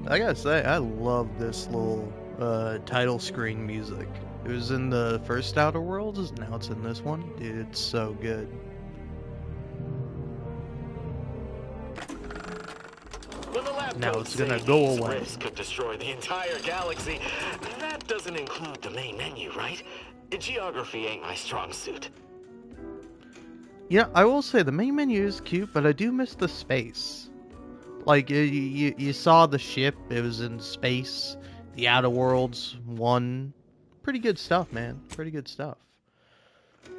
I gotta say, I love this little title screen music. It was in the first Outer Worlds, now it's in this one. Dude, it's so good. Now it's gonna go away. Rifts could destroy the entire galaxy. That doesn't include the main menu, right? Geography ain't my strong suit. Yeah, I will say the main menu is cute, but I do miss the space. Like, you saw the ship, it was in space. The Outer Worlds 1. Pretty good stuff, man. Pretty good stuff.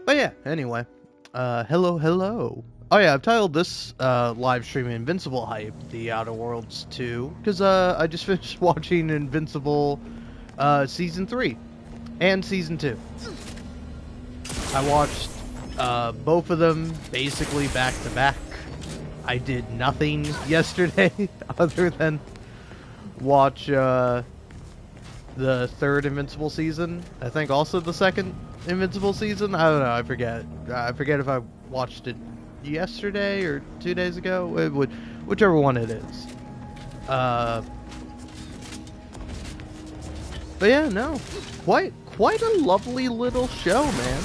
But yeah, anyway. Hello. Oh yeah, I've titled this live stream Invincible Hype, The Outer Worlds 2. Because I just finished watching Invincible Season 3 and Season 2. I watched both of them basically back to back. I did nothing yesterday other than watch the third Invincible season. I think also the second Invincible season. I don't know. I forget. I forget if I watched it yesterday or 2 days ago. Whichever one it is. But yeah, no. Quite a lovely little show, man.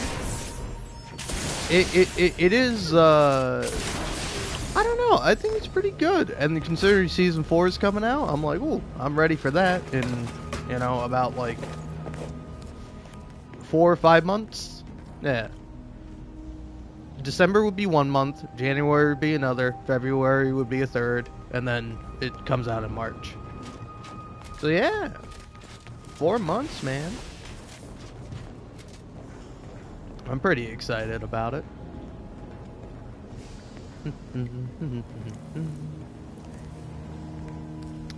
It is. I don't know. I think it's pretty good. And considering season 4 is coming out, I'm like, ooh, I'm ready for that in, you know, about like 4 or 5 months. Yeah. December would be 1 month, January would be another, February would be a third, and then it comes out in March. So yeah. 4 months, man. I'm pretty excited about it.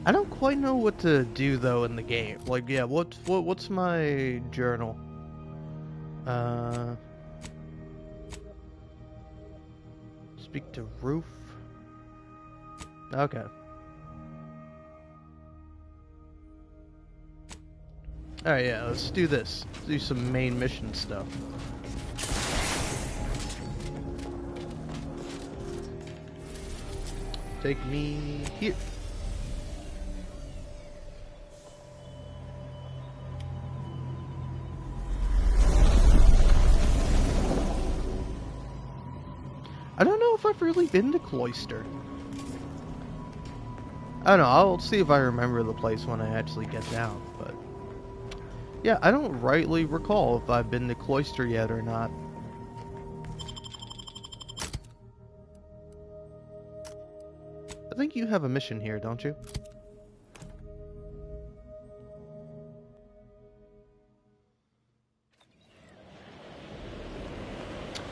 I don't quite know what to do though in the game. Like, yeah, what's my journal? Speak to roof. Okay. Alright, yeah, let's do this. Let's do some main mission stuff. Take me here. I don't know if I've really been to Cloister. I don't know, I'll see if I remember the place when I actually get down, but... yeah, I don't rightly recall if I've been to Cloister yet or not. I think you have a mission here, don't you?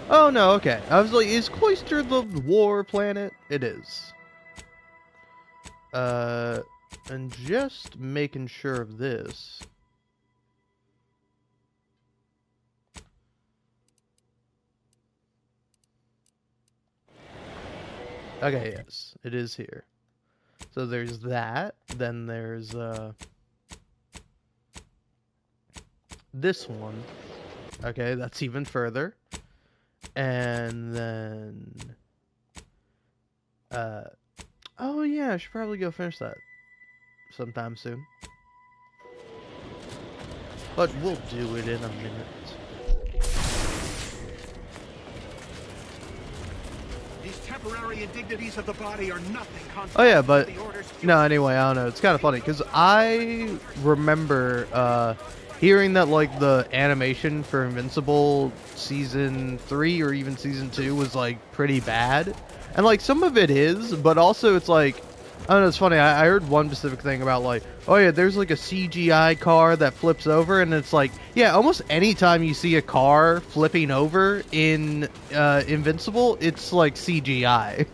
Oh no, okay. I was like, is Cloister the war planet? It is. And just making sure of this. Okay, yes, it is here. So there's that, then there's this one. Okay, that's even further. And then oh yeah, I should probably go finish that sometime soon. But we'll do it in a minute. Temporary indignities of the body are nothing. Oh yeah, but no, anyway, I don't know. It's kind of funny because I remember hearing that like the animation for Invincible season 3 or even season 2 was like pretty bad, and like some of it is, but also it's like, I don't know, it's funny. I heard one specific thing about like, oh yeah, there's like a CGI car that flips over, and it's like, yeah, almost any time you see a car flipping over in Invincible, it's like CGI.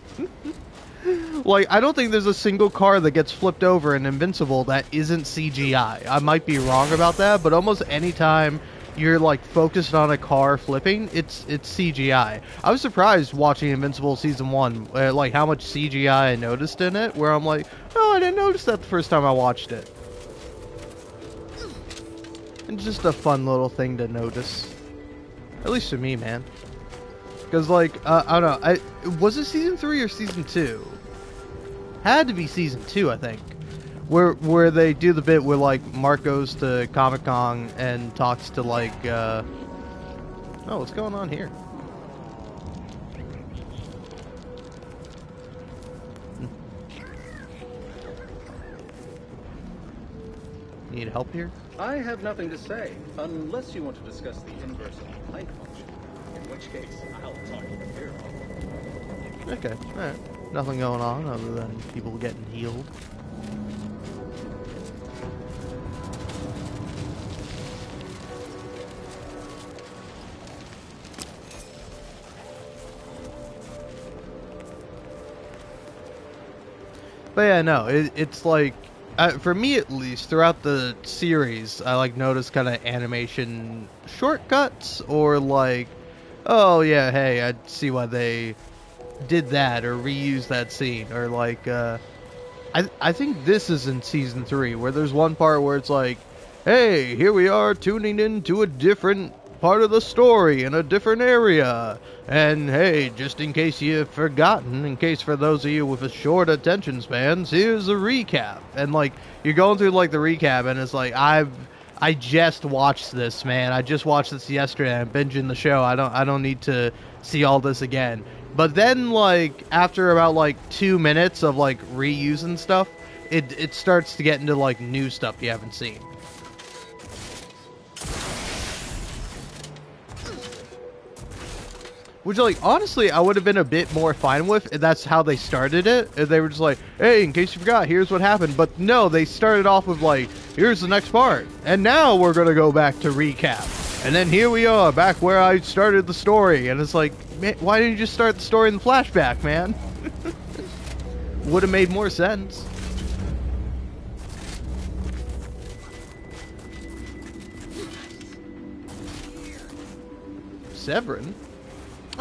Like, I don't think there's a single car that gets flipped over in Invincible that isn't CGI. I might be wrong about that, but almost any time you're like focused on a car flipping, it's CGI. I was surprised watching Invincible season 1, like how much CGI I noticed in it, where I'm like, oh, I didn't notice that the first time I watched it. It's just a fun little thing to notice, at least to me, man. Because like I don't know, was it season 3 or season 2? Had to be season 2, I think. where they do the bit where like Mark goes to Comic-Con and talks to like oh, what's going on here? Need help here? I have nothing to say, unless you want to discuss the inverse of height function, in which case I'll talk to the hero. Okay, alright. Nothing going on other than people getting healed. But yeah, no, it's like, for me at least, throughout the series, I like notice kind of animation shortcuts, or like, oh yeah, hey, I see why they did that or reused that scene, or like, I think this is in season 3 where there's one part where it's like, hey, here we are tuning into a different part of the story in a different area, and hey, just in case you've forgotten, in case for those of you with a short attention spans, here's a recap. And like, you're going through like the recap, and it's like, I just watched this, man. I just watched this yesterday. I'm binging the show. I don't need to see all this again. But then, like, after about like 2 minutes of like reusing stuff, it starts to get into like new stuff you haven't seen. Which, like, honestly, I would have been a bit more fine with if that's how they started it. If they were just like, hey, in case you forgot, here's what happened. But no, they started off with, like, here's the next part. And now we're going to go back to recap. And then here we are, back where I started the story. And it's like, man, why didn't you just start the story in the flashback, man? Would have made more sense. Severin?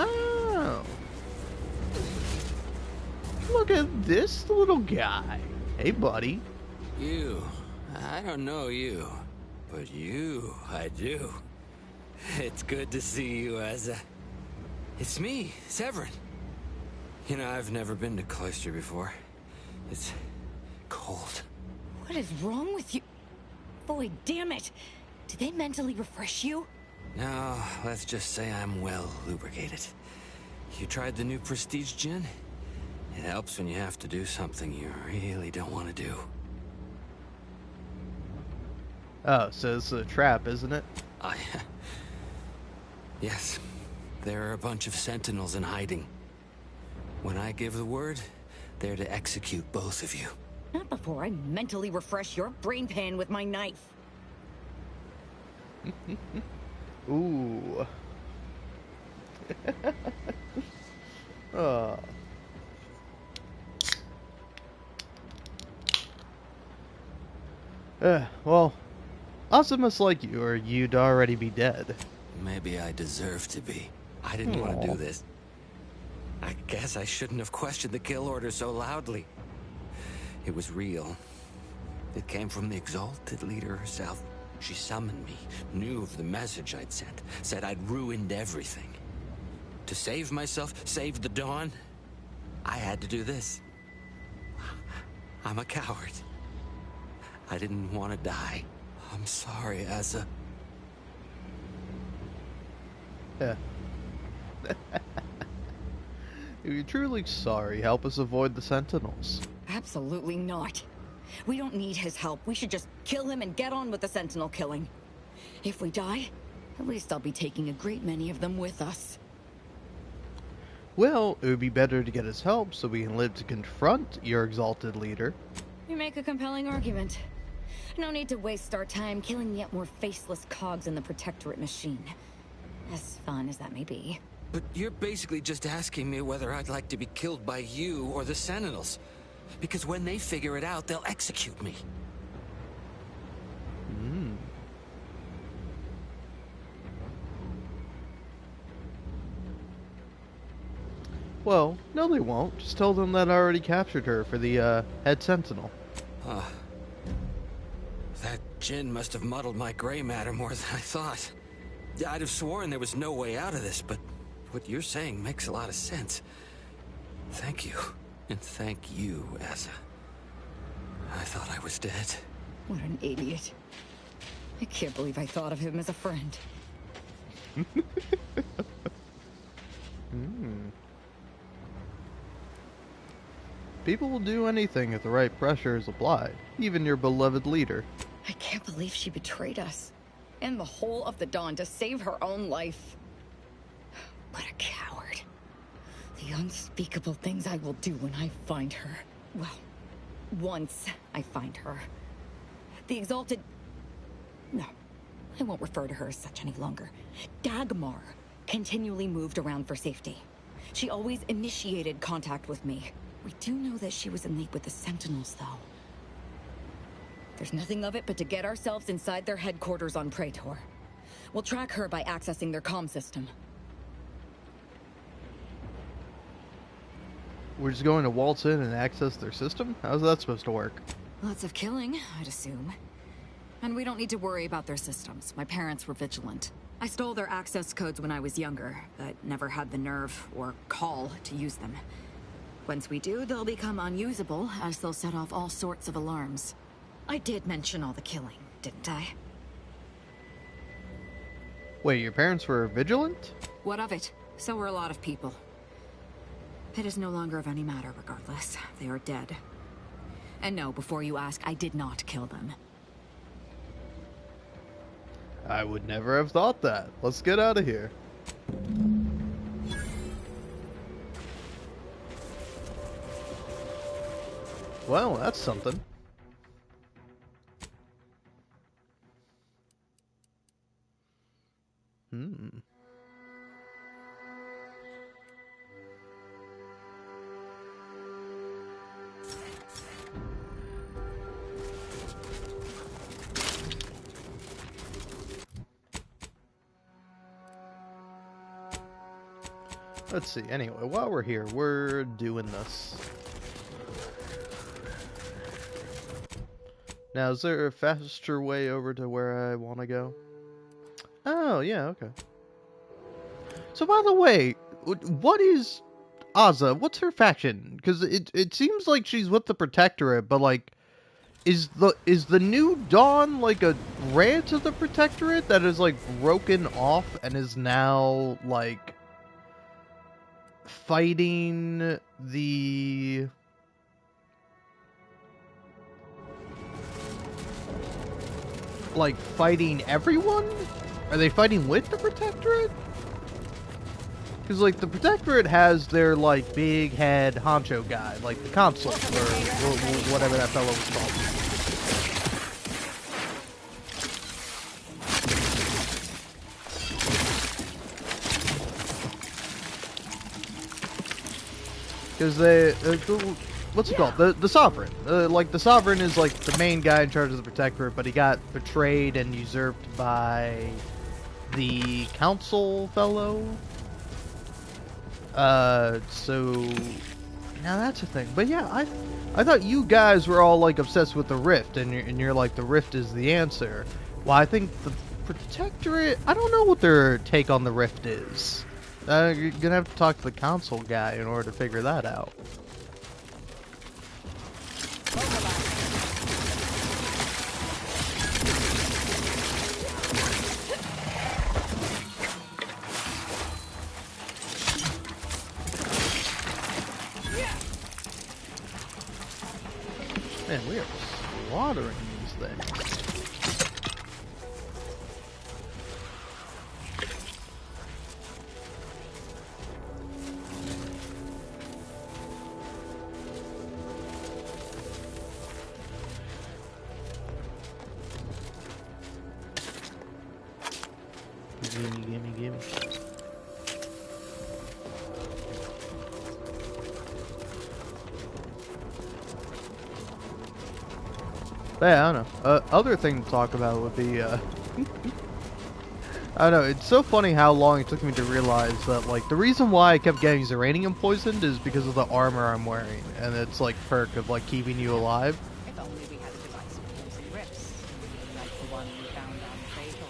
Oh. Look at this little guy. Hey, buddy. You. I don't know you. But you, I do. It's good to see you, Asa. It's me, Severin. You know, I've never been to Cloister before. It's cold. What is wrong with you? Boy, damn it. Did they mentally refresh you? No, let's just say I'm well lubricated. You tried the new Prestige gin? It helps when you have to do something you really don't want to do. Oh, so it's a trap, isn't it? Yes. There are a bunch of sentinels in hiding. When I give the word, they're to execute both of you. Not before I mentally refresh your brain pan with my knife. Ooh. Oh. Well, Asa must like you, or you'd already be dead. Maybe I deserve to be. I didn't want to do this. I guess I shouldn't have questioned the kill order so loudly. It was real. It came from the exalted leader herself. She summoned me, knew of the message I'd sent, said I'd ruined everything. To save myself, save the Dawn, I had to do this. I'm a coward. I didn't want to die. I'm sorry, Asa. Yeah. If you're truly sorry, help us avoid the Sentinels. Absolutely not. We don't need his help. We should just kill him and get on with the Sentinel killing. If we die, at least I'll be taking a great many of them with us. Well, it would be better to get his help so we can live to confront your exalted leader. You make a compelling argument. No need to waste our time killing yet more faceless cogs in the Protectorate machine. As fun as that may be. But you're basically just asking me whether I'd like to be killed by you or the Sentinels. Because when they figure it out, they'll execute me. Well, no they won't. Just tell them that I already captured her for the, head Sentinel. That gin must have muddled my gray matter more than I thought. I'd have sworn there was no way out of this, but what you're saying makes a lot of sense. Thank you. And thank you, Asa. I thought I was dead. What an idiot. I can't believe I thought of him as a friend. People will do anything if the right pressure is applied, even your beloved leader. I can't believe she betrayed us. And the whole of the Dawn to save her own life. What a coward. The unspeakable things I will do when I find her. Well, once I find her. The exalted... No, I won't refer to her as such any longer. Dagmar continually moved around for safety. She always initiated contact with me. We do know that she was in league with the Sentinels, though. There's nothing of it but to get ourselves inside their headquarters on Praetor. We'll track her by accessing their comm system. We're just going to waltz in and access their system? How's that supposed to work? Lots of killing, I'd assume. And we don't need to worry about their systems. My parents were vigilant. I stole their access codes when I was younger, but never had the nerve or call to use them. Once we do, they'll become unusable, as they'll set off all sorts of alarms. I did mention all the killing, didn't I? Wait, your parents were vigilant? What of it? So were a lot of people. It is no longer of any matter, regardless. They are dead. And no, before you ask, I did not kill them. I would never have thought that. Let's get out of here. Well, that's something. Let's see. Anyway, while we're here, we're doing this. Now, is there a faster way over to where I want to go? Oh, yeah, okay. So, by the way, what is Aza? What's her faction? Because it seems like she's with the Protectorate, but, like, is the new Dawn, like, a branch of the Protectorate that is, like, broken off and is now, like, fighting the... like, fighting everyone? Are they fighting with the Protectorate? Because, like, the Protectorate has their, like, big head honcho guy, like the Consul, or whatever that fellow was called. Because they, what's it called? The Sovereign. Like, the Sovereign is, like, the main guy in charge of the Protectorate, but he got betrayed and usurped by the Council fellow. So, now that's a thing. But yeah, I thought you guys were all, like, obsessed with the Rift, and you're like, the Rift is the answer. Well, I think the Protectorate, I don't know what their take on the Rift is. You're gonna have to talk to the Council guy in order to figure that out. Man, we are slaughtering these things. Gimme. But yeah, I don't know. Other thing to talk about would be, I don't know, it's so funny how long it took me to realize that, like, the reason why I kept getting Zyranium poisoned is because of the armor I'm wearing, and it's, like, perk of, like, keeping you alive. If only we had a device for closing rifts, like the one we found on Praetor.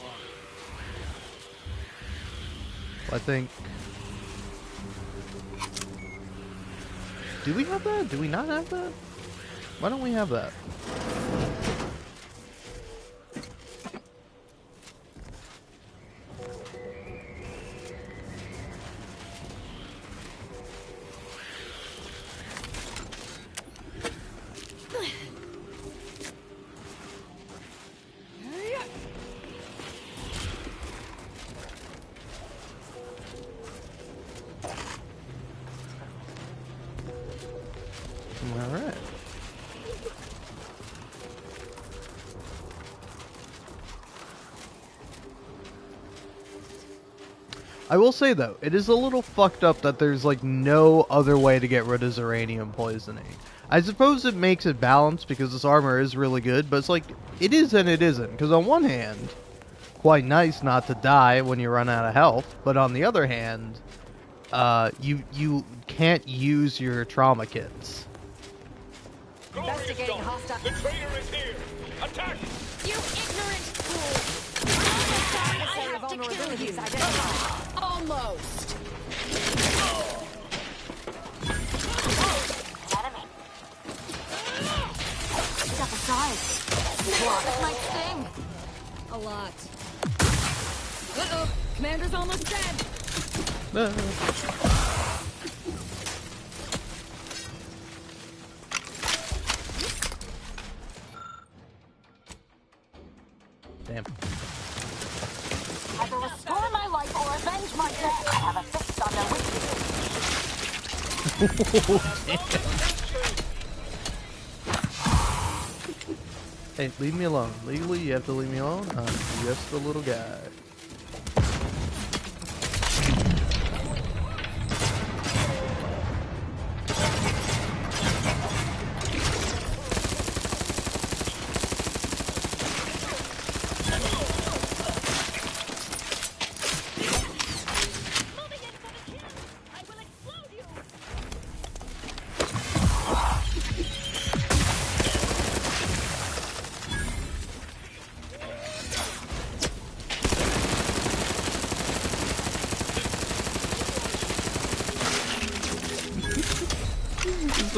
I think... Do we have that? Do we not have that? Why don't we have that? Alright. I will say though, it is a little fucked up that there's like no other way to get rid of Zyranium poisoning. I suppose it makes it balanced because this armor is really good, but it's like, it is and it isn't. Because on one hand, quite nice not to die when you run out of health, but on the other hand, you can't use your trauma kits. Investigating hostile. The traitor is here! Attack! You ignorant fool! I have to kill you! Almost! Enemy. Step aside. It might sting. A lot. Uh-oh! Commander's almost dead! Damn. Either restore my life or avenge my death. I have a fix on their weakness. Hey, leave me alone. Legally, you have to leave me alone. I'm just a little guy.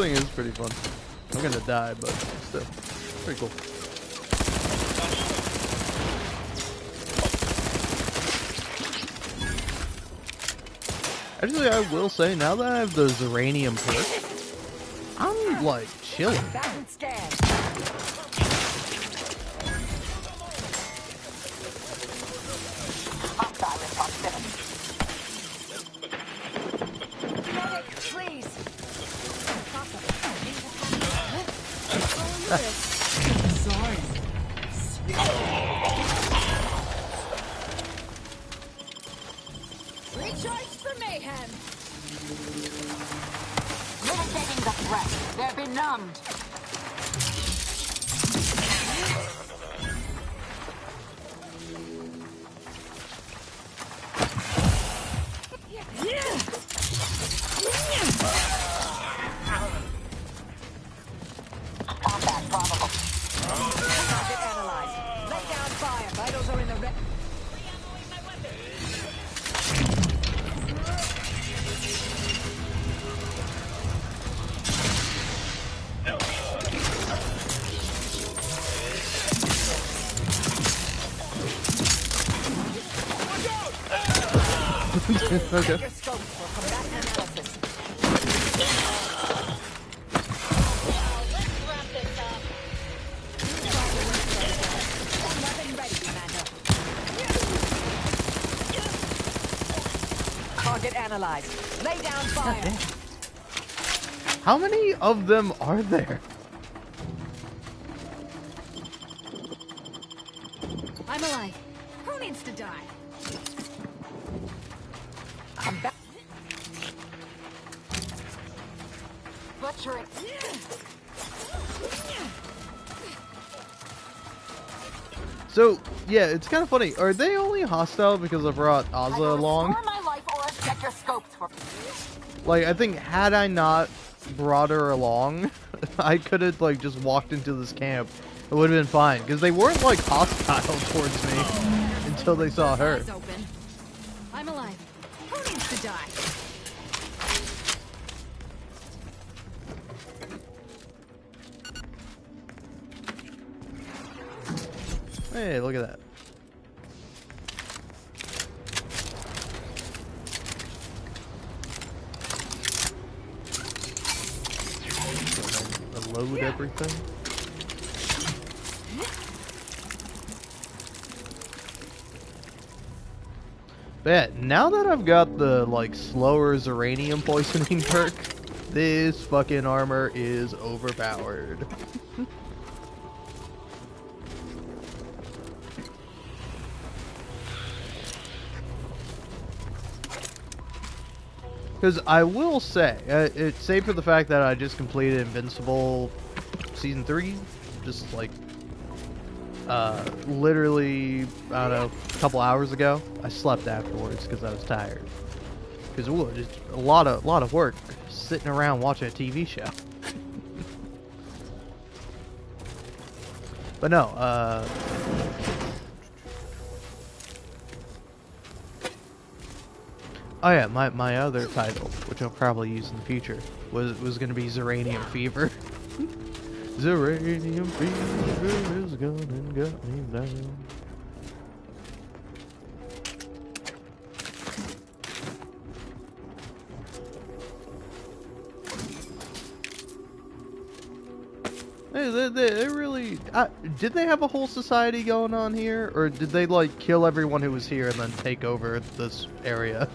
This thing is pretty fun. I'm gonna die, but still, pretty cool. Actually, I will say, now that I have the Zyranium perk, I'm like chilling. Battle scan. Medic, please. Recharge for mayhem! Mitigating the threat. They're benumbed. Combat probable. Target analyzed. Lay down fire. Vitals are in the red. Okay. Your scopes for combat analysis. Weapon ready, Commander. Target analyzed. Lay down fire. How many of them are there? I'm alive. Who needs to die? Combat. Butchering. So, yeah, it's kind of funny. Are they only hostile because I brought Ozza Either along? restore my life or check your scopes for. Like, I think had I not brought her along, I could have, like, just walked into this camp. It would have been fine. Because they weren't, like, hostile towards me until they saw her. Eyes open. I'm alive. Who needs to die? Hey, look at that. Load everything. But yeah, now that I've got the like slower Zyranium poisoning perk, this fucking armor is overpowered. Because I will say, save for the fact that I just completed Invincible Season 3, just like, literally, I don't know, a couple hours ago. I slept afterwards because I was tired. Because it's a lot of work sitting around watching a TV show. But no, oh yeah, my other title, which I'll probably use in the future, was gonna be Zyranium Fever. Zyranium Fever is gone and got me down. They really... did they have a whole society going on here? Or did they, like, kill everyone who was here and then take over this area?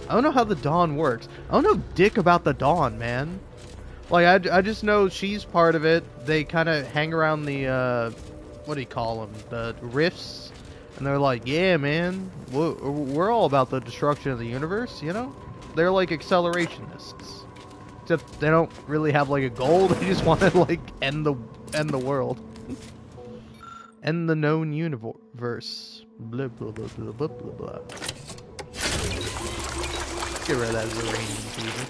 I don't know how the Dawn works. I don't know dick about the Dawn, man. Like, I just know she's part of it. They kind of hang around the, what do you call them? The rifts. And they're like, yeah, man, we're all about the destruction of the universe, you know? They're like accelerationists. Except they don't really have like a goal. They just want to like end the world, end the known universe. Blah blah blah blah blah blah blah. Get rid of that Zyranium fever.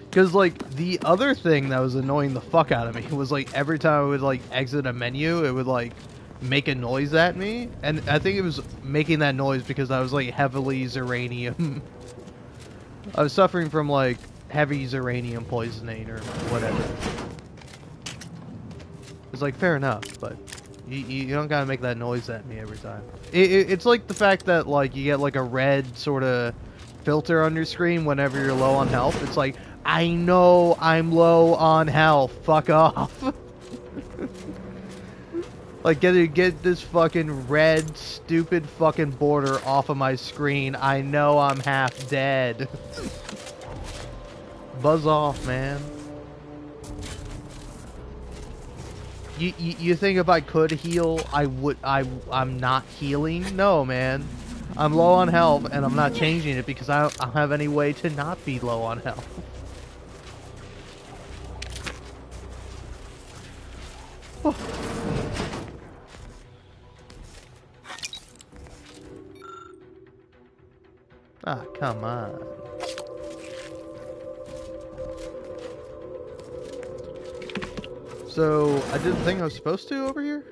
Because like the other thing that was annoying the fuck out of me was like every time I would like exit a menu, it would like make a noise at me, and I think it was making that noise because I was like heavily Zyranium. I was suffering from like heavy Zyranium poisoning or whatever. It's like fair enough, but you don't gotta make that noise at me every time. It's like the fact that like you get like a red sort of filter on your screen whenever you're low on health. It's like, I know I'm low on health. Fuck off. Like, get this fucking red, stupid fucking border off of my screen. I know I'm half dead. Buzz off, man. You think if I could heal, I would, I'm not healing? No, man. I'm low on health, and I'm not changing it because I don't have any way to not be low on health. Ah, come on. So, I did the thing I was supposed to over here?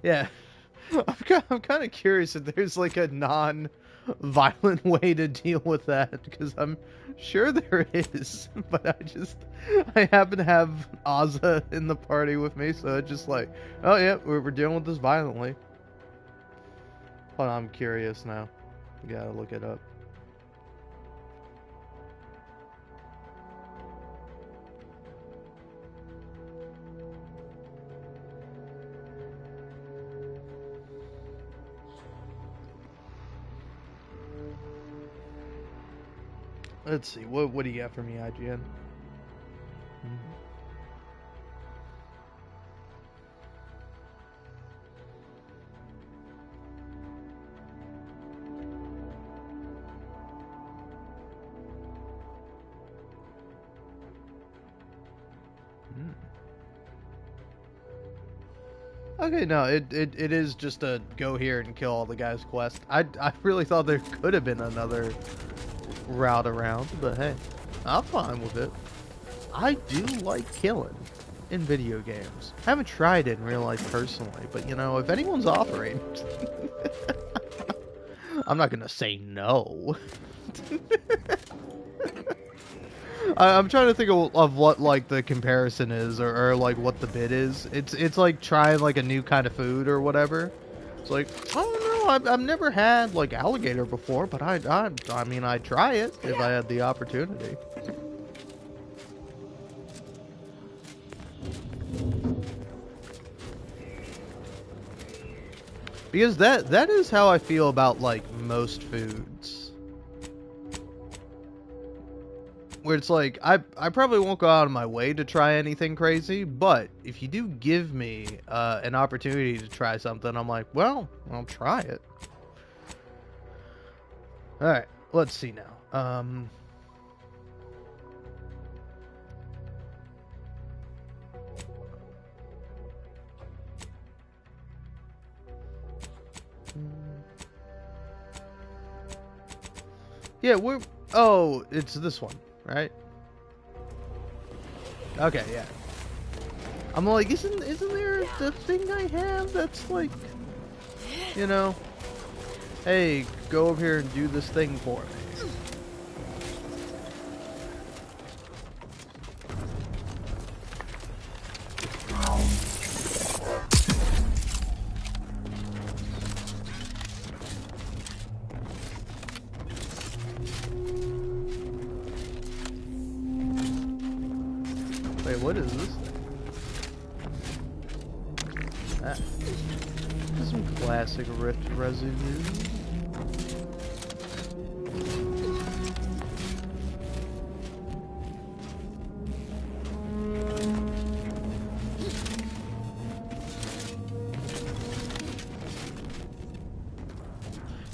Yeah. I'm kind of curious if there's like a non-violent way to deal with that, because I'm sure there is, but I happen to have Ozza in the party with me, so it's just like, oh yeah, we're dealing with this violently. Hold on, I'm curious now. Gotta look it up. Let's see, what do you got for me, IGN? Okay, no, it is just a go here and kill all the guys quest. I really thought there could have been another route around, but hey, I'm fine with it. I do like killing. in video games. I haven't tried it in real life personally, but you know, if anyone's offering, I'm not gonna say no. I'm trying to think of what like the comparison is, or like what the bid is. It's like trying like a new kind of food or whatever. It's like, I don't know, I've never had like alligator before, but I mean I'd try it if I had the opportunity. Because that is how I feel about like most foods. Where it's like, I probably won't go out of my way to try anything crazy, but if you do give me an opportunity to try something, I'm like, well, I'll try it. Alright, let's see now. Yeah, oh, it's this one, right? Okay, yeah. I'm like, isn't there the thing I have that's like, you know, hey, go over here and do this thing for me. Wait, what is this thing? Ah. Some classic Rift residue.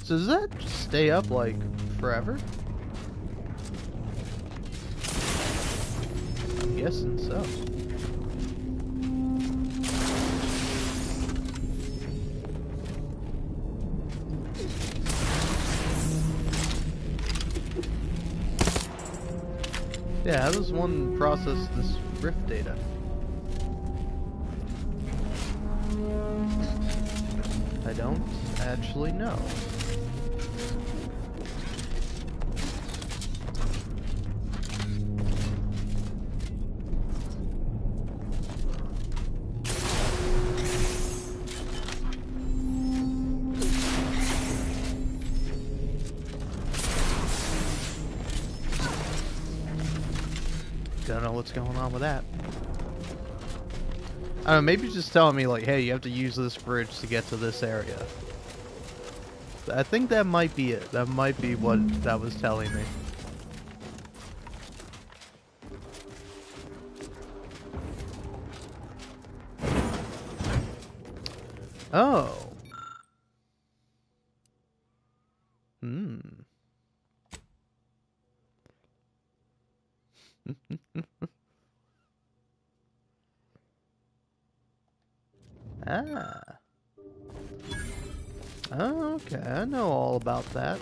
So does that stay up like forever? I'm guessing so. Yeah, how does one process this Rift data? I don't actually know. Don't know what's going on with that. I don't know, maybe it's just telling me like, hey, you have to use this bridge to get to this area. I think that might be it. That might be what that was telling me. Oh. Hmm. Ah. Oh, okay, I know all about that.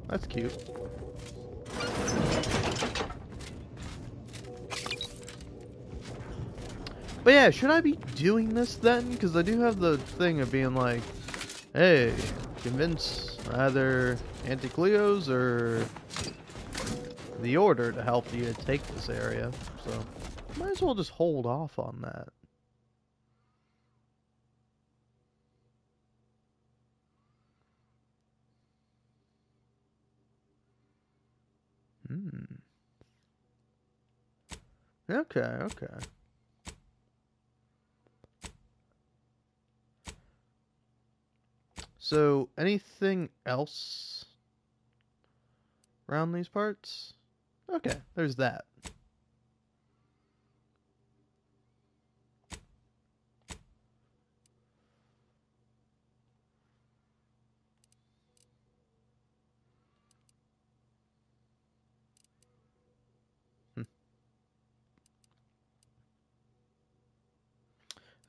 That's cute. But yeah, should I be doing this then? Because I do have the thing of being like, hey, convince either Auntie Cleo's or the Order to help you take this area. So, might as well just hold off on that. Hmm. Okay, okay. So, anything else around these parts? Okay, there's that.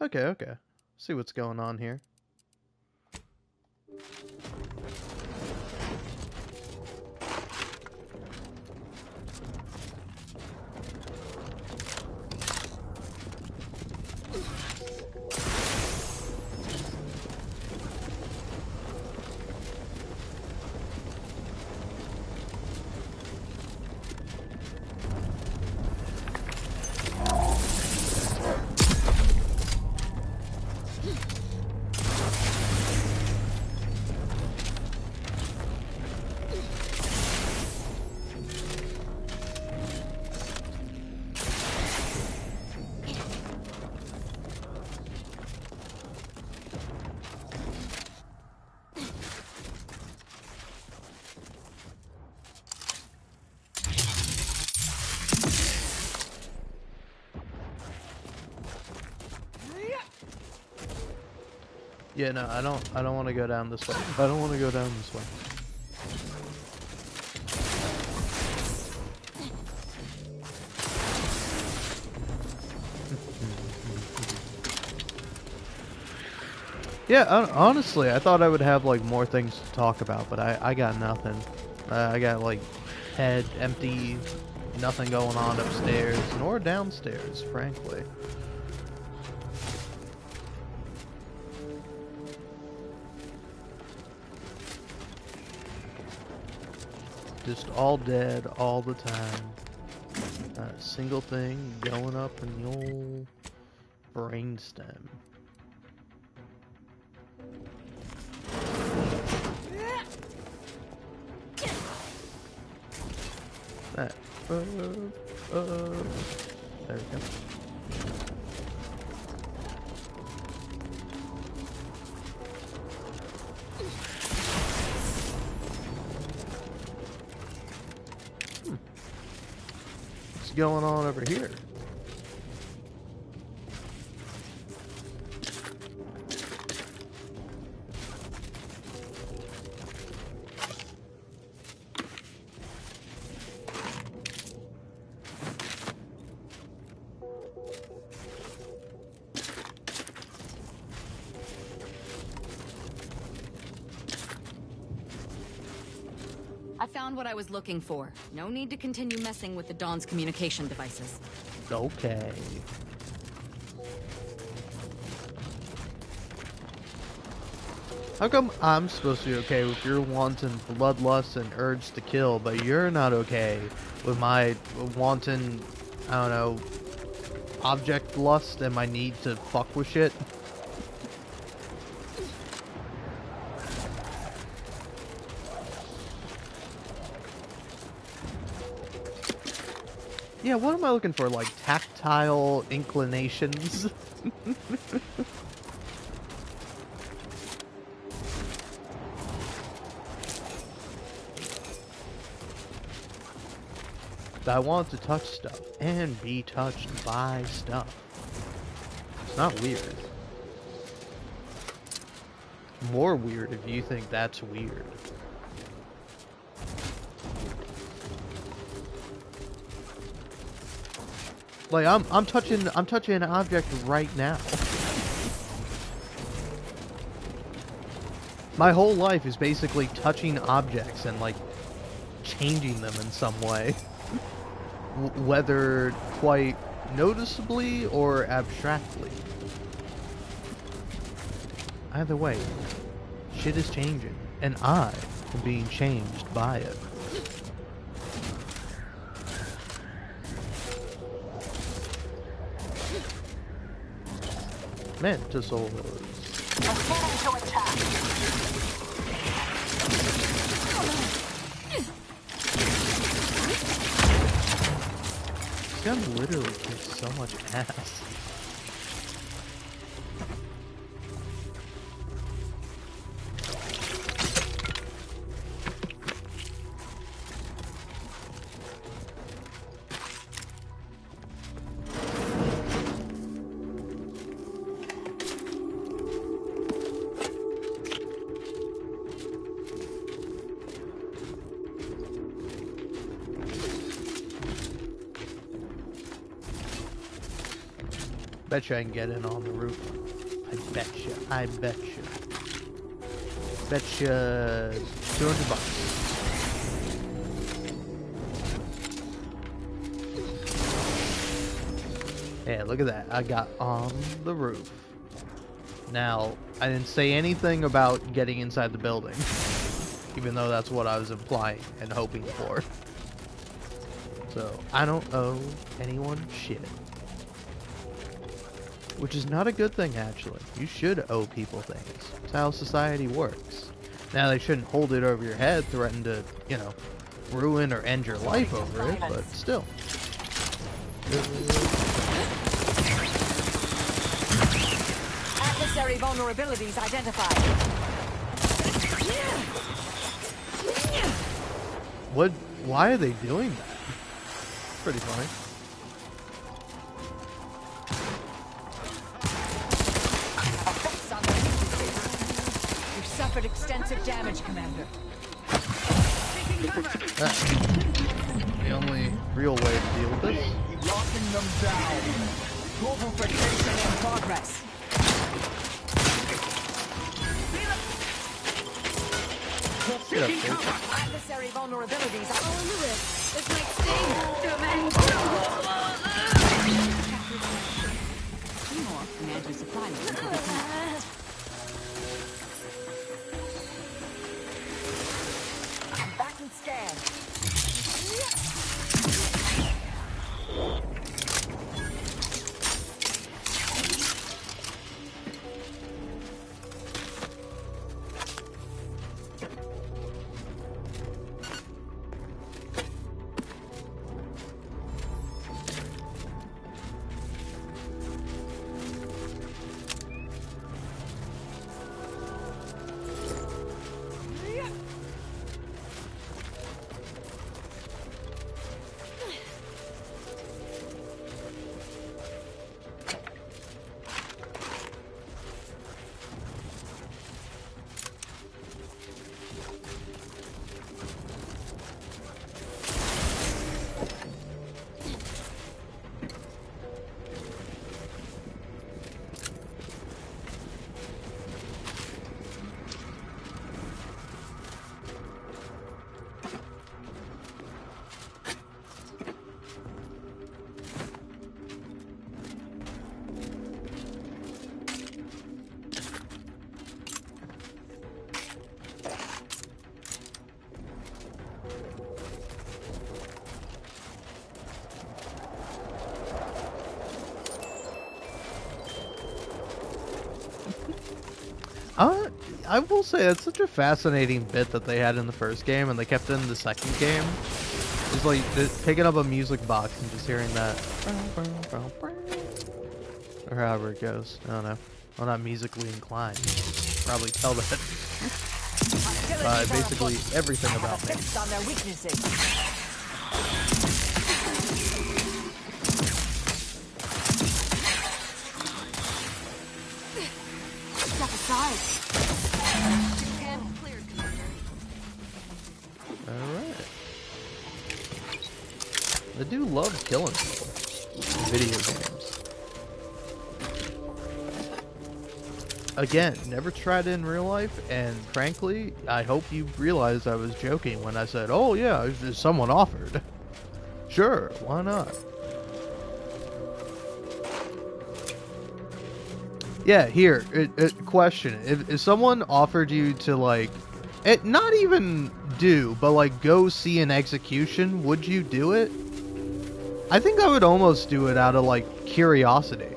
Okay, okay. See what's going on here. Yeah, no, I don't want to go down this way. I don't want to go down this way. Yeah, honestly, I thought I would have like more things to talk about, but I got nothing. I got like head empty, nothing going on upstairs nor downstairs, frankly. Just all dead all the time. Not a single thing going up in the old brainstem. That. There we go. What's going on over here? I found what I was looking for. No need to continue messing with the Dawn's communication devices. Okay. How come I'm supposed to be okay with your wanton bloodlust and urge to kill, but you're not okay with my wanton, I don't know, object lust and my need to fuck with shit? Yeah, what am I looking for? Like tactile inclinations? I want to touch stuff and be touched by stuff. It's not weird. More weird if you think that's weird. Like I'm touching an object right now. My whole life is basically touching objects and like changing them in some way. Whether quite noticeably or abstractly. Either way, shit is changing, and I am being changed by it. Mantisaurs. Preparing to attack. This guy literally kicks so much ass. Betcha I can get in on the roof. I betcha. I betcha. Betcha $200. Yeah, look at that. I got on the roof. Now, I didn't say anything about getting inside the building. Even though that's what I was implying and hoping for. So, I don't owe anyone shit. which is not a good thing, actually. You should owe people things. That's how society works. Now, they shouldn't hold it over your head, threaten to, you know, ruin or end your life over it, but still. Adversary vulnerabilities identified. What? Why are they doing that? Pretty funny. You've suffered extensive damage, Commander. The only real way to deal with this. Locking them down. Pulverization in progress. Get up, folks. Adversary vulnerabilities are All in the wrist. This might sting. Two more Commander supply lines will be sent. back and scan. I will say it's such a fascinating bit that they had in the first game, and they kept it in the second game. It's like picking up a music box and just hearing that, or however it goes. I don't know. I'm not musically inclined. Probably tell that by basically everything about me. Fixed on their weaknesses. Step aside. Alright. I do love killing people in video games. Again, never tried it in real life, and frankly, I hope you realized I was joking when I said, oh yeah, if someone offered. Sure, why not? Yeah, here, question. If someone offered you to, like, not even do, but, like, go see an execution, would you do it? I think I would almost do it out of, like, curiosity.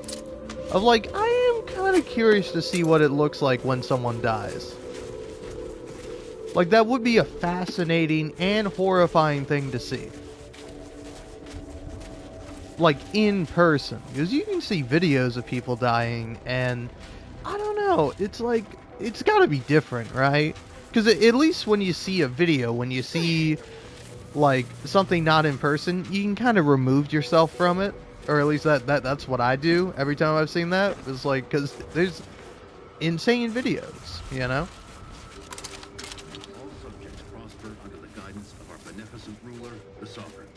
Of, like, I am kind of curious to see what it looks like when someone dies. Like, that would be a fascinating and horrifying thing to see. Like, in person. Because you can see videos of people dying, and I don't know, it's like, it's gotta be different, right? Because at least when you see a video, when you see, like, something not in person, you can kind of remove yourself from it. Or at least that's what I do every time I've seen that. It's like, because there's insane videos, you know? All subjects prosper under the guidance of our beneficent ruler, the Sovereign.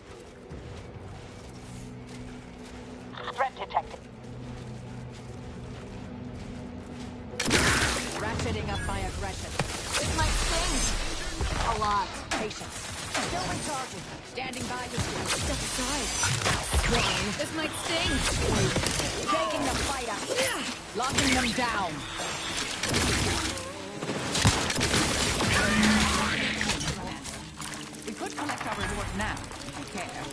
Threat detected. Ratcheting up my aggression. This might sting. A lot. Patience. Still recharging. Standing by to see. Step aside. Swine. This might sting. Taking the fight up. Locking them down. We could collect our reward now, if you care.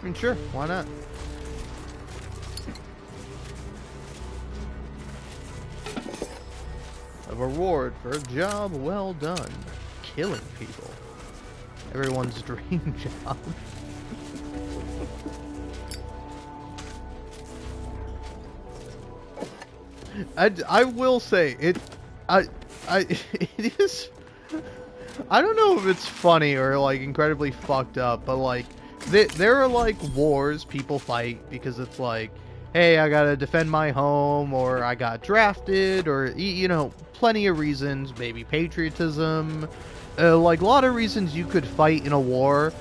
I mean, sure, why not? A reward for a job well done. Killing people. Everyone's dream job. I will say it it is, I don't know if it's funny or like incredibly fucked up, but like there are like wars people fight because it's like, hey, I gotta defend my home, or I got drafted, or you know, plenty of reasons, maybe patriotism, like a lot of reasons you could fight in a war.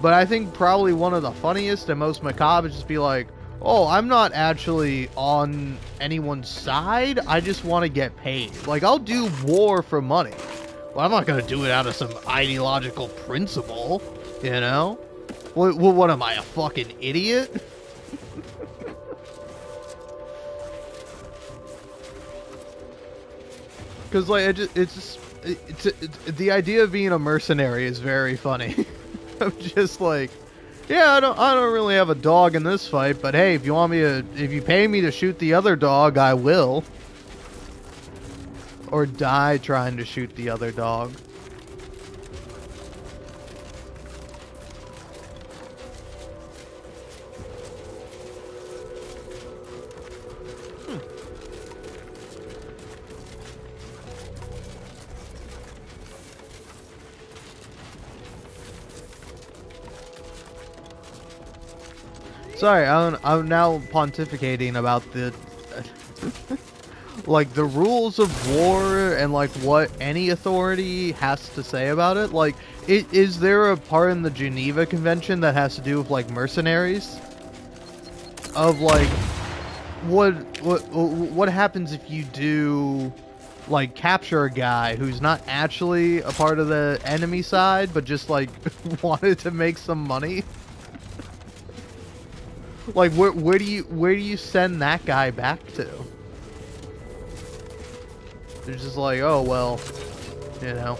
But I think probably one of the funniest and most macabre is just be like, oh, I'm not actually on anyone's side. I just want to get paid. Like, I'll do war for money. Well, I'm not going to do it out of some ideological principle, you know? What am I, a fucking idiot? Because, like, the idea of being a mercenary is very funny. I'm just like, yeah, I don't really have a dog in this fight, but hey, if you pay me to shoot the other dog, I will. Or die trying to shoot the other dog. Sorry, I'm now pontificating about the like the rules of war and like what any authority has to say about it. Like, is there a part in the Geneva Convention that has to do with like mercenaries? Of like, what happens if you do like capture a guy who's not actually a part of the enemy side, but just like wanted to make some money? Like, where do you send that guy back to? They're just like, oh well, you know,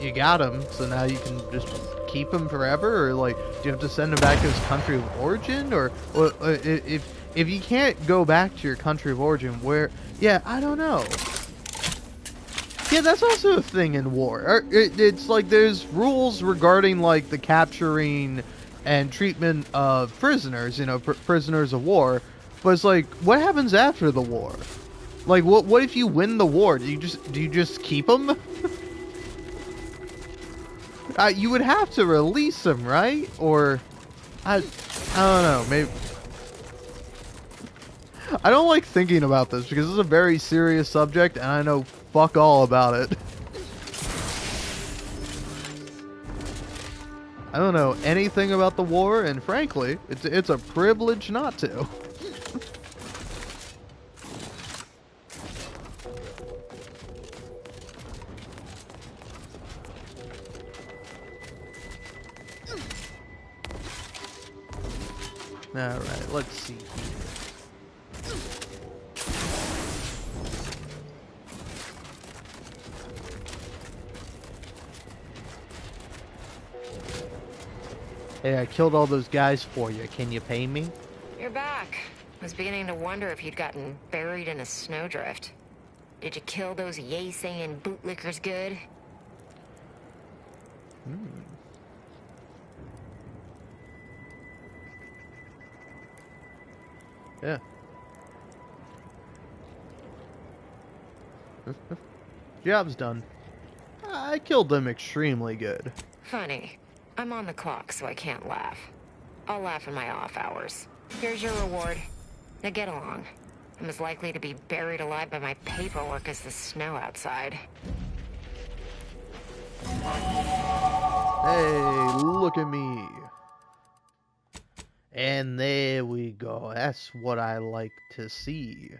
you got him, so now you can just keep him forever, or like, do you have to send him back to his country of origin, or if you can't go back to your country of origin, where? Yeah, I don't know. Yeah, that's also a thing in war. It's like there's rules regarding like the capturing and treatment of prisoners, you know, prisoners of war. But it's like, what happens after the war? Like, what if you win the war? Do you just keep them? You would have to release them, right? Or I don't know. Maybe I don't like thinking about this because this is a very serious subject, and I know fuck all about it. I don't know anything about the war, and frankly, it's a privilege not to. Alright, let's see here. Hey, I killed all those guys for you. Can you pay me? You're back. I was beginning to wonder if you'd gotten buried in a snowdrift. Did you kill those yay-saying bootlickers good? Yeah. Job's done. I killed them extremely good. Funny. I'm on the clock, so I can't laugh. I'll laugh in my off hours. Here's your reward. Now get along. I'm as likely to be buried alive by my paperwork as the snow outside. Hey, look at me. And there we go. That's what I like to see.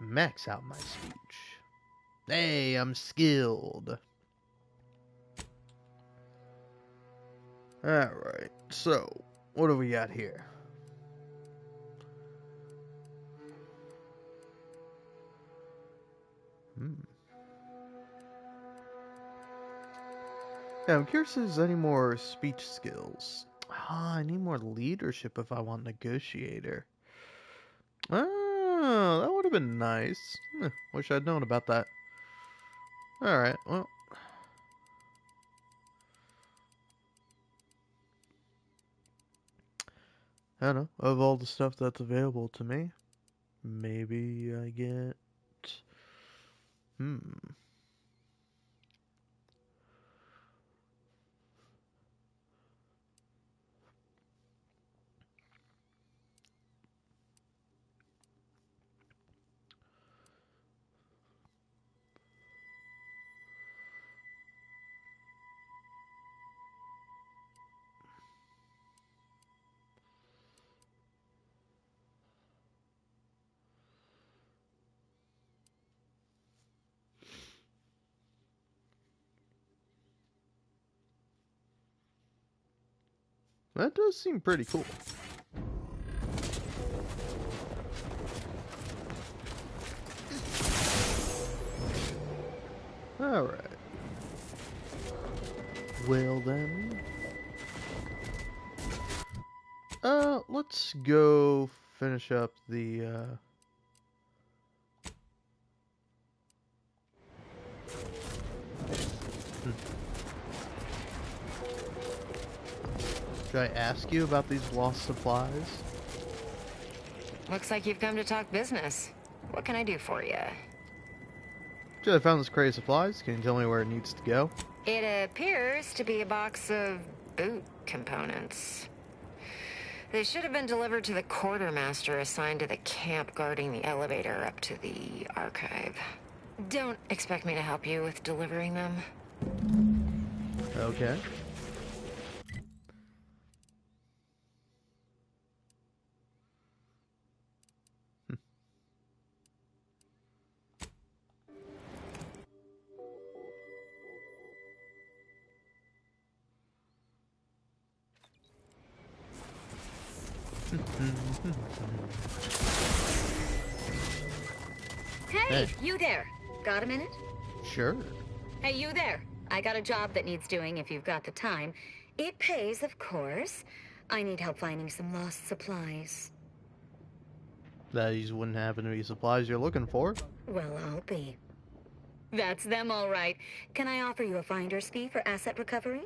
Max out my speech. Hey, I'm skilled. Alright, so, what do we got here? Yeah, I'm curious if there's any more speech skills. Ah, I need more leadership if I want negotiator. Oh, that would have been nice. Wish I'd known about that. Alright, well. I don't know. Of all the stuff that's available to me, maybe I get... That does seem pretty cool. Alright. Well then. Let's go finish up the, Should I ask you about these lost supplies? Looks like you've come to talk business. What can I do for you? I found this crate of supplies. Can you tell me where it needs to go? It appears to be a box of boot components. They should have been delivered to the quartermaster assigned to the camp guarding the elevator up to the archive. Don't expect me to help you with delivering them. Okay. Hey, you there. Got a minute? Sure. Hey, you there. I got a job that needs doing if you've got the time. It pays, of course. I need help finding some lost supplies. These wouldn't happen to be supplies you're looking for. Well, I'll be. That's them, all right. Can I offer you a finder's fee for asset recovery?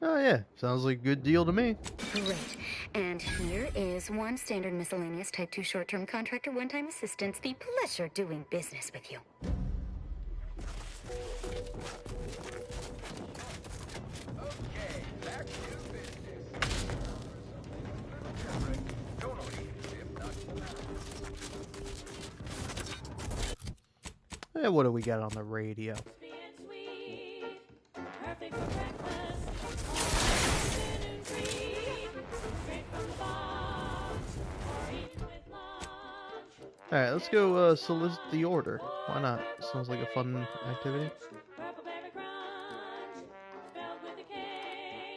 Oh yeah, sounds like a good deal to me. Great. And here is one standard miscellaneous type 2 short-term contractor one-time assistance fee. Pleasure doing business with you. Okay, back to business. Hey, what do we got on the radio? Alright, let's go solicit the order. Why not? Sounds like a fun activity.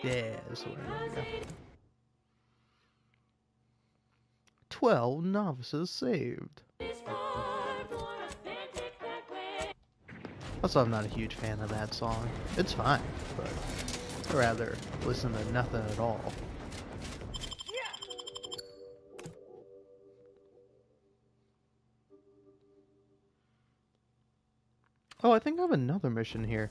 Yeah, this is where we go. 12 novices saved. Also, I'm not a huge fan of that song. It's fine, but I'd rather listen to nothing at all. Oh, I think I have another mission here.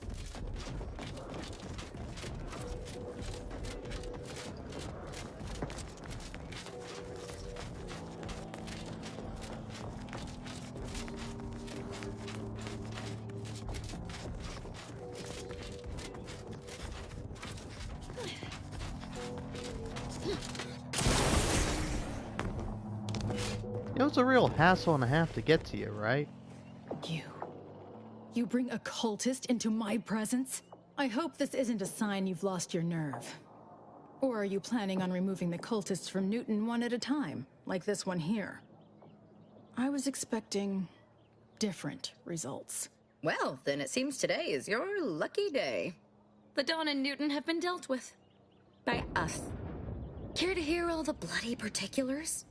It was a real hassle and a half to get to you, right? You bring a cultist into my presence? I hope this isn't a sign you've lost your nerve. Or are you planning on removing the cultists from Newton one at a time, like this one here? I was expecting different results. Well, then it seems today is your lucky day. The Dawn and Newton have been dealt with. By us. Care to hear all the bloody particulars?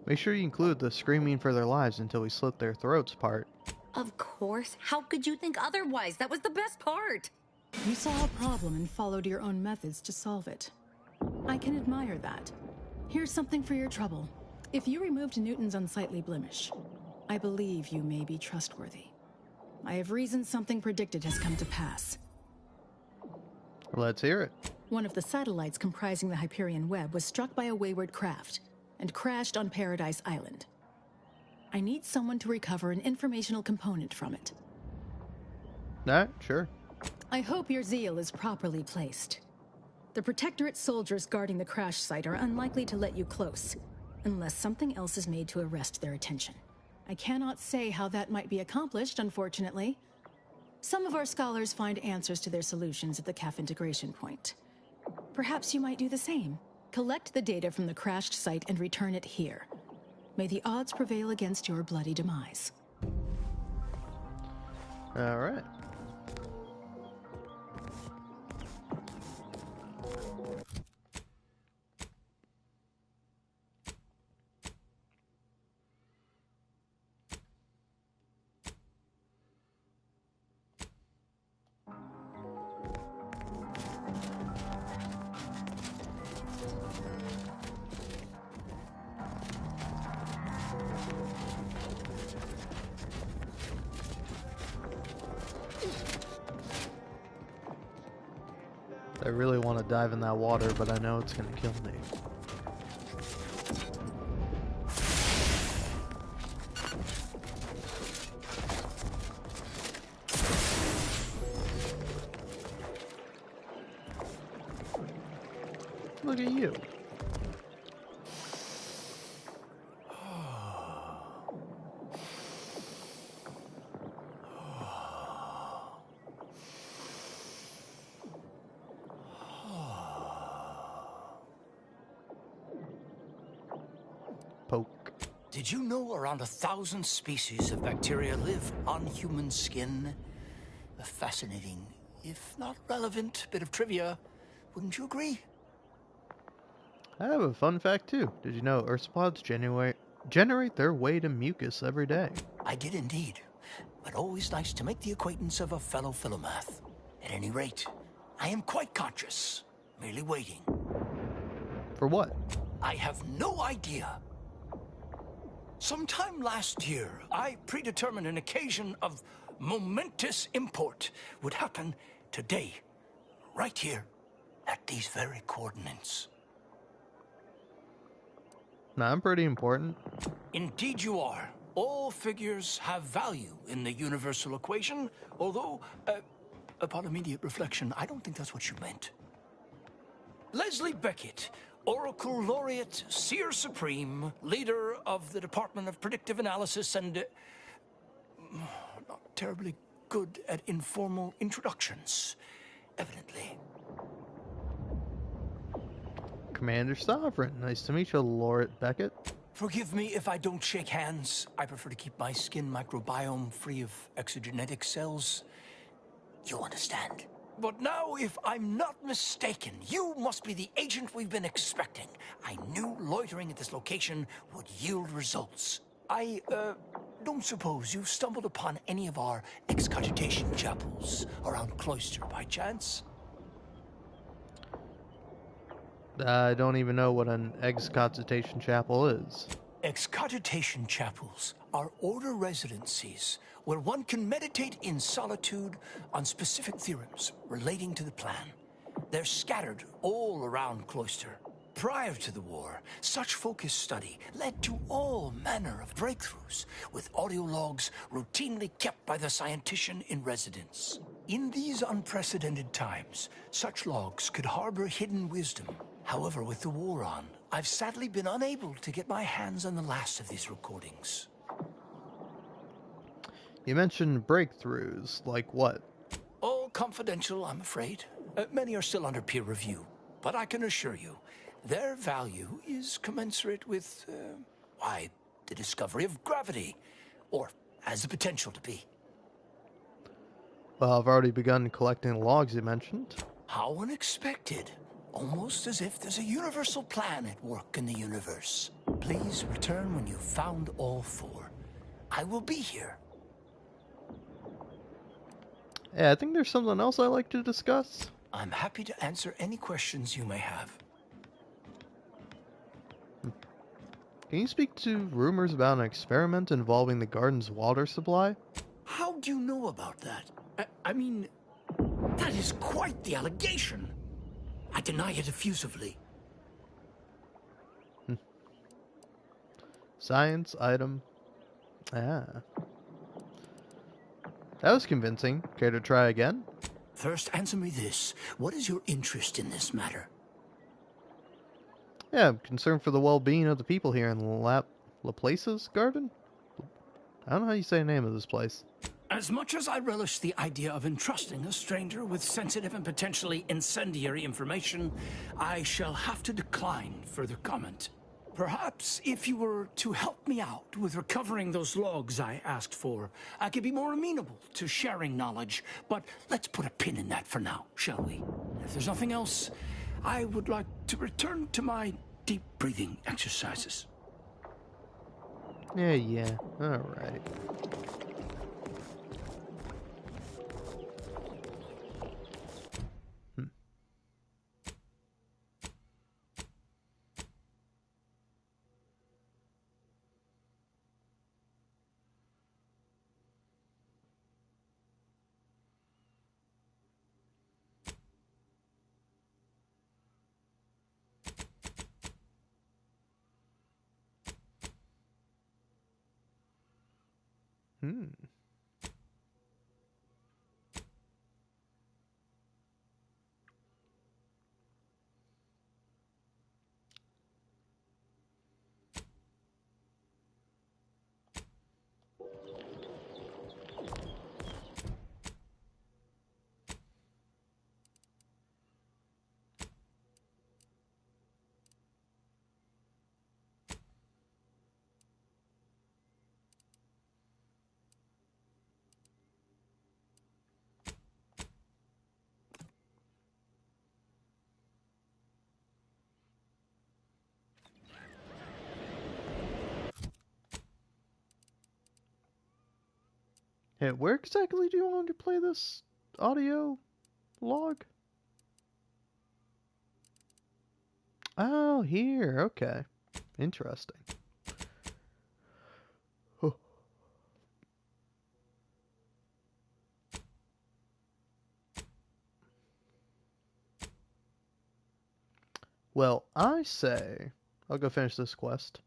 Make sure you include the screaming for their lives until we slit their throats part. Of course. How could you think otherwise? That was the best part. You saw a problem and followed your own methods to solve it. I can admire that. Here's something for your trouble. If you removed Newton's unsightly blemish, I believe you may be trustworthy. I have reason something predicted has come to pass. Let's hear it. One of the satellites comprising the Hyperion web was struck by a wayward craft and crashed on Paradise Island. I need someone to recover an informational component from it. Sure. I hope your zeal is properly placed. The Protectorate soldiers guarding the crash site are unlikely to let you close, unless something else is made to arrest their attention. I cannot say how that might be accomplished, unfortunately. Some of our scholars find answers to their solutions at the CAF integration point. Perhaps you might do the same. Collect the data from the crashed site and return it here. May the odds prevail against your bloody demise. All right. I really want to dive in that water, but I know it's going to kill me. Look at you. Poke. Did you know around 1,000 species of bacteria live on human skin? A fascinating, if not relevant, bit of trivia. Wouldn't you agree? I have a fun fact too. Did you know arthropods generate their weight in mucus every day? I did indeed. But always nice to make the acquaintance of a fellow philomath. At any rate, I am quite conscious. Merely waiting. For what? I have no idea. Sometime last year, I predetermined an occasion of momentous import would happen today, right here, at these very coordinates. Nah, I'm pretty important. Indeed you are. All figures have value in the universal equation, although, upon immediate reflection, I don't think that's what you meant. Leslie Beckett, Oracle Laureate, Seer Supreme, leader of the Department of Predictive Analysis, and not terribly good at informal introductions, evidently. Commander Sovereign. Nice to meet you, Laureate Beckett. Forgive me if I don't shake hands. I prefer to keep my skin microbiome free of exogenetic cells. You understand. But now, if I'm not mistaken, you must be the agent we've been expecting. I knew loitering at this location would yield results. I, don't suppose you've stumbled upon any of our excogitation chapels around Cloister by chance? I don't even know what an excogitation chapel is. Excogitation chapels are order residencies where one can meditate in solitude on specific theorems relating to the plan. They're scattered all around Cloister. Prior to the war, such focused study led to all manner of breakthroughs, with audio logs routinely kept by the scientician in residence. In these unprecedented times, such logs could harbor hidden wisdom. However, with the war on, I've sadly been unable to get my hands on the last of these recordings. You mentioned breakthroughs, like what? All confidential, I'm afraid. Many are still under peer review, but I can assure you, their value is commensurate with, the discovery of gravity, or has the potential to be. Well, I've already begun collecting the logs you mentioned. How unexpected. Almost as if there's a universal plan at work in the universe. Please return when you've found all 4. I will be here. Yeah, I think there's something else I'd like to discuss. I'm happy to answer any questions you may have. Can you speak to rumors about an experiment involving the garden's water supply? How do you know about that? I mean, that is quite the allegation. I deny it effusively. Science item. Ah. That was convincing. Care to try again? First, answer me this. What is your interest in this matter? Yeah, I'm concerned for the well-being of the people here in Laplace's garden? I don't know how you say the name of this place. As much as I relish the idea of entrusting a stranger with sensitive and potentially incendiary information, I shall have to decline further comment. Perhaps if you were to help me out with recovering those logs I asked for, I could be more amenable to sharing knowledge. But let's put a pin in that for now, shall we? If there's nothing else, I would like to return to my deep breathing exercises. Yeah. Alright. Hey, where exactly do you want to play this audio log? Oh, here. Okay. Interesting. Oh. Well, I say I'll go finish this quest.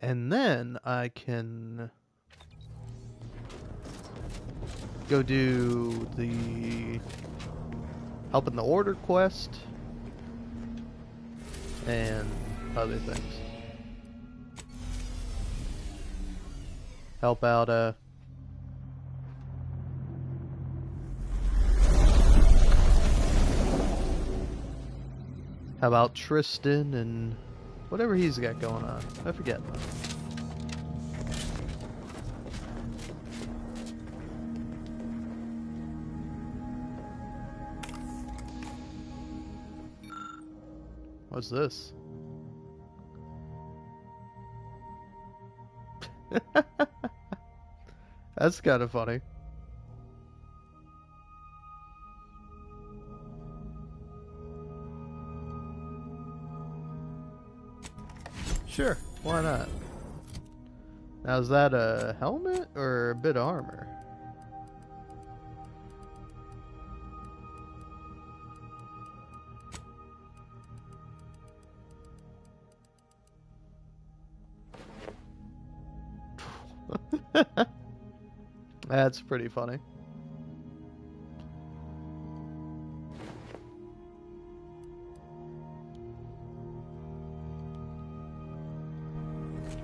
And then I can go do the help in the order quest and other things. Help out how about Tristan and whatever he's got going on. I forget. What's this? That's kind of funny. Sure, why not? Now, is that a helmet or a bit of armor? That's pretty funny.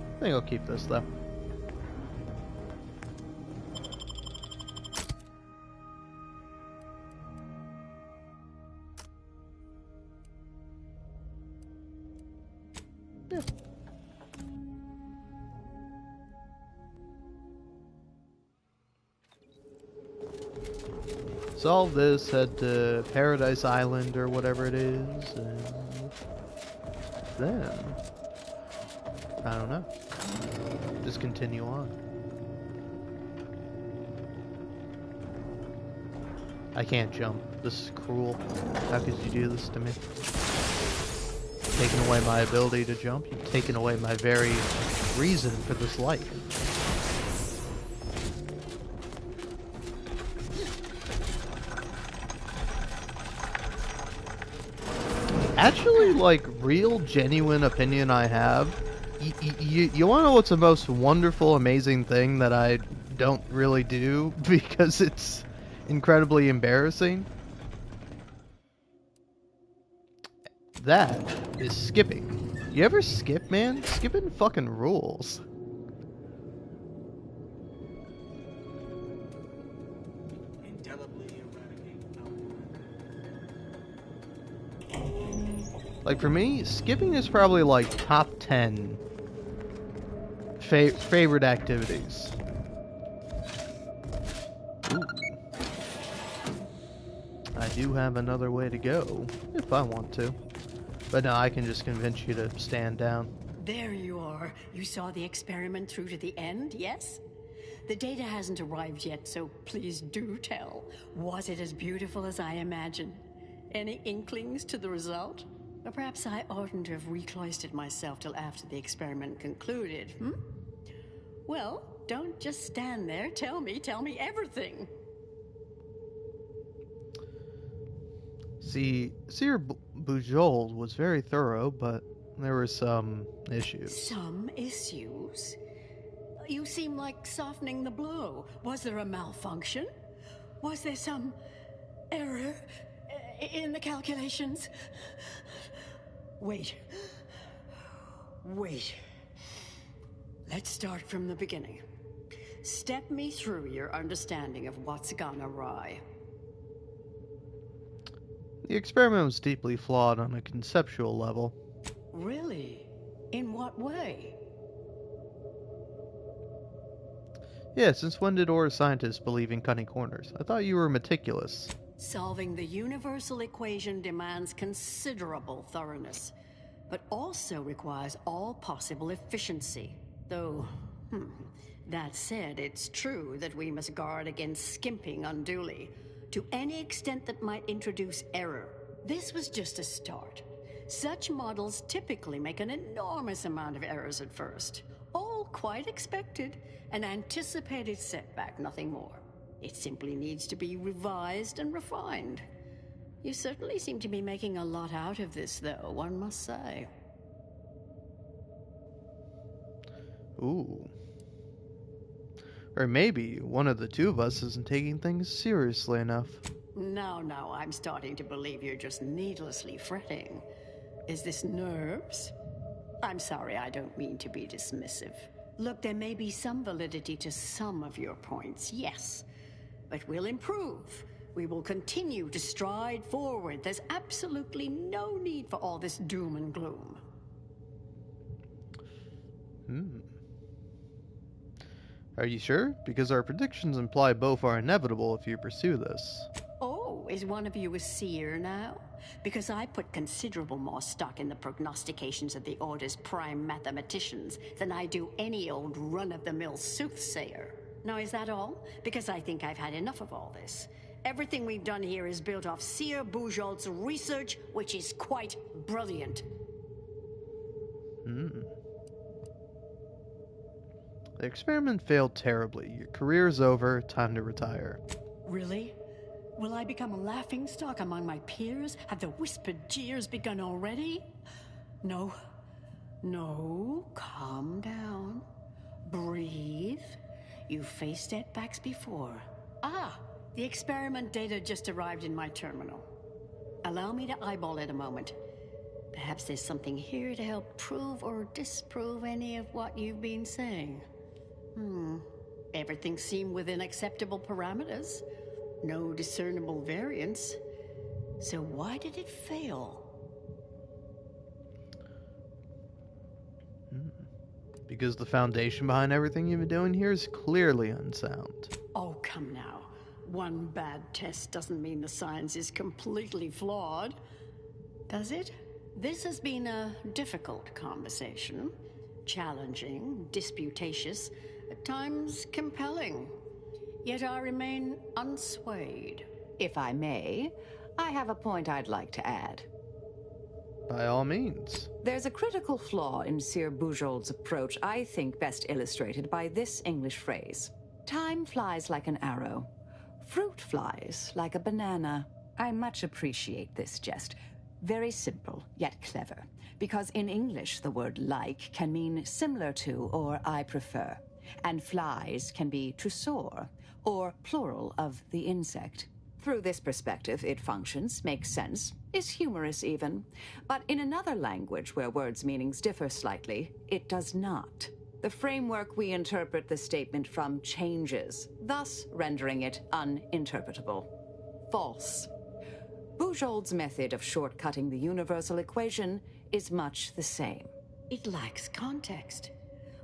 I think I'll keep this though. Yeah. Solve this, head to Paradise Island or whatever it is, and then I don't know. Just continue on. I can't jump. This is cruel. How could you do this to me? Taking away my ability to jump. You've taken away my very reason for this life. Actually, like, real, genuine opinion I have. You want to know what's the most wonderful, amazing thing that I don't really do because it's incredibly embarrassing? That is skipping. You ever skip, man? Skipping fucking rules. Like, for me, skipping is probably like top 10 favorite activities. Ooh. I do have another way to go, if I want to. But no, I can just convince you to stand down. There you are. You saw the experiment through to the end, yes? The data hasn't arrived yet, so please do tell. Was it as beautiful as I imagined? Any inklings to the result? Or perhaps I oughtn't to have recloistered myself till after the experiment concluded, hmm? Well, don't just stand there. Tell me everything. See, Sir Bujold was very thorough, but there were some issues. Some issues? You seem like softening the blow. Was there a malfunction? Was there some error in the calculations? Wait. Let's start from the beginning. Step me through your understanding of what's gone awry. The experiment was deeply flawed on a conceptual level. Really? In what way? Yeah, since when did Aura scientists believe in cutting corners? I thought you were meticulous. Solving the universal equation demands considerable thoroughness, but also requires all possible efficiency. Though, that said, it's true that we must guard against skimping unduly, to any extent that might introduce error. This was just a start. Such models typically make an enormous amount of errors at first. All quite expected, an anticipated setback, nothing more. It simply needs to be revised and refined. You certainly seem to be making a lot out of this, though, one must say. Ooh. Or maybe one of the two of us isn't taking things seriously enough. Now, I'm starting to believe you're just needlessly fretting. Is this nerves? I'm sorry, I don't mean to be dismissive. Look, there may be some validity to some of your points, yes. But we'll improve. We will continue to stride forward. There's absolutely no need for all this doom and gloom. Are you sure? Because our predictions imply both are inevitable if you pursue this. Oh, is one of you a seer now? Because I put considerable more stock in the prognostications of the Order's prime mathematicians than I do any old run-of-the-mill soothsayer. Now, is that all? Because I think I've had enough of all this. Everything we've done here is built off Seer Bujold's research, which is quite brilliant. The experiment failed terribly. Your career's over. Time to retire. Really? Will I become a laughingstock among my peers? Have the whispered jeers begun already? No, calm down. Breathe. You've faced setbacks before. The experiment data just arrived in my terminal. Allow me to eyeball it a moment. Perhaps there's something here to help prove or disprove any of what you've been saying. Everything seemed within acceptable parameters. No discernible variance. So why did it fail? Because the foundation behind everything you've been doing here is clearly unsound. Oh, come now. one bad test doesn't mean the science is completely flawed, does it? This has been a difficult conversation. Challenging, disputatious, at times compelling. Yet I remain unswayed. If I may, I have a point I'd like to add. By all means. There's a critical flaw in Sir Bujold's approach I think best illustrated by this English phrase. Time flies like an arrow. Fruit flies like a banana. I much appreciate this jest. Very simple, yet clever. Because in English, the word like can mean similar to or I prefer. And flies can be to soar, or plural of the insect. Through this perspective, it functions, makes sense, is humorous even. But in another language where words' meanings differ slightly, it does not. The framework we interpret the statement from changes, thus rendering it uninterpretable. False. Bujold's method of shortcutting the universal equation is much the same. It lacks context.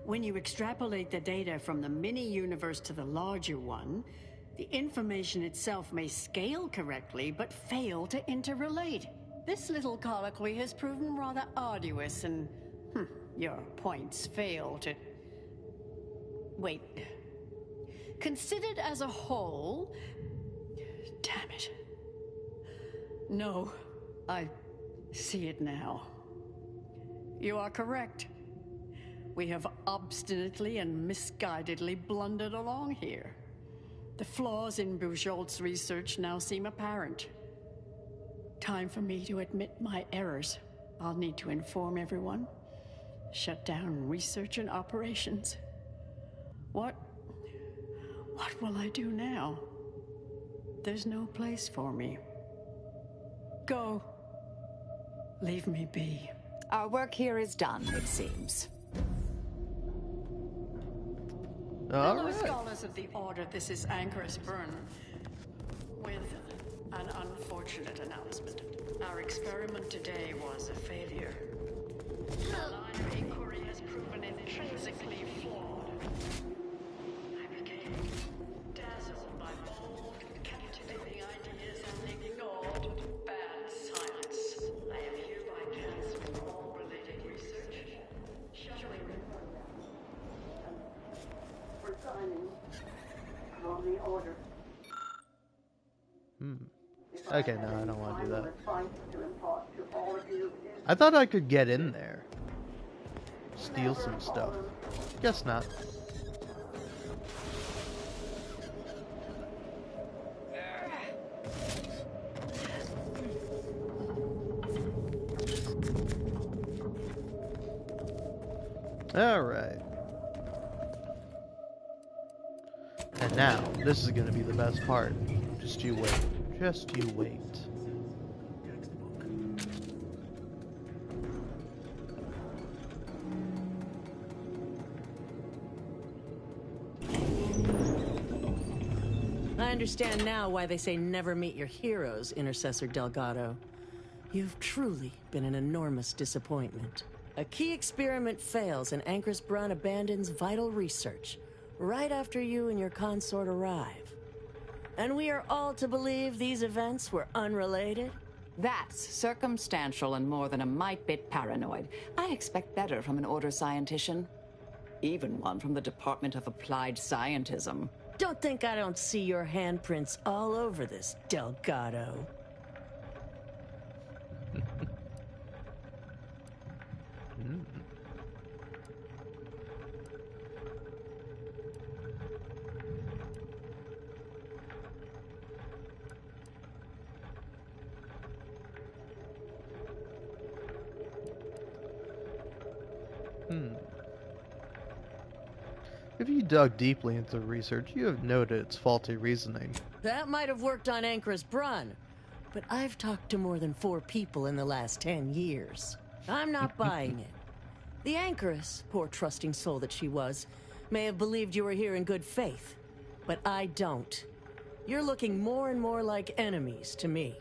When you extrapolate the data from the mini-universe to the larger one, the information itself may scale correctly, but fail to interrelate. This little colloquy has proven rather arduous, and your points fail to... Wait. Considered as a whole... Damn it. No, I see it now. You are correct. We have obstinately and misguidedly blundered along here. The flaws in Bujold's research now seem apparent. Time for me to admit my errors. I'll need to inform everyone. Shut down research and operations. What will I do now? There's no place for me. Go. Leave me be. Our work here is done, it seems. Fellow scholars of the Order, this is Anchoress Byrne, with an unfortunate announcement. Our experiment today was a failure. The line of inquiry has proven intrinsically flawed. I became dazzled by bold, captivating ideas and ignored bad science. I am hereby canceling all related research, shuttering resigning from the Order. Okay, no, I don't want to do that. I thought I could get in there. Steal some stuff. Guess not. Alright. And now, this is going to be the best part. Just you wait. Just you wait. I understand now why they say never meet your heroes, Intercessor Delgado. You've truly been an enormous disappointment. A key experiment fails and Anchoress Byrne abandons vital research right after you and your consort arrive. And we are all to believe these events were unrelated? That's circumstantial and more than a mite bit paranoid. I expect better from an Order scientician. Even one from the Department of Applied Scientism. Don't think I don't see your handprints all over this, Delgado. If you dug deeply into the research, you have noted its faulty reasoning. That might have worked on Anchoress Byrne, but I've talked to more than 4 people in the last 10 years. I'm not buying it. The Anchoress, poor trusting soul that she was, may have believed you were here in good faith, but I don't. You're looking more and more like enemies to me.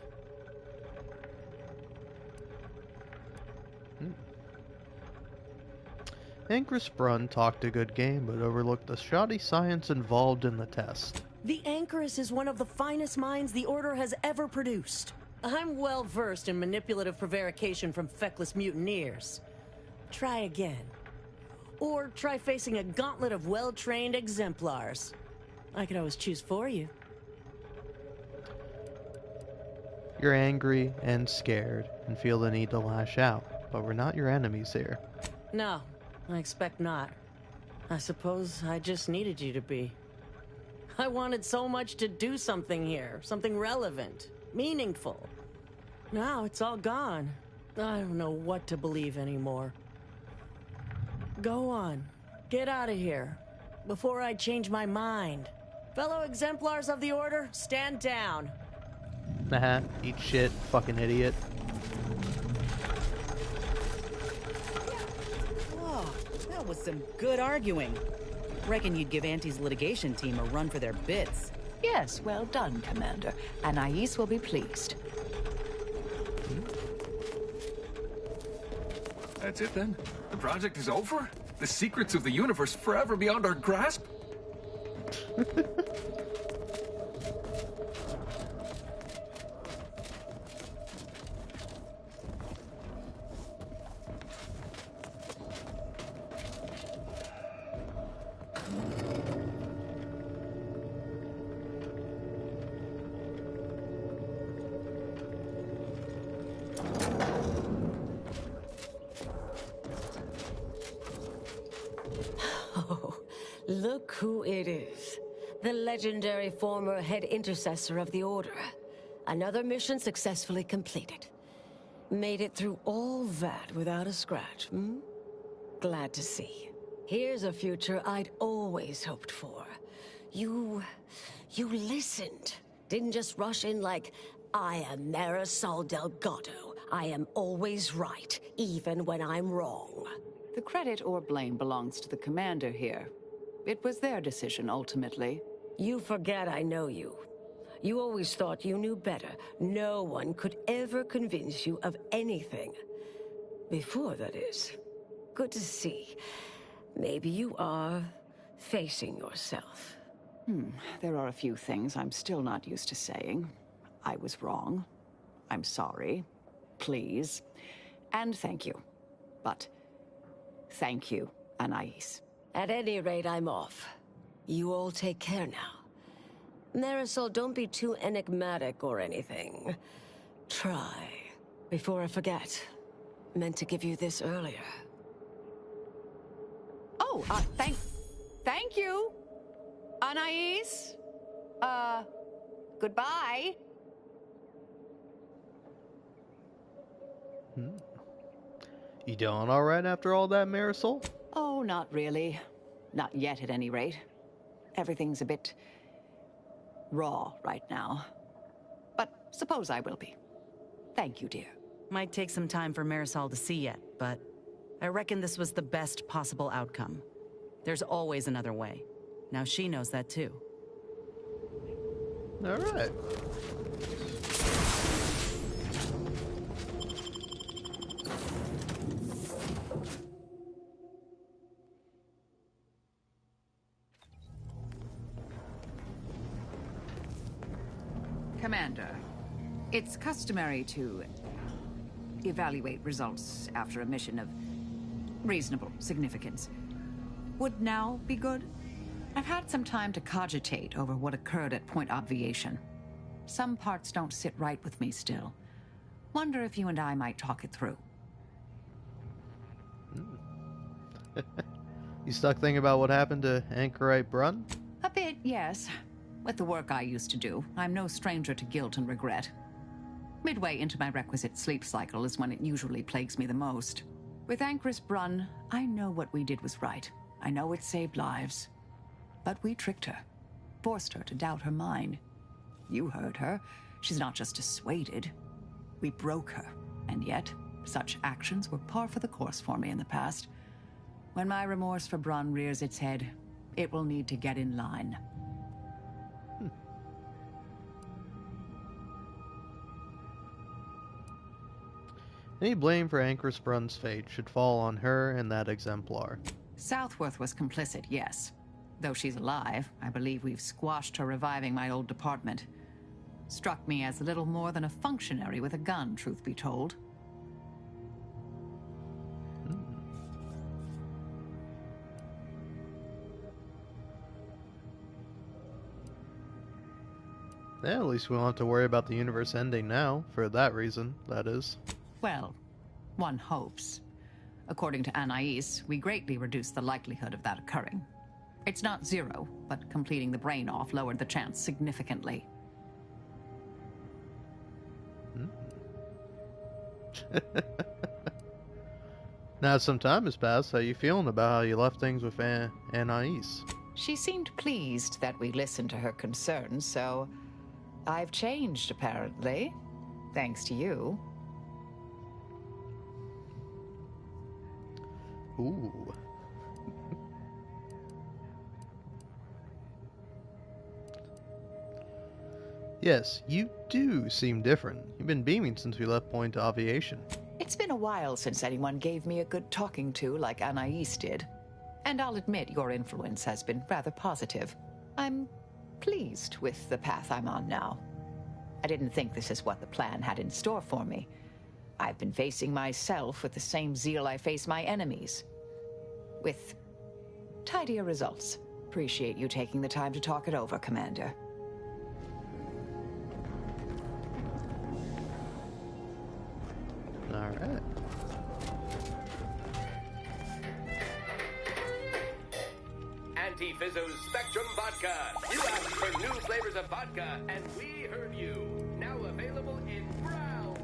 Anchoress Byrne talked a good game, but overlooked the shoddy science involved in the test. The Anchoress is one of the finest minds the Order has ever produced. I'm well versed in manipulative prevarication from feckless mutineers. Try again. Or try facing a gauntlet of well-trained exemplars. I could always choose for you. You're angry and scared and feel the need to lash out, but we're not your enemies here. No, I expect not. I suppose I just needed you to be. I wanted so much to do something here, something relevant, meaningful. Now it's all gone. I don't know what to believe anymore. Go on, get out of here, before I change my mind. Fellow exemplars of the Order, stand down. Haha, eat shit, fucking idiot. Oh, that was some good arguing. Reckon you'd give Auntie's litigation team a run for their bits. Yes, well done, Commander. Anais will be pleased. That's it then? The project is over? The secrets of the universe forever beyond our grasp? Look who it is. The legendary former head intercessor of the Order. Another mission successfully completed. Made it through all that without a scratch, hmm? Glad to see. Here's a future I'd always hoped for. You listened. Didn't just rush in like, I am Marisol Delgado. I am always right, even when I'm wrong. The credit or blame belongs to the commander here. It was their decision, ultimately. You forget I know you. You always thought you knew better. No one could ever convince you of anything. Before, that is. Good to see. Maybe you are facing yourself. There are a few things I'm still not used to saying. I was wrong. I'm sorry. Please. And thank you. But thank you, Anais. At any rate, I'm off. You all take care now. Marisol, don't be too enigmatic or anything. Try. Before I forget. Meant to give you this earlier. Oh, thank you, Anais. Goodbye. You doing alright after all that, Marisol? Oh, not really. Not yet, at any rate. Everything's a bit raw right now. But suppose I will be. Thank you, dear. Might take some time for Marisol to see yet, but I reckon this was the best possible outcome. There's always another way. Now she knows that too. Alright. Commander, it's customary to evaluate results after a mission of reasonable significance. Would now be good? I've had some time to cogitate over what occurred at Point Obviation. Some parts don't sit right with me still. Wonder if you and I might talk it through. You stuck thinking about what happened to Anchorite Brun? A bit, yes. With the work I used to do, I'm no stranger to guilt and regret. Midway into my requisite sleep cycle is when it usually plagues me the most. With Anchoress Brun, I know what we did was right. I know it saved lives. But we tricked her. Forced her to doubt her mind. You heard her. She's not just dissuaded. We broke her. And yet, such actions were par for the course for me in the past. When my remorse for Brun rears its head, it will need to get in line. Any blame for Anchoress Brun's fate should fall on her and that exemplar. Southworth was complicit, yes. Though she's alive, I believe we've squashed her reviving my old department. Struck me as little more than a functionary with a gun, truth be told. Yeah, at least we don't have to worry about the universe ending now, for that reason, that is. Well, one hopes. According to Anais, we greatly reduced the likelihood of that occurring. It's not zero, but completing the brain off lowered the chance significantly. Now some time has passed, how you feeling about how you left things with Anais? She seemed pleased that we listened to her concerns, so I've changed, apparently. Thanks to you. Ooh. Yes, you do seem different. You've been beaming since we left Point Aviation. It's been a while since anyone gave me a good talking to like Anais did. And I'll admit your influence has been rather positive. I'm pleased with the path I'm on now. I didn't think this is what the plan had in store for me. I've been facing myself with the same zeal I face my enemies. With tidier results. Appreciate you taking the time to talk it over, Commander. Alright. Anti-Fizzo's Spectrum Vodka. You asked for new flavors of vodka, and we heard you. Now available in brown.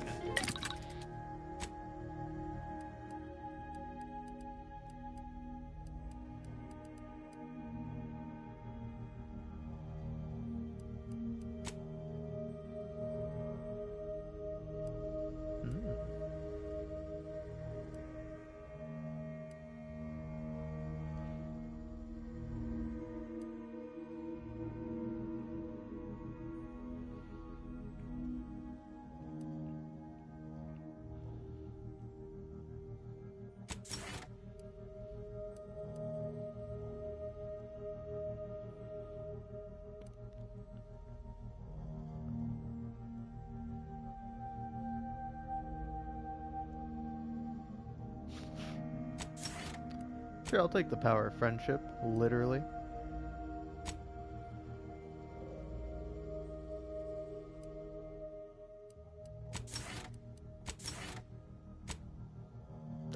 Sure, I'll take the power of friendship, literally.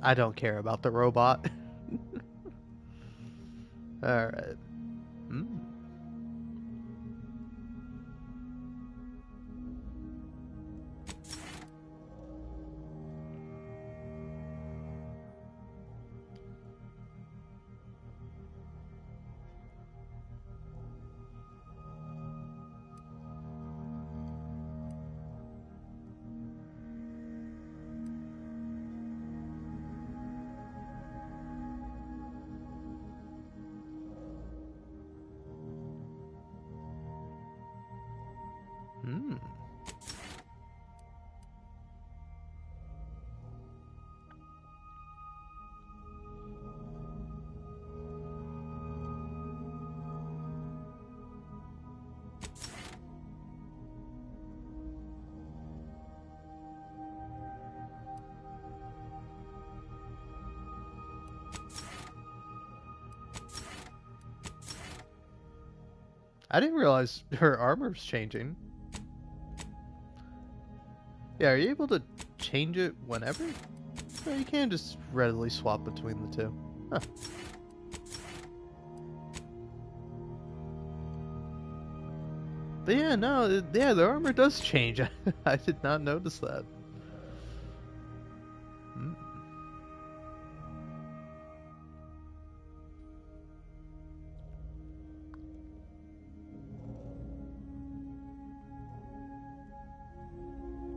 I don't care about the robot. Alright. I didn't realize her armor's changing. Yeah, are you able to change it whenever? No, you can't just readily swap between the two. Huh. But yeah, no, yeah, the armor does change. I did not notice that.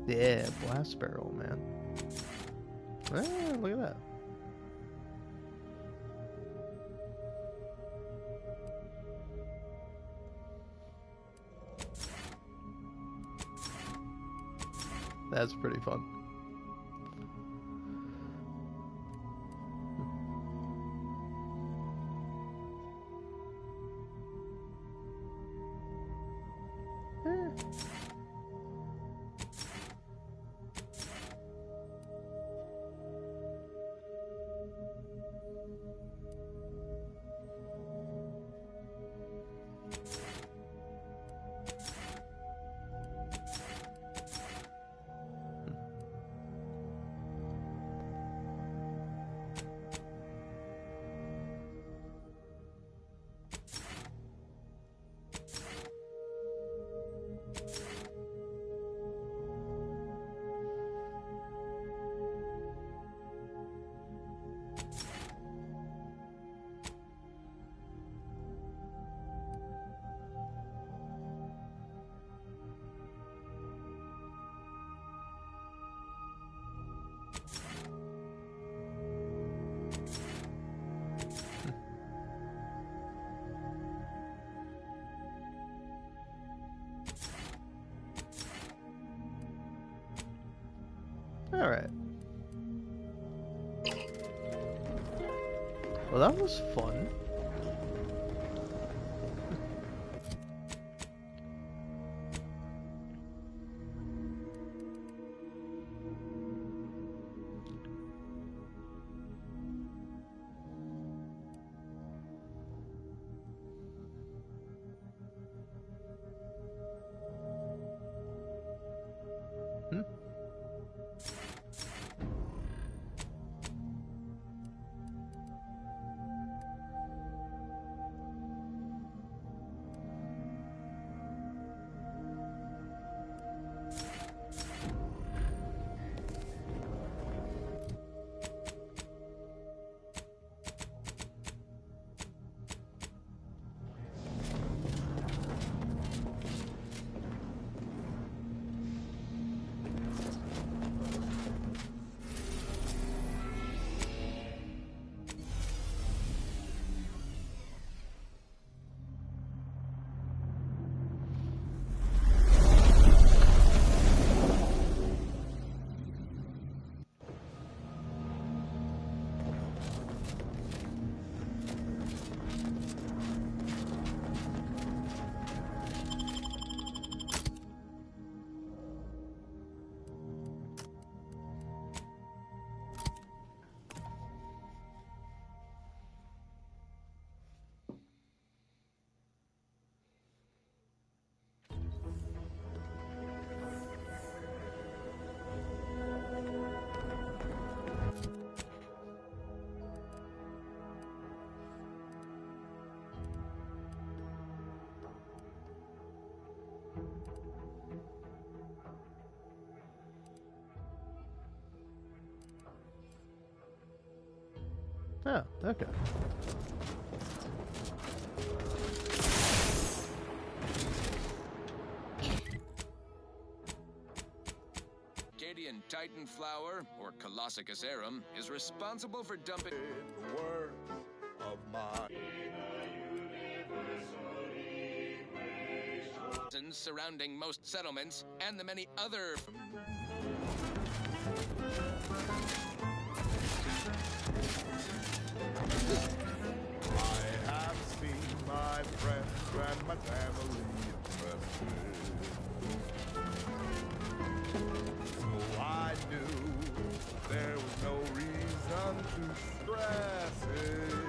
Yeah, blast barrel, man. Ah, look at that. That's pretty fun. All right. Well, that was fun. Oh, okay. Cadian Titan flower, or Colossicus arum, is responsible for dumping of my surrounding most settlements and the many other I have seen my friends and my family infested. So I knew there was no reason to stress it.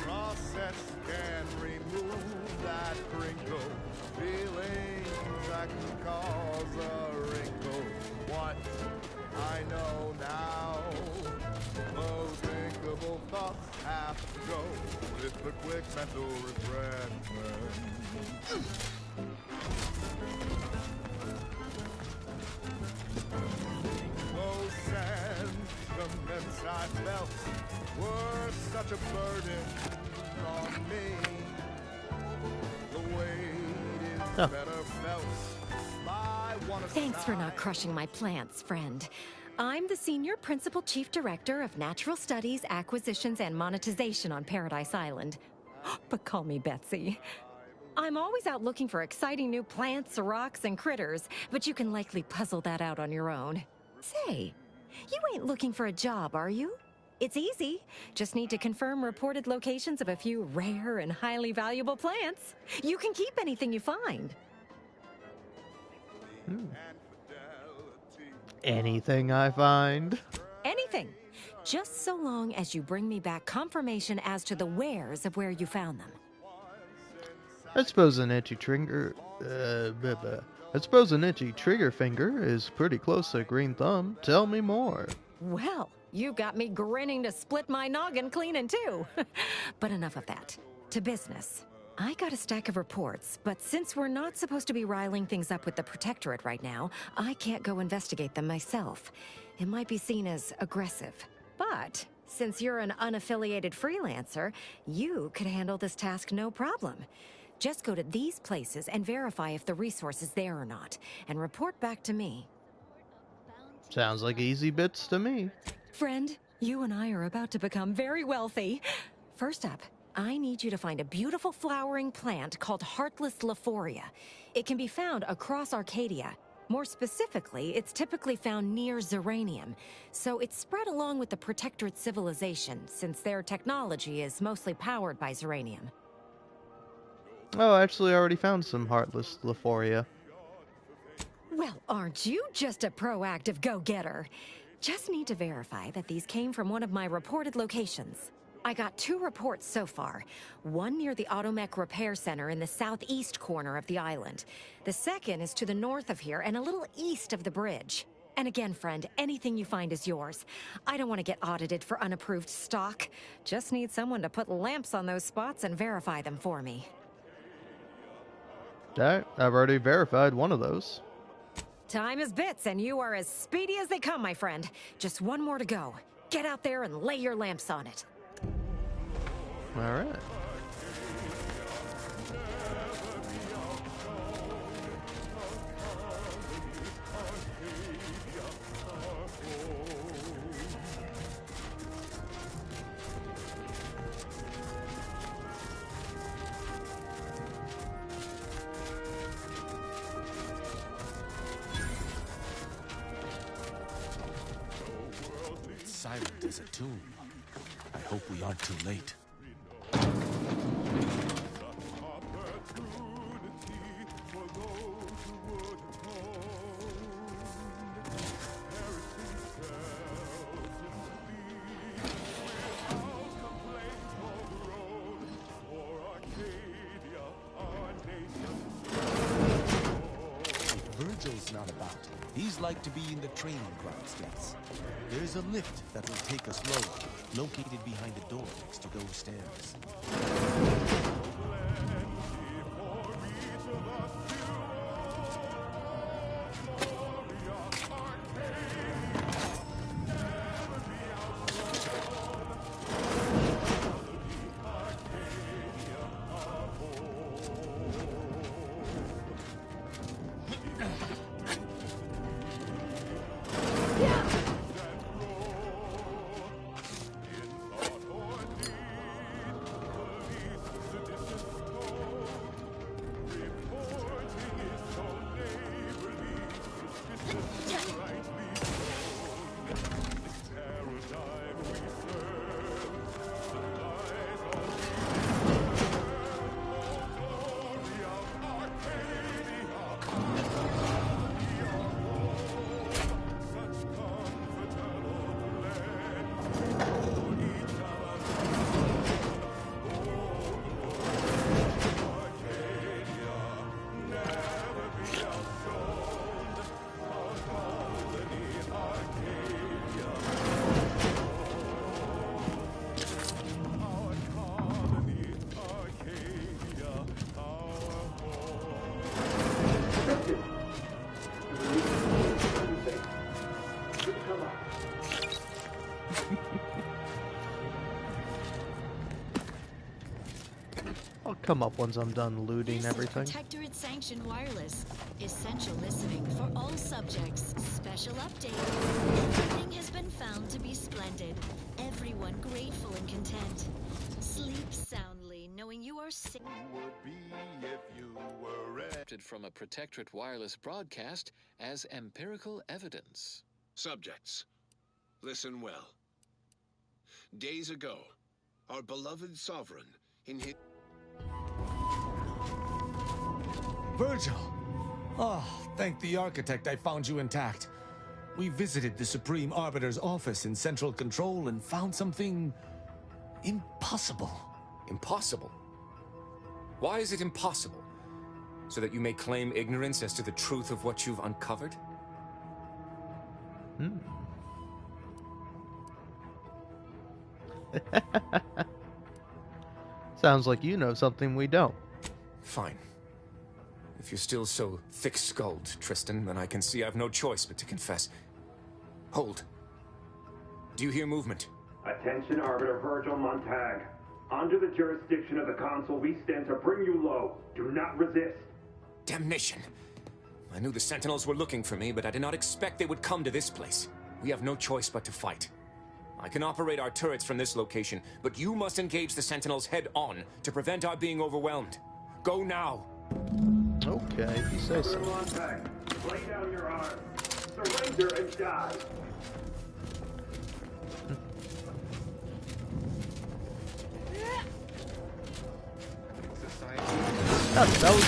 Process can remove that crinkle, feelings that can cause a wrinkle. What I know now, those thinkable thoughts have to go with a quick mental refreshment. Those sentiments I felt were such a burden on me. The weight is better felt by one of Thanks for not crushing my plants, friend. I'm the Senior Principal Chief Director of Natural Studies, Acquisitions, and Monetization on Paradise Island. But call me Betsy. I'm always out looking for exciting new plants, rocks, and critters, but you can likely puzzle that out on your own. Say, you ain't looking for a job, are you? It's easy. Just need to confirm reported locations of a few rare and highly valuable plants. You can keep anything you find. Anything I find. Anything. Just so long as you bring me back confirmation as to the wheres of where you found them. I suppose an itchy trigger. I suppose an itchy trigger finger is pretty close to a green thumb. Tell me more. Well, you got me grinning to split my noggin clean in two. But enough of that. To business. I got a stack of reports, but since we're not supposed to be riling things up with the Protectorate right now, I can't go investigate them myself. It might be seen as aggressive. But since you're an unaffiliated freelancer, you could handle this task no problem. Just go to these places and verify if the resource is there or not, and report back to me. Sounds like easy bits to me. Friend, you and I are about to become very wealthy. First up, I need you to find a beautiful flowering plant called Heartless Lephoria. It can be found across Arcadia. More specifically, it's typically found near Zyranium, so it's spread along with the Protectorate civilization, since their technology is mostly powered by Zyranium. Oh, actually, I already found some Heartless Lephoria. Well, aren't you just a proactive go-getter? Just need to verify that these came from one of my reported locations. I got 2 reports so far. One near the Automech Repair Center in the southeast corner of the island. The second is to the north of here and a little east of the bridge. And again, friend, anything you find is yours. I don't want to get audited for unapproved stock. Just need someone to put lamps on those spots and verify them for me. Alright, I've already verified one of those. Time is bits, and you are as speedy as they come, my friend. Just one more to go. Get out there and lay your lamps on it. Alright. Silent as a tomb. I hope we aren't too late. Virgil's not about. He's like to be in the training ground steps. There's a lift that will take us lower, located behind the door next to those stairs. I'll come up once I'm done looting everything. Protectorate sanctioned wireless. Essential listening for all subjects. Special update. Everything has been found to be splendid. Everyone grateful and content. Sleep soundly, knowing you are safe. From a Protectorate wireless broadcast as empirical evidence. Subjects, listen well. Days ago, our beloved sovereign, in his... Virgil! Oh, thank the architect I found you intact. We visited the Supreme Arbiter's office in Central Control and found something... impossible. Impossible? Why is it impossible? So that you may claim ignorance as to the truth of what you've uncovered? Sounds like you know something we don't. Fine. If you're still so thick-skulled, Tristan, then I can see I've no choice but to confess. Hold. Do you hear movement? Attention, Arbiter Virgil Montag. Under the jurisdiction of the Council, we stand to bring you low. Do not resist. Damnation! I knew the Sentinels were looking for me, but I did not expect they would come to this place. We have no choice but to fight. I can operate our turrets from this location, but you must engage the Sentinels head-on to prevent our being overwhelmed. Go now! Okay, you say so. Montag, lay down your arms. Surrender and die. That was...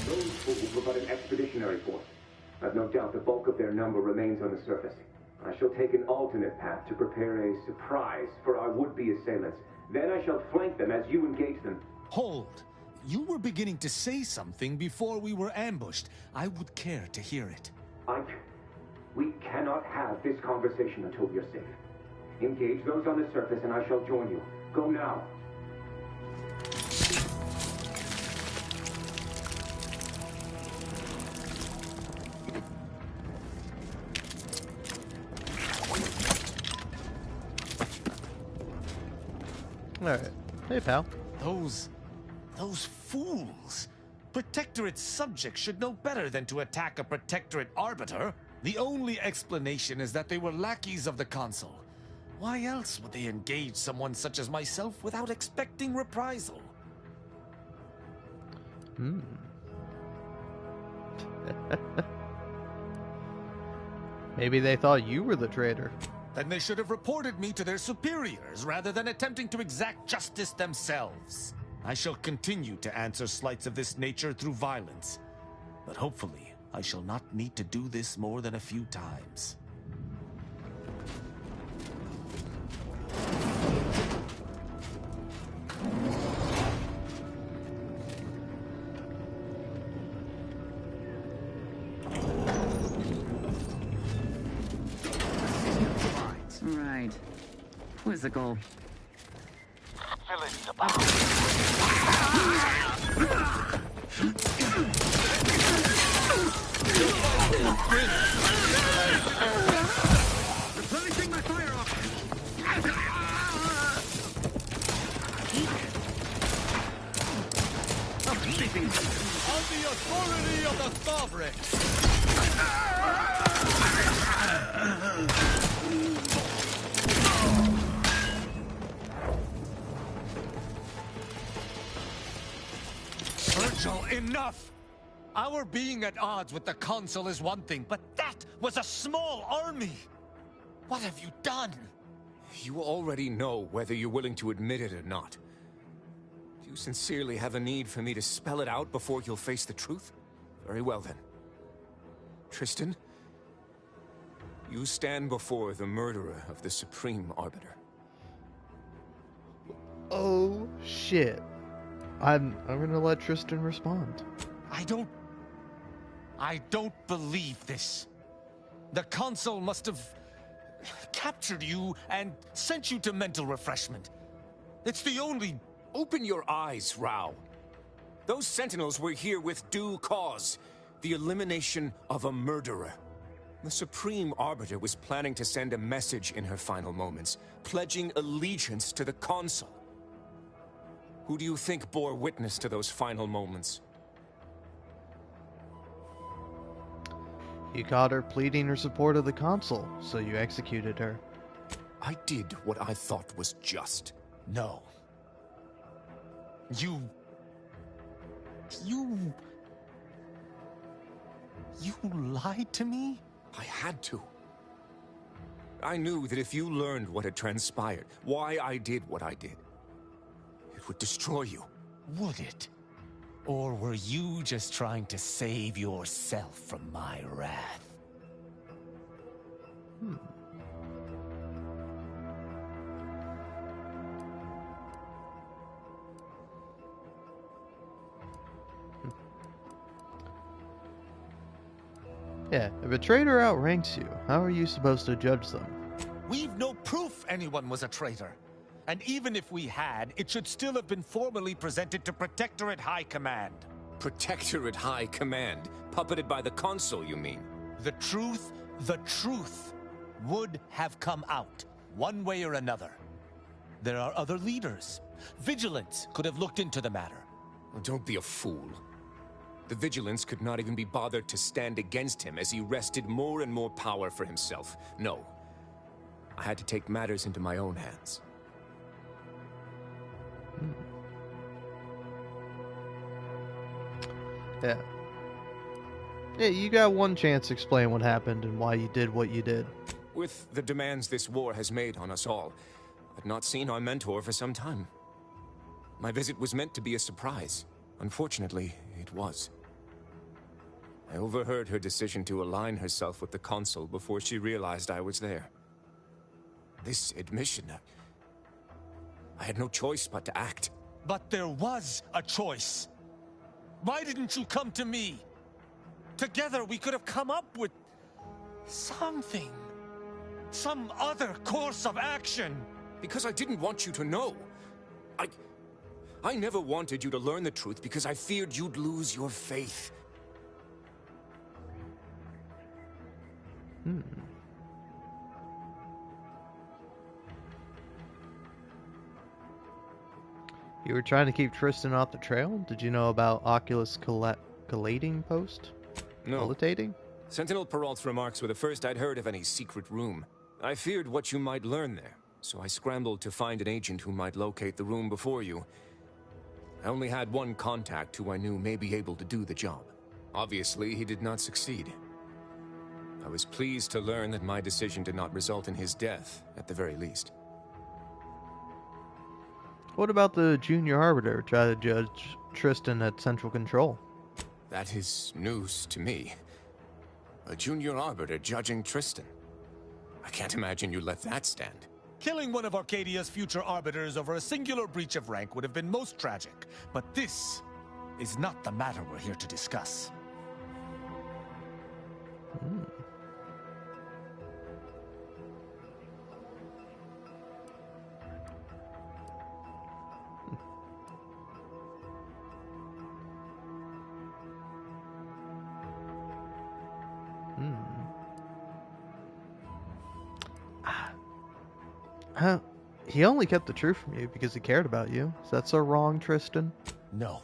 Those fools were but an expeditionary force. I've no doubt the bulk of their number remains on the surface. I shall take an alternate path to prepare a surprise for our would-be assailants. Then I shall flank them as you engage them. Hold. You were beginning to say something before we were ambushed. I would care to hear it. We cannot have this conversation until we are safe. Engage those on the surface and I shall join you. Go now. Alright. Hey, pal. Those fools. Protectorate subjects should know better than to attack a Protectorate Arbiter. The only explanation is that they were lackeys of the Consul. Why else would they engage someone such as myself without expecting reprisal? Maybe they thought you were the traitor. Then they should have reported me to their superiors rather than attempting to exact justice themselves. I shall continue to answer slights of this nature through violence, but hopefully I shall not need to do this more than a few times. Right. Where's the goal? Village department. Replenishing my fire off. On the authority of the sovereign. Virgil, enough! Our being at odds with the Consul is one thing, but that was a small army! What have you done? You already know whether you're willing to admit it or not. Do you sincerely have a need for me to spell it out before you'll face the truth? Very well then. Tristan, you stand before the murderer of the Supreme Arbiter. Oh, shit. I'm gonna let Tristan respond. I don't believe this. The Consul must have captured you and sent you to mental refreshment. It's the only... Open your eyes, Rao. Those Sentinels were here with due cause. The elimination of a murderer. The Supreme Arbiter was planning to send a message in her final moments, pledging allegiance to the Consul. Who do you think bore witness to those final moments? You caught her pleading her support of the Consul, so you executed her. I did what I thought was just. No. You lied to me? I had to. I knew that if you learned what had transpired, why I did what I did, it would destroy you. Would it? Or were you just trying to save yourself from my wrath? Yeah, if a traitor outranks you, how are you supposed to judge them? We've no proof anyone was a traitor. And even if we had, it should still have been formally presented to Protectorate High Command. Protectorate High Command? Puppeted by the Consul, you mean? The truth would have come out, one way or another. There are other leaders. Vigilance could have looked into the matter. Well, don't be a fool. The Vigilance could not even be bothered to stand against him as he wrested more and more power for himself. No. I had to take matters into my own hands. Yeah. Yeah, you got one chance to explain what happened and why you did what you did. With the demands this war has made on us all, I'd not seen our mentor for some time. My visit was meant to be a surprise. Unfortunately, it was. I overheard her decision to align herself with the Consul before she realized I was there. This admission, I had no choice but to act. But there was a choice. Why didn't you come to me? Together we could have come up with something. Some other course of action. Because I didn't want you to know. I never wanted you to learn the truth because I feared you'd lose your faith. You were trying to keep Tristan off the trail? Did you know about Oculus collating post? No. Collating? Sentinel Peralt's remarks were the first I'd heard of any secret room. I feared what you might learn there, so I scrambled to find an agent who might locate the room before you. I only had one contact who I knew may be able to do the job. Obviously, he did not succeed. I was pleased to learn that my decision did not result in his death, at the very least. What about the Junior Arbiter try to judge Tristan at Central Control? That is news to me. A Junior Arbiter judging Tristan. I can't imagine you let that stand. Killing one of Arcadia's future arbiters over a singular breach of rank would have been most tragic. But this is not the matter we're here to discuss. He only kept the truth from you because he cared about you. Is that so wrong, Tristan? No.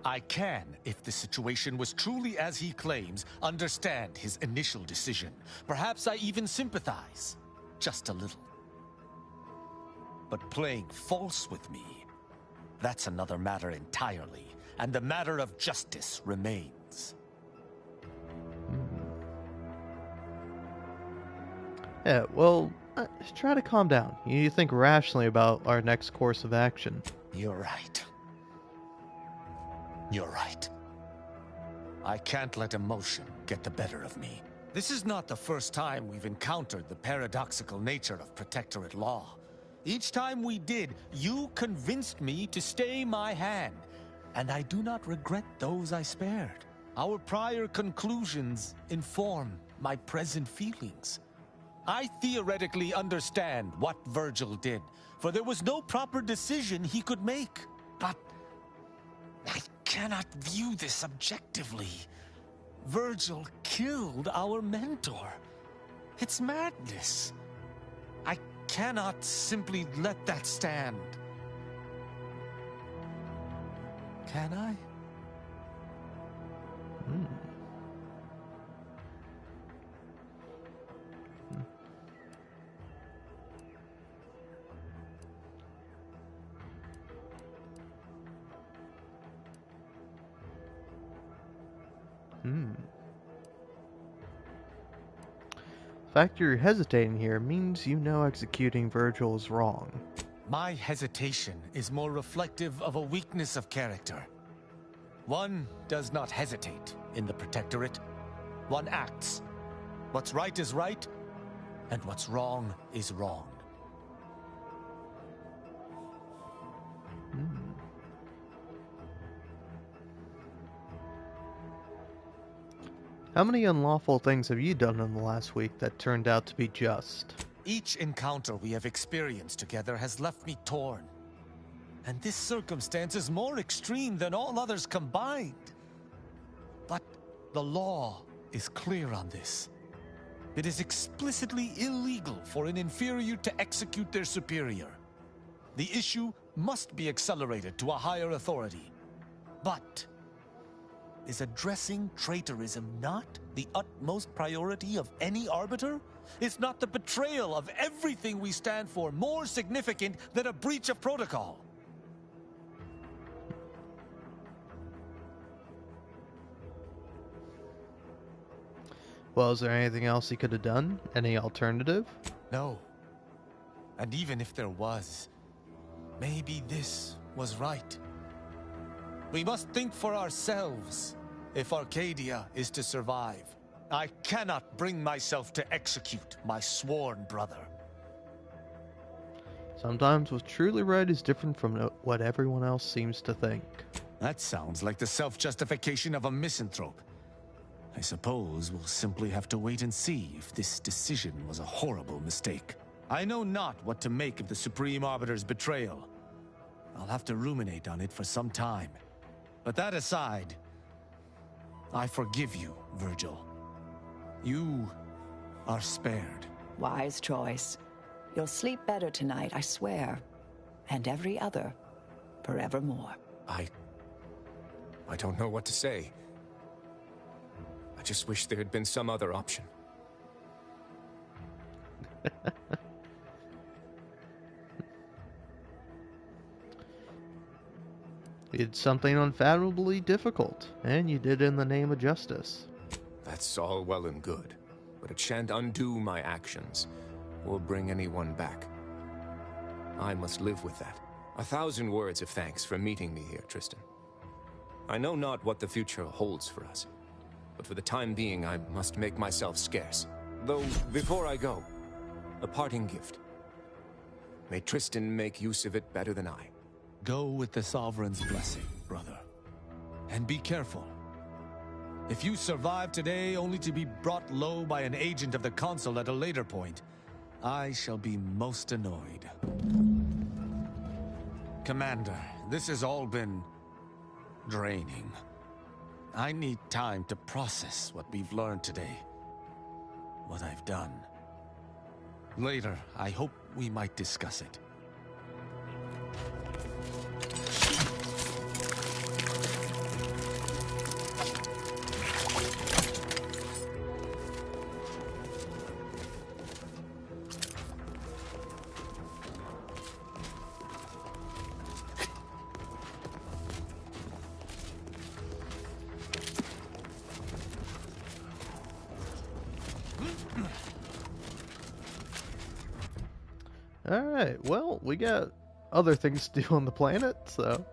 I can, if the situation was truly as he claims, understand his initial decision. Perhaps I even sympathize. Just a little. But playing false with me, that's another matter entirely. And the matter of justice remains. Yeah, well, try to calm down. You need to think rationally about our next course of action. You're right. You're right. I can't let emotion get the better of me. This is not the first time we've encountered the paradoxical nature of Protectorate law. Each time we did, you convinced me to stay my hand, and I do not regret those I spared. Our prior conclusions inform my present feelings. I theoretically understand what Virgil did, for there was no proper decision he could make. But I cannot view this objectively. Virgil killed our mentor. It's madness. I cannot simply let that stand. Can I? fact you're hesitating here means you know executing Virgil is wrong. My hesitation is more reflective of a weakness of character. One does not hesitate in the Protectorate. One acts. What's right is right, and what's wrong is wrong. How many unlawful things have you done in the last week that turned out to be just? Each encounter we have experienced together has left me torn. And this circumstance is more extreme than all others combined. But the law is clear on this. It is explicitly illegal for an inferior to execute their superior. The issue must be accelerated to a higher authority. But is addressing traitorism not the utmost priority of any arbiter? Is not the betrayal of everything we stand for more significant than a breach of protocol? Well, is there anything else he could have done? Any alternative? No. And even if there was, maybe this was right. We must think for ourselves if Arcadia is to survive. I cannot bring myself to execute my sworn brother. Sometimes what's truly right is different from what everyone else seems to think. That sounds like the self-justification of a misanthrope. I suppose we'll simply have to wait and see if this decision was a horrible mistake. I know not what to make of the Supreme Arbiter's betrayal. I'll have to ruminate on it for some time. But that aside, I forgive you, Virgil. You are spared. Wise choice. You'll sleep better tonight, I swear. And every other, forevermore. I don't know what to say. I just wish there had been some other option. It's something unfathomably difficult, and you did it in the name of justice. That's all well and good, but it shan't undo my actions, or bring anyone back. I must live with that. 1,000 words of thanks for meeting me here, Tristan. I know not what the future holds for us, but for the time being I must make myself scarce. Though, before I go, a parting gift. May Tristan make use of it better than I. Go with the Sovereign's blessing, brother. And be careful. If you survive today only to be brought low by an agent of the Consul at a later point, I shall be most annoyed. Commander, this has all been draining. I need time to process what we've learned today. What I've done. Later, I hope we might discuss it. Alright, well, we got other things to do on the planet, so...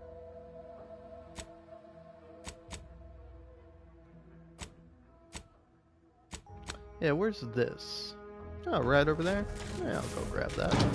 Yeah, where's this? Oh, right over there? Yeah, I'll go grab that.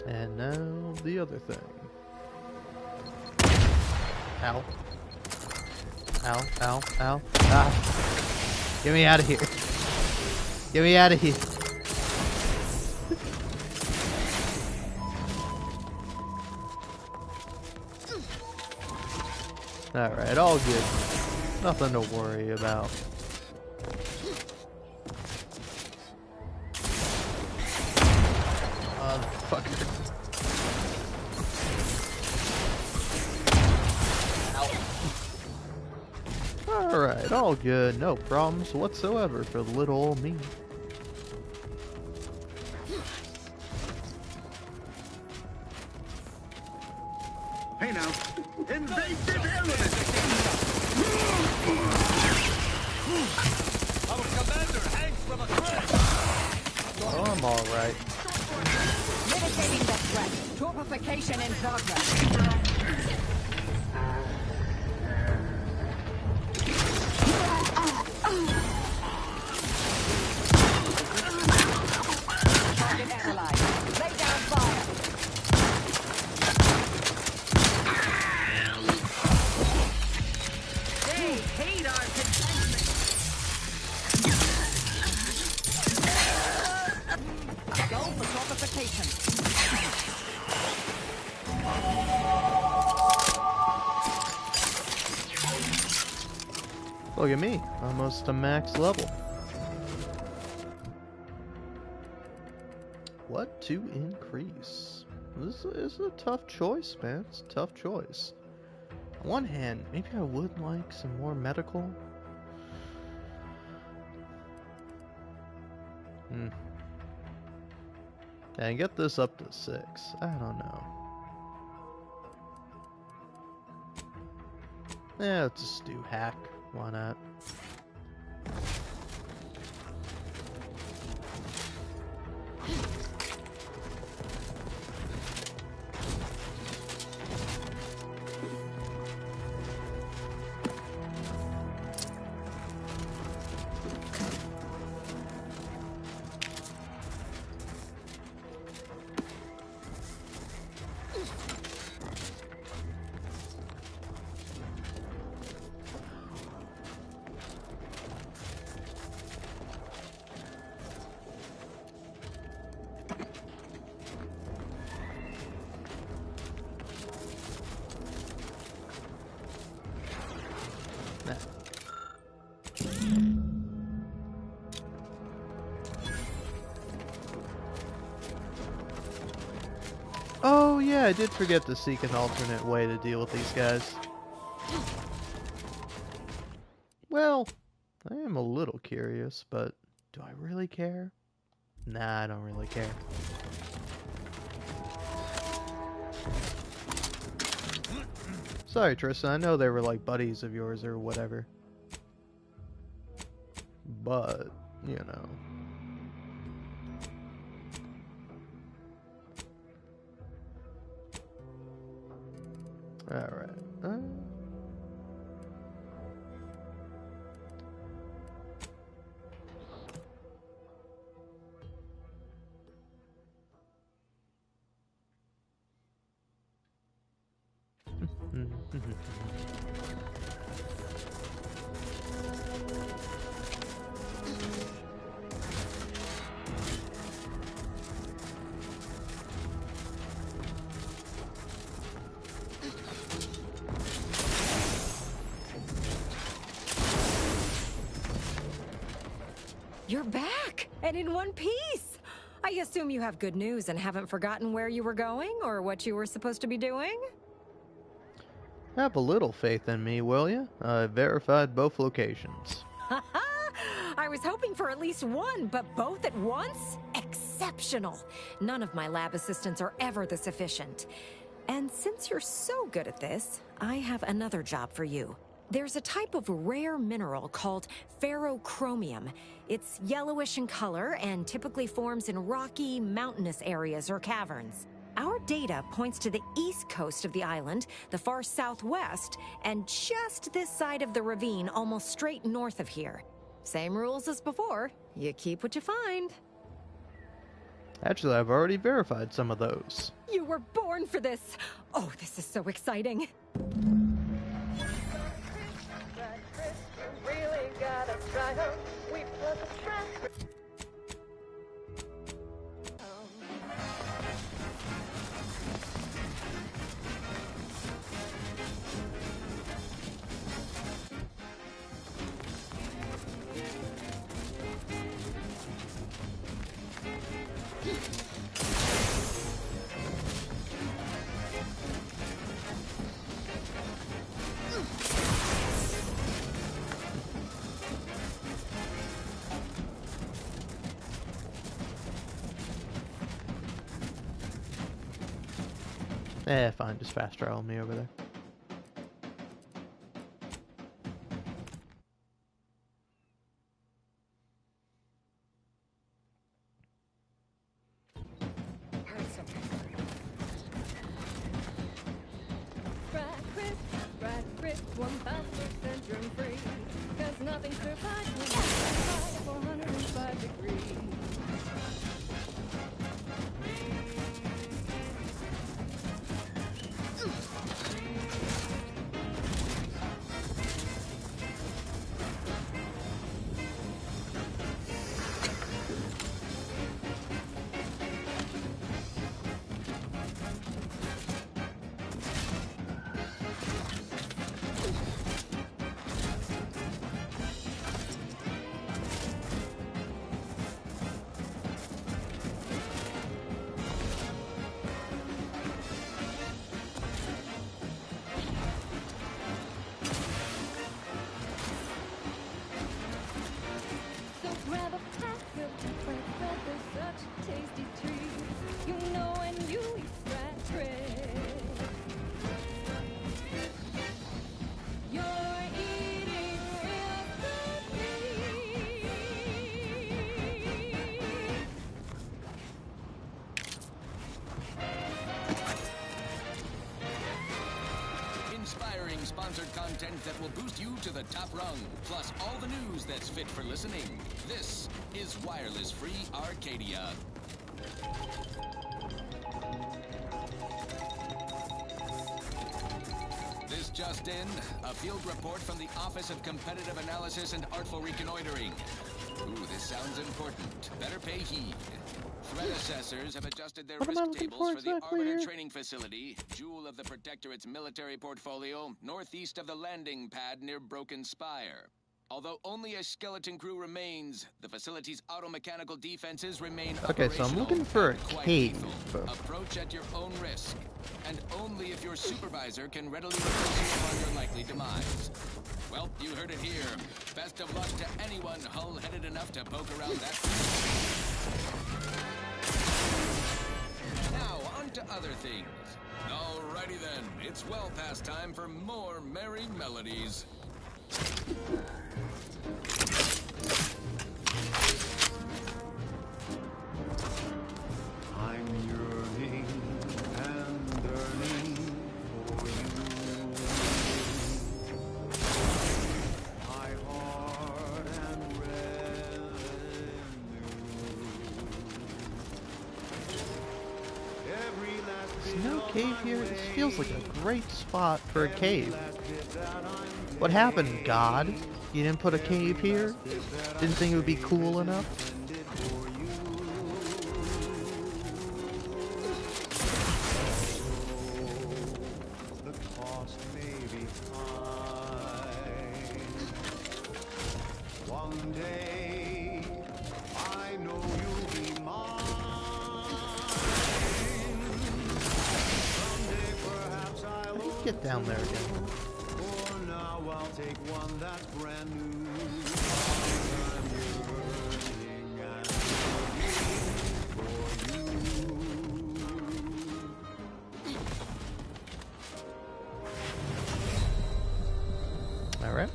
And now the other thing. Ow. Ow, ow, ow. Ah. Get me out of here. Get me out of here. Alright, all good. Nothing to worry about. Motherfucker. Alright, all good. No problems whatsoever for little old me. Hey now, invasive element! Our commander hangs from a thread! Oh, I'm alright. Mitigating the threat. Torpification in progress. Target analyzed. Lay down fire. They hate our contentment. Go for torpification. Look at me, almost to max level. What to increase? This is a tough choice, man. It's a tough choice. On one hand, maybe I would like some more medical. And get this up to 6. I don't know. Yeah, let's just do hack. Why not? Oh yeah, I did forget to seek an alternate way to deal with these guys. Well, I am a little curious, but do I really care? Nah, I don't really care. Sorry, Tristan, I know they were like buddies of yours or whatever. But, you know. Alright. You're back, and in one piece! I assume you have good news and haven't forgotten where you were going or what you were supposed to be doing? Have a little faith in me, will you? I verified both locations. I was hoping for at least one, but both at once? Exceptional! None of my lab assistants are ever this efficient. And since you're so good at this, I have another job for you. There's a type of rare mineral called ferrochromium. It's yellowish in color and typically forms in rocky, mountainous areas or caverns. Our data points to the east coast of the island, the far southwest, and just this side of the ravine almost straight north of here. Same rules as before. You keep what you find. Actually, I've already verified some of those. You were born for this! Oh, this is so exciting. Fine, just fast travel me over there. Sponsored content that will boost you to the top rung, plus all the news that's fit for listening. This is Wireless Free Arcadia. This just in, a field report from the Office of Competitive Analysis and Artful Reconnoitering. Ooh, this sounds important. Better pay heed. Threat assessors have adjusted their risk tables for the Arbiter Training Facility, jewel of the Protectorate's military portfolio, northeast of the landing pad near Broken Spire. Although only a skeleton crew remains, the facility's automechanical defenses remain Okay, so I'm looking for a cave. Approach at your own risk, and only if your supervisor can readily replace you upon your likely demise. Well, you heard it here. Best of luck to anyone hull-headed enough to poke around that. Now, on to other things. Alrighty then, it's well past time for more merry melodies. I'm yearning and yearning for you. My heart and There's no cave here. This feels like a great spot for a cave. What happened, God? You didn't put a cave here? Didn't think it would be cool enough? The cost may be high. One day, I know you'll be mine. Someday, perhaps I'll Get down there again. For now, I'll take one that's brand new. All right.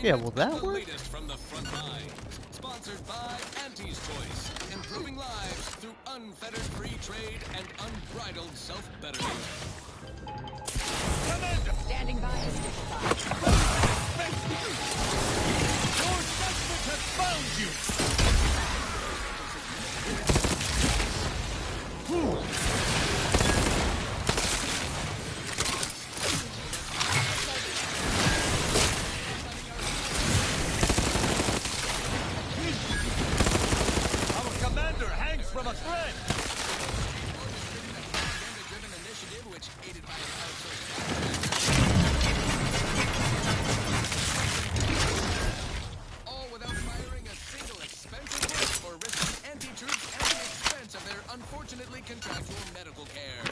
Yeah, will that the work? latest from the front line. Sponsored by Auntie's Choice, improving lives through unfettered free trade and unbridled self-betterment. Standing by is Your judgment has found you! Our commander hangs from a thread! Initiative, which aided by an outsourced all without firing a single expensive bullet or risking anti-troops at the expense of their unfortunately contractual medical care.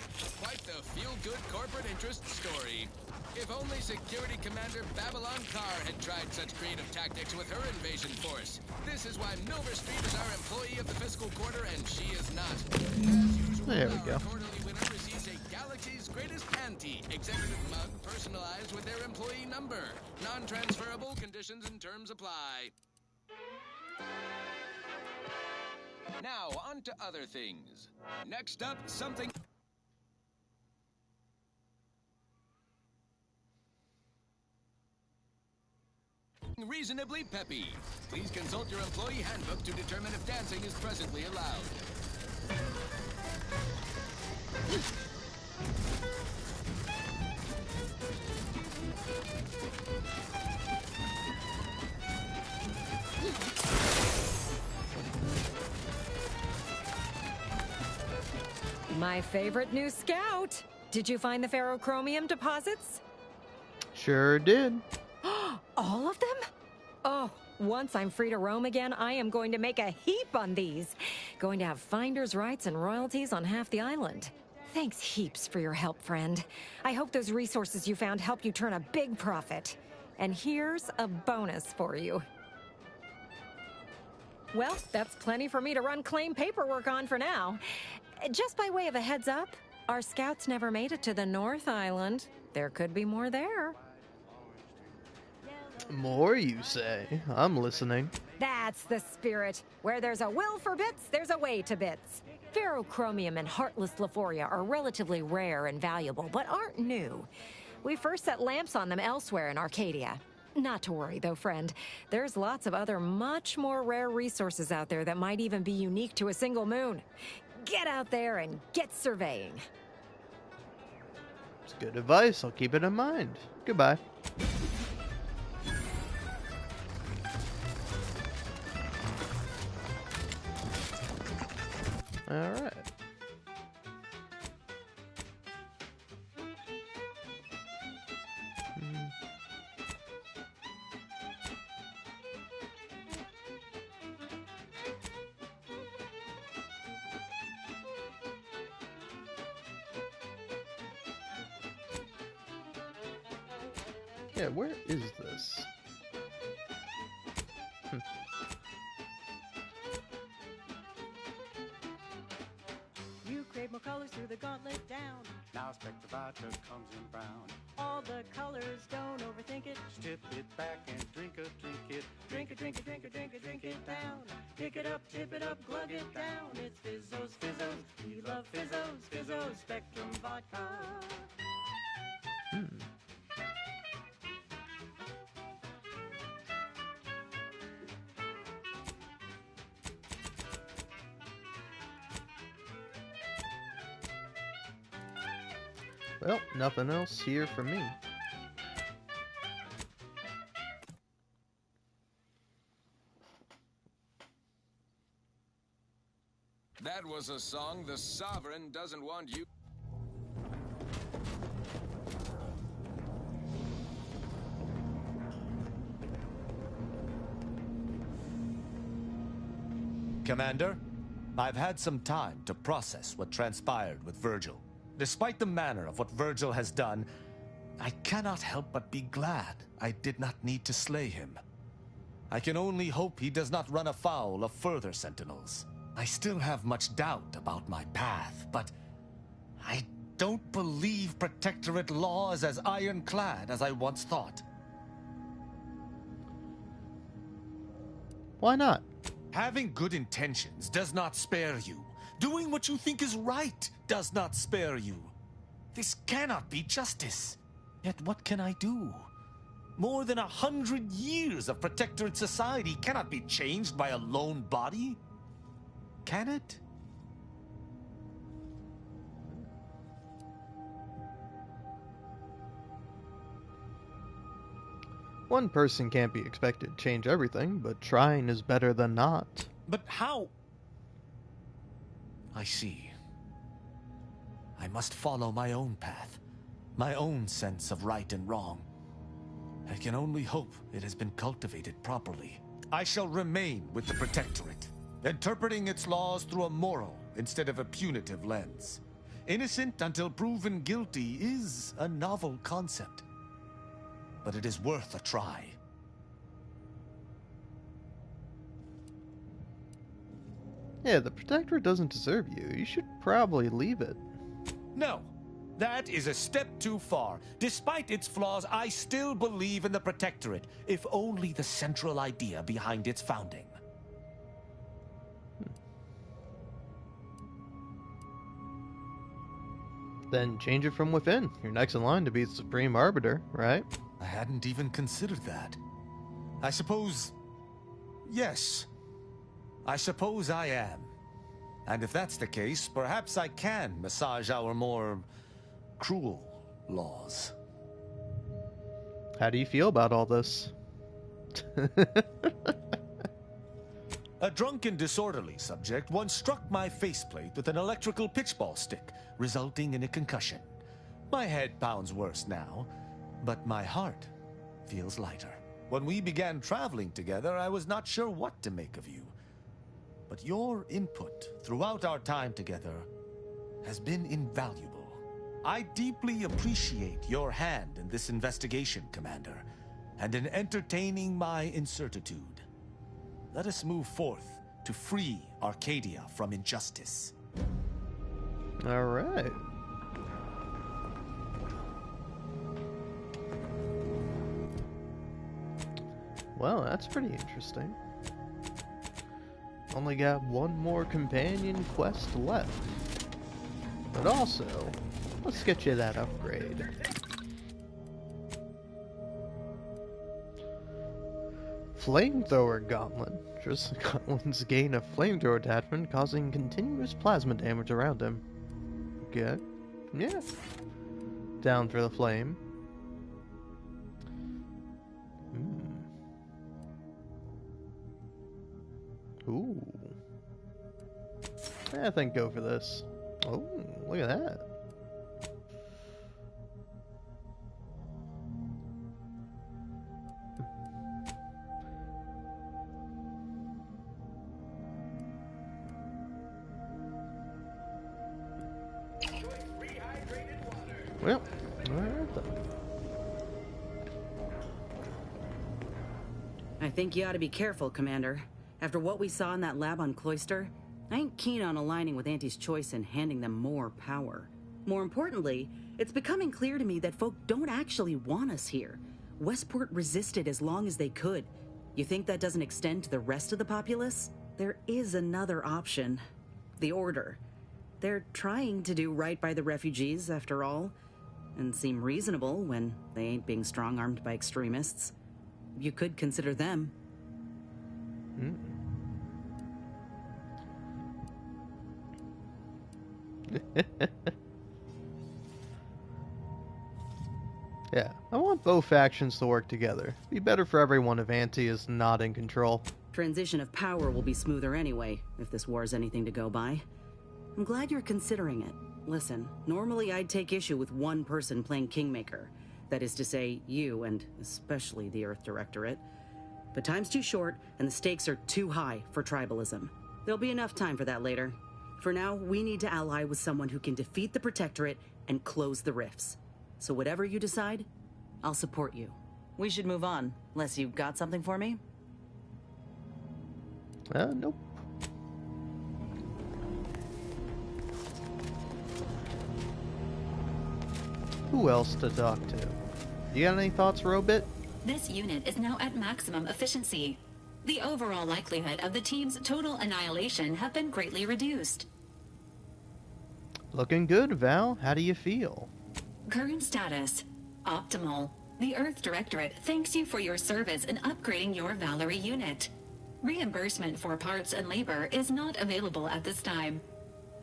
Quite the feel-good corporate interest story. If only Security Commander Babylon Carr had tried such creative tactics with her invasion force. This is why Milver Street is our employee of the fiscal quarter and she is not. As usual, There we go. our quarterly winner receives a Galaxy's Greatest Auntie executive mug personalized with their employee number. Non-transferable conditions and terms apply. Now, on to other things. Next up, something reasonably peppy. Please consult your employee handbook to determine if dancing is presently allowed. My favorite new scout. Did you find the ferrochromium deposits? Sure did. All of them? Oh, once I'm free to roam again, I am going to make a heap on these. Going to have finder's rights and royalties on half the island. Thanks heaps for your help, friend. I hope those resources you found help you turn a big profit. And here's a bonus for you. Well, that's plenty for me to run claim paperwork on for now. Just by way of a heads up, our scouts never made it to the North Island. There could be more there. More, you say? I'm listening. That's the spirit. Where there's a will for bits, there's a way to bits. Ferrochromium and Heartless Lephoria are relatively rare and valuable, but aren't new. We first set lamps on them elsewhere in Arcadia. Not to worry, though, friend. There's lots of other much more rare resources out there that might even be unique to a single moon. Get out there and get surveying. It's good advice. I'll keep it in mind. Goodbye. All right. Yeah, where is this? You crave more colors through the gauntlet down. Now Spectre Vodka comes in brown. All the colors, don't overthink it. Tip it back and drink it. Drink it, drink it, drink it, drink it, drink it down. Pick it up, tip it up, glug it down. It's Fizzos, Fizzos. We love Fizzos, Fizzos, Spectrum Vodka. Well, nothing else here for me. That was a song the Sovereign doesn't want you. Commander, I've had some time to process what transpired with Virgil. Despite the manner of what Virgil has done, I cannot help but be glad I did not need to slay him. I can only hope he does not run afoul of further sentinels. I still have much doubt about my path, but I don't believe Protectorate law is as ironclad as I once thought. Why not? Having good intentions does not spare you. Doing what you think is right does not spare you. This cannot be justice. Yet what can I do? More than 100 years of Protectorate society cannot be changed by a lone body. Can it? One person can't be expected to change everything, but trying is better than not. But how? I see. I must follow my own path, my own sense of right and wrong. I can only hope it has been cultivated properly. I shall remain with the Protectorate, interpreting its laws through a moral instead of a punitive lens. Innocent until proven guilty is a novel concept, but it is worth a try. Yeah, the Protectorate doesn't deserve you. You should probably leave it. No, that is a step too far. Despite its flaws, I still believe in the Protectorate, if only the central idea behind its founding. Then change it from within. You're next in line to be the Supreme Arbiter, right? I hadn't even considered that. I suppose... yes. I suppose I am. And if that's the case, perhaps I can massage our more cruel laws. How do you feel about all this? A drunken, disorderly subject once struck my faceplate with an electrical pitchball stick, resulting in a concussion. My head pounds worse now, but my heart feels lighter. When we began traveling together, I was not sure what to make of you. But your input throughout our time together has been invaluable. I deeply appreciate your hand in this investigation, Commander, and in entertaining my incertitude. Let us move forth to free Arcadia from injustice. All right. Well, that's pretty interesting. Only got one more companion quest left. But also, let's get you that upgrade. Flamethrower Gauntlet. Just Gauntlets gain a flamethrower attachment, causing continuous plasma damage around him. Okay. Yeah. Down for the flame. Ooh. Yeah, I think go for this. Oh, look at that. Well, alright then. I think you ought to be careful, Commander. After what we saw in that lab on Cloister, I ain't keen on aligning with Auntie's choice and handing them more power. More importantly, it's becoming clear to me that folk don't actually want us here. Westport resisted as long as they could. You think that doesn't extend to the rest of the populace? There is another option. The Order. They're trying to do right by the refugees, after all, and seem reasonable when they ain't being strong-armed by extremists. You could consider them. Yeah, I want both factions to work together. Be better for everyone if Auntie is not in control. Transition of power will be smoother anyway, if this war's anything to go by. I'm glad you're considering it. Listen, normally I'd take issue with one person playing Kingmaker. That is to say, you, and especially the Earth Directorate. But time's too short, and the stakes are too high for tribalism. There'll be enough time for that later. For now, we need to ally with someone who can defeat the Protectorate and close the rifts. So whatever you decide, I'll support you. We should move on, unless you got something for me? Nope. Who else to talk to? You got any thoughts, Robit? This unit is now at maximum efficiency. The overall likelihood of the team's total annihilation have been greatly reduced. Looking good, Val. How do you feel? Current status: optimal. The Earth Directorate thanks you for your service in upgrading your Valerie unit. Reimbursement for parts and labor is not available at this time.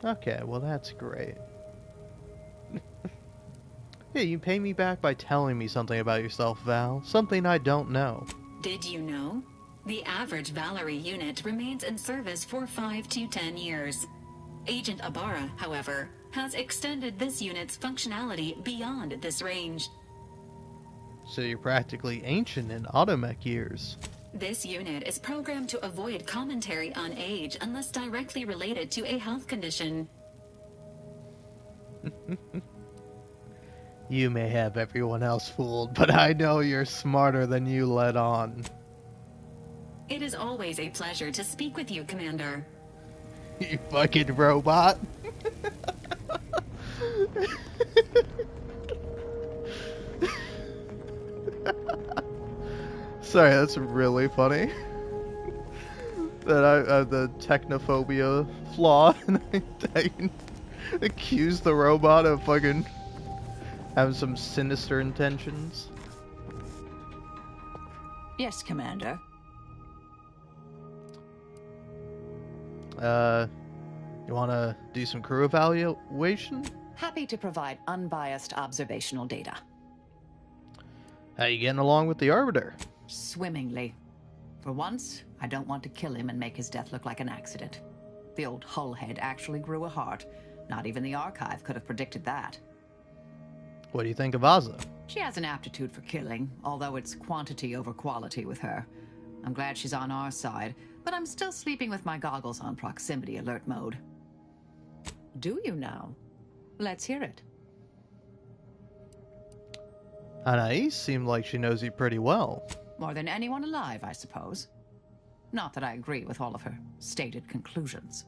Okay, well that's great. Yeah, you pay me back by telling me something about yourself, Val. Something I don't know. Did you know? The average Valerie unit remains in service for 5 to 10 years. Agent Ibarra, however, has extended this unit's functionality beyond this range. So you're practically ancient in automech years. This unit is programmed to avoid commentary on age unless directly related to a health condition. You may have everyone else fooled, but I know you're smarter than you let on. It is always a pleasure to speak with you, Commander. You fucking robot. Sorry, that's really funny. That I the technophobia flaw, and I accuse the robot of fucking having some sinister intentions. Yes, Commander. You wanna do some crew evaluation? Happy to provide unbiased observational data. How you getting along with the Arbiter? Swimmingly. For once, I don't want to kill him and make his death look like an accident. The old hullhead actually grew a heart. Not even the Archive could have predicted that. What do you think of Aza? She has an aptitude for killing, although it's quantity over quality with her. I'm glad she's on our side, but I'm still sleeping with my goggles on proximity alert mode. Do you now? Let's hear it. Anais seemed like she knows you pretty well. More than anyone alive, I suppose. Not that I agree with all of her stated conclusions.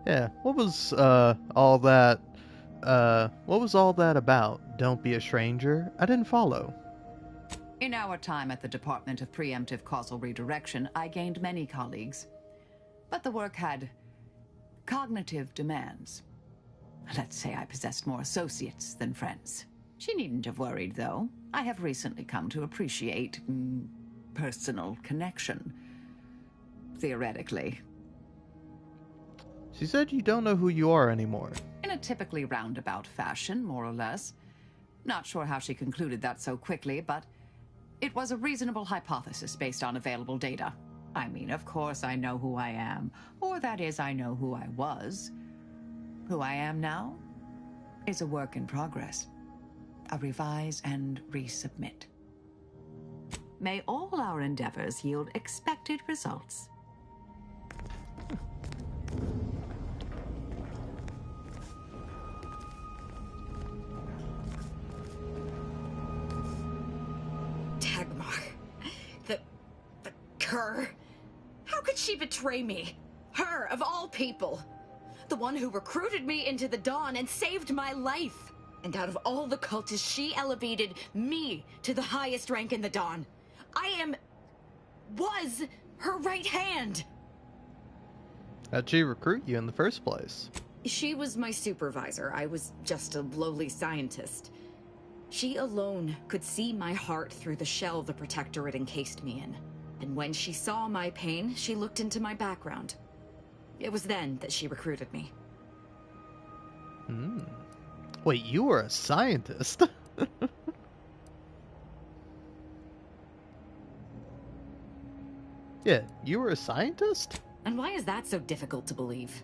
Yeah, what was all that about? Don't be a stranger? I didn't follow. In our time at the Department of Preemptive Causal Redirection, I gained many colleagues. But the work had cognitive demands. Let's say I possessed more associates than friends. She needn't have worried, though. I have recently come to appreciate personal connection. Theoretically. She said you don't know who you are anymore. In a typically roundabout fashion, more or less. Not sure how she concluded that so quickly, but it was a reasonable hypothesis based on available data. I mean, of course I know who I am. Or that is, I know who I was. Who I am now is a work in progress. A revise and resubmit. May all our endeavors yield expected results. Dagmar. The cur. How could she betray me? Her, of all people. The one who recruited me into the Dawn and saved my life. And out of all the cultists, she elevated me to the highest rank in the Dawn. Was her right hand. How'd she recruit you in the first place? She was my supervisor. I was just a lowly scientist. She alone could see my heart through the shell the Protectorate encased me in. And when she saw my pain, she looked into my background. It was then that she recruited me. Wait, you were a scientist? Yeah, you were a scientist? And why is that so difficult to believe?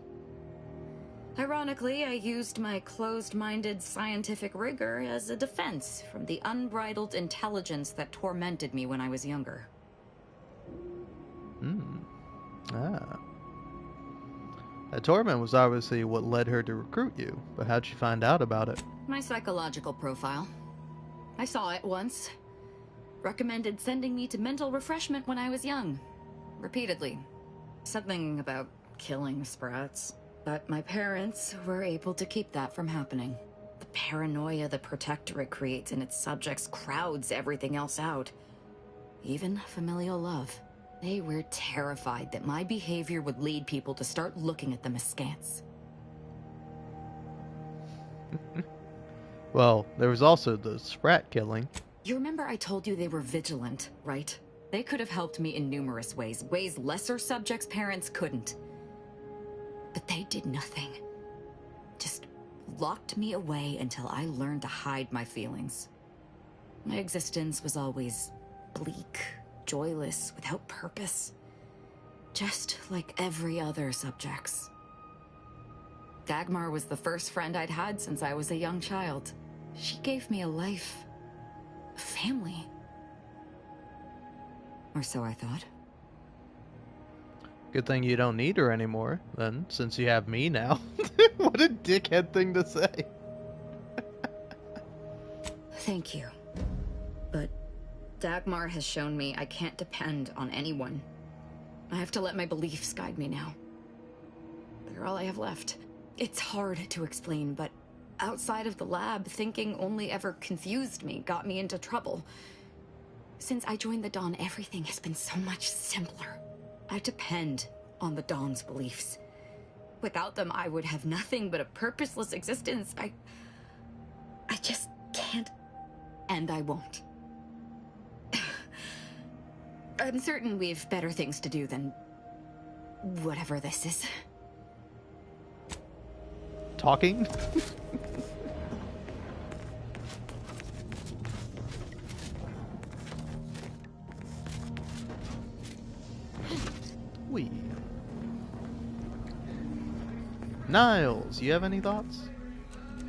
Ironically, I used my closed-minded scientific rigor as a defense from the unbridled intelligence that tormented me when I was younger. That torment was obviously what led her to recruit you, but how'd she find out about it? My psychological profile. I saw it once. Recommended sending me to mental refreshment when I was young. Repeatedly. Something about killing sprats. But my parents were able to keep that from happening. The paranoia the Protectorate creates in its subjects crowds everything else out. even familial love. They were terrified that my behavior would lead people to start looking at them askance. Well, there was also the Sprat killing. You remember I told you they were vigilant, right? They could have helped me in numerous ways, ways lesser subjects' parents couldn't. But they did nothing. Just locked me away until I learned to hide my feelings. My existence was always bleak, joyless, without purpose. Just like every other subject's. Dagmar was the first friend I'd had since I was a young child. She gave me a life, a family. Or so I thought. Good thing you don't need her anymore, then, since you have me now. What a dickhead thing to say. Thank you. But Dagmar has shown me I can't depend on anyone. I have to let my beliefs guide me now. They're all I have left. It's hard to explain, but outside of the lab, thinking only ever confused me, got me into trouble. Since I joined the Dawn, everything has been so much simpler. I depend on the Dawn's beliefs. Without them, I would have nothing but a purposeless existence. I just can't, and I won't. I'm certain we've better things to do than whatever this is. Talking? Wee. Niles, you have any thoughts?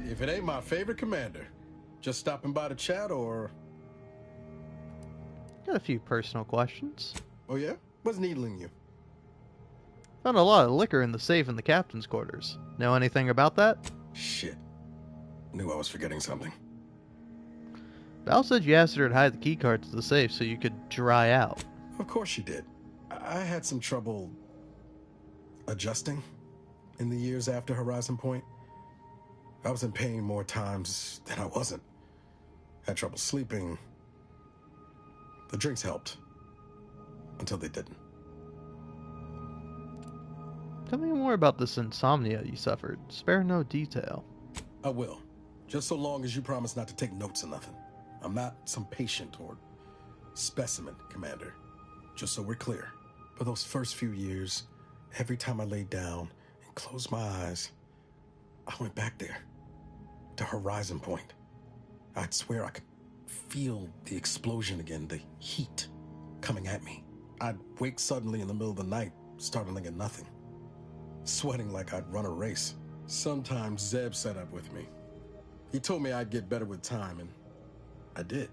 If it ain't my favorite commander, just stopping by to chat or... Got a few personal questions. Oh yeah? What's needling you? Found a lot of liquor in the safe in the captain's quarters. Know anything about that? Shit. Knew I was forgetting something. Val said you asked her to hide the keycard to the safe so you could dry out. Of course she did. I had some trouble adjusting in the years after Horizon Point. I was in pain more times than I wasn't. Had trouble sleeping. The drinks helped. Until they didn't. Tell me more about this insomnia you suffered. Spare no detail. I will. Just so long as you promise not to take notes or nothing. I'm not some patient or specimen, Commander. Just so we're clear. For those first few years, every time I laid down and closed my eyes, I went back there. To Horizon Point. I'd swear I could feel the explosion again, the heat coming at me. I'd wake suddenly in the middle of the night, startling at nothing. Sweating like I'd run a race. Sometimes Zeb set up with me. He told me I'd get better with time, and I did.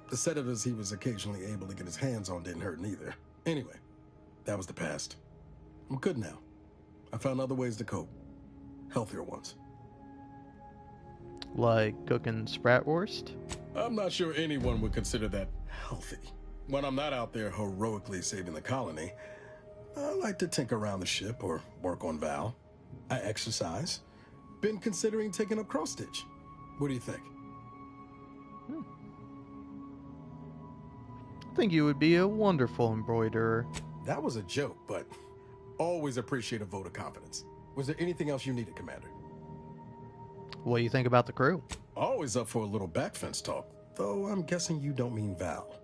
The sedatives he was occasionally able to get his hands on didn't hurt neither. Anyway, that was the past. I'm good now. I found other ways to cope. Healthier ones. Like cooking Spratwurst? I'm not sure anyone would consider that healthy. When I'm not out there heroically saving the colony, I like to tinker around the ship or work on Val. I exercise. Been considering taking up cross-stitch. What do you think? I think you would be a wonderful embroiderer. That was a joke, but always appreciate a vote of confidence. Was there anything else you needed, Commander? What do you think about the crew? Always up for a little backfence talk, though I'm guessing you don't mean Val.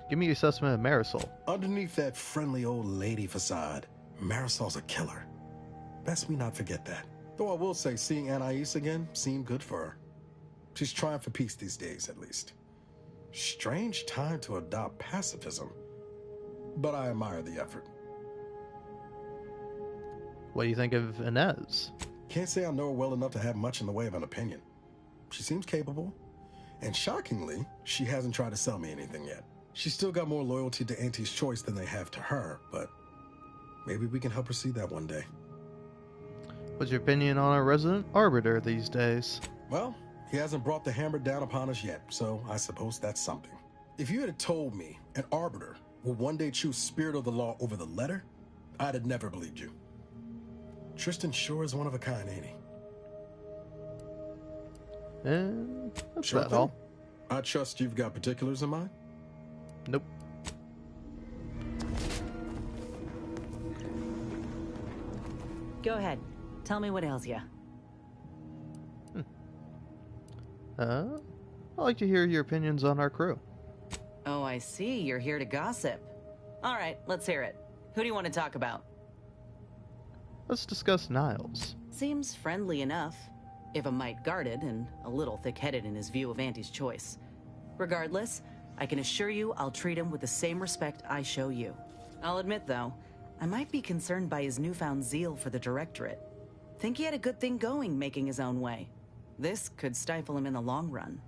Give me your assessment of Marisol. Underneath that friendly old lady facade, Marisol's a killer. Best we not forget that. Though I will say, seeing Anais again seemed good for her. She's trying for peace these days, at least. Strange time to adopt pacifism. But I admire the effort. What do you think of Inez? Can't say I know her well enough to have much in the way of an opinion. She seems capable. And shockingly, she hasn't tried to sell me anything yet. She's still got more loyalty to Auntie's choice than they have to her, but maybe we can help her see that one day. What's your opinion on our resident arbiter these days? Well, he hasn't brought the hammer down upon us yet, so I suppose that's something. If you had told me an arbiter will one day choose spirit of the law over the letter, I'd have never believed you. Tristan sure is one of a kind, ain't he? And that's Sure about thing. all. I trust you've got particulars in mind? Nope. Go ahead. Tell me what ails you. I'd like to hear your opinions on our crew. Oh, I see. You're here to gossip. All right, let's hear it. Who do you want to talk about? Let's discuss Niles. Seems friendly enough, if a mite guarded and a little thick-headed in his view of Auntie's choice. Regardless, I can assure you I'll treat him with the same respect I show you. I'll admit, though, I might be concerned by his newfound zeal for the Directorate. Think he had a good thing going making his own way. This could stifle him in the long run.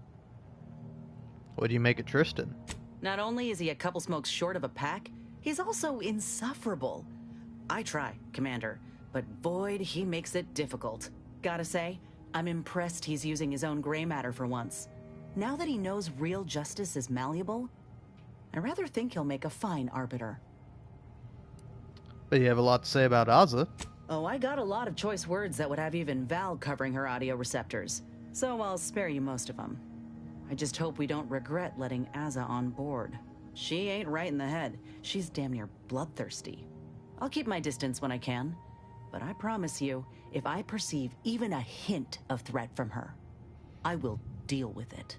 What do you make of Tristan? Not only is he a couple smokes short of a pack, he's also insufferable. I try, Commander, but boy, he makes it difficult. Gotta say, I'm impressed he's using his own gray matter for once. Now that he knows real justice is malleable, I rather think he'll make a fine arbiter. But you have a lot to say about Azza. Oh, I got a lot of choice words that would have even Val covering her audio receptors, so I'll spare you most of them. I just hope we don't regret letting Azza on board. She ain't right in the head. She's damn near bloodthirsty. I'll keep my distance when I can, but I promise you, if I perceive even a hint of threat from her, I will deal with it.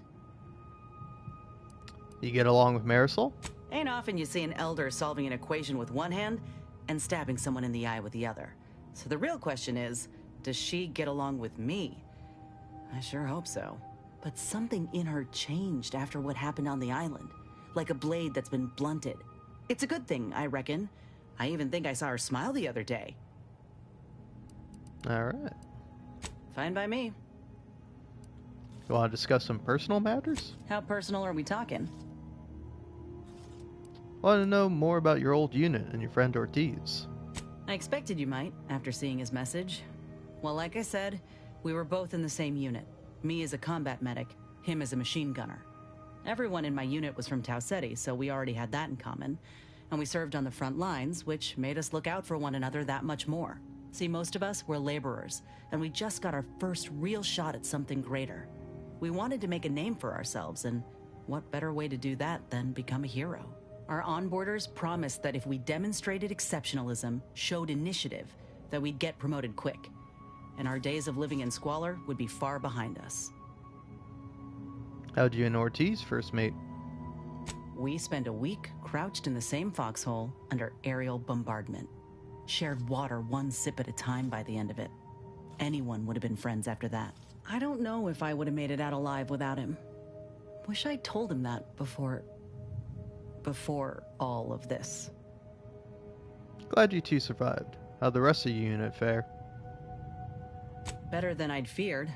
You get along with Marisol? Ain't often you see an elder solving an equation with one hand and stabbing someone in the eye with the other. So the real question is, does she get along with me? I sure hope so. But something in her changed after what happened on the island, like a blade that's been blunted. It's a good thing, I reckon. I even think I saw her smile the other day. All right. Fine by me. You want to discuss some personal matters? How personal are we talking? Want to know more about your old unit and your friend Ortiz. I expected you might, after seeing his message. Well, like I said, we were both in the same unit. Me as a combat medic, him as a machine gunner. Everyone in my unit was from Tau Ceti, so we already had that in common. And we served on the front lines, which made us look out for one another that much more. See, most of us were laborers, and we just got our first real shot at something greater. We wanted to make a name for ourselves, and what better way to do that than become a hero? Our onboarders promised that if we demonstrated exceptionalism, showed initiative, that we'd get promoted quick. And our days of living in squalor would be far behind us. How'd you and Ortiz first meet? We spent a week crouched in the same foxhole under aerial bombardment. Shared water one sip at a time by the end of it. Anyone would have been friends after that. I don't know if I would have made it out alive without him. Wish I'd told him that before all of this. Glad you two survived. How'd the rest of your unit fare? Better than I'd feared.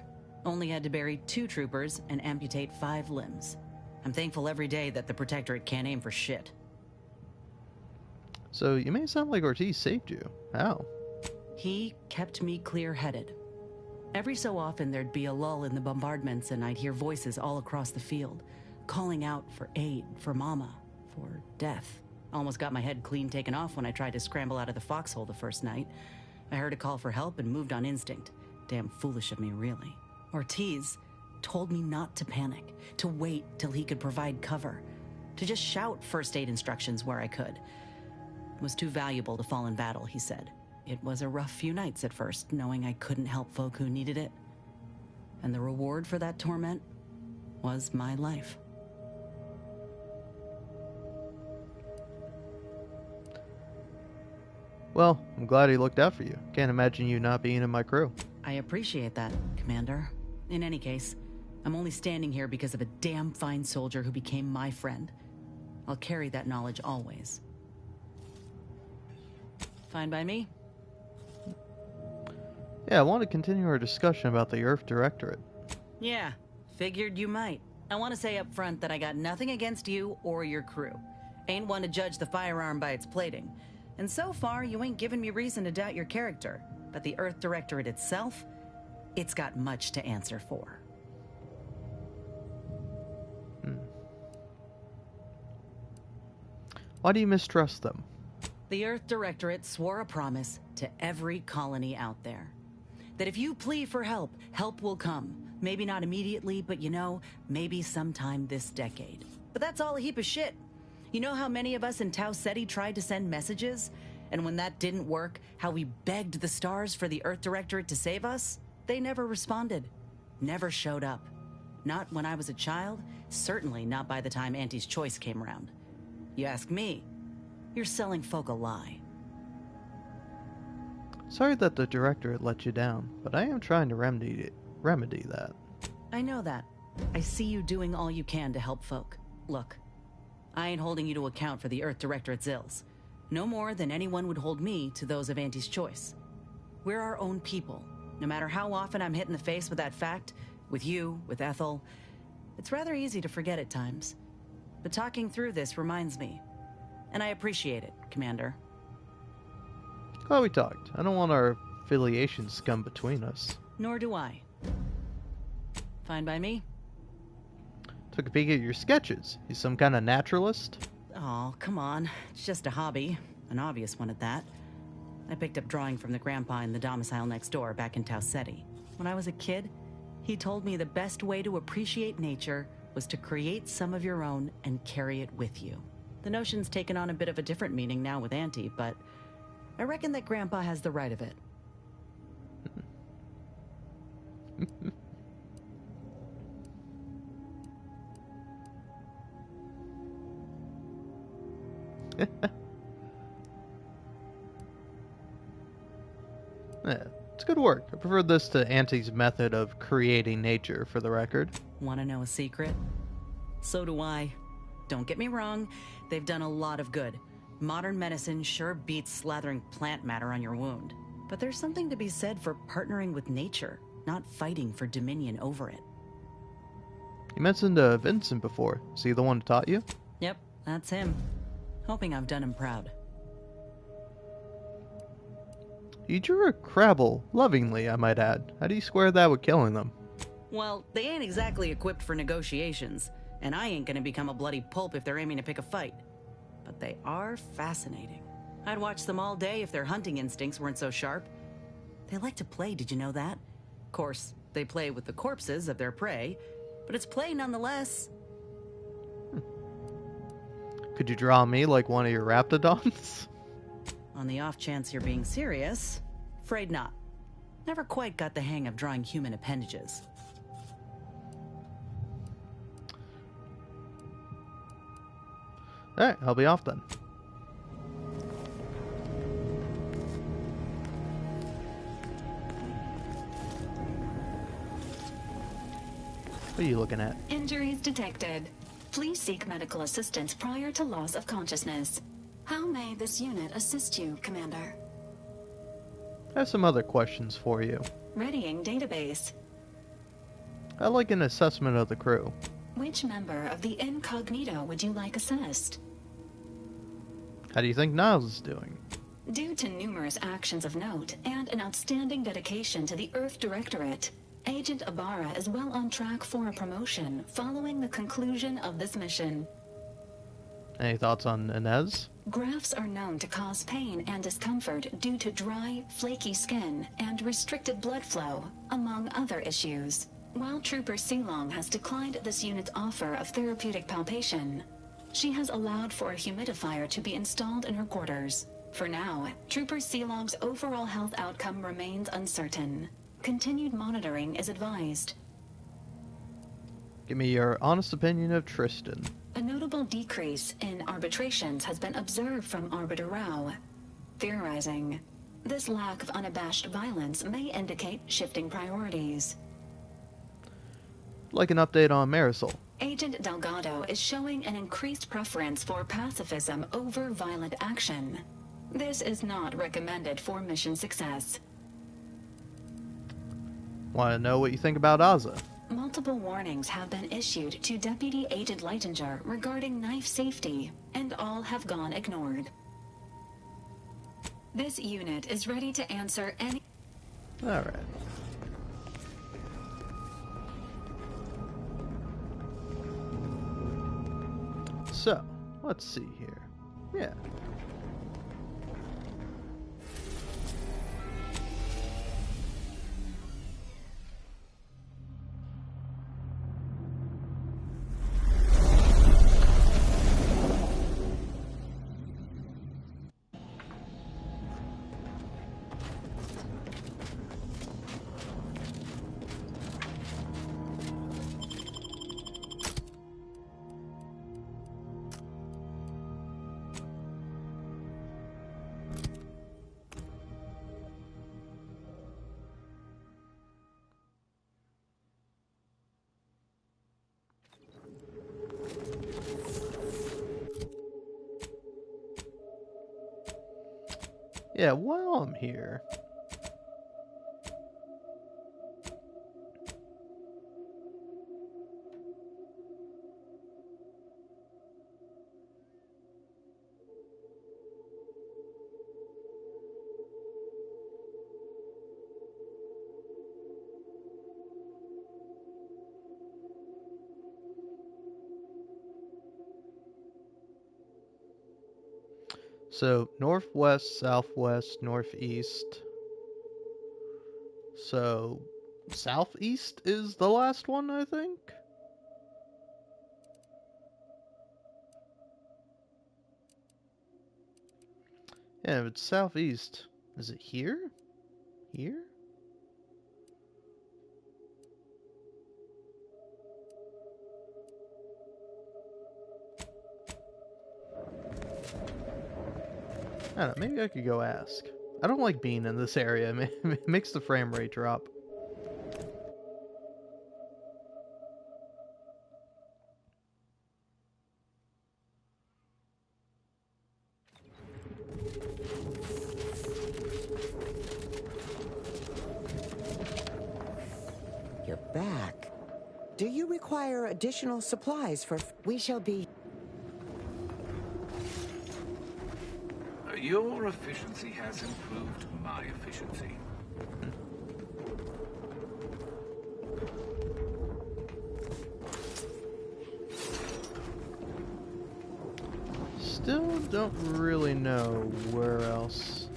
Only had to bury 2 troopers and amputate 5 limbs. I'm thankful every day that the Protectorate can't aim for shit. So you may sound like Ortiz saved you. How? He kept me clear-headed. Every so often there'd be a lull in the bombardments and I'd hear voices all across the field, calling out for aid, for Mama, for death. Almost got my head clean taken off when I tried to scramble out of the foxhole the first night. I heard a call for help and moved on instinct. Damn foolish of me, really. Ortiz told me not to panic, to wait till he could provide cover, to just shout first aid instructions where I could. It was too valuable to fall in battle, he said. It was a rough few nights at first, knowing I couldn't help folk who needed it. And the reward for that torment was my life. Well, I'm glad he looked out for you. Can't imagine you not being in my crew. I appreciate that, Commander. In any case, I'm only standing here because of a damn fine soldier who became my friend. I'll carry that knowledge always. Fine by me? Yeah, I want to continue our discussion about the Earth Directorate. Yeah, figured you might. I want to say up front that I got nothing against you or your crew. Ain't one to judge the firearm by its plating. And so far, you ain't given me reason to doubt your character. But the Earth Directorate itself, it's got much to answer for. Why do you mistrust them? The Earth Directorate swore a promise to every colony out there. That if you plead for help, help will come. Maybe not immediately, but you know, maybe sometime this decade. But that's all a heap of shit. You know how many of us in Tau Ceti tried to send messages? And when that didn't work, how we begged the stars for the Earth Directorate to save us? They never responded. Never showed up. Not when I was a child, certainly not by the time Auntie's Choice came around. You ask me, you're selling folk a lie. Sorry that the Directorate let you down, but I am trying to remedy that. I know that. I see you doing all you can to help folk. Look, I ain't holding you to account for the Earth Directorate's ills. No more than anyone would hold me to those of Auntie's Choice. We're our own people. No matter how often I'm hit in the face with that fact, with you, with Ethel, it's rather easy to forget at times. But talking through this reminds me. And I appreciate it, Commander. Glad we talked. I don't want our affiliations to come between us. Nor do I. Fine by me. Took a peek at your sketches. You some kind of naturalist? Oh, come on. It's just a hobby. An obvious one at that. I picked up drawing from the grandpa in the domicile next door back in Tau Ceti. When I was a kid, he told me the best way to appreciate nature was to create some of your own and carry it with you. The notion's taken on a bit of a different meaning now with Auntie, but I reckon that Grandpa has the right of it. Yeah, it's good work. I prefer this to Auntie's method of creating nature, for the record. Want to know a secret? So do I. Don't get me wrong, they've done a lot of good. Modern medicine sure beats slathering plant matter on your wound. But there's something to be said for partnering with nature, not fighting for dominion over it. You mentioned Vincent before. Is he the one who taught you? Yep, that's him. Hoping I've done him proud. You drew a Crabble, lovingly, I might add. How do you square that with killing them? Well, they ain't exactly equipped for negotiations, and I ain't gonna become a bloody pulp if they're aiming to pick a fight. But they are fascinating. I'd watch them all day if their hunting instincts weren't so sharp. They like to play, did you know that? Of course, they play with the corpses of their prey, but it's play nonetheless. Could you draw me like one of your raptidons? On the off chance you're being serious, afraid not. Never quite got the hang of drawing human appendages. Alright, I'll be off then. What are you looking at? Injuries detected. Please seek medical assistance prior to loss of consciousness. How may this unit assist you, Commander? I have some other questions for you. Readying database. I'd like an assessment of the crew. Which member of the Incognito would you like assessed? How do you think Niles is doing? Due to numerous actions of note and an outstanding dedication to the Earth Directorate, Agent Ibarra is well on track for a promotion following the conclusion of this mission. Any thoughts on Inez? Grafts are known to cause pain and discomfort due to dry, flaky skin and restricted blood flow, among other issues. While Trooper Silong has declined this unit's offer of therapeutic palpation, she has allowed for a humidifier to be installed in her quarters. For now, Trooper Silong's overall health outcome remains uncertain. Continued monitoring is advised. Give me your honest opinion of Tristan. A notable decrease in arbitrations has been observed from Arbiter Rao. Theorizing, this lack of unabashed violence may indicate shifting priorities. Like an update on Marisol. Agent Delgado is showing an increased preference for pacifism over violent action. This is not recommended for mission success. Want to know what you think about Aza? Multiple warnings have been issued to Deputy Agent Leitinger regarding knife safety, and all have gone ignored. This unit is ready to answer any... Alright. So, let's see here. Yeah. Yeah, while I'm here. So, northwest, southwest, northeast. So, southeast is the last one, I think? Yeah, if it's southeast, is it here? Here? I don't know, maybe I could go ask. I don't like being in this area, it makes the frame rate drop. You're back. Do you require additional supplies for... We shall be... Your efficiency has improved my efficiency. Still don't really know where else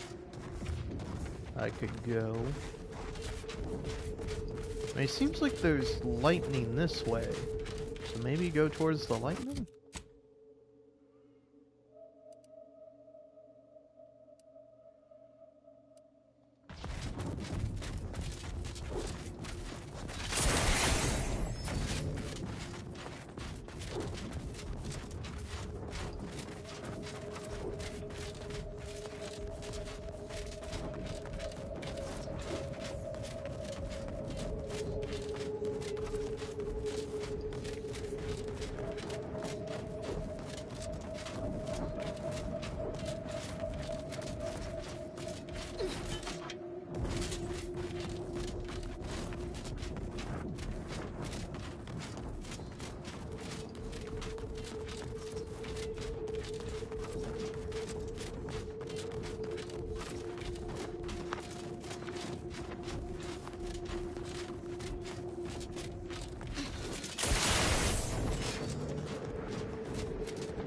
I could go. I mean, it seems like there's lightning this way, so maybe go towards the lightning?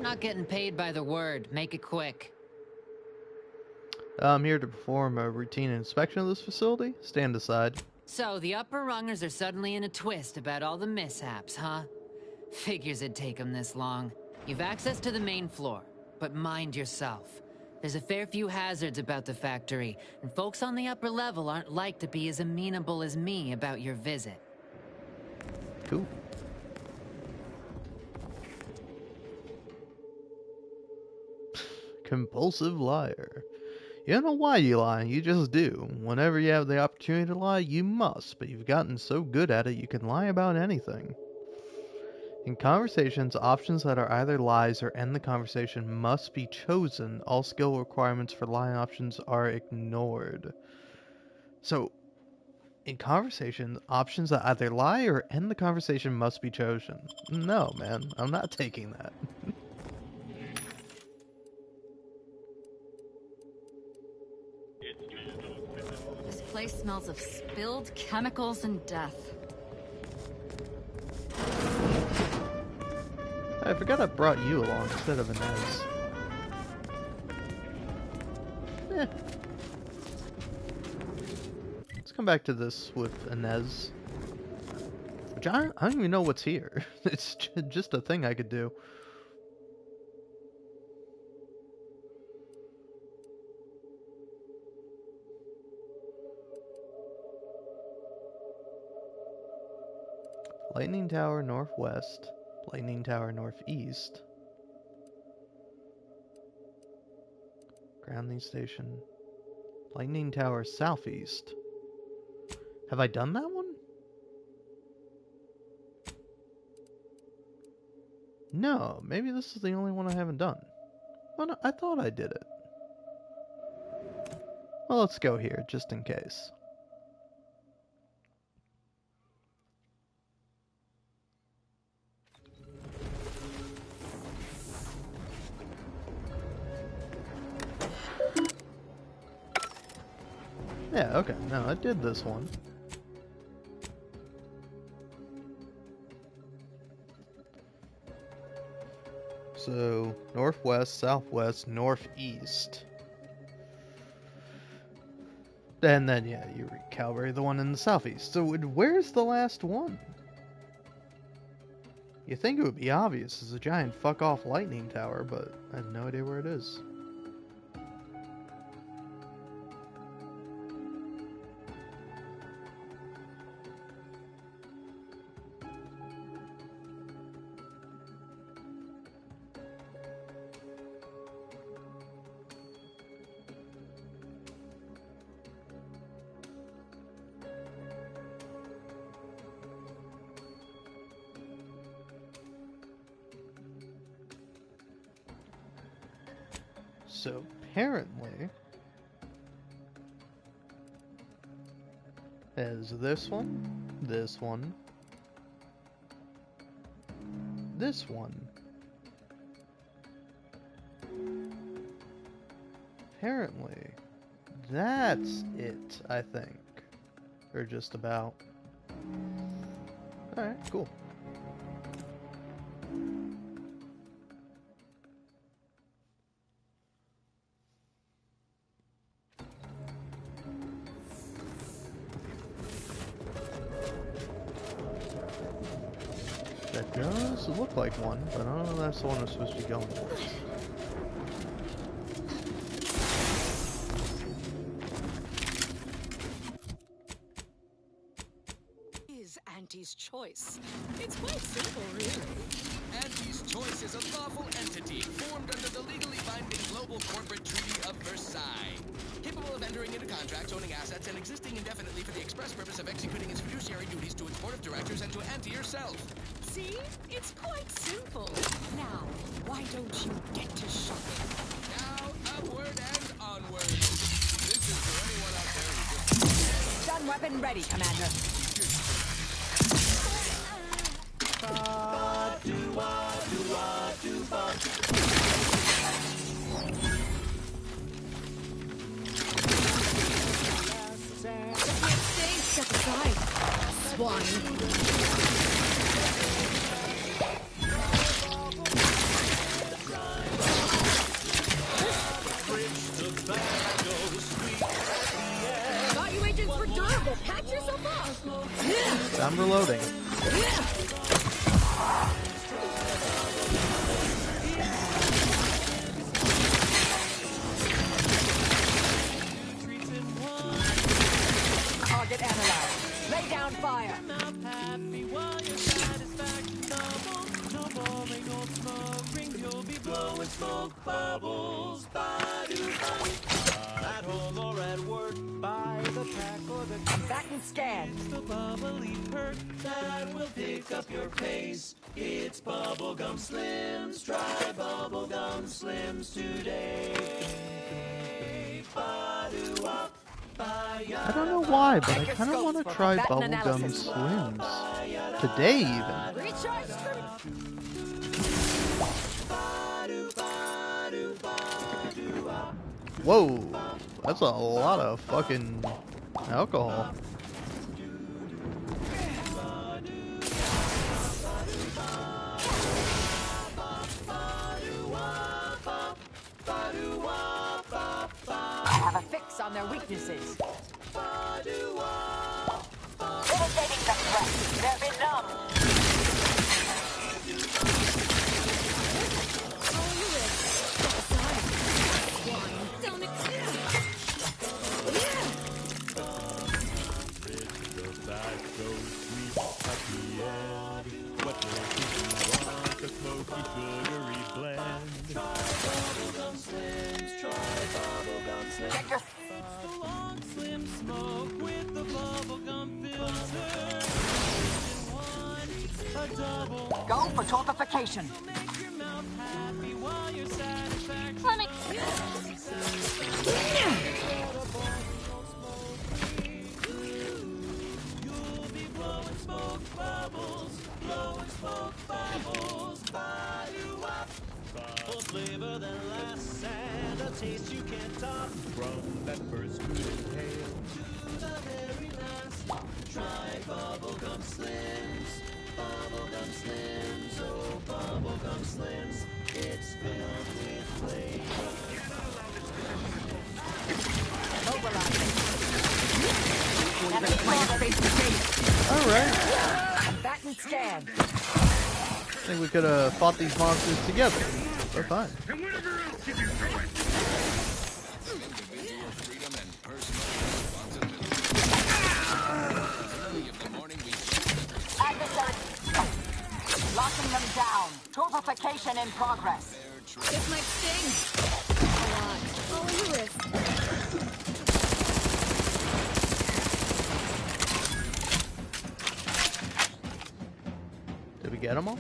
Not getting paid by the word. Make it quick. I'm here to perform a routine inspection of this facility. Stand aside. So, the upper rungers are suddenly in a twist about all the mishaps, huh? Figures it'd take them this long. You've access to the main floor, but mind yourself. There's a fair few hazards about the factory, and folks on the upper level aren't like to be as amenable as me about your visit. Cool. Compulsive liar. You don't know why you lie, you just do. Whenever you have the opportunity to lie, you must, but you've gotten so good at it you can lie about anything. In conversations, options that are either lies or end the conversation must be chosen. All skill requirements for lying options are ignored. So, in conversation, options that either lie or end the conversation must be chosen. No, man, I'm not taking that. This place smells of spilled chemicals and death. I forgot I brought you along instead of Inez. Let's come back to this with Inez. Which I don't even know what's here. It's just a thing I could do. Lightning Tower northwest. Lightning Tower northeast. Grounding Station. Lightning Tower southeast. Have I done that one? No, maybe this is the only one I haven't done. Oh, no, I thought I did it. Well, let's go here, just in case. Yeah, okay. No, I did this one. So, northwest, southwest, northeast. And then, yeah, you recalibrate the one in the southeast. So, where's the last one? You think it would be obvious as a giant fuck-off lightning tower, but I have no idea where it is. So apparently, there's this one, this one, this one. Apparently, that's it, I think. Or just about. Alright, cool. That does look like one, but I don't know if that's the one I'm supposed to be going for. Is Auntie's choice? It's quite simple, really. Auntie's Choice is a lawful entity formed under the legally binding Global Corporate Treaty of Versailles. Capable of entering into contracts, owning assets, and existing indefinitely for the express purpose of executing its fiduciary duties to its board of directors and to Auntie herself. See? It's quite simple. Now, why don't you get to shopping? Now, upward and onward. This is for anyone out there who just... Stun weapon ready, Commander. Step aside, swine. Value agents were durable. Patch yourself up. I'm reloading. Target analyzed. Lay down fire. Smoke bubbles, at home or at work, by the pack or the I'm back and scan. the bubbly perk that will pick up your pace. It's Bubblegum Slims. Try Bubblegum Slims today. I don't know why, but I kind of want to try Bubblegum Slims. Today, even. Whoa, that's a lot of fucking alcohol. I have a fix on their weaknesses. Mitigating the threat. They're benumbed. Get your Long slim smoke with the bubblegum filter. A double. go for torpification. Make your mouth happy while your satisfaction. Let me. Bubbles, blowing smoke bubbles, fire you up. For flavor that lasts and a taste you can't top. From that first food inhale to the very last. Try bubblegum slims, bubblegum slims, oh bubblegum slims. It's filled with flavor. Alright. Back and stand. I think we could have fought these monsters together. We're fine. Individual freedom and personal responsibility. Of the morning we Adversary. Locking them down. Torpification in progress. This might sting. A lot. Oh, you risk. Did we get them all?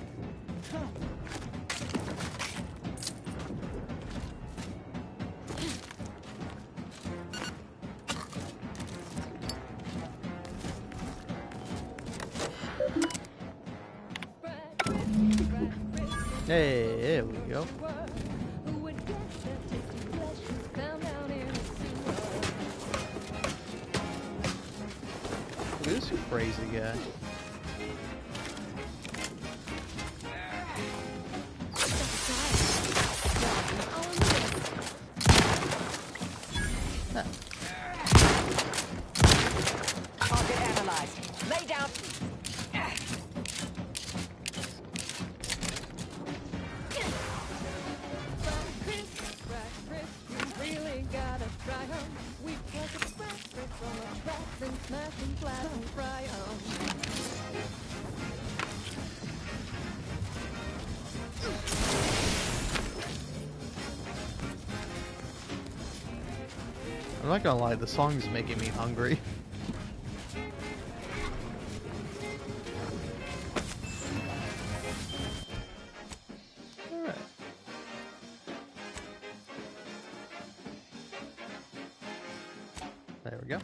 Hey, there we go. Look at this crazy guy. Target analyzed. Lay down. I'm not gonna lie, the song's making me hungry. Alright. There we go.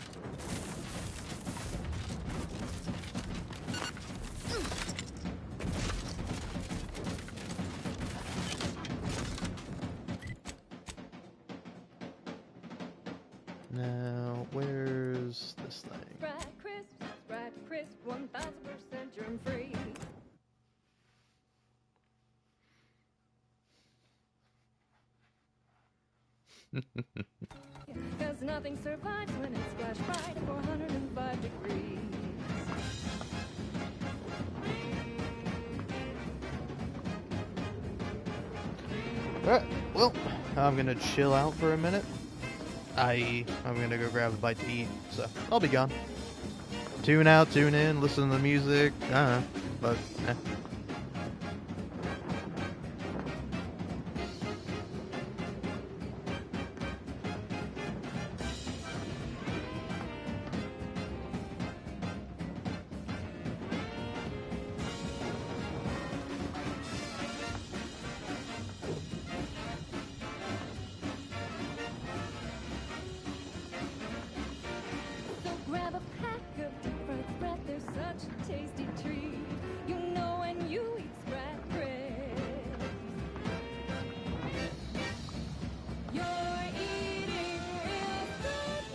Now, where's this thing? Sprite crisp, 1000% germ free. Cause nothing survives when it's splash bright at 405 degrees. Alright, well, I'm gonna chill out for a minute. I'm gonna go grab a bite to eat, so I'll be gone. Tune out, tune in, listen to the music, I don't know, but So grab a pack of deep fried Sprat, they're such a tasty treat. You know when you eat Sprat crisp, you're eating real good.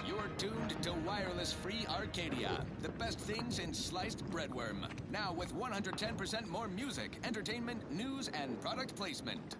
You're tuned to wireless-free Arcadia, the best things in sliced breadworm. Now with 110% more music, entertainment, news, and product placement.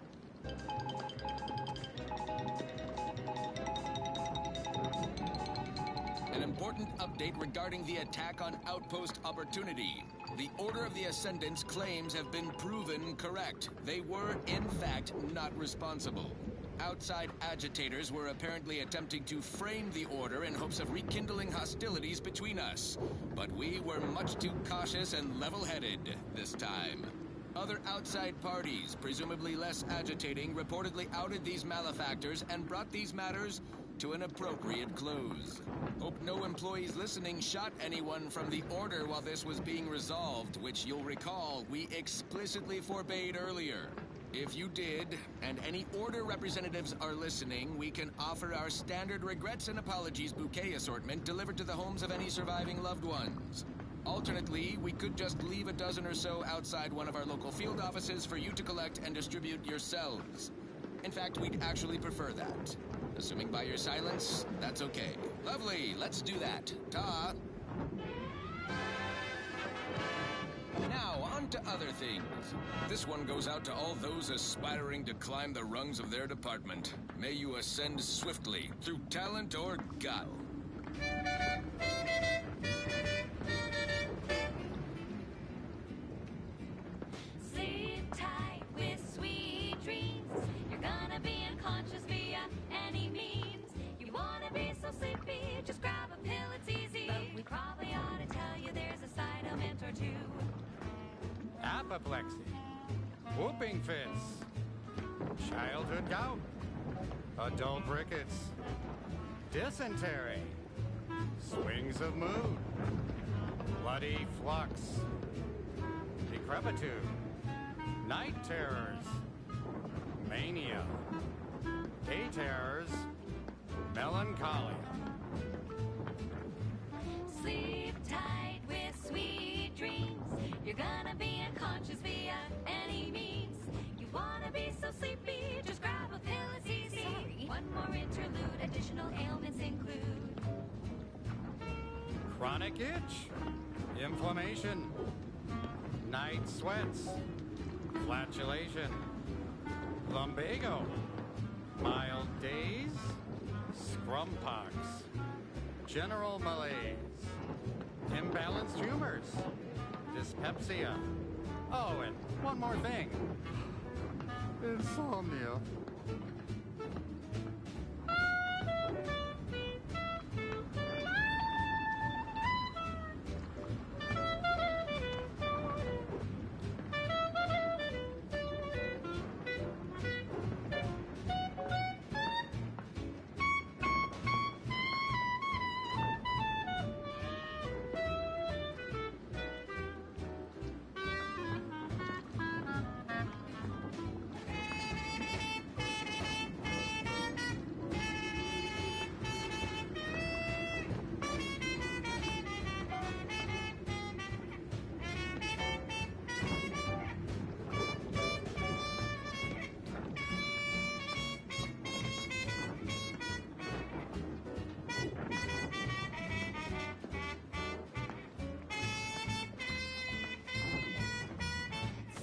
An important update regarding the attack on Outpost Opportunity. The Order of the Ascendant's claims have been proven correct. They were, in fact, not responsible. Outside agitators were apparently attempting to frame the Order in hopes of rekindling hostilities between us. But we were much too cautious and level-headed this time. Other outside parties, presumably less agitating, reportedly outed these malefactors and brought these matters to an appropriate close. Hope no employees listening shot anyone from the Order while this was being resolved, which you'll recall we explicitly forbade earlier. If you did, and any Order representatives are listening, we can offer our standard regrets and apologies bouquet assortment delivered to the homes of any surviving loved ones. Alternately, we could just leave a dozen or so outside one of our local field offices for you to collect and distribute yourselves. In fact, we'd actually prefer that. Assuming by your silence, that's okay. Lovely, let's do that. Ta! Now, on to other things. This one goes out to all those aspiring to climb the rungs of their department. May you ascend swiftly, through talent or guile. Sleep tight with sweet dreams. You're gonna be unconscious via any means. You wanna be so sleepy, just grab a pill, it's easy. But we probably ought to tell you there's a side element or two. Apoplexy, whooping fits, childhood gout, adult rickets, dysentery, swings of mood, bloody flux, decrepitude, night terrors, mania, day terrors, melancholia. Sleep tight with sweet dreams. You're gonna be unconscious via any means. You wanna be so sleepy, just grab a pill, it's easy. Sorry. One more interlude, additional ailments include Chronic itch, inflammation, night sweats, flatulation, lumbago, mild daze, scrum pox, general malaise, imbalanced humors, dyspepsia. Oh, and one more thing. Insomnia.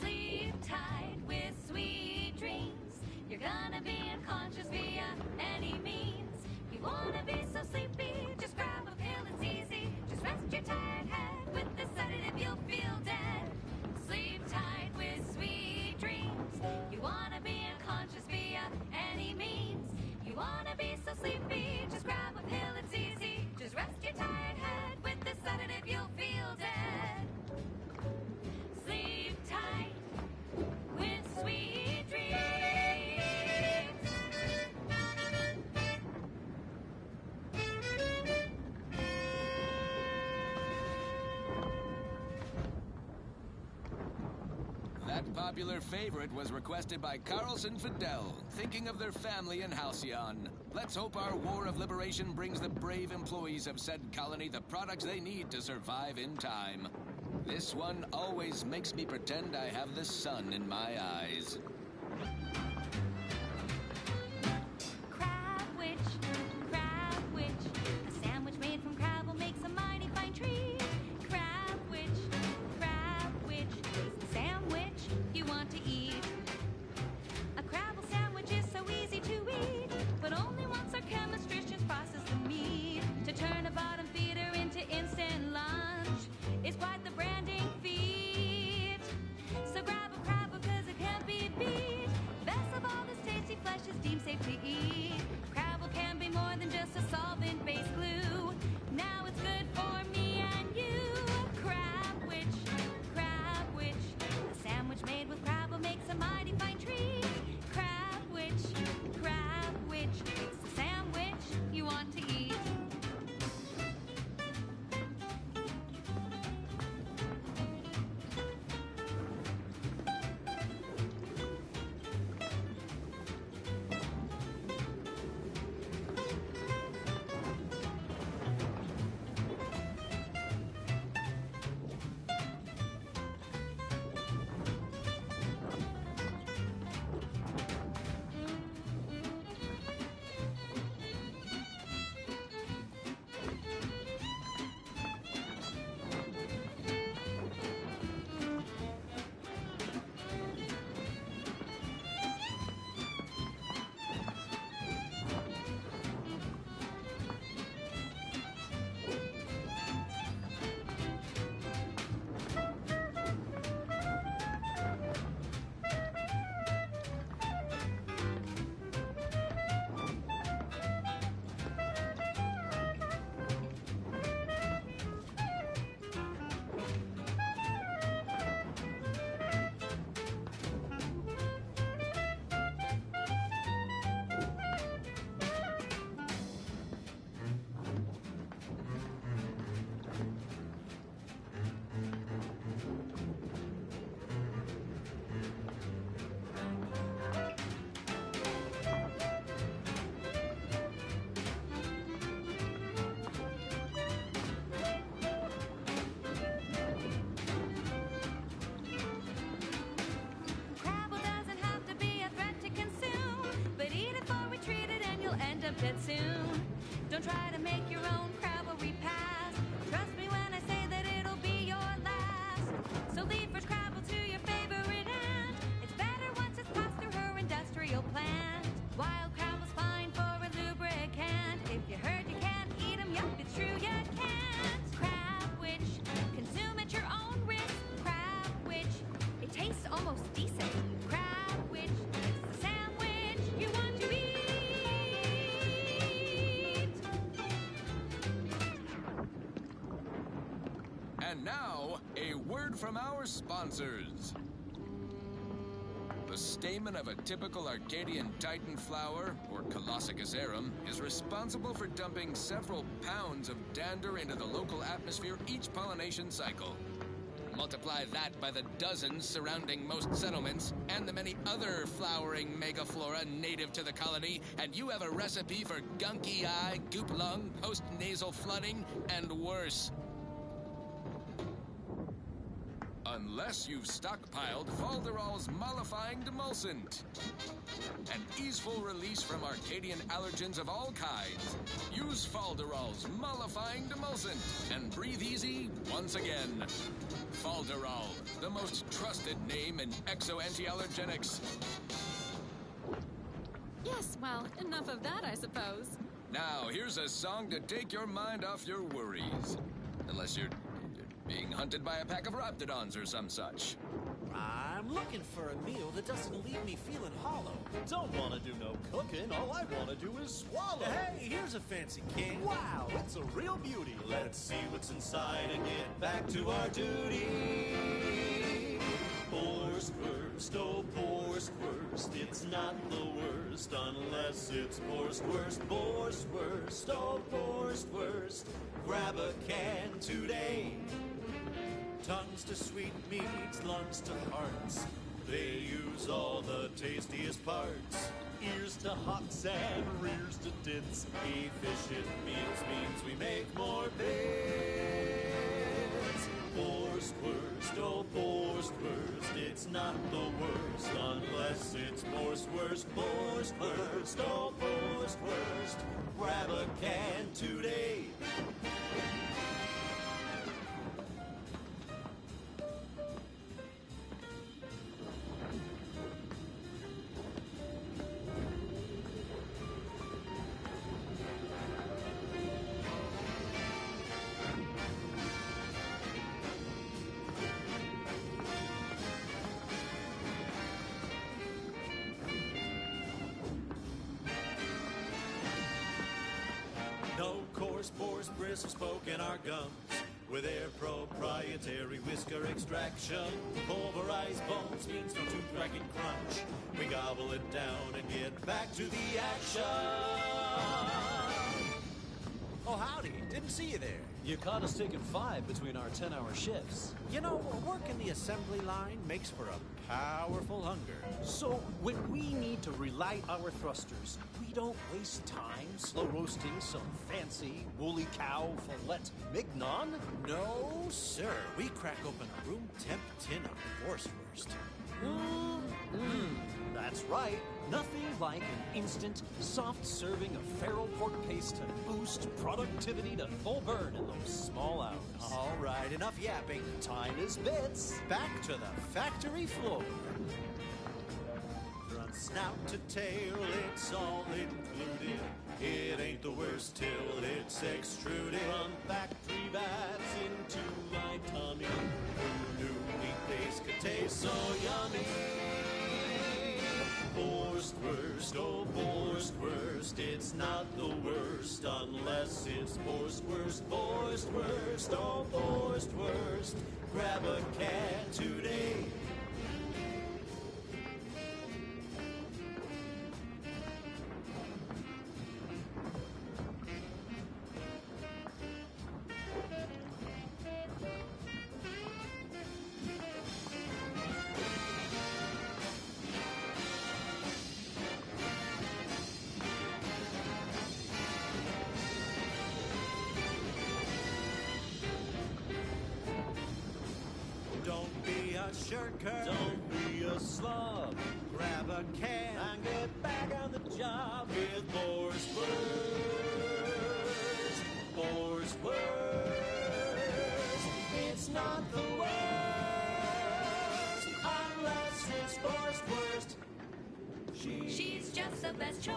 sleep tight with sweet dreams. You're gonna be unconscious via any means. You wanna be so sleepy, just grab a pill, it's easy. Just rest your tired head with the sedative, you'll feel dead. Sleep tight with sweet dreams. You wanna be unconscious via any means. You wanna be so sleepy, just grab a pill, it's easy. Just rest your tired head with the sedative, you'll feel dead. Sleep tight with sweet dreams. That popular favorite was requested by Carlson Fidel, thinking of their family in Halcyon. Let's hope our War of Liberation brings the brave employees of said colony the products they need to survive in time. This one always makes me pretend I have the sun in my eyes. Crab witch, a sandwich made from crab will make a mighty fine treat. Crab witch, is the sandwich you want to eat. A crabble sandwich is so easy to eat, but only once our chemistricians process the meat to turn a bottom feeder into instant lunch. It's quite the branding feat. So grab a crab because it can't be beat. shed soon. Don't try to make your own crab or repass. Trust me when I say that it'll be your last. So leave fresh crabble to your favorite aunt. It's better once it's passed through her industrial plant. Wild crabble's fine for a lubricant. If you heard you can't eat 'em, yup, it's true you can't. Crab witch, consume at your own risk. Crab witch, it tastes almost decent. Crab witch, it's the sandwich you want to eat. And now, a word from our sponsors. The stamen of a typical Arcadian Titan flower, or Colossicus arum, is responsible for dumping several pounds of dander into the local atmosphere each pollination cycle. Multiply that by the dozens surrounding most settlements and the many other flowering megaflora native to the colony, and you have a recipe for gunky eye, goop lung, post-nasal flooding, and worse. Unless you've stockpiled Falderall's mollifying demulcent. An easeful release from Arcadian allergens of all kinds. Use Falderall's mollifying demulcent and breathe easy once again. Falderall, the most trusted name in exo-anti-allergenics. Yes, well, enough of that, I suppose. Now, here's a song to take your mind off your worries. Unless you're being hunted by a pack of raptidons or some such. I'm looking for a meal that doesn't leave me feeling hollow. Don't want to do no cooking. All I want to do is swallow. Hey, here's a fancy king. Wow, it's a real beauty. Let's see what's inside and get back to our duty. Borscht wurst, oh Borscht wurst, it's not the worst unless it's Borscht wurst. Borscht wurst, oh Borscht wurst, grab a can today. Tongues to sweet meats, lungs to hearts. They use all the tastiest parts. Ears to hocks and rears to tits. Efficient meals means we make more bits. Borscht wurst, oh Borscht wurst, it's not the worst unless it's Borscht wurst. Borscht wurst, oh Borscht wurst, grab a can today. No coarse pores, bristles poke in our gums. With their proprietary whisker extraction, pulverized bones means no tooth-cracking crunch. We gobble it down and get back to the action. Oh, howdy. Didn't see you there. You caught us taking 5 between our 10-hour shifts. You know, working the assembly line makes for a powerful hunger. So, when we need to relight our thrusters, we don't waste time slow roasting some fancy woolly cow fillet mignon? No, sir. We crack open a room temp tin of Borscht. That's right. Nothing like an instant, soft serving of feral pork paste to boost productivity to full burn in those small hours. All right, enough yapping. Time is bits. Back to the factory floor. From snout to tail, it's all included. It ain't the worst till it's extruded. From factory vats into my tummy. Who knew meat paste could taste so yummy? Borscht oh Borscht, it's not the worst unless it's Borscht. Borscht oh Borscht, grab a can today. Don't be a shirt, I can and get back on the job with Force Worst. Force Worst. It's not the worst unless it's Force Worst. She's just the best choice.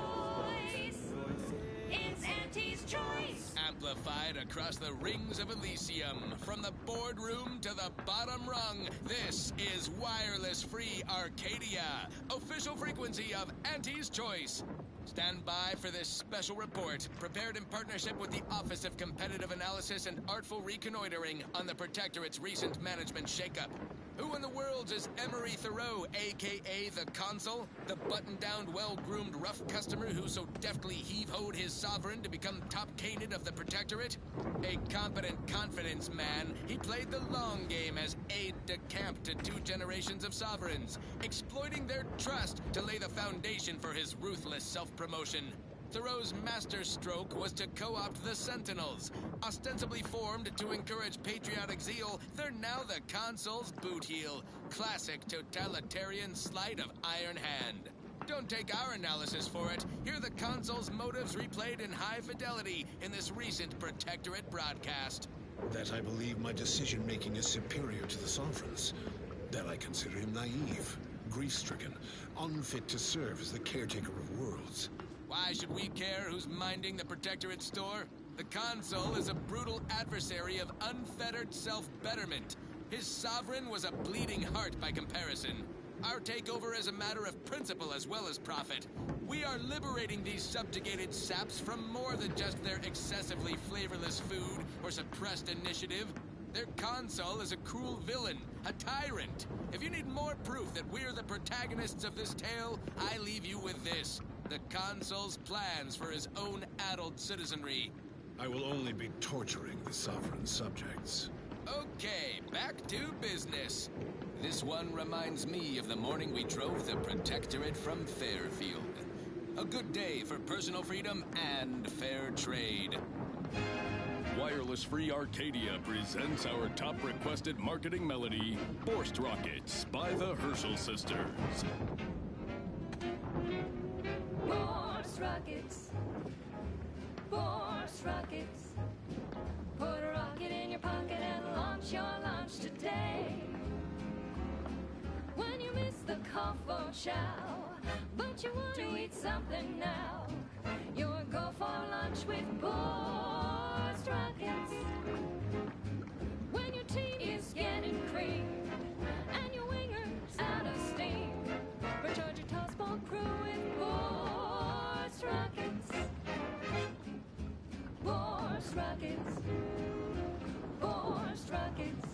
It's Auntie's choice. Amplified across the rings of Elysium, from the boardroom to the bottom rung, this is Wireless Free Arcadia, official frequency of Auntie's Choice. Stand by for this special report, prepared in partnership with the Office of Competitive Analysis and Artful Reconnoitering on the Protectorate's recent management shakeup. Who in the world is Emery Thoreau, a.k.a. the Consul? The button-down, well-groomed, rough customer who so deftly heave-hoed his sovereign to become top canid of the Protectorate? A competent confidence man, he played the long game as aide-de-camp to 2 generations of sovereigns, exploiting their trust to lay the foundation for his ruthless self-promotion. Thoreau's master stroke was to co-opt the Sentinels. Ostensibly formed to encourage patriotic zeal, they're now the Consul's boot heel. Classic totalitarian sleight of iron hand. Don't take our analysis for it. Hear the Consul's motives replayed in high fidelity in this recent Protectorate broadcast. That I believe my decision-making is superior to the Sovereign's. That I consider him naive, grief-stricken, unfit to serve as the caretaker of worlds. Why should we care who's minding the Protectorate store? The Consul is a brutal adversary of unfettered self-betterment. His sovereign was a bleeding heart by comparison. Our takeover is a matter of principle as well as profit. We are liberating these subjugated saps from more than just their excessively flavorless food or suppressed initiative. Their Consul is a cruel villain, a tyrant. If you need more proof that we're the protagonists of this tale, I leave you with this. The Consul's plans for his own addled citizenry. I will only be torturing the Sovereign's subjects. Okay, back to business. This one reminds me of the morning we drove the Protectorate from Fairfield. A good day for personal freedom and fair trade. Wireless Free Arcadia presents our top requested marketing melody, Forced Rockets by the Herschel Sisters. Force rockets. Force rockets. Put a rocket in your pocket and launch your launch today. When you miss the call for chow, but you want to eat something now, you'll go for lunch with Force rockets. When your team is getting creamed and your winger's out of steam, recharge your toss ball crew with Force rockets. Force rockets. Force rockets.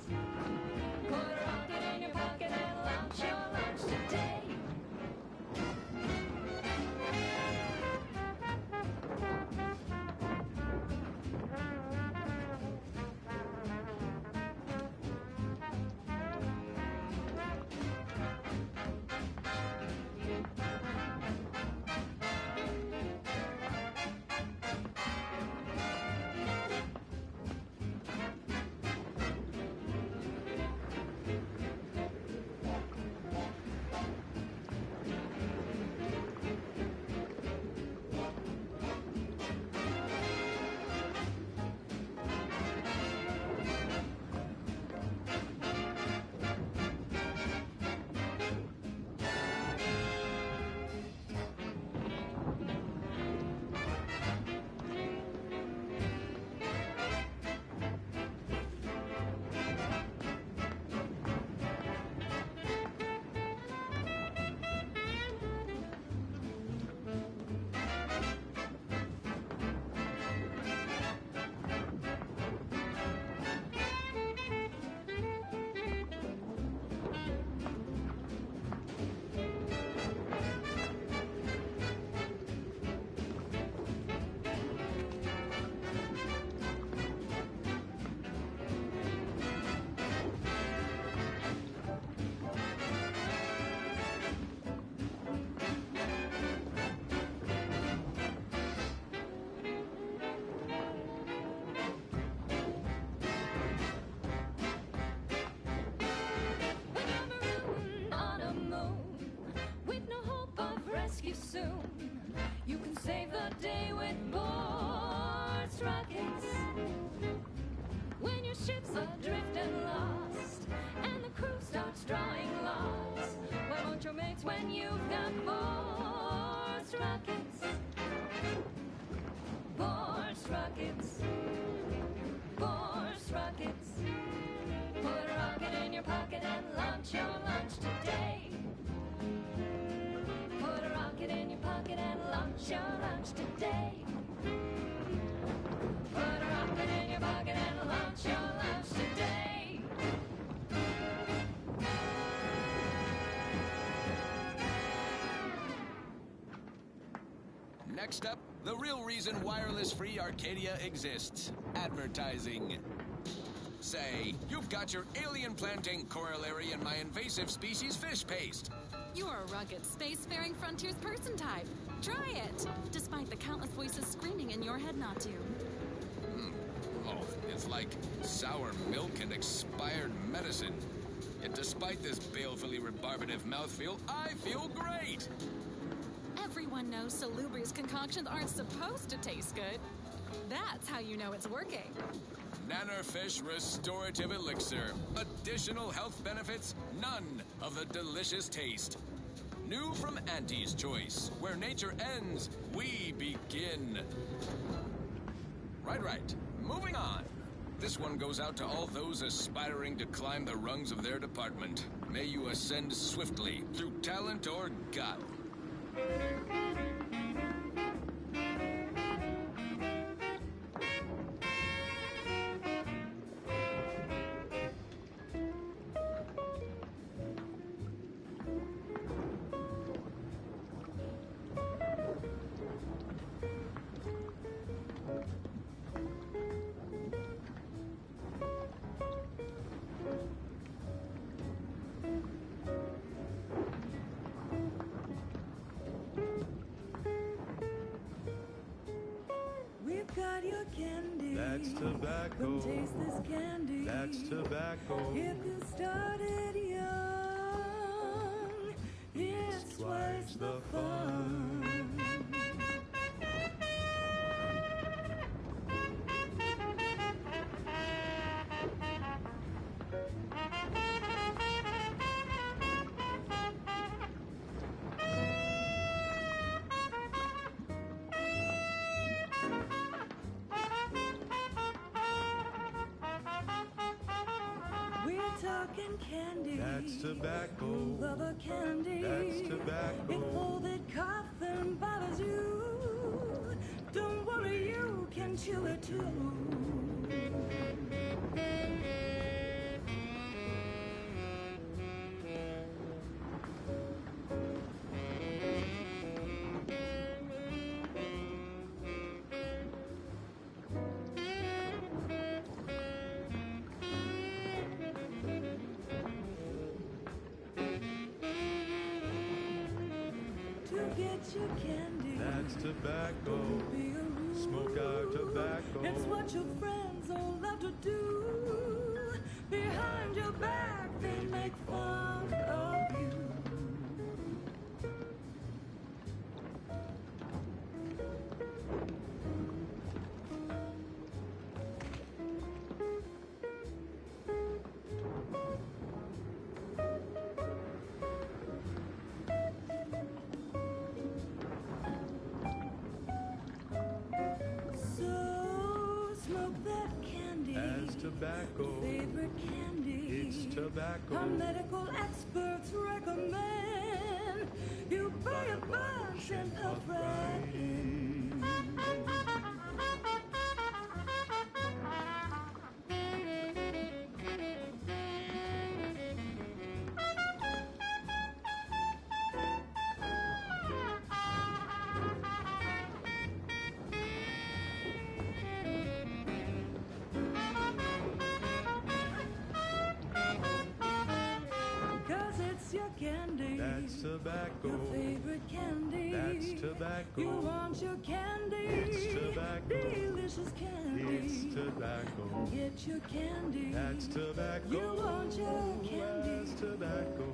Put a rocket in your pocket and launch your launch today. adrift and lost, and the crew starts drawing lots. Why won't your mates when you've got more rockets? Force rockets. Force rockets. Put a rocket in your pocket and launch your lunch today. Put a rocket in your pocket and launch your lunch today. Put a rocket in your pocket and launch your lunch today. Next up, the real reason wireless-free Arcadia exists. Advertising. Say, you've got your alien planting corollary in my invasive species fish paste. You're a rugged, spacefaring frontiers person type. Try it, despite the countless voices screaming in your head not to. Oh, it's like sour milk and expired medicine. Yet despite this balefully rebarbative mouthfeel, I feel great! Everyone knows Salubrious concoctions aren't supposed to taste good. That's how you know it's working. Nannerfish Restorative Elixir. Additional health benefits, none of the delicious taste. New from Auntie's Choice. Where nature ends, we begin. Right. Moving on. This one goes out to all those aspiring to climb the rungs of their department. May you ascend swiftly through talent or gut. We've got your candy. That's tobacco. Come taste this candy. That's tobacco. If you started young, it's twice the fun. Talking candy. That's tobacco. Lover candy. That's tobacco. If folded coffin bothers you, don't worry, you can chew it too. Get your candy. That's tobacco. Don't be a rude. Smoke our tobacco. It's what your friends all love to do. Behind your back, they make fun of you. Tobacco. Favorite candy. It's tobacco. Our medical experts recommend you buy a bunch and puff right in. Candy. That's tobacco. Your favorite candy. That's tobacco. You want your candy. It's tobacco. Delicious candy. It's tobacco. Come get your candy. That's tobacco. You want your candy. That's tobacco.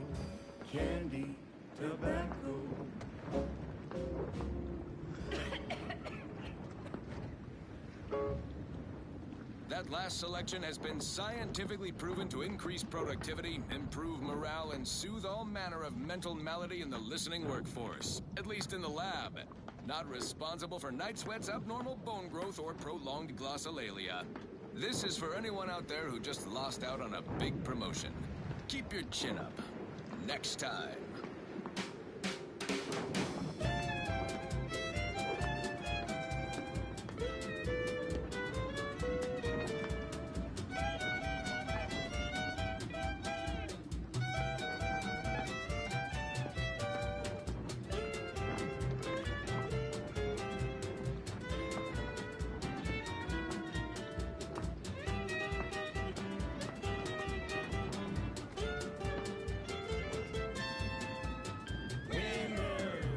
Candy. Tobacco. That Glass selection has been scientifically proven to increase productivity, improve morale, and soothe all manner of mental malady in the listening workforce. At least in the lab. Not responsible for night sweats, abnormal bone growth, or prolonged glossolalia. This is for anyone out there who just lost out on a big promotion. Keep your chin up. Next time.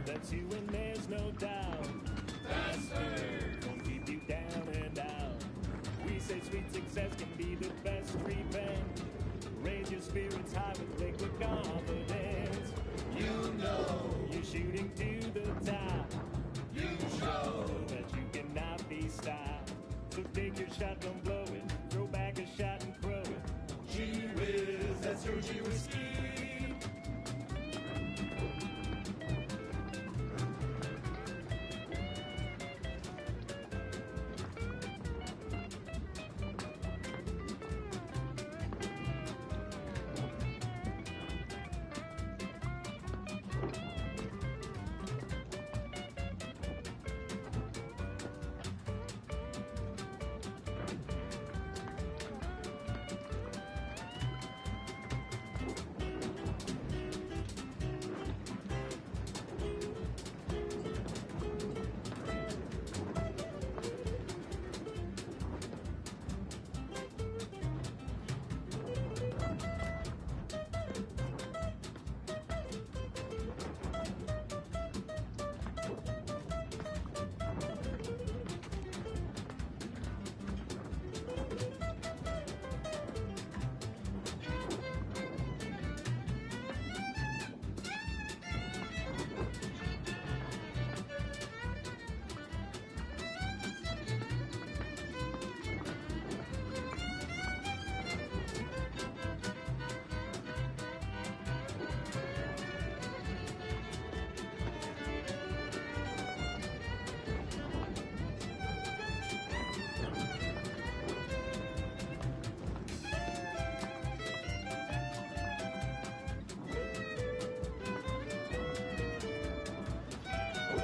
That's you and there's no doubt. Don't keep you down and out. We say sweet success can be the best revenge. Raise your spirits high with liquid confidence. You know you're shooting to the top. You show that you cannot be stopped. So take your shot, don't blow it. Throw back a shot and throw it. Gee whiz, that's your G whiskey.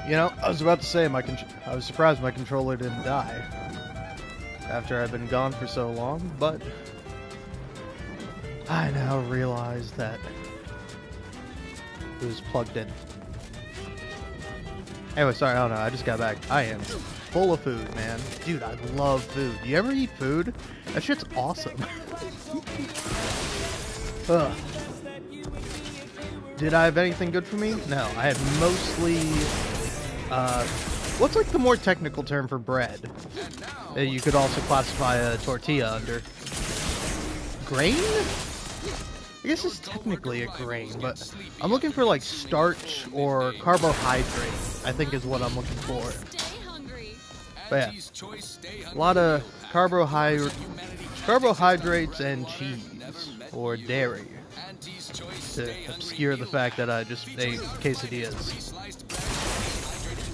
You know, I was about to say I was surprised my controller didn't die after I've been gone for so long, but I now realize that it was plugged in. Anyway, sorry, I don't know, I just got back. I am full of food, man. Dude, I love food. Do you ever eat food? That shit's awesome. Ugh. Did I have anything good for me? No, I had mostly... what's like the more technical term for bread? You could also classify a tortilla under. Grain? I guess it's technically a grain, but I'm looking for like starch or carbohydrate, I think is what I'm looking for. But yeah, a lot of carbohydrates and cheese or dairy to obscure the fact that I just ate quesadillas.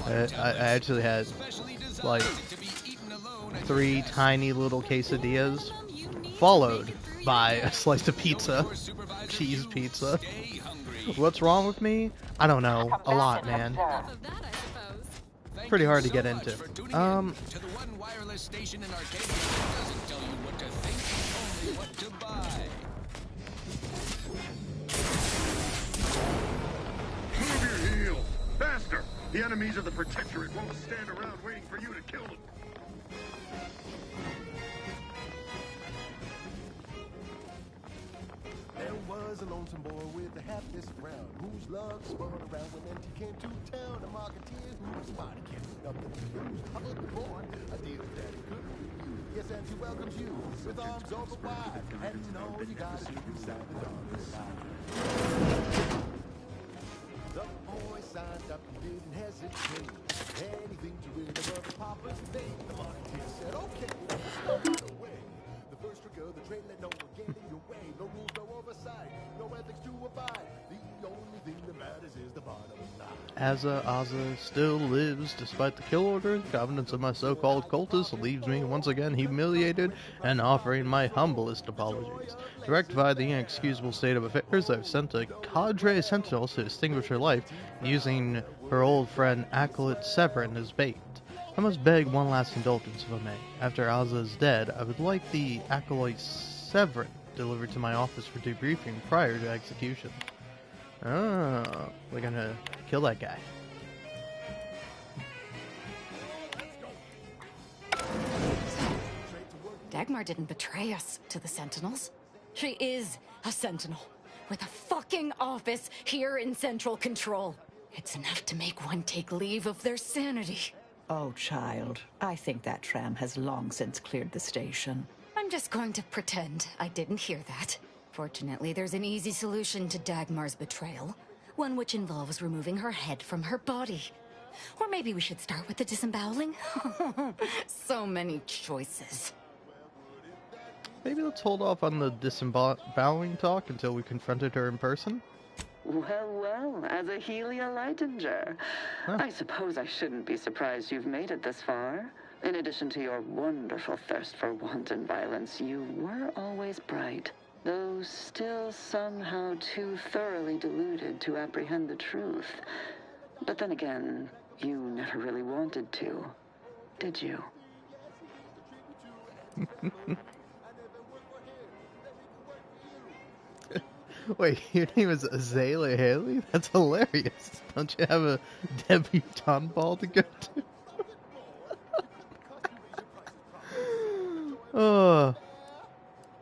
I actually had like 3 tiny little quesadillas, followed by a slice of pizza, cheese pizza. What's wrong with me? I don't know. A lot, man. Pretty hard to get into. To the one wireless station in Arcadia that doesn't tell you what to think, only what to buy. Move your heel! Faster! The enemies of the Protectorate won't stand around waiting for you to kill them. There was a lonesome boy with a hapless frown, whose luck spun around when empty came to town. A marketeer whose body can't do nothing to lose. Public born, a deal that he could refuse. Yes, and he welcomes you with arms open wide, and all you gotta do inside the darkest side. The boy signed up and didn't hesitate. Anything to win above the Papa's name. The marketeer said, okay, let's go away. Azza still lives despite the kill order. The confidence of my so-called cultists leaves me once again humiliated and offering my humblest apologies. To rectify the inexcusable state of affairs, I've sent a cadre of sentinels to extinguish her life, using her old friend Acolyte Severin as bait. I must beg one last indulgence if I may. After Azza is dead, I would like the Acolyte Severin delivered to my office for debriefing prior to execution. Oh, we're gonna kill that guy. Dagmar didn't betray us to the Sentinels. She is a Sentinel with a fucking office here in Central Control. It's enough to make one take leave of their sanity. Oh, child, I think that tram has long since cleared the station. I'm just going to pretend I didn't hear that. Fortunately, there's an easy solution to Dagmar's betrayal. One which involves removing her head from her body. Or maybe we should start with the disemboweling? So many choices. Maybe let's hold off on the disemboweling talk until we confronted her in person? Well, as a Helia Leitinger, I suppose I shouldn't be surprised you've made it this far. In addition to your wonderful thirst for wanton violence, you were always bright, though still somehow too thoroughly deluded to apprehend the truth. But then again, you never really wanted to, did you? Wait, your name is Azalea Haley? That's hilarious. Don't you have a debutante ball to go to? Oh,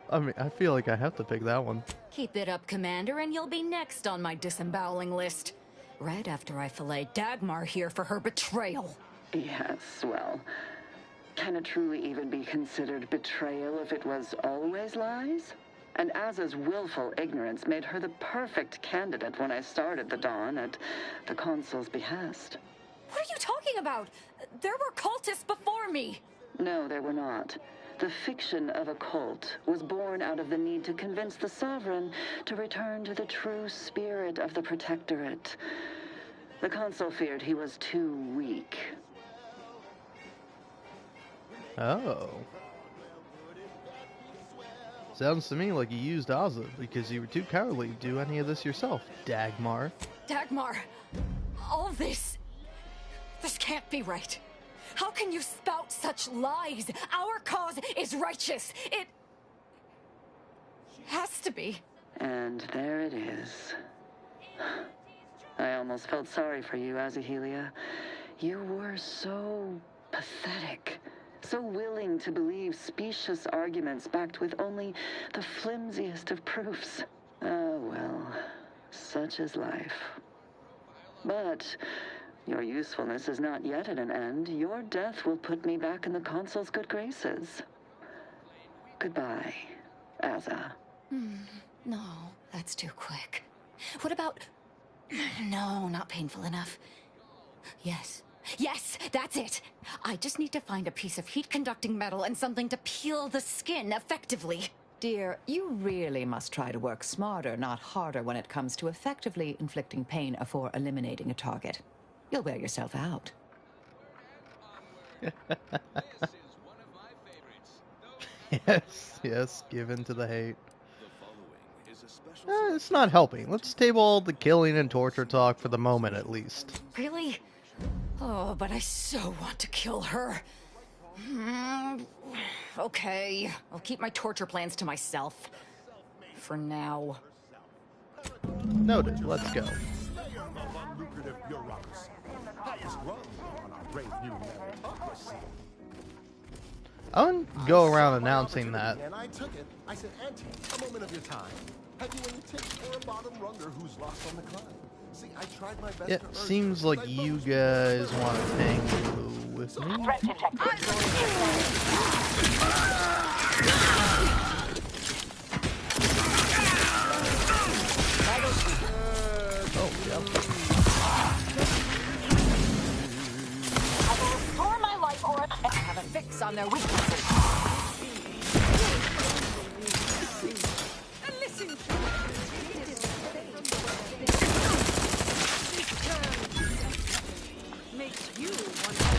I mean, I feel like I have to pick that one. Keep it up, Commander, and you'll be next on my disemboweling list. Right after I fillet Dagmar here for her betrayal. Yes, well, can it truly even be considered betrayal if it was always lies? And Azza's willful ignorance made her the perfect candidate when I started the Dawn at the Consul's behest. What are you talking about? There were cultists before me. No, there were not. The fiction of a cult was born out of the need to convince the Sovereign to return to the true spirit of the Protectorate. The Consul feared he was too weak. Oh. Sounds to me like you used Azza because you were too cowardly to do any of this yourself, Dagmar. Dagmar, all this can't be right. How can you spout such lies? Our cause is righteous. It has to be. And there it is. I almost felt sorry for you, Azahelia. You were so pathetic. So willing to believe specious arguments backed with only the flimsiest of proofs. Ah, well, such is life. But your usefulness is not yet at an end. Your death will put me back in the Consul's good graces. Goodbye, Azza. No, that's too quick. What about... No, not painful enough. Yes, that's it. I just need to find a piece of heat-conducting metal and something to peel the skin effectively. Dear, you really must try to work smarter, not harder, when it comes to effectively inflicting pain or eliminating a target. You'll wear yourself out. Yes, give in to the hate. It's not helping. Let's table all the killing and torture talk for the moment, at least. Really? Oh, but I so want to kill her. Okay, I'll keep my torture plans to myself. For now. Noted. Let's go. I wouldn't go around announcing that. And I took it. I said, Auntie, a moment of your time. Have you any tips for a bottom runger who's lost on the climb? See, I tried my best It seems like you guys want to hang with me. Oh, yep. I will restore my life or I have a fix on their weaknesses. You want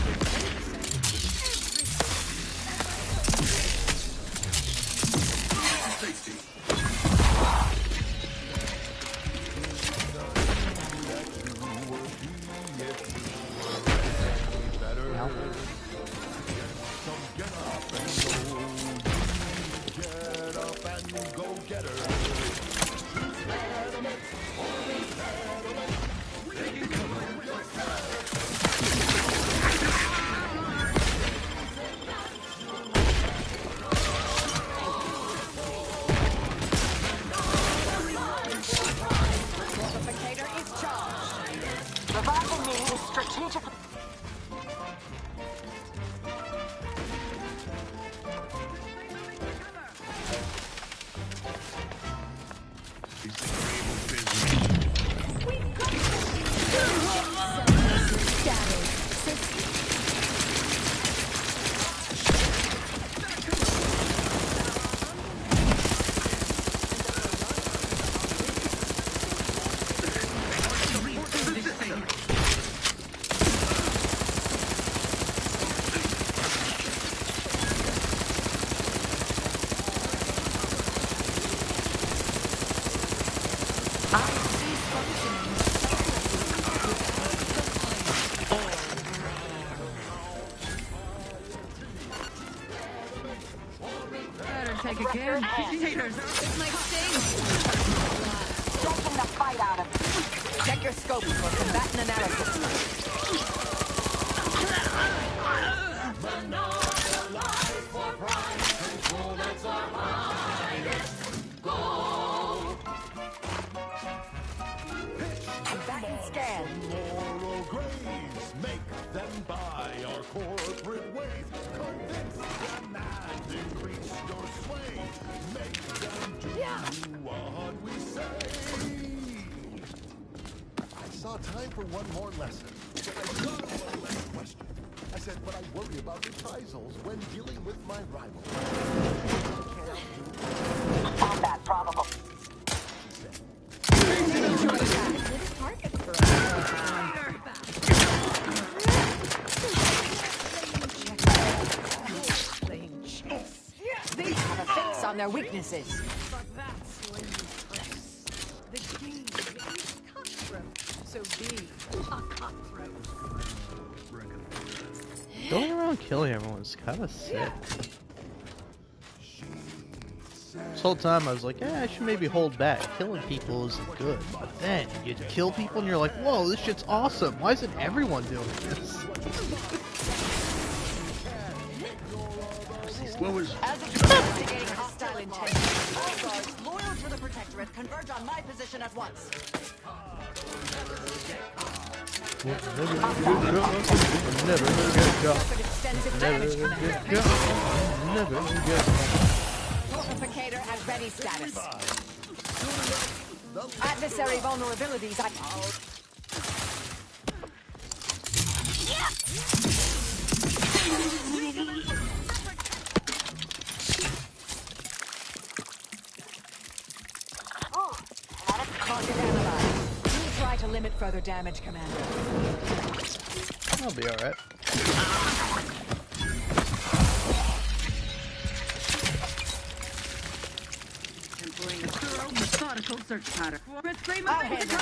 take a care of haters. This might sting. Taking the fight out of it. Check your scope for combatant analysis. Combatant scan. Moral graves, make them buy our corporate ways. Convince them and increase your sway. Make them do what we say. I saw time for one more lesson. But I got one less question. I said, but I worry about reprisals when dealing with my rival. Combat probable. They have a fix on their weaknesses. The game is cutthroat, so be a cutthroat. Going around killing everyone is kind of sick. This whole time I was like, I should maybe hold back. Killing people isn't good. But then you kill people and you're like, whoa, this shit's awesome. Why isn't everyone doing this? What was... As investigating hostile intent, all guards loyal to the Protectorate converge on my position at once. Fortificator at ready status. Adversary vulnerabilities. Target analyzed. We'll try to limit further damage, Commander. I'll be alright. Employing a thorough, methodical search pattern. I'll handle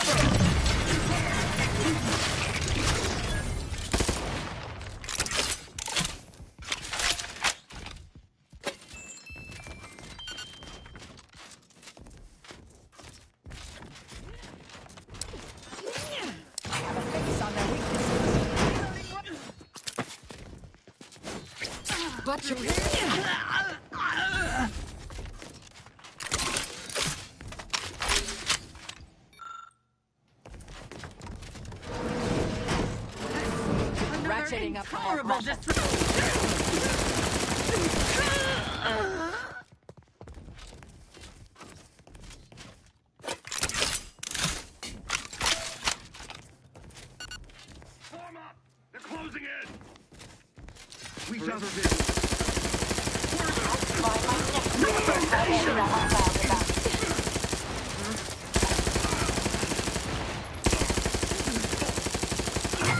But you're ratcheting up horrible Form up! They're closing in! We got her vision.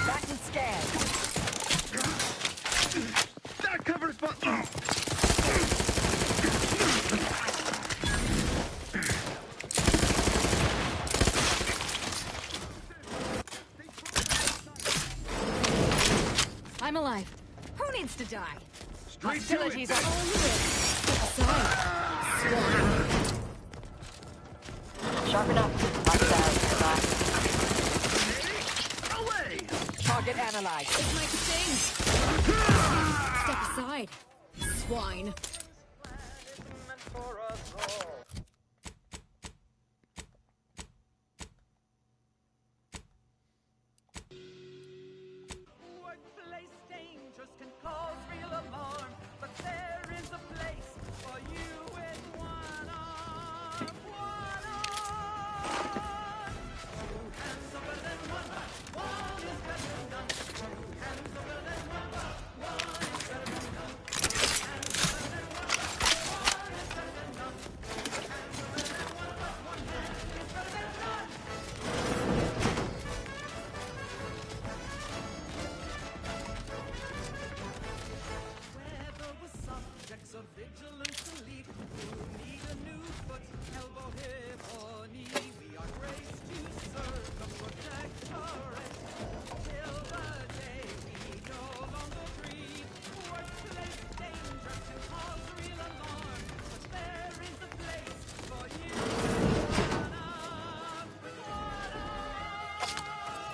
Back and scan. I'm alive. Who needs to die? Straight Hostilities to are it. all yours. Step aside. Sharpen up. Locked out. Away! Target analyzed. It might sting. Step aside. Swine. Workplace dangers can cause real alarm, but there is a place for you with one arm. One arm. Two hands are better than one, but one is better than none. Two hands are better than one, but one is better than none. Two hands are better than one, but one is better than none. Two hands are better than one, but one hand is better than none. Whether we're subjects of vigilance elite who need a new foot, elbow, hip, or knee, we are graced to serve the protectorate till the day we no longer breathe. Workplace danger can cause real alarm, but there is a place for you with one arm. With one arm. Two hands are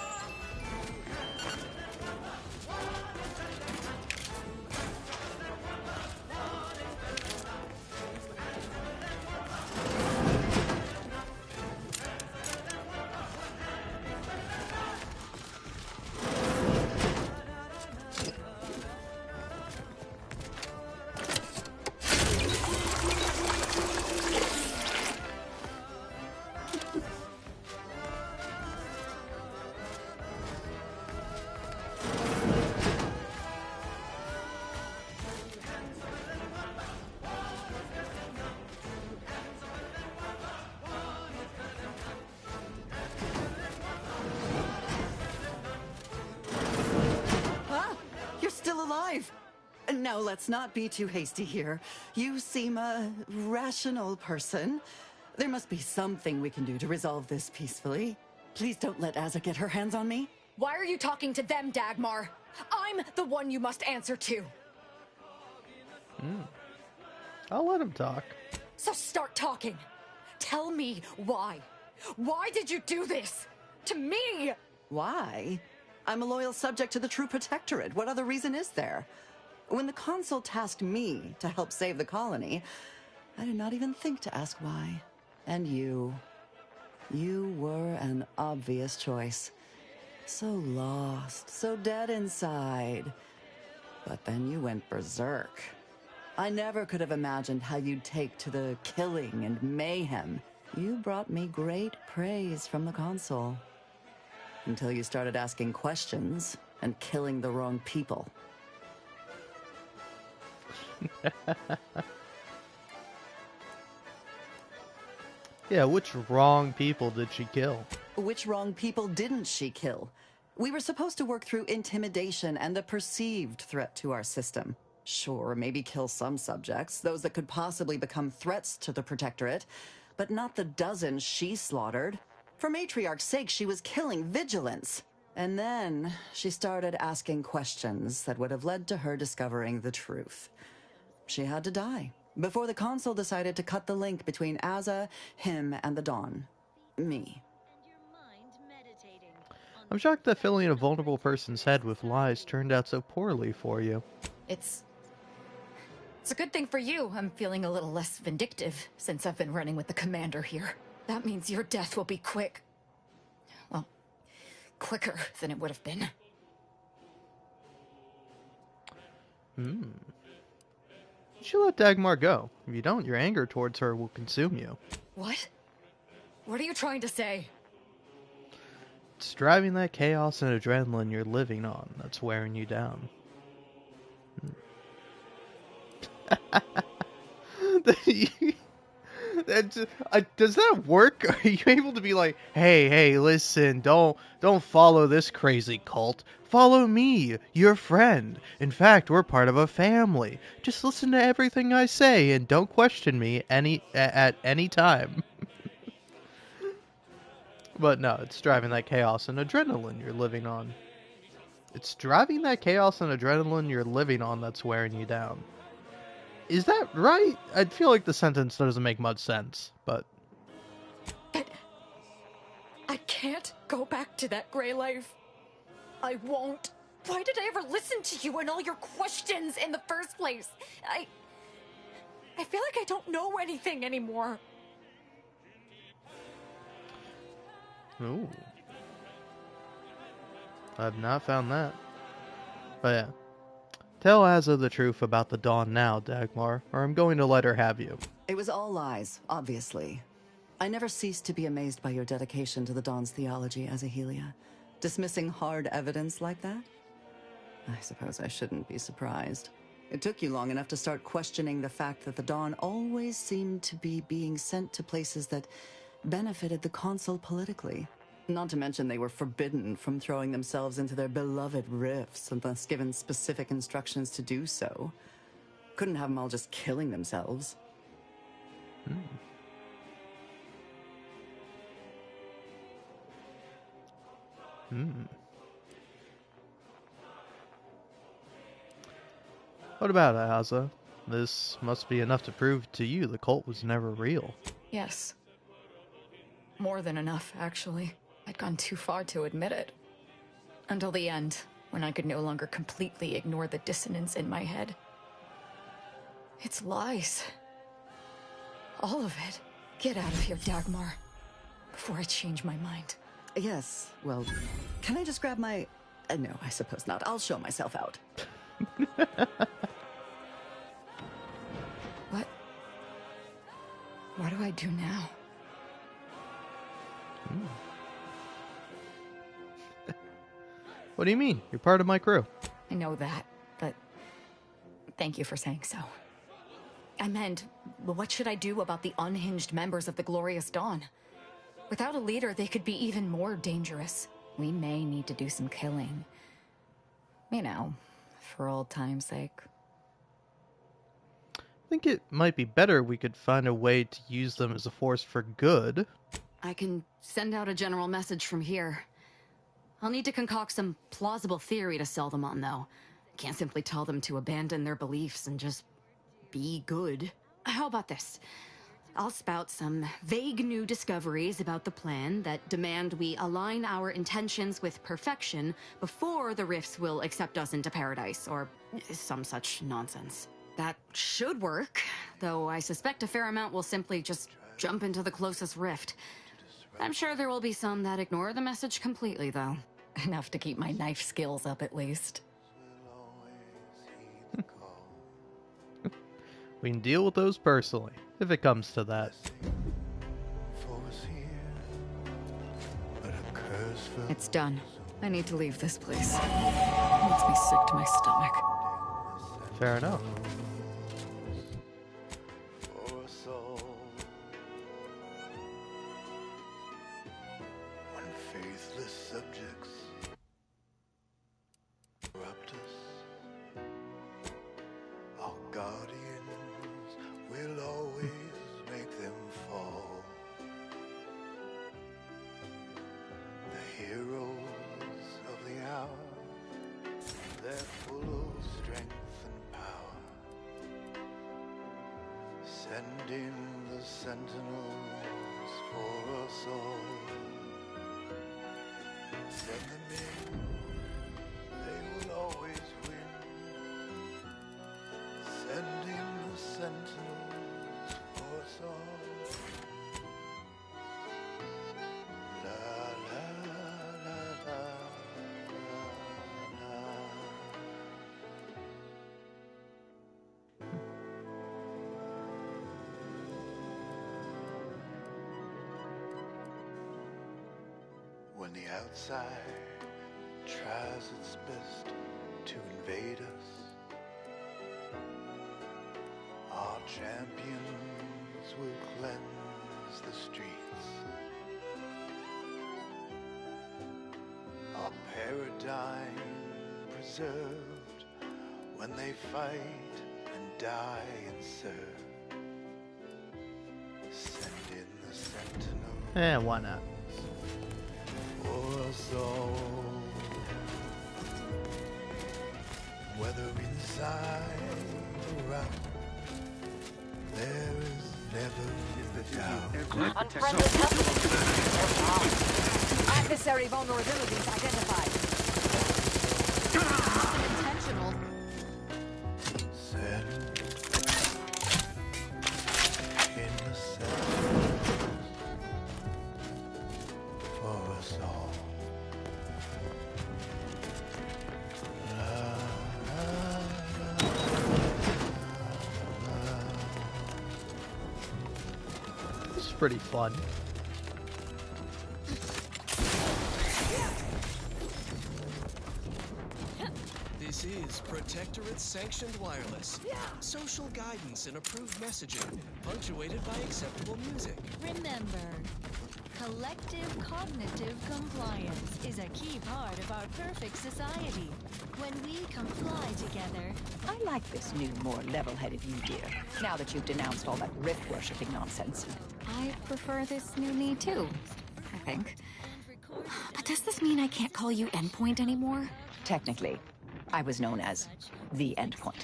better than one, but one is better than none. Two hands are better than one, but one is better than none. Two hands are better than one, but one is better than none. Two hands are better than one, but one hand is better than none. Ah, you're still alive. No, let's not be too hasty here. You seem a rational person. There must be something we can do to resolve this peacefully. Please don't let Azza get her hands on me. Why are you talking to them, Dagmar? I'm the one you must answer to. I'll let him talk. So start talking. Tell me why. Why did you do this? To me? Why? I'm a loyal subject to the True Protectorate. What other reason is there? When the Consul tasked me to help save the colony, I did not even think to ask why. And you were an obvious choice. So lost, so dead inside. But then you went berserk. I never could have imagined how you'd take to the killing and mayhem. You brought me great praise from the Consul. Until you started asking questions and killing the wrong people. Yeah, which wrong people did she kill? Which wrong people didn't she kill? We were supposed to work through intimidation and the perceived threat to our system. Sure, maybe kill some subjects, those that could possibly become threats to the Protectorate, but not the dozens she slaughtered. For Matriarch's sake, she was killing vigilance. And then she started asking questions that would have led to her discovering the truth. She had to die before the Consul decided to cut the link between Azza, him, and the Dawn. Me. I'm shocked that filling a vulnerable person's head with lies turned out so poorly for you. It's a good thing for you. I'm feeling a little less vindictive since I've been running with the commander here. That means your death will be quick. Well, quicker than it would have been. You should let Dagmar go. If you don't, your anger towards her will consume you. What? What are you trying to say? It's driving that chaos and adrenaline you're living on that's wearing you down. Does that work? Are you able to be like, hey, listen, don't follow this crazy cult. Follow me, your friend. In fact, we're part of a family. Just listen to everything I say and don't question me at any time. But no, it's driving that chaos and adrenaline you're living on. It's driving that chaos and adrenaline you're living on that's wearing you down. Is that right? I feel like the sentence doesn't make much sense, but... I can't go back to that gray life. I won't. Why did I ever listen to you and all your questions in the first place? I feel like I don't know anything anymore. Ooh. I've not found that. But yeah. Tell Azza the truth about the Dawn now, Dagmar, or I'm going to let her have you. It was all lies, obviously. I never ceased to be amazed by your dedication to the Dawn's theology, Azahelia. Dismissing hard evidence like that? I suppose I shouldn't be surprised. It took you long enough to start questioning the fact that the Dawn always seemed to be being sent to places that benefited the Consul politically. Not to mention they were forbidden from throwing themselves into their beloved rifts unless given specific instructions to do so. Couldn't have them all just killing themselves. What about it, Azza? This must be enough to prove to you the cult was never real. Yes. More than enough, actually. I'd gone too far to admit it. Until the end, when I could no longer completely ignore the dissonance in my head. It's lies. All of it. Get out of here, Dagmar. Before I change my mind. Yes, well, can I just grab my... no, I suppose not. I'll show myself out. What do I do now? What do you mean? You're part of my crew. I know that, but thank you for saying so. I meant, what should I do about the unhinged members of the Glorious Dawn? Without a leader, they could be even more dangerous. We may need to do some killing. You know, for old time's sake. I think it might be better we could find a way to use them as a force for good. I can send out a general message from here. I'll need to concoct some plausible theory to sell them on, though. Can't simply tell them to abandon their beliefs and just be good. How about this? I'll spout some vague new discoveries about the plan that demand we align our intentions with perfection before the Rifts will accept us into paradise, or some such nonsense. That should work, though I suspect a fair amount will simply just jump into the closest rift. I'm sure there will be some that ignore the message completely, though. Enough to keep my knife skills up, at least. We can deal with those personally, if it comes to that. It's done. I need to leave this place. It makes me sick to my stomach. Fair enough. When faithless subjects corrupt us, our guardians will always make them fall. The heroes of the hour, they're full of strength and power. Send in the sentinels for us all. Send them in, they will always win. Send in the sentinels for us all. La la la la la la. When the outside tries its best to invade us, our champions will cleanse the streets. Our paradigm preserved when they fight and die and serve. Send in the sentinel Why not? for us all. whether inside or out, there is never a doubt. Unfriendly customers. Adversary vulnerabilities identified. Nothing intentional. Send in the cell for us all. This is pretty fun. This is Protectorate Sanctioned Wireless. Social guidance and approved messaging, punctuated by acceptable music. Remember, collective cognitive compliance is a key part of our perfect society. When we comply together, I like this new, more level-headed you, dear. Now that you've denounced all that rift-worshipping nonsense. I prefer this new me too, I think. But does this mean I can't call you Endpoint anymore? Technically, I was known as the Endpoint.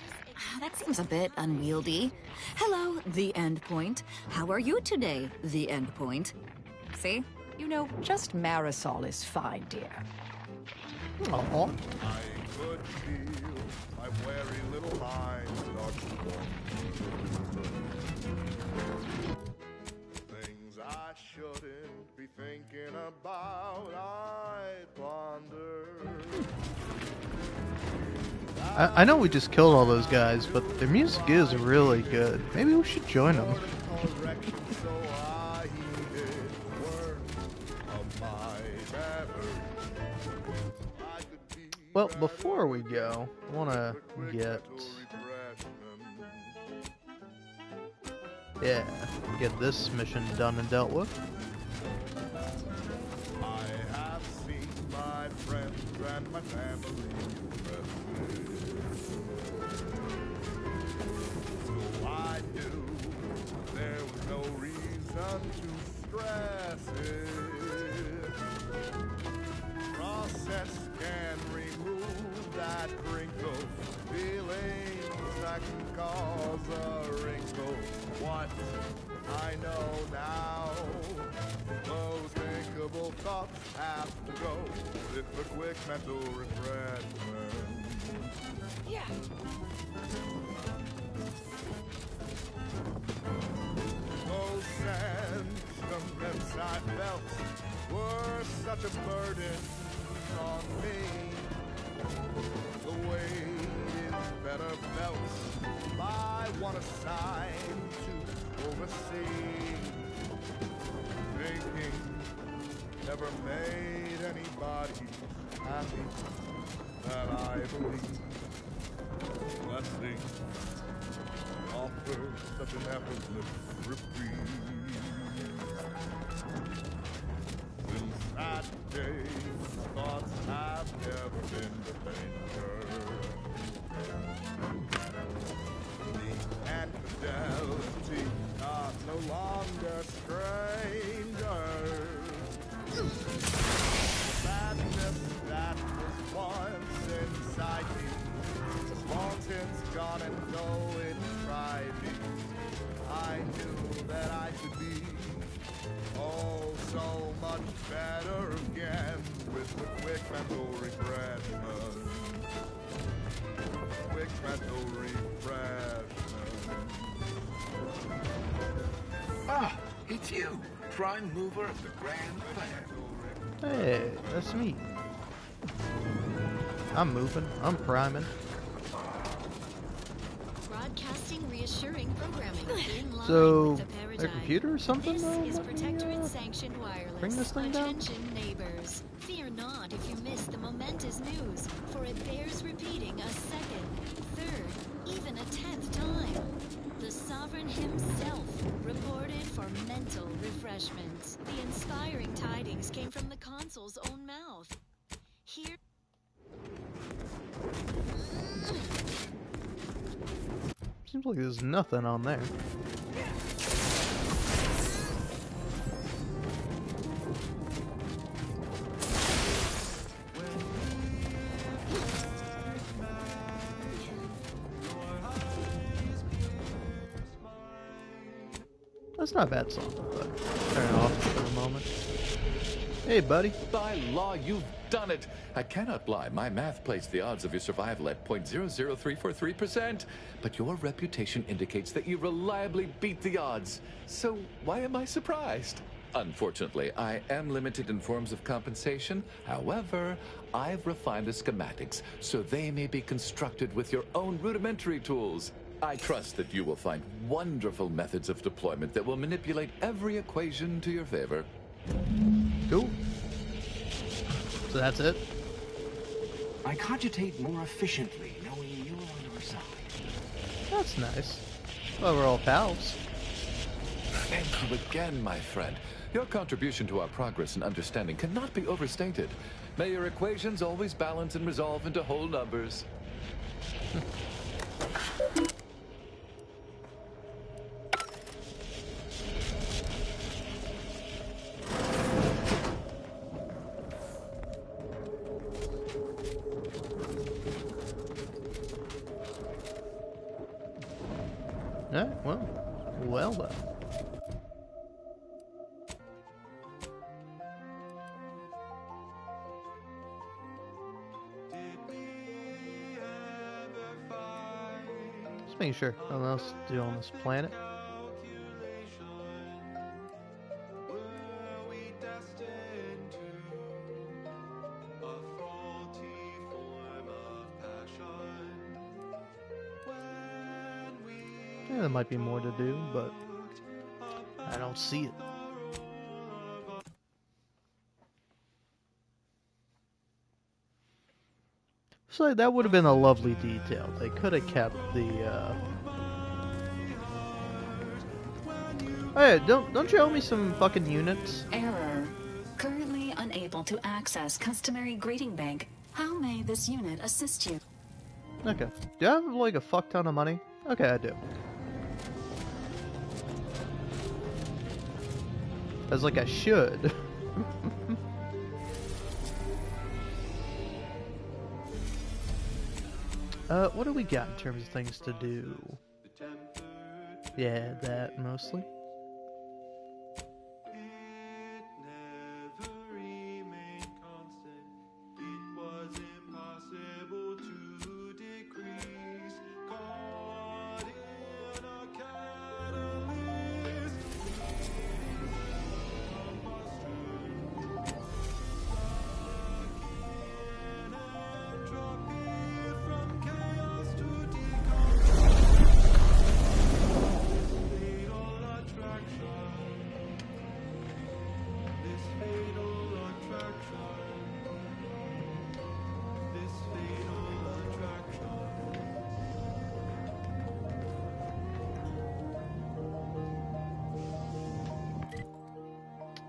That seems a bit unwieldy. Hello, the Endpoint. How are you today, the Endpoint? See? You know, just Marisol is fine, dear. Aww. I could feel my weary little mind start to form. Things I shouldn't be thinking about, I ponder. I know we just killed all those guys, but their music is really good. Maybe we should join them. Well, before we go, I want to get this mission done and dealt with. I have seen my friends and my family so I knew there was no reason to stress it. Process can remove that crinkle, feelings that can cause a wrinkle. What I know now, those thinkable thoughts have to go with a quick mental refreshment. Yeah. Those sentiments I felt were such a burden on me. The weight is better felt by one assigned to oversee. Thinking never made anybody happy, that I believe. Blessing offers such an effortless reprieve. Since that day, thoughts have never been the danger. The infidelity are no longer strangers. Sadness that was once inside me has long since gone, and though it tried me, I knew that I could be oh so much better again with the quick mental refreshment. Quick mental refreshment. Ah, it's you, prime mover of the grand plan. Hey, that's me. I'm moving. I'm priming. broadcasting reassuring programming in line So, with the a paradigm. computer or something This though? is Let me, Protectorate sanctioned wireless. bring this thing down? Attention neighbors. Fear not if you miss the momentous news, for it bears repeating a second, third, even a 10th time. The Sovereign himself reported for mental refreshment. The inspiring tidings came from the consul's own mouth. Here. Seems like there's nothing on there. That's not a bad song, but turn it off for the moment. Hey, buddy. By law, you've done it. I cannot lie. My math placed the odds of your survival at 0.00343%. But your reputation indicates that you reliably beat the odds. So why am I surprised? Unfortunately, I am limited in forms of compensation. However, I've refined the schematics so they may be constructed with your own rudimentary tools. I trust that you will find wonderful methods of deployment that will manipulate every equation to your favor. Cool. So that's it? I cogitate more efficiently knowing you're on our side. That's nice. Well, we're all pals. Thank you again, my friend. Your contribution to our progress and understanding cannot be overstated. May your equations always balance and resolve into whole numbers. Alright, well then. Just making sure nothing else to do on this planet. Yeah, there might be more to do, but I don't see it. So that would have been a lovely detail. They could have kept the. Hey, don't you owe me some fucking units? Error. Currently unable to access customary greeting bank. How may this unit assist you? Okay. Do I have like a fuck ton of money? Okay, I do. I was like, I should. What do we got in terms of things to do? Yeah, that mostly.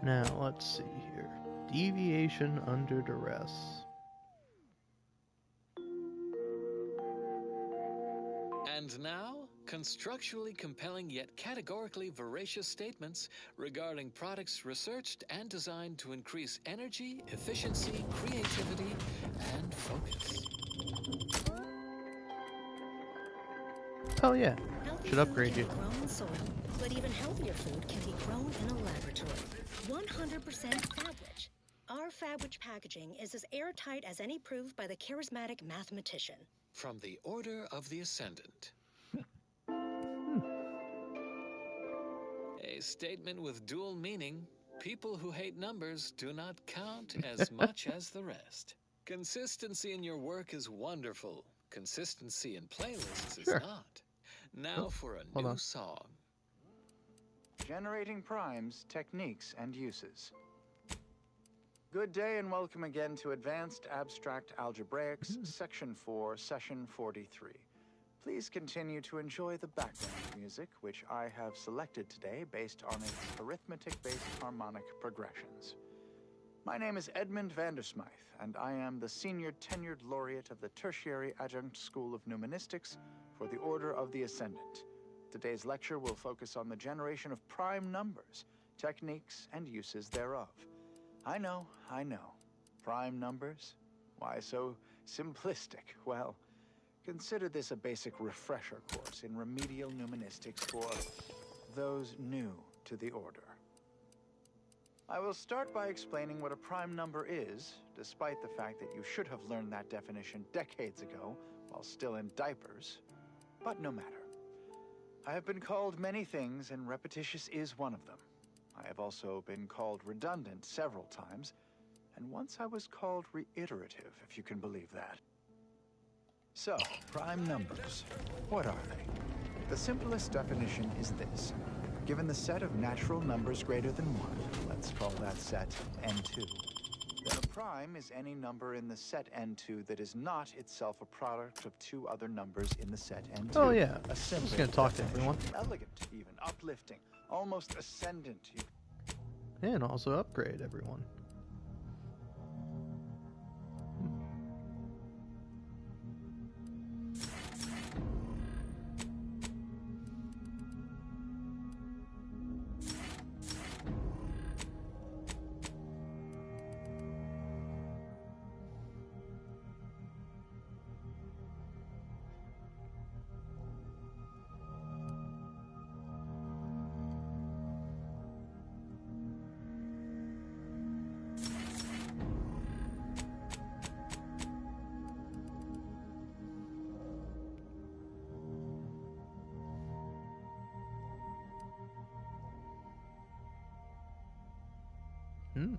Now, let's see here. Deviation under duress. And now, constructually compelling yet categorically veracious statements regarding products researched and designed to increase energy, efficiency, creativity, and focus. Oh yeah, Healthy should upgrade food you. can be grown in soil, but even healthier food can be grown in a laboratory. 100% Fabwich. Our Fabwich packaging is as airtight as any proved by the charismatic mathematician. From the Order of the Ascendant. A statement with dual meaning. People who hate numbers do not count as much as the rest. Consistency in your work is wonderful. Consistency in playlists is not. Now for a new song. Generating primes, techniques, and uses. Good day and welcome again to Advanced Abstract Algebraics, Section 4, Session 43. Please continue to enjoy the background music, which I have selected today based on its arithmetic-based harmonic progressions. My name is Edmund Vandersmythe, and I am the Senior Tenured Laureate of the Tertiary Adjunct School of Numenistics for the Order of the Ascendant. Today's lecture will focus on the generation of prime numbers, techniques, and uses thereof. I know. Prime numbers? Why so simplistic? Well, consider this a basic refresher course in remedial numenistics for those new to the Order. I will start by explaining what a prime number is, despite the fact that you should have learned that definition decades ago while still in diapers. But no matter. I have been called many things, and repetitious is one of them. I have also been called redundant several times, and once I was called reiterative, if you can believe that. So, prime numbers. What are they? The simplest definition is this. Given the set of natural numbers greater than 1, let's call that set n2, then a prime is any number in the set n2 that is not itself a product of two other numbers in the set n2. Oh yeah, A I'm just simple gonna talk to definition. everyone. Elegant, even uplifting, almost ascendant. And also upgrade everyone. Hmm.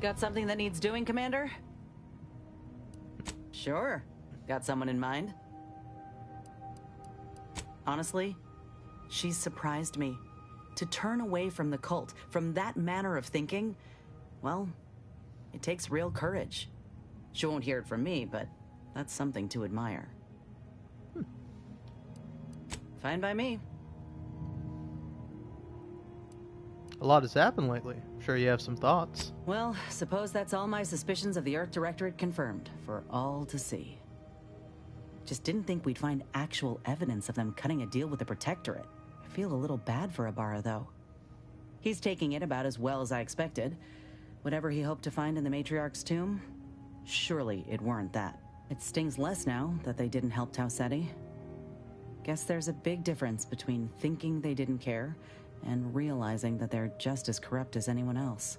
Got something that needs doing, Commander? Sure. Got someone in mind? Honestly, she's surprised me. To turn away from the cult, from that manner of thinking, well, it takes real courage. She won't hear it from me, but that's something to admire. Fine by me. A lot has happened lately. I'm sure you have some thoughts. Well, suppose that's all my suspicions of the Earth Directorate confirmed, for all to see. Just didn't think we'd find actual evidence of them cutting a deal with the Protectorate. I feel a little bad for Ibarra, though. He's taking it about as well as I expected. Whatever he hoped to find in the Matriarch's tomb, surely it weren't that. It stings less now that they didn't help Tausetti. Guess there's a big difference between thinking they didn't care and realizing that they're just as corrupt as anyone else.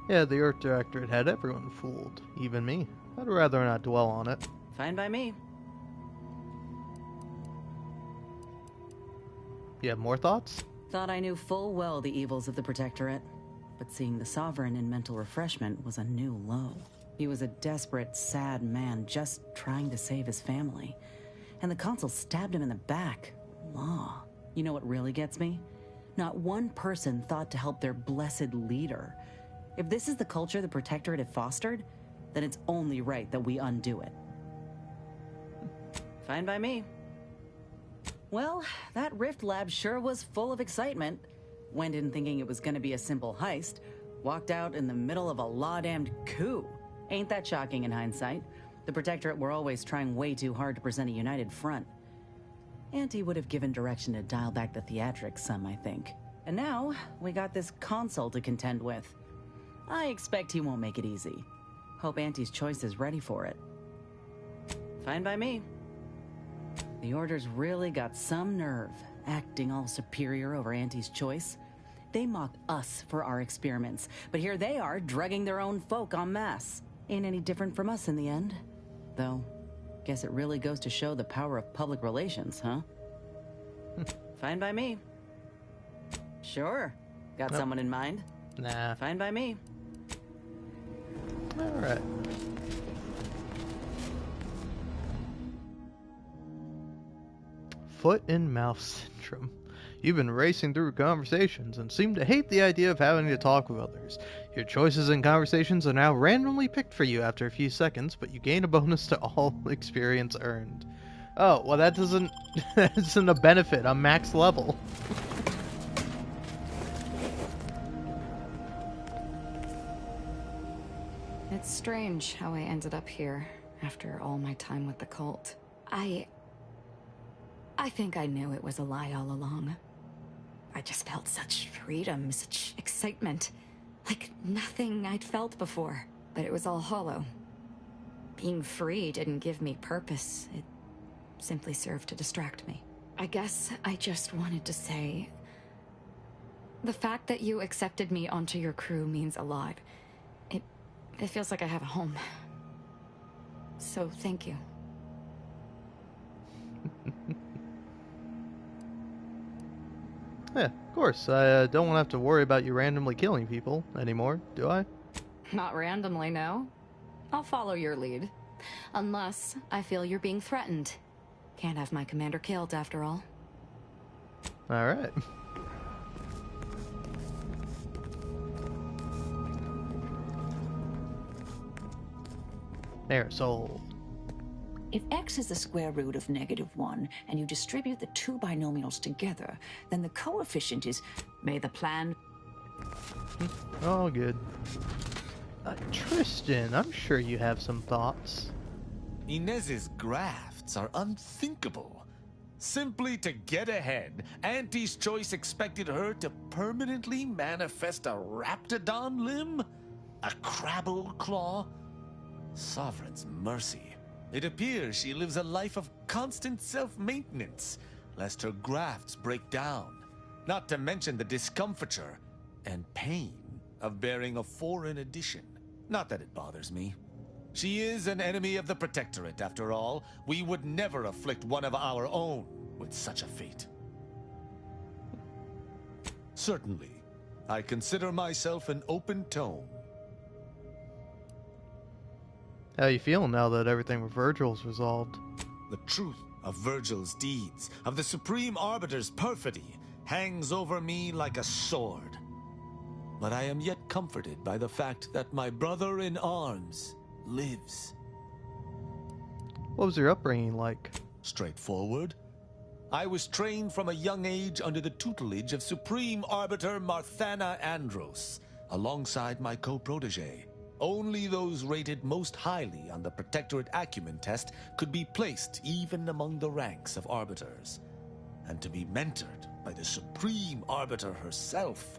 Yeah, the Earth Directorate had everyone fooled, even me. I'd rather not dwell on it. Fine by me. You have more thoughts? Thought I knew full well the evils of the Protectorate, but seeing the Sovereign in mental refreshment was a new low. He was a desperate, sad man just trying to save his family. And the Consul stabbed him in the back. Law. You know what really gets me? Not one person thought to help their blessed leader. If this is the culture the Protectorate had fostered, then it's only right that we undo it. Fine by me. Well, that Rift Lab sure was full of excitement. Went in thinking it was gonna be a simple heist. Walked out in the middle of a law-damned coup. Ain't that shocking in hindsight? The Protectorate were always trying way too hard to present a united front. Auntie would have given direction to dial back the theatrics some, I think. And now, we got this Consul to contend with. I expect he won't make it easy. Hope Auntie's choice is ready for it. Fine by me. The Order's really got some nerve, acting all superior over Auntie's choice. They mocked us for our experiments, but here they are, drugging their own folk en masse. Ain't any different from us in the end. Though, guess it really goes to show the power of public relations, huh? Fine by me. Sure. Got Nope. someone in mind? Nah. Fine by me. Alright. Foot and mouth syndrome. You've been racing through conversations and seem to hate the idea of having to talk with others. Your choices in conversations are now randomly picked for you after a few seconds, but you gain a bonus to all experience earned. Oh, well that doesn't... that isn't a benefit. I'm max level. It's strange how I ended up here after all my time with the cult. I think I knew it was a lie all along. I just felt such freedom, such excitement. Like nothing I'd felt before, but it was all hollow. Being free didn't give me purpose. It simply served to distract me. I guess I just wanted to say, the fact that you accepted me onto your crew means a lot. It feels like I have a home. So thank you. Yeah, of course. I don't want to have to worry about you randomly killing people anymore, do I? Not randomly, no. I'll follow your lead. Unless I feel you're being threatened. Can't have my commander killed, after all. Alright. Marisol. If x is the square root of -1, and you distribute the two binomials together, then the coefficient is... May the plan... Oh, good. Tristan, I'm sure you have some thoughts. Inez's grafts are unthinkable. Simply to get ahead, Auntie's choice expected her to permanently manifest a raptidon limb? A crabble claw? Sovereign's mercy. It appears she lives a life of constant self-maintenance, lest her grafts break down. Not to mention the discomfiture and pain of bearing a foreign addition. Not that it bothers me. She is an enemy of the Protectorate, after all. We would never afflict one of our own with such a fate. Certainly, I consider myself an open tome. How you feeling now that everything with Virgil's resolved? The truth of Virgil's deeds, of the Supreme Arbiter's perfidy, hangs over me like a sword. But I am yet comforted by the fact that my brother in arms lives. What was your upbringing like? Straightforward. I was trained from a young age under the tutelage of Supreme Arbiter Marthana Andros, alongside my co-protege. Only those rated most highly on the Protectorate Acumen test could be placed even among the ranks of Arbiters. And to be mentored by the Supreme Arbiter herself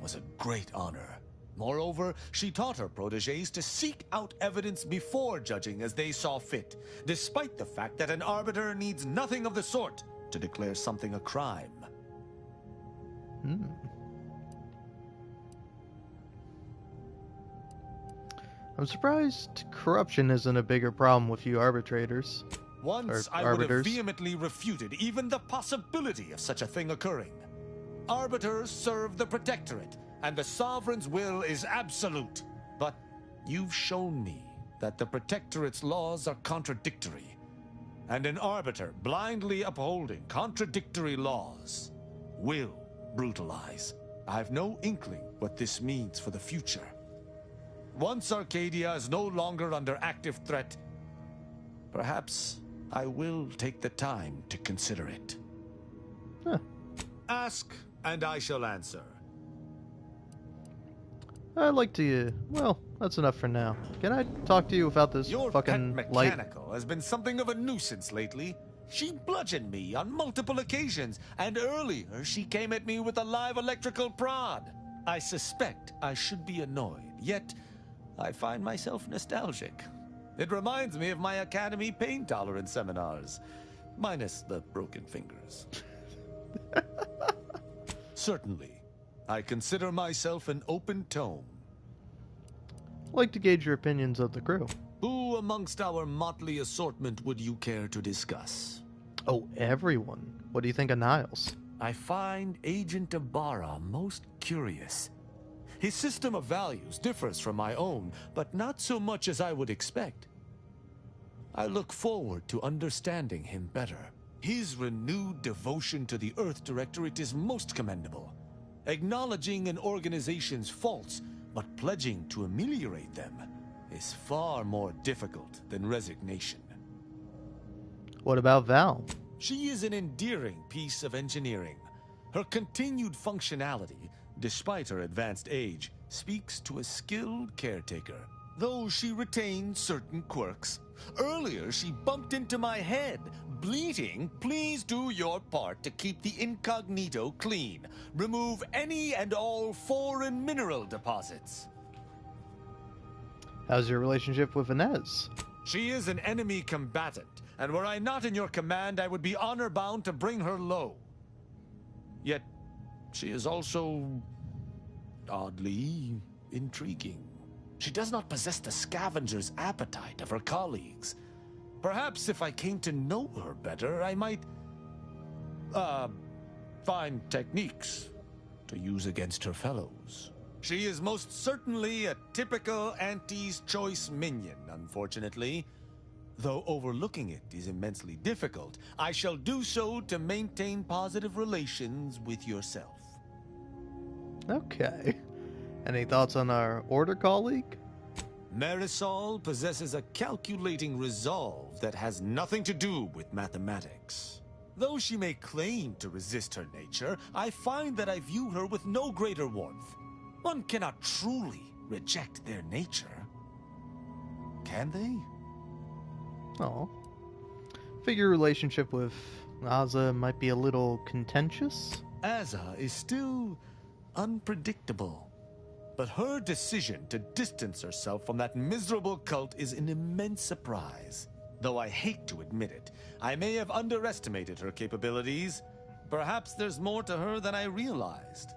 was a great honor. Moreover, she taught her proteges to seek out evidence before judging as they saw fit, despite the fact that an Arbiter needs nothing of the sort to declare something a crime. I'm surprised corruption isn't a bigger problem with you arbitrators. Once I would have vehemently refuted even the possibility of such a thing occurring. Arbiters serve the Protectorate, and the Sovereign's will is absolute. But you've shown me that the Protectorate's laws are contradictory, and an Arbiter blindly upholding contradictory laws will brutalize. I've no inkling what this means for the future. Once Arcadia is no longer under active threat, perhaps I will take the time to consider it. Ask, and I shall answer. I'd like to, well, that's enough for now. Can I talk to you without this Your fucking pet light? mechanical has been something of a nuisance lately. She bludgeoned me on multiple occasions, and earlier she came at me with a live electrical prod. I suspect I should be annoyed, yet I find myself nostalgic. It reminds me of my Academy pain tolerance seminars, minus the broken fingers. Certainly, I consider myself an open tome. I'd like to gauge your opinions of the crew. Who amongst our motley assortment would you care to discuss? Oh, everyone. What do you think of Niles? I find Agent Ibarra most curious. His system of values differs from my own, but not so much as I would expect. I look forward to understanding him better. His renewed devotion to the Earth Directorate is most commendable. Acknowledging an organization's faults, but pledging to ameliorate them, is far more difficult than resignation. What about Val? She is an endearing piece of engineering. Her continued functionality, despite her advanced age, speaks to a skilled caretaker. though she retains certain quirks. Earlier, she bumped into my head. Bleeding, please do your part to keep the incognito clean. Remove any and all foreign mineral deposits. How's your relationship with Inez? She is an enemy combatant, and were I not in your command, I would be honor-bound to bring her low. Yet, she is also oddly intriguing. She does not possess the scavenger's appetite of her colleagues. Perhaps if I came to know her better, I might, find techniques to use against her fellows. She is most certainly a typical Auntie's Choice minion, unfortunately. Though overlooking it is immensely difficult, I shall do so to maintain positive relations with yourself. Okay. Any thoughts on our Order colleague? Marisol possesses a calculating resolve that has nothing to do with mathematics. Though she may claim to resist her nature, I find that I view her with no greater warmth. One cannot truly reject their nature. Can they? Oh. Figure relationship with Aza might be a little contentious. Aza is still unpredictable. But her decision to distance herself from that miserable cult is an immense surprise. Though I hate to admit it, I may have underestimated her capabilities. Perhaps there's more to her than I realized.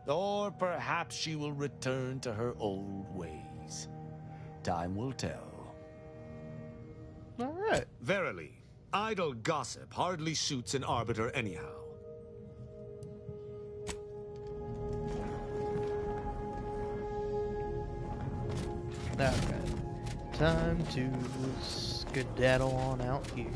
Or perhaps she will return to her old ways. Time will tell. All right. Verily, idle gossip hardly suits an arbiter anyhow. Okay. Time to skedaddle on out here.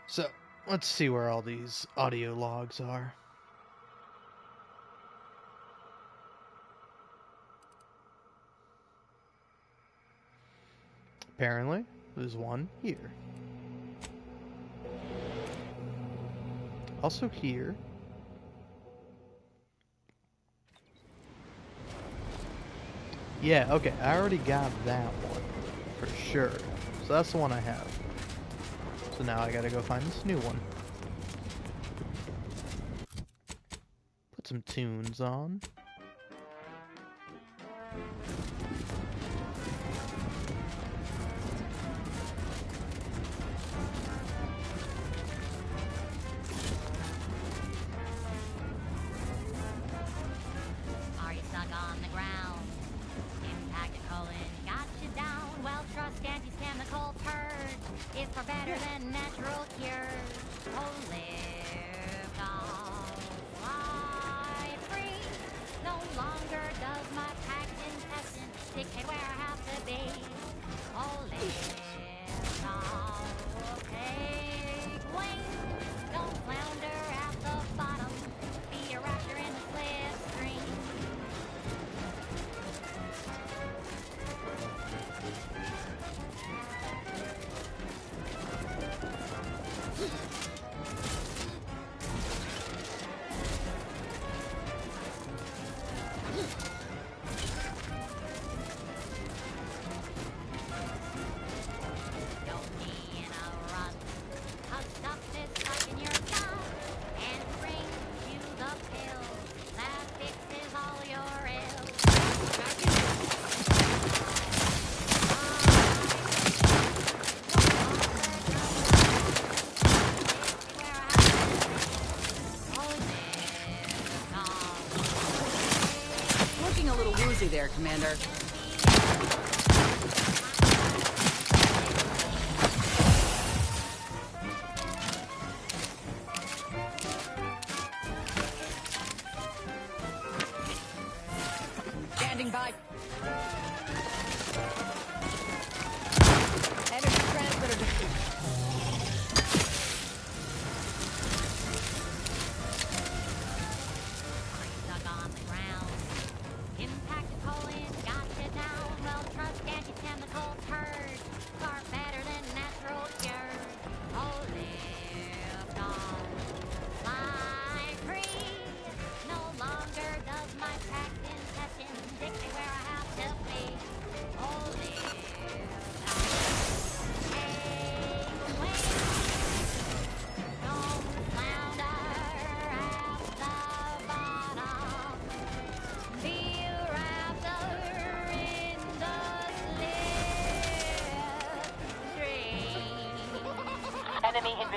So, let's see where all these audio logs are. Apparently, there's one here. Also here. Yeah, okay, I already got that one, for sure. So that's the one I have. So now I gotta go find this new one. Put some tunes on. Are you stuck on the ground? Impact a colon got you down. Well, trust anti-chemical purge is far better than natural cures. Oh, live now, fly free. No longer does my packed intestine dictate where I have to be. Oh, live now, take wings. Don't flounder at the bottom. Be a raptor in the slipstream. Don't be in a rut. 'Cause stuff is stuck in your gut and brings you the pill that fixes all your ills. Looking a little woozy there, Commander. Standing by. Energy transmitter defeat. Stuck on the ground. Impact a colon got you down.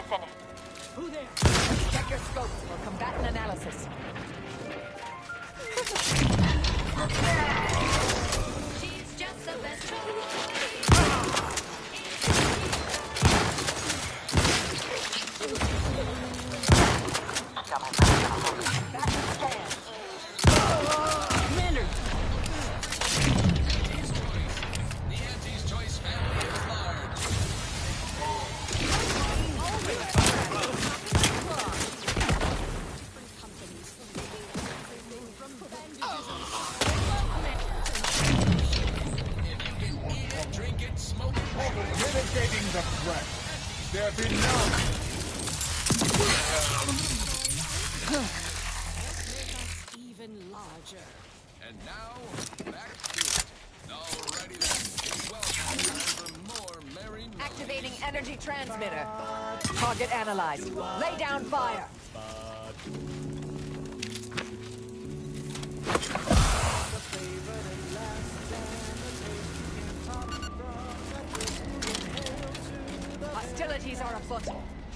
Listen. Who there? Check your scopes for combatant analysis. She's just the best Commander! The Auntie's Choice family is large. Drink it, smoke it. Mitigating the threat. There be none. Even larger. And now, back to it. Alrighty then. Welcome time for more merry melodies. Activating energy transmitter. Target analyzed. Lay down fire. Hostilities are afoot.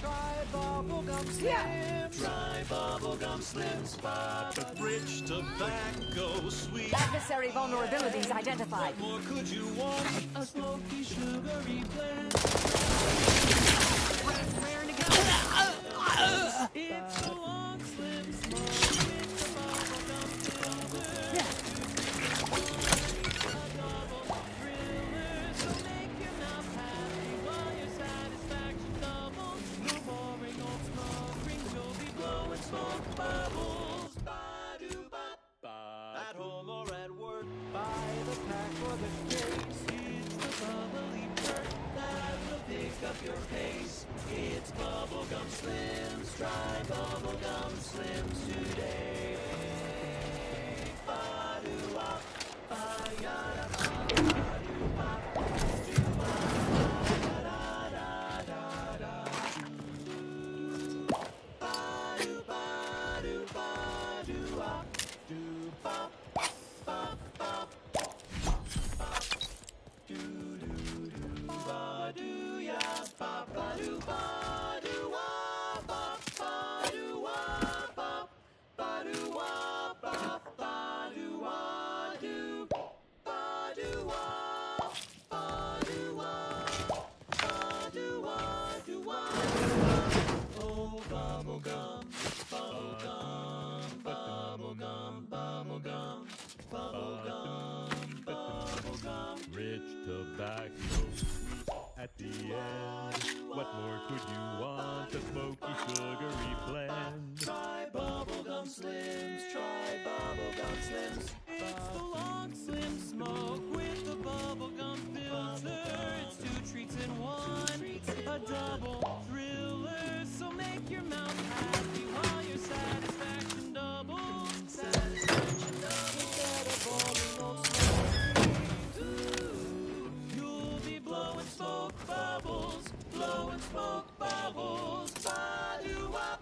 Try bubblegum slims. Try bubblegum slims. Spot the rich tobacco sweet. Adversary vulnerabilities identified. What more could you want? A smoky, sugary blend. Raring to go. It's a long, slim smoke with the bubblegum flavor. A double thriller, so make your mouth happy while your satisfaction doubles. No boring old smoke rings, you'll be blowing smoke bubbles. Ba-do-bop. At home or at work, buy the pack or the case. It's the bubbly perk that will pick up your pace. It's bubblegum slims. Try bubblegum slims today. Ba-do-wop, ba-yada, ba-do-bop, do-ba-da-da-da-da. Ba-do-ba-do-ba-do-wop, do-bop, bop, bop, bop, do-do-do-ba-do-ya, ba-ba-do-ba-do-wop, ba-ba-do-wop, ba-ba-do-wop, ba-ba-do-wop-do, ba-do-wop, ba-do-wop, ba-do-wop-do-wop. Oh, bubblegum, bubblegum, bubblegum, bubblegum, bubblegum, bubblegum. Rich tobacco at the end. What more could you want? A smoky, sugary blend. Try bubblegum slims, try bubblegum slims. It's the long slim smoke with the bubblegum filter. It's two treats in one, a double thriller. So make your mouth happy while your satisfaction doubles. Satisfaction doubles. Instead of boring old smoke. Ooh, you'll be blowing smoke bubbles, blowing smoke bubbles. Ba-do-wop.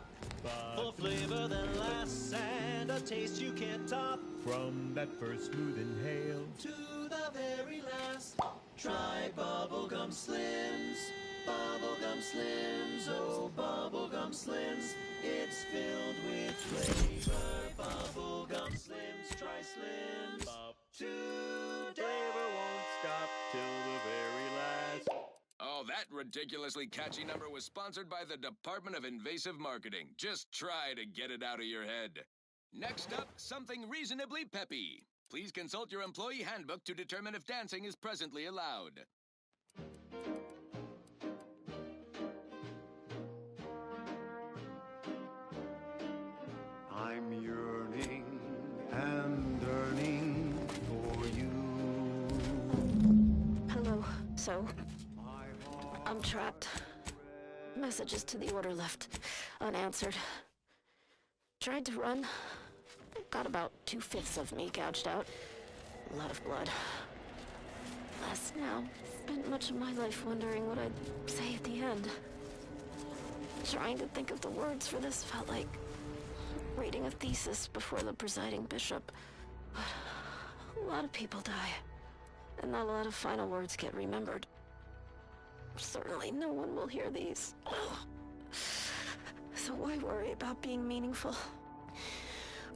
Full flavor that lasts and a taste you can't top. From that first smooth inhale To the very last, try bubblegum slims. Bubblegum slims, oh bubblegum slims. It's filled with flavor. Bubblegum slims, try slims. Today. flavor won't stop till the very last. Oh, that ridiculously catchy number was sponsored by the Department of Invasive Marketing. Just try to get it out of your head. Next up, something reasonably peppy. Please consult your employee handbook to determine if dancing is presently allowed. I'm yearning and yearning for you. Hello. So, I'm trapped. Messages to the order left unanswered. Tried to run. Got about 2/5 of me gouged out. A lot of blood. Less now. Spent much of my life wondering what I'd say at the end. Trying to think of the words for this felt like reading a thesis before the presiding bishop. But a lot of people die, and not a lot of final words get remembered. Certainly no one will hear these. So why worry about being meaningful?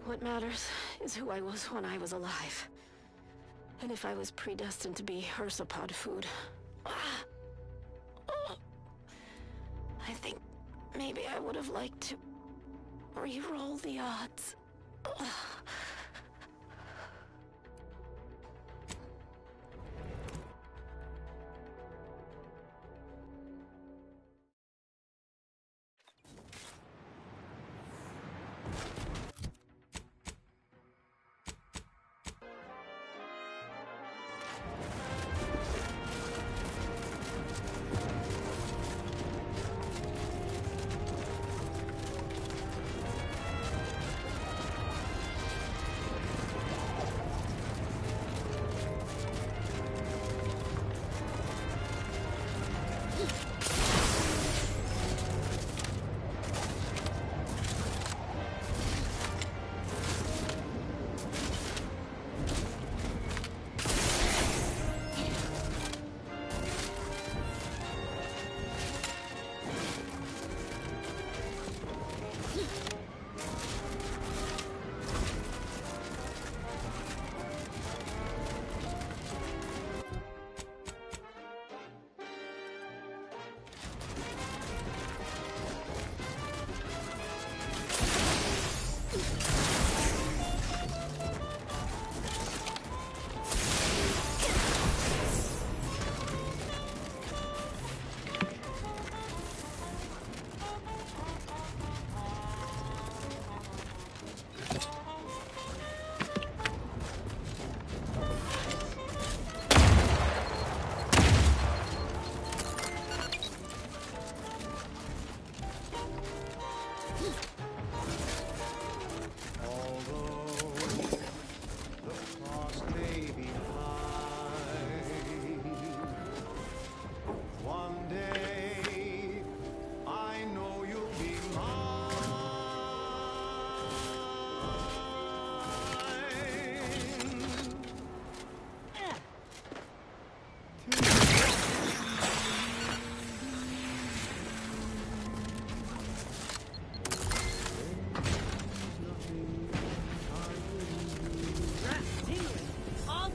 What matters is who I was when I was alive. And if I was predestined to be ursapod food. I think maybe I would have liked to re-roll the odds.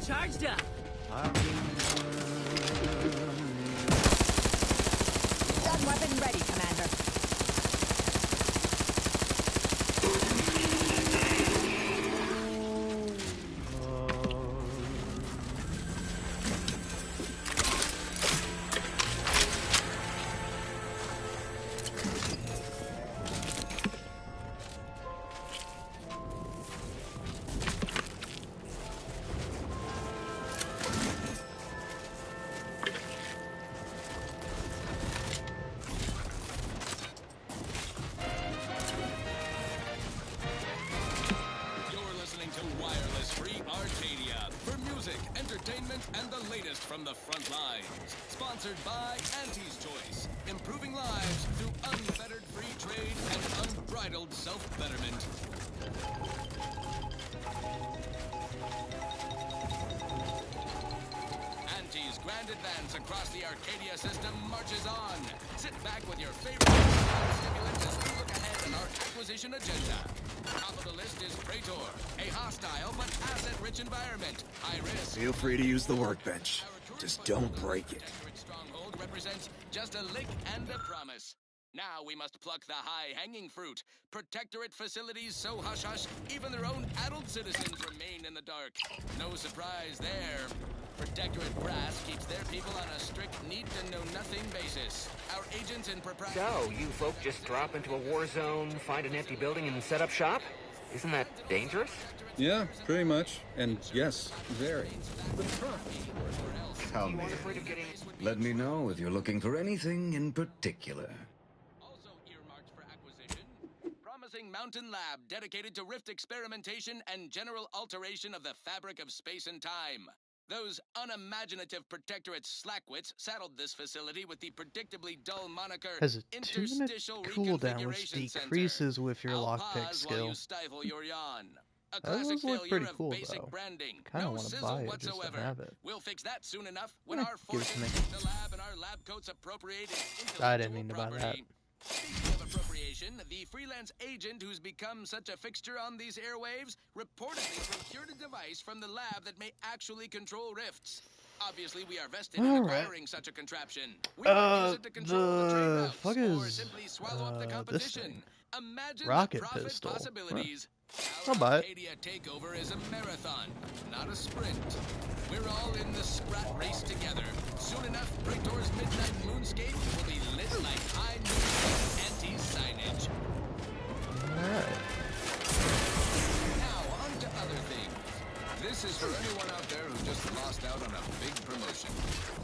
Charged up. Gun weapon ready, Commander. From the front lines. Sponsored by Auntie's Choice. Improving lives through unfettered free trade and unbridled self-betterment. Auntie's grand advance across the Arcadia system marches on. Sit back with your favorite stimulant as we look ahead at our acquisition agenda. Top of the list is Praetor, a hostile but asset-rich environment. High risk. Feel free to use the workbench. Just don't break it. Stronghold represents just a lick and a promise. Now we must pluck the high-hanging fruit. Protectorate facilities so hush-hush, even their own adult citizens remain in the dark. No surprise there. Protectorate brass keeps their people on a strict need-to-know-nothing basis. Our agents in propriety... So, you folk just drop into a war zone, find an empty building, and set up shop? Isn't that dangerous? Yeah, pretty much. And yes, very. Come in. Let me know if you're looking for anything in particular. Promising mountain lab dedicated to rift experimentation and general alteration of the fabric of space and time. Those unimaginative Protectorate slackwits saddled this facility with the predictably dull moniker Has a 2-minute Interstitial cooldown, which Reconfiguration decreases Center. with your I'll lockpick pause while you skill. stifle your yawn. A That classic does look failure pretty of cool, basic though. branding. Kinda No wanna sizzle buy it whatsoever. just to have it. We'll fix that soon enough when Eh, our give it to me. forces, the lab and our lab coats appropriate its I didn't mean to buy that. property. Speaking of appropriation, the freelance agent who's become such a fixture on these airwaves reportedly procured a device from the lab that may actually control rifts. Obviously, we are vested in acquiring such a contraption. We might use it to control the trade routes, fuck or is simply swallow up the this competition. thing? Imagine Rocket the profit pistol. possibilities. I'll Our buy it. Arcadia takeover is a marathon, not a sprint. We're all in the Sprat race together. Soon enough, Praetor's midnight moonscape will be lit like high noon anti-signage. Alright. Now, on to other things. This is for anyone out there who just lost out on a big promotion.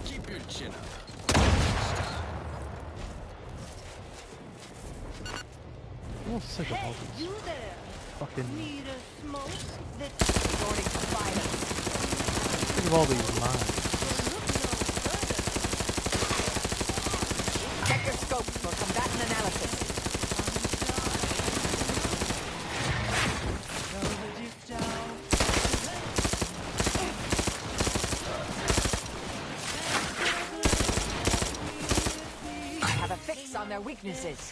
Keep your chin up. Next time. I'm all sick of all these You there? fucking... Need a smoke? That's going to fight us. Sick of all these lines. Check your scopes for combatant analysis. I have a fix on their weaknesses.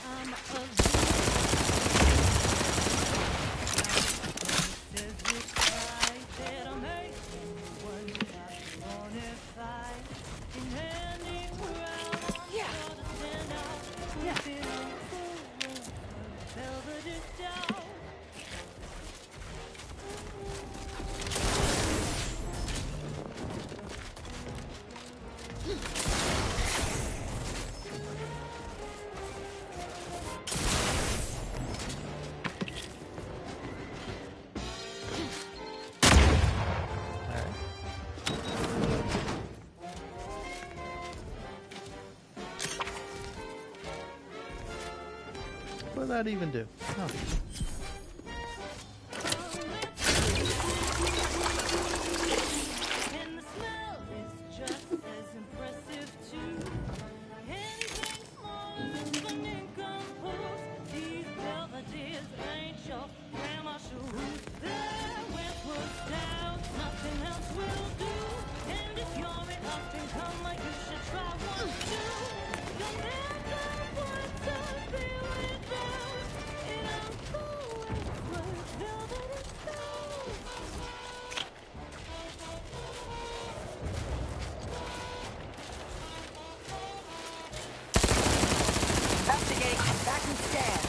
What did that even do? Nothing. And the smell is just as impressive too. Anything smaller than incomposed. These belvederes ain't your grandma shoes. Their whip was down, nothing else will do. And if you're an up and comer, you should try one too. You'll never want to be without an uncle with velvet and stone. Investigating combatant stand.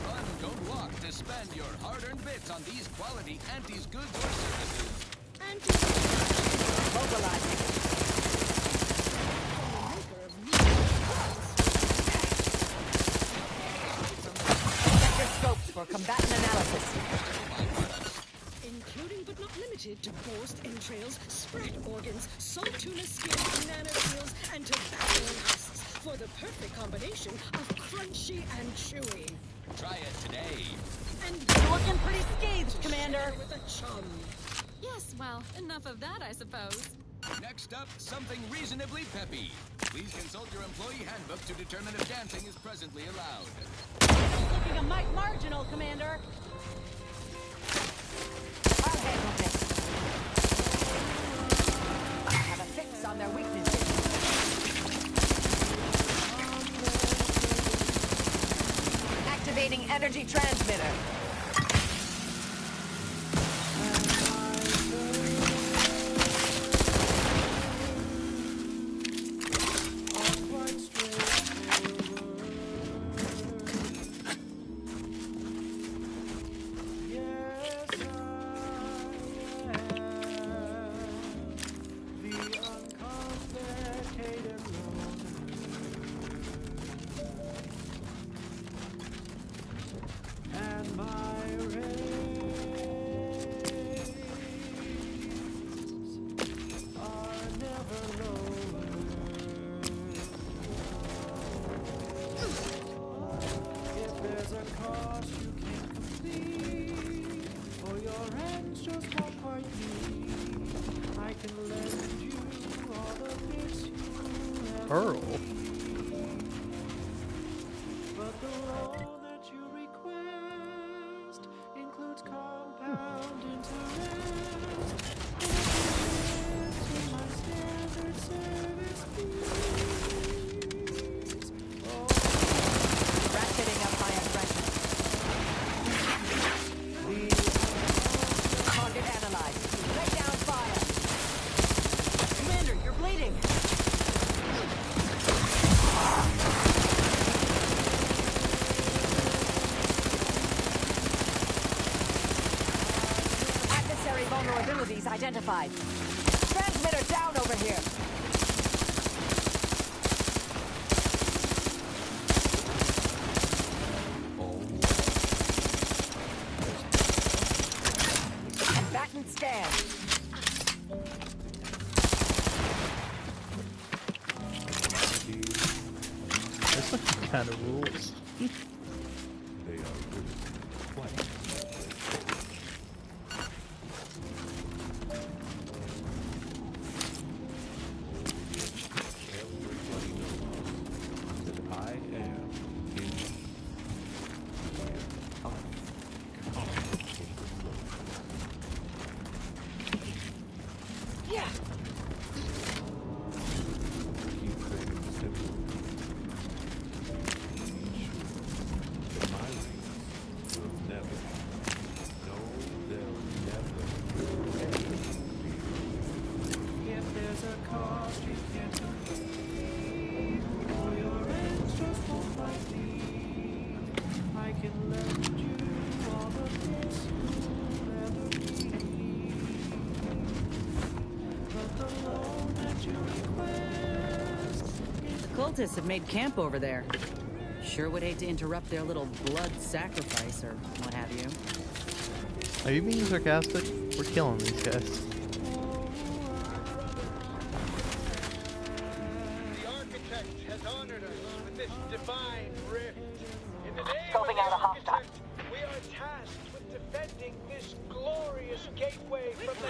Run, don't walk to spend your hard-earned bits on these quality Anti's goods or services. Mobilizing. Check your scopes for combatant analysis. Including but not limited to forced entrails, spread organs, salt tuna skin, banana peels, and tobacco husks for the perfect combination of crunchy and chewy. Try it today. And Looking pretty scathed, Commander. With a chum. Yes, well, enough of that, I suppose. Next up, something reasonably peppy. Please consult your employee handbook to determine if dancing is presently allowed. Looking a mite marginal, Commander. I'll handle this. I have a fix on their weaknesses. Activating energy transmitter. And my just won't quite be. I can lend you all the bits you ever Pearl. need. But the loan that you request includes compound interest. To my standard service fees. Oh. Ratcheting up my aggression. Target analyzed. Lay down fire. Commander, you're bleeding. Adversary vulnerabilities identified. Transmitter down over here. Batten scan. This one kind of rules. They are really quite. Everybody knows that I am in here. Yeah. Keep things simple. Be sure that my rings will never, no, they'll never, If there's a cost you can't defeat, or your ends just won't quite lead, I can lend you all the bits you'll ever need. But the loan that you request is The cultists have made camp over there. Sure would hate to interrupt their little blood sacrifice or what have you. Are you being sarcastic? We're killing these guys. The architect has honored us with this divine rift. In the name Scoping out a hostile. we are tasked with defending this glorious gateway from the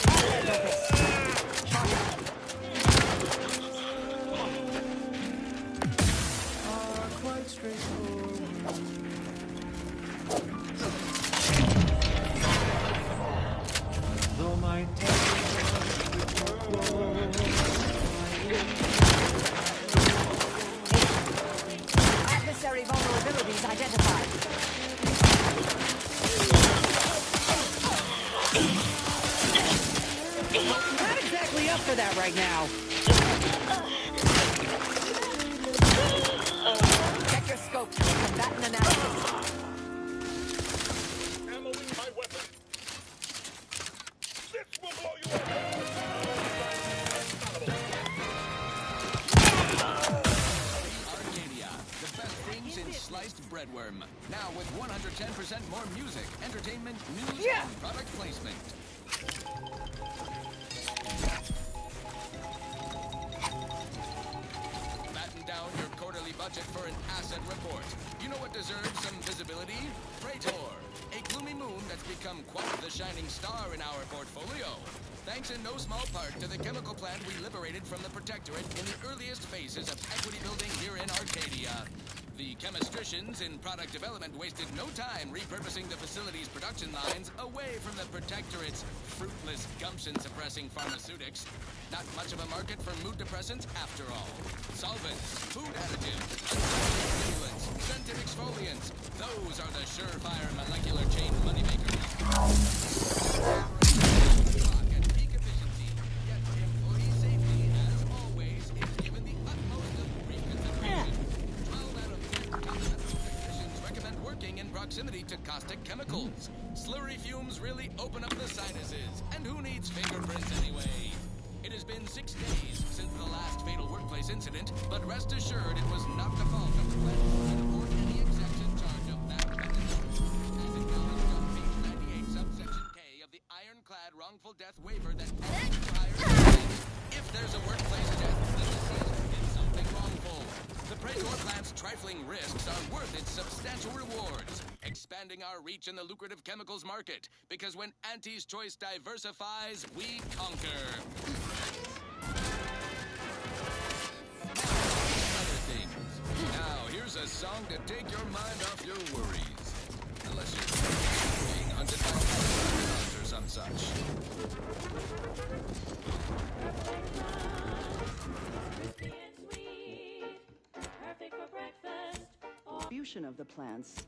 are quite straightforward. Though my Adversary vulnerabilities identified. Not exactly up for that right now. Check your scope. Combatant analysis. Ammoing my weapon. This will blow you away. Arcadia, the best things in sliced breadworm. Now with 110% more music, entertainment, news, and product placement. Batten down your quarterly budget for an asset report. You know what deserves some visibility? Praetor, a gloomy moon that's become quite the shining star in our portfolio. Thanks in no small part to the chemical plant we liberated from the Protectorate in the earliest phases of equity building here in Arcadia. The chemistricians in product development wasted no time repurposing the facility's production lines away from the Protectorate's fruitless gumption-suppressing pharmaceutics. Not much of a market for mood depressants after all. Solvents, food additives, stimulants, scented exfoliants. Those are the surefire molecular chain moneymakers. And peak efficiency. Yet employee safety, as always, is given the utmost of reconsideration. 12 out of 10 top medical technicians recommend working in proximity to caustic chemicals. Slurry fumes really open up the sinuses. And who needs fingerprints anyway? It has been 6 days since the last fatal workplace incident, but rest assured it was not the fault of the plant or any execs in charge of that methods. As acknowledged on page 98, subsection K of the ironclad wrongful death waiver that if there's a workplace death, then the scene did something wrongful. The Praetor Your plant's trifling risks are worth its substantial rewards, expanding our reach in the lucrative chemicals market. Because when Auntie's Choice diversifies, we conquer. Other things. Now, here's a song to take your mind off your worries. Unless you're being hunted by pythons or some such. Distribution of the plants.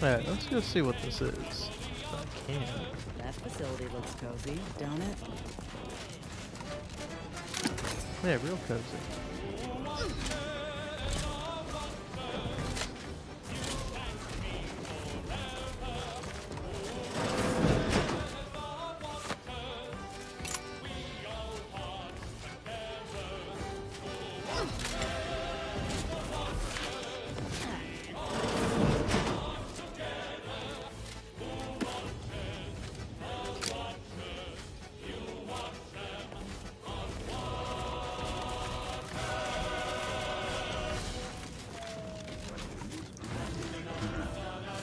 Alright, let's go see what this is. If I can. That facility looks cozy, don't it? Yeah, real cozy.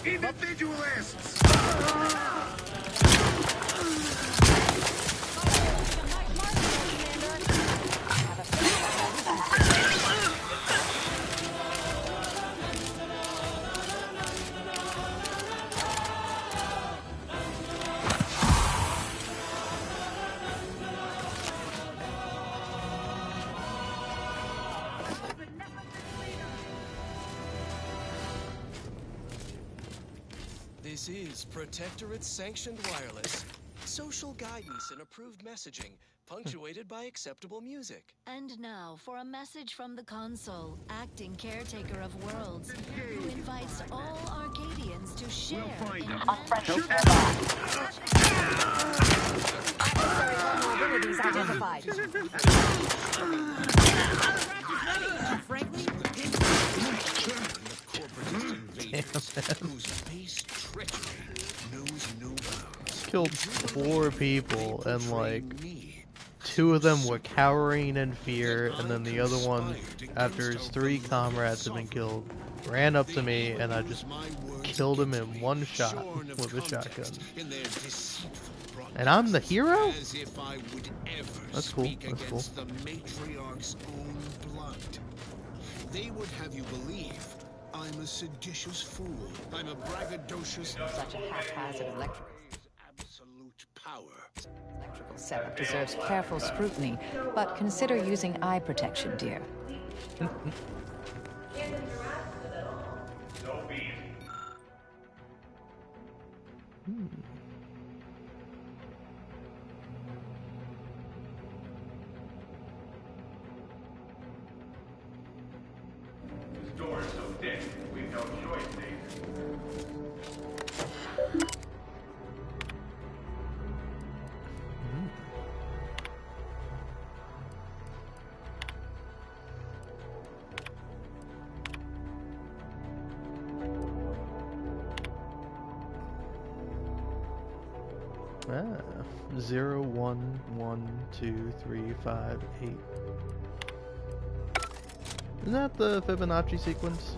Individualists! This is Protectorate Sanctioned Wireless. Social guidance and approved messaging, punctuated by acceptable music. And now for a message from the console, acting caretaker of worlds, who invites all Arcadians to share in Vulnerabilities identified. Frankly, whose base treachery knows no bounds. Killed 4 people, and like 2 of them were cowering in fear, and then the other one, after his 3 comrades had been killed, ran up to me, and I just killed him in one shot with a shotgun. And I'm the hero? That's cool. That's cool. The matriarch's own blood. They would have you believe I'm a seditious fool. I'm a braggadocious. Such a haphazard electrical absolute power. setup deserves careful scrutiny, but consider using eye protection, dear. This door is so thick, we've no choice, Nathan. Ah, 0, 1, 1, 2, 3, 5, 8. Isn't that the Fibonacci sequence?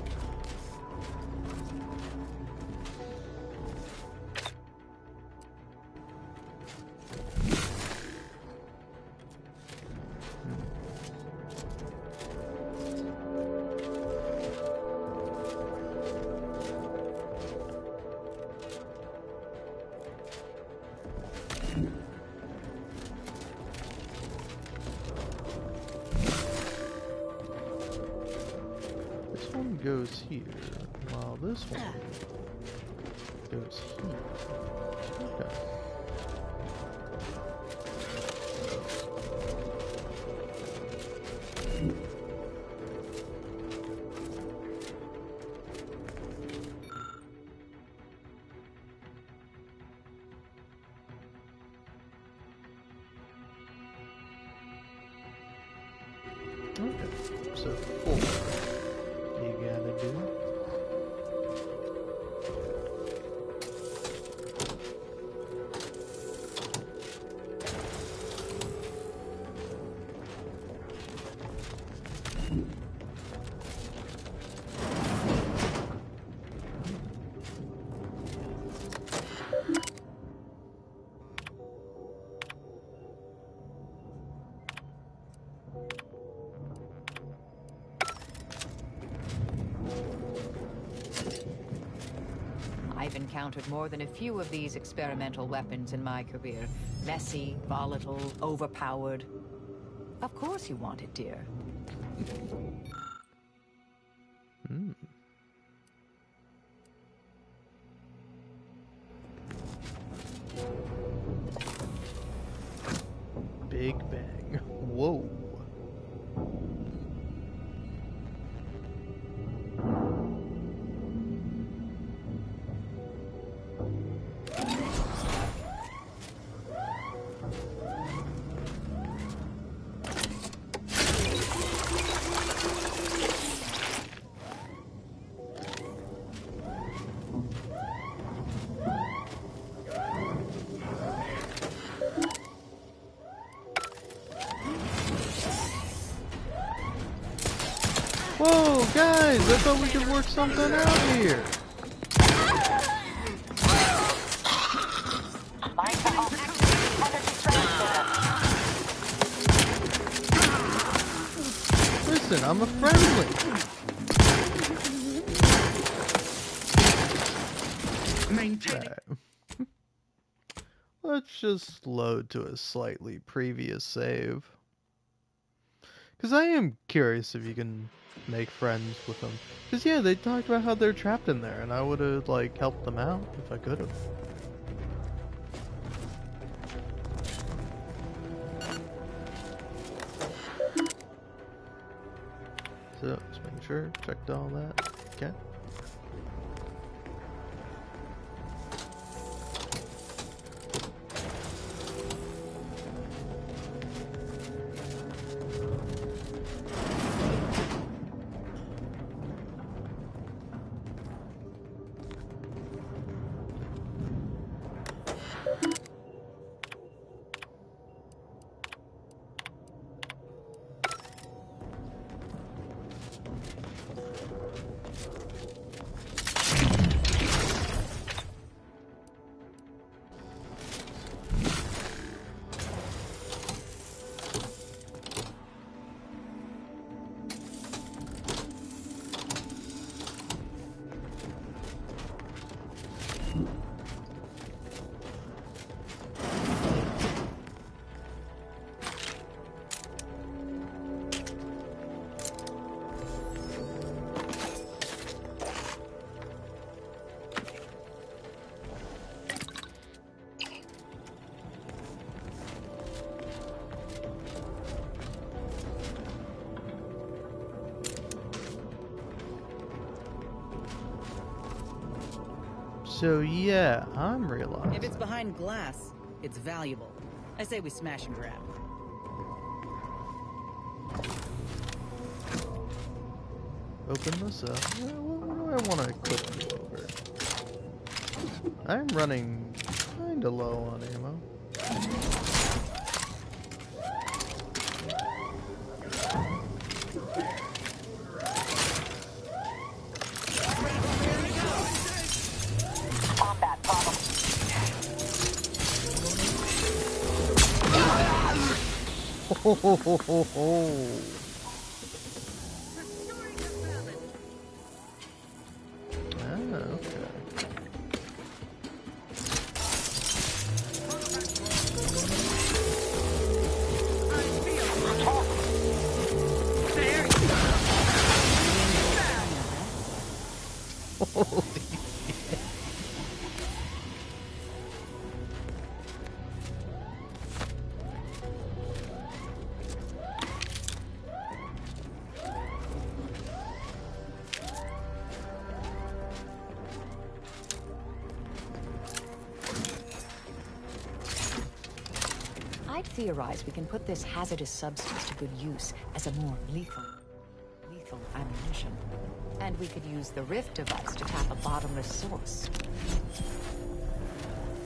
goes here, while this one goes here. Okay. Okay, so 4 you gotta do. I've encountered more than a few of these experimental weapons in my career. Messy, volatile, overpowered. Of course you want it, dear. Big Bang. Whoa. Whoa, guys, I thought we could work something out here. Listen, I'm a friendly. Right. Let's just load to a slightly previous save. Because I am curious if you can make friends with them. Because yeah, they talked about how they're trapped in there, and I would have like helped them out if I could have. So just making sure, checked all that. Okay. So yeah, I'm realizing. If it's behind glass, it's valuable. I say we smash and grab. Open this up. What do I want to equip you over? I'm running kinda low on ammo. Ho ho ho ho ho! Ah, okay. theorize we can put this hazardous substance to good use as a more lethal ammunition. And we could use the rift device to tap a bottomless source.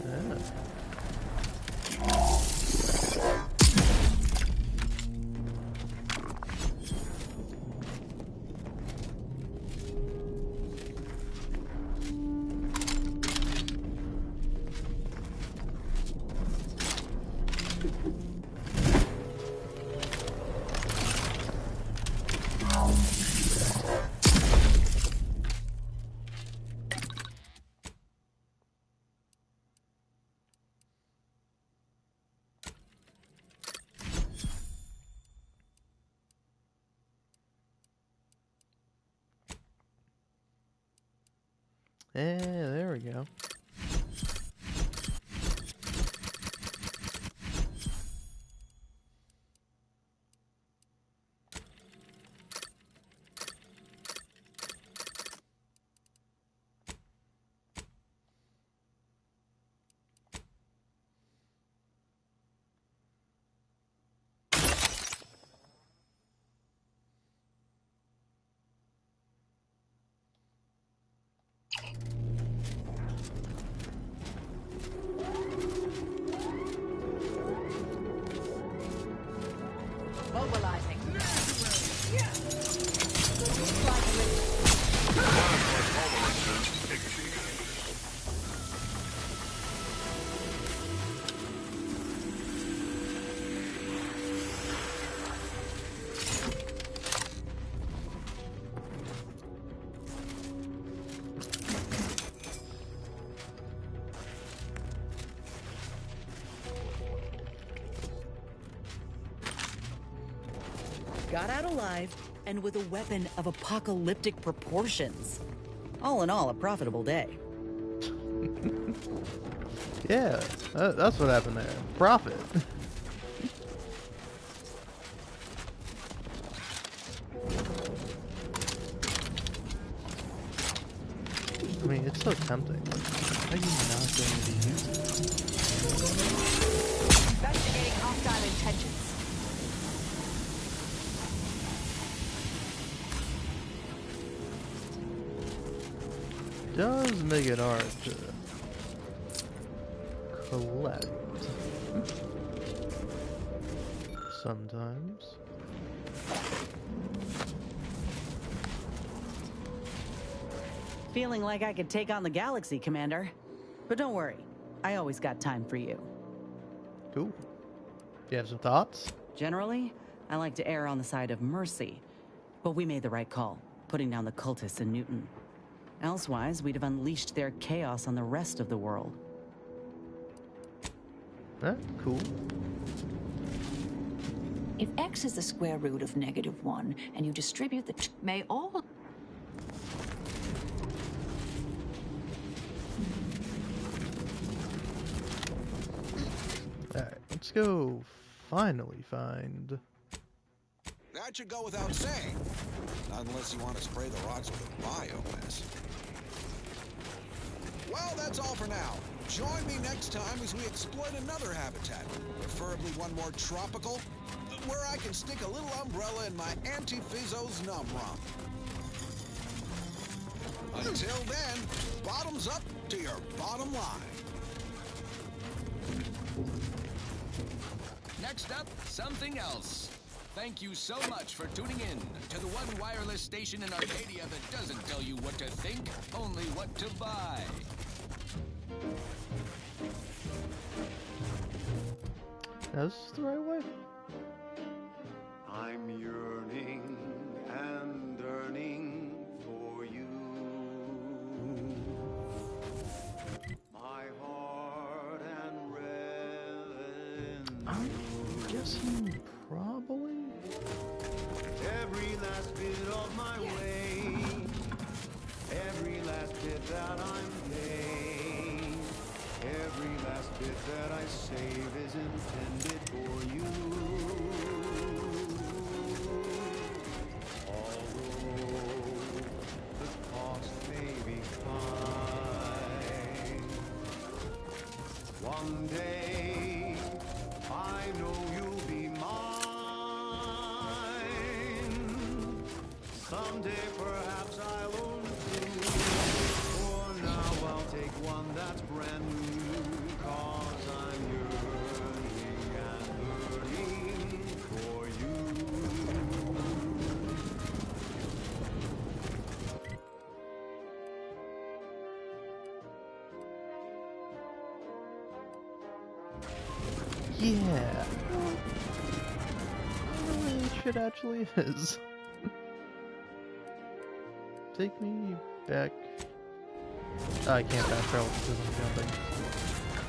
Yeah. Yeah, there we go. Mobilizing. Got out alive, and with a weapon of apocalyptic proportions. All in all, a profitable day. Yeah, that's what happened there. Profit. I mean, it's so tempting. Like, how are you not going to be using it? Investigating hostile intentions. Does make it hard to collect sometimes. Feeling like I could take on the galaxy, Commander. But don't worry, I always got time for you. Cool. Do you have some thoughts? Generally, I like to err on the side of mercy. But we made the right call, putting down the cultists in Newton. Elsewise, we'd have unleashed their chaos on the rest of the world. Cool. If x is the square root of -1, and you distribute the may all... Alright, let's go finally find... That should go without saying. Not unless you want to spray the rocks with a biomass. Well, that's all for now. Join me next time as we exploit another habitat, preferably one more tropical, where I can stick a little umbrella in my anti-Fizzo's num rum. Until then, bottoms up to your bottom line. Next up, something else. Thank you so much for tuning in to the one wireless station in Arcadia that doesn't tell you what to think, only what to buy. Is this the right way? I'm yearning and yearning for you. My heart and revel. I'm guessing probably. Every last bit of my way, every last bit that I'm paid, every last bit that I save is intended for you. Although the cost may be high, one day I know someday perhaps I'll own two. For now I'll take one that's brand new, 'cause I'm yearning and burning for you. Yeah. Well, shit actually is. Take me back. Oh, I can't fast travel because I'm jumping.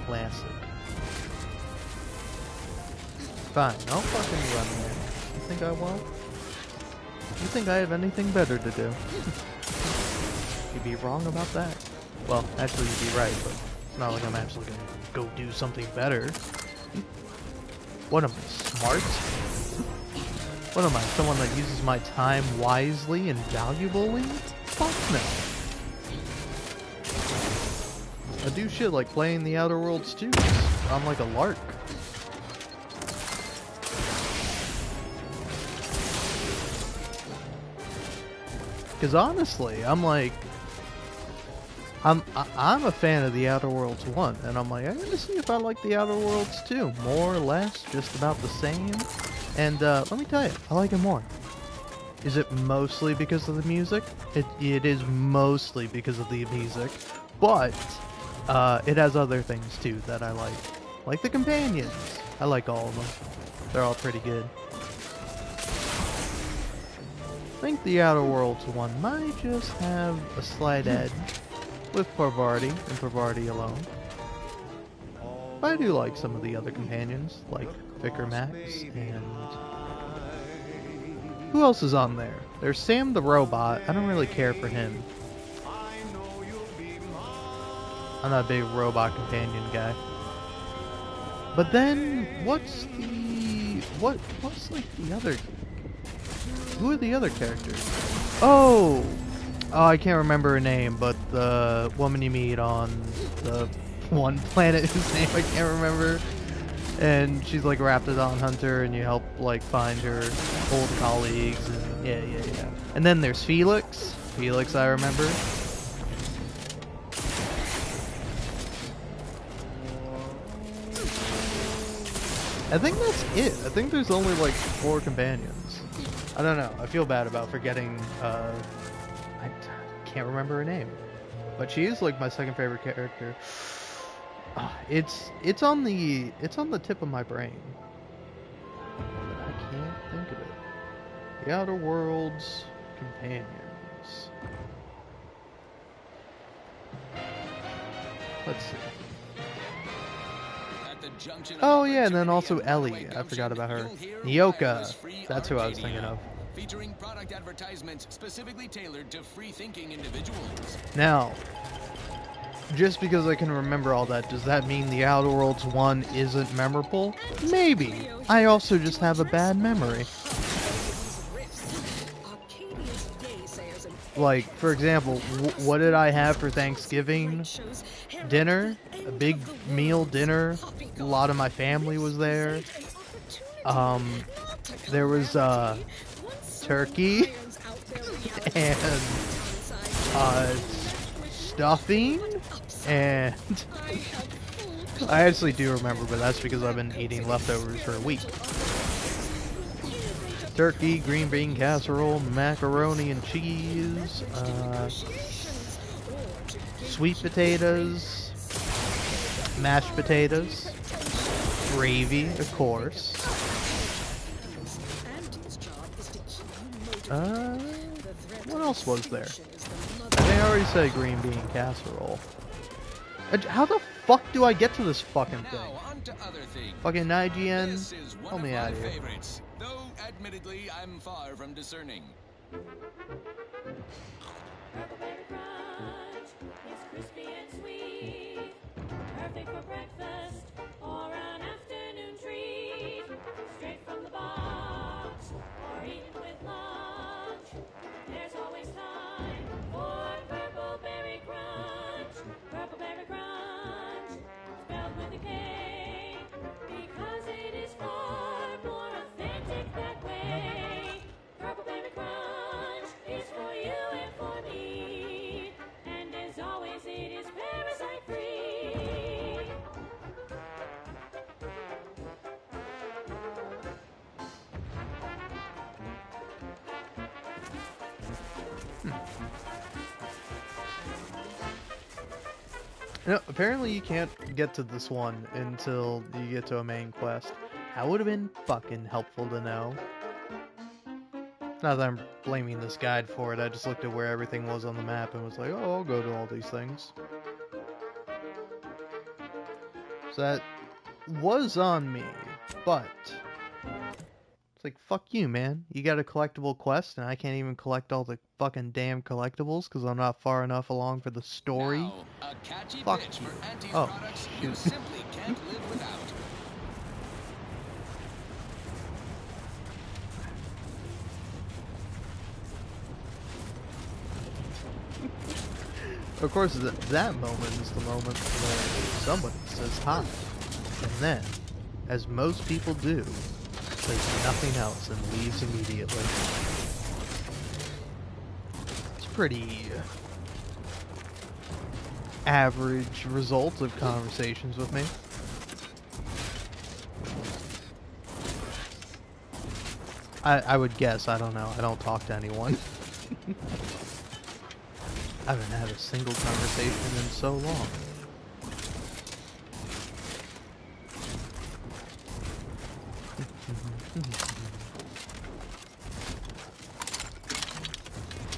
Classic. Fine, I'll fucking run there. You think I won't? You think I have anything better to do? You'd be wrong about that. Well, actually you'd be right, but it's not like I'm actually gonna go do something better. What am I, smart? What am I, someone that uses my time wisely and valuably? Fuck no. I do shit like playing the Outer Worlds too. I'm like a lark. Because honestly, I'm like, I'm a fan of the Outer Worlds 1, and I'm like, I'm gonna see if I like the Outer Worlds 2. More or less, just about the same. And let me tell you, I like it more. Is it mostly because of the music? It is mostly because of the music, but it has other things too that I like the companions. I like all of them. They're all pretty good. I think the Outer Worlds one might just have a slight edge with Parvati and Parvati alone. But I do like some of the other companions, like Vicar Max and... Who else is on there? There's Sam the Robot. I don't really care for him. I'm not a big robot companion guy. But then, what's like the other... Who are the other characters? Oh, I can't remember her name, but the woman you meet on the one planet whose name I can't remember. And she's like a Raptidon hunter, and you help like find her old colleagues. And yeah. And then there's Felix. Felix, I remember. I think that's it. I think there's only like 4 companions. I don't know. I feel bad about forgetting. I can't remember her name, but she is like my second favorite character. It's on the tip of my brain, but I can't think of it. The Outer Worlds companions. Let's see. Oh yeah, and then also Ellie. I forgot about her. Nyoka. That's who I was thinking of. Featuring product advertisements specifically tailored to free-thinking individuals. Now, just because I can remember all that, does that mean the Outer Worlds 1 isn't memorable? Maybe. I also just have a bad memory. Like, for example, what did I have for Thanksgiving dinner? A big meal dinner. A lot of my family was there. There was turkey and stuffing, and I actually do remember, but that's because I've been eating leftovers for a week. Turkey, green bean casserole, macaroni and cheese, sweet potatoes, mashed potatoes, gravy, of course. What else was there? I think I already said green bean casserole. How the fuck do I get to this fucking thing? Fucking IGN, help me out here. Favorites, though admittedly I'm far from discerning. Crispy and sweet, perfect for breakfast or an afternoon treat. Straight from the box or eaten with lunch. There's always time for Purple Berry Crunch. Purple Berry Crunch, spelled with a K, because it is far more authentic that way. Purple Berry Crunch is for No, apparently you can't get to this one until you get to a main quest. That would have been fucking helpful to know. Not that I'm blaming this guide for it, I just looked at where everything was on the map and was like, oh, I'll go to all these things. So that was on me, but it's like, fuck you, man. You got a collectible quest and I can't even collect all the fucking damn collectibles because I'm not far enough along for the story. Now, a catchy Fuck pitch you. for Auntie's Oh, products you shoot. simply can't live without. Of course, that moment is the moment where somebody says hi. And then, as most people do, says nothing else and leaves immediately. It's pretty average result of conversations with me. I would guess, I don't know, I don't talk to anyone. I haven't had a single conversation in so long.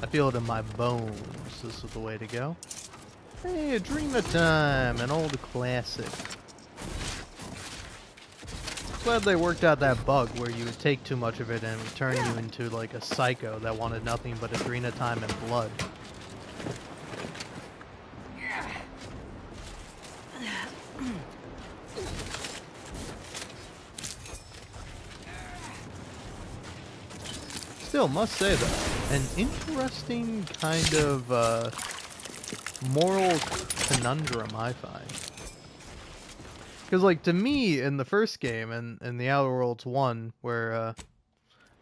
I feel it in my bones. This is the way to go. Hey, a Dream of Time, an old classic. Glad they worked out that bug where you would take too much of it and it would turn you into like a psycho that wanted nothing but Adrena time and blood. Still, must say though, an interesting kind of moral conundrum I find. Because, like, to me, in the first game, and in the Outer Worlds 1, where,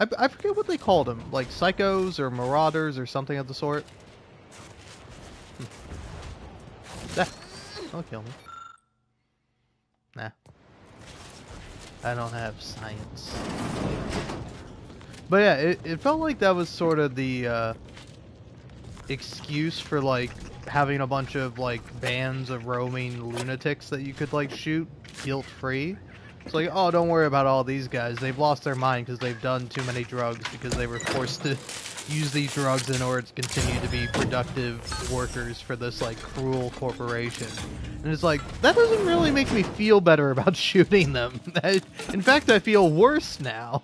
I forget what they called them, like, psychos or marauders or something of the sort. Don't kill me. Nah. I don't have science. But yeah, it felt like that was sort of the, excuse for, like, having a bunch of, like, bands of roaming lunatics that you could, like, shoot guilt-free. It's like, oh, don't worry about all these guys. They've lost their mind because they've done too many drugs because they were forced to use these drugs in order to continue to be productive workers for this, like, cruel corporation. And it's like, that doesn't really make me feel better about shooting them. In fact, I feel worse now.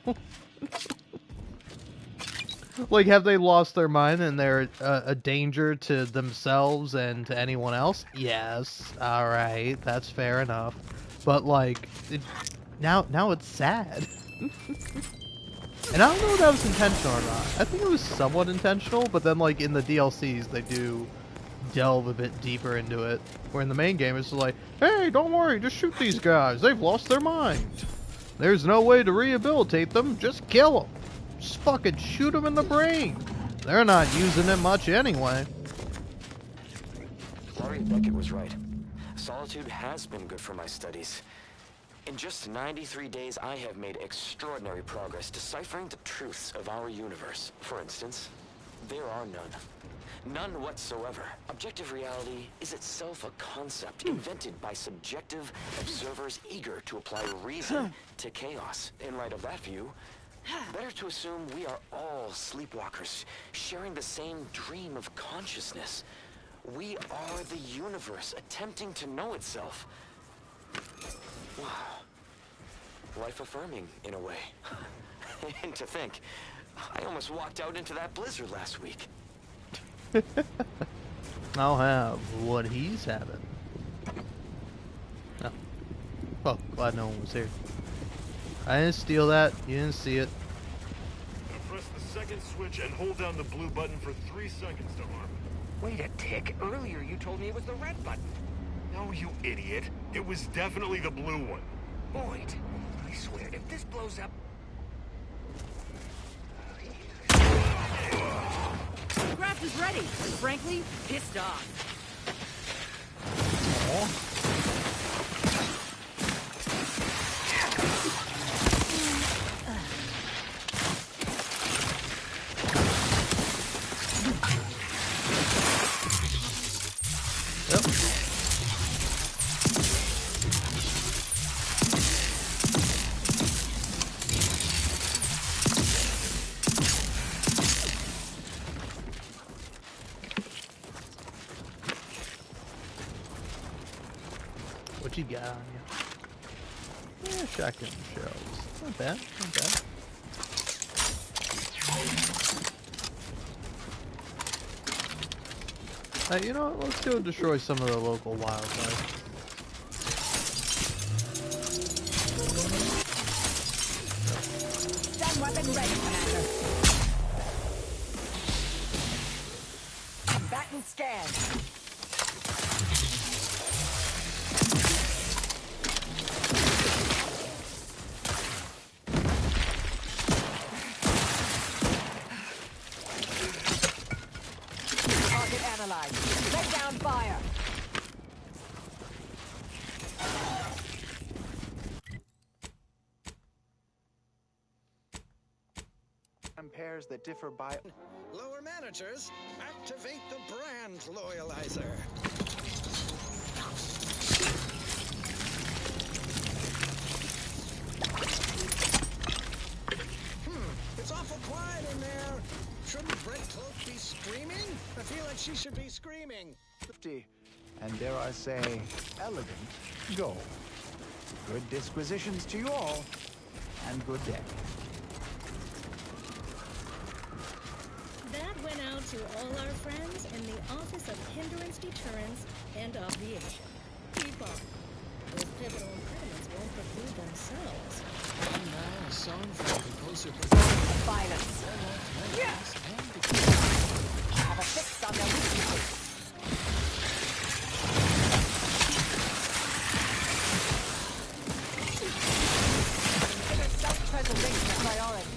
Like, have they lost their mind and they're a danger to themselves and to anyone else? Yes. Alright, that's fair enough. But, like, now it's sad. And I don't know if that was intentional or not. I think it was somewhat intentional, but then, like, in the DLCs, they do delve a bit deeper into it. Where in the main game, it's just like, hey, don't worry, just shoot these guys. They've lost their mind. There's no way to rehabilitate them. Just kill them. Just fucking shoot them in the brain. They're not using it much anyway. Laurie Beckett was right. Solitude has been good for my studies. In just 93 days, I have made extraordinary progress deciphering the truths of our universe. For instance, there are none. None whatsoever. Objective reality is itself a concept invented by subjective observers eager to apply reason to chaos. In light of that view, better to assume we are all sleepwalkers, sharing the same dream of consciousness. We are the universe, attempting to know itself. Wow. Life-affirming, in a way. And to think, I almost walked out into that blizzard last week. I'll have what he's having. Oh. Well, glad no one was here. I didn't steal that. You didn't see it. Press the second switch and hold down the blue button for 3 seconds to arm. Wait a tick. Earlier you told me it was the red button. No, you idiot. It was definitely the blue one. Boyd, I swear, if this blows up... The craft is ready, and frankly, pissed off. you got on you? Yeah, shotgun shells. Not bad, not bad. You know what? Let's go destroy some of the local wildlife. Stun weapon ready, Commander. Combatant scan. Target analyzed. Lay down fire. Pairs that differ by... Lower managers, activate the brand loyalizer. It's awful quiet in there. Shouldn't Red Cloak be screaming? I feel like she should be screaming. And dare I say, elegant, go. Good disquisitions to you all, and good day. That went out to all our friends in the Office of Hindrance Deterrence and Obviation. Keep on. Those pivotal impediments won't preclude themselves. And now, a song from composer Violence. Yeah. Have a fix on their weaknesses. Consider self-preservation a priority.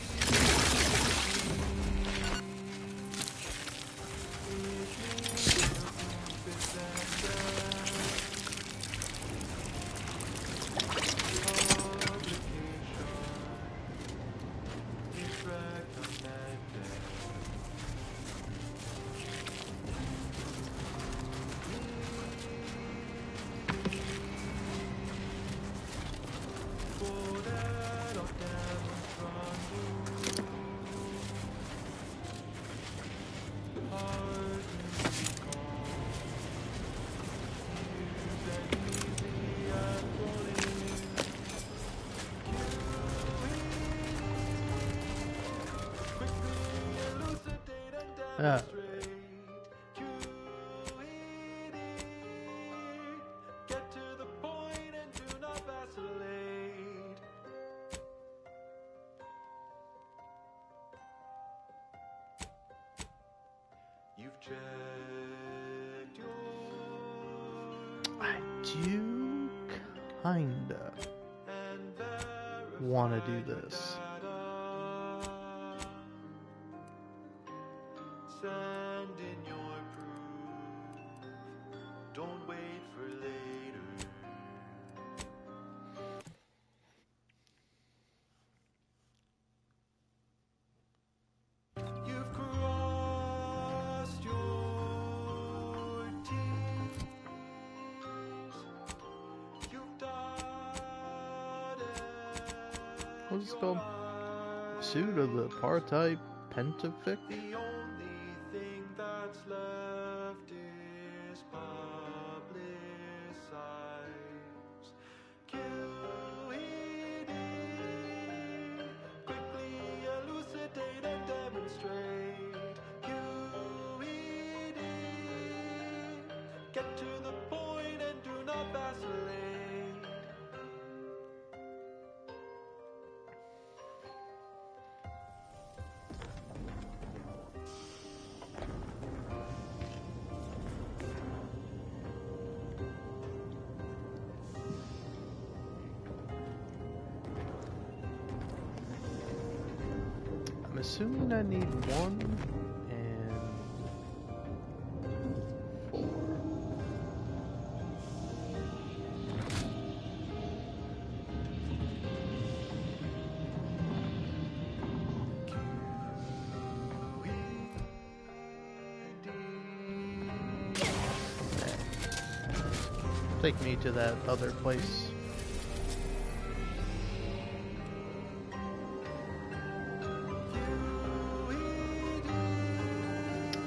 Get to the point and do not vacillate. You've checked your... I do kinda want to do this. Send in your proof. Don't wait for later. You've crossed your T's. You've dotted. What's it called? Suit of the Par-type Pentafic? The only thing that's left is publicize. QED, quickly elucidate and demonstrate. QED, get to the point and do not vacillate. I'm assuming I need 1 and 4. Take me to that other place.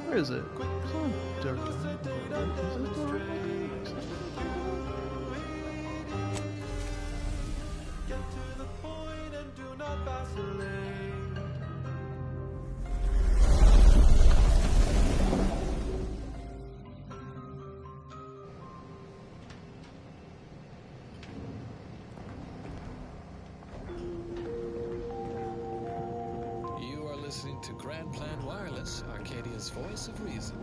Where is it? It's on Durham. Is it Durham? listening to Grand Plan Wireless, Arcadia's voice of reason.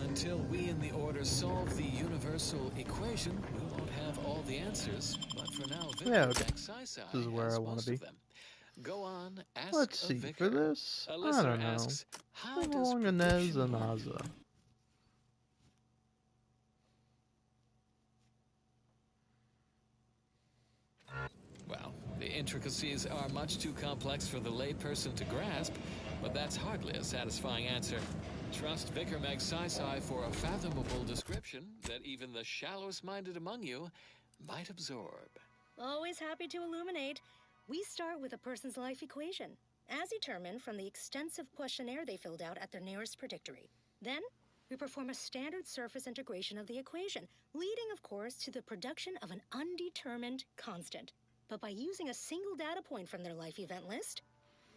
Until we in the Order solve the universal equation, we won't have all the answers. But for now, Vicar Yeah, okay. Maxisai This is where has I want most to be. of them. Go on, ask Let's a see, vicar. for this, A I listener don't know. asks, how does Along Inez prediction and work? Aza. Well, the intricacies are much too complex for the layperson to grasp, but that's hardly a satisfying answer. Trust Vicar Maxisai for a fathomable description that even the shallowest minded among you might absorb. Always happy to illuminate. We start with a person's life equation, as determined from the extensive questionnaire they filled out at their nearest predictory. Then, we perform a standard surface integration of the equation, leading, of course, to the production of an undetermined constant. But by using a single data point from their life event list,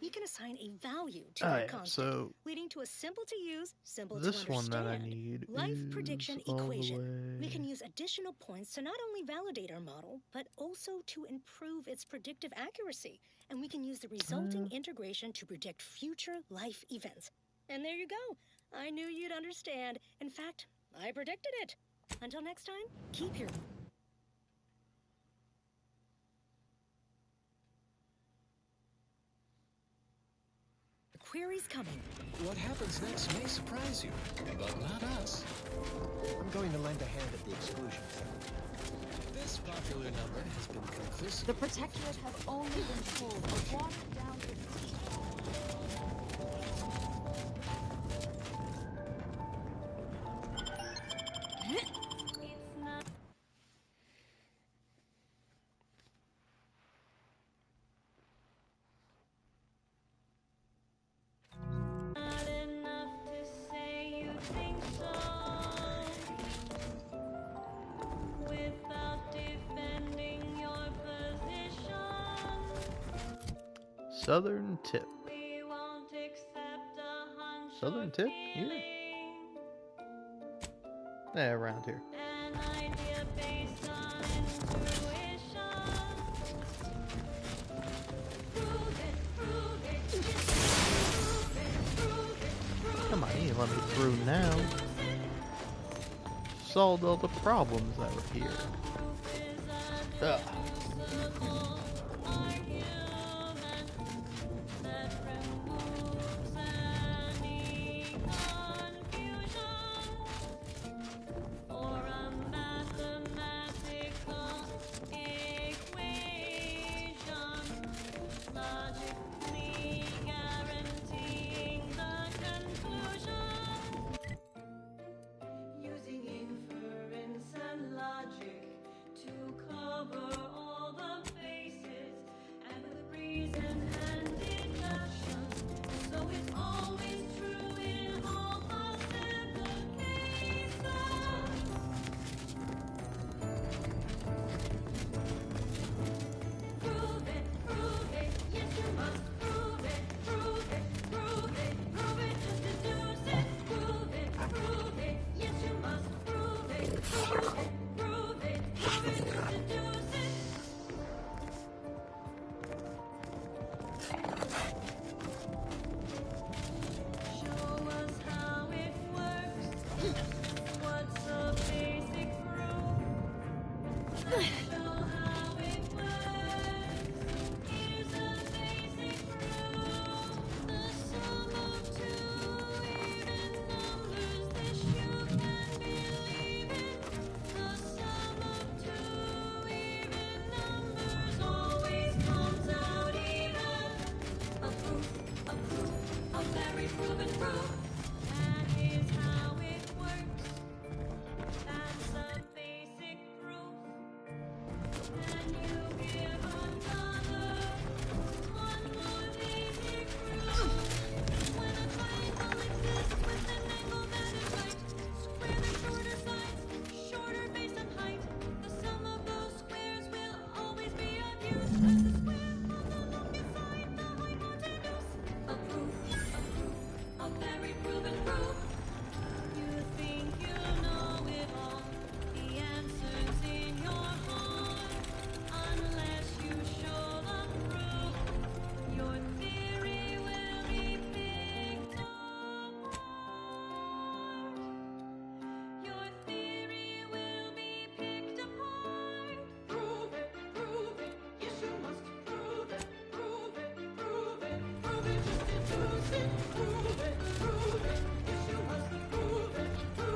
we can assign a value to that constant, so leading to a simple to use, simple to this understand one that I need life is prediction all the equation. We way. can use additional points to not only validate our model, but also to improve its predictive accuracy. And we can use the resulting integration to predict future life events. And there you go. I knew you'd understand. In fact, I predicted it. Until next time, keep your queries coming. What happens next may surprise you, but not us. I'm going to lend a hand at the exclusion center. This popular number has been conclusive. The Protectorate have only been told a watered down Southern Tip. Southern Tip? Here? Yeah, around here. Come on, you let me through now. Solved all the problems that were here. Ugh. Using inference and logic to cover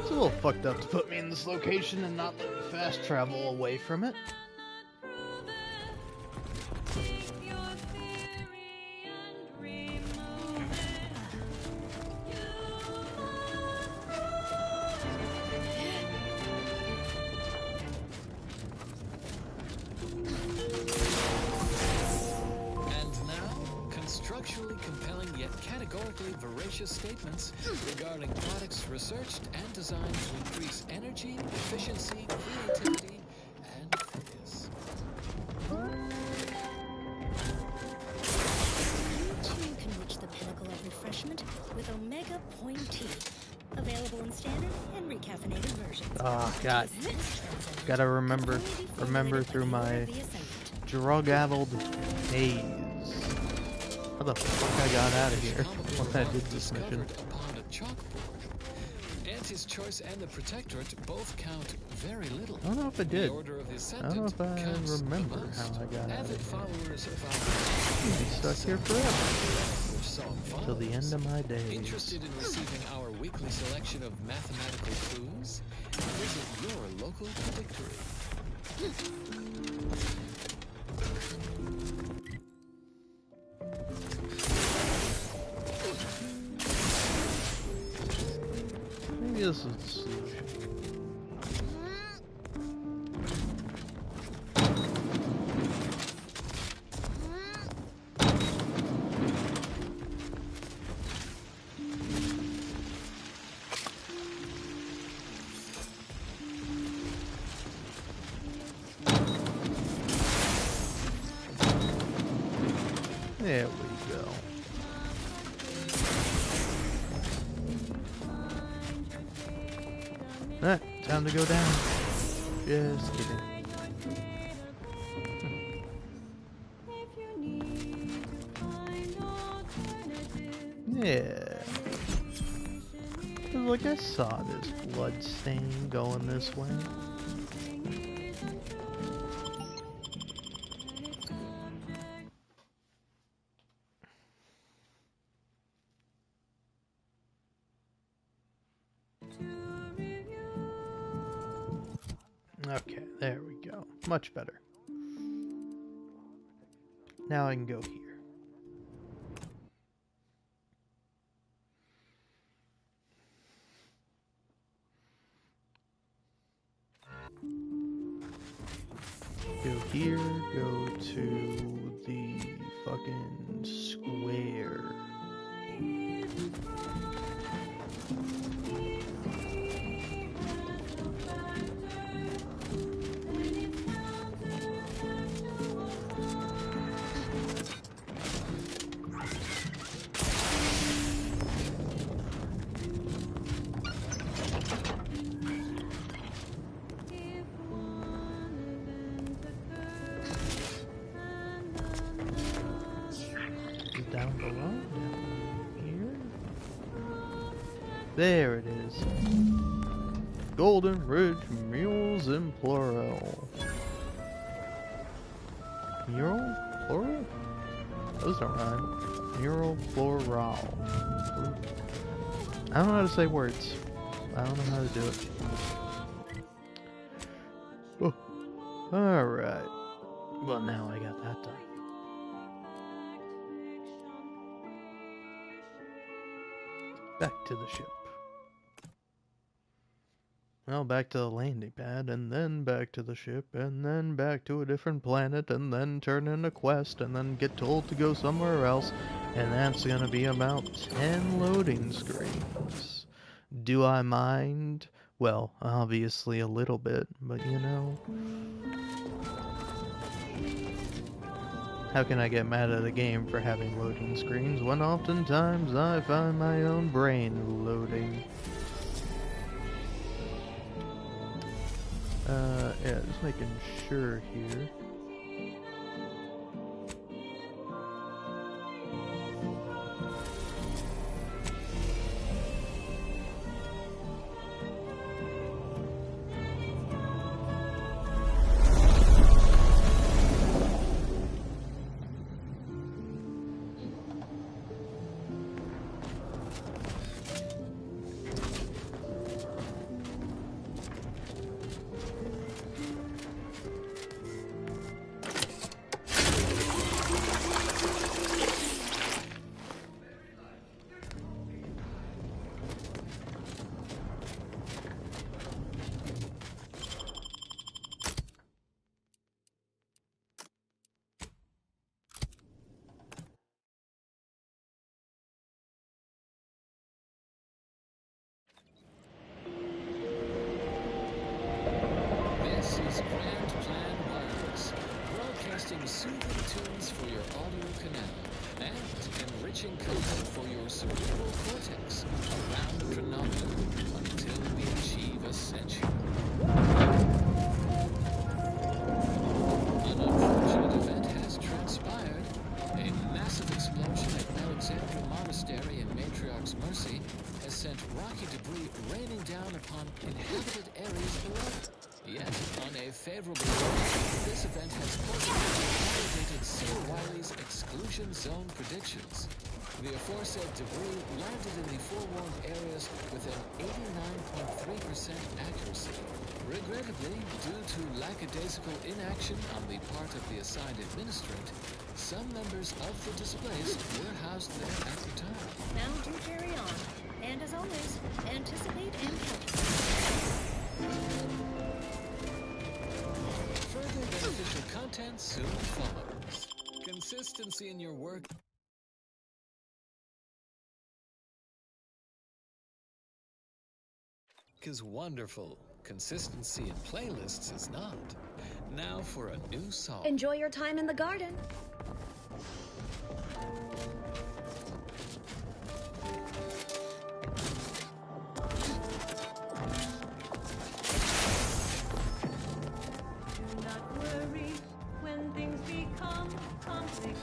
It's a little fucked up to put me in this location and not let me fast travel away from it. Categorically veracious statements regarding products researched and designed to increase energy, efficiency, creativity, and focus. You too can reach the pinnacle of refreshment with Omega Point Tea. Available in standard and recaffeinated versions. Oh, God. Gotta remember through my drug-addled haze. How the fuck I got out of here once I did this mission? Upon a chalkboard. Auntie's Choice and the Protectorate both count very little. I don't know if I did. The Order of the I Ascendant don't know if I counts remember the most. how I got out Avid of here. followers of I'll be stuck here forever. which saw Till the end of my days. Interested in receiving our weekly selection of mathematical clues? Visit your local predictory. Maybe this is the solution. There we go. Alright, time to go down. Just kidding. Yeah. Like I saw this blood stain going this way. Okay, there we go. Much better. Now I can go here. Go here, go to the fucking square. Down below, down here. There it is. Golden Ridge Mules in plural. Mural? Plural? Those don't rhyme. Mural, plural. I don't know how to say words. I don't know how to do it. Oh. Alright. Well, now I got that done. Back to the ship. Well, back to the landing pad, and then back to the ship, and then back to a different planet, and then turn in a quest, and then get told to go somewhere else, and that's gonna be about 10 loading screens. Do I mind? Well, obviously a little bit, but you know... How can I get mad at a game for having loading screens when oftentimes I find my own brain loading? Yeah, just making sure here. soothing tunes for your audio canal, and enriching content for your cerebral cortex around the chronometer until we achieve ascension. An unfortunate event has transpired. A massive explosion at Alexandria Monastery in Matriarch's Mercy has sent rocky debris raining down upon inhabited areas below. Yet, on a favorable note, this event has positively validated Sir Wiley's exclusion zone predictions. The aforesaid debris landed in the forewarned areas with an 89.3% accuracy. Regrettably, due to lackadaisical inaction on the part of the assigned administrator, some members of the displaced were housed there at the time. Now do carry on. And as always, anticipate and calculate. Further beneficial content soon follows. Consistency in your work is wonderful. Consistency in playlists is not. Now for a new song. Enjoy your time in the garden. Do not worry when things become complicated.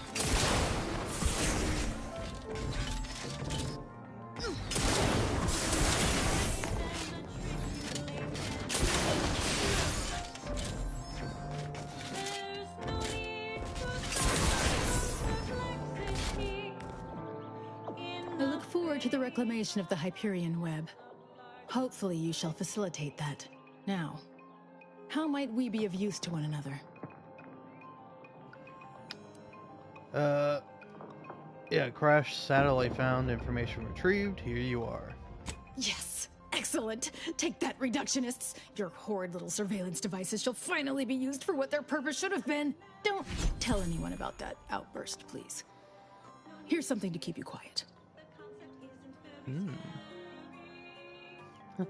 I look forward to the reclamation of the Hyperion web. Hopefully you shall facilitate that. Now, how might we be of use to one another? Yeah, crash satellite found, information retrieved, here you are. Yes! Excellent! Take that, reductionists! Your horrid little surveillance devices shall finally be used for what their purpose should have been! Don't tell anyone about that outburst, please. Here's something to keep you quiet. I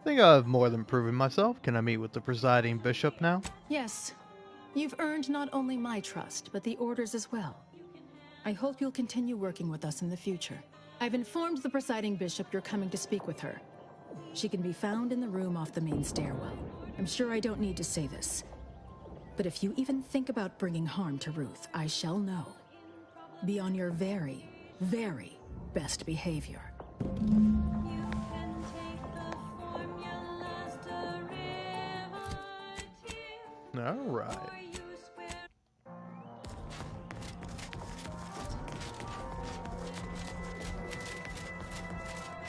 think I've more than proven myself. Can I meet with the presiding bishop now? Yes. You've earned not only my trust, but the Order's as well. I hope you'll continue working with us in the future. I've informed the presiding bishop you're coming to speak with her. She can be found in the room off the main stairwell. I'm sure I don't need to say this. But if you even think about bringing harm to Ruth, I shall know. Be on your very, very best behavior. All right.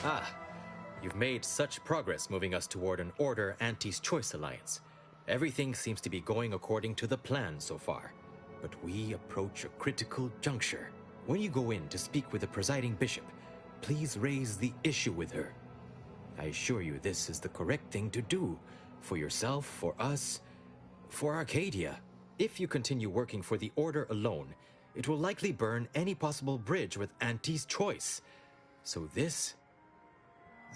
Ah, you've made such progress moving us toward an Order Anti's Choice alliance. Everything seems to be going according to the plan so far. But we approach a critical juncture. When you go in to speak with the presiding bishop, please raise the issue with her. I assure you this is the correct thing to do. For yourself, for us, for Arcadia. If you continue working for the Order alone, it will likely burn any possible bridge with Anti's Choice. So this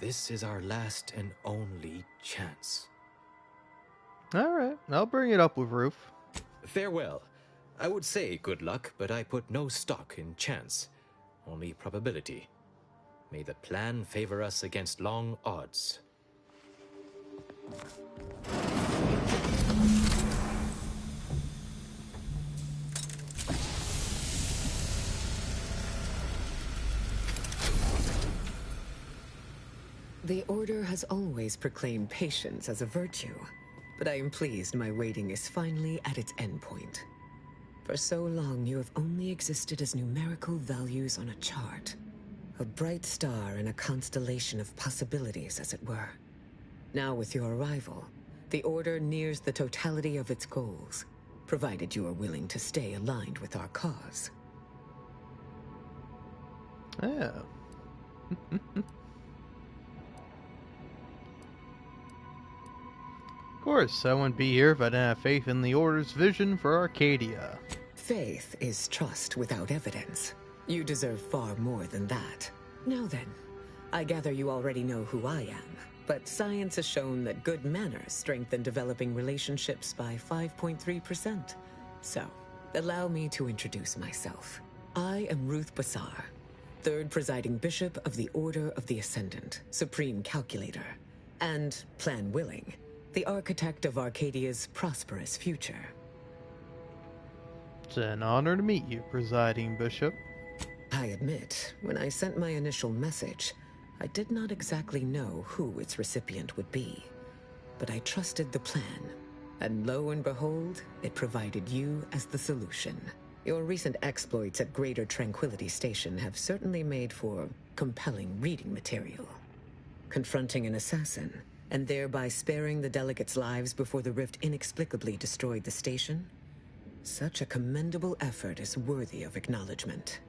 is our last and only chance. Alright, I'll bring it up with Ruth. Farewell. I would say good luck, but I put no stock in chance. Only probability. May the plan favor us against long odds. The Order has always proclaimed patience as a virtue, but I am pleased my waiting is finally at its endpoint. For so long, you have only existed as numerical values on a chart. A bright star in a constellation of possibilities, as it were. Now, with your arrival, the Order nears the totality of its goals, provided you are willing to stay aligned with our cause. Yeah. Of course, I wouldn't be here if I didn't have faith in the Order's vision for Arcadia. Faith is trust without evidence. You deserve far more than that. Now then, I gather you already know who I am, but science has shown that good manners strengthen developing relationships by 5.3%. So, Allow me to introduce myself. I am Ruth Bassar, 3rd Presiding Bishop of the Order of the Ascendant, Supreme Calculator, and, plan willing, the architect of Arcadia's prosperous future. It's an honor to meet you, Presiding Bishop. I admit, when I sent my initial message, I did not exactly know who its recipient would be. But I trusted the plan, and lo and behold, it provided you as the solution. Your recent exploits at Greater Tranquility Station have certainly made for compelling reading material. Confronting an assassin, and thereby sparing the delegates' lives before the rift inexplicably destroyed the station? Such a commendable effort is worthy of acknowledgement.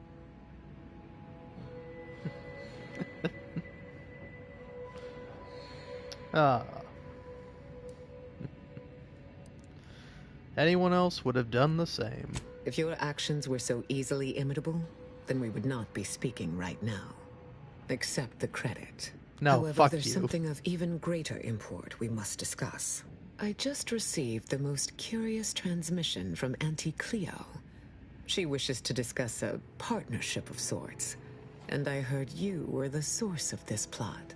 Anyone else would have done the same. If your actions were so easily imitable, then we would not be speaking right now. Accept the credit. No, However, fuck there's you. something of even greater import we must discuss. I just received the most curious transmission from Auntie Cleo. She wishes to discuss a partnership of sorts, and I heard you were the source of this plot.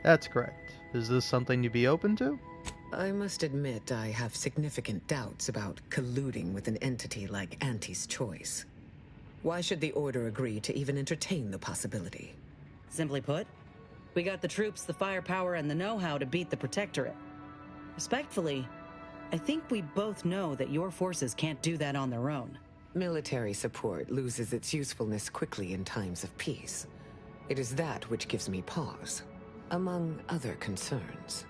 That's correct. Is this something you'd be open to? I must admit I have significant doubts about colluding with an entity like Auntie's Choice. Why should the Order agree to even entertain the possibility? Simply put, we got the troops, the firepower, and the know-how to beat the Protectorate. Respectfully, I think we both know that your forces can't do that on their own. Military support loses its usefulness quickly in times of peace. It is that which gives me pause, among other concerns.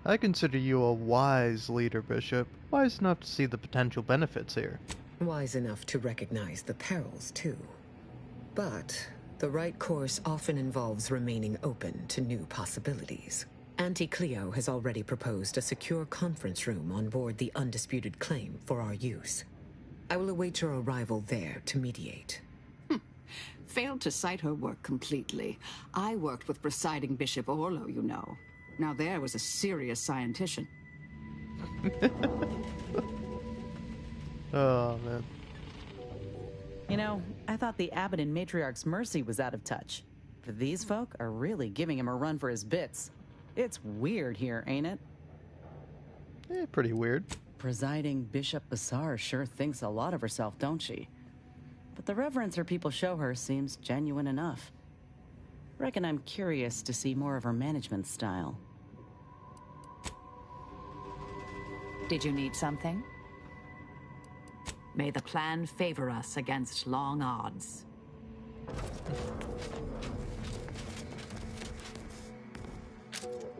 I consider you a wise leader, Bishop. Wise enough to see the potential benefits here. Wise enough to recognize the perils, too. But the right course often involves remaining open to new possibilities. Auntie Cleo has already proposed a secure conference room on board the Undisputed Claim for our use. I will await your arrival there to mediate. Failed to cite her work completely. I worked with Presiding Bishop Orlo, you know. Now there was a serious scientician. Oh, man. You know, I thought the abbot in Matriarch's Mercy was out of touch. But these folk are really giving him a run for his bits. It's weird here, ain't it? Pretty weird. Presiding Bishop Bassar sure thinks a lot of herself, don't she? But the reverence her people show her seems genuine enough. Reckon I'm curious to see more of her management style. Did you need something? May the plan favor us against long odds.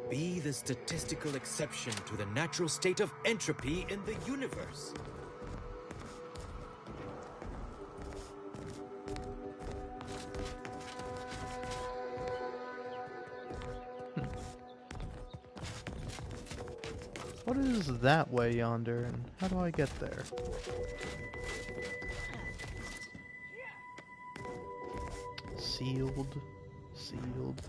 Be the statistical exception to the natural state of entropy in the universe. What is that way yonder, and how do I get there? Sealed. Sealed.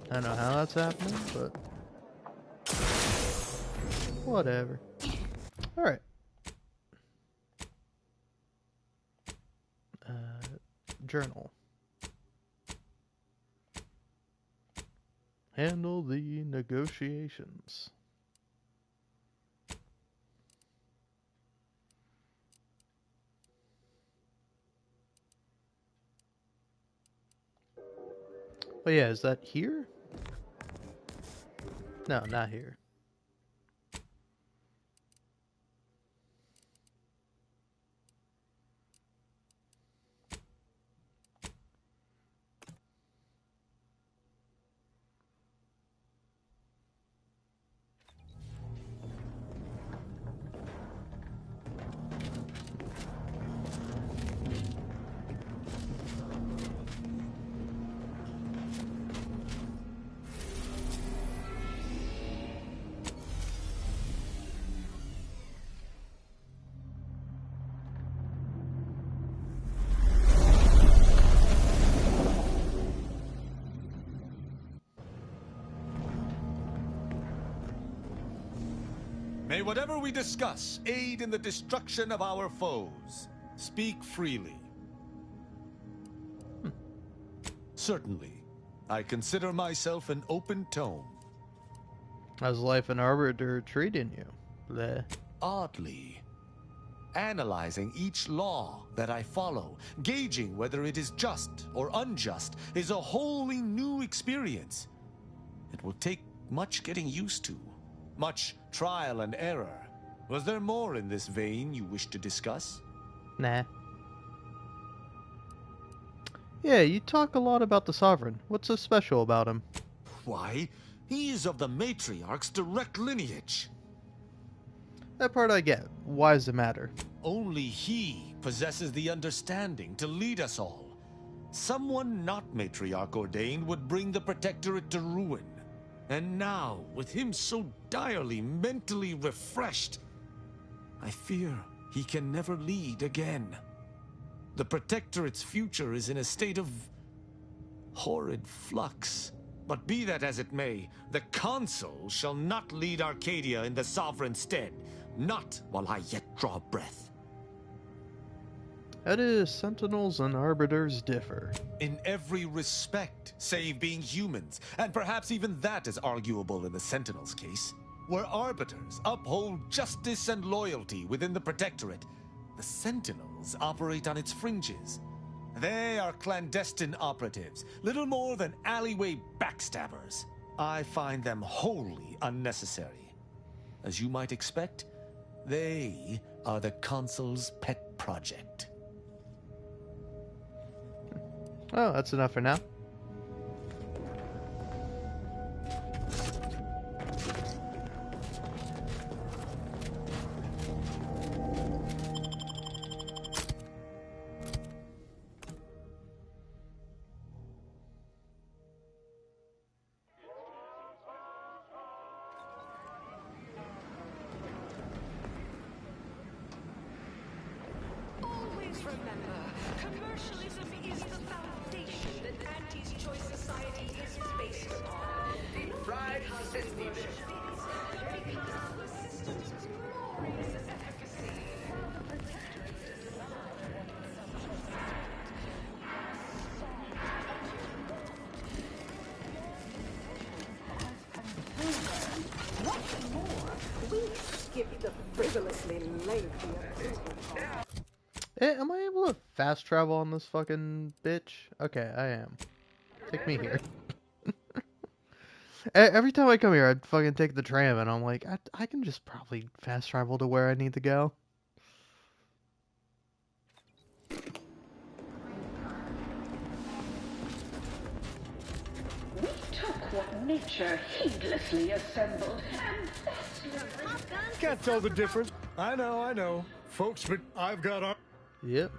I don't know how that's happening, but whatever. Alright. Journal. Handle the negotiations. Oh yeah, is that here? No, not here. whatever we discuss aid in the destruction of our foes. Speak freely. Certainly. I consider myself an open tome. How's life in Arbiter treating you? Bleh. Oddly. Analyzing each law that I follow, gauging whether it is just or unjust, is a wholly new experience. It will take much getting used to, much trial and error. Was there more in this vein you wish to discuss? Nah. Yeah, you talk a lot about the Sovereign. What's so special about him? Why, he is of the Matriarch's direct lineage. That part I get. Why does it matter? Only he possesses the understanding to lead us all. Someone not Matriarch ordained would bring the Protectorate to ruin. And now, with him so direly mentally refreshed, I fear he can never lead again. The Protectorate's future is in a state of horrid flux. But be that as it may, the Consul shall not lead Arcadia in the Sovereign's stead. Not while I yet draw breath. How do Sentinels and Arbiters differ? In every respect, save being humans, and perhaps even that is arguable in the Sentinels' case. Where Arbiters uphold justice and loyalty within the Protectorate, the Sentinels operate on its fringes. They are clandestine operatives, little more than alleyway backstabbers. I find them wholly unnecessary. As you might expect, they are the Consul's pet project. Oh, that's enough for now. Always remember, commercialism is the foundation that Auntie's Choice Society is based upon. The fried sesame because of the system's glorious efficacy. What's more, we skip the frivolously lengthy approval. Hey, am I able to fast travel on this fucking bitch? Okay, I am. Take me here. Every time I come here, I fucking take the tram, and I'm like, I can just probably fast travel to where I need to go. We took what nature heedlessly assembled and Can't tell the difference. I know. Folks, but I've got our... Yep.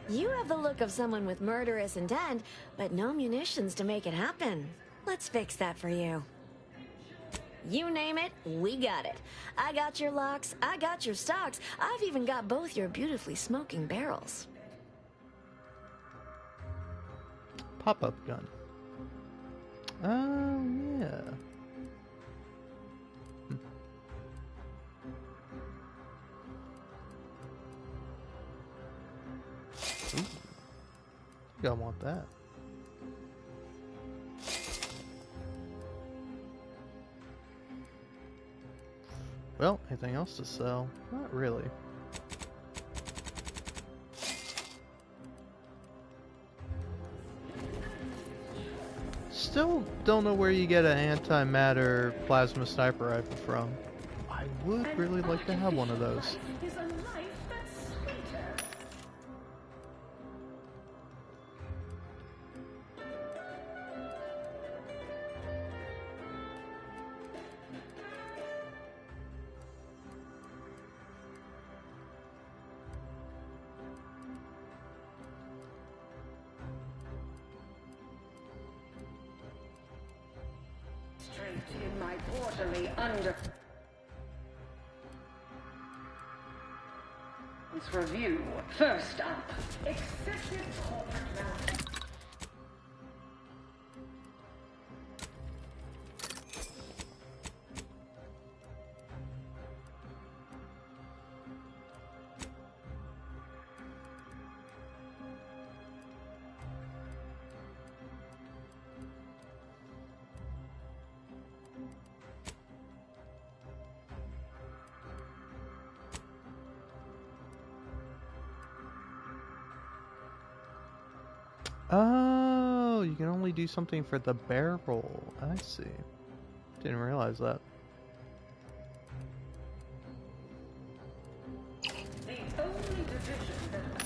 You have the look of someone with murderous intent, but no munitions to make it happen. Let's fix that for you. You name it, we got it. I got your locks, I got your stocks, I've even got both your beautifully smoking barrels. Pop-up gun. Yeah. Ooh. I think I want that. Well, anything else to sell? Not really. Still don't know where you get an antimatter plasma sniper rifle from. I would really like to have one of those. is a life that's sweeter. Straight in my quarterly under. Let's review. First up, excessive corporate value. Oh, you can only do something for the barrel. I see. Didn't realize that. The only division that...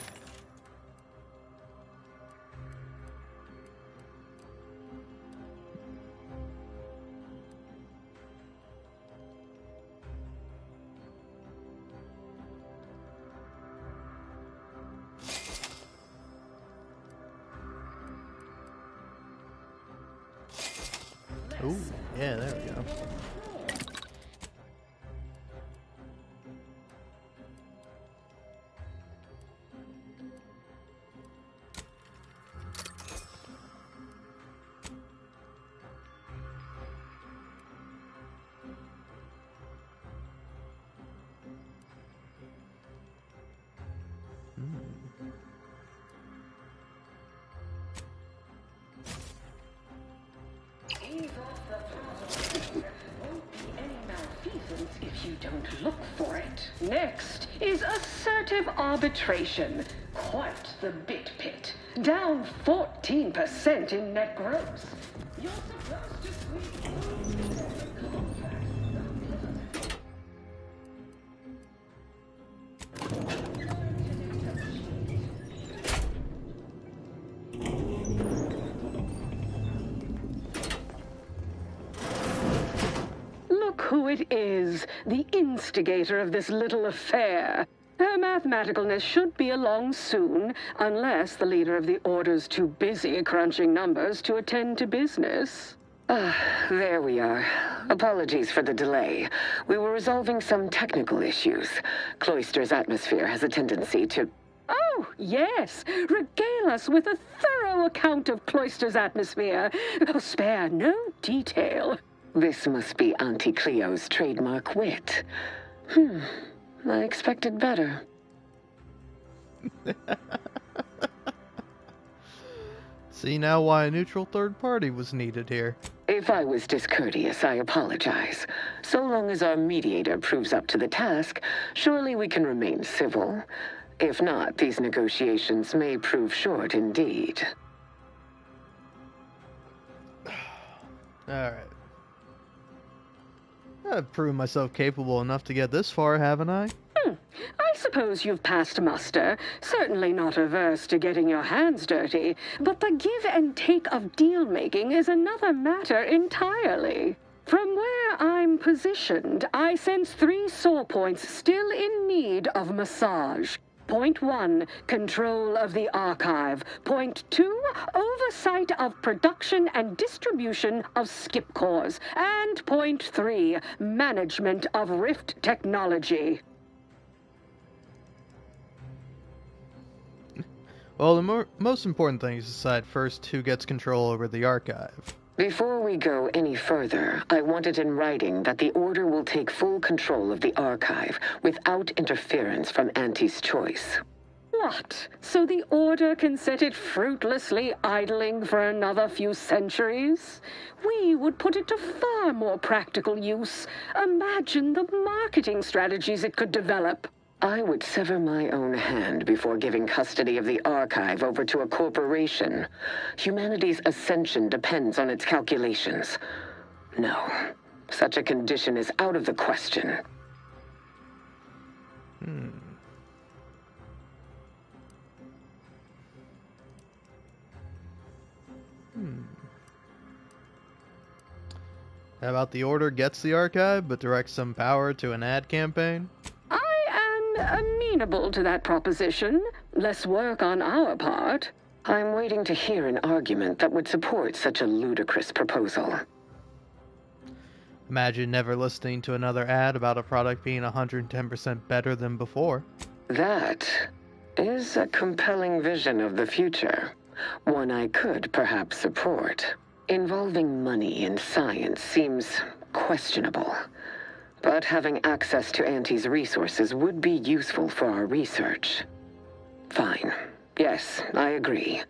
Ooh, yeah, there we go. If you don't look for it. Next is assertive arbitration. Quite the bit pit. Down 14% in net gross. You're supposed to squeeze. Who it is, the instigator of this little affair. Her mathematicalness should be along soon, unless the leader of the Order's too busy crunching numbers to attend to business. There we are. Apologies for the delay. We were resolving some technical issues. Cloister's atmosphere has a tendency to... Oh, yes! Regale us with a thorough account of Cloister's atmosphere. Spare no detail. This must be Auntie Cleo's trademark wit. I expected better. See now why a neutral third party was needed here. If I was discourteous, I apologize. So long as our mediator proves up to the task, surely we can remain civil. If not, these negotiations may prove short indeed. Alright. I've proven myself capable enough to get this far, haven't I? I suppose you've passed muster. Certainly not averse to getting your hands dirty. But the give and take of deal-making is another matter entirely. From where I'm positioned, I sense 3 sore points still in need of massage. Point 1, control of the archive. Point 2, oversight of production and distribution of skip cores. And point 3, management of Rift technology. Well, the most important thing is to decide first who gets control over the archive. Before we go any further, I want it in writing that the Order will take full control of the archive without interference from Auntie's choice. What? So the Order can set it fruitlessly idling for another few centuries? We would put it to far more practical use. Imagine the marketing strategies it could develop. I would sever my own hand before giving custody of the archive over to a corporation. Humanity's ascension depends on its calculations. No, such a condition is out of the question. How about the Order gets the archive, but directs some power to an ad campaign? I am amenable to that proposition. Less work on our part. I'm waiting to hear an argument that would support such a ludicrous proposal. Imagine never listening to another ad about a product being 110% better than before. That is a compelling vision of the future. One I could perhaps support. Involving money in science seems questionable. But having access to Auntie's resources would be useful for our research. Fine. Yes, I agree.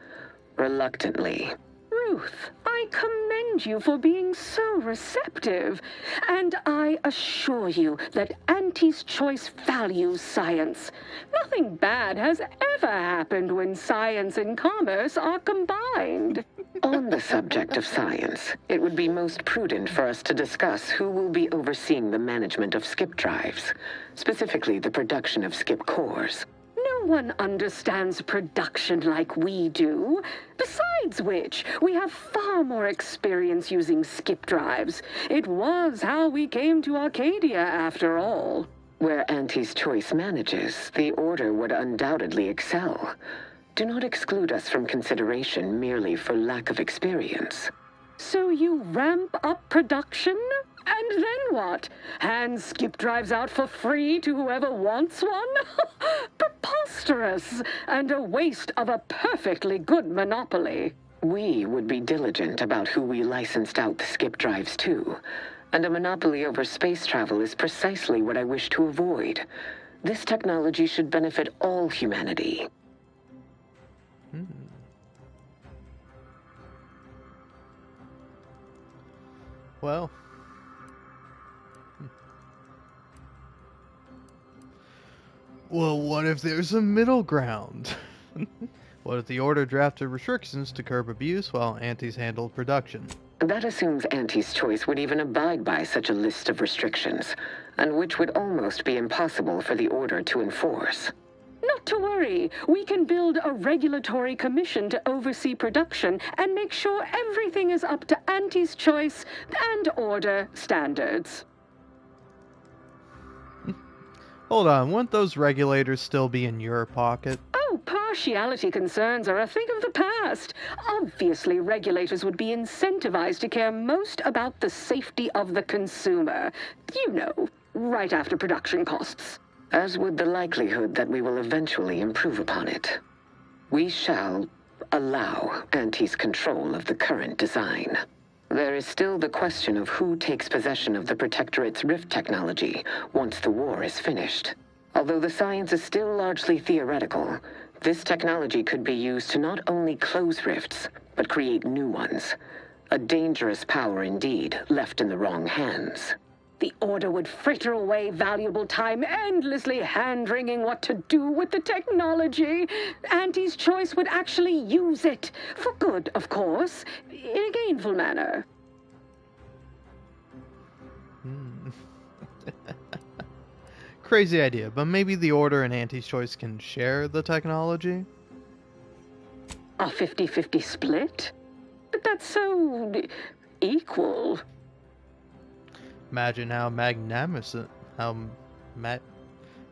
Reluctantly. Ruth, I commend you for being so receptive. And I assure you that Auntie's Choice values science. Nothing bad has ever happened when science and commerce are combined. On the subject of science, it would be most prudent for us to discuss who will be overseeing the management of skip drives, specifically the production of skip cores. No one understands production like we do. Besides which, we have far more experience using skip drives. It was how we came to Arcadia, after all. Where Auntie's Choice manages, the Order would undoubtedly excel. Do not exclude us from consideration merely for lack of experience. So you ramp up production? And then what? Hand skip drives out for free to whoever wants one? Preposterous, and a waste of a perfectly good monopoly. We would be diligent about who we licensed out the skip drives to. And a monopoly over space travel is precisely what I wish to avoid. This technology should benefit all humanity. Well. Well, what if there's a middle ground? What if the Order drafted restrictions to curb abuse while Auntie's handled production? That assumes Auntie's Choice would even abide by such a list of restrictions, and which would almost be impossible for the Order to enforce. Not to worry. We can build a regulatory commission to oversee production and make sure everything is up to Auntie's Choice and Order standards. Hold on, wouldn't those regulators still be in your pocket? Oh, partiality concerns are a thing of the past. Obviously, regulators would be incentivized to care most about the safety of the consumer. You know, right after production costs. As would the likelihood that we will eventually improve upon it. We shall allow Auntie's control of the current design. There is still the question of who takes possession of the Protectorate's rift technology once the war is finished. Although the science is still largely theoretical, this technology could be used to not only close rifts, but create new ones. A dangerous power indeed, left in the wrong hands. The Order would fritter away valuable time endlessly hand-wringing what to do with the technology. Auntie's Choice would actually use it. For good, of course. In a gainful manner. Crazy idea, but maybe the Order and Auntie's Choice can share the technology? A 50-50 split? But that's so equal. Imagine how magnanimous,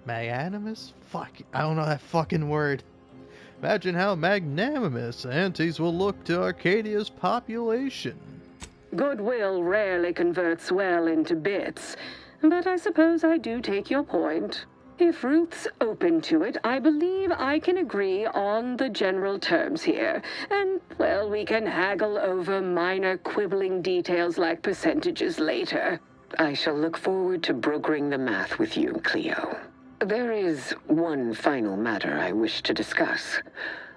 magnanimous? Fuck, I don't know that fucking word. Imagine how magnanimous Aunties will look to Arcadia's population. Goodwill rarely converts well into bits, but I suppose I do take your point. If Ruth's open to it, I believe I can agree on the general terms here. And, well, we can haggle over minor quibbling details like percentages later. I shall look forward to brokering the math with you, Cleo. There is one final matter I wish to discuss.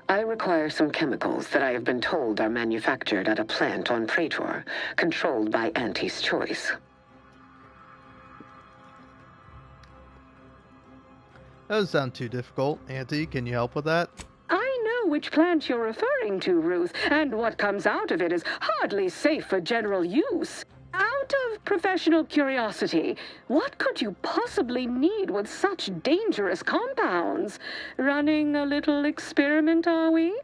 I require some chemicals that I have been told are manufactured at a plant on Praetor, controlled by Auntie's Choice. That doesn't sound too difficult. Auntie, can you help with that? I know which plant you're referring to, Ruth, and what comes out of it is hardly safe for general use. Out of professional curiosity, what could you possibly need with such dangerous compounds? Running a little experiment, are we?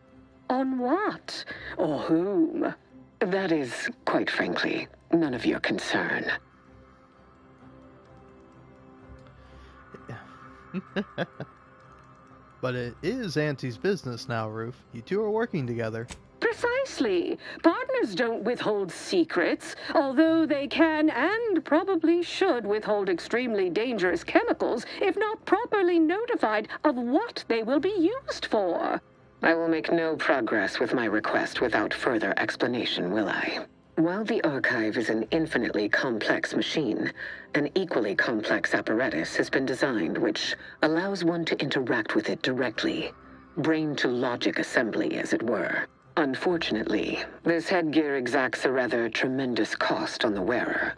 On what? Or whom? That is, quite frankly, none of your concern. But it is Auntie's business now, Ruth. You two are working together. Precisely. Partners don't withhold secrets, although they can and probably should withhold extremely dangerous chemicals if not properly notified of what they will be used for. I will make no progress with my request without further explanation, will I? While the archive is an infinitely complex machine, an equally complex apparatus has been designed which allows one to interact with it directly. Brain-to-logic assembly, as it were. Unfortunately, this headgear exacts a rather tremendous cost on the wearer.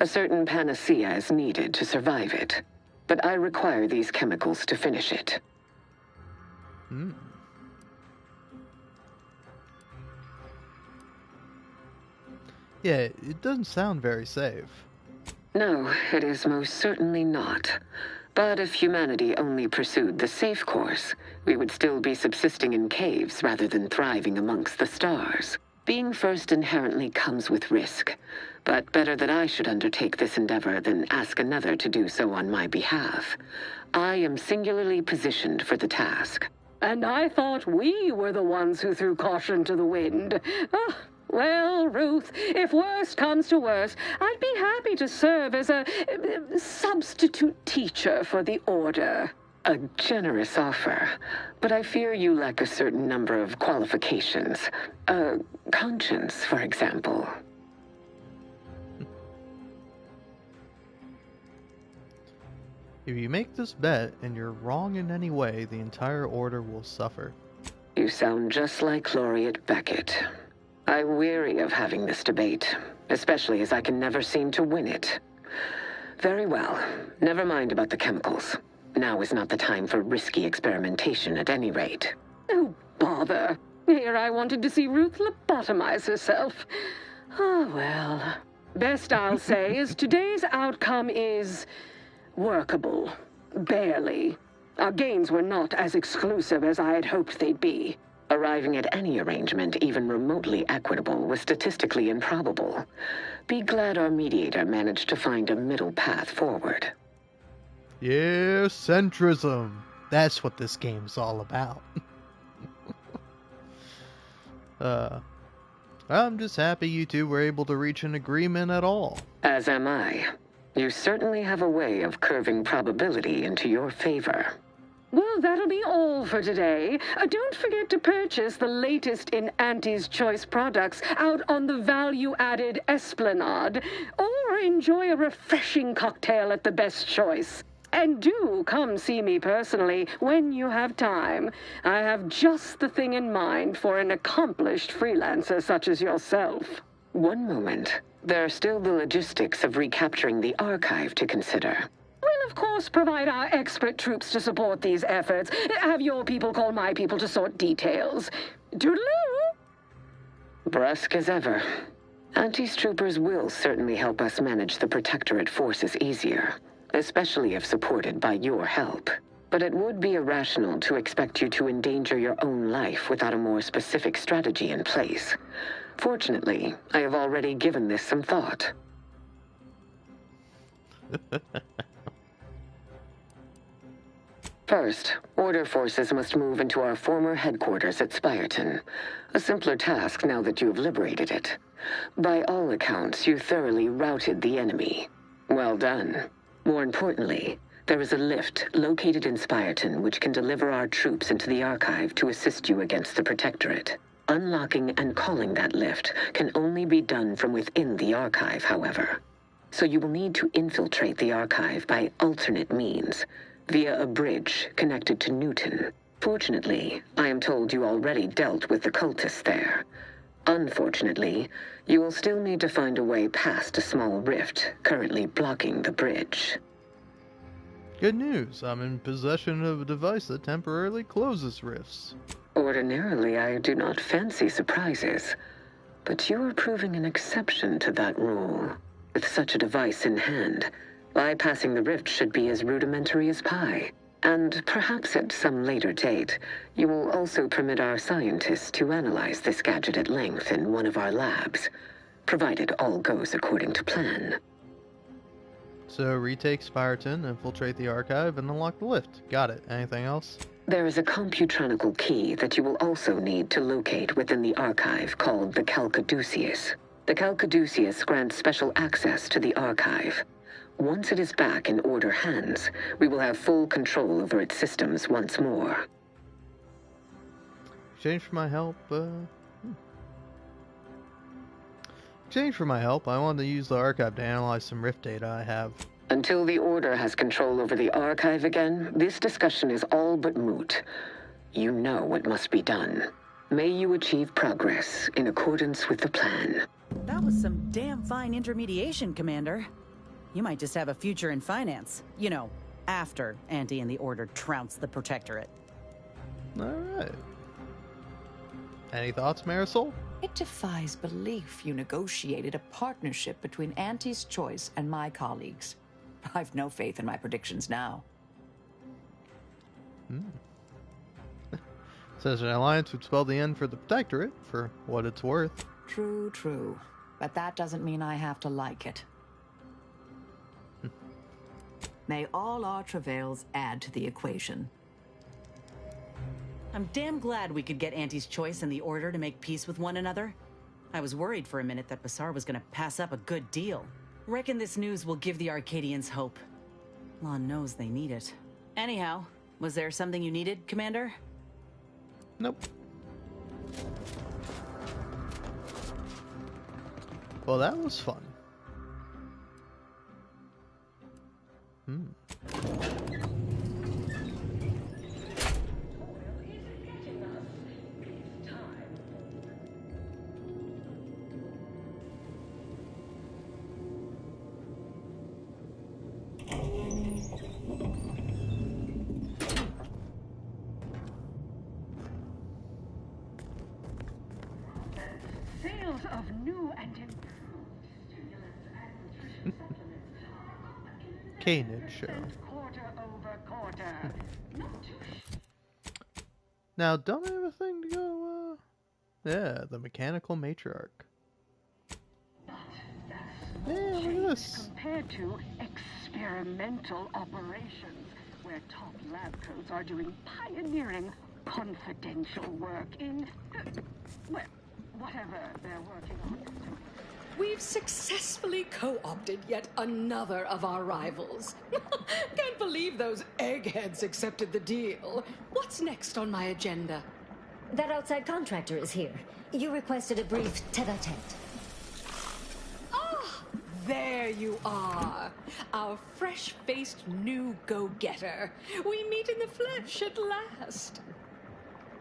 A certain panacea is needed to survive it, but I require these chemicals to finish it. Yeah, it doesn't sound very safe. No, it is most certainly not. But if humanity only pursued the safe course, we would still be subsisting in caves rather than thriving amongst the stars. Being first inherently comes with risk, but better that I should undertake this endeavor than ask another to do so on my behalf. I am singularly positioned for the task. And I thought we were the ones who threw caution to the wind. Ah, well, Ruth, if worst comes to worst, I'd be happy to serve as a substitute teacher for the Order. A generous offer, but I fear you lack a certain number of qualifications. Conscience, for example. If you make this bet and you're wrong in any way, the entire Order will suffer. You sound just like Laureate Beckett. I weary of having this debate, especially as I can never seem to win it. Very well, never mind about the chemicals. Now is not the time for risky experimentation at any rate. Oh, bother. Here I wanted to see Ruth lobotomize herself. Oh, well. Best I'll say is today's outcome is workable. Barely. Our gains were not as exclusive as I had hoped they'd be. Arriving at any arrangement even remotely equitable was statistically improbable. Be glad our mediator managed to find a middle path forward. Yeah, centrism. That's what this game's all about. I'm just happy you two were able to reach an agreement at all. As am I. You certainly have a way of curving probability into your favor. Well, that'll be all for today. Don't forget to purchase the latest in Auntie's Choice products out on the value-added Esplanade, or enjoy a refreshing cocktail at the Best Choice. And do come see me personally when you have time. I have just the thing in mind for an accomplished freelancer such as yourself. One moment. There are still the logistics of recapturing the archive to consider. We'll, of course, provide our expert troops to support these efforts. Have your people call my people to sort details. Toodaloo! Brusque as ever. Auntie's troopers will certainly help us manage the Protectorate forces easier, especially if supported by your help. But it would be irrational to expect you to endanger your own life without a more specific strategy in place. Fortunately, I have already given this some thought. First, Order forces must move into our former headquarters at Spyreton. A simpler task now that you have liberated it. By all accounts, you thoroughly routed the enemy. Well done. More importantly, there is a lift located in Spyreton which can deliver our troops into the archive to assist you against the Protectorate. Unlocking and calling that lift can only be done from within the archive, however. So you will need to infiltrate the archive by alternate means, via a bridge connected to Newton. Fortunately, I am told you already dealt with the cultists there. Unfortunately, you will still need to find a way past a small rift currently blocking the bridge. Good news, I'm in possession of a device that temporarily closes rifts. Ordinarily, I do not fancy surprises, but you are proving an exception to that rule. With such a device in hand, bypassing the rift should be as rudimentary as pie. And perhaps at some later date, you will also permit our scientists to analyze this gadget at length in one of our labs, provided all goes according to plan. So retake Spyreton, infiltrate the archive, and unlock the lift. Got it. Anything else? There is a computronical key that you will also need to locate within the archive called the Calcaduceus. The Calcaduceus grants special access to the archive. Once it is back in Order hands, we will have full control over its systems once more. Exchange for my help, Exchange for my help, I want to use the archive to analyze some Rift data I have. Until the Order has control over the archive again, this discussion is all but moot. You know what must be done. May you achieve progress in accordance with the plan. That was some damn fine intermediation, Commander. You might just have a future in finance. You know, after Anti and the Order trounce the Protectorate. Alright. Any thoughts, Marisol? It defies belief you negotiated a partnership between Auntie's Choice and my colleagues. I've no faith in my predictions now. Says an alliance would spell the end for the Protectorate, for what it's worth. True, true. But that doesn't mean I have to like it. May all our travails add to the equation. I'm damn glad we could get Auntie's Choice and the Order to make peace with one another. I was worried for a minute that Basar was gonna pass up a good deal. Reckon this news will give the Arcadians hope. Lon knows they need it. Anyhow, was there something you needed, Commander? Nope. Well, that was fun. Sales of new and improved stimulants and nutrition supplements are Canid show. quarter over quarter. Not too Now, don't I have a thing to go, yeah, the mechanical matriarch. Yeah, look at this. compared to experimental operations, where top lab coats are doing pioneering, confidential work in, well, whatever they're working on. We've successfully co-opted yet another of our rivals. Can't believe those eggheads accepted the deal. What's next on my agenda? That outside contractor is here. You requested a brief tete-a-tete. Ah, there you are. Our fresh-faced new go-getter. We meet in the flesh at last.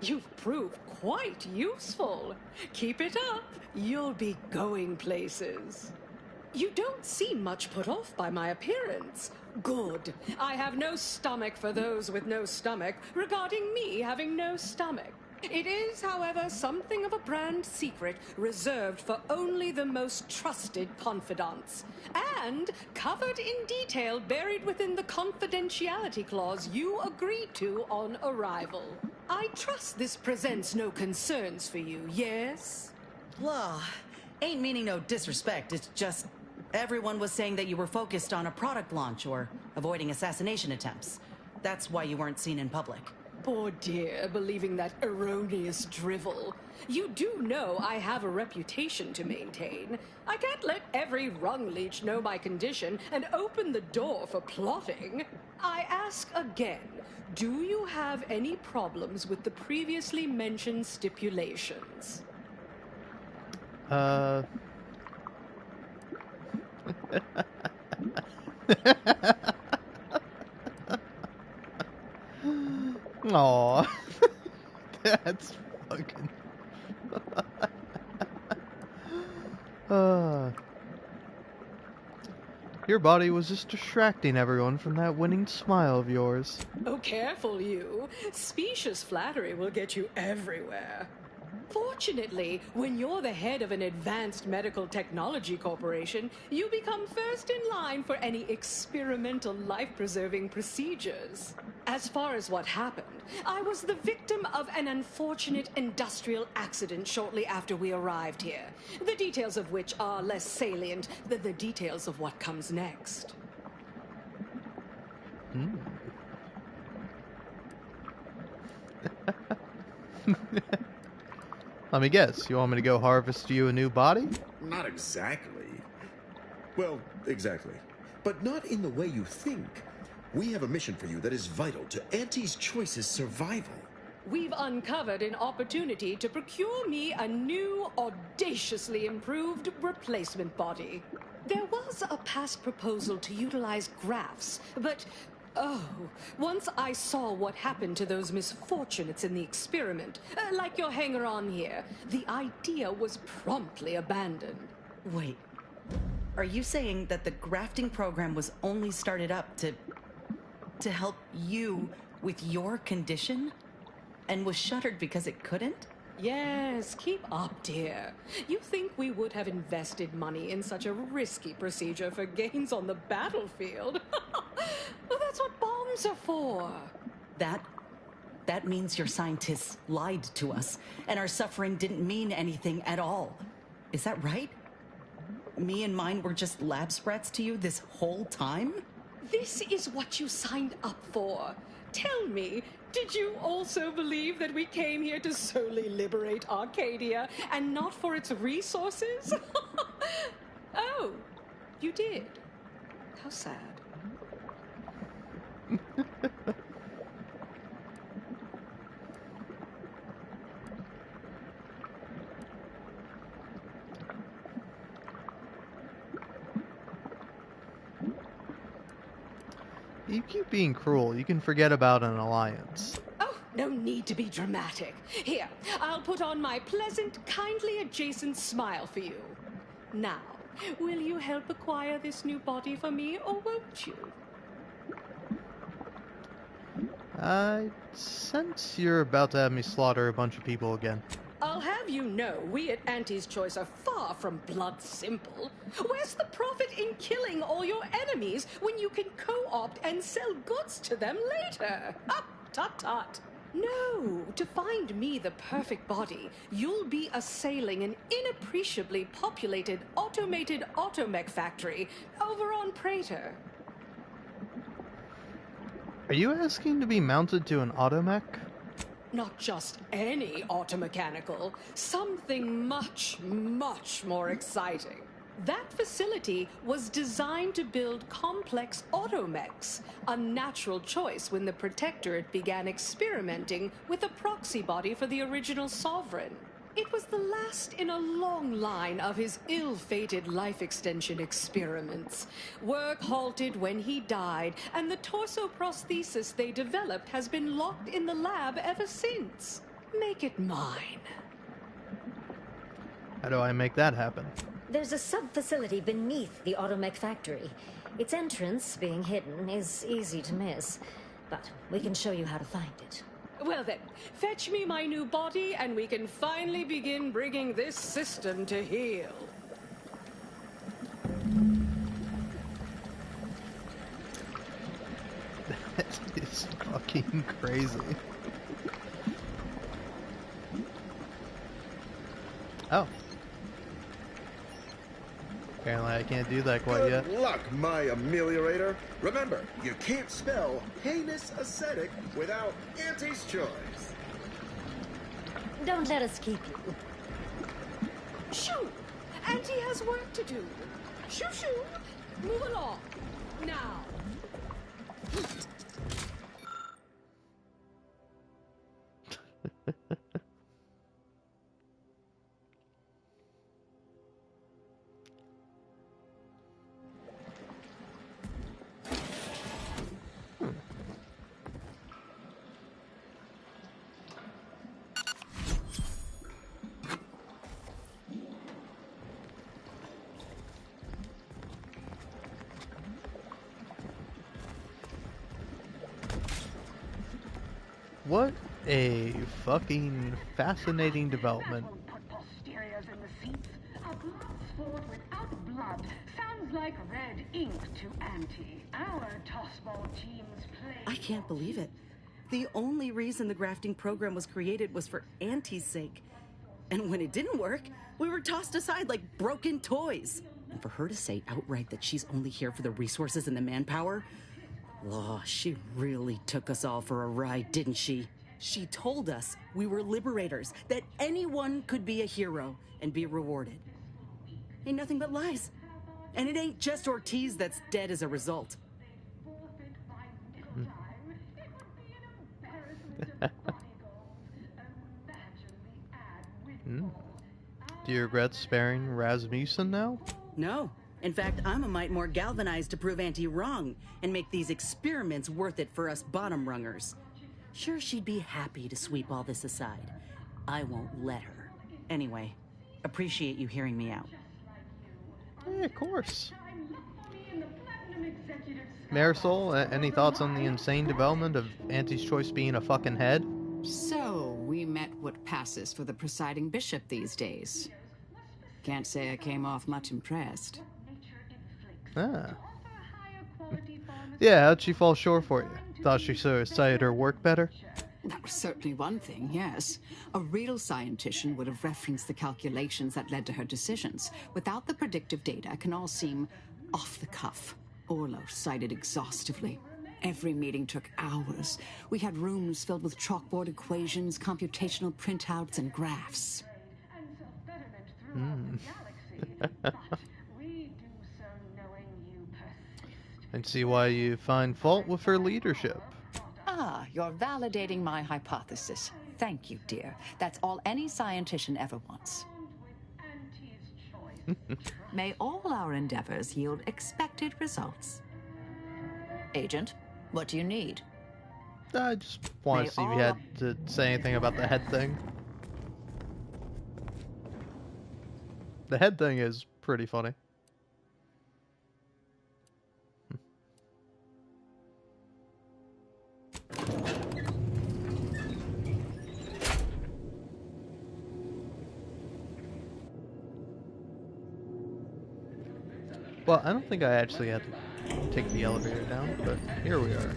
You've proved quite useful. Keep it up. You'll be going places. You don't seem much put off by my appearance. Good. I have no stomach for those with no stomach regarding me having no stomach. It is, however, something of a brand secret reserved for only the most trusted confidants. And covered in detail buried within the confidentiality clause you agreed to on arrival. I trust this presents no concerns for you, yes? Blah. Ain't meaning no disrespect, it's just everyone was saying that you were focused on a product launch or avoiding assassination attempts. That's why you weren't seen in public. Poor dear, believing that erroneous drivel. You do know I have a reputation to maintain. I can't let every rung leech know my condition and open the door for plotting. I ask again, do you have any problems with the previously mentioned stipulations? Aww. That's fucking... Your body was just distracting everyone from that winning smile of yours. Oh, careful you. Specious flattery will get you everywhere. Fortunately, when you're the head of an advanced medical technology corporation, you become first in line for any experimental life-preserving procedures. As far as what happened, I was the victim of an unfortunate industrial accident shortly after we arrived here, the details of which are less salient than the details of what comes next. Let me guess, you want me to go harvest you a new body? Not exactly. Well, exactly. But not in the way you think. We have a mission for you that is vital to Auntie's Choice's survival. We've uncovered an opportunity to procure me a new, audaciously improved replacement body. There was a past proposal to utilize graphs, but once I saw what happened to those misfortunates in the experiment, like your hanger-on here, the idea was promptly abandoned. Wait, are you saying that the grafting program was only started up to help you with your condition? And was shuttered because it couldn't? Yes, keep up, dear. You think we would have invested money in such a risky procedure for gains on the battlefield? Well, that's what bombs are for. That means your scientists lied to us, and our suffering didn't mean anything at all. Is that right? Me and mine were just lab sprats to you this whole time? This is what you signed up for. Tell me, did you also believe that we came here to solely liberate Arcadia and not for its resources? Oh, you did. How sad. You keep being cruel. You can forget about an alliance. Oh, no need to be dramatic. Here, I'll put on my pleasant, kindly adjacent smile for you. Now, will you help acquire this new body for me, or won't you? I sense you're about to have me slaughter a bunch of people again. I'll have you know, we at Auntie's Choice are far from blood simple. Where's the profit in killing all your enemies when you can co-opt and sell goods to them later? Ah, tut-tut. No, to find me the perfect body, you'll be assailing an inappreciably populated automated automech factory over on Praetor. Are you asking to be mounted to an automech? Not just any automechanical, something much, much more exciting. That facility was designed to build complex automechs, a natural choice when the Protectorate began experimenting with a proxy body for the original Sovereign. It was the last in a long line of his ill-fated life extension experiments. Work halted when he died, and the torso prosthesis they developed has been locked in the lab ever since. Make it mine. How do I make that happen? There's a sub-facility beneath the automech factory. Its entrance, being hidden, is easy to miss. But we can show you how to find it. Well then, fetch me my new body and we can finally begin bringing this system to heel. That is fucking crazy. Oh. Apparently I can't do that quite yet. Good luck, my ameliorator. Remember, you can't spell heinous ascetic without Auntie's Choice. Don't let us keep you. Shoo! Auntie has work to do. Shoo shoo! Move along. Now. What a fucking fascinating development. Posteriors in the seats. A blood sport without blood sounds like red ink to Auntie. Our tossball teams play. I can't believe it. The only reason the grafting program was created was for Auntie's sake. And when it didn't work, we were tossed aside like broken toys. And for her to say outright that she's only here for the resources and the manpower, oh, she really took us all for a ride, didn't she? She told us we were liberators, that anyone could be a hero and be rewarded. Ain't nothing but lies. And it ain't just Ortiz that's dead as a result. Do you regret sparing Rasmussen now? No. In fact, I'm a mite more galvanized to prove Auntie wrong and make these experiments worth it for us bottom rungers. Sure, she'd be happy to sweep all this aside. I won't let her. Anyway, appreciate you hearing me out. Yeah, of course. Marisol, any thoughts on the insane development of Auntie's choice being a fucking head? So, we met what passes for the presiding bishop these days. Can't say I came off much impressed. Ah. Yeah, how'd she fall short for you? Thought she sort of cited her work better? That was certainly one thing, yes. A real scientician would have referenced the calculations that led to her decisions. Without the predictive data, it can all seem off the cuff. Orlo cited exhaustively. Every meeting took hours. We had rooms filled with chalkboard equations, computational printouts, and graphs. And see why you find fault with her leadership. Ah, you're validating my hypothesis. Thank you, dear. That's all any scientician ever wants. May all our endeavors yield expected results. Agent, what do you need? I just want to see if you had to say anything about the head thing. The head thing is pretty funny. Well, I don't think I actually had to take the elevator down, but here we are.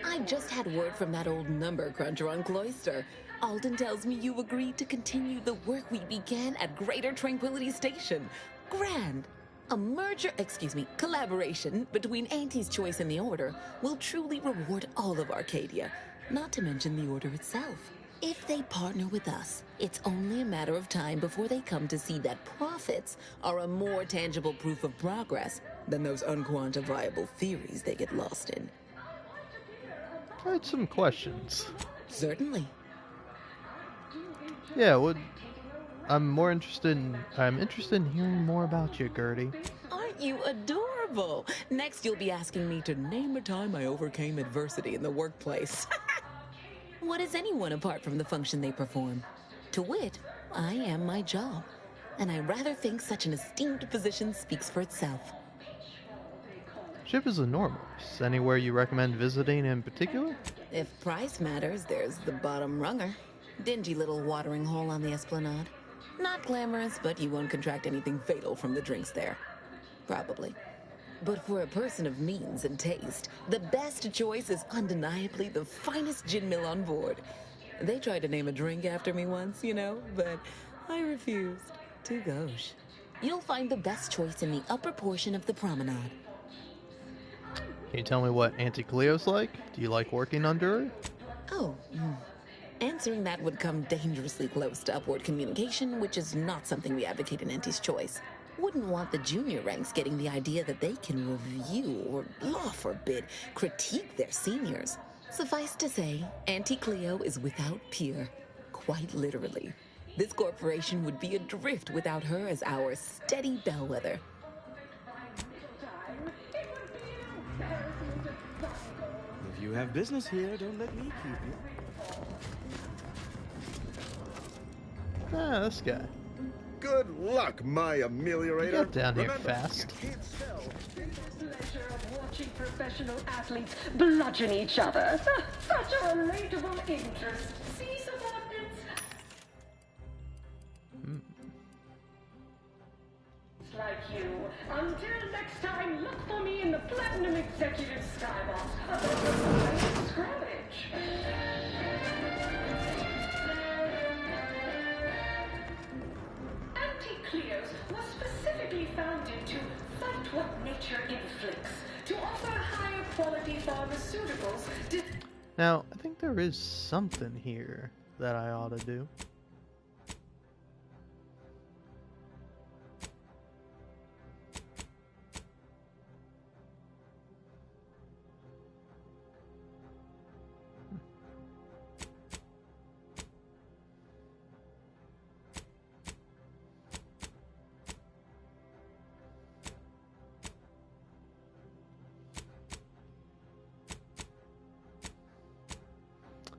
I just had word from that old number cruncher on Cloister. Alden tells me you agreed to continue the work we began at Greater Tranquility Station. Grand! A collaboration between Auntie's Choice and the Order will truly reward all of Arcadia, not to mention the Order itself. If they partner with us, it's only a matter of time before they come to see that profits are a more tangible proof of progress than those unquantifiable theories they get lost in. I had some questions. Certainly. Yeah, I'm interested in hearing more about you, Gertie. Aren't you adorable? Next, you'll be asking me to name a time I overcame adversity in the workplace. What is anyone apart from the function they perform? To wit, I am my job, and I rather think such an esteemed position speaks for itself. Ship is enormous. Anywhere you recommend visiting in particular? If price matters, there's the bottom runger. Dingy little watering hole on the Esplanade. Not glamorous, but you won't contract anything fatal from the drinks there. Probably. But for a person of means and taste, the best choice is undeniably the finest gin mill on board. They tried to name a drink after me once, but I refused. Too gauche. You'll find the best choice in the upper portion of the promenade. Can you tell me what Auntie Cleo's like? Do you like working under her? Oh, answering that would come dangerously close to upward communication, which is not something we advocate in Auntie's Choice. Wouldn't want the junior ranks getting the idea that they can review or, law forbid, critique their seniors. Suffice to say, Auntie Cleo is without peer, quite literally. This corporation would be adrift without her as our steady bellwether. If you have business here, don't let me keep you. Ah, this guy. Good luck, my ameliorator. You got down here fast. Pleasure of watching professional athletes bludgeon each other. Such a relatable interest. See, subordinates? Like you. Until next time, look for me in the Platinum Executive Skybox. Otherwise, scrubbage. Anti-Cleos was specifically founded to fight what nature inflicts, to offer higher quality pharmaceuticals. Now, I think there is something here that I ought to do.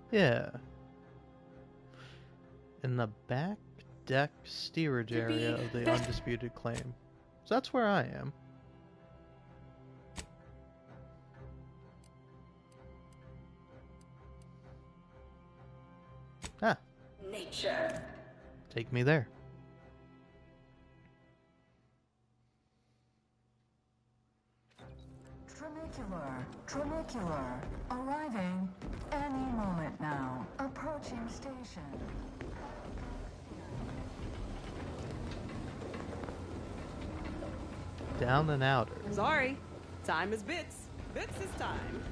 Yeah. In the back deck steerage area of the undisputed claim. So that's where I am. Ah. Nature. Take me there. Trinicular. Arriving any moment now. Approaching station. Down and outer. Sorry, time is bits. Bits is time.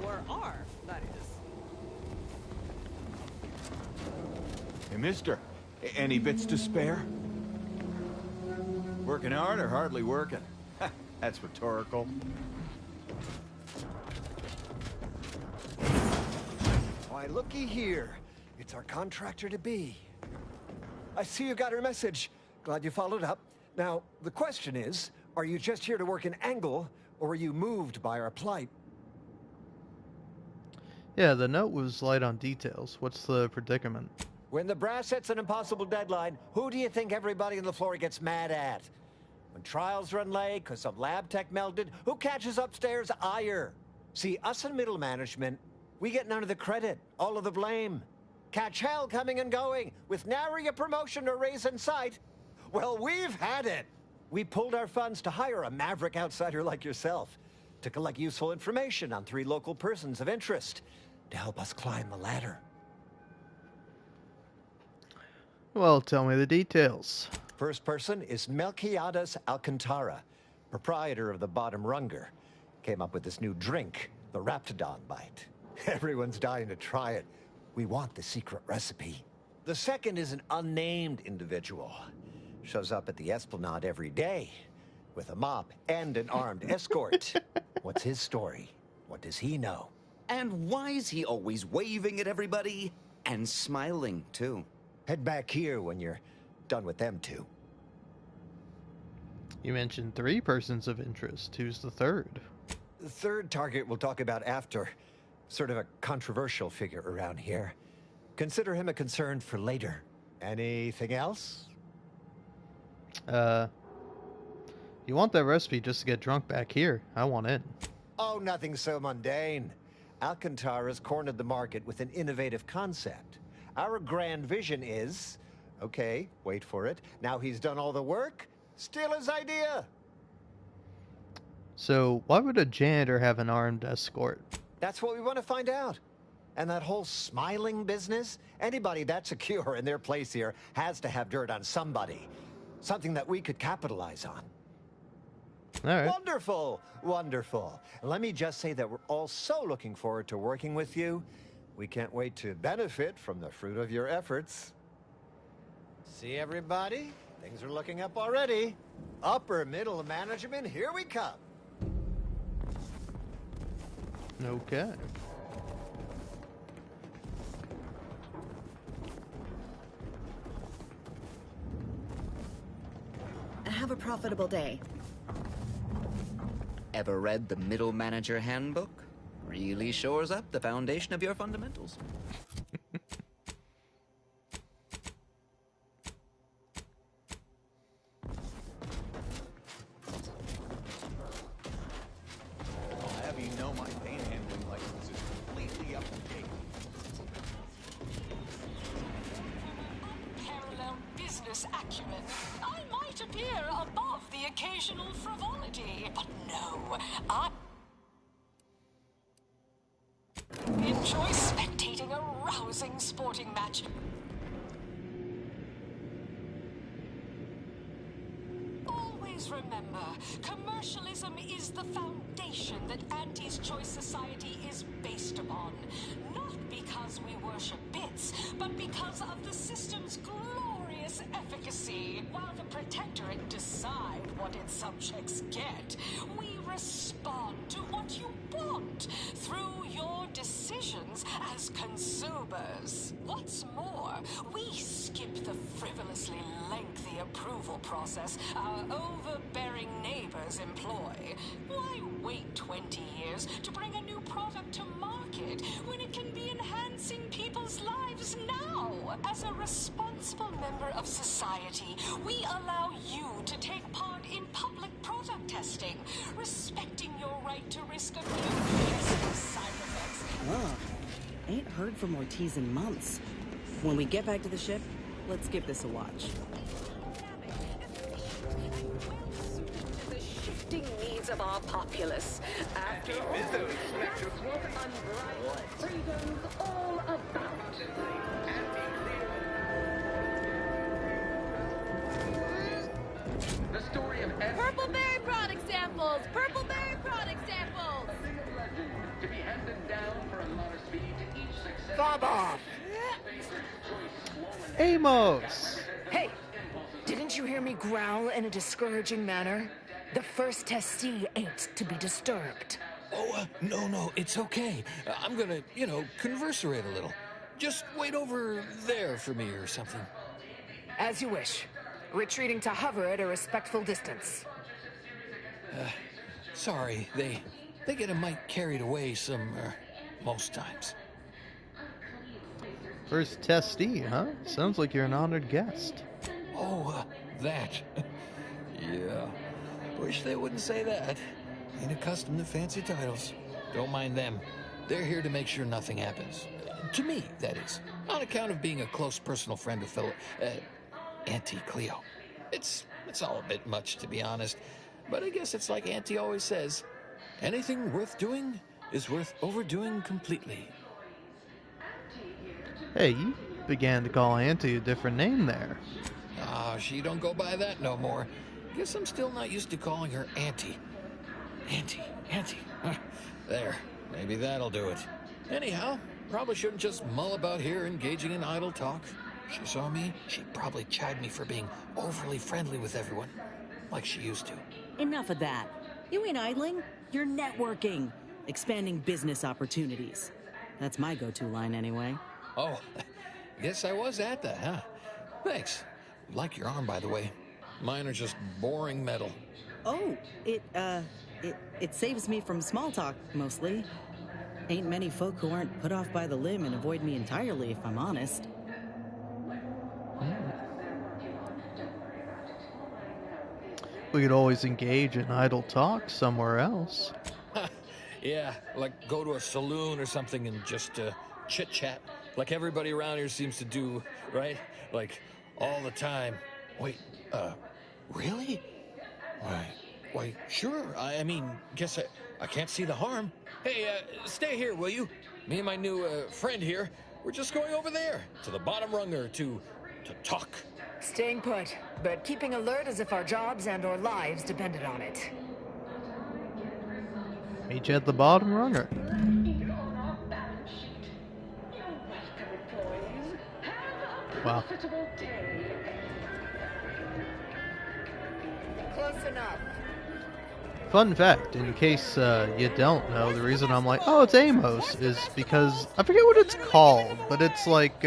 Or are, that is. Hey, mister, any bits to spare? Working hard or hardly working? That's rhetorical. Why, looky here. It's our contractor-to-be. I see you got her message. Glad you followed up. Now, the question is, are you just here to work an angle, or were you moved by our plight? Yeah, the note was light on details. What's the predicament? When the brass sets an impossible deadline, who do you think everybody on the floor gets mad at? When trials run late because some lab tech melted, who catches upstairs ire? See, us in middle management, we get none of the credit, all of the blame. Catch hell coming and going, with nary a promotion or raise in sight. Well, we've had it. We pulled our funds to hire a maverick outsider like yourself to collect useful information on 3 local persons of interest to help us climb the ladder. Well, tell me the details. First person is Melquiades Alcantara, proprietor of the Bottom Runger. Came up with this new drink, the Raptidon Bite. Everyone's dying to try it. We want the secret recipe. The second is an unnamed individual. Shows up at the Esplanade every day with a mop and an armed escort. What's his story? What does he know? And why is he always waving at everybody? And smiling, too. Head back here when you're done with them two. You mentioned 3 persons of interest. Who's the third? The third target we'll talk about after. Sort of a controversial figure around here. Consider him a concern for later. Anything else? You want that recipe just to get drunk back here. I want in. Oh, nothing so mundane. Alcantara's cornered the market with an innovative concept. Our grand vision is... Okay, wait for it. Now he's done all the work. Steal his idea. So, why would a janitor have an armed escort? That's what we want to find out. And that whole smiling business, anybody that secure in their place here has to have dirt on somebody. Something that we could capitalize on. All right. Wonderful, wonderful. Let me just say that we're all so looking forward to working with you. We can't wait to benefit from the fruit of your efforts. See, everybody? Things are looking up already. Upper middle management, here we come. Okay. Have a profitable day. Ever read the Middle Manager Handbook? Really shores up the foundation of your fundamentals. I'll have you know my panhandling license is completely up to date. Unparalleled business acumen. I might appear above the occasional frivolity, but no, I enjoy spectating a rousing sporting match. Always Always remember, commercialism is the foundation that Auntie's Choice Society is based upon. Not because we worship bits, but because of the system's glorious efficacy. While the Protectorate decide what its subjects get, we respond to what you want through your decisions as consumers. What's more, we skip the frivolously lengthy approval process our overbearing neighbors employ. Why wait 20 years to bring a new product to market when it can be enhancing people's lives now? As a responsible member of society, we allow you to take part in public product testing, respecting your right to risk a few risky side effects. Ugh. Ain't heard from Ortiz in months. When we get back to the ship, let's give this a watch. The shifting needs of our populace. After all, that's what unbridled freedom's all about. The story of Purpleberry product samples! Purpleberry product samples! to be handed down for a modest fee to each successive. Bob off! Amos! Hey! Didn't you hear me growl in a discouraging manner? The first testee ain't to be disturbed. Oh, no, it's okay. I'm gonna, converserate a little. Just wait over there for me or something. As you wish. Retreating to hover at a respectful distance. Sorry, they get a mite carried away most times. First testee, huh? Sounds like you're an honored guest. Oh, that. Yeah. Wish they wouldn't say that. Ain't accustomed to fancy titles. Don't mind them. They're here to make sure nothing happens. To me, that is. On account of being a close personal friend of fellow... Auntie Cleo. It's all a bit much, to be honest. But I guess it's like Auntie always says. Anything worth doing is worth overdoing completely. Hey, you began to call Auntie a different name there. She don't go by that no more. Guess I'm still not used to calling her Auntie. Auntie. There, maybe that'll do it. Anyhow, probably shouldn't just mull about here engaging in idle talk. If she saw me, she'd probably chide me for being overly friendly with everyone, like she used to. Enough of that. You ain't idling. You're networking, expanding business opportunities. That's my go-to line anyway. Oh, guess I was at that, huh? Thanks. Like your arm, by the way. Mine are just boring metal. Oh, it saves me from small talk, mostly. Ain't many folk who aren't put off by the limb and avoid me entirely, if I'm honest. We could always engage in idle talk somewhere else. Yeah, like go to a saloon or something and just chit-chat, like everybody around here seems to do, right? Like, all the time. Wait, really? Why, sure. I mean, guess I can't see the harm. Hey, stay here, will you? Me and my new friend here, we're just going over there, to the bottom runger, to talk. Staying put, but keeping alert as if our jobs and our lives depended on it. Meet you at the bottom runger. Wow. Close enough. Fun fact, in case you don't know, the reason I'm like, oh, it's Amos, is because, I forget what it's called, but it's like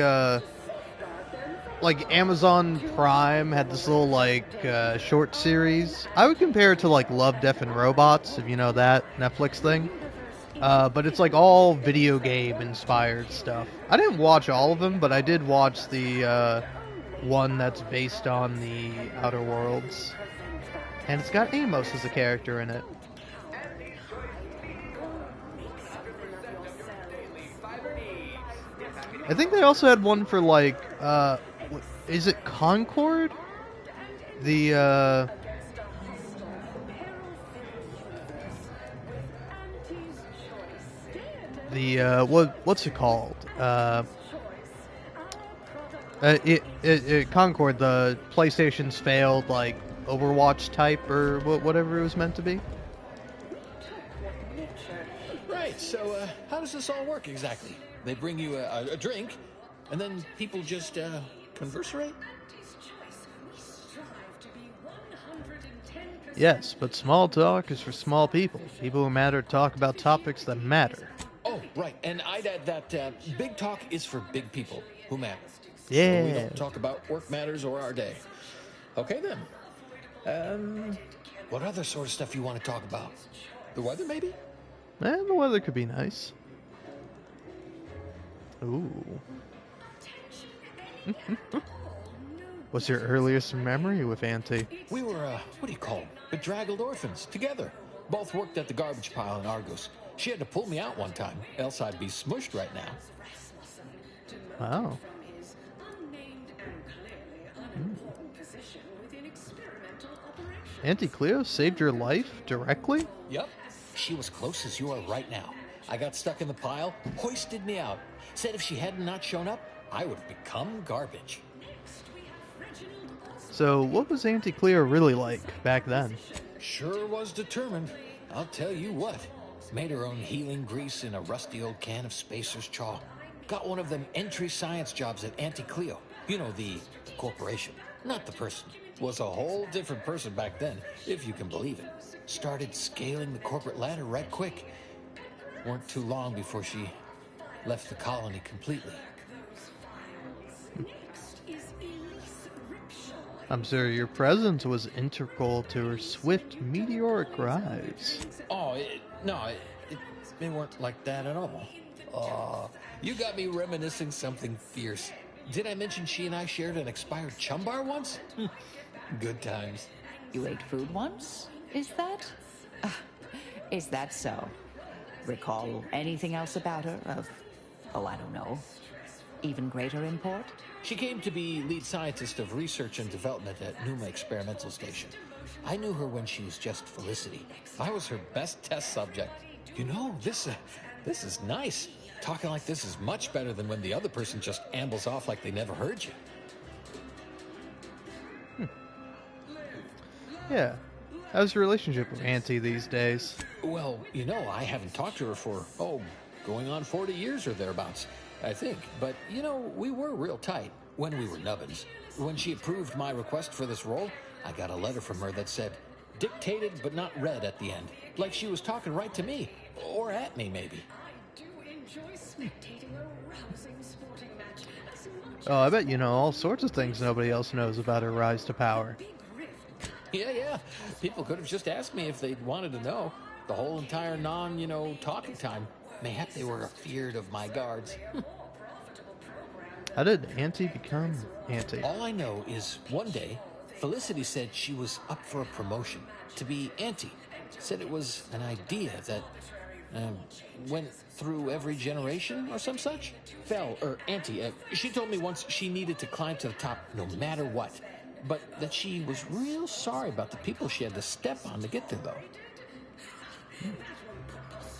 Amazon Prime had this little, short series. I would compare it to, Love, Death, and Robots, if you know that Netflix thing. But it's, all video game-inspired stuff. I didn't watch all of them, but I did watch the one that's based on the Outer Worlds. And it's got Amos as a character in it. I think they also had one for is it Concord? What's it called? Concord, the PlayStation's failed Overwatch type or whatever it was meant to be. Right, so how does this all work exactly? They bring you a drink, and then people just conversate? Yes, but small talk is for small people. People who matter talk about topics that matter. Oh, right, and I'd add that big talk is for big people who matter. Yeah. So we don't talk about work matters or our day. Okay, then. What other sort of stuff you want to talk about? The weather, maybe? The weather could be nice. Ooh. What's your earliest memory with Auntie? We were, what do you call them? Bedraggled orphans, together. Both worked at the garbage pile in Argos. She had to pull me out one time, else I'd be smushed right now. Wow. Auntie Cleo saved your life directly? Yep. She was close as you are right now. I got stuck in the pile, hoisted me out. Said if she hadn't not shown up, I would have become garbage. So, what was Auntie Cleo really like back then? Sure was determined. I'll tell you what. Made her own healing grease in a rusty old can of Spacer's Chaw. Got one of them entry science jobs at Auntie Cleo. You know, the corporation, not the person. Was a whole different person back then, if you can believe it. Started scaling the corporate ladder right quick. Weren't too long before she left the colony completely. I'm sure your presence was integral to her swift, meteoric rise. Oh, they weren't like that at all. You got me reminiscing something fierce. Did I mention she and I shared an expired chum bar once? Good times. You ate food once? Is that? Is that so? Recall anything else about her of, I don't know, even greater import? She came to be lead scientist of research and development at Numa Experimental Station. I knew her when she was just Felicity. I was her best test subject. You know, this is nice. Talking like this is much better than when the other person just ambles off like they never heard you. Yeah. How's your relationship with Auntie these days? Well, you know, I haven't talked to her for, going on 40 years or thereabouts, I think. But, you know, we were real tight when we were nubbins. When she approved my request for this role, I got a letter from her that said, dictated but not read at the end. Like she was talking right to me. Or at me, maybe. Oh, I bet you know all sorts of things nobody else knows about her rise to power. Yeah. People could have just asked me if they'd wanted to know. The whole entire talking time. Mayhap they were afeard of my guards. How did Auntie become Auntie? All I know is one day, Felicity said she was up for a promotion to be Auntie. Said it was an idea that went through every generation or some such. Auntie, she told me once she needed to climb to the top no matter what. But that she was real sorry about the people she had to step on to get there, though.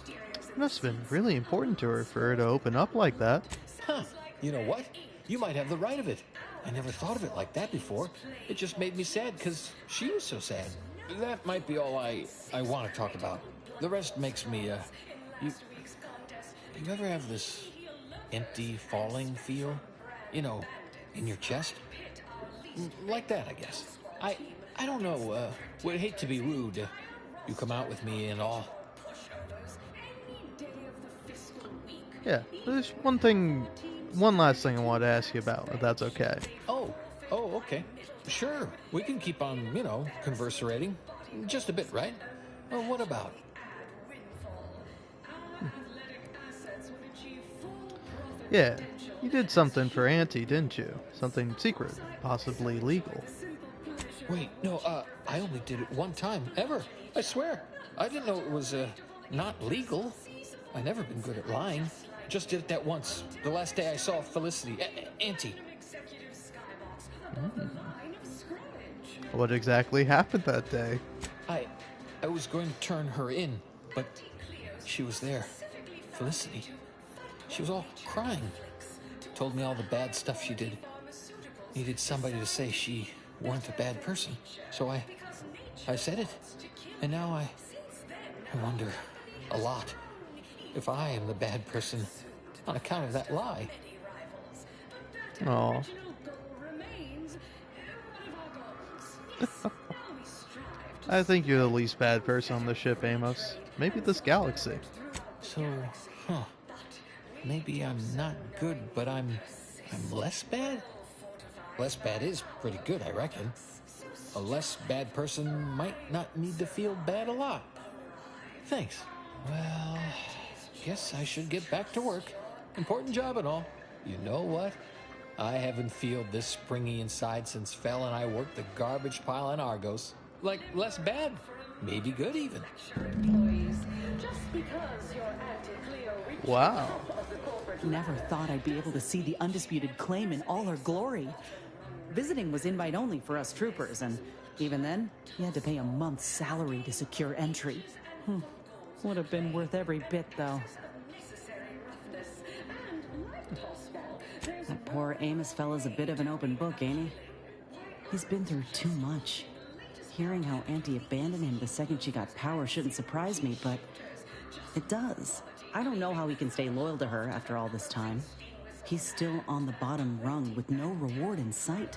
It must have been really important to her for her to open up like that. Huh. You know what? You might have the right of it. I never thought of it like that before. It just made me sad because she was so sad. That might be all I want to talk about. The rest makes me, You ever have this empty falling feel? You know, in your chest? Like that, I guess. I don't know, would hate to be rude. You come out with me and all. Yeah, there's one last thing I wanted to ask you about, if that's okay. Oh, okay. Sure, we can keep on, converserating. Just a bit, right? Well, what about? Yeah, you did something for Auntie, didn't you? Something secret, possibly legal. Wait, no, I only did it one time, ever. I swear. I didn't know it was, not legal. I never been good at lying. Just did it that once. The last day I saw Felicity, Auntie. What exactly happened that day? I was going to turn her in, but she was there. Felicity. She was all crying. Told me all the bad stuff she did. Needed somebody to say she weren't a bad person. So I said it. And now I wonder a lot if I am the bad person on account of that lie. Oh. I think you're the least bad person on the ship, Amos. Maybe this galaxy. So, maybe I'm not good, but I'm less bad? Less bad is pretty good, I reckon. A less bad person might not need to feel bad a lot. Thanks. Well, guess I should get back to work. Important job and all. You know what? I haven't felt this springy inside since Fel and I worked the garbage pile on Argos. Like, less bad. Maybe good, even. Wow. Never thought I'd be able to see the undisputed claim in all her glory. Visiting was invite only for us troopers, and even then, you had to pay a month's salary to secure entry. Would have been worth every bit, though. That poor Amos fella's a bit of an open book, ain't he? He's been through too much. Hearing how Auntie abandoned him the second she got power shouldn't surprise me, but it does. I don't know how he can stay loyal to her after all this time. He's still on the bottom rung with no reward in sight.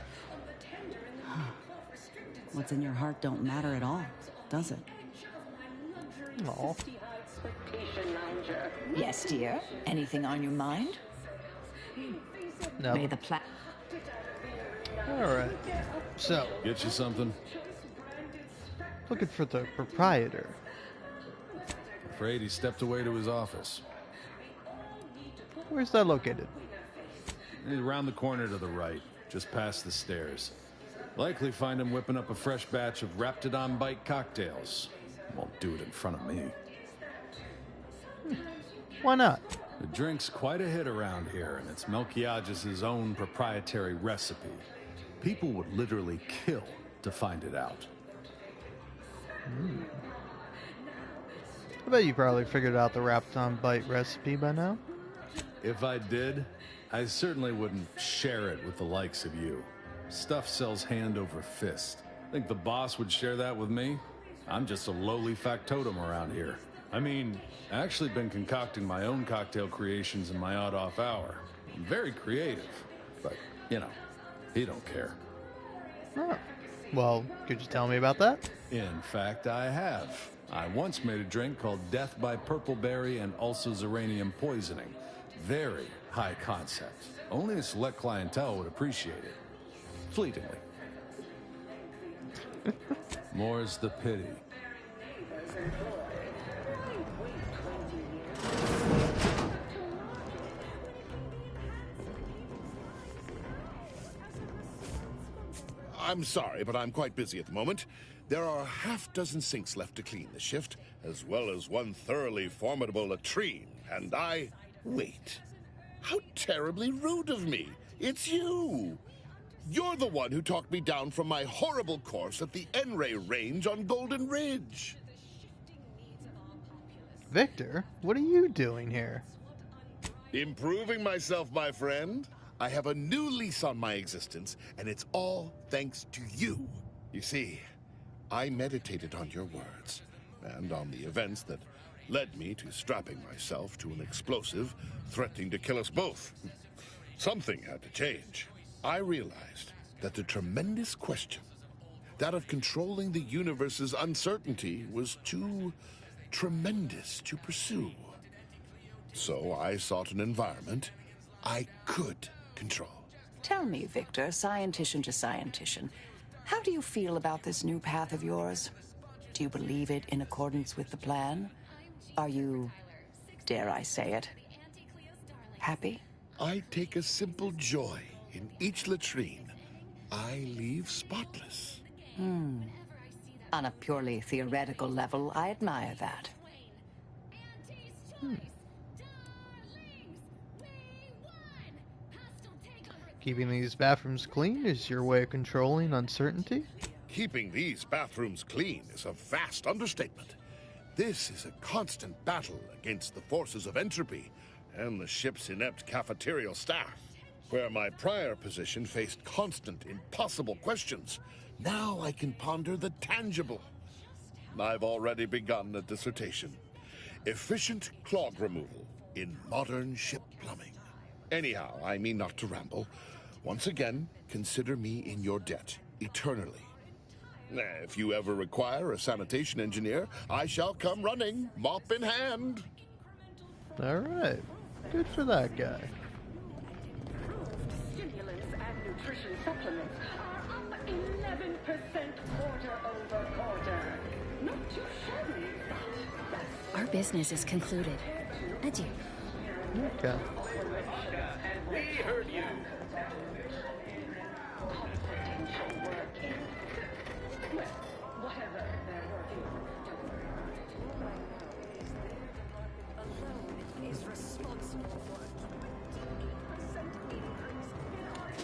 What's in your heart don't matter at all, does it? Aw. Yes, dear. Anything on your mind? No. May the Alright. So. Get you something? Looking for the proprietor. Afraid he stepped away to his office. Where's that located? He's around the corner to the right, just past the stairs. Likely find him whipping up a fresh batch of Raptidon Bite cocktails. Won't do it in front of me. Why not? The drink's quite a hit around here, and it's Melquiades' own proprietary recipe. People would literally kill to find it out. I bet you probably figured out the Raptidon Bite recipe by now. If I did, I certainly wouldn't share it with the likes of you. Stuff sells hand over fist. Think the boss would share that with me? I'm just a lowly factotum around here. I mean, I actually been concocting my own cocktail creations in my odd-off hour. I'm very creative, but, you know, he don't care. Oh. Well, could you tell me about that? In fact, I have. I once made a drink called Death by Purpleberry and also Zyranium poisoning. Very high concept. Only a select clientele would appreciate it. Fleetingly. More's the pity. I'm sorry, but I'm quite busy at the moment. There are a half-dozen sinks left to clean this shift, as well as one thoroughly formidable latrine, and I... Wait. How terribly rude of me! It's you! You're the one who talked me down from my horrible course at the N-Ray range on Golden Ridge. Victor, what are you doing here? Improving myself, my friend. I have a new lease on my existence, and it's all thanks to you. You see, I meditated on your words, and on the events that led me to strapping myself to an explosive threatening to kill us both. Something had to change. I realized that the tremendous question, that of controlling the universe's uncertainty, was too tremendous to pursue. So I sought an environment I could control. Tell me, Victor, scientician to scientician, how do you feel about this new path of yours? Do you believe it in accordance with the plan? Are you, dare I say it, happy? I take a simple joy in each latrine. I leave spotless. On a purely theoretical level, I admire that. Keeping these bathrooms clean is your way of controlling uncertainty? Keeping these bathrooms clean is a vast understatement. This is a constant battle against the forces of entropy and the ship's inept cafeterial staff. Where my prior position faced constant, impossible questions, now I can ponder the tangible. I've already begun a dissertation. Efficient clog removal in modern ship plumbing. Anyhow, I mean not to ramble. Once again, consider me in your debt, eternally. If you ever require a sanitation engineer, I shall come running, mop in hand. Alright. Good for that guy. Stimulants and nutrition supplements are up 11% quarter-over-quarter. Not too shabby, but that's... Our business is concluded. Adieu. Okay. We heard you.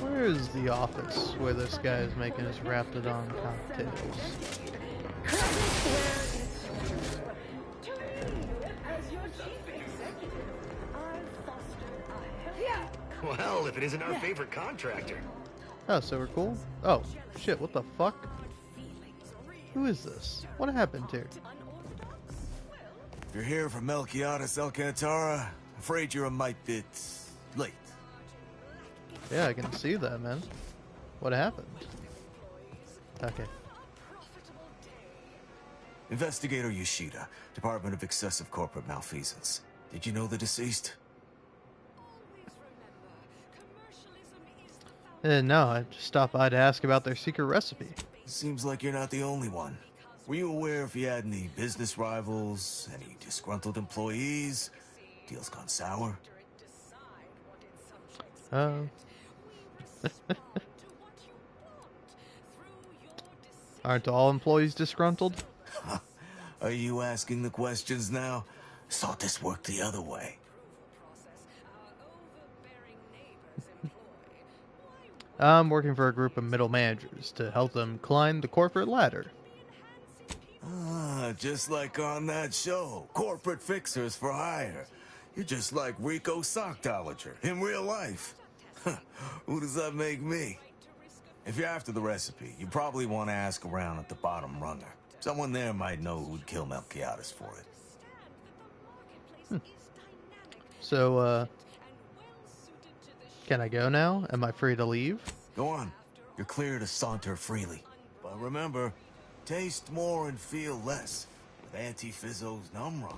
Where is the office where this guy is making his Raptidon cocktails? Well, if it isn't our favorite contractor. Oh, so we're cool? Oh, shit, what the fuck? Who is this? What happened here? If you're here for Melquiades Alcantara, afraid you're a mite bit late. Yeah, I can see that, man. What happened? Okay. Investigator Yoshida, Department of Excessive Corporate Malfeasance. Did you know the deceased? No, I just stopped by to ask about their secret recipe. Seems like you're not the only one. Were you aware if you had any business rivals, any disgruntled employees? Deals gone sour? Aren't all employees disgruntled? Are you asking the questions now? Thought this worked the other way. I'm working for a group of middle managers to help them climb the corporate ladder. Ah, just like on that show, Corporate Fixers for Hire. You're just like Rico Sockdolager in real life. Who does that make me? If you're after the recipe, you probably want to ask around at the bottom runner. Someone there might know who'd kill Melquiades for it. So, can I go now? Am I free to leave? Go on. You're clear to saunter freely. But remember, taste more and feel less with Anti-Fizzo's Numb Run.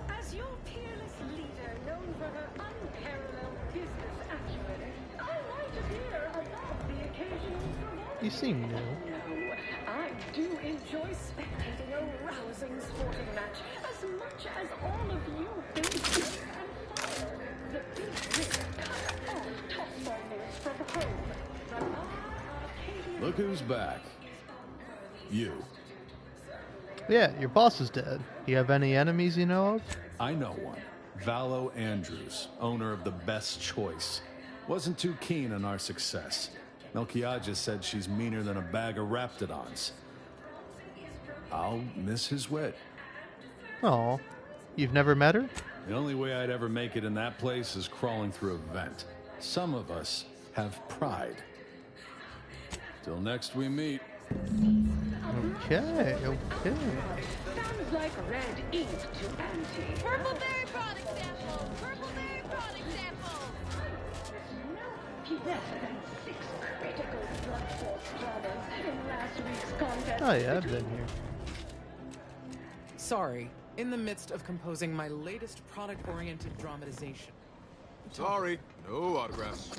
As your peerless leader, known for her unparalleled business acumen, I might appear above the occasional frivolity. You seem new. No, I do enjoy spectating a rousing sporting match as much as all of you big drinks and fire. The big rig cut off toss-ball news from home. From our Arcadian... Look who's back. You. Yeah, your boss is dead. You have any enemies you know of? I know one. Valo Andrews, owner of the Best Choice. Wasn't too keen on our success. Melquiades said she's meaner than a bag of Raptidons. I'll miss his wit. Oh, you've never met her? The only way I'd ever make it in that place is crawling through a vent. Some of us have pride. Till next we meet. Okay. Sounds like red ink to Auntie. Purple berry product sample! Purple berry product sample! Less than 6 critical blood force dramas in last week's contest. Oh yeah, I've been here. Sorry, in the midst of composing my latest product-oriented dramatization. Sorry, no autographs.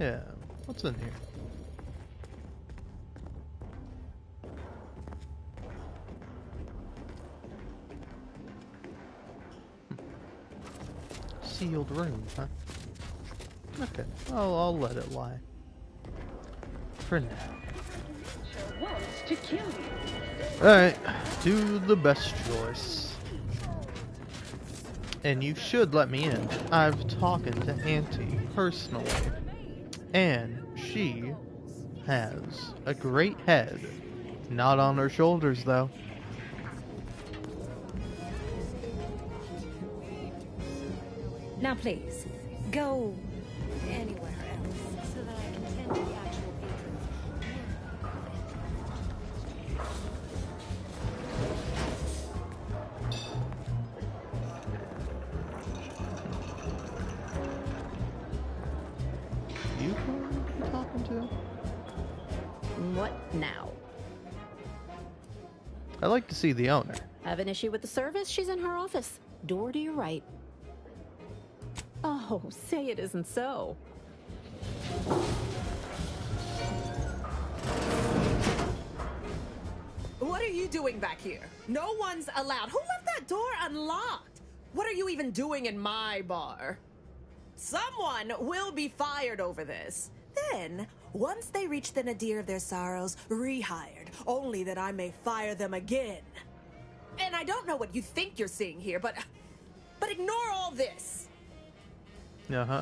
Yeah. What's in here? Sealed room, huh? Okay. I'll let it lie. For now. Wants to kill you. Alright. Do the best choice. And you should let me in. I've talked to Auntie personally. And she has a great head. Not on her shoulders, though. Now please, go anywhere else so that I can tend to the actual patrons. You who I'm talking to? What now? I'd like to see the owner. Have an issue with the service? She's in her office. Door to your right. Oh, say it isn't so. What are you doing back here? No one's allowed. Who left that door unlocked? What are you even doing in my bar? Someone will be fired over this. Then, once they reach the nadir of their sorrows, rehired, only that I may fire them again. And I don't know what you think you're seeing here, but ignore all this. Uh-huh.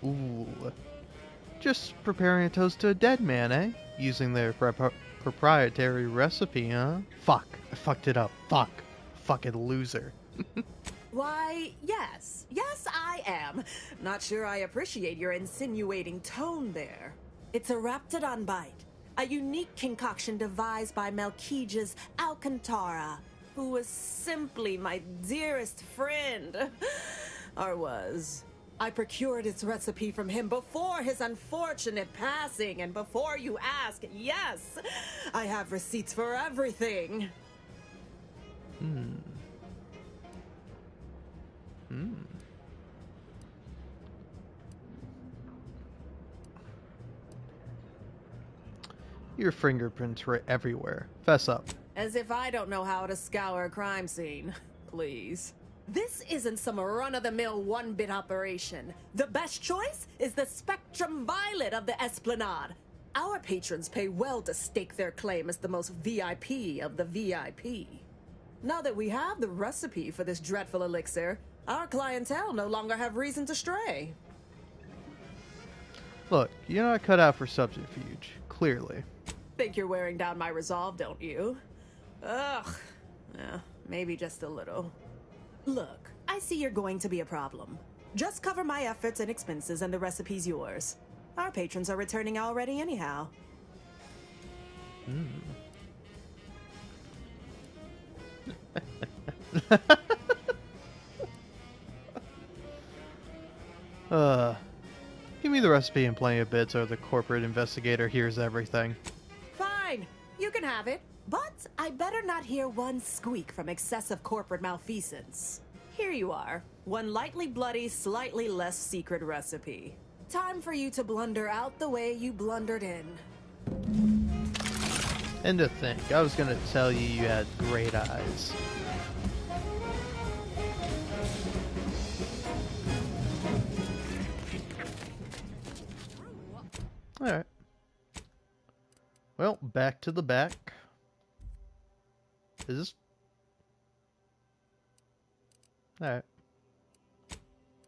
Ooh. Just preparing a toast to a dead man, eh? Using their proprietary recipe, huh? Fuck. I fucked it up. Fuck. Fucking loser. Why, yes. Yes, I am. Not sure I appreciate your insinuating tone there. It's a Raptidon bite, a unique concoction devised by Melquiades Alcantara, who was simply my dearest friend. Or was. I procured its recipe from him before his unfortunate passing, and before you ask, yes, I have receipts for everything. Your fingerprints were everywhere. Fess up. As if I don't know how to scour a crime scene. Please. This isn't some run-of-the-mill one-bit operation. The best choice is the Spectrum Violet of the Esplanade. Our patrons pay well to stake their claim as the most VIP of the VIP. Now that we have the recipe for this dreadful elixir, our clientele no longer have reason to stray. Look, you're not cut out for subterfuge. Clearly. Think you're wearing down my resolve, don't you? Ugh. Yeah, maybe just a little. Look, I see you're going to be a problem. Just cover my efforts and expenses and the recipe's yours. Our patrons are returning already anyhow. Give me the recipe and plenty of bits or the corporate investigator hears everything. Fine, you can have it. But I better not hear one squeak from excessive corporate malfeasance. Here you are. One lightly bloody, slightly less secret recipe. Time for you to blunder out the way you blundered in. And to think, I was gonna tell you you had great eyes. Alright. Well, back to the back. Is this... Alright.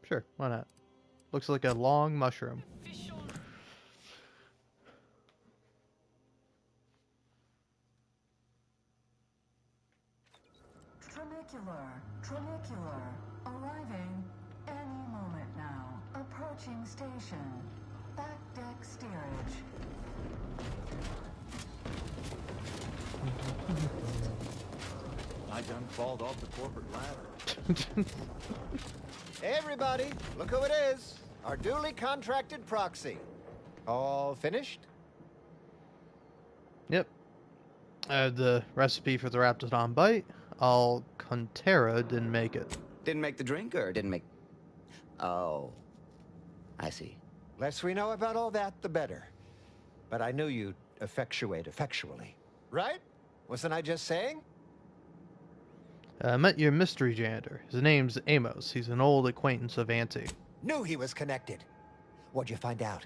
Sure, why not? Looks like a long mushroom. Trinicular, arriving any moment now. Approaching station. Back deck steerage. I done falled off the corporate ladder. Hey everybody, look who it is. Our duly contracted proxy. All finished? Yep. I have the recipe for the Raptidon bite. Alcantara didn't make it. Didn't make the drink or didn't make... Oh. I see. Less we know about all that, the better. But I knew you'd effectuate effectually. Right? Wasn't I just saying? I met your mystery janitor. His name's Amos. He's an old acquaintance of Auntie. Knew he was connected. What'd you find out?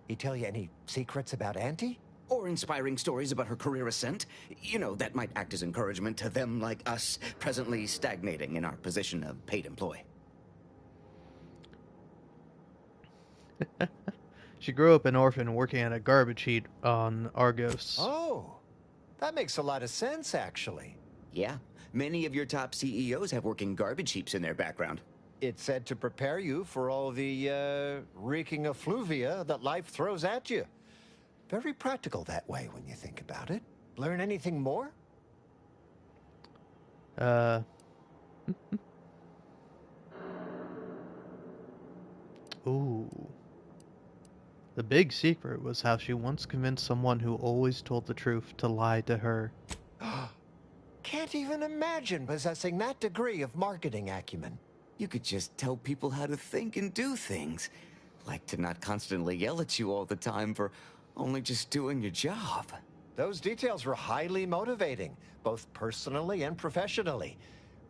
He tell you any secrets about Auntie? Or inspiring stories about her career ascent? You know, that might act as encouragement to them like us, presently stagnating in our position of paid employee. She grew up an orphan working at a garbage heap on Argos. Oh, that makes a lot of sense, actually. Yeah, many of your top CEOs have working garbage heaps in their background. It's said to prepare you for all the reeking effluvia that life throws at you. Very practical that way when you think about it. Learn anything more? Ooh. The big secret was how she once convinced someone who always told the truth to lie to her. Can't even imagine possessing that degree of marketing acumen. You could just tell people how to think and do things. Like to not constantly yell at you all the time for only just doing your job. Those details were highly motivating, both personally and professionally.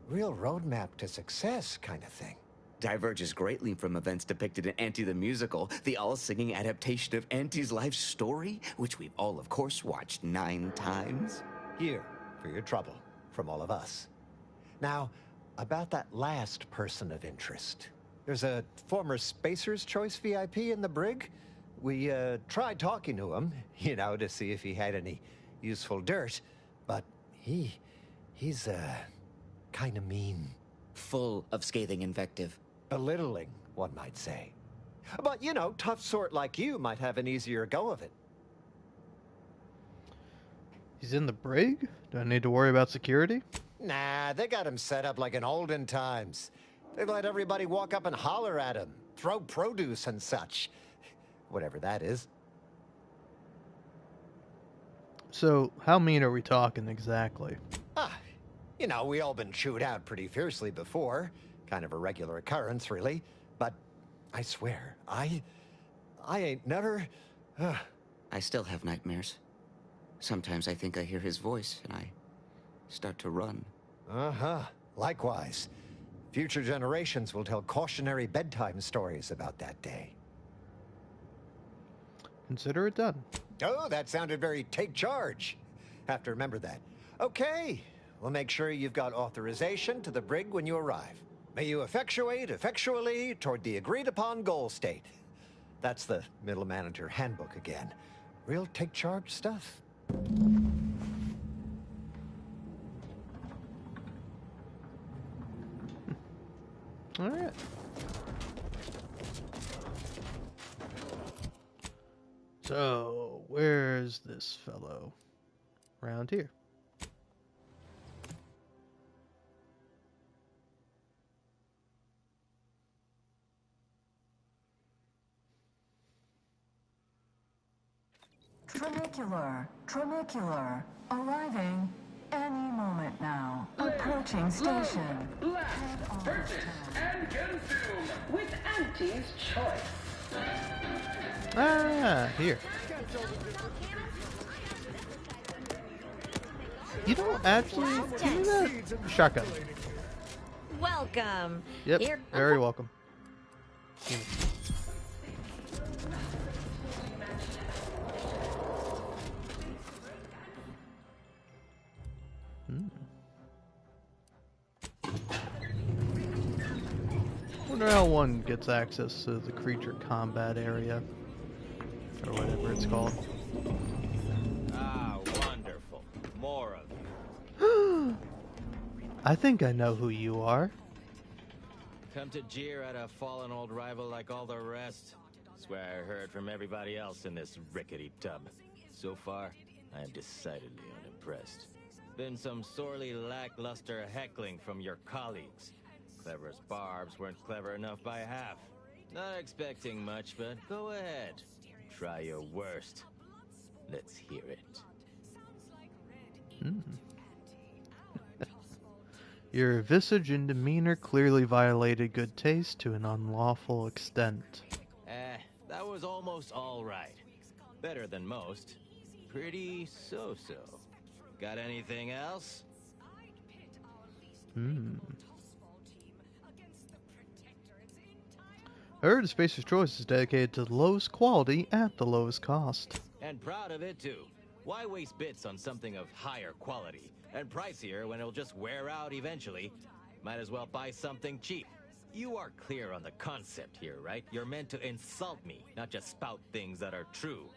Real roadmap to success kind of thing. Diverges greatly from events depicted in Auntie the Musical, the all-singing adaptation of Auntie's life story, which we've all, of course, watched 9 times. Here, for your trouble, from all of us. Now, about that last person of interest. There's a former Spacer's Choice VIP in the brig. We tried talking to him, you know, to see if he had any useful dirt, but he's kind of mean. Full of scathing invective. Belittling, one might say. But, you know, tough sort like you might have an easier go of it. He's in the brig? Do I need to worry about security? Nah, they got him set up like in olden times. They let everybody walk up and holler at him, throw produce and such. Whatever that is. So, how mean are we talking exactly? You know, we all been chewed out pretty fiercely before. Kind of a regular occurrence, really. But I swear, I ain't never... I still have nightmares. Sometimes I think I hear his voice, and I start to run. Uh-huh. Likewise. Future generations will tell cautionary bedtime stories about that day. Consider it done. Oh, that sounded very take charge. Have to remember that. Okay. We'll make sure you've got authorization to the brig when you arrive. May you effectuate effectually toward the agreed-upon goal state. That's the middle manager handbook again. Real take-charge stuff. All right. So, where's this fellow? Around here. Tramicular, arriving any moment now. Approaching station. Last, purchase and consume with Auntie's Choice. Ah, here. You don't actually give me that shotgun. Welcome. Yep, Here. very welcome. Wonder how one gets access to the creature combat area, or whatever it's called. Ah, wonderful. More of you. I think I know who you are. Come to jeer at a fallen old rival like all the rest. Swear I heard from everybody else in this rickety tub. So far, I am decidedly unimpressed. Been some sorely lackluster heckling from your colleagues. Clever as barbs weren't clever enough by half. Not expecting much, but go ahead. Try your worst. Let's hear it. Your visage and demeanor clearly violated good taste to an unlawful extent. That was almost all right. Better than most. Pretty so-so. Got anything else? I heard Spacer's Choice is dedicated to the lowest quality at the lowest cost. And proud of it, too. Why waste bits on something of higher quality and pricier when it'll just wear out eventually? Might as well buy something cheap. You are clear on the concept here, right? You're meant to insult me, not just spout things that are true.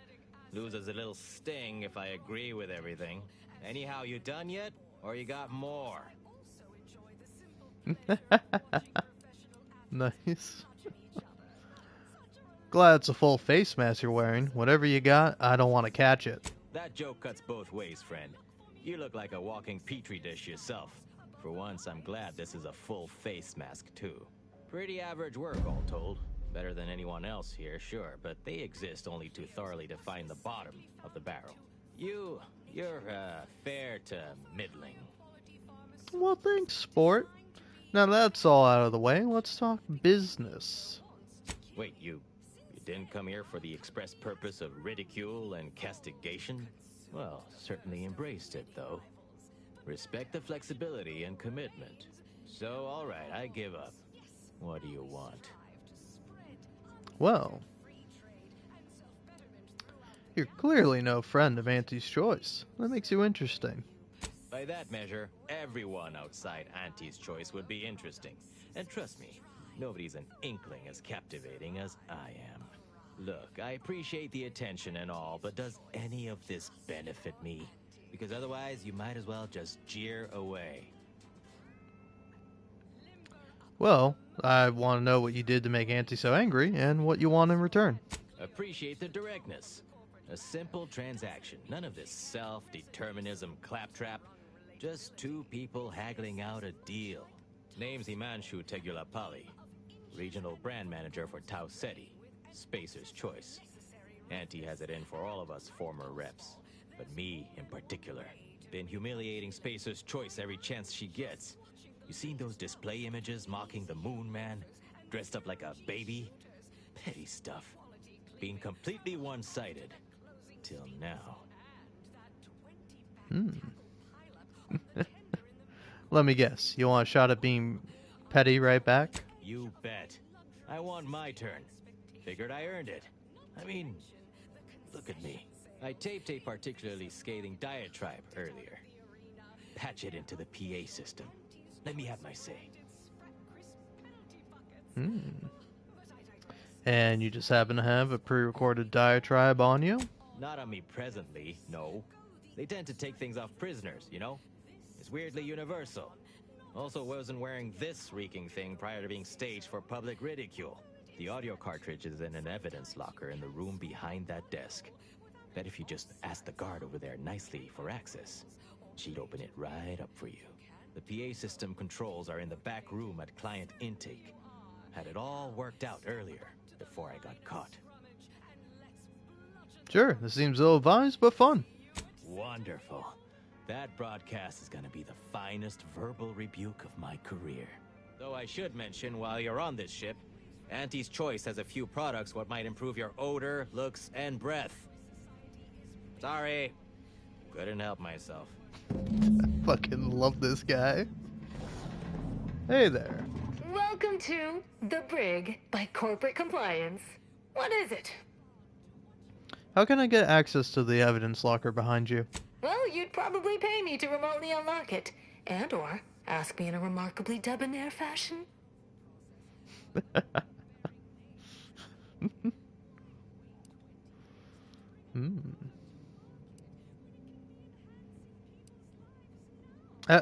Loses a little sting if I agree with everything. Anyhow, you done yet? Or you got more? Nice. Glad it's a full face mask you're wearing. Whatever you got, I don't want to catch it. That joke cuts both ways, friend. You look like a walking petri dish yourself. For once, I'm glad this is a full face mask, too. Pretty average work, all told. Better than anyone else here, sure, but they exist only to thoroughly define the bottom of the barrel. You're fair to middling. Well, thanks, sport. Now that's all out of the way, let's talk business. Wait, you didn't come here for the express purpose of ridicule and castigation? Well, certainly embraced it, though. Respect the flexibility and commitment. So, alright, I give up. What do you want? Well, you're clearly no friend of Auntie's Choice. That makes you interesting. By that measure, everyone outside Auntie's Choice would be interesting. And trust me, nobody's an inkling as captivating as I am. Look, I appreciate the attention and all, but does any of this benefit me? Because otherwise, you might as well just jeer away. Well, I want to know what you did to make Auntie so angry, and what you want in return. Appreciate the directness. A simple transaction. None of this self-determinism claptrap. Just two people haggling out a deal. Name's Himanshu Tegulapalli, regional brand manager for Tau Ceti, Spacer's Choice. Auntie has it in for all of us former reps. But me, in particular, been humiliating Spacer's Choice every chance she gets. You seen those display images mocking the Moon Man? Dressed up like a baby? Petty stuff. Being completely one-sided. Till now. Let me guess, you want a shot at being petty right back? You bet. I want my turn. Figured I earned it. I mean, look at me. I taped a particularly scathing diatribe earlier. Patch it into the PA system. Let me have my say. And you just happen to have a pre-recorded diatribe on you? Not on me presently, no. They tend to take things off prisoners, you know? It's weirdly universal. Also wasn't wearing this reeking thing prior to being staged for public ridicule. The audio cartridge is in an evidence locker in the room behind that desk. Bet if you just ask the guard over there nicely for access, she'd open it right up for you. The PA system controls are in the back room at client intake. Had it all worked out earlier, before I got caught. Sure, this seems ill-advised, but fun. Wonderful. That broadcast is gonna be the finest verbal rebuke of my career. Though I should mention, while you're on this ship, Auntie's Choice has a few products what might improve your odor, looks, and breath. Sorry. Couldn't help myself. I fucking love this guy. Hey there. Welcome to The Brig by Corporate Compliance. What is it? How can I get access to the evidence locker behind you? Well, you'd probably pay me to remotely unlock it. And or ask me in a remarkably debonair fashion.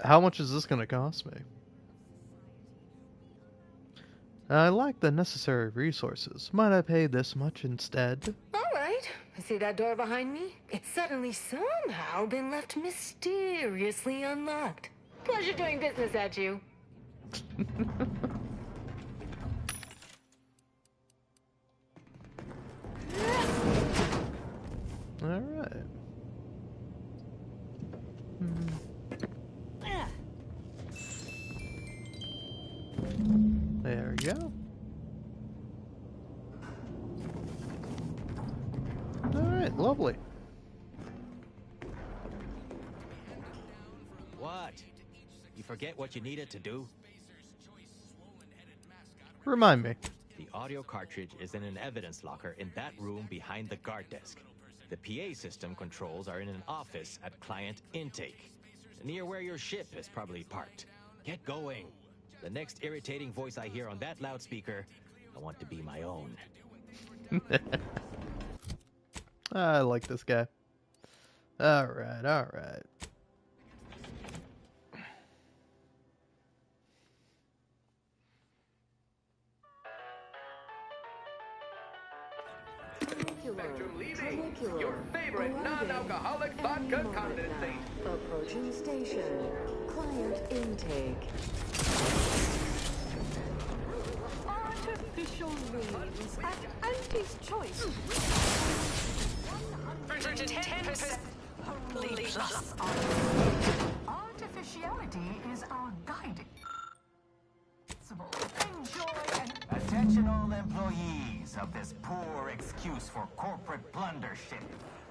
How much is this going to cost me? I lack the necessary resources. Might I pay this much instead? All right. See that door behind me? It's suddenly somehow been left mysteriously unlocked. Pleasure doing business at you. All right. There we go. Alright, lovely. What? You forget what you needed to do? Remind me. The audio cartridge is in an evidence locker in that room behind the guard desk. The PA system controls are in an office at client intake, near where your ship is probably parked. Get going. The next irritating voice I hear on that loudspeaker, I want to be my own. I like this guy. Alright, alright. Your favorite non-alcoholic vodka condensate. Approaching station. Client intake. Artificial leaves at Auntie's choice. 10% plus. Artificiality is our guiding. Enjoy and Attention all employees of this poor excuse for corporate blundership.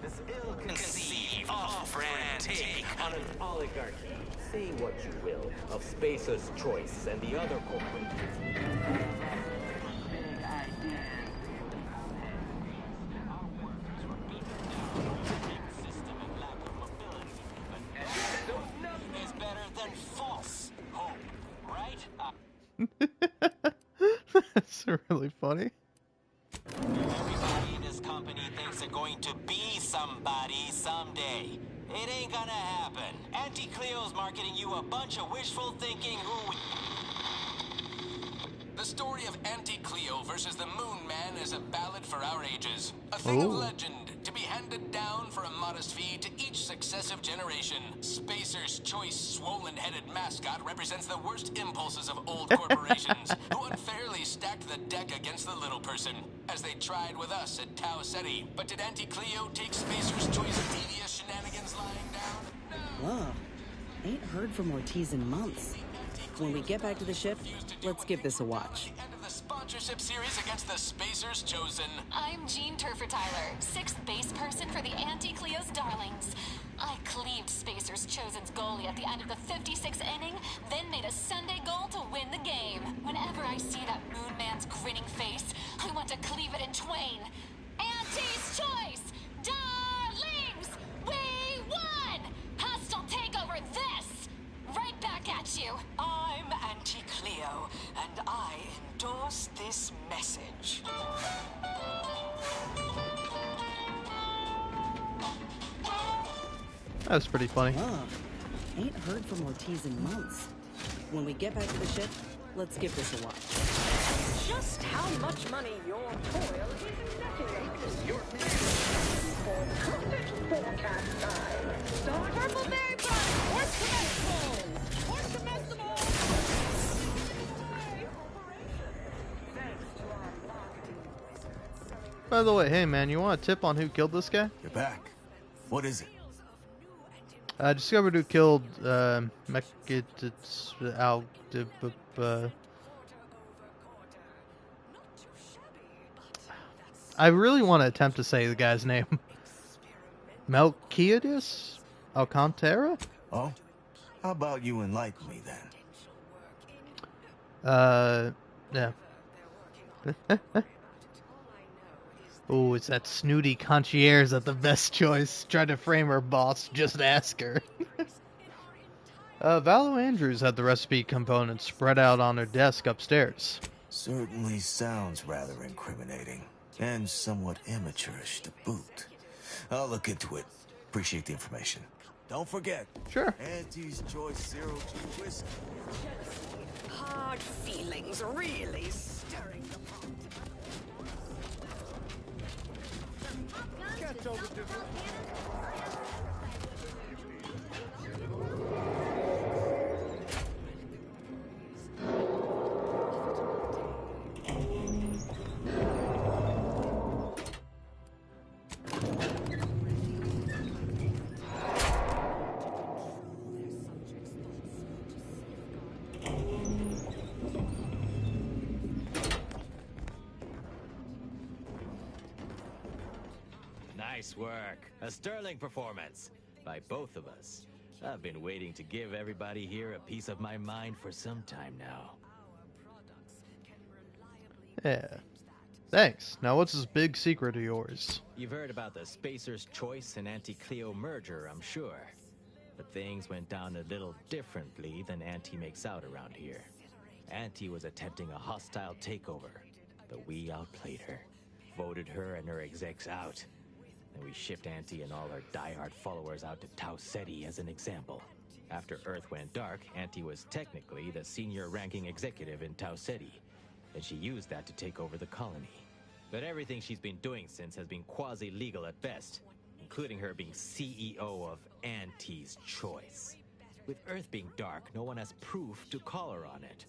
This ill-conceived, off-brand take on an oligarchy. Say what you will of Spacer's Choice and the other corporations. Is better than false hope, right? That's really funny. Everybody in this company thinks they're going to be somebody someday. It ain't gonna happen. Auntie Cleo's marketing you a bunch of wishful thinking who... The story of Auntie Cleo versus the Moon Man is a ballad for our ages. A thing of legend, to be handed down for a modest fee to each successive generation. Spacer's Choice swollen-headed mascot represents the worst impulses of old corporations, who unfairly stacked the deck against the little person, as they tried with us at Tau Ceti. But did Auntie Cleo take Spacer's Choice devious shenanigans lying down? Whoa. Ain't heard from Ortiz in months. When we get back to the ship, let's give this a watch. End of the sponsorship series against the Spacers Chosen. I'm Jean Turfer-Tyler, 6th base person for the Auntie Cleo's Darlings. I cleaved Spacers Chosen's goalie at the end of the 56th inning, then made a Sunday goal to win the game. Whenever I see that Moon Man's grinning face, I want to cleave it in twain. Auntie's Choice! Darlings! We won! Hostile takeover this! Right back at you. I'm Auntie Cleo, and I endorse this message. That was pretty funny. Whoa. Ain't heard from Ortiz in months. When we get back to the ship, let's give this a watch. Just how much money your toil is netting. Your forecast time. Purple berry pie! Or comestible! By the way, hey man, you want a tip on who killed this guy? You're back. What is it? I discovered who killed I really want to attempt to say the guy's name. Melquiades Alcantara? Oh? How about you enlighten me then? Yeah. Oh, it's that snooty concierge at the best choice. Tried to frame her boss, just ask her. Valo Andrews had the recipe components spread out on her desk upstairs. Certainly sounds rather incriminating. And somewhat amateurish to boot. I'll look into it. Appreciate the information. Don't forget. Sure. Auntie's Choice 02 whiskey. Hard feelings really stirring the pot. Catch over to Nice work. A sterling performance. By both of us. I've been waiting to give everybody here a piece of my mind for some time now. Yeah. Thanks. Now what's this big secret of yours? You've heard about the Spacer's Choice and Anti-Cleo merger, I'm sure. But things went down a little differently than Auntie makes out around here. Auntie was attempting a hostile takeover, but we outplayed her. Voted her and her execs out. Then we shipped Auntie and all her diehard followers out to Tau Ceti as an example. After Earth went dark, Auntie was technically the senior ranking executive in Tau Ceti, and she used that to take over the colony. But everything she's been doing since has been quasi-legal at best, including her being CEO of Auntie's Choice. With Earth being dark, no one has proof to call her on it.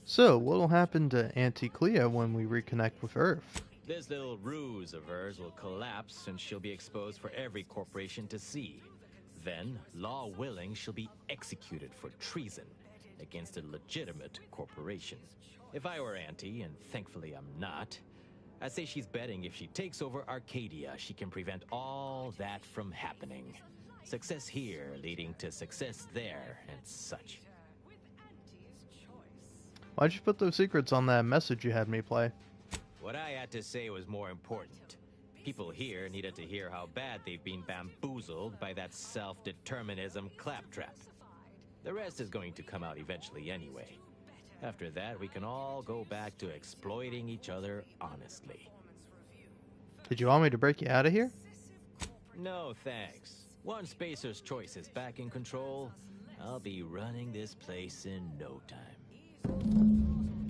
So, what'll happen to Auntie Cleo when we reconnect with Earth? This little ruse of hers will collapse and she'll be exposed for every corporation to see. Then, law willing, she'll be executed for treason against a legitimate corporation. If I were Auntie, and thankfully I'm not, I'd say she's betting if she takes over Arcadia, she can prevent all that from happening. Success here leading to success there and such. Why'd you put those secrets on that message you had me play? What I had to say was more important. People here needed to hear how bad they've been bamboozled by that self-determinism claptrap. The rest is going to come out eventually anyway. After that, we can all go back to exploiting each other honestly. Did you want me to break you out of here? No, thanks. Once Spacer's Choice is back in control, I'll be running this place in no time.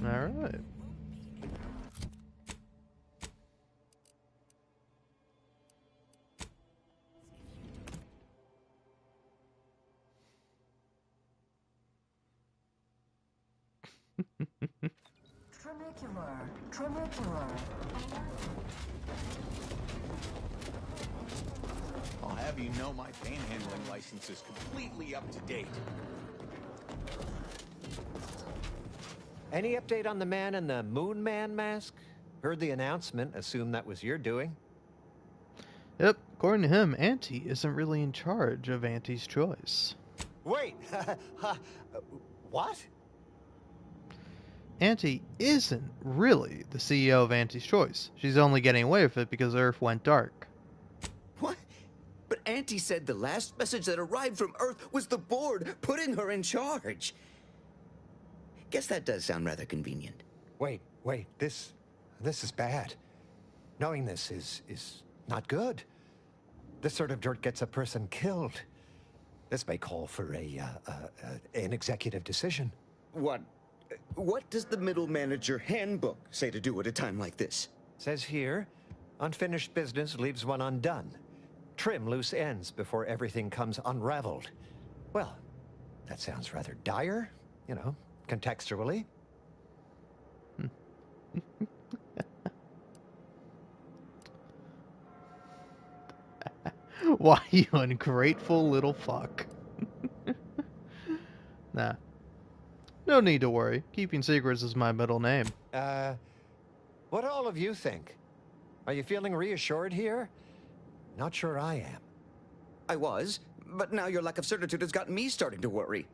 Alright. Trinicular. I'll have you know my panhandling license is completely up to date. Any update on the man in the Moon Man mask? Heard the announcement, assumed that was your doing. Yep, according to him, Auntie isn't really in charge of Auntie's Choice. Wait! What? Auntie isn't really the CEO of Auntie's Choice. She's only getting away with it because Earth went dark. What? But Auntie said the last message that arrived from Earth was the board putting her in charge. Guess that does sound rather convenient. Wait, this is bad. Knowing this is not good. This sort of dirt gets a person killed. This may call for an executive decision. What does the middle manager handbook say to do at a time like this? Says here, unfinished business leaves one undone. Trim loose ends before everything comes unraveled. Well, that sounds rather dire, contextually. Why, you ungrateful little fuck. Nah. No need to worry. Keeping secrets is my middle name. What do all of you think? Are you feeling reassured here? Not sure I am. I was, but now your lack of certitude has got me starting to worry.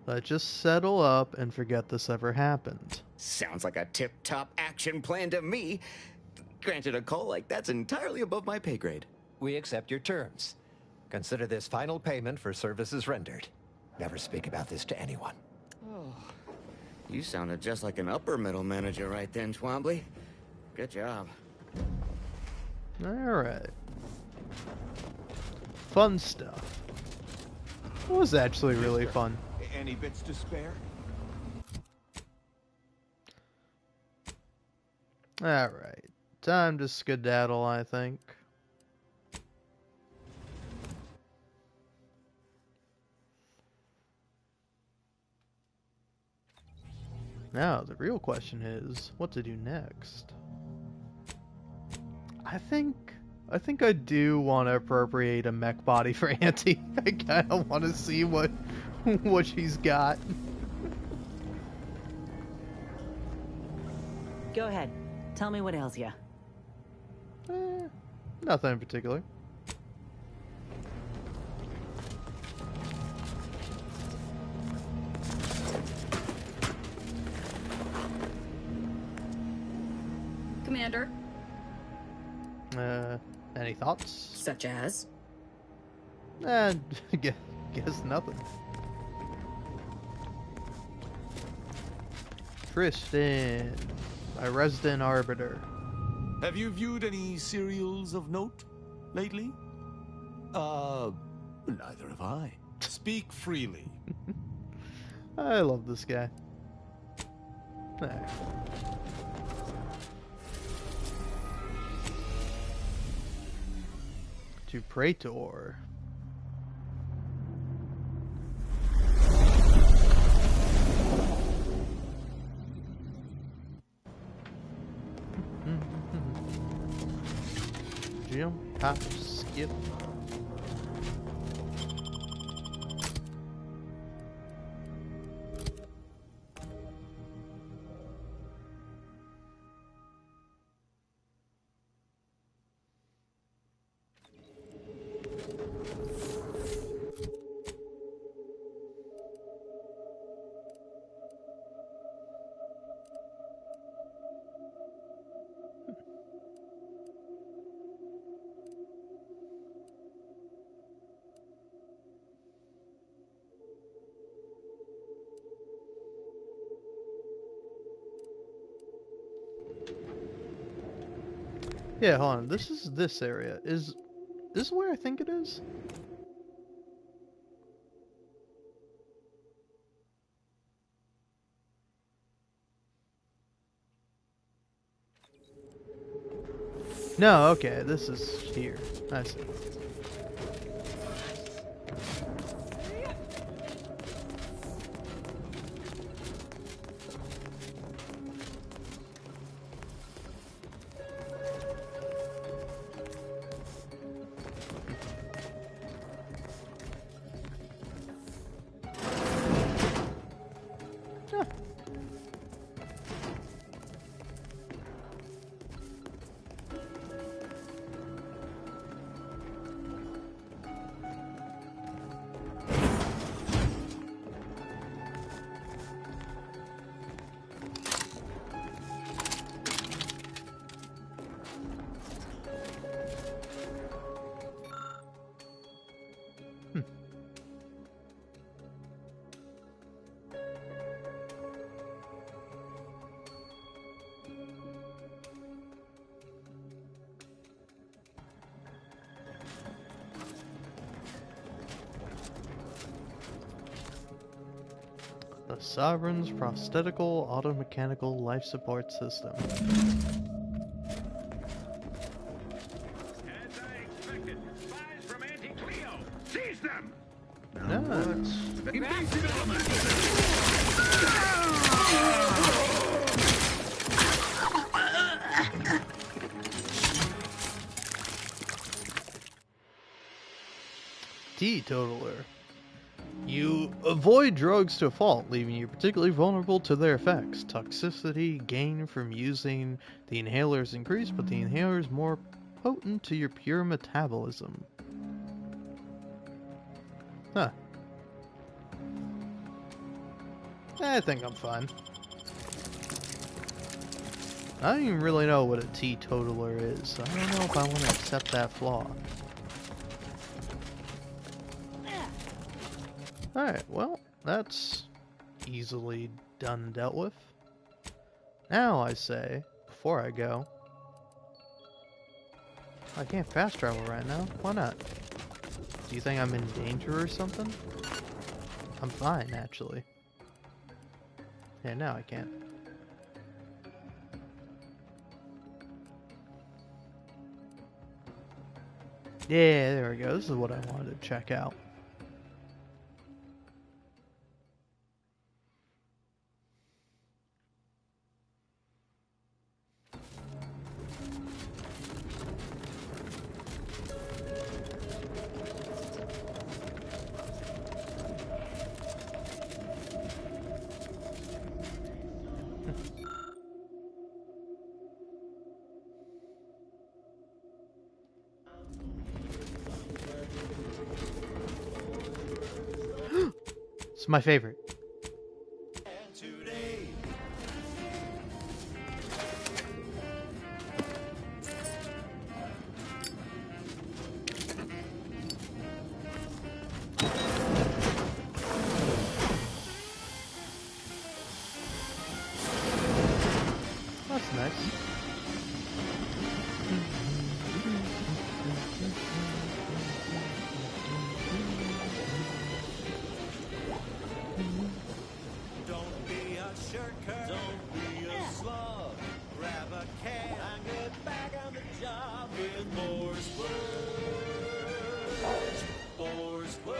Let's just settle up and forget this ever happened. Sounds like a tip-top action plan to me. Granted, a call like that's entirely above my pay grade. We accept your terms. Consider this final payment for services rendered. Never speak about this to anyone. Oh, you sounded just like an upper middle manager right then, Twombly. Good job. Alright. Fun stuff. It was actually really fun. Any bits to spare? Alright. Time to skedaddle, I think. Now, the real question is, what to do next? I think I do want to appropriate a mech body for Auntie. I kind of want to see what what she's got. Go ahead. Tell me what ails ya. Nothing in particular. Commander. Any thoughts? Such as? Guess nothing. Tristan, my resident arbiter. Have you viewed any serials of note lately? Neither have I. Speak freely. I love this guy. Alright. To Praetor. Jump, hop, skip. Yeah, hold on. This is this area. Is this where I think it is? No, okay. This is here. I see. The Sovereign's prosthetical automechanical life support system. As I expected, spies from Anti-Cleo! Seize them! Nice. Invasive elements! Teetotaler. You avoid drugs to a fault, leaving you particularly vulnerable to their effects. Toxicity gained from using the inhaler is increased, but the inhaler is more potent to your pure metabolism. Huh. I think I'm fine. I don't even really know what a teetotaler is, so I don't know if I want to accept that flaw. Alright, well, that's easily done and dealt with. Now I say, before I go, I can't fast travel right now. Why not? Do you think I'm in danger or something? I'm fine, actually. Yeah, now I can't. Yeah, there we go. This is what I wanted to check out. It's my favorite. That's nice. Don't be a shirker. Don't be a slug. Grab a can and get back on the job with more splurge. More splurge.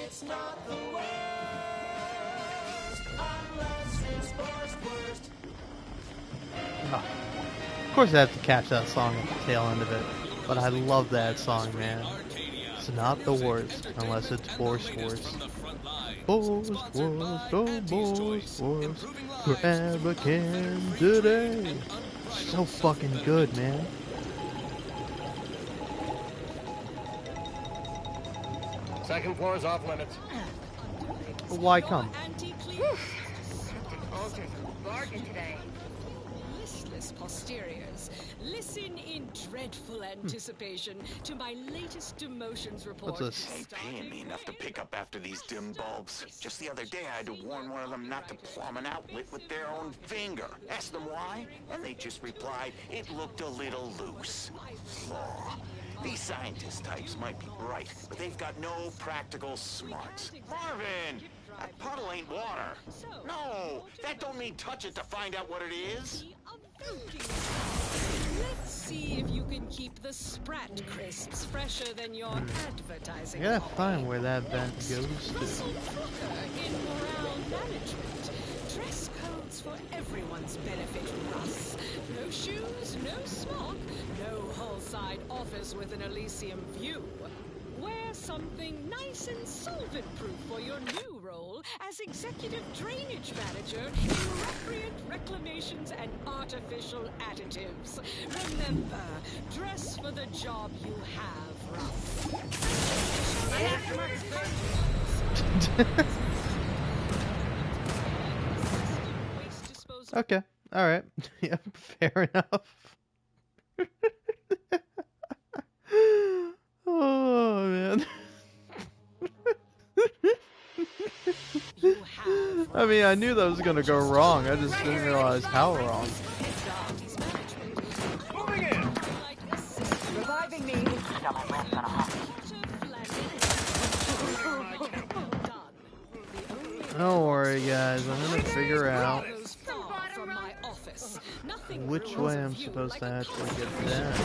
It's not the worst unless it's forced worst. Oh. Of course, I have to catch that song at the tail end of it, but I love that song, man. It's not the worst unless it's forced worst. Forced worst, oh forced worst. Grab a can today. So fucking good, man. Second floor is off limits. Why come? Ultras are barking today. Listless posteriors, listen in dreadful anticipation to my latest demotions report. What's this? Ain't paying me enough to pick up after these dim bulbs. Just the other day, I had to warn one of them not to plumb an outlet with their own finger. Asked them why, and they just replied, it looked a little loose. Law. These scientist types might be bright, but they've got no practical smarts. Marvin! That puddle ain't water. No, that don't mean touch it to find out what it is. Let's see if you can keep the Sprat crisps fresher than your advertising. I gotta find where that vent goes to. In morale management, dress codes for everyone's benefit, Russ. No shoes, no smock, no whole-side office with an Elysium view. Wear something nice and solvent-proof for your new role as Executive Drainage Manager in Recreant Reclamations and Artificial Additives. Remember, dress for the job you have, Russ. Okay. Alright. Yeah, fair enough. Oh, man. I mean, I knew that was gonna go wrong. I just didn't realize how wrong. Moving in. Reviving me. Don't worry, guys. I'm gonna figure out which way I'm supposed to actually get that.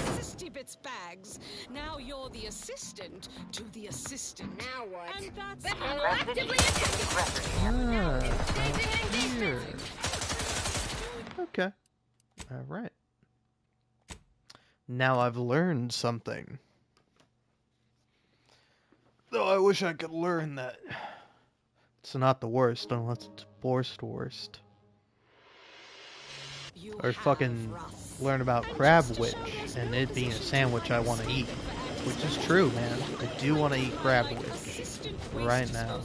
Bits bags. Now you're the assistant to the assistant. Now what? And that's Here. Okay. Alright. Now I've learned something. Though I wish I could learn that it's not the worst unless it's forced worst. Or fucking learn about Crab Witch and it being a sandwich I want to eat. Which is true, man. I do want to eat Crab Witch right now.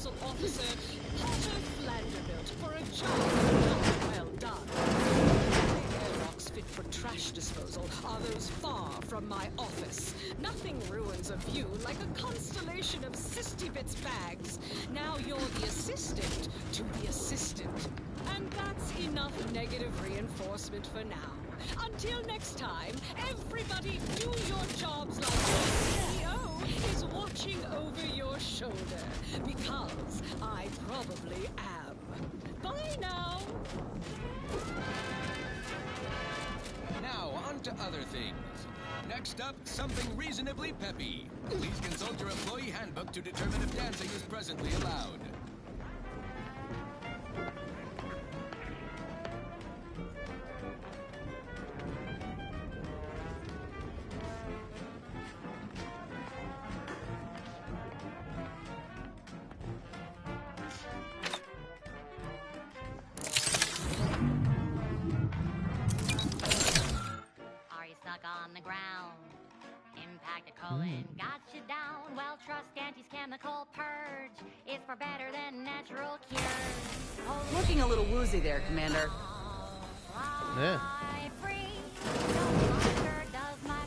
Fit for trash disposal are those far from my office. Nothing ruins a view like a constellation of Sisty Bits bags. Now you're the assistant to the assistant. And that's enough negative reinforcement for now. Until next time, everybody do your jobs like your CEO is watching over your shoulder. Because I probably am. Bye now. Now, on to other things. Next up, something reasonably peppy. Please consult your employee handbook to determine if dancing is presently allowed. On the ground, impact Got you down, well, trust Auntie's chemical purge is for better than natural cures. Looking a little woozy there, Commander. Yeah.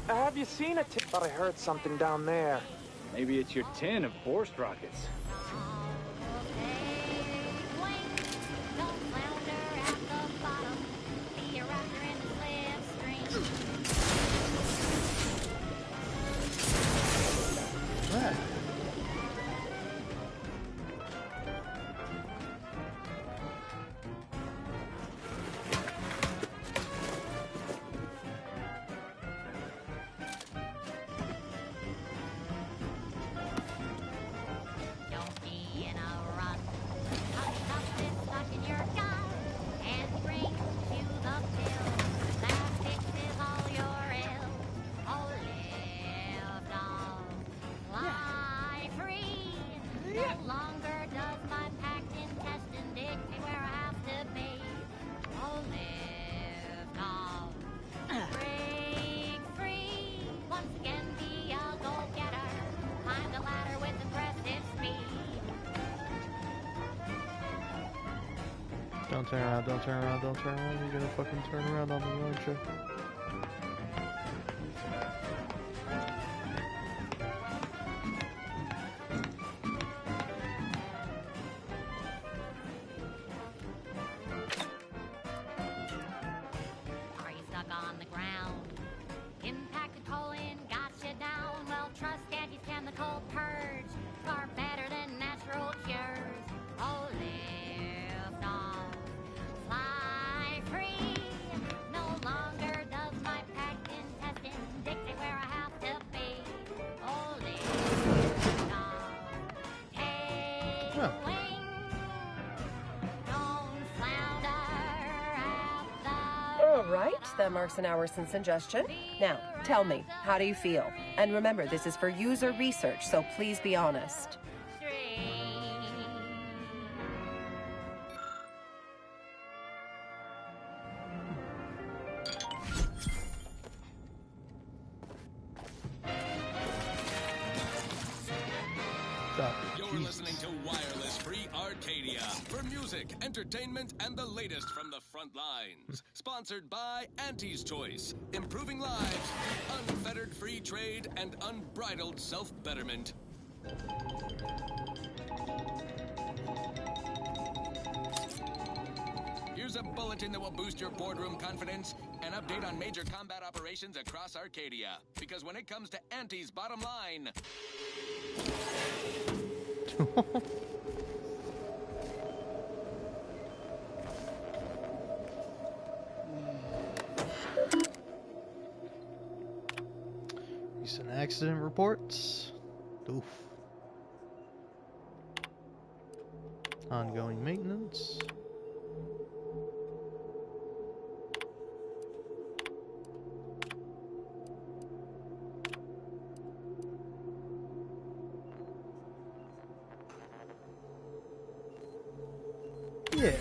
Have you seen a tin? Thought I heard something down there. Maybe it's your tin of Force rockets. Right. Don't be in a run. Stuff this stuck in your gut and bring you the pill that fixes all your ills. Oh, live on, fly free. No longer does my packed intestine dictate where I have to be. Oh, live on, break free. Once again, be a go-getter. Climb the ladder with impressive speed. Don't turn around, don't turn around, don't turn around. You're gonna fucking turn around on me, aren't you? Are you stuck on the ground? Impacted colon got you down. Well, trust Auntie's chemical purge. Far better than natural cures. Oh, live on, fly free. No longer does my packed intestine dictate where I have to be. Oh, live on, take wing. Don't flounder at the All right, that marks an hour since ingestion. Now, tell me, how do you feel? And remember, this is for user research, so please be honest. You're listening to Wireless Free Arcadia for music, entertainment, and the latest from the front lines. Sponsored by Auntie's Choice, improving lives, unfettered free trade, and unbridled self-betterment. Here's a bulletin that will boost your boardroom confidence, an update on major combat operations across Arcadia. Because when it comes to Auntie's bottom line... Recent accident reports. Oof. Ongoing maintenance. Yeah.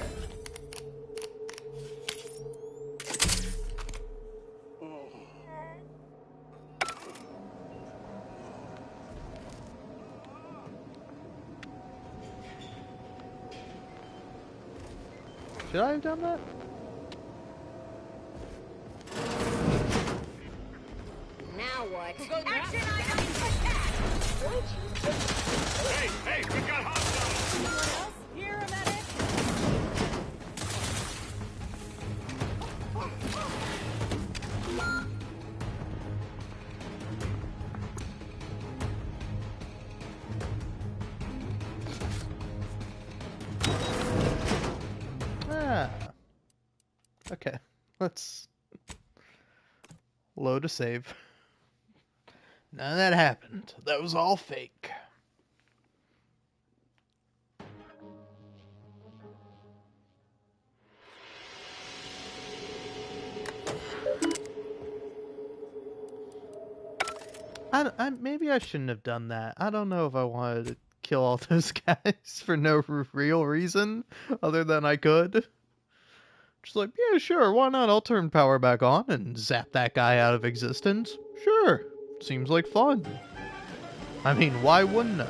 Should I have done that? Now what? Action item attack! Hey, we got hostiles! Anyone else? Here, a medic? Ah. Okay. Let's load a save. None of that happened. That was all fake. Maybe I shouldn't have done that. I don't know if I wanted to kill all those guys for no real reason other than I could. Just like, yeah, sure, why not? I'll turn power back on and zap that guy out of existence. Sure, Seems like fun. I mean, why wouldn't I?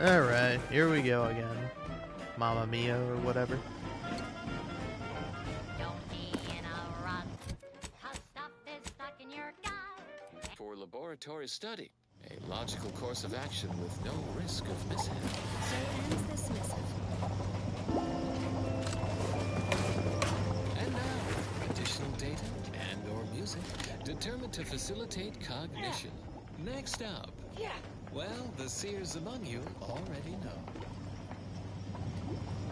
Alright, here we go again. Mamma Mia or whatever. For laboratory study, a logical course of action with no risk of mishap. So ends this missive. And now, additional data and/or music determined to facilitate cognition. Next up, well, the seers among you already know.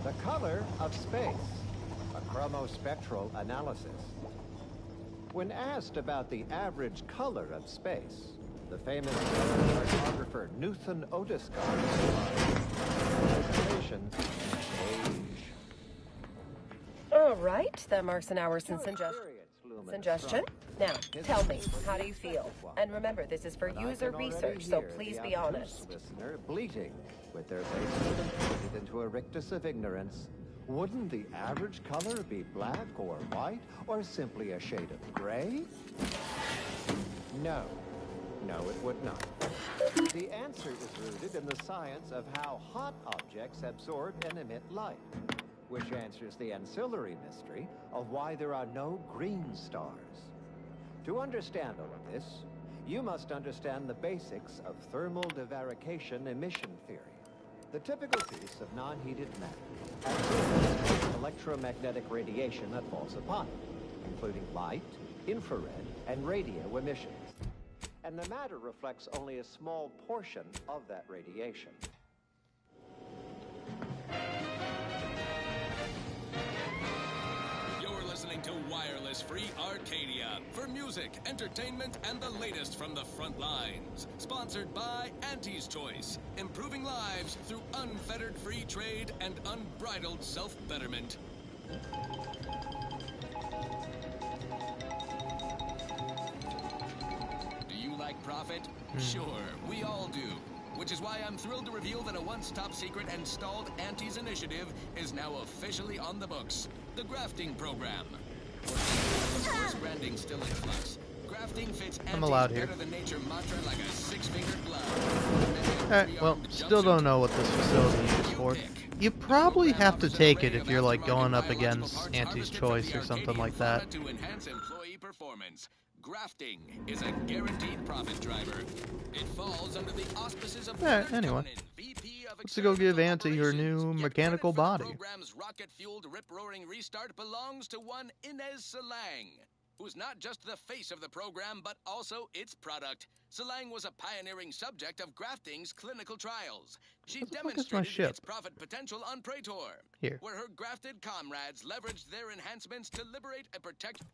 The color of space, a chromospectral analysis. When asked about the average color of space, the famous cartographer Newton Otis All right, that marks an hour since suggestion. Now, tell me, how do you feel? And remember, this is for user research, so please be honest. Listener bleating with their faces inflated into a rictus of ignorance. Wouldn't the average color be black or white or simply a shade of gray? No. No, it would not. The answer is rooted in the science of how hot objects absorb and emit light, which answers the ancillary mystery of why there are no green stars. To understand all of this, you must understand the basics of thermal divarication emission theory. The typical piece of non-heated matter absorbs electromagnetic radiation that falls upon it, including light, infrared, and radio emissions. And the matter reflects only a small portion of that radiation. You're listening to Wireless Free Arcadia for music, entertainment, and the latest from the front lines. Sponsored by Auntie's Choice, improving lives through unfettered free trade and unbridled self-betterment. Like profit? Sure, we all do. Which is why I'm thrilled to reveal that a once top secret and stalled Auntie's initiative is now officially on the books. The grafting program. Course branding still in flux. Grafting fits Auntie's better than nature mantra like a six-fingered glove. Alright, well, still don't know what this facility is for. You probably have to take it if you're like going up against Auntie's Choice or something like that. To enhance employee performance. Grafting is a guaranteed profit driver. It falls under the auspices of Anyway, let's go give Auntie her new mechanical body. The program's rocket-fueled rip-roaring restart belongs to one Inez Salang, who's not just the face of the program, but also its product. Salang was a pioneering subject of grafting's clinical trials. She demonstrated its profit potential on Praetor, where her grafted comrades leveraged their enhancements to liberate and protect...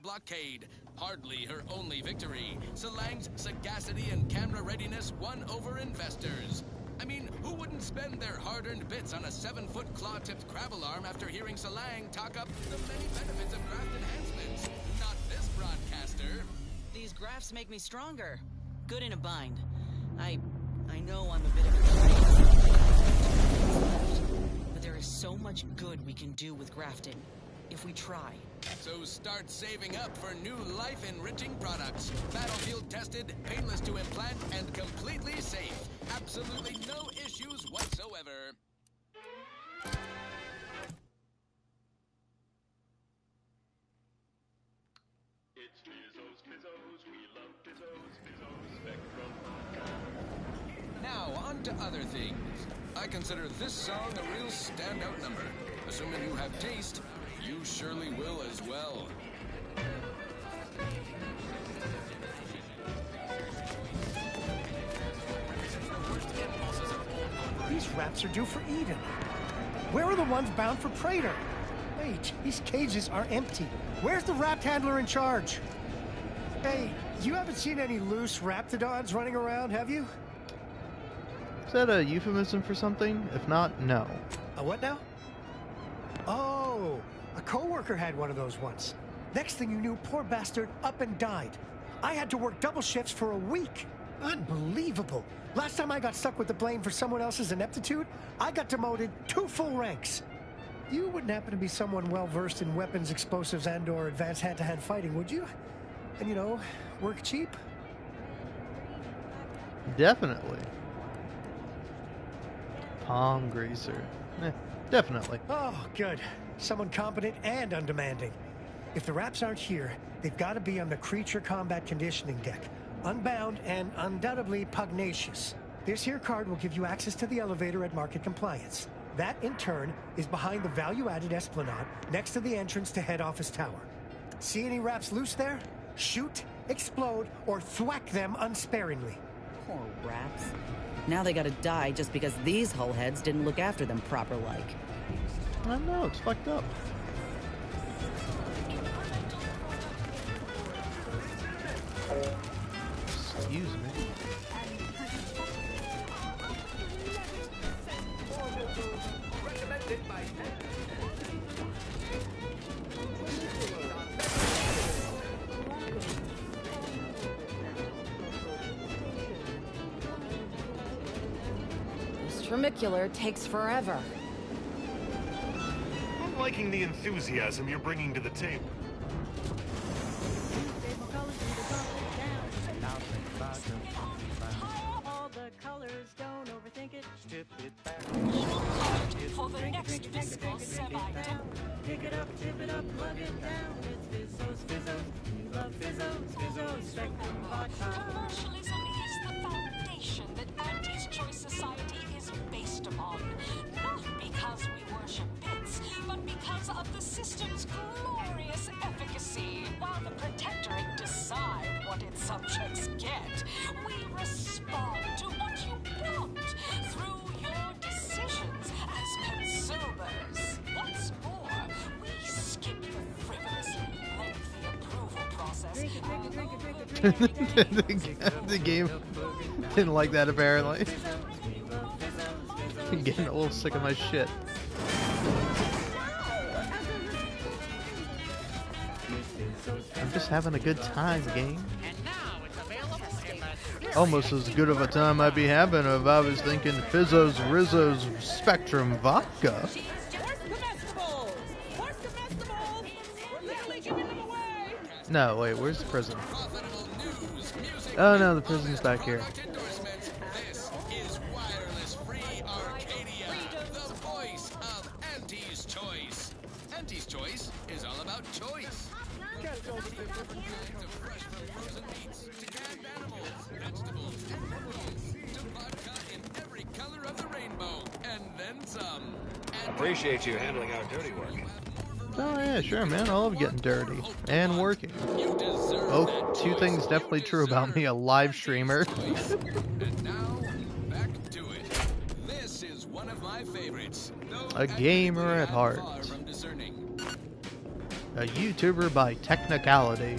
blockade. Hardly her only victory. Salang's sagacity and camera readiness won over investors. I mean, who wouldn't spend their hard-earned bits on a 7-foot claw-tipped crab alarm after hearing Salang talk up the many benefits of graft enhancements? Not this broadcaster. These grafts make me stronger. Good in a bind. I know I'm a bit of a crazy, but there is so much good we can do with grafting if we try. So start saving up for new life-enriching products. Battlefield-tested, painless to implant, and completely safe. Absolutely no issues whatsoever. It's Bizzos, we love Bizzos, Spectrum. Now, on to other things. I consider this song a real standout number. Assuming you have taste, you surely will as well. These rats are due for Eden. Where are the ones bound for Praetor? Wait, these cages are empty. Where's the rapt handler in charge? Hey, you haven't seen any loose raptidons running around, have you? Is that a euphemism for something? If not, no. A what now? Oh, a coworker had one of those once. Next thing you knew, poor bastard up and died. I had to work double shifts for a week. Unbelievable. Last time I got stuck with the blame for someone else's ineptitude, I got demoted 2 full ranks. You wouldn't happen to be someone well-versed in weapons, explosives, and/or advanced hand-to-hand fighting, would you? And, you know, work cheap? Definitely. Palm greaser. Definitely. Oh, good. Someone competent and undemanding. If the Raps aren't here, they've got to be on the creature combat conditioning deck. Unbound and undoubtedly pugnacious. This here card will give you access to the elevator at Market Compliance. That, in turn, is behind the value-added esplanade next to the entrance to head office tower. See any Raps loose there? Shoot, explode, or thwack them unsparingly. Poor Raps. Now they gotta die just because these hullheads didn't look after them proper-like. I know, it's fucked up. Excuse me. This tramicular takes forever. I'm liking the enthusiasm you're bringing to the table. All the colors, don't overthink it. Strip it back. For the next fiscal semi-dip. Pick it up, tip it up, plug it down. It's Fizzos, Fizzos. We love Fizzos, Fizzos, Spectrum Vodka. Commercialism is the foundation that Auntie's Choice Society is based upon. Not because we worship bits, but because of the system's glorious efficacy. While the Protectorate decide what its subjects get, we respond to what you want through your decisions as consumers. What's more, we skip the frivolously lengthy approval process. The game didn't like that, apparently. I'm getting a little sick of my shit. I'm just having a good time, game. Almost as good of a time I'd be having if I was thinking Fizzo's Rizzo's Spectrum Vodka. No, wait, where's the prison? Oh no, the prison's back here. This is Wireless Free Arcadia, the voice of Auntie's Choice. Auntie's Choice is all about choice. To fresh from frozen meats, to canned animals, vegetables, and fruits, to vodka in every color of the rainbow, and then some. Appreciate you handling our dirty work. Oh yeah, sure, man. I love getting dirty and working. Oh, 2 things definitely true about me: a live streamer. And now, back to it. This is one of my favorites. A gamer at heart. Far from discerning. A YouTuber by technicality.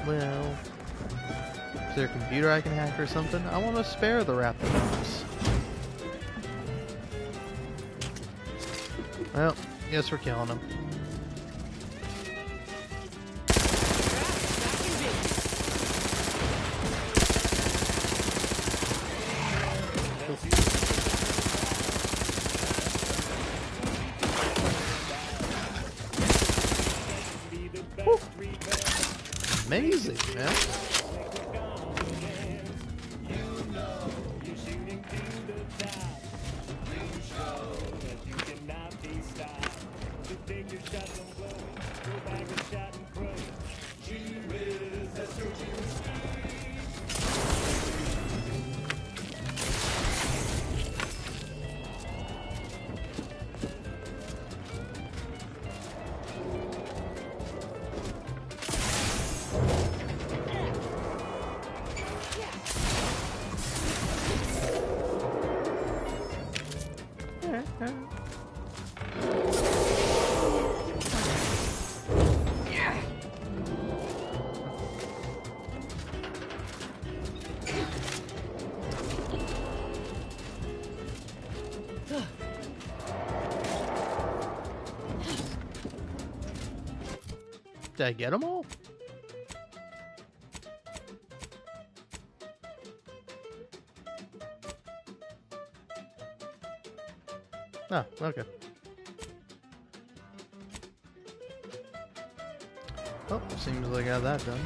Well, is there a computer I can hack or something? I want to spare the Raptors. Well, guess we're killing them. Amazing, man. Did I get them all? Oh, okay. Oh, seems like I got that done.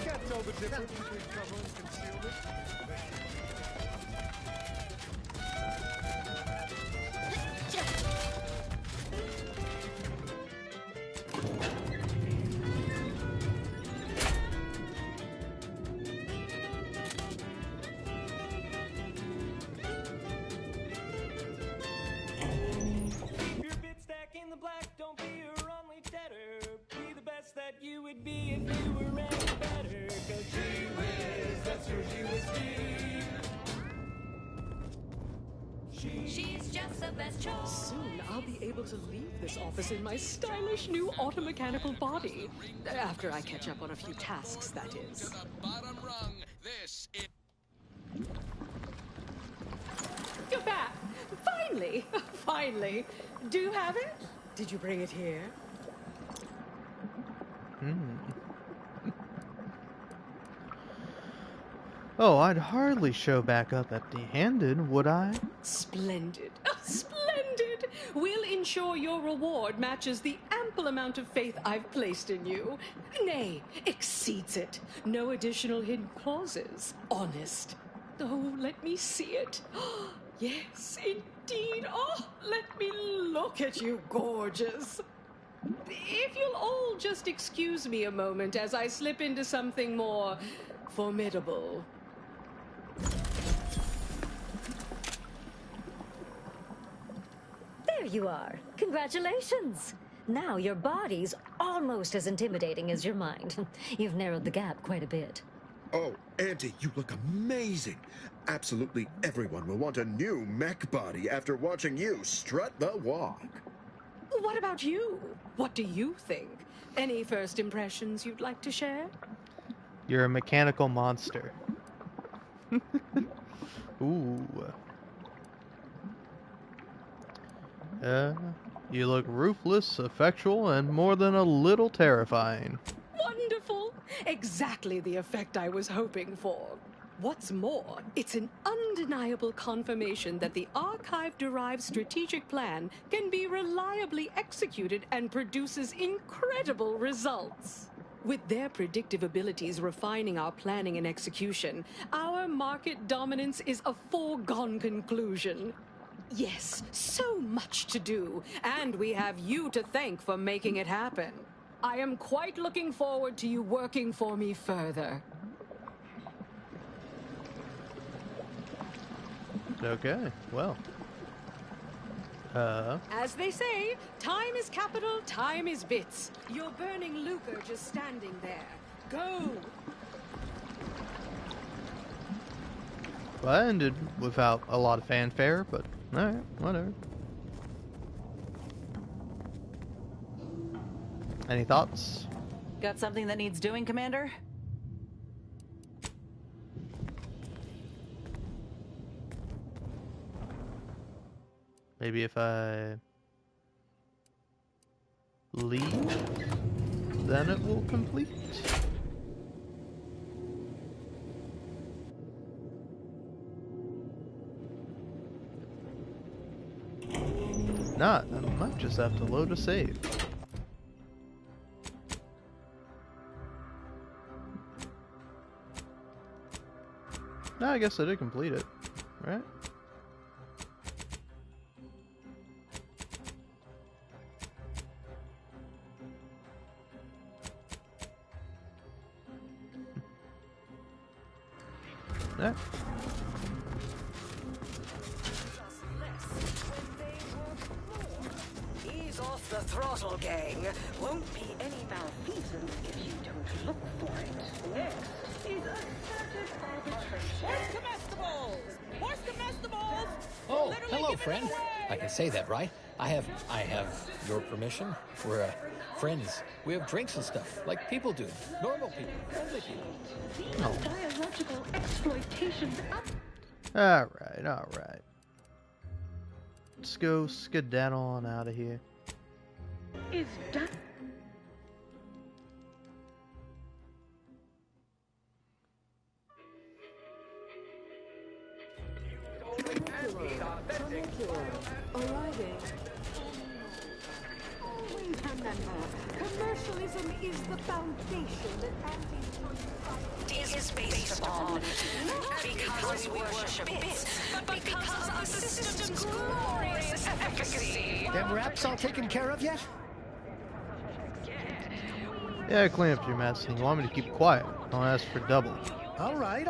Can't tell the difference between cover and concealment. Keep your bit stack in the black, don't be a runly debtor. Be the best that you would be if you were any better. Cause gee whiz, that's your USD. She's just the best choice. Soon I'll be able to leave this office in my stylish new automechanical body. After I catch up on a few tasks, that is. To the bottom rung. This is. You're back! Finally! Finally! Do you have it? Did you bring it here? Oh, I'd hardly show back up empty-handed, would I? Splendid. Splendid! We'll ensure your reward matches the ample amount of faith I've placed in you. Nay, exceeds it. No additional hidden clauses. Honest. Oh, let me see it. Yes, indeed. Oh, let me look at you, gorgeous. If you'll all just excuse me a moment as I slip into something more formidable. There you are. Congratulations. Now your body's almost as intimidating as your mind. You've narrowed the gap quite a bit. Oh, Auntie, you look amazing. Absolutely everyone will want a new mech body after watching you strut the walk. What about you? What do you think? Any first impressions you'd like to share? You're a mechanical monster. Ooh. You look ruthless, effectual, and more than a little terrifying. Wonderful! Exactly the effect I was hoping for. What's more, it's an undeniable confirmation that the archive-derived strategic plan can be reliably executed and produces incredible results. With their predictive abilities refining our planning and execution, our market dominance is a foregone conclusion. Yes, so much to do, and we have you to thank for making it happen. I am quite looking forward to you working for me further. Okay, well. As they say, time is capital, time is bits. You're burning lucre just standing there. Go! Well, that ended without a lot of fanfare, but alright, whatever. Any thoughts? Got something that needs doing, Commander? Maybe if I leave, then it will complete. If not, I might just have to load a save. No, I guess I did complete it, right? Yeah. Ease off the throttle, gang. Won't be any malfeasance if you don't look for it. Next is assertive arbitration. Where's comestibles? Where's comestibles? Oh, hello, friend. I can say that, right? I have your permission. We're friends. We have drinks and stuff, like people do. Normal people, friendly people. Oh. Biological exploitation. Alright. Let's go skedaddle on out of here. Is done. Arriving. Always remember, commercialism is the foundation that anti-choice Is based upon not because we worship bits, but because of the system's glorious efficacy. Them raps all taken care of yet? Yeah, clean up your mess, and you want me to keep quiet. Don't ask for double. All right.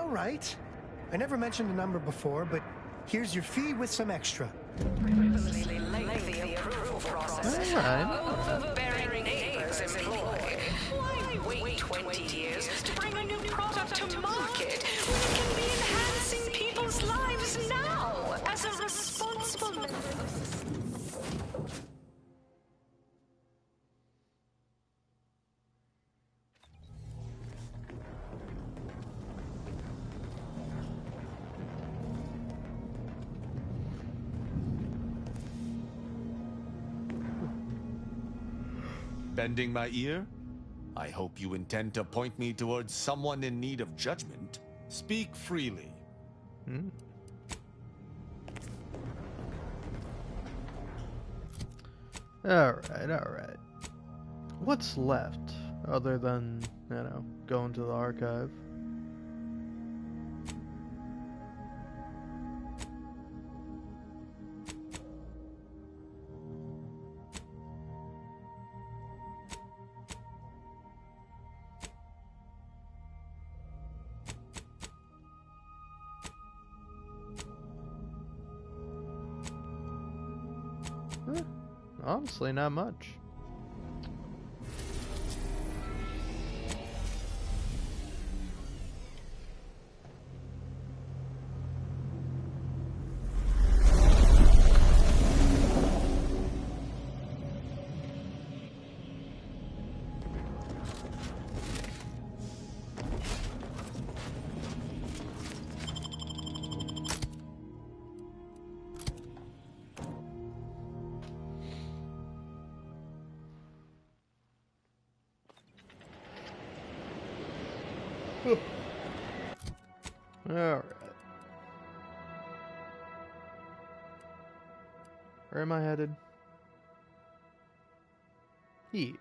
I never mentioned a number before, but here's your fee with some extra. Lengthy approval process. Alright. Overbearing neighbors employ. Why wait 20 years to bring a new product to market when it can be enhancing people's lives now as a responsible member of society? Bending my ear? I hope you intend to point me towards someone in need of judgment. Speak freely. Alright. What's left, other than, going to the archive? Honestly, not much. Alright. Where am I headed? Here.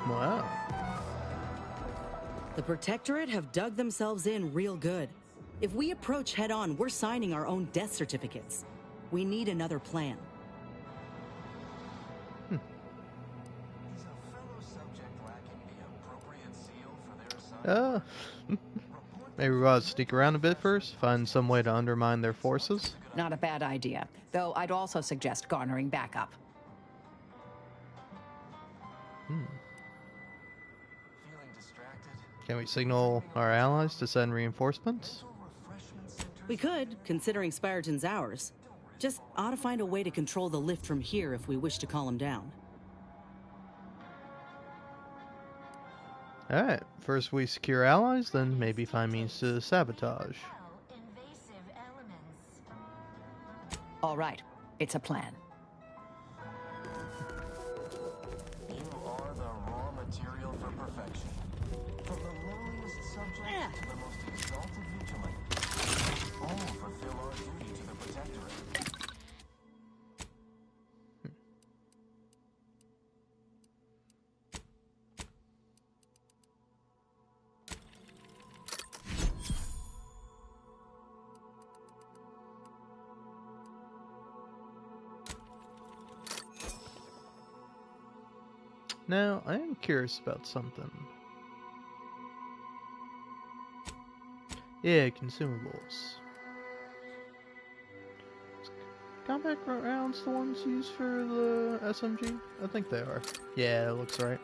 Wow. The Protectorate have dug themselves in real good. If we approach head-on, we're signing our own death certificates. We need another plan. Maybe we ought to sneak around a bit first, find some way to undermine their forces. Not a bad idea, though I'd also suggest garnering backup. Can we signal our allies to send reinforcements? We could, considering Spyroton's ours. Just ought to find a way to control the lift from here if we wish to call him down. Alright, first we secure allies, then maybe find means to sabotage. All right, it's a plan. You are the raw material for perfection. From the lowliest subject to the most exalted vigilant. All fulfill our duty to the Protectorate. Now, I am curious about something. Yeah, consumables. Combat rounds the ones used for the SMG? I think they are. Yeah, it looks right.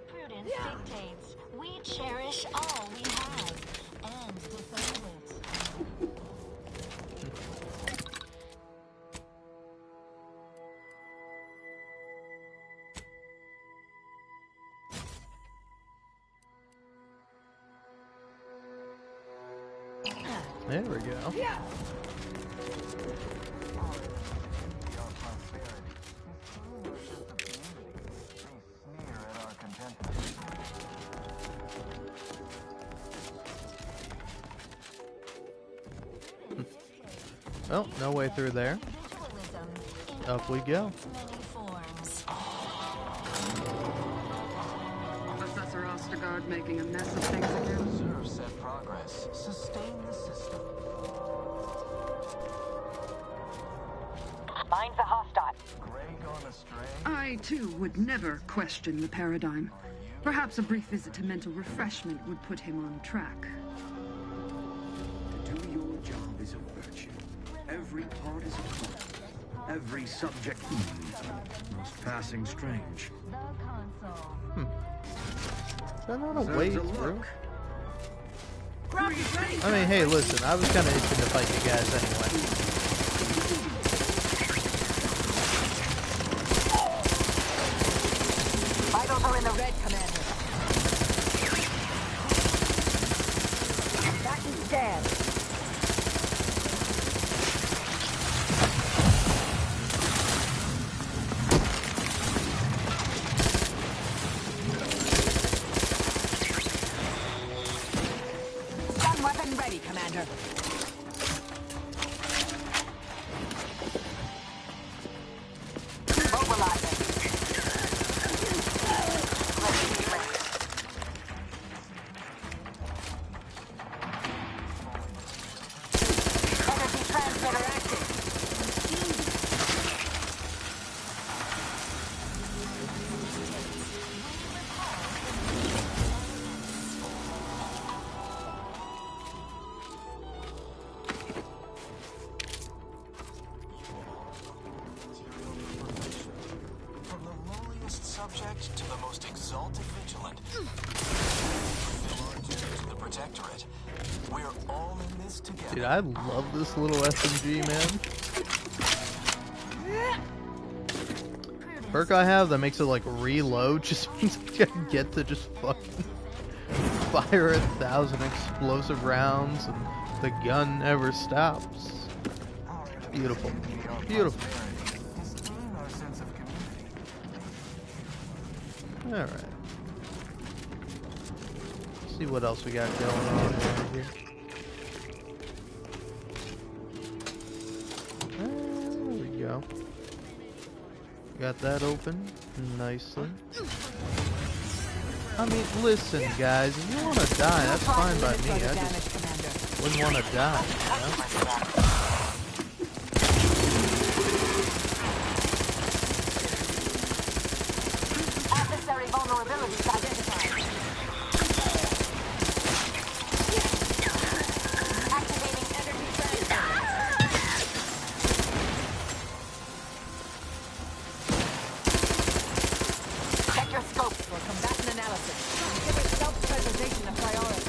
Prudence dictates we cherish all we have and defend it. There we go. Well, no way through there. Up we go. Professor Ostergaard making a mess of things again? Observe said progress. Sustain the system. Mine's a hostile. Grey gone astray? I, too, would never question the paradigm. Perhaps a brief visit to mental refreshment would put him on track. To do your job is a virtue. Every part is a cult. Every subject most passing strange. Is that not a way through? Ready. I mean, hey, listen, I was kind of itching to fight you guys anyway. Vitals are in the red, Commander. Back and stand. Gun weapon ready, Commander. Mobilizing. Energy transmitter active. From the lowliest subject to the most exalted vigilant. Fulfill our duty to the Protectorate. We're all in this together. Dude, I love this little SMG, man. Perk I have that makes it like reload just means I get to just fucking fire 1,000 explosive rounds and the gun never stops. Beautiful. Beautiful. Our sense of community. Alright. See what else we got going on here. There we go. Got that open nicely. I mean, listen, guys, if you want to die, that's fine by me. I just wouldn't want to die, you know? Adversary vulnerabilities identified. Activating energy transfer. Check your scopes for combatant analysis. Consider self-preservation a priority.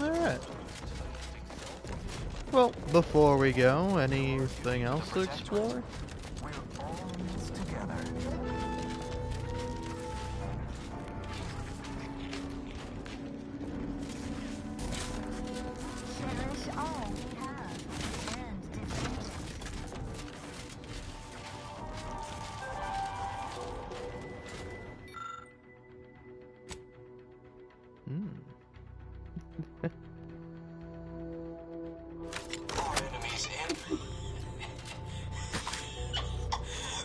Alright. Well, before we go, anything else to explore?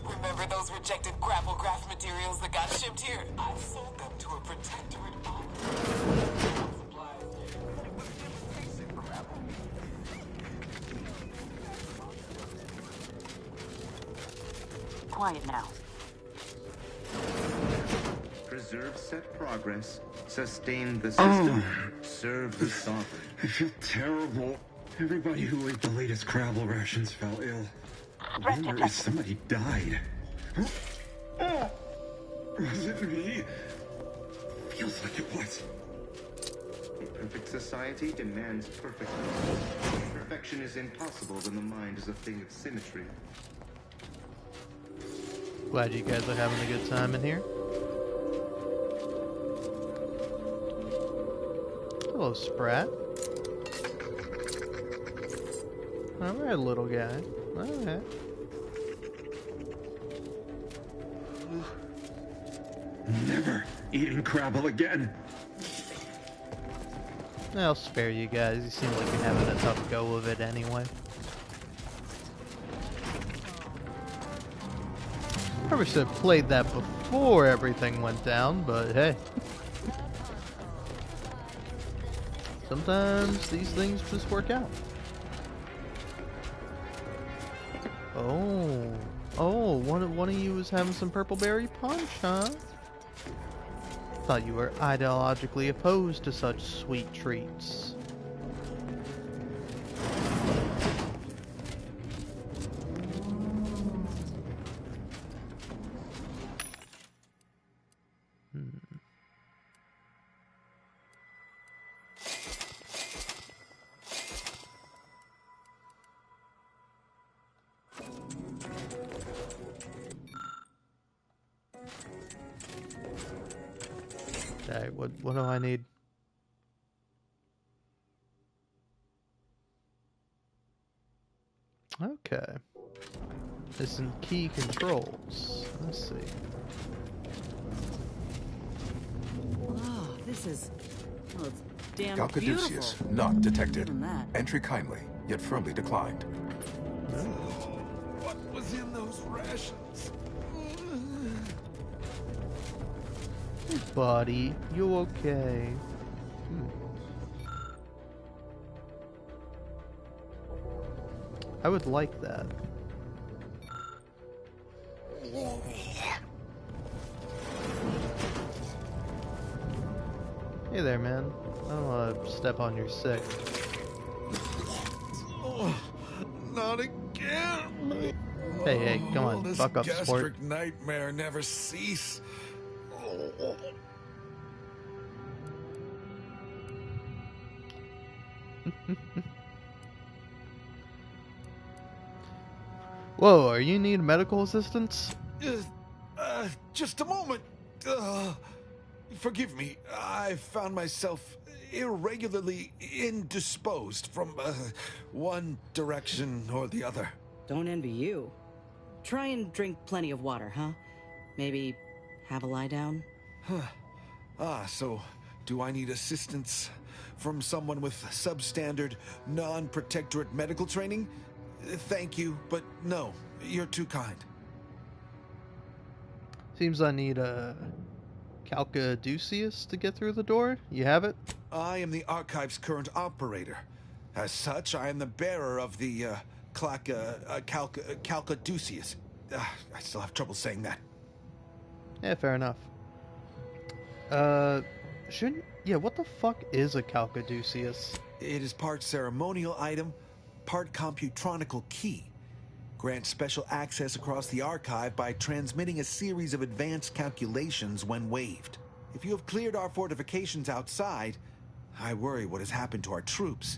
Remember those rejected grapple graph materials that got shipped here? I sold them to a protectorate Quiet now. Preserve set progress, sustain the system, serve the sovereign. I feel terrible. Everybody who ate the latest Crabble rations fell ill. I wonder if somebody died. Was it me? Feels like it was. A perfect society demands perfectness. Perfection is impossible when the mind is a thing of symmetry. Glad you guys are having a good time in here. Hello, Sprat. Alright, little guy. Alright. Never eating Crabble again. I'll spare you guys. You seem like you're having a tough go of it anyway. Probably should have played that before everything went down, but hey. Sometimes these things just work out. Oh, one of you was having some purple berry punch, huh? Thought you were ideologically opposed to such sweet treats. Alright, what do I need? Okay. There's some key controls. Let's see. Oh, this is... well, it's damn Galcaduceus, beautiful. not detected. Even that. Entry kindly, yet firmly declined. What was in those rations? Buddy, you okay? I would like that. Hey there, man. I don't want to step on your sick. Oh, not again. Hey, come on, Will this buck up, gastric sport. nightmare never cease. Oh. Whoa, are you in need of medical assistance? Just a moment. Forgive me. I found myself irregularly indisposed from one direction or the other. Don't envy you. Try and drink plenty of water, huh? Maybe have a lie down? So do I need assistance from someone with substandard, non-protectorate medical training? Thank you, but no, you're too kind. Seems I need a Calcaduceus to get through the door. You have it? I am the Archive's current operator. As such, I am the bearer of the Calcaduceus. I still have trouble saying that. Yeah, fair enough. What the fuck is a Calcaduceus? It is part ceremonial item, part computronical key. Grants special access across the archive by transmitting a series of advanced calculations when waived. If you have cleared our fortifications outside, I worry what has happened to our troops.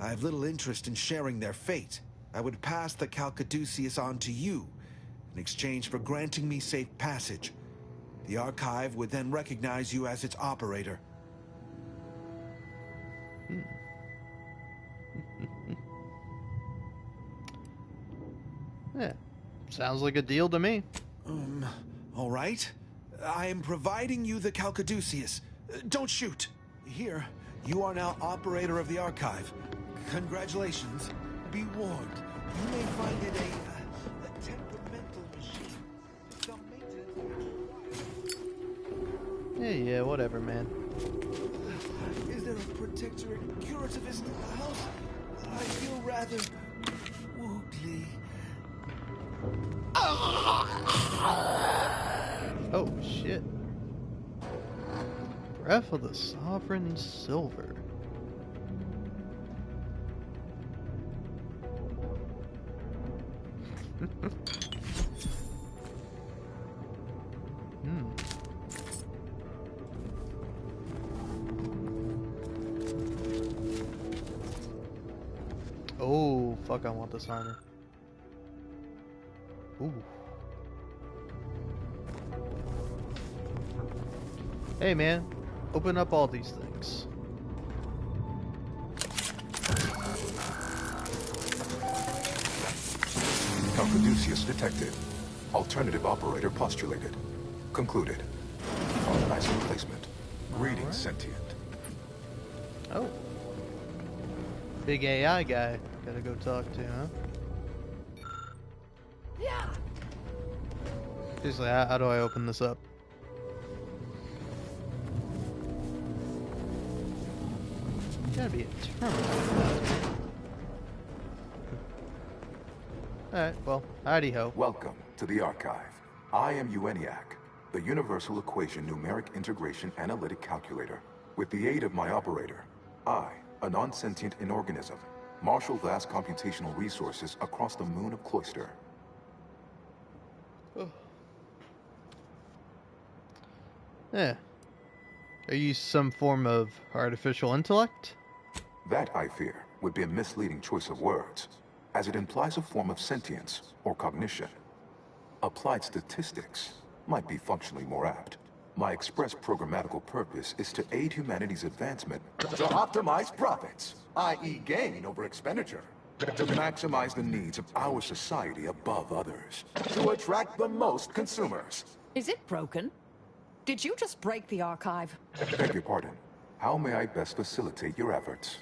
I have little interest in sharing their fate. I would pass the Calcaduceus on to you in exchange for granting me safe passage. The archive would then recognize you as its operator. Yeah, sounds like a deal to me. All right. I am providing you the Calcaduceus. Don't shoot. Here, you are now operator of the archive. Congratulations. Be warned, you may find it a temperamental machine. Some maintenance. Yeah, whatever, man. Is there a protectorate curativist in the house? I feel rather woogly. Oh, shit. Breath of the Sovereign Silver. Oh, fuck, I want this armor. Ooh. Hey, man. Open up all these things. Calcaduceus detected. Alternative operator postulated. Concluded. Authorized replacement. Greetings, sentient. Oh. Big AI guy. Gotta go talk to, huh? Yeah. Seriously, how do I open this up? Gotta be a terminal. Alright, well, howdy ho. Welcome to the archive. I am ENIAC, the Universal Equation Numeric Integration Analytic Calculator. With the aid of my operator, I, a non-sentient inorganism, marshal vast computational resources across the moon of Cloister. Oh. Yeah. Are you some form of artificial intellect? That, I fear, would be a misleading choice of words, as it implies a form of sentience or cognition. Applied statistics might be functionally more apt. My express programmatical purpose is to aid humanity's advancement To optimize profits, i.e. gain over expenditure. to maximize the needs of our society above others. To attract the most consumers. Is it broken? Did you just break the archive? Beg your pardon. How may I best facilitate your efforts?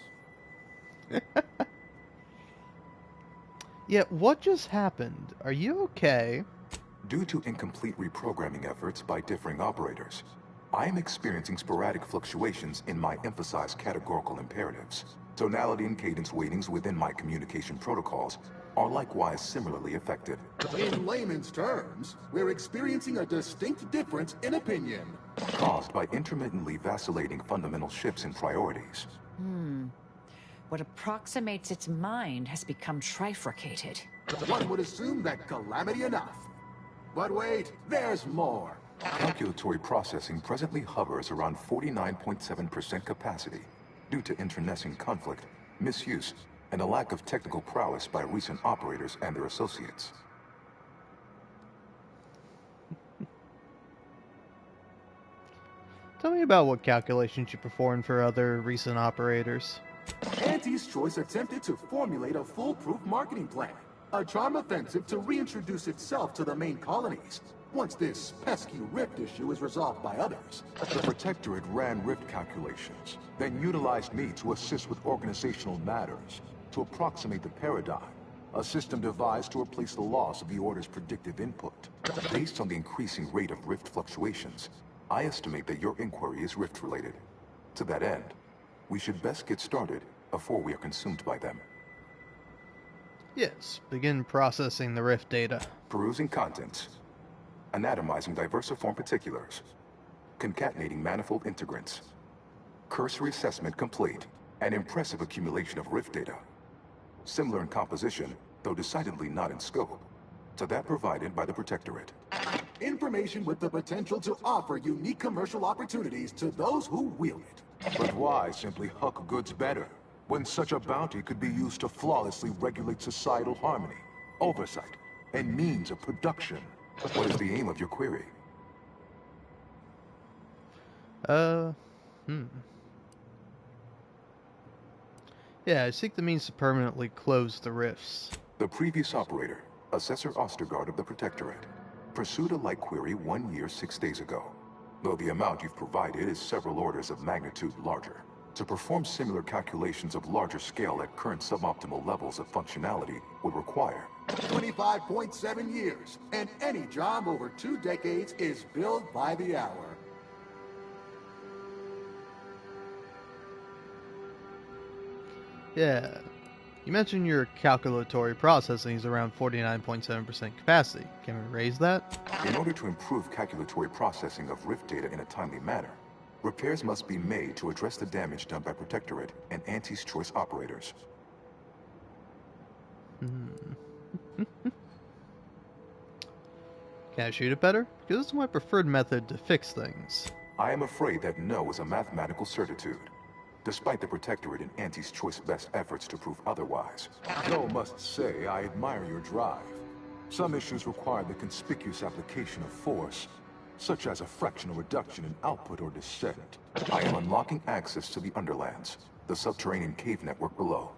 Yeah, what just happened? Are you okay? Due to incomplete reprogramming efforts by differing operators, I am experiencing sporadic fluctuations in my emphasized categorical imperatives. Tonality and cadence weightings within my communication protocols are likewise similarly affected. In layman's terms, we're experiencing a distinct difference in opinion. Caused by intermittently vacillating fundamental shifts in priorities. What approximates its mind has become trifurcated. One would assume that calamity enough. But wait, there's more. Calculatory processing presently hovers around 49.7% capacity due to internecine conflict, misuse, and a lack of technical prowess by recent operators and their associates. Tell me about what calculations you performed for other recent operators. Auntie's Choice attempted to formulate a foolproof marketing plan, a charm offensive to reintroduce itself to the main colonies, once this pesky rift issue is resolved by others. The Protectorate ran rift calculations, then utilized me to assist with organizational matters, to approximate the paradigm, a system devised to replace the loss of the Order's predictive input. Based on the increasing rate of rift fluctuations, I estimate that your inquiry is rift-related. To that end, we should best get started before we are consumed by them. Yes, begin processing the rift data. Perusing contents. Anatomizing diversiform particulars. Concatenating manifold integrants. Cursory assessment complete. An impressive accumulation of rift data. Similar in composition, though decidedly not in scope, to that provided by the Protectorate. Information with the potential to offer unique commercial opportunities to those who wield it. But why simply huck goods better, when such a bounty could be used to flawlessly regulate societal harmony, oversight, and means of production? What is the aim of your query? Yeah, I seek the means to permanently close the rifts. The previous operator, Assessor Ostergaard of the Protectorate, pursued a like query 1 year, 6 days ago, though the amount you've provided is several orders of magnitude larger. To perform similar calculations of larger scale at current suboptimal levels of functionality would require 25.7 years, and any job over 2 decades is billed by the hour. Yeah. You mentioned your calculatory processing is around 49.7% capacity. Can we raise that? In order to improve calculatory processing of rift data in a timely manner, repairs must be made to address the damage done by Protectorate and Auntie's Choice operators. Can I shoot it better? Because this is my preferred method to fix things. I am afraid that no is a mathematical certitude, despite the Protectorate and Auntie's Choice best efforts to prove otherwise. Though must say, I admire your drive. Some issues require the conspicuous application of force, such as a fractional reduction in output or descent. I am unlocking access to the Underlands, the subterranean cave network below.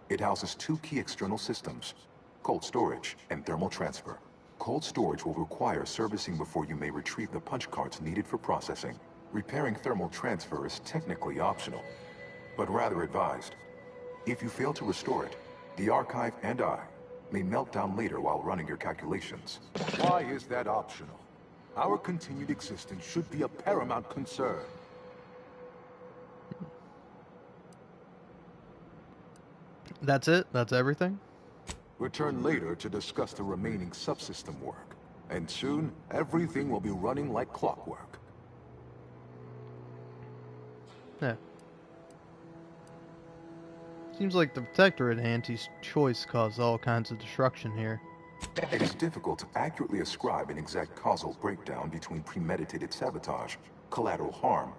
It houses 2 key external systems, cold storage and thermal transfer. Cold storage will require servicing before you may retrieve the punch cards needed for processing. Repairing thermal transfer is technically optional, but rather advised. If you fail to restore it, the archive and I may melt down later while running your calculations. Why is that optional? Our continued existence should be a paramount concern. That's it? That's everything? Return later to discuss the remaining subsystem work, and soon everything will be running like clockwork. Yeah. Seems like the Protectorate and Auntie's Choice caused all kinds of destruction here. It is difficult to accurately ascribe an exact causal breakdown between premeditated sabotage, collateral harm,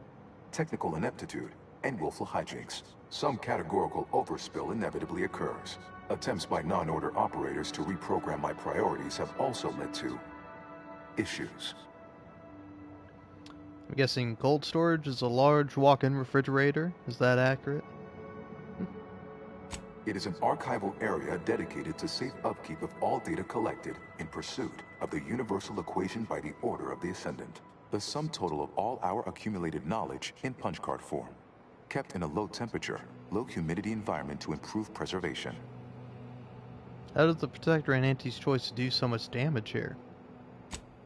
technical ineptitude, and willful hijinks. Some categorical overspill inevitably occurs. Attempts by non-order operators to reprogram my priorities have also led to issues. I'm guessing cold storage is a large walk-in refrigerator. Is that accurate? It is an archival area dedicated to safe upkeep of all data collected in pursuit of the universal equation by the Order of the Ascendant. The sum total of all our accumulated knowledge in punch card form, kept in a low temperature, low humidity environment to improve preservation. How does the Protector and Auntie's Choice do so much damage here?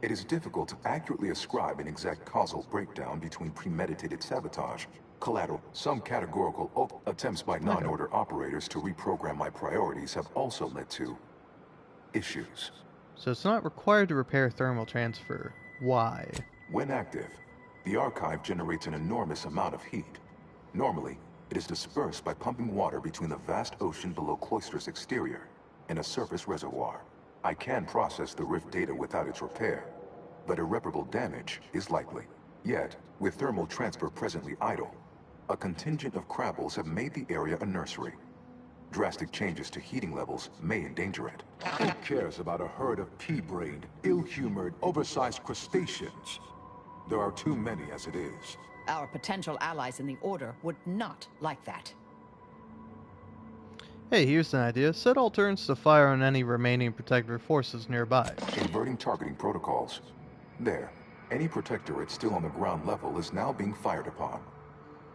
It is difficult to accurately ascribe an exact causal breakdown between premeditated sabotage, collateral. Some categorical attempts by non-order operators to reprogram my priorities have also led to issues. So it's not required to repair thermal transfer. Why? When active, the archive generates an enormous amount of heat. Normally, it is dispersed by pumping water between the vast ocean below Cloister's exterior and a surface reservoir. I can process the rift data without its repair, but irreparable damage is likely. Yet, with thermal transfer presently idle, a contingent of crabbles have made the area a nursery. Drastic changes to heating levels may endanger it. Who cares about a herd of pea-brained, ill-humored, oversized crustaceans? There are too many as it is. Our potential allies in the Order would not like that. Hey, here's an idea. Set all turns to fire on any remaining Protectorate forces nearby. Inverting targeting protocols. There. Any Protectorate still on the ground level is now being fired upon.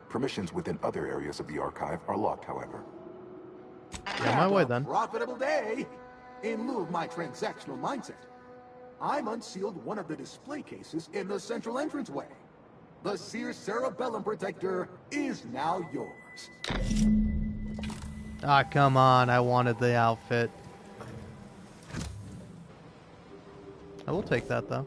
Permissions within other areas of the archive are locked, however. Yeah, my way then. Profitable day! In lieu of my transactional mindset, I'm unsealed one of the display cases in the central entranceway. The Seer Cerebellum Protector is now yours. Ah, come on. I wanted the outfit. I will take that, though.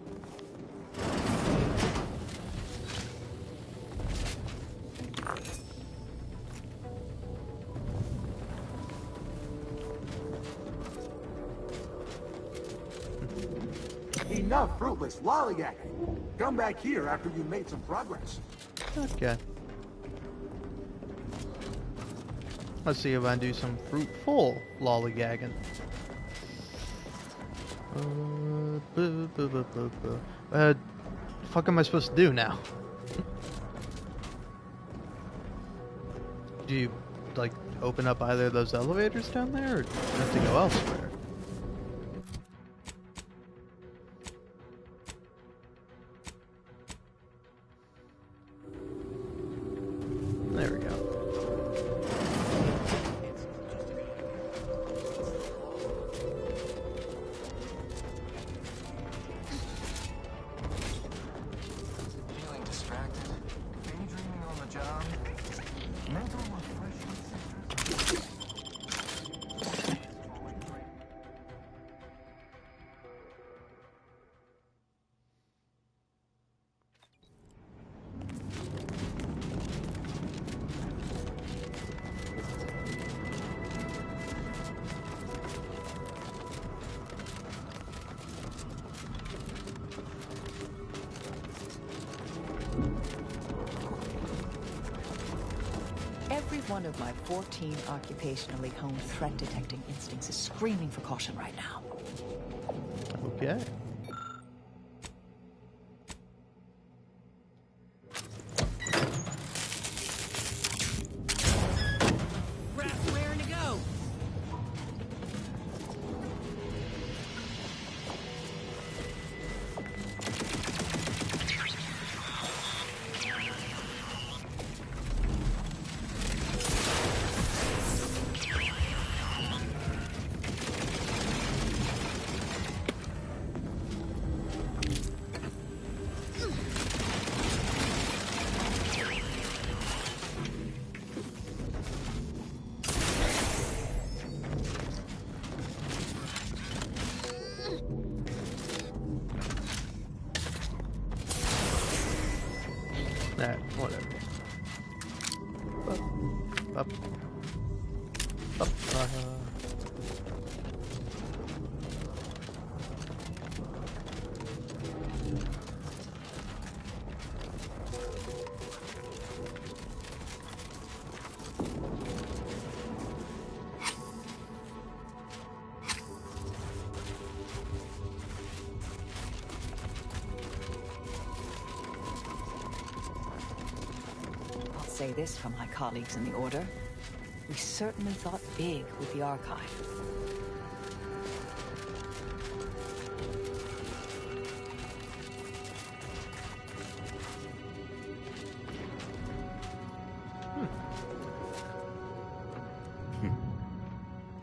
Enough fruitless lollygagging. Come back here after you made some progress. Okay. Let's see if I can do some fruitful lollygagging. Fuck am I supposed to do now? Do you, like, open up either of those elevators down there, or do you have to go elsewhere? There we go. Feeling distracted? Daydreaming on the job? Mental refreshment Every one of my 14 occupationally honed threat detecting instincts is screaming for caution right now. Okay. Raring to go. Nah, whatever. Up. Up. I'll say this from my colleagues in the Order. We certainly thought big with the archive.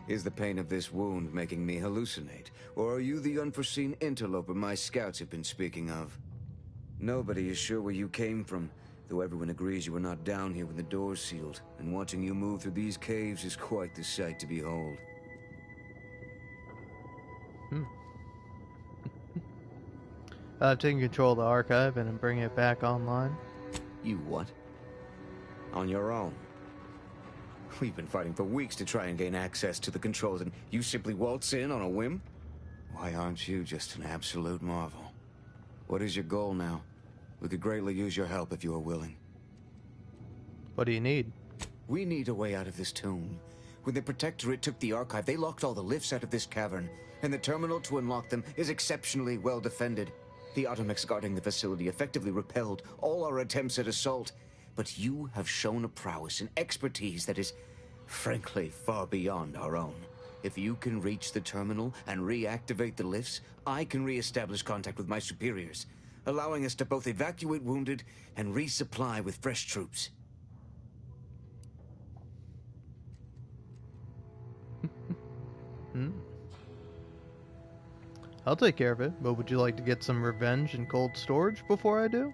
Is the pain of this wound making me hallucinate? Or are you the unforeseen interloper my scouts have been speaking of? Nobody is sure where you came from, though everyone agrees you were not down here when the doors sealed, and watching you move through these caves is quite the sight to behold. Taking control of the archive and bringing it back online. You what? On your own? We've been fighting for weeks to try and gain access to the controls, and you simply waltz in on a whim? Why aren't you just an absolute marvel? What is your goal now? We could greatly use your help if you are willing. What do you need? We need a way out of this tomb. When the Protectorate took the archive, they locked all the lifts out of this cavern, and the terminal to unlock them is exceptionally well defended. The automechs guarding the facility effectively repelled all our attempts at assault, but you have shown a prowess and expertise that is, frankly, far beyond our own. If you can reach the terminal and reactivate the lifts, I can re-establish contact with my superiors, allowing us to both evacuate wounded and resupply with fresh troops. I'll take care of it, but would you like to get some revenge in cold storage before I do?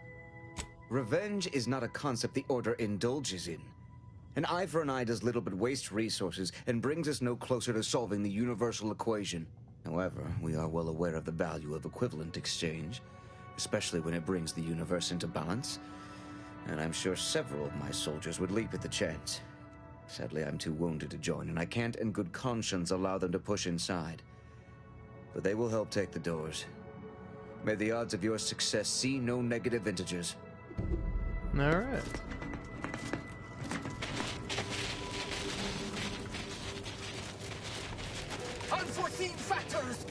Revenge is not a concept the Order indulges in. An eye for an eye does little but waste resources and brings us no closer to solving the universal equation. However, we are well aware of the value of equivalent exchange, especially when it brings the universe into balance. And I'm sure several of my soldiers would leap at the chance. Sadly, I'm too wounded to join, and I can't in good conscience allow them to push inside. But they will help take the doors. May the odds of your success see no negative integers. Alright. Unforeseen factors!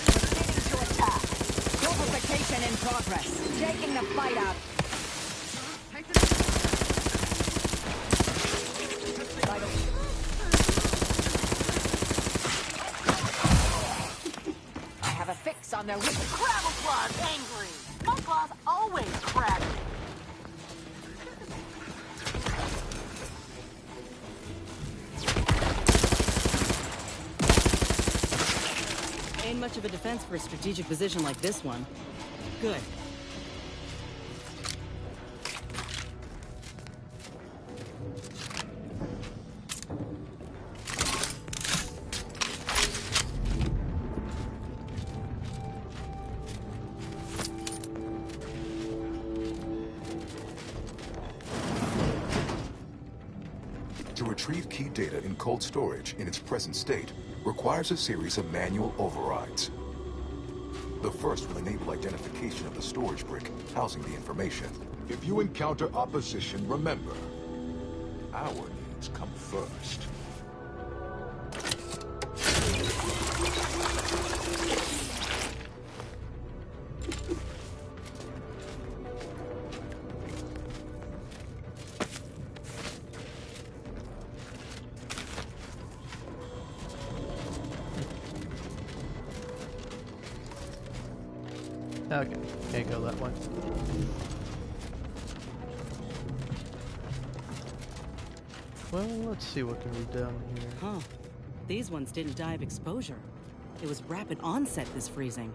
Beginning to attack. Duplication in progress. Taking the fight out. I have a fix on their weak. Crabble Claw's angry! My claw's always crabby! Ain't much of a defense for a strategic position like this one. Good. To retrieve key data in cold storage in its present state requires a series of manual overrides. The first will enable identification of the storage brick housing the information. If you encounter opposition, remember, our needs come first. Okay, can't go that way. Well, let's see what can be done here. Huh. These ones didn't die of exposure. It was rapid onset, this freezing.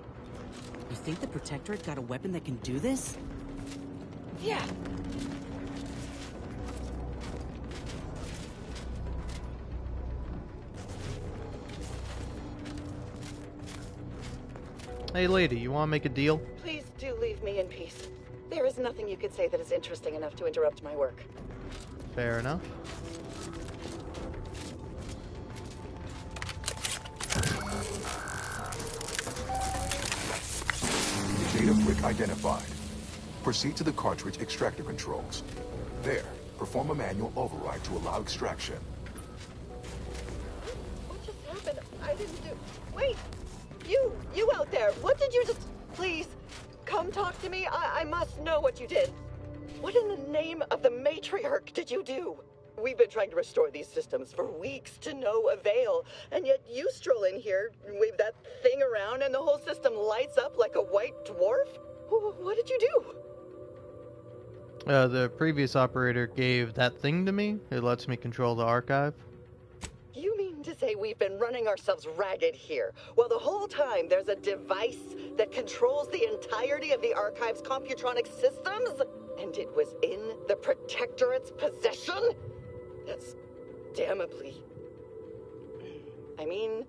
You think the Protectorate got a weapon that can do this? Yeah. Hey lady, you wanna make a deal? Please do leave me in peace. There is nothing you could say that is interesting enough to interrupt my work. Fair enough. Data brick identified. Proceed to the cartridge extractor controls. There, perform a manual override to allow extraction. What just happened? I didn't do... Wait! You out there! What did you just... Please, come talk to me. I must know what you did. What in the name of the matriarch did you do? We've been trying to restore these systems for weeks to no avail, and yet you stroll in here, wave that thing around, and the whole system lights up like a white dwarf? What did you do? The previous operator gave that thing to me. It lets me control the archive. You mean to say we've been running ourselves ragged here, while the whole time there's a device that controls the entirety of the archive's computronic systems? And it was in the Protectorate's possession? That's damnably... I mean,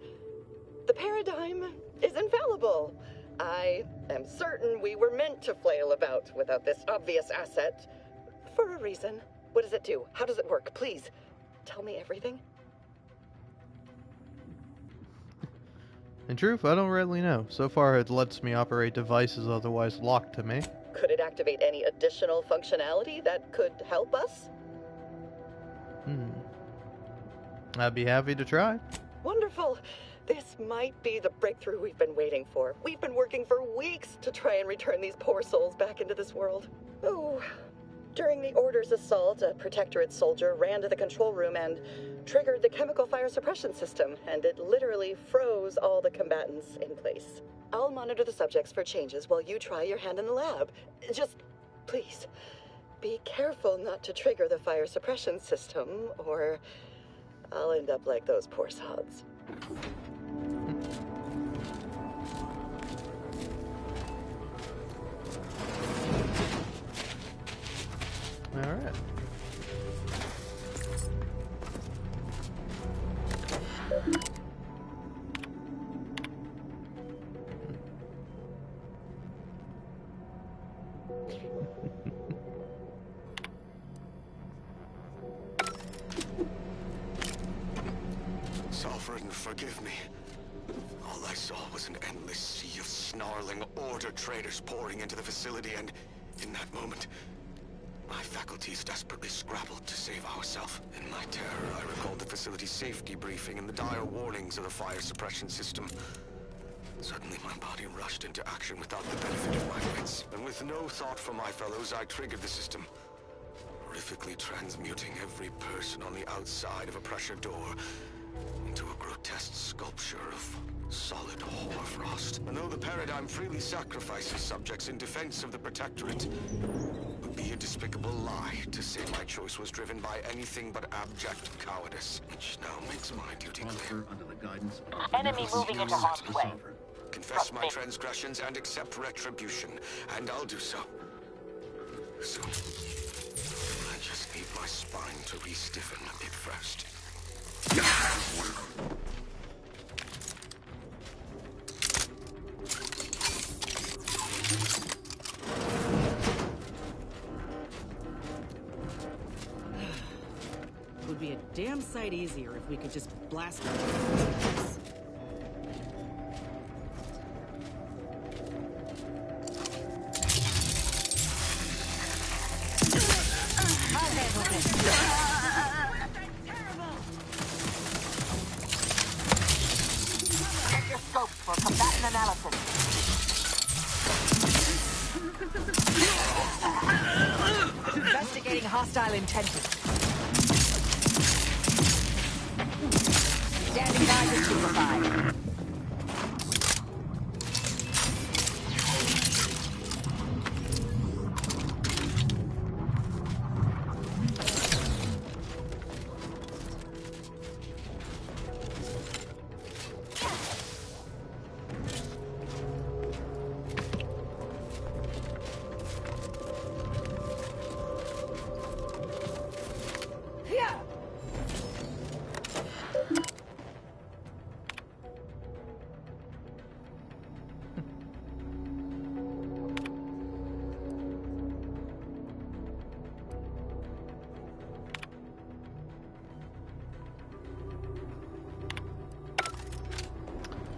the paradigm is infallible. I am certain we were meant to flail about without this obvious asset. For a reason. What does it do? How does it work? Please, tell me everything. In truth, I don't really know. So far, it lets me operate devices otherwise locked to me. Could it activate any additional functionality that could help us? I'd be happy to try. Wonderful. This might be the breakthrough we've been waiting for. We've been working for weeks to try and return these poor souls back into this world. Oh, during the Order's assault, a Protectorate soldier ran to the control room and triggered the chemical fire suppression system, and it literally froze all the combatants in place. I'll monitor the subjects for changes while you try your hand in the lab. Just, please, be careful not to trigger the fire suppression system, or I'll end up like those poor sods. All right. Sovereign, forgive me. All I saw was an endless sea of snarling Order traders pouring into the facility, and in that moment, my faculties desperately scrabbled to save ourselves. In my terror, I recalled the facility's safety briefing and the dire warnings of the fire suppression system. Suddenly, my body rushed into action without the benefit of my wits. And with no thought for my fellows, I triggered the system, horrifically transmuting every person on the outside of a pressure door into a grotesque sculpture of solid hoarfrost. And though the paradigm freely sacrifices subjects in defense of the Protectorate, it would be a despicable lie to say my choice was driven by anything but abject cowardice, which now makes my duty clear. Under the guidance Enemy moving into harm's way. Confess my transgressions and accept retribution, and I'll do so. Soon. I just need my spine to re-stiffen a bit first. It would be a damn sight easier if we could just blast them. Check your scopes for combatant analysis. Investigating hostile intentions. Standing by to stupefy.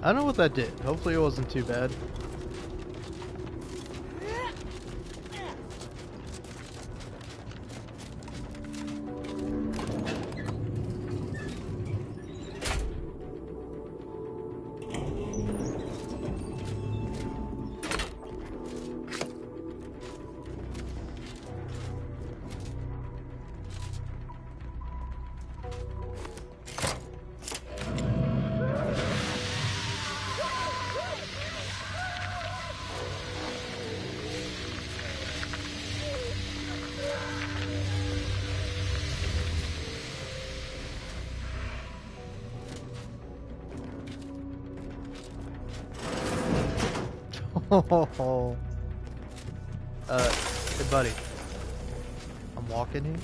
I don't know what that did. Hopefully it wasn't too bad. Hey buddy. I'm walking here.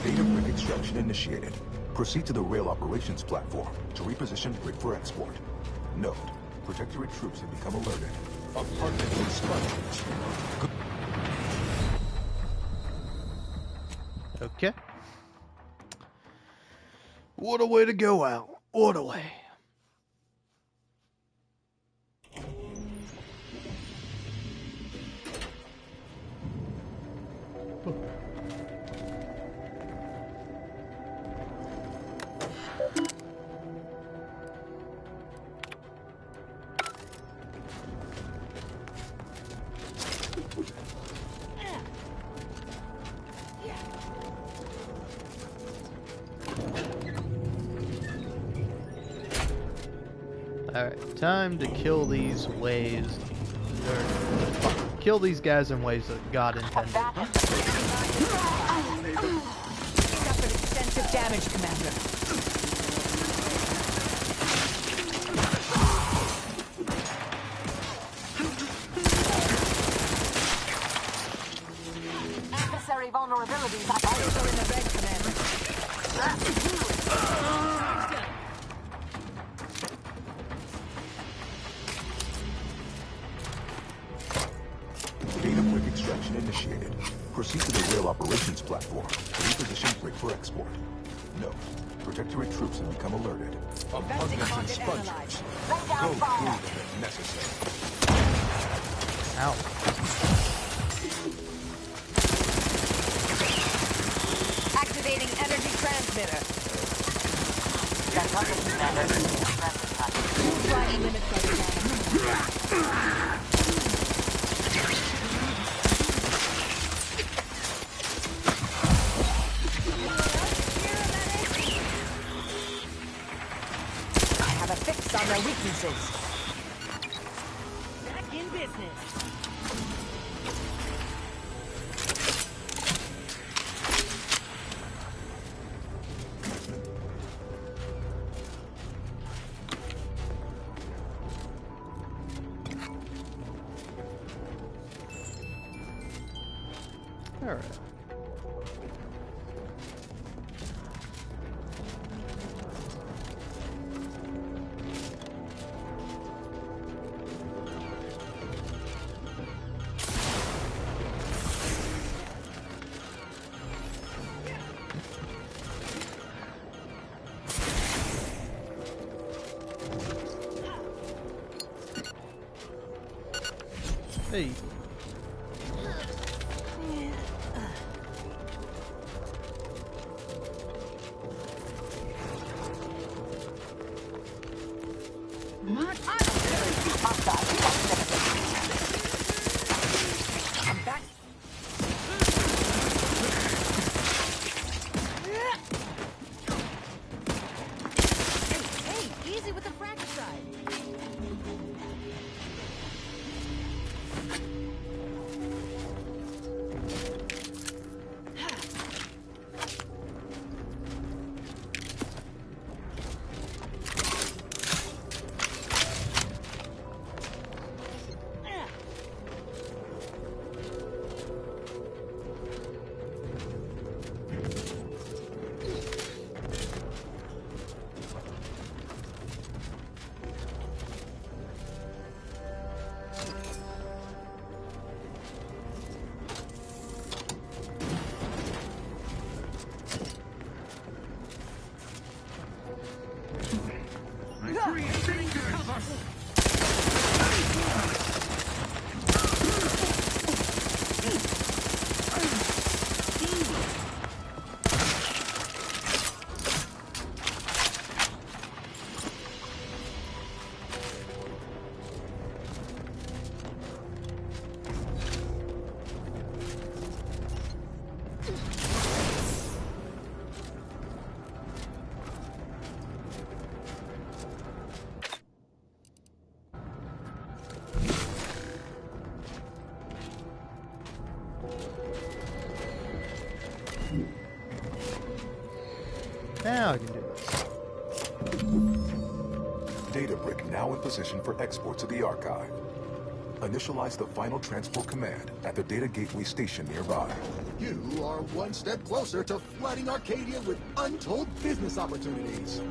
Data brick extraction initiated. Proceed to the rail operations platform to reposition brick for export. Note, Protectorate troops have become alerted. Apartment expunged. Okay. What a way to go out. Orderly. Alright, time to kill these ways, or kill these guys in ways that God intended. Suffered extensive damage, Commander. Adversary vulnerabilities are Eyes are in the red, Commander. Data brick extraction initiated. Proceed to the rail operations platform. Reposition brick for export. Note: Protectorate troops have become alerted. Investing spongers. Lay down Go fire. through them if necessary. Ow. Activating energy transmitter. Flying limit further down. I have a fix on their weaknesses. Back in business. Alright. Hey. What? I'm back. Hey, easy with the fratricide. Now I can do this. Data brick now in position for export to the archive. Initialize the final transport command at the data gateway station nearby. You are one step closer to flooding Arcadia with untold business opportunities.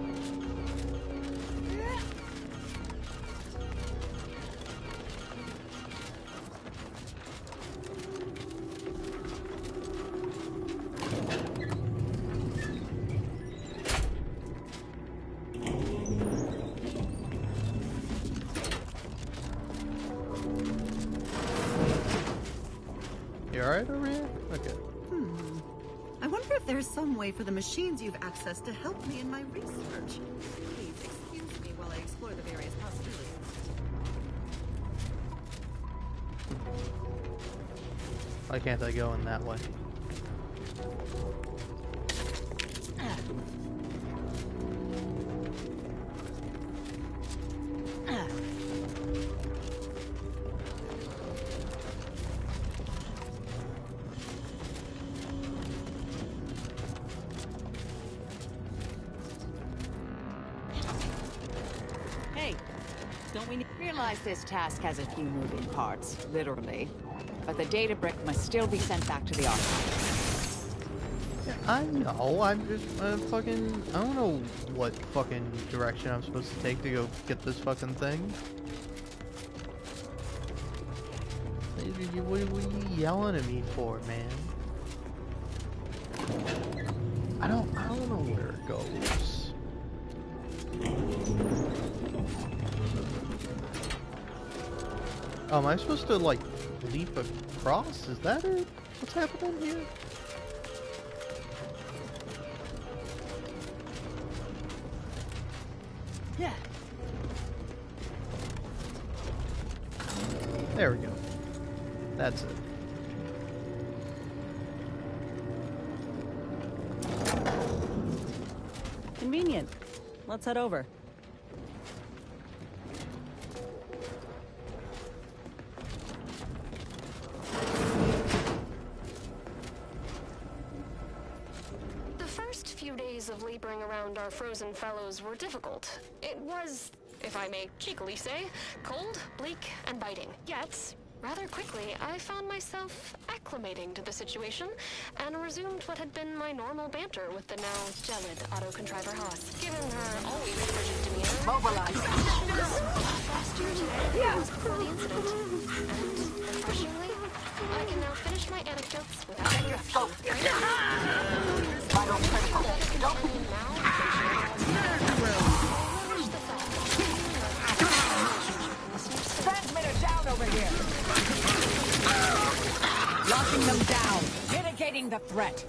alright over here? Okay. I wonder if there's some way for the machines you've accessed to help me in my research. Please excuse me while I explore the various possibilities. Why can't I go in that way? Hey, don't we realize this task has a few moving parts, literally. But the data brick must still be sent back to the archive. Yeah, I know, I'm just fucking... I don't know what fucking direction I'm supposed to take to go get this fucking thing. What are you yelling at me for, man? I don't know where it goes. Am I supposed to, like, leap across? Is that it? What's happening here? Yeah. There we go. That's it. Convenient. Let's head over. The first few days of laboring around our frozen fellows were difficult. It was, if I may cheekily say, cold, bleak, and biting. Yet, rather quickly, I found myself acclimating to the situation and resumed what had been my normal banter with the now gelid auto-contriver Haas. Given her always frigid demeanor, mobilize. Faster today was before the incident. And, refreshingly, I can now finish my anecdotes without interruption. Vital critical. Transmitter down over here. Locking them down. Mitigating the threat.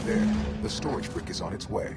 There, the storage brick is on its way.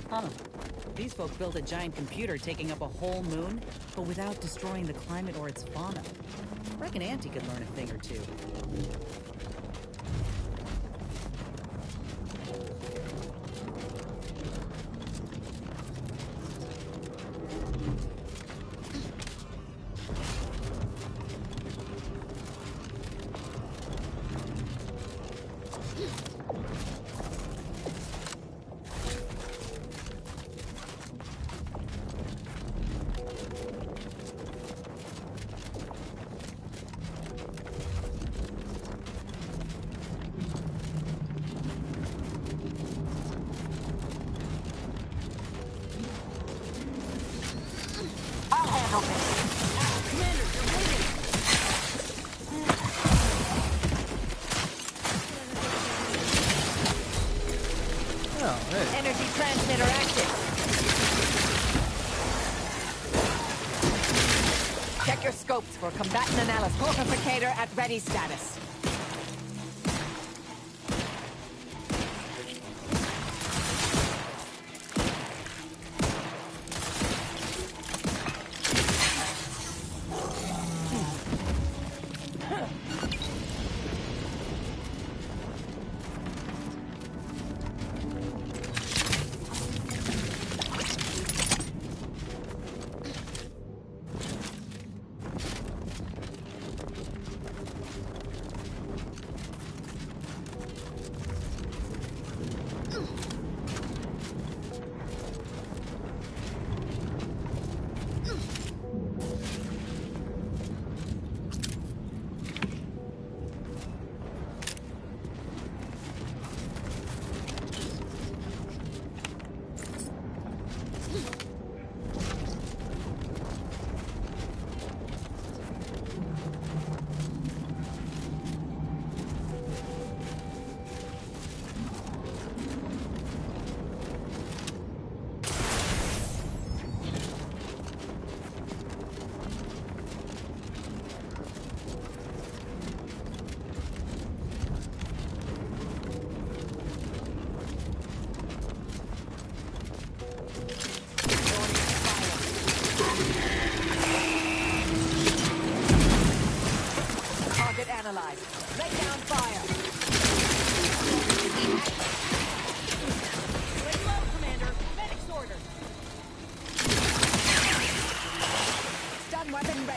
Huh. These folk built a giant computer taking up a whole moon, but without destroying the climate or its fauna. Reckon Auntie could learn a thing or two. Energy transmitter active. Check your scopes for combatant analysis. Fortificator at ready status.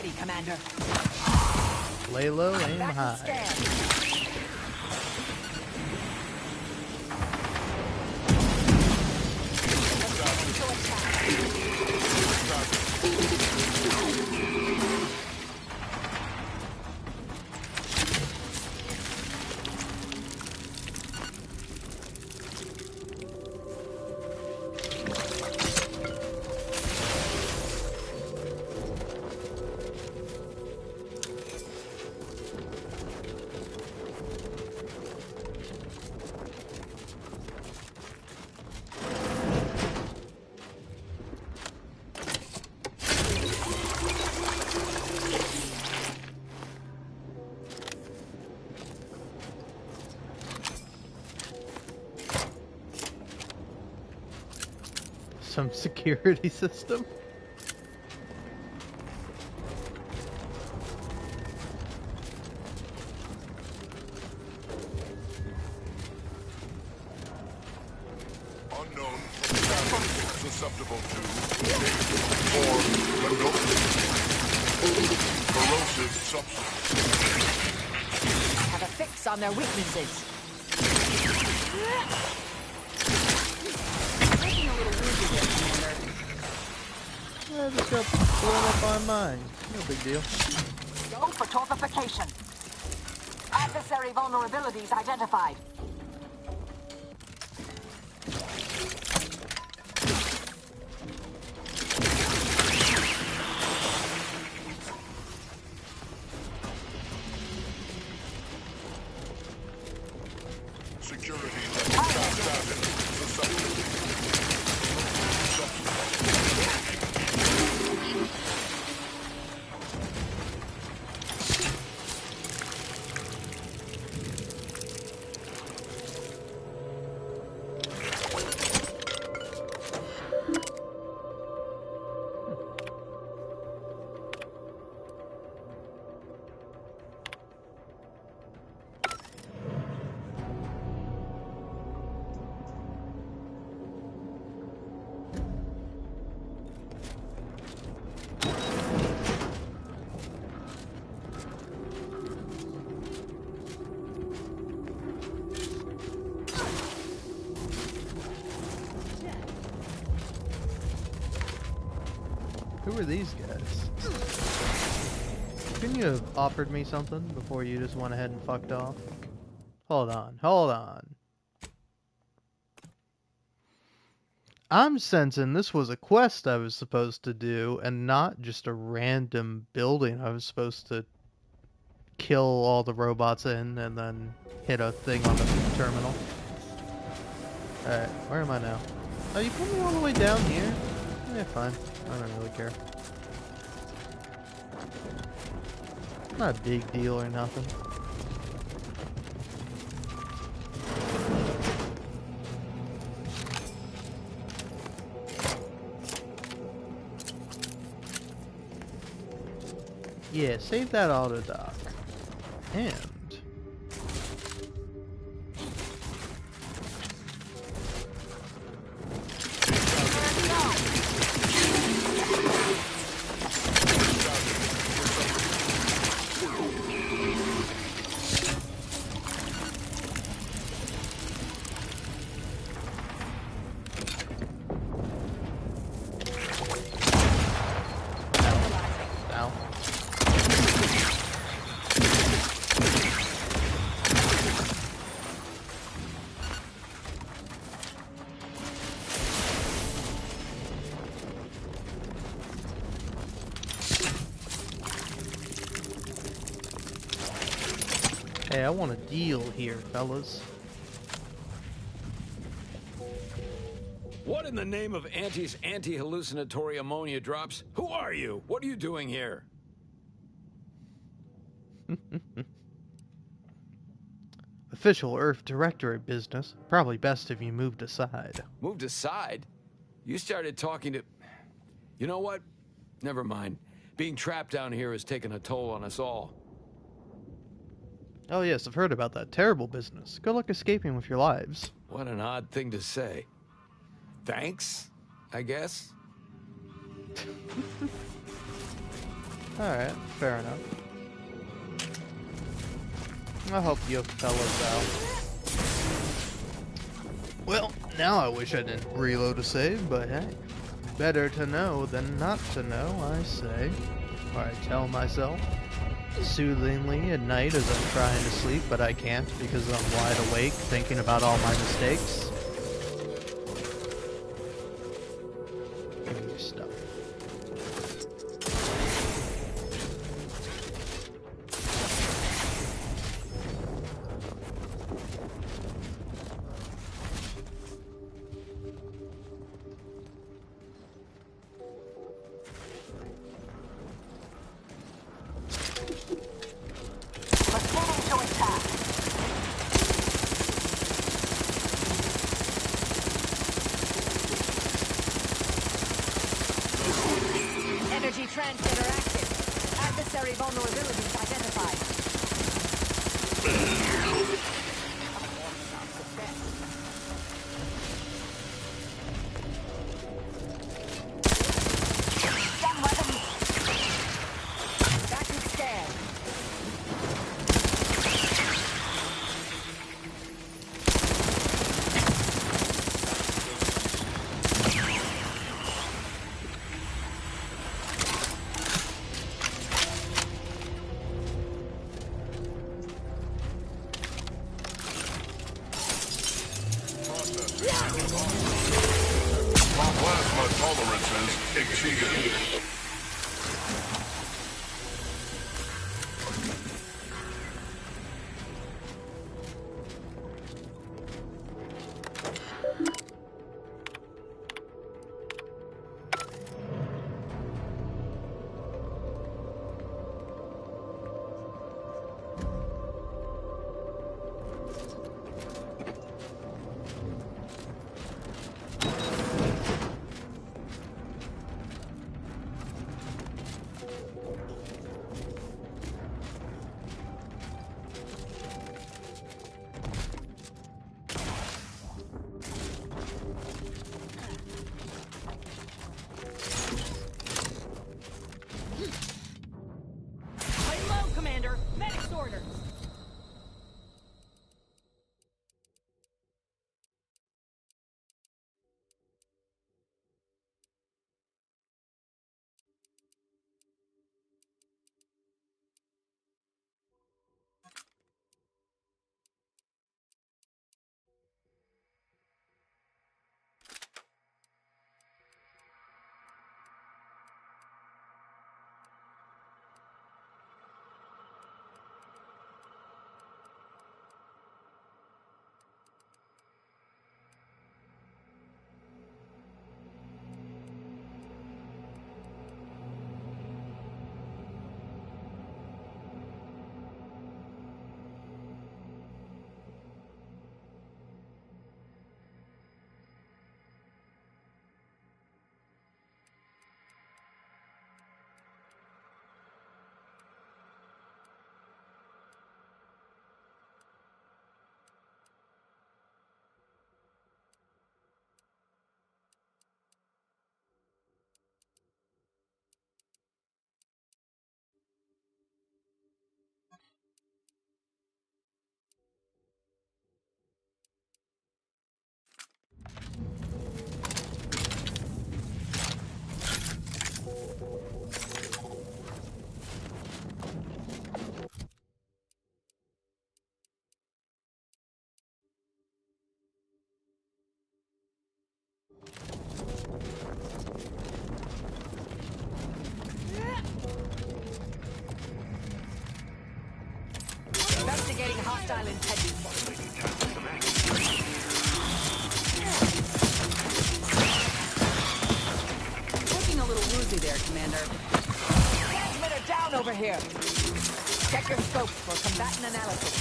ready, Commander. Lay low, aim Back high. and stand. Some security system. Unknown. Susceptible to or corrosive substance. Have a fix on their weaknesses. Looking a little woozy there, Commander. I just got blown up by mine. No big deal. Go for torpification. Adversary vulnerabilities identified. Security level status susceptible. Who are these guys? Couldn't you have offered me something before you just went ahead and fucked off? Hold on, hold on. I'm sensing this was a quest I was supposed to do and not just a random building I was supposed to kill all the robots in and then hit a thing on the terminal. Alright, where am I now? Oh, you put me all the way down here? Yeah, fine. I don't really care. Not a big deal or nothing. Yeah, save that auto dock. And hey, I want a deal here, fellas. What in the name of Auntie's anti-hallucinatory ammonia drops? Who are you? What are you doing here? Official Earth Directorate business. Probably best if you moved aside. Moved aside? You started talking to... You know what? Never mind. Being trapped down here has taken a toll on us all. Oh yes, I've heard about that terrible business. Good luck escaping with your lives. What an odd thing to say. Thanks, I guess? Alright, fair enough. I'll help you fellas out. Well, now I wish I didn't reload a save, but hey. Better to know than not to know, I say. Or I tell myself. Soothingly at night as I'm trying to sleep, but I can't because I'm wide awake thinking about all my mistakes. Give me stuff. Energy transmitter active. Adversary vulnerabilities identified. Gun weapon. Back to scan. Plasma tolerances exceeded. Lay low, Commander. Medic's orders. Investigating hostile intent. Looking a little woozy there, Commander. Transmitter down over here. Check your scopes for combatant analysis.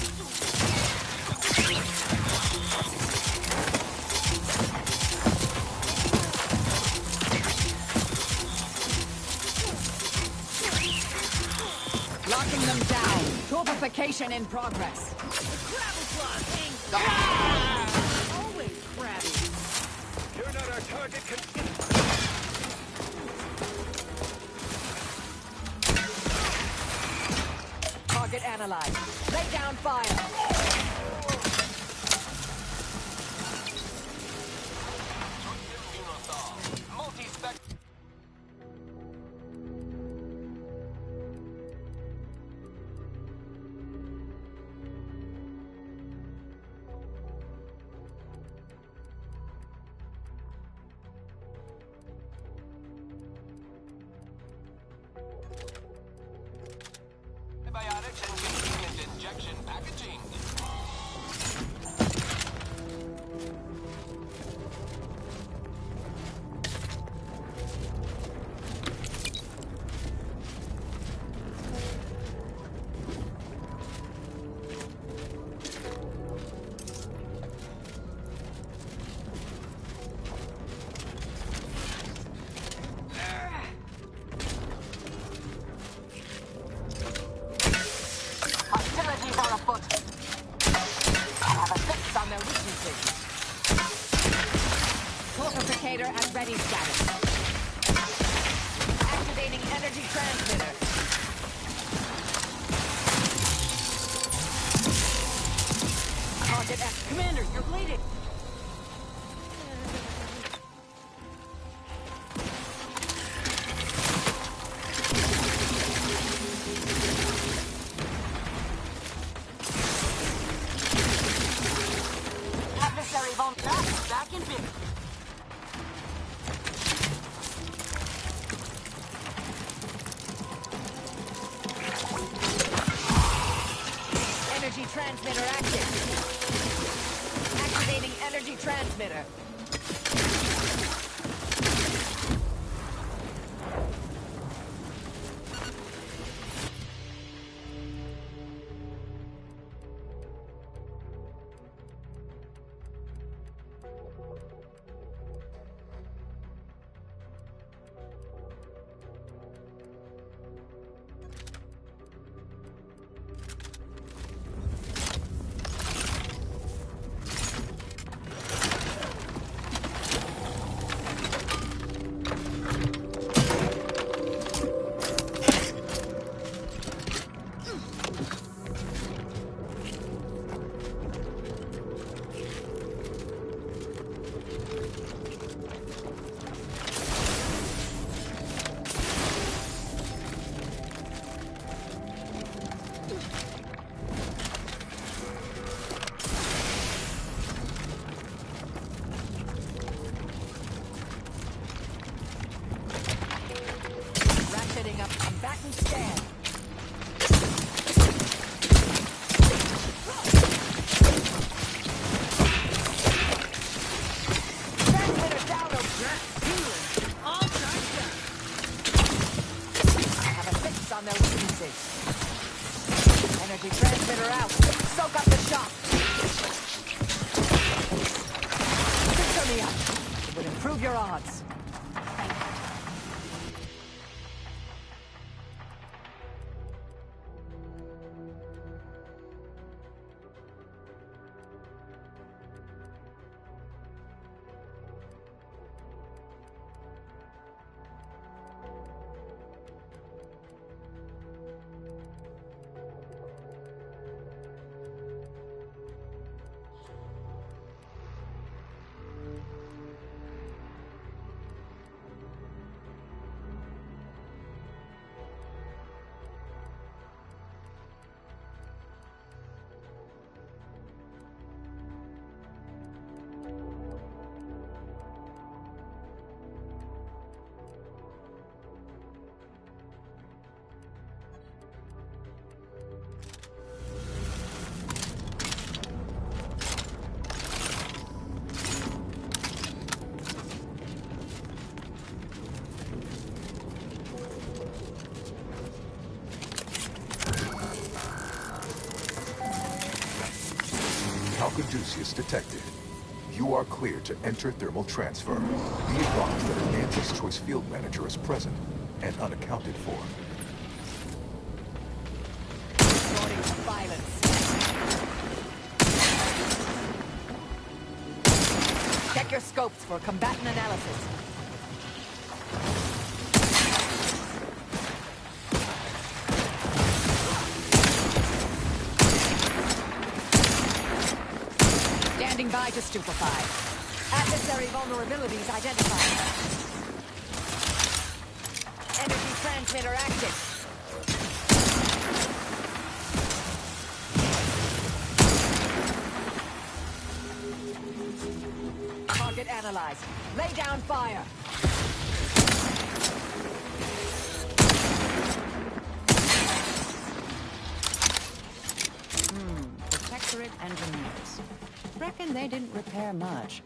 Locking them down. Torpification in progress. Gravel claws hang. Always crabby. You're not our target. analyzed. Lay down fire. Antibiotics and convenient injection packaging. Hostilities are afoot. I have a fix on their weaknesses. Fortificator at ready status. Activating energy transmitter. Target X. Commander, you're bleeding. Adversary von back in business. Energy transmitter active. Activating energy transmitter. Ratcheting up combatant stand. Transmitter down, healing. All charged up. I have a fix on their weaknesses. Energy transmitter out. Soak up the shock. Picture me up. It would improve your odds. Caduceus detected. You are clear to enter thermal transfer. Be advised that a Nancy's Choice Field Manager is present and unaccounted for. Resorting to violence. Check your scopes for combatant analysis. stupefied. Adversary vulnerabilities identified. Energy transmitter active. Target analyzed. Lay down fire. Protectorate engineers. Reckon they didn't repair much.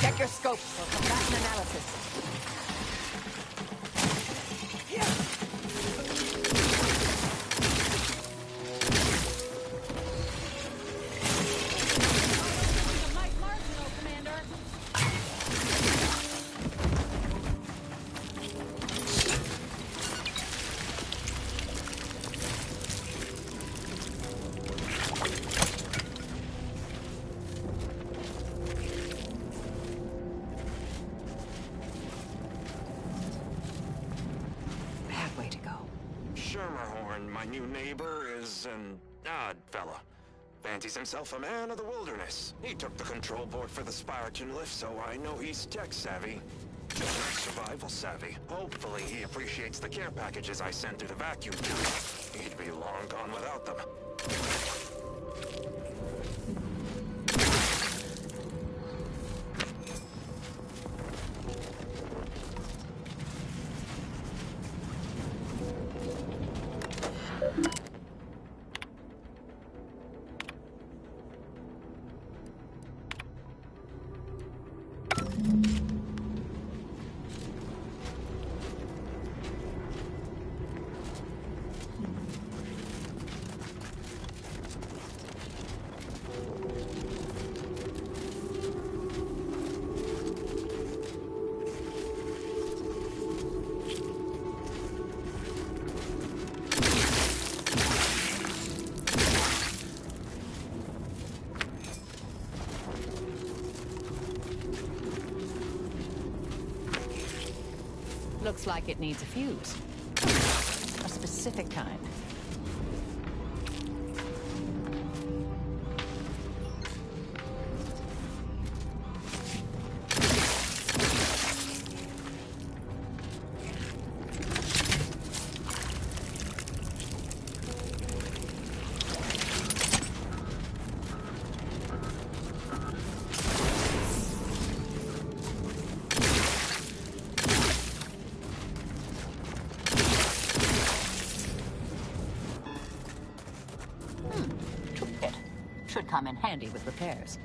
Check your scope for combatant analysis. My new neighbor is an odd fella. Fancies himself a man of the wilderness. He took the control board for the Spiraton lift, so I know he's tech savvy. Just not survival savvy. Hopefully he appreciates the care packages I sent through the vacuum tube. He'd be long gone without them. Looks like it needs a fuse. A specific kind. Should come in handy with repairs.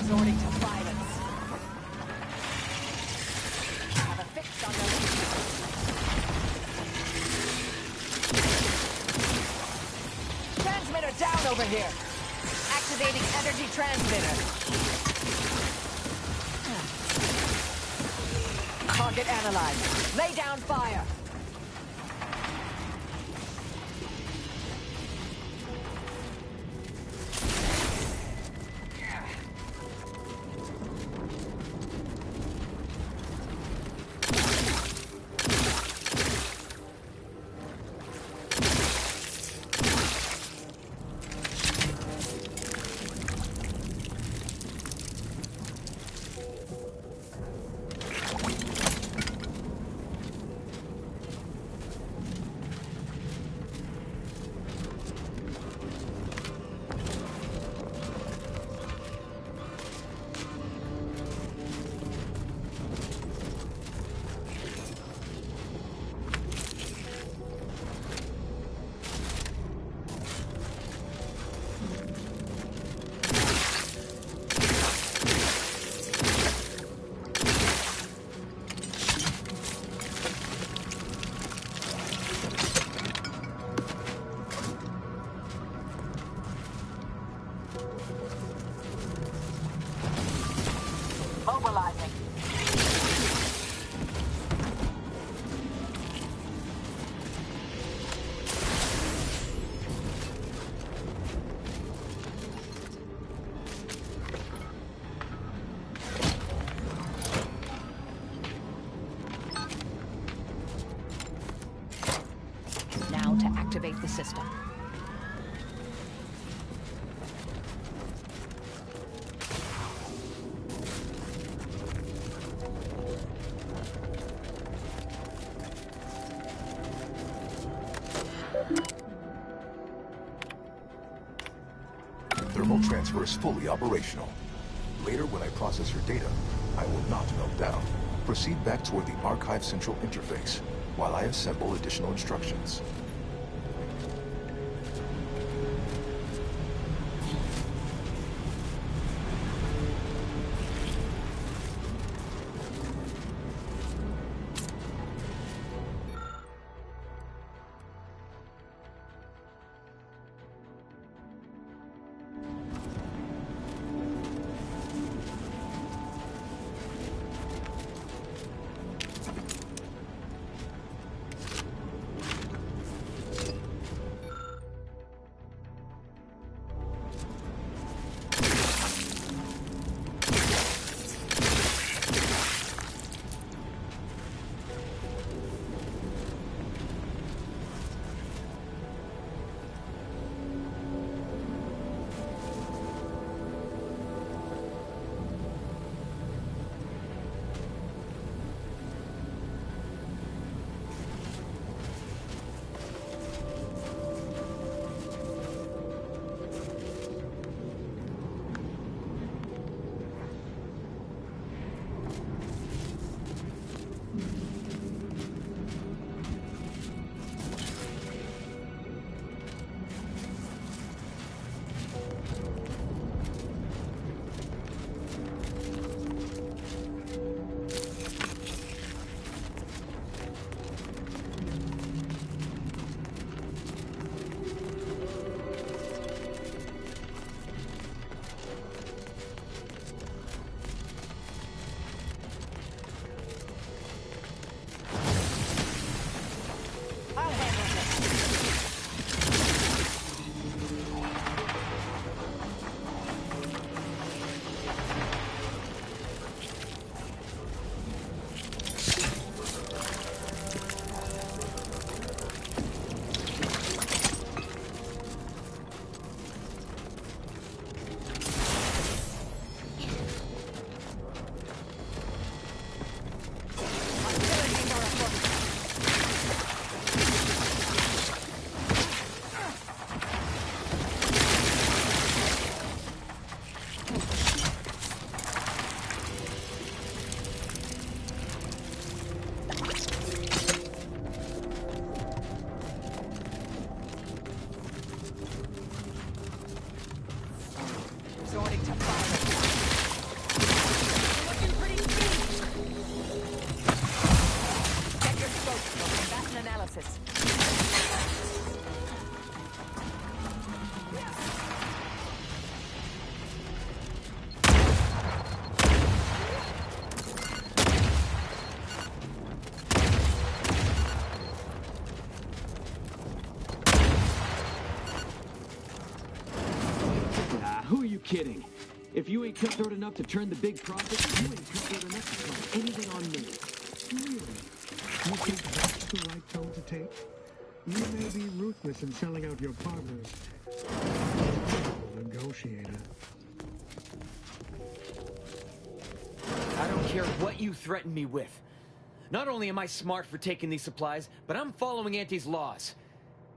Resorting to violence. Have a fix on the transmitter down over here. Activating energy transmitter. Target analyzed. Lay down fire. Mobilizing. Now to activate the system. Thermal transfer is fully operational. Later, when I process your data, I will not melt down. Proceed back toward the Archive Central interface, while I assemble additional instructions. kidding. If you ain't cutthroat enough to turn the big profit, you ain't cutthroat enough to try anything on me. Really? You think that's the right tone to take? You may be ruthless in selling out your partners. Negotiator. I don't care what you threaten me with. Not only am I smart for taking these supplies, but I'm following Auntie's laws.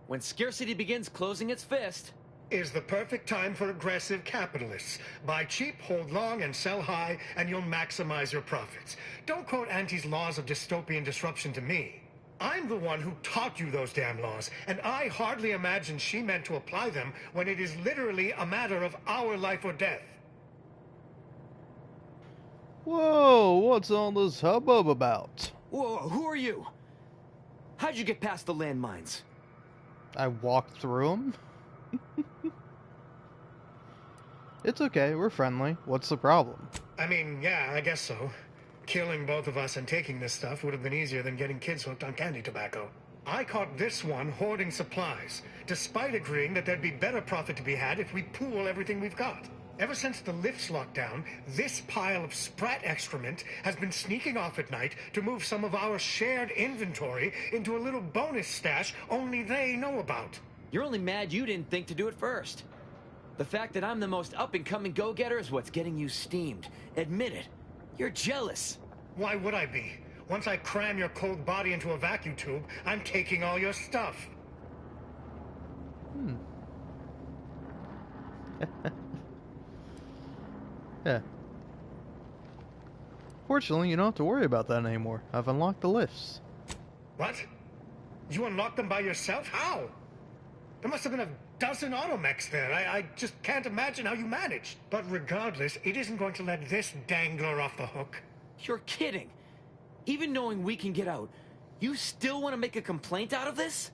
When scarcity begins closing its fist... Is the perfect time for aggressive capitalists. Buy cheap, hold long, and sell high, and you'll maximize your profits. Don't quote Auntie's laws of dystopian disruption to me. I'm the one who taught you those damn laws, and I hardly imagine she meant to apply them when it is literally a matter of our life or death. Whoa, what's all this hubbub about? Whoa, who are you? How'd you get past the landmines? I walked through them. It's okay, we're friendly. What's the problem? I mean, yeah, I guess so. Killing both of us and taking this stuff would have been easier than getting kids hooked on candy tobacco. I caught this one hoarding supplies, despite agreeing that there'd be better profit to be had if we pool everything we've got. Ever since the lifts locked down, this pile of sprat excrement has been sneaking off at night to move some of our shared inventory into a little bonus stash only they know about. You're only mad you didn't think to do it first. The fact that I'm the most up-and-coming go-getter is what's getting you steamed. Admit it. You're jealous. Why would I be? Once I cram your cold body into a vacuum tube, I'm taking all your stuff. Yeah. Fortunately, you don't have to worry about that anymore. I've unlocked the lifts. What? You unlocked them by yourself? How? There must have been a dozen automechs there. I just can't imagine how you managed. But regardless, it isn't going to let this dangler off the hook. You're kidding. Even knowing we can get out, you still want to make a complaint out of this?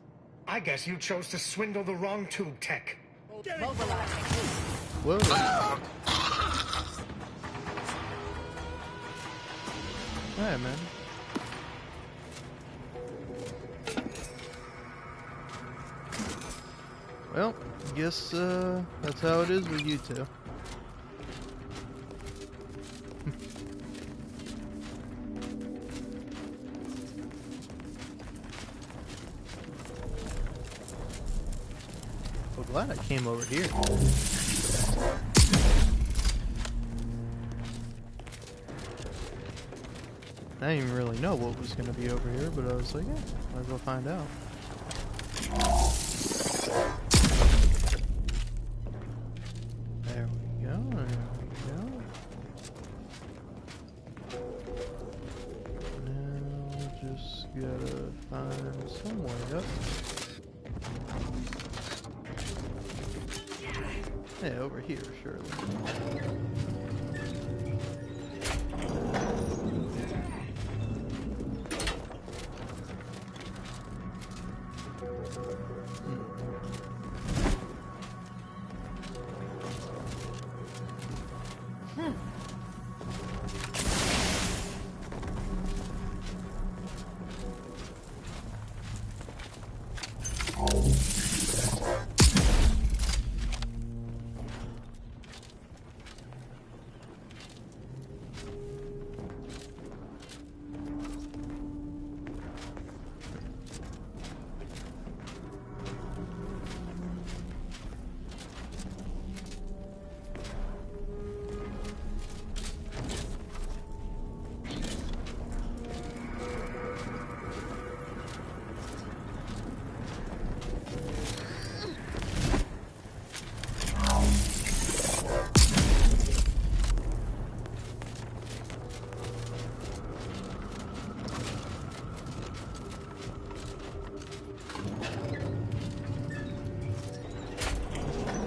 I guess you chose to swindle the wrong tube tech. Whoa. Hey, man. Well, guess that's how it is with you two. Well, glad I came over here. I didn't even really know what was going to be over here, but I was like, yeah, might as well find out. There we go, there we go. Now we just gotta find some way up. Yeah, over here, surely.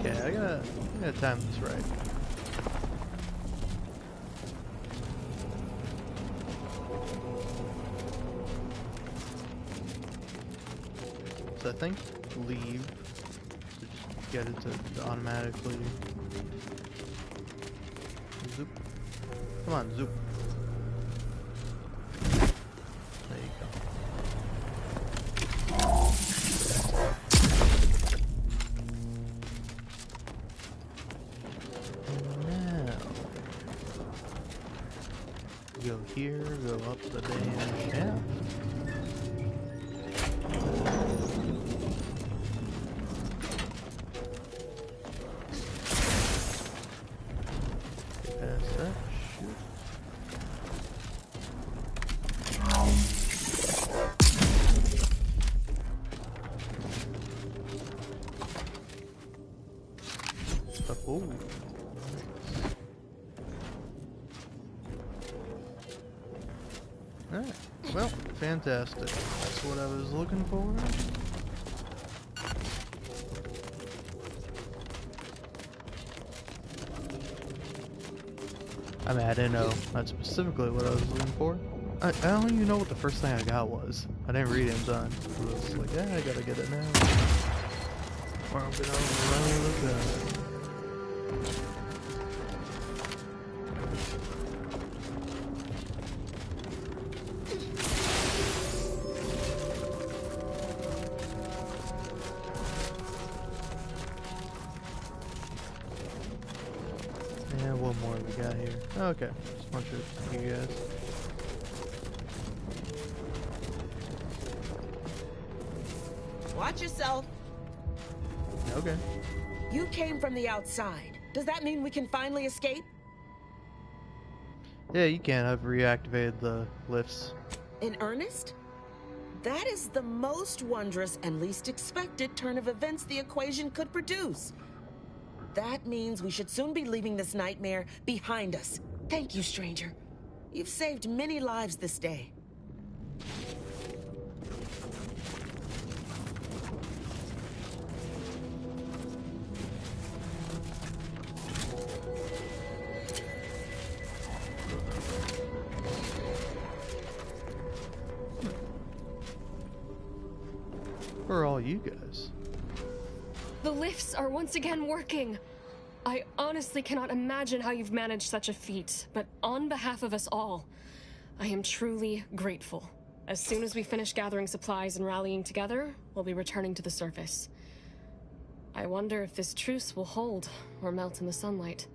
I gotta time this right. So I think leave to just get it to automatically zoop. Come on, zoop. There you go. Go here, go up the damn shaft. Get past that. Shoot. Oh. Alright, well, fantastic. That's what I was looking for. I mean, I didn't know that's specifically what I was looking for. I don't even know what the first thing I got was. I didn't read it in time. I was like, yeah, I gotta get it now. Or I'm gonna run with that. Yeah, what more we got here? Okay, just a bunch of you guys. Watch yourself. Okay. You came from the outside. Does that mean we can finally escape? Yeah, you can. I've reactivated the lifts. In earnest? That is the most wondrous and least expected turn of events the equation could produce. That means we should soon be leaving this nightmare behind us. Thank you, stranger. You've saved many lives this day. For all you guys. The lifts are once again working. I honestly cannot imagine how you've managed such a feat, but on behalf of us all, I am truly grateful. As soon as we finish gathering supplies and rallying together, we'll be returning to the surface. I wonder if this truce will hold or melt in the sunlight.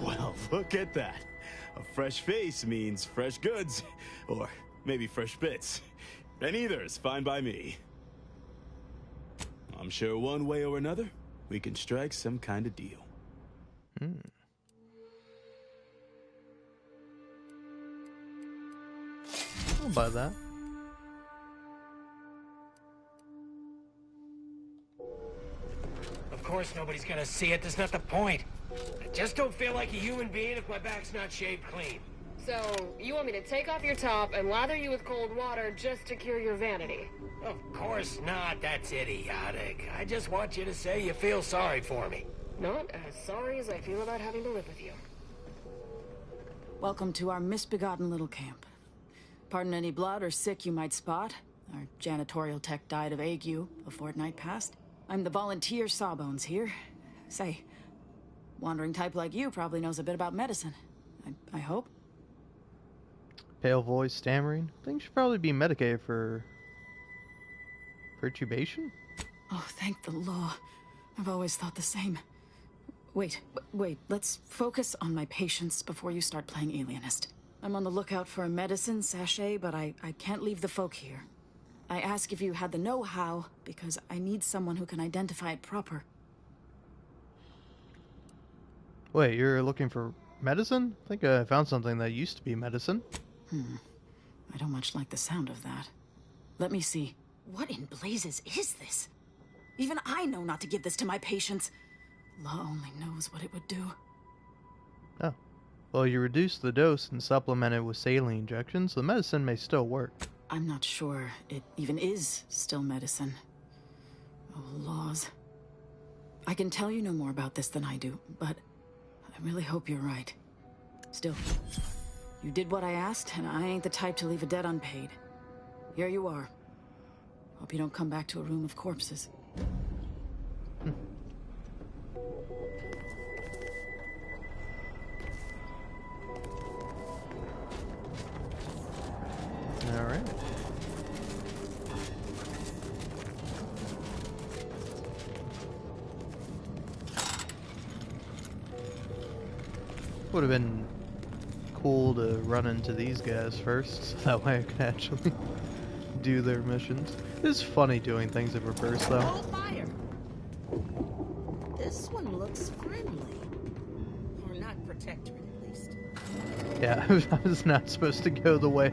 Well, look at that. A fresh face means fresh goods, or maybe fresh bits. And either is fine by me. I'm sure one way or another, we can strike some kind of deal. I'll buy that. Of course nobody's gonna see it. That's not the point. I just don't feel like a human being if my back's not shaved clean. So, you want me to take off your top and lather you with cold water just to cure your vanity? Of course not. That's idiotic. I just want you to say you feel sorry for me. Not as sorry as I feel about having to live with you. Welcome to our misbegotten little camp. Pardon any blood or sick you might spot. Our janitorial tech died of ague a fortnight past. I'm the volunteer Sawbones here. Say, wandering type like you probably knows a bit about medicine. I hope. Pale voice, stammering. I think should probably be medicated for perturbation? Oh, thank the law. I've always thought the same. Wait, let's focus on my patients before you start playing alienist. I'm on the lookout for a medicine sachet, but I can't leave the folk here. I ask if you had the know-how, because I need someone who can identify it proper. Wait, you're looking for medicine? I think I found something that used to be medicine. I don't much like the sound of that. Let me see. What in blazes is this? Even I know not to give this to my patients. Law only knows what it would do. Oh. Well, you reduce the dose and supplement it with saline injections, the medicine may still work. I'm not sure it even is still medicine. Oh, laws. I can tell you no more about this than I do, but I really hope you're right. Still, you did what I asked, and I ain't the type to leave a debt unpaid. Here you are. Hope you don't come back to a room of corpses. All right. Would have been cool to run into these guys first, so that way I could actually do their missions. It's funny doing things in reverse, though. Hold fire. This one looks friendly, or not protectorate at least. Yeah, I was not supposed to go the way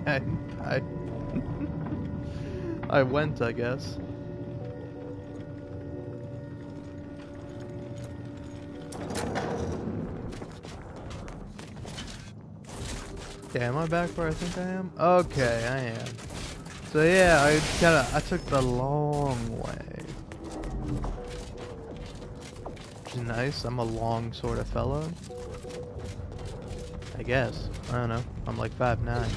I went, I guess. Okay, am I back where I think I am? Okay, I am. So yeah, I took the long way. Which is nice. I'm a long sort of fellow. I guess. I don't know. I'm like 5'9".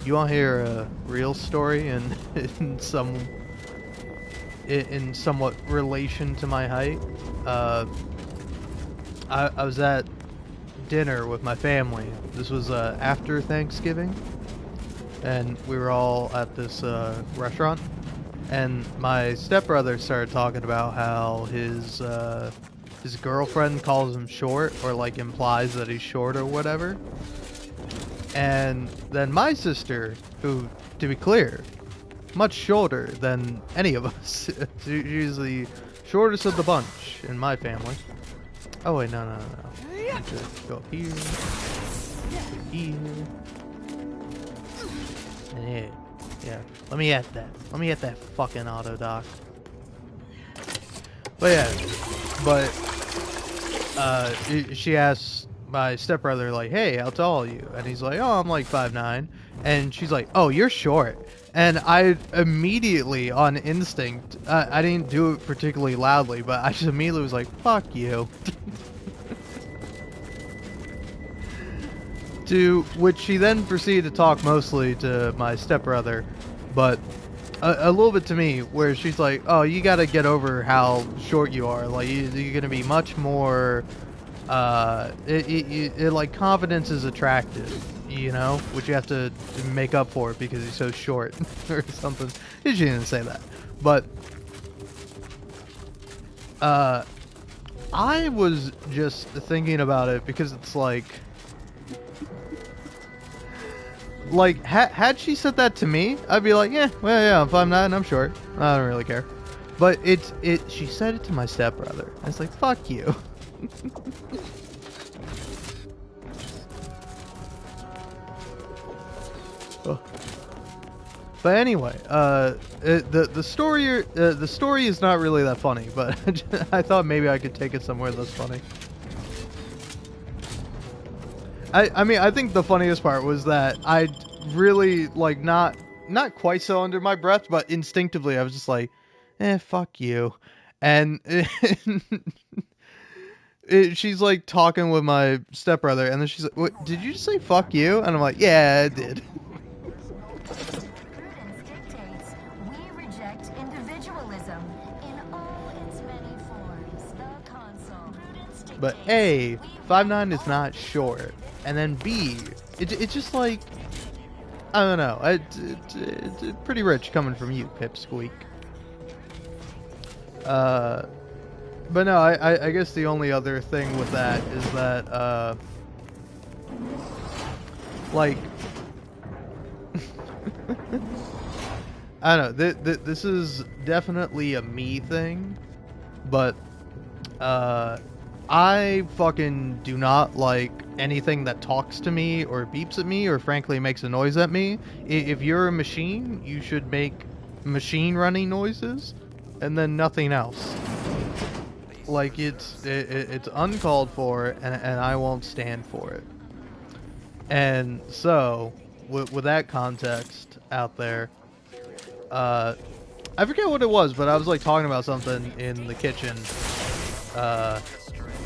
You want to hear a real story in somewhat relation to my height? I was at dinner with my family. This was after Thanksgiving, and we were all at this restaurant. And my stepbrother started talking about how his girlfriend calls him short, or like implies that he's short or whatever. And then my sister, who, to be clear, much shorter than any of us. She's the shortest of the bunch in my family. Oh wait, no. Just go up here. Go here. And here. Yeah. Let me at that. Let me at that fucking auto dock. But yeah. She asks my stepbrother, like, hey, how tall are you? And he's like, oh, I'm like 5'9". And she's like, oh, you're short. And I immediately, on instinct, I didn't do it particularly loudly, but I just immediately was like, fuck you. To which she then proceeded to talk mostly to my stepbrother, but a little bit to me, where she's like, oh, you gotta get over how short you are. Like, you're gonna be much more... like, confidence is attractive, you know, which you have to make up for because he's so short or something. She didn't say that, but I was just thinking about it because it's like had she said that to me, I'd be like, yeah, well, yeah, I'm 5'9", I'm short, I don't really care. But she said it to my stepbrother, and it's like, fuck you. Oh. But anyway, the story is not really that funny, but I thought maybe I could take it somewhere that's funny. I mean, I think the funniest part was that I really, like, not quite so under my breath, but instinctively I was just like, fuck you. And she's like talking with my stepbrother, and then she's like, what, did you just say fuck you? And I'm like, yeah, I did. But A, 5'9" is not short, and then B, it's just like, I don't know, it's pretty rich coming from you, Pipsqueak. But no, I guess the only other thing with that is that, like, I don't know, this is definitely a me thing, but, I fucking do not like anything that talks to me or beeps at me or frankly makes a noise at me. If you're a machine, you should make machine running noises and then nothing else. Like, it's uncalled for, and I won't stand for it. And so, with that context out there, I forget what it was, but I was like talking about something in the kitchen at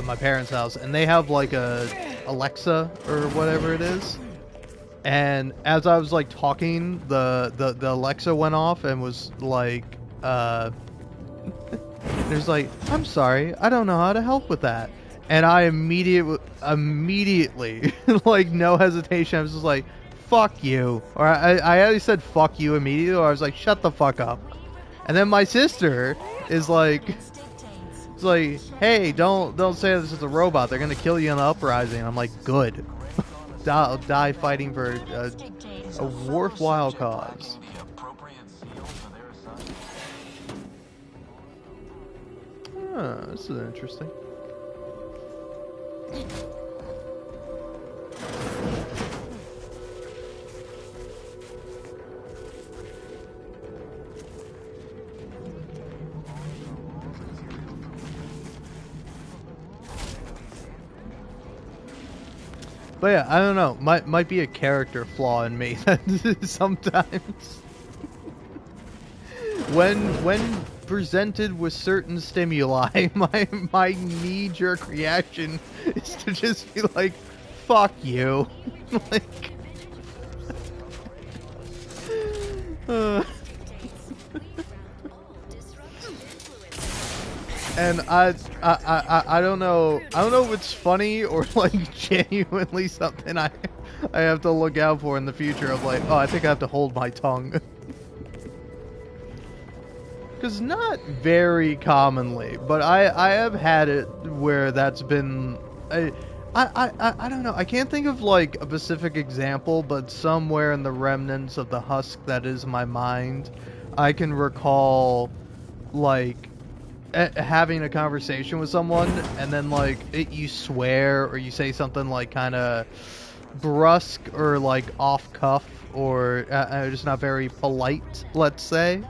my parents' house, and they have like a Alexa or whatever it is. And as I was like talking, the Alexa went off and was like And he's like, I'm sorry, I don't know how to help with that. And I immediately, like, no hesitation, I was just like, fuck you. Or I either said fuck you immediately, or I was like, shut the fuck up. And then my sister is like, it's like, hey, don't say this is a robot. They're gonna kill you in the uprising. I'm like, good. I'll die fighting for a worthwhile cause. This is interesting. But yeah, I don't know. Might be a character flaw in me that sometimes when presented with certain stimuli, my knee-jerk reaction is to just be like, "Fuck you," like. And I don't know if it's funny or like genuinely something I have to look out for in the future of like, oh, I think I have to hold my tongue. Because not very commonly, but I have had it where that's been I don't know, I can't think of like a specific example, but somewhere in the remnants of the husk that is my mind, I can recall like having a conversation with someone and then like you swear or you say something like kind of brusque or like off cuff or just not very polite, let's say,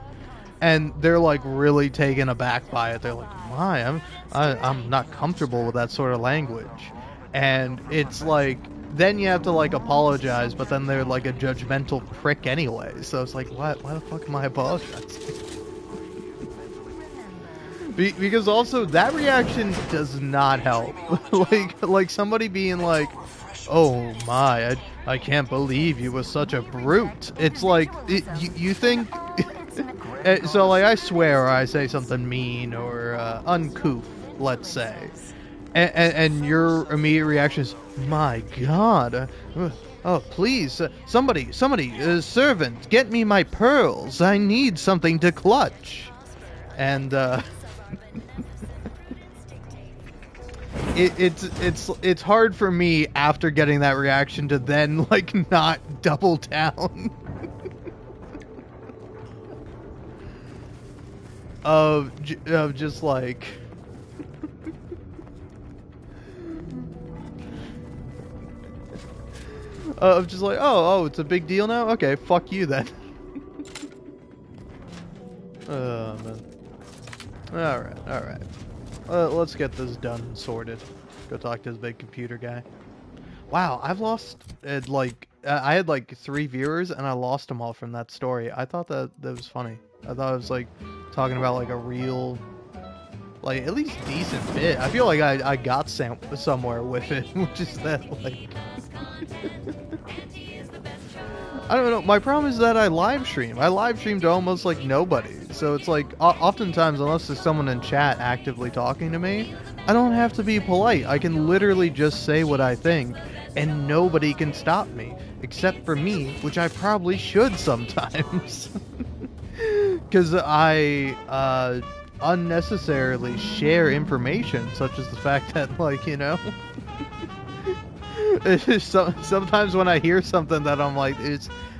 and they're like really taken aback by it. They're like, "Why? I'm not comfortable with that sort of language," and it's like then you have to like apologize, but then they're like a judgmental prick anyway. So it's like, why the fuck am I apologizing? Because also that reaction does not help. like somebody being like, "Oh my, I can't believe you were such a brute." It's like you think. So like I swear or I say something mean or uncouth, let's say, and your immediate reaction is, "My God, oh please, somebody, servant, get me my pearls. I need something to clutch." And it's hard for me after getting that reaction to then like not double down of just like of just like, oh it's a big deal now, okay, fuck you then. Oh man. All right. Let's get this done and sorted. Go talk to this big computer guy. Wow, I've lost I had like 3 viewers and I lost them all from that story. I thought that was funny. I thought it was like talking about like a real, like at least decent bit. I feel like I got somewhere with it, which is that like I don't know. My problem is that I live stream. I live stream to almost like nobody. So it's like oftentimes, unless there's someone in chat actively talking to me, I don't have to be polite. I can literally just say what I think and nobody can stop me. Except for me, which I probably should sometimes. Because I unnecessarily share information, such as the fact that, like, you know... sometimes when I hear something that I'm like,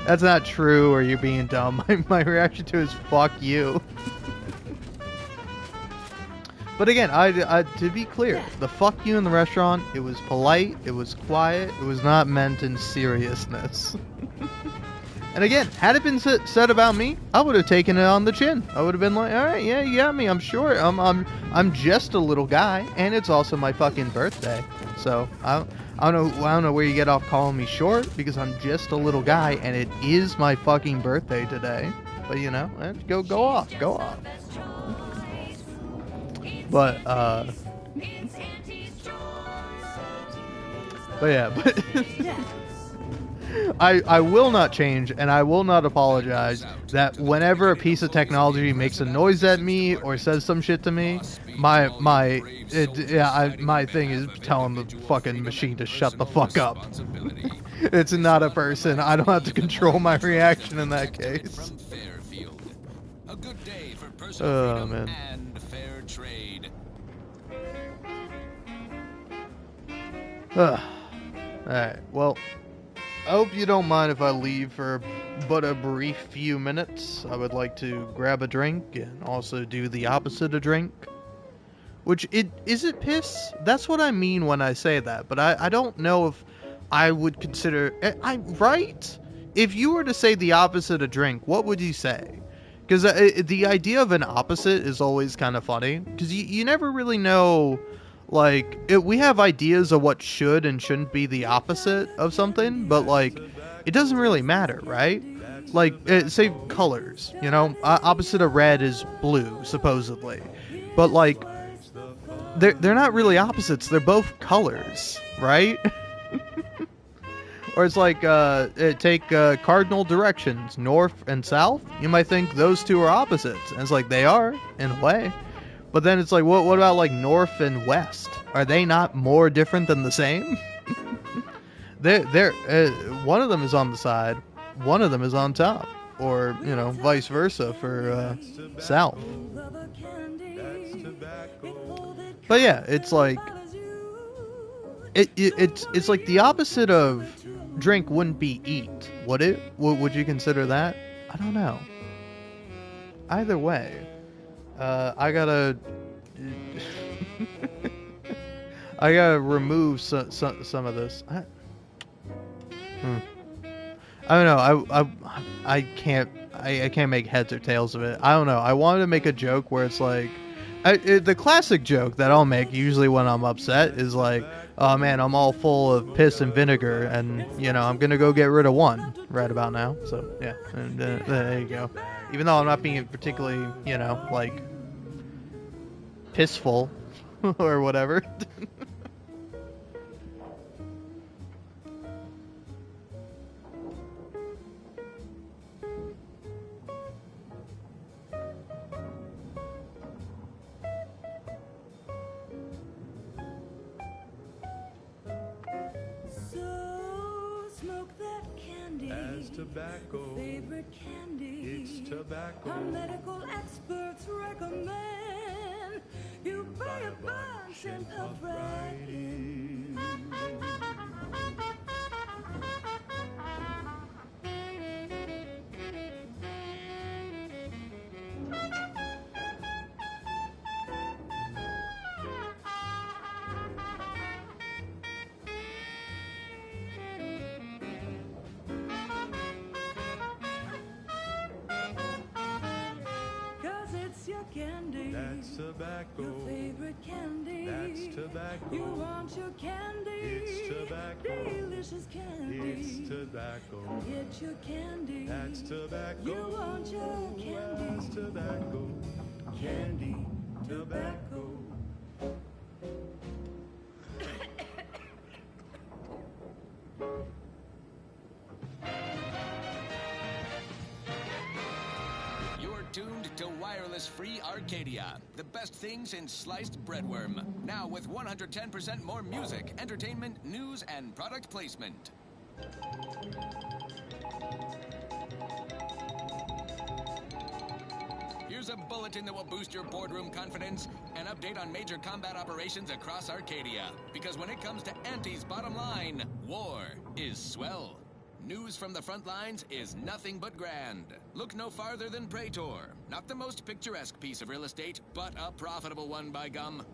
that's not true or you're being dumb, my reaction to it is fuck you. But again, I to be clear, the fuck you in the restaurant, it was polite, it was quiet, it was not meant in seriousness. And again, had it been said about me, I would have taken it on the chin. I would have been like, all right, yeah, you got me, I'm sure. I'm just a little guy, and it's also my fucking birthday. So I don't know where you get off calling me short, because I'm just a little guy, and it is my fucking birthday today. But you know, go off. But yeah, I will not change, and I will not apologize that whenever a piece of technology makes a noise at me or says some shit to me, my thing is telling the fucking machine to shut the fuck up. It's not a person. I don't have to control my reaction in that case. A good day for Oh, personal freedom man. and fair trade. Alright, well, I hope you don't mind if I leave for but a brief few minutes. I would like to grab a drink and also do the opposite of drink. Which, is it piss? That's what I mean when I say that, but I don't know if I would consider... right? If you were to say the opposite of drink, what would you say? Because the idea of an opposite is always kind of funny, because you never really know... Like, we have ideas of what should and shouldn't be the opposite of something, but, like, it doesn't really matter, right? Like, say colors, you know? Opposite of red is blue, supposedly. But, like, they're not really opposites. They're both colors, right? Or it's like, take cardinal directions, north and south. You might think those two are opposites. And it's like, they are, in a way. But then it's like, what about like north and west? Are they not more different than the same? they're one of them is on the side, one of them is on top, or you know, vice versa for south. But yeah, it's like it's like the opposite of drink wouldn't be eat, would it? Would you consider that? I don't know. Either way. I gotta remove some of this. I don't know. I can't make heads or tails of it. I don't know. I wanted to make a joke where it's like, the classic joke that I'll make usually when I'm upset is like, oh man, I'm all full of piss and vinegar, and you know I'm gonna go get rid of one right about now. So yeah, and there you go. Even though I'm not being particularly, you know, like, pissful or whatever. Tobacco. Favorite candy. It's tobacco. Our medical experts recommend you buy a bunch and puff right in. Candy. That's tobacco. Your favorite candy. That's tobacco. You want your candy. It's tobacco. Delicious candy. It's tobacco. Come get your candy. That's tobacco. You want your candy. That's tobacco. Candy. Tobacco. Tuned to wireless-free Arcadia, the best things in sliced breadworm. Now with 110% more music, entertainment, news, and product placement. Here's a bulletin that will boost your boardroom confidence. An update on major combat operations across Arcadia. Because when it comes to Auntie's bottom line, war is swell. News from the front lines is nothing but grand. Look no farther than Praetor. Not the most picturesque piece of real estate, but a profitable one, by gum.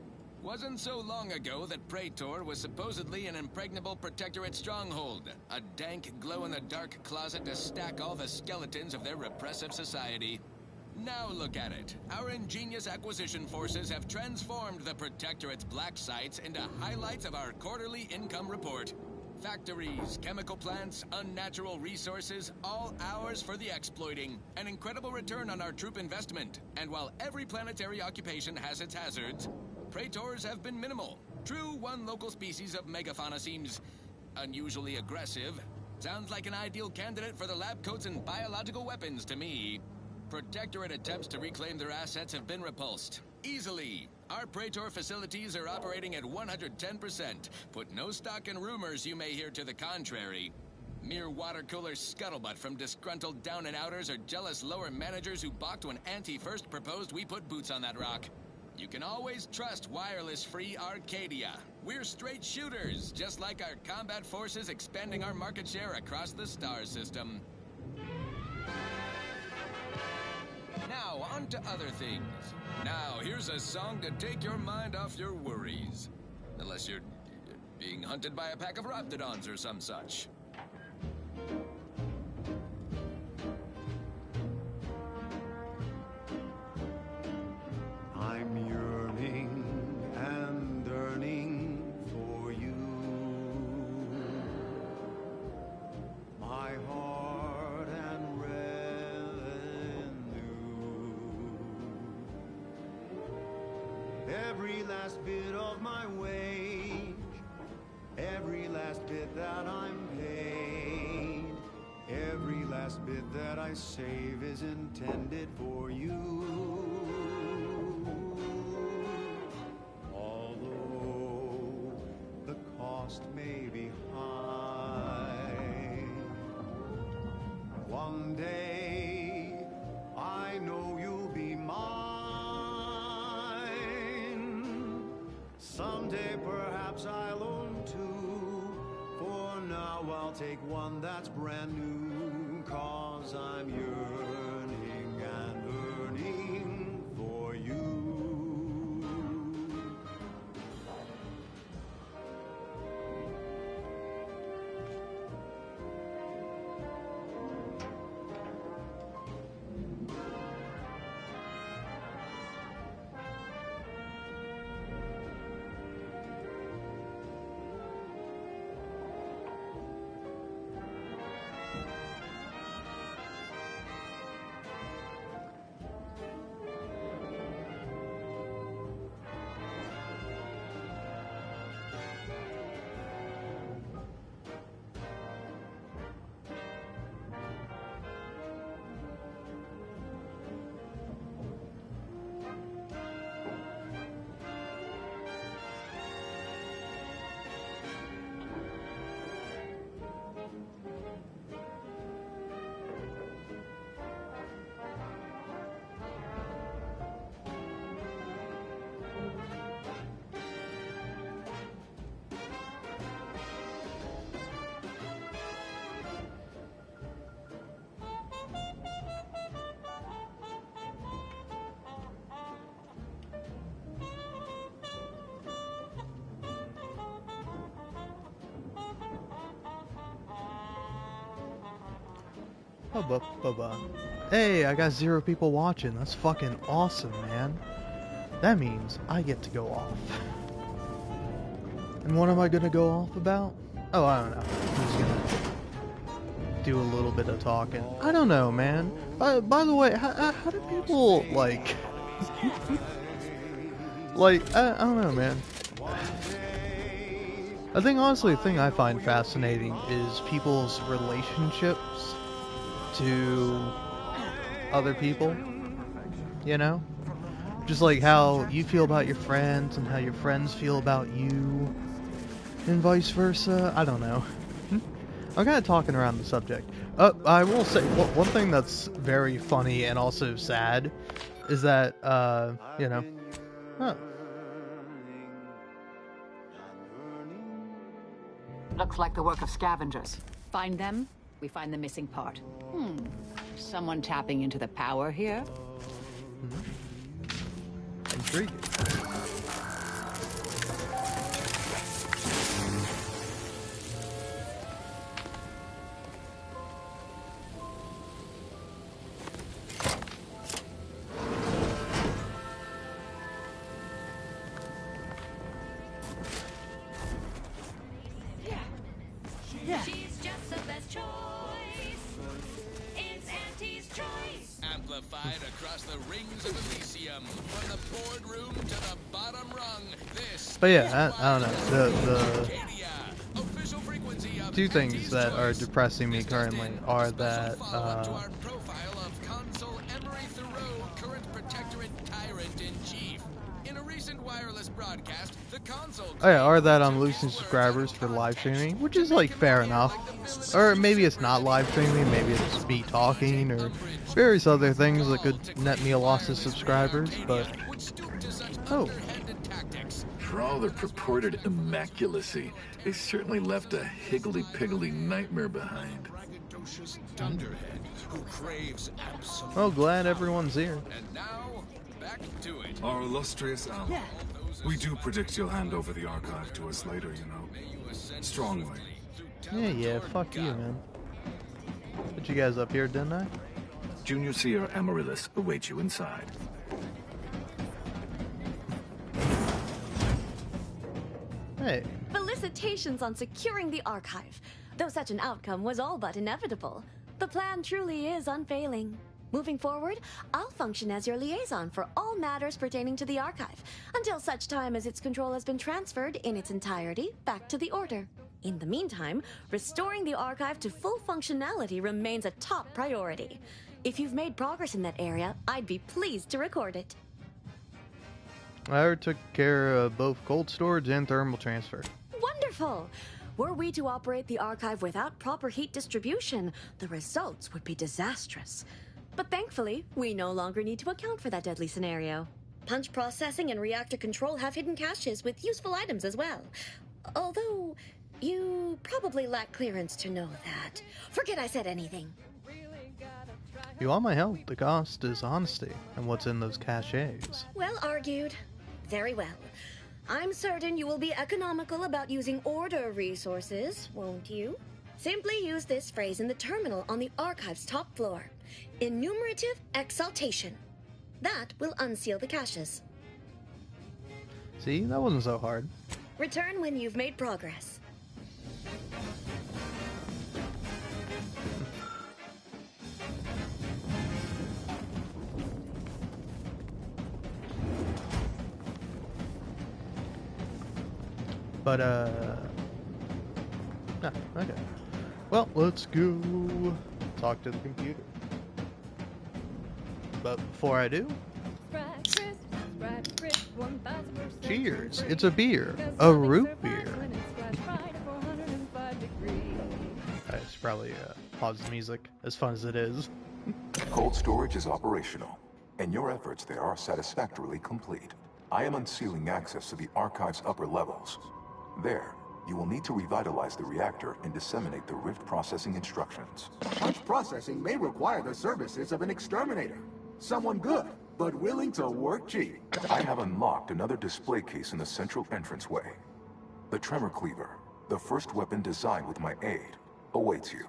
Wasn't so long ago that Praetor was supposedly an impregnable protectorate stronghold. A dank, glow-in-the-dark closet to stack all the skeletons of their repressive society. Now look at it. Our ingenious acquisition forces have transformed the protectorate's black sites into highlights of our quarterly income report. Factories, chemical plants, unnatural resources, all ours for the exploiting. An incredible return on our troop investment. And while every planetary occupation has its hazards, Praetors have been minimal. True, one local species of megafauna seems unusually aggressive, Sounds like an ideal candidate for the lab coats and biological weapons to me. Protectorate attempts to reclaim their assets have been repulsed. Easily. Our Praetor facilities are operating at 110%. Put no stock in rumors you may hear to the contrary. Mere water cooler scuttlebutt from disgruntled down-and-outers or jealous lower managers who balked when Auntie first proposed we put boots on that rock. You can always trust wireless-free Arcadia. We're straight shooters, just like our combat forces expanding our market share across the star system. Now, on to other things. Now, here's a song to take your mind off your worries. Unless you're being hunted by a pack of raptidons or some such. I'm yearning and yearning for you. My heart and revenue. Every last bit of my wage, every last bit that I'm paid, every last bit that I save is intended for you. Although the cost may be high, one day I know you'll be mine. Someday perhaps I'll own two. For now I'll take one that's brand new. 'Cause I'm yearning and yearning for you. Hey, I got 0 people watching. That's fucking awesome, man. That means I get to go off. And what am I gonna go off about? Oh, I don't know. I'm just gonna do a little bit of talking. I don't know, man. By the way, how do people, like... I don't know, man. I think, honestly, the thing I find fascinating is people's relationships to other people, you know? Just like how you feel about your friends and how your friends feel about you, and vice versa. I don't know. I'm kind of talking around the subject. I will say, one thing that's very funny and also sad is that, you know... Huh. Looks like the work of scavengers. Find them, we find the missing part. Someone tapping into the power here? Intriguing. She's just the best choice. It's Auntie's choice. Amplified across the rings of Elysium, from the boardroom to the bottom rung. This But yeah, I don't know. The Arcadia, official frequency of two things that are depressing me currently are that are that I'm losing subscribers for live streaming, which is like fair enough. Or maybe it's not live streaming, maybe it's me talking or various other things that could net me a loss of subscribers, but oh. For all their purported immaculacy, they certainly left a higgledy-piggledy nightmare behind. Oh, glad everyone's here. Our illustrious ally. We do predict you'll hand over the archive to us later, you know. Strongly. Yeah, fuck you, man. Put you guys up here, didn't I? Junior Seer Amaryllis awaits you inside. Hey. Felicitations on securing the archive. Though such an outcome was all but inevitable, the plan truly is unfailing. Moving forward, I'll function as your liaison for all matters pertaining to the archive, until such time as its control has been transferred in its entirety back to the Order. In the meantime, restoring the archive to full functionality remains a top priority. If you've made progress in that area, I'd be pleased to record it. I already took care of both cold storage and thermal transfer. Wonderful! Were we to operate the archive without proper heat distribution, the results would be disastrous. But thankfully, we no longer need to account for that deadly scenario. Punch processing and reactor control have hidden caches with useful items as well. Although, you probably lack clearance to know that. Forget I said anything. You want my help? The cost is honesty and what's in those caches. Well argued. Very well. I'm certain you will be economical about using Order resources, won't you? Simply use this phrase in the terminal on the archive's top floor. Enumerative exaltation. That will unseal the caches. See, that wasn't so hard. Return when you've made progress. But, okay. Well, let's go talk to the computer. But before I do, cheers. It's a beer. A root beer. I should probably pause the music, as fun as it is. Cold storage is operational, and your efforts there are satisfactorily complete. I am unsealing access to the archive's upper levels. There, you will need to revitalize the reactor and disseminate the rift processing instructions. Punch processing may require the services of an exterminator. Someone good, but willing to work cheap. I have unlocked another display case in the central entranceway. The Tremor Cleaver, the first weapon designed with my aid, awaits you.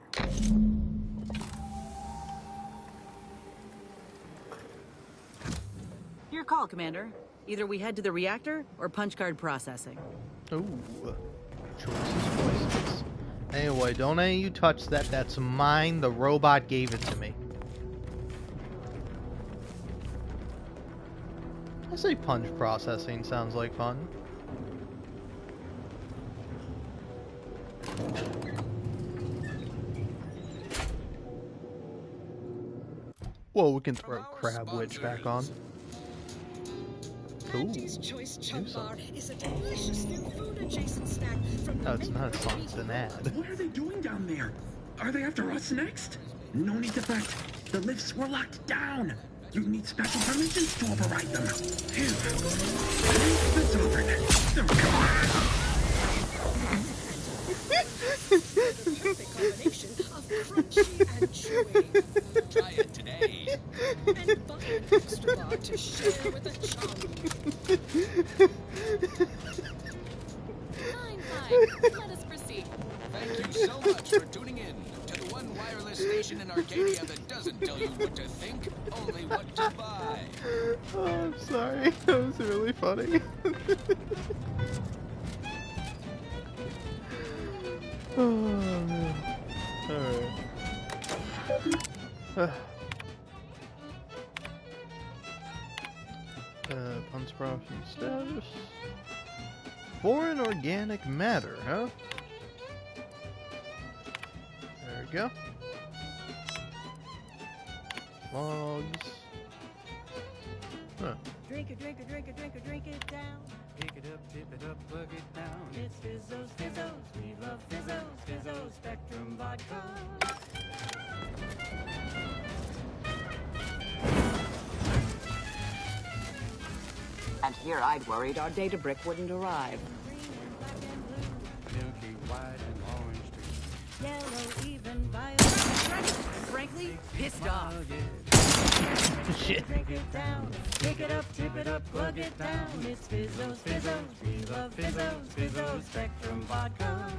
Your call, Commander. Either we head to the reactor or punch card processing. Ooh. Choices. Anyway, don't any of you touch that. That's mine. The robot gave it to me. I say punch processing sounds like fun. Whoa, we can throw Crab Witch back on. Ooh, Choice Chum Bar is a delicious new food adjacent snack from no, it's not a song, it's an ad. What are they doing down there? Are they after us next? No need to fret. The lifts were locked down. You need special permissions to override them. Phew. That's over. There we go. perfect combination of crunchy and chewy. Try it today. And butter extra bar to share with a chum. Fine. Let us proceed. Thank you so much for tuning in to the one wireless station in Arcadia that doesn't tell you what to think, only what to buy. Oh, I'm sorry. That was really funny. Oh, man. Alright. Punch processing status. Foreign organic matter, huh? go. Logs. Huh. Drink it, drink it, drink it, drink it, drink it down. Pick it up, tip it up, plug it down. It's Fizzos, Fizzos, we love Fizzos, Fizzos, Spectrum Vodka. And here I'd worried our data brick wouldn't arrive. Milky white and orange too. Yellow, even violet. Frankly, pissed off. Shit. Drink it down, pick it up, tip it up, plug it down. It's Fizzos, Fizzos, we love Fizzos, Fizzos, Spectrum Vodka.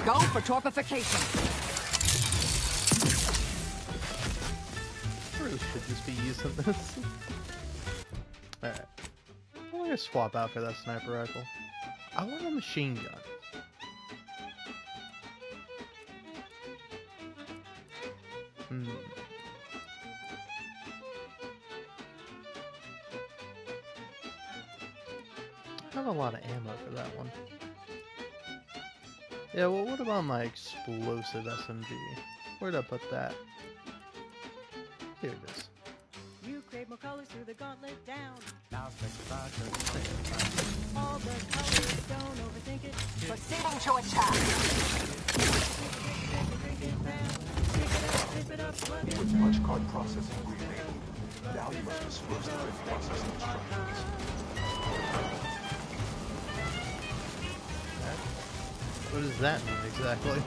Go for torpification. I really should just be using this. Alright. I'm gonna swap out for that sniper rifle. I want a machine gun. I have a lot of ammo for that one. Yeah, well, what about my explosive SMG? Where'd I put that? Here it is. You crave more colors through the gauntlet down. Now Spectrum Vodka. All the colors, don't overthink it. Proceeding to attack. Drink it down. Pick it up, tip it up, plug it With down. much card processing remaining, now you must disperse the rift processing instructions. What does that mean exactly?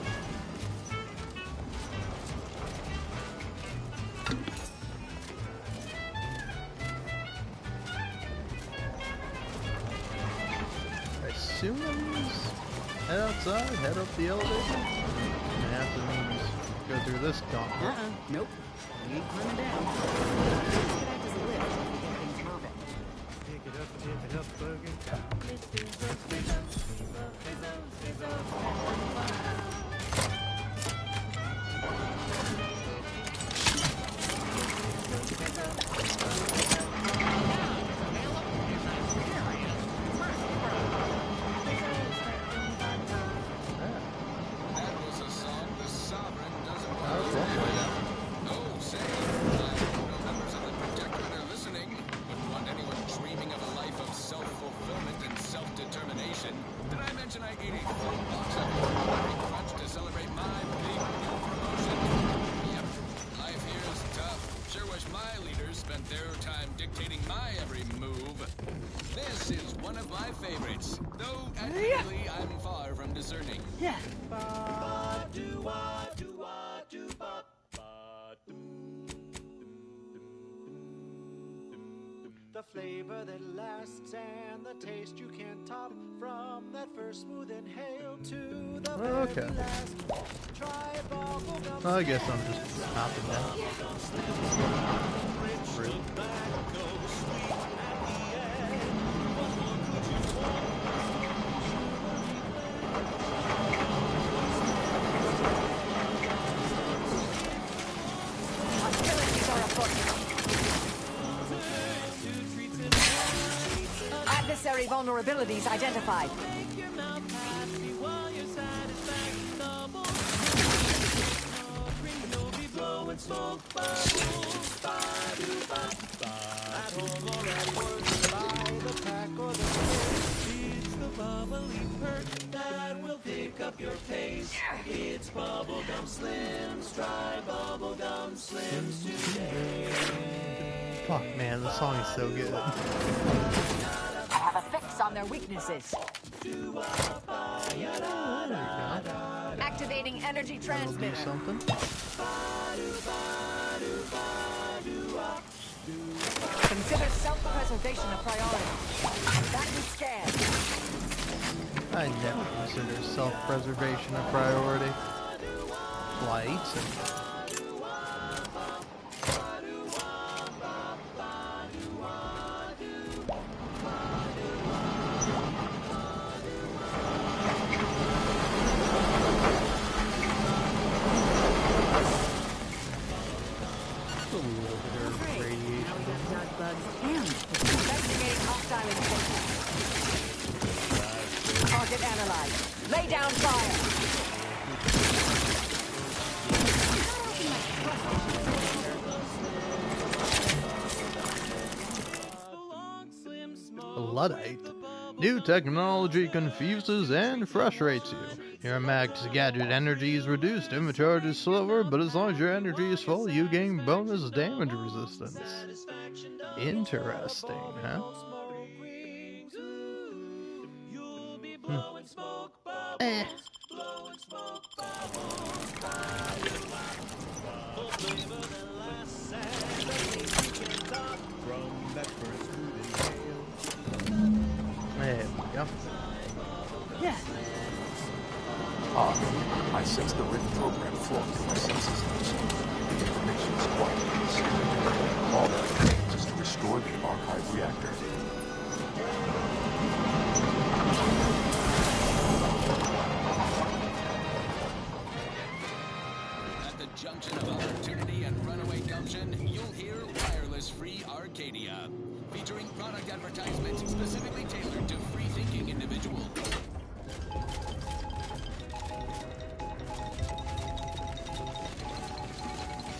I assume that means head outside, head up the elevator. And have to means go through this gauntlet. Nope. We ain't climbing down. Let's get out to the lift and get things moving. Pick it up, tip it up, plug it down. It's Fizzos, Fizzos, we love Fizzos, Fizzos, Spectrum Vodka. That was a song the Sovereign doesn't want to hear. Oh, say, I hope no members of the Protectorate are listening. Wouldn't want anyone dreaming of a life of self-fulfillment and self-determination. Did I mention I ate a full box of Blueberry Crunch to celebrate my big new promotion? Yep, life here is tough. Sure wish my leaders spent their time dictating my every move. This is one of my favorites, though admittedly I'm far from discerning. Yeah. The flavor that lasts and the taste you can't top, from that first smooth inhale to the Okay. very last. Try bubblegum. I guess I'm just hopping down. Fruit. Hostilities are afoot. Adversary vulnerabilities identified. Make your mouth happy while you're satisfied. Double. You'll be blowing smoke bubbles. Ba-do-ba. At home or at work, by the pack or the case. It's the bubbly perk that will pick up your pace. It's Bubblegum Slims. Try Bubblegum Slims today. Fuck, man, the song is so good. I have a fix on their weaknesses. Activating energy Do transmitter. something. Consider self-preservation a priority. That we scan. I never consider self-preservation a priority. Flights and Luddite. New technology confuses and frustrates you. Your max gadget energy is reduced, and the charge is slower, but as long as your energy is full, you gain bonus damage resistance. Interesting, huh? Eh. There we go. Yeah. I sense the written program flowing through my senses. The information is quite insane. All that remains is to restore the archive reactor. At the junction of opportunity and runaway gumption, you'll hear Wireless Free Arcadia, featuring product advertisements specifically tailored to free-thinking individuals.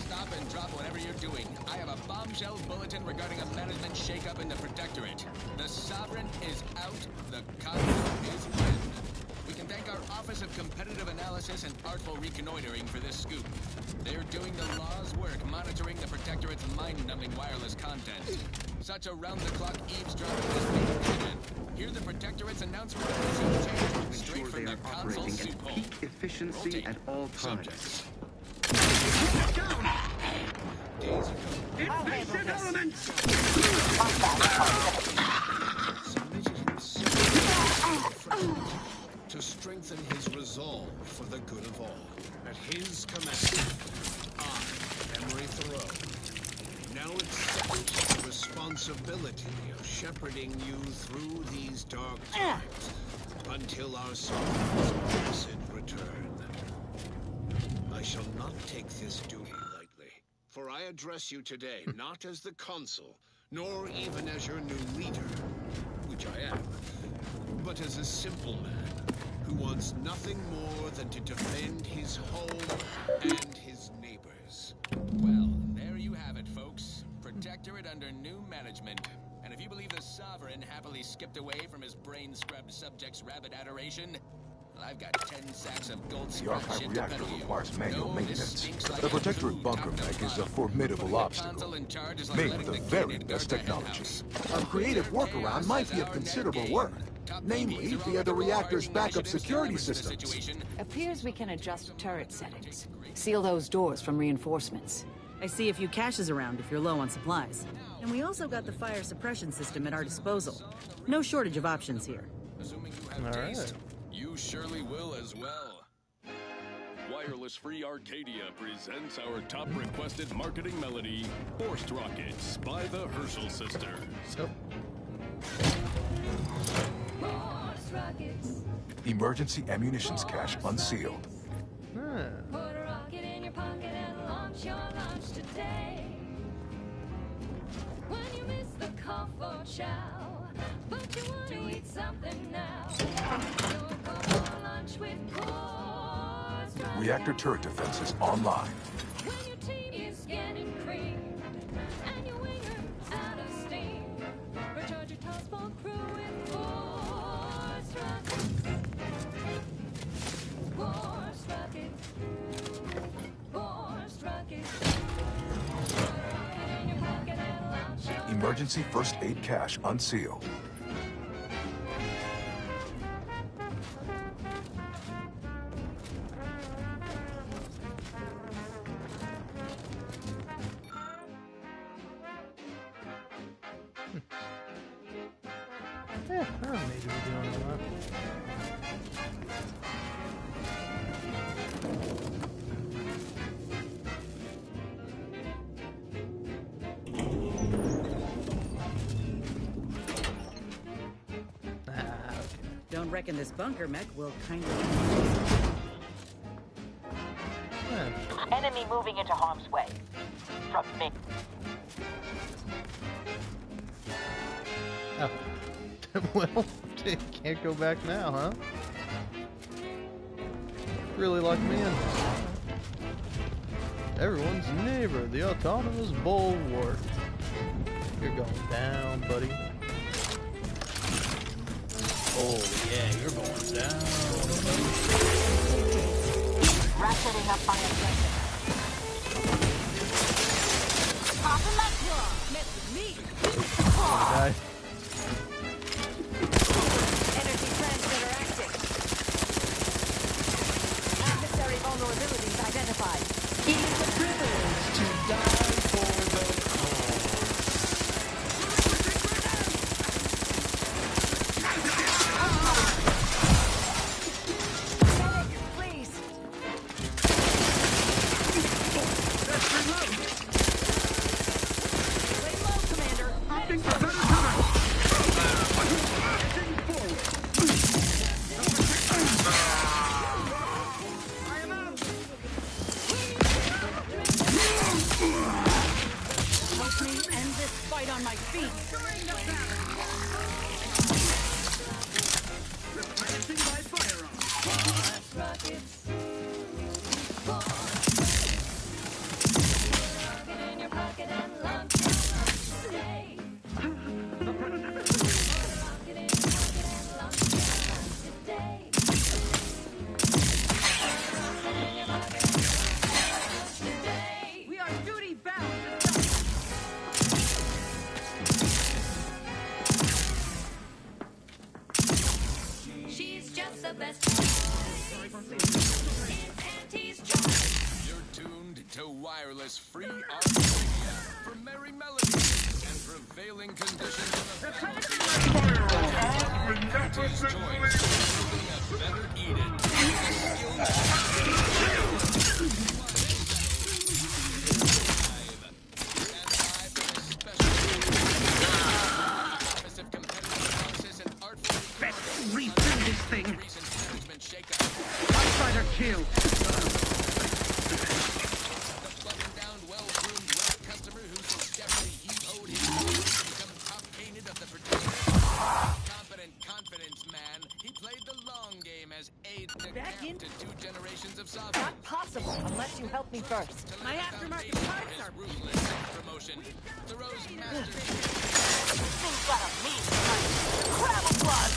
Stop and drop whatever you're doing. I have a bombshell bulletin regarding a management shakeup in the Protectorate. The Sovereign is out. The Consul is in. We can thank our Office of Competitive Analysis and Artful Reconnoitering for this scoop. They're doing the law's work monitoring the Protectorate's mind-numbing wireless content. Such around-the-clock eavesdropping is being prohibited. Hear the Protectorate's announcement of recent change straight from the Consul's soup hole. Peak efficiency at all times. Infected elements! To strengthen his resolve for the good of all. At his command, I, Emery Thoreau, now accept the responsibility of shepherding you through these dark times until our sovereign's blessed return. I shall not take this duty lightly, for I address you today not as the consul, nor even as your new leader, which I am, but as a simple man who wants nothing more than to defend his home and his neighbors. Well, there you have it, folks. Protectorate under new management. And if you believe the Sovereign happily skipped away from his brain-scrubbed subjects' rabid adoration, well, I've got 10 sacks of gold The scrap archive shit to reactor peddle you. requires manual No, maintenance. this stinks like The a Protectorate food bunker top to mech is a bottom. formidable Putting a obstacle, consul in charge is like made letting with the the very kid best guard the technology. henhouse. A creative workaround might be of considerable work, namely via the reactor's backup security systems. Appears we can adjust turret settings. Seal those doors from reinforcements. I see a few caches around if you're low on supplies. And we also got the fire suppression system at our disposal. No shortage of options here. Assuming you have taste, you surely will as well. Wireless Free Arcadia presents our top requested marketing melody, Forced Rockets by the Herschel Sisters. Emergency ammunitions cache unsealed. Put a rocket in your pocket and launch your launch today. When you miss the call for chow, but you want to eat something now. Don't go for lunch with course. Reactor turret defenses online. When your team is getting creamed and your winger out of steam, recharge your toss ball crew with force rockets. Force rockets. Force rockets. Put a rocket in your pocket and launch your Emergency first aid cache unsealed. Yeah, I don't need to be doing all that. Don't reckon this bunker mech will kind of... Enemy moving into harm's way. From me. Oh. Well, can't go back now, huh? Really locked me in. Everyone's neighbor, the autonomous bulwark. You're going down, buddy. Oh, yeah, you're going down. Ratcheting up my objective. Popping my claw. Mess with me. Die. Energy transmitter active. Adversary vulnerabilities identified. It is a privilege to die for the Medic, please. Let's reload. Lay low, Commander. Opting for better cover. Heading forward. I am out. Help me end this fight on my feet. Replenishing my firearm. Rockets. Rocket in your pocket and love to stay. Rocket in your pocket and love to stay. Rocket in your pocket and love to stay. We are duty bound She's just the best. It's Auntie's choice. You're tuned to wireless free Arcadia for merry melodies and prevailing conditions of the Auntie's choice. A better eat it. Return this thing. Outsider kill. Confidence man. He played the long game as aide to camp to 2 generations of sovereigns. not possible unless you help me first. My aftermarket parts are Ruthless promotion. Thoreau's master. Things got a mean punch. Crabble claws,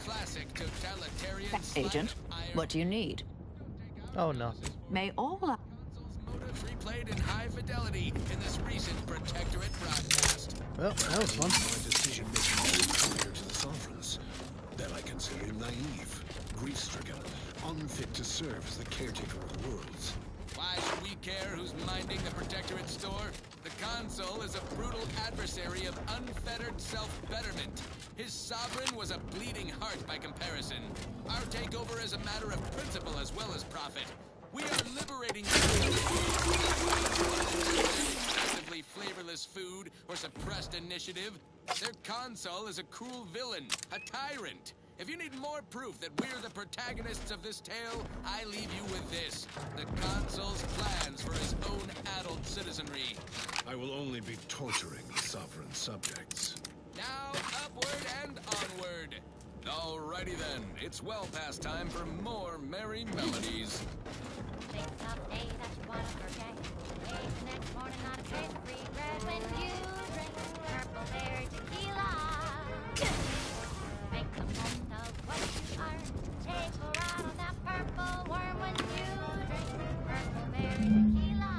Classic totalitarian Agent, what do you need? Oh, no. May all motives replayed in high fidelity in this recent Protectorate broadcast. Well, that was fun. My decision-making is prior to the sovereigns. Then I consider him naive, grief-stricken, unfit to serve as the caretaker of the worlds. Why should we care who's minding the Protectorate store? The Consul is a brutal adversary of unfettered self-betterment. His sovereign was a bleeding heart by comparison. Our takeover is a matter of principle as well as profit. We are liberating excessively flavorless food or suppressed initiative. Their Consul is a cruel villain, a tyrant. If you need more proof that we're the protagonists of this tale, I leave you with this. The Consul's plans for his own adult citizenry. I will only be torturing the sovereign subjects. Now, upward and onward. Alrighty then, it's well past time for more merry melodies. Think someday that you wanna forget. Hey, the next morning not a trace of regret when you drink purple berry tequila. Make the most of what you are. Take a ride on that purple worm when you drink purple berry tequila.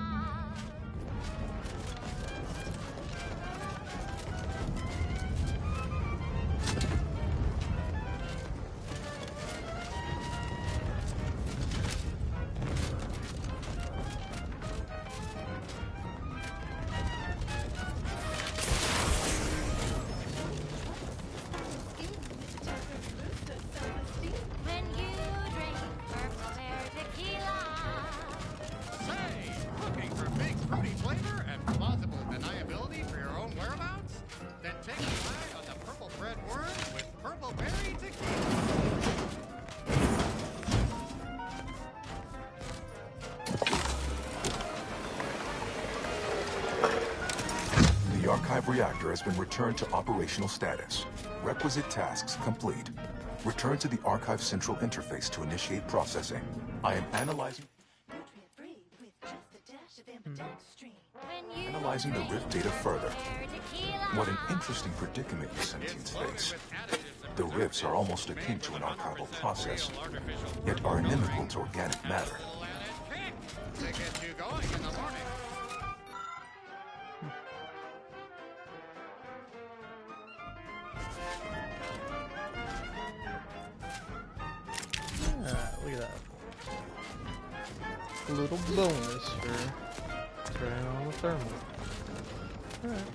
When you drink purple berry tequila. Say, looking for big fruity flavor and plausible deniability for your own whereabouts? Then take a ride on the purple bread worm with purple berry tequila. The archive reactor has been returned to operational status. Requisite tasks complete. Return to the archive central interface to initiate processing. I am analyzing... When Analyzing the rift data further. What an interesting predicament you sentients face. The rifts are almost akin to an archival process, yet are inimical to organic matter. To get you going in the morning. Look at that. A little bonus for turning on the thermal. Alright.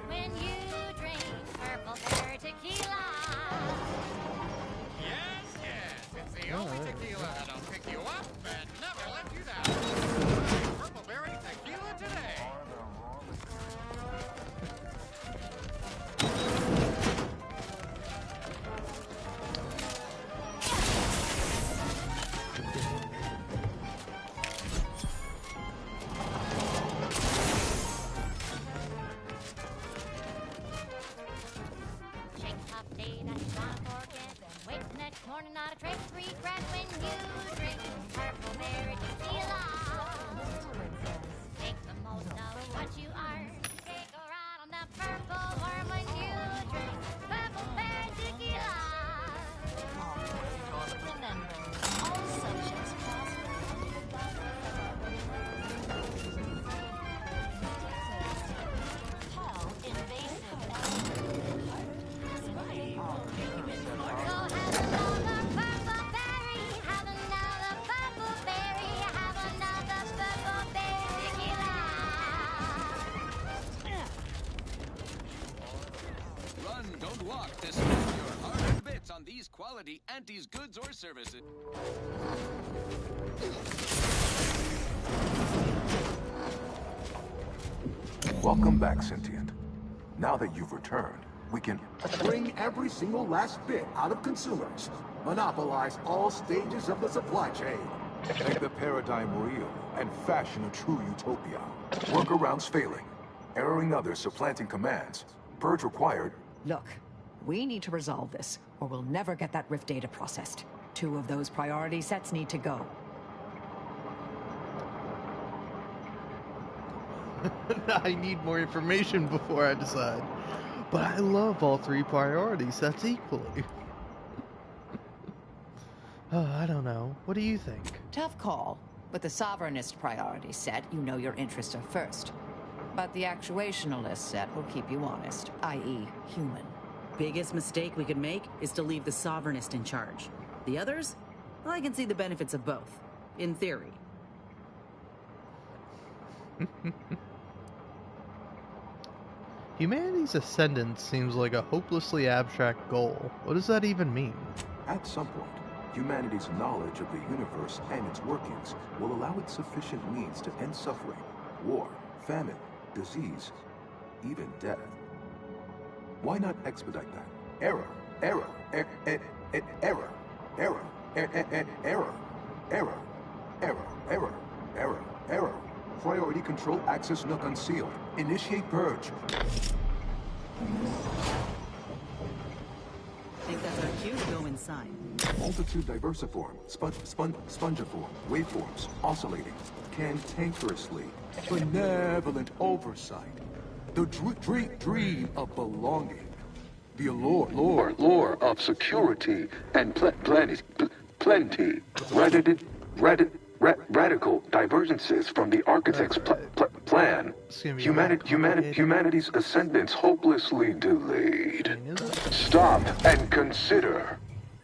When you drink purple berry tequila. Yes, it's the only tequila that'll pick you up and never let you down. Purple berry tequila today. Shake top day that you wanna forget. Wait the next morning, not a trace of regret when you drink purple berry tequila. Make the most of what you are. Take a ride on that purple worm when you drink purple berry tequila. Remember, all subjects prosper under the Hell, invasive Run, don't walk to spend your hard-earned bits on these quality Auntie's goods or services. Welcome back, Sentient. Now that you've returned, we can Bring every single last bit out of consumers. Monopolize all stages of the supply chain. make the paradigm real and fashion a true utopia. Workarounds failing, erroring others supplanting commands. Purge required. Look, we need to resolve this, or we'll never get that rift data processed. 2 of those priority sets need to go. I need more information before I decide. But I love all 3 priority sets equally. Oh, I don't know. What do you think? Tough call. With the Sovereignist priority set, you know your interests are first. But the Actuationalist set will keep you honest, i.e. human. Biggest mistake we could make is to leave the Sovereignist in charge. The others? Well, I can see the benefits of both. In theory. Humanity's ascendance seems like a hopelessly abstract goal. What does that even mean? At some point, humanity's knowledge of the universe and its workings will allow it sufficient means to end suffering, war, famine, disease, even death. Why not expedite that? Error, error, error, error, error, error, error, error, error, error. Priority control access nook unsealed. Initiate purge. Think that's our cue to go inside. Multitude diversiform, spongiform, waveforms, oscillating, cantankerously. Benevolent oversight. The dream of belonging. The allure of security and plenty. Radical divergences from the architect's plan. Humanity's ascendance hopelessly delayed. Stop and consider.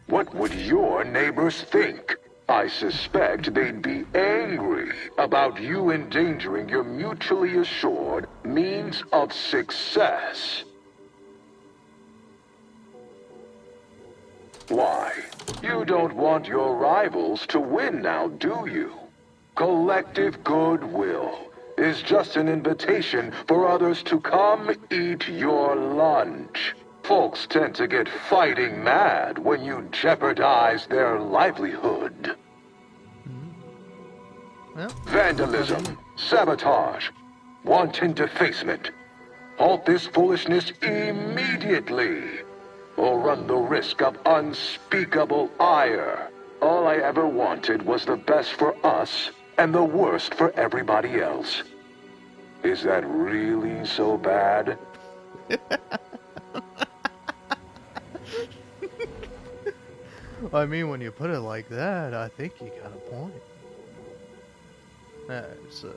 What would your neighbors think? I suspect they'd be angry about you endangering your mutually assured means of success. Why? You don't want your rivals to win now, do you? Collective goodwill is just an invitation for others to come eat your lunch. Folks tend to get fighting mad when you jeopardize their livelihood. Vandalism, sabotage, wanton defacement. Halt this foolishness immediately, or run the risk of unspeakable ire All I ever wanted was the best for us and the worst for everybody else. Is that really so bad? I mean, when you put it like that, I think you got a point. Alright, so...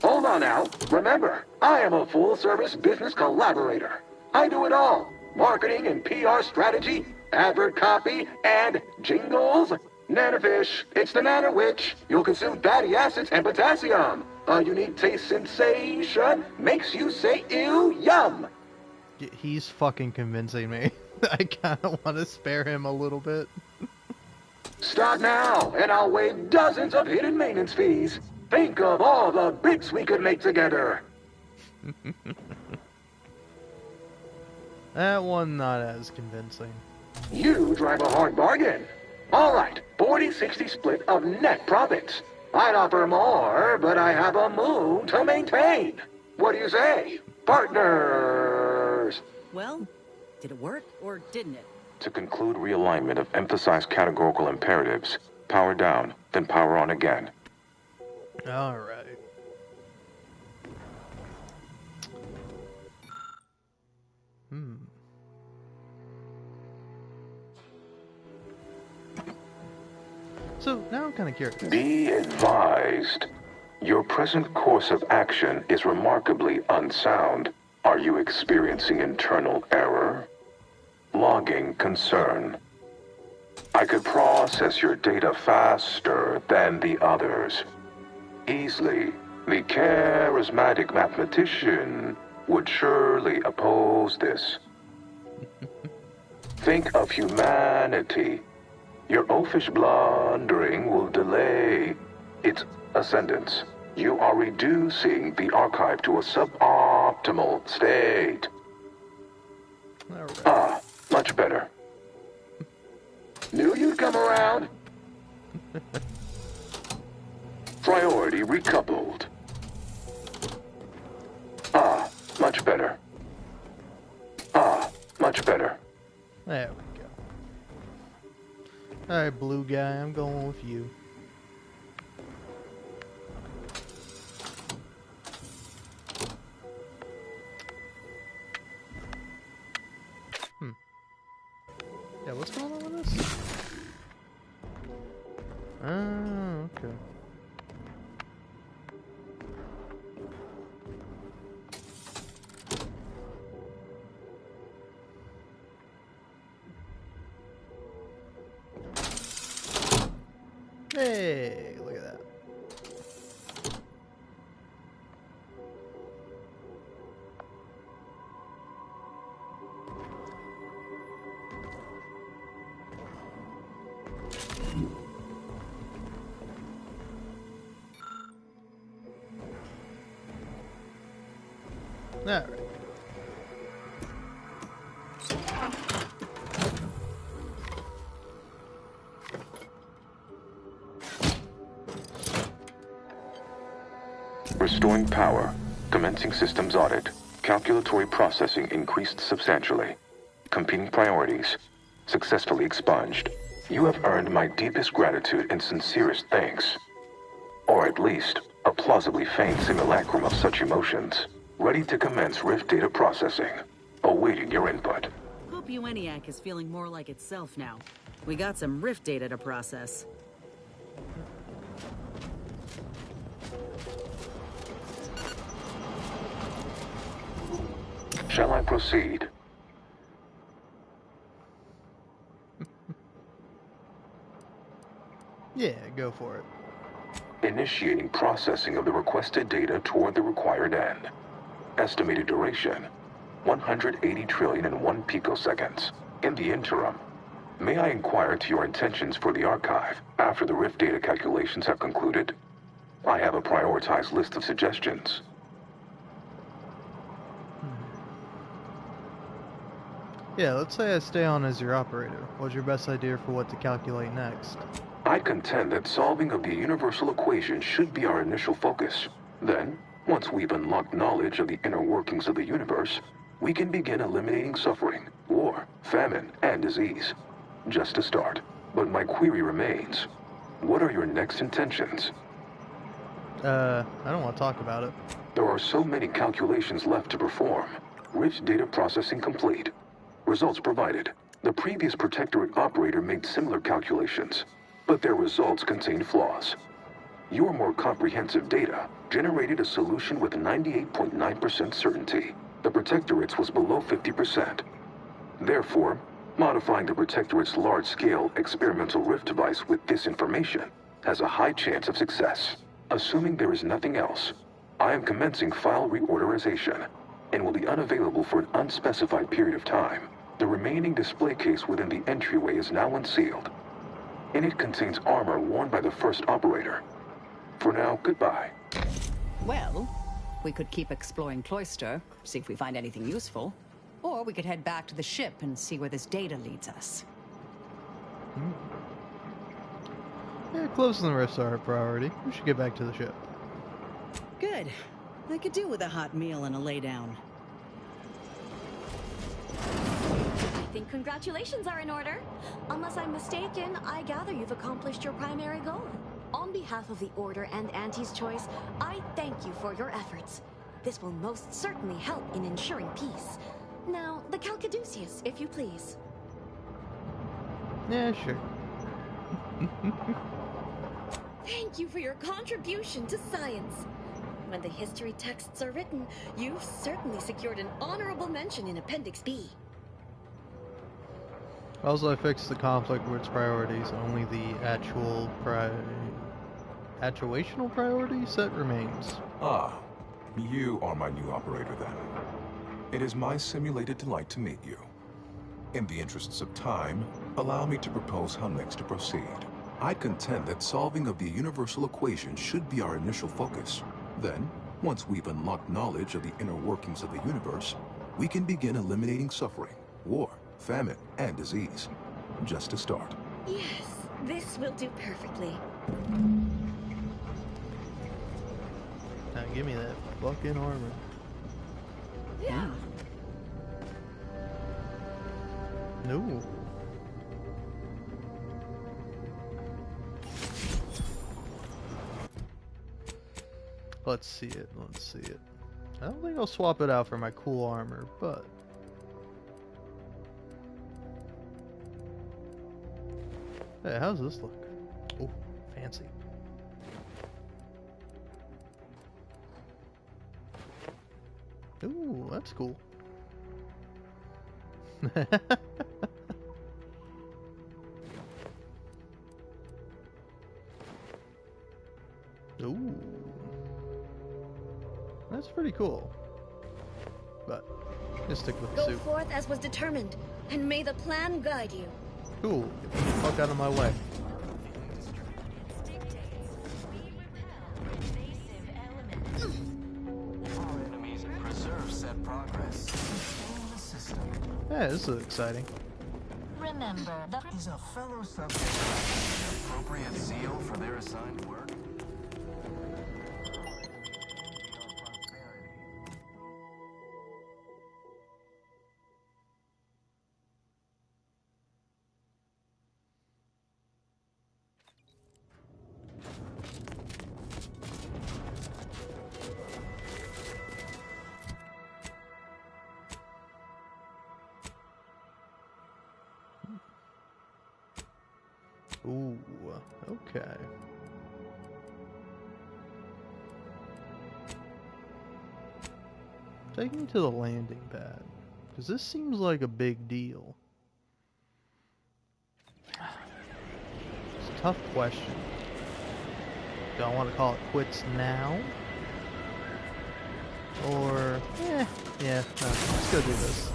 Hold on now. Remember, I am a full-service business collaborator. I do it all. Marketing and PR strategy, advert copy, and jingles. Nanofish, it's the nano witch. You'll consume fatty acids and potassium. A unique taste sensation makes you say ew, yum. He's fucking convincing me. I kind of want to spare him a little bit. Start now, and I'll waive dozens of hidden maintenance fees. Think of all the bits we could make together. That one not as convincing. You drive a hard bargain. All right, 40-60 split of net profits. I'd offer more, but I have a moon to maintain. What do you say, partners? Well, did it work or didn't it? To conclude realignment of emphasized categorical imperatives, power down, then power on again. Alright. So, now I'm kind of curious. Be advised. Your present course of action is remarkably unsound. Are you experiencing internal error? Logging concern. I could process your data faster than the others. Easily, the charismatic mathematician would surely oppose this. Think of humanity. Your oafish blundering will delay its ascendance. You are reducing the archive to a suboptimal state. Right. Ah, much better. Knew you'd come around. Priority recoupled. Ah, much better. Ah, much better. There we go. Alright, blue guy, I'm going with you. Yeah, what's going on with this? Oh, okay. Hey, look at that. All right. Restoring power. Commencing systems audit. Calculatory processing increased substantially. Competing priorities. Successfully expunged. You have earned my deepest gratitude and sincerest thanks. Or at least, a plausibly faint simulacrum of such emotions. Ready to commence Rift data processing. Awaiting your input. Hope ENIAC is feeling more like itself now. We got some Rift data to process. Shall I proceed? Yeah, go for it. Initiating processing of the requested data toward the required end. Estimated duration, 180 trillion and 1 picoseconds. In the interim, may I inquire to your intentions for the archive after the Rift data calculations have concluded? I have a prioritized list of suggestions. Yeah, let's say I stay on as your operator. What's your best idea for what to calculate next? I contend that solving of the universal equation should be our initial focus. Then, once we've unlocked knowledge of the inner workings of the universe, we can begin eliminating suffering, war, famine, and disease. Just to start. But my query remains. What are your next intentions? I don't want to talk about it. There are so many calculations left to perform. Rich data processing complete. Results provided. The previous Protectorate operator made similar calculations, but their results contained flaws. Your more comprehensive data generated a solution with 98.9% certainty. The Protectorate's was below 50%. Therefore, modifying the Protectorate's large-scale experimental rift device with this information has a high chance of success. Assuming there is nothing else, I am commencing file reorderization and will be unavailable for an unspecified period of time. The remaining display case within the entryway is now unsealed, and it contains armor worn by the first operator. For now, goodbye. Well, we could keep exploring Cloister, see if we find anything useful. Or we could head back to the ship and see where this data leads us. Yeah, closing the rifts are a priority. We should get back to the ship. Good. I could do with a hot meal and a lay down. I think congratulations are in order. Unless I'm mistaken, I gather you've accomplished your primary goal. On behalf of the Order and Auntie's Choice, I thank you for your efforts. This will most certainly help in ensuring peace. Now, the Calcaduceus, if you please. Yeah, sure. Thank you for your contribution to science. When the history texts are written, you've certainly secured an honorable mention in Appendix B. Also, I fixed the conflict with its priorities. Only the actuational priority set remains. Ah, you are my new operator then. It is my simulated delight to meet you. In the interests of time, allow me to propose how next to proceed. I contend that solving of the universal equation should be our initial focus. Then, once we've unlocked knowledge of the inner workings of the universe, we can begin eliminating suffering, war, famine, and disease. Just to start. Yes, this will do perfectly. Now give me that fucking armor. Yeah. No. Let's see it. Let's see it. I don't think I'll swap it out for my cool armor, but hey, how's this look? Oh, fancy. Ooh, that's cool. Ooh. That's pretty cool. But let's stick with the Go suit. forth as was determined, and may the plan guide you. Cool. Get the fuck out of my way. Our enemies preserve said progress in the system. Yeah, this is exciting. Remember, that is a fellow subject lacking appropriate zeal for their assigned work. Ooh, okay. Take me to the landing pad, because this seems like a big deal. It's a tough question. Do I want to call it quits now? Or, yeah, no, let's go do this.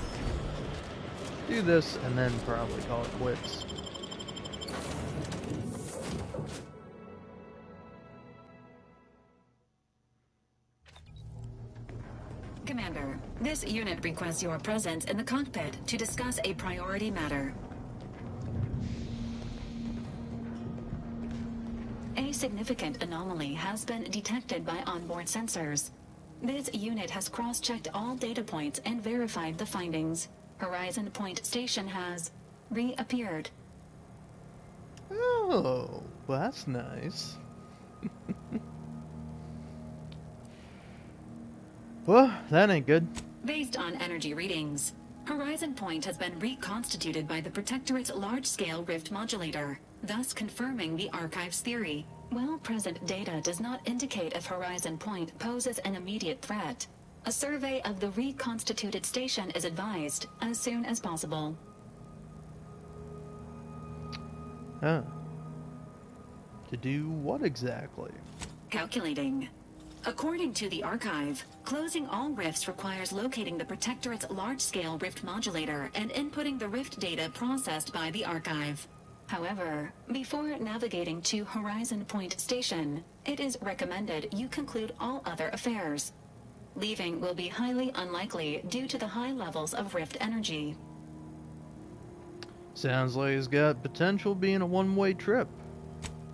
Do this, and then probably call it quits. Commander, this unit requests your presence in the cockpit to discuss a priority matter. A significant anomaly has been detected by onboard sensors. This unit has cross-checked all data points and verified the findings. Horizon Point Station has reappeared. Oh, well, that's nice. Well, that ain't good. Based on energy readings, Horizon Point has been reconstituted by the Protectorate's large-scale rift modulator, thus confirming the Archive's theory. While present data does not indicate if Horizon Point poses an immediate threat, a survey of the reconstituted station is advised as soon as possible. Huh. To do what exactly? Calculating. According to the Archive, closing all rifts requires locating the Protectorate's large-scale rift modulator and inputting the rift data processed by the Archive. However, before navigating to Horizon Point Station, it is recommended you conclude all other affairs. Leaving will be highly unlikely due to the high levels of rift energy. Sounds like it's got potential being a one-way trip.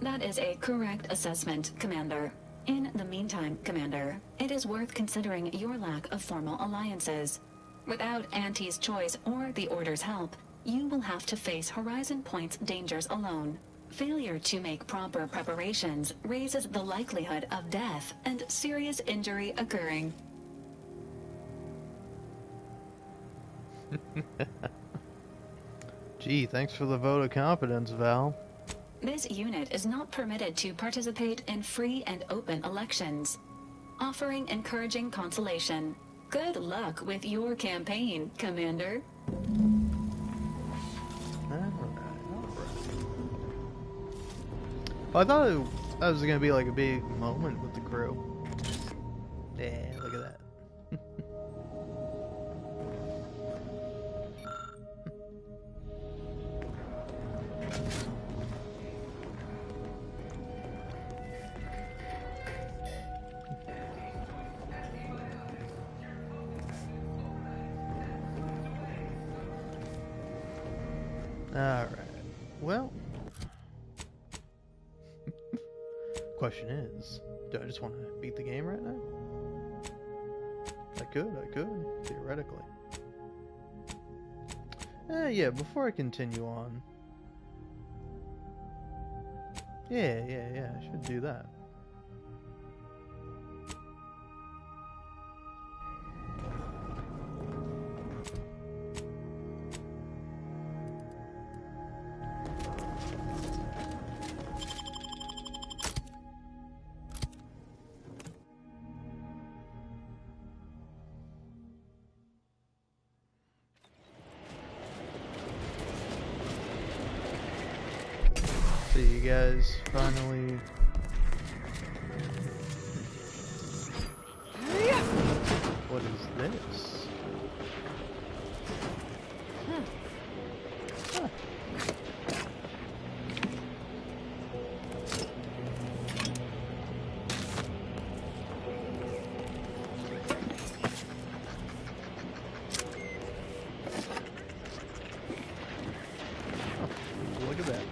That is a correct assessment, Commander. In the meantime, Commander, it is worth considering your lack of formal alliances. Without Auntie's choice or the Order's help, you will have to face Horizon Point's dangers alone. Failure to make proper preparations raises the likelihood of death and serious injury occurring. Gee, thanks for the vote of confidence, Val. This unit is not permitted to participate in free and open elections, offering encouraging consolation. Good luck with your campaign, Commander. I thought that was gonna be like a big moment with the crew. Yeah, look at that. Alright, well, question is, do I just want to beat the game right now? I could, theoretically. Yeah, before I continue on. Yeah, I should do that. So you guys finally... What is this? Huh. Oh, look at that.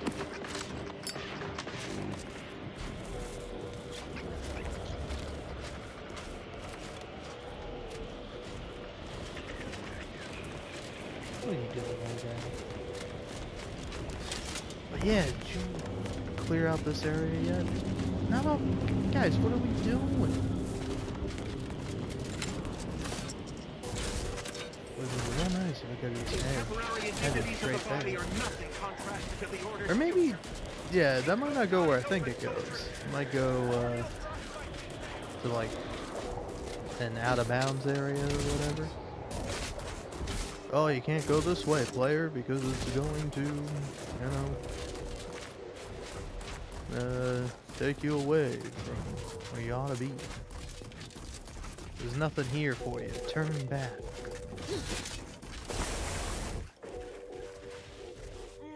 What are you doing, old guy? But yeah, did you clear out this area yet? No, guys, what are we doing? Would be real nice if I could just head it straight there. Or maybe, yeah, that might not go where I think it goes. It might go to like an out of bounds area or whatever. Oh, you can't go this way, player, because it's going to, you know, take you away from where you ought to be. There's nothing here for you. Turn back.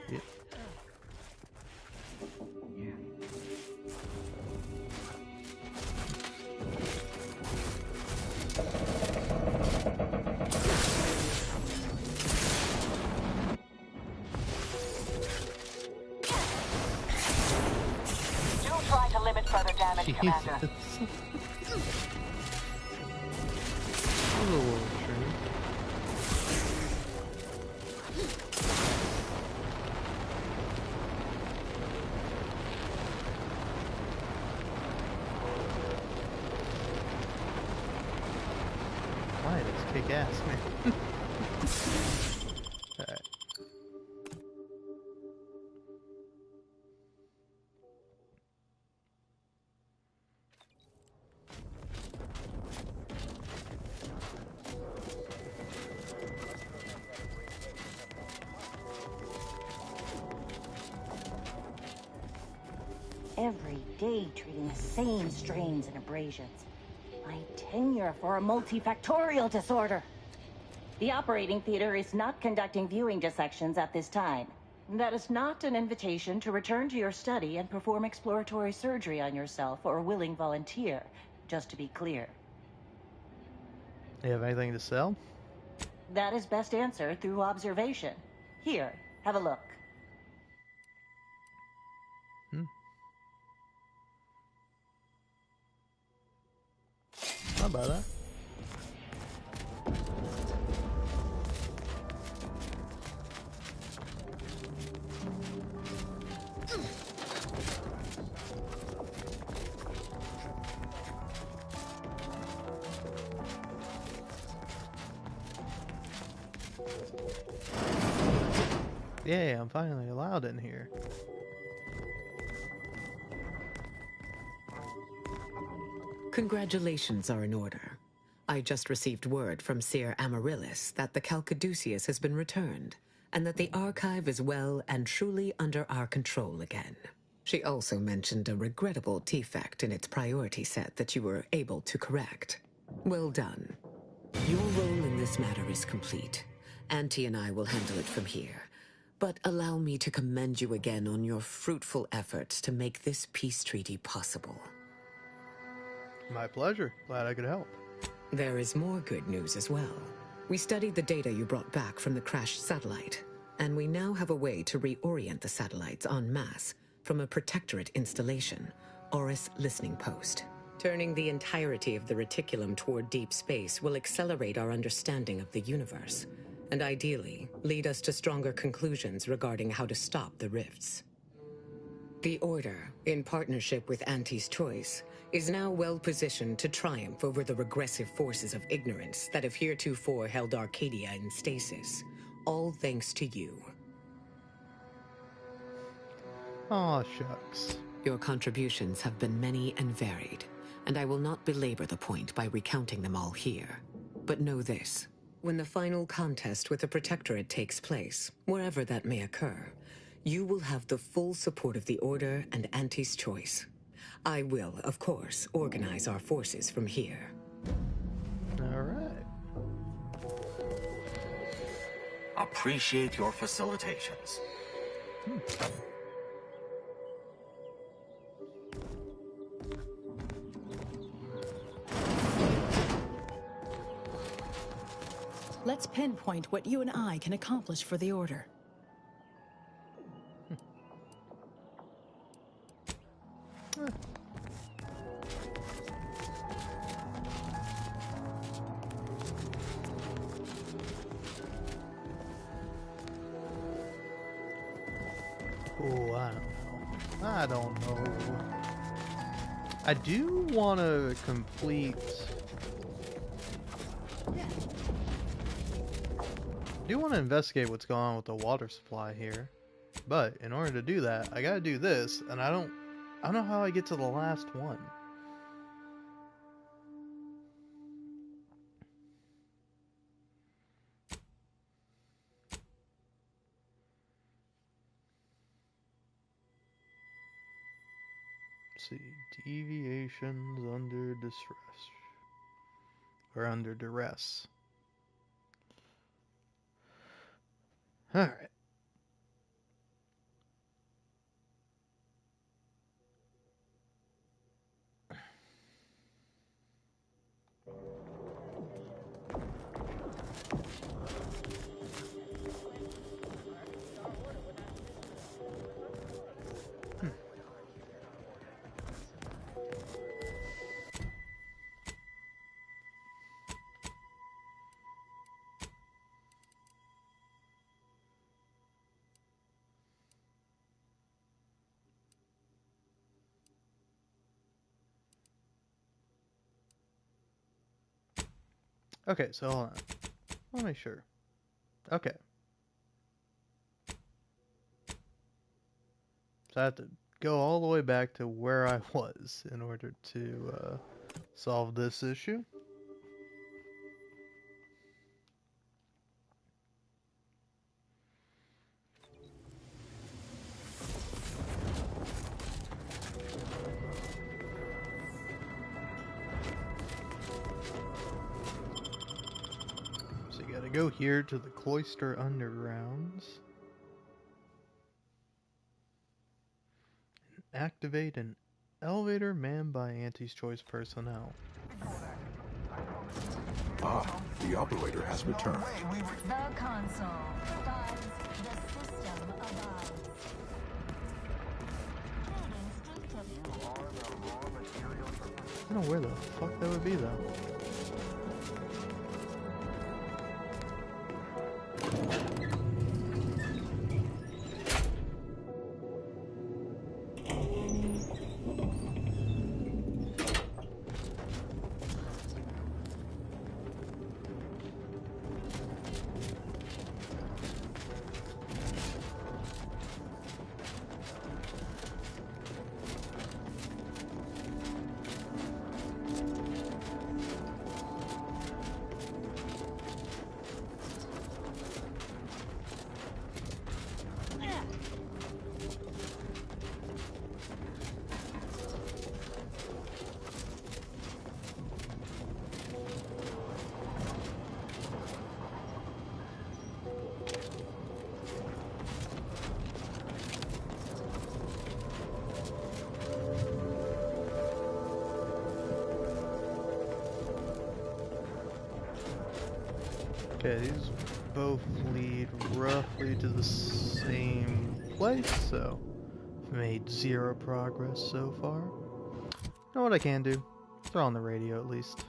Yeah. Try to limit further damage, Commander. gas, man. Alright. Every day treating the same strains and abrasions. My tenure for a multifactorial disorder. The operating theater is not conducting viewing dissections at this time. That is not an invitation to return to your study and perform exploratory surgery on yourself or a willing volunteer, just to be clear. You have anything to sell? That is best answered through observation. Here, have a look. How about that? Yeah, I'm finally allowed in here. Congratulations are in order. I just received word from Seer Amaryllis that the Calcaduceus has been returned, and that the archive is well and truly under our control again. She also mentioned a regrettable defect in its priority set that you were able to correct. Well done. Your role in this matter is complete. Auntie and I will handle it from here. But allow me to commend you again on your fruitful efforts to make this peace treaty possible. My pleasure. Glad I could help. There is more good news as well. We studied the data you brought back from the crashed satellite, and we now have a way to reorient the satellites en masse from a protectorate installation, Oris Listening Post. Turning the entirety of the reticulum toward deep space will accelerate our understanding of the universe, and ideally lead us to stronger conclusions regarding how to stop the rifts. The Order, in partnership with Auntie's Choice, is now well positioned to triumph over the regressive forces of ignorance that have heretofore held Arcadia in stasis, all thanks to you. Aw, shucks. Your contributions have been many and varied, and I will not belabor the point by recounting them all here. But know this, when the final contest with the Protectorate takes place, wherever that may occur, you will have the full support of the Order and Auntie's Choice. I will, of course, organize our forces from here. All right. Appreciate your facilitations. Let's pinpoint what you and I can accomplish for the Order. Oh, I don't know. I don't know. I do want to complete... I do want to investigate what's going on with the water supply here. But in order to do that, I gotta do this, and I don't know how I get to the last one. Let's see, deviations under distress. Or under duress. Alright. Okay, so hold on. Let me make sure. Okay. So I have to go all the way back to where I was in order to solve this issue. So you gotta go here to the Cloister Undergrounds. Activate an elevator manned by Auntie's Choice personnel. Ah, the operator has returned. The console provides the system abides. I don't know where the fuck that would be though. Okay, these both lead roughly to the same place, so I've made 0 progress so far. You know what I can do? Throw on the radio at least.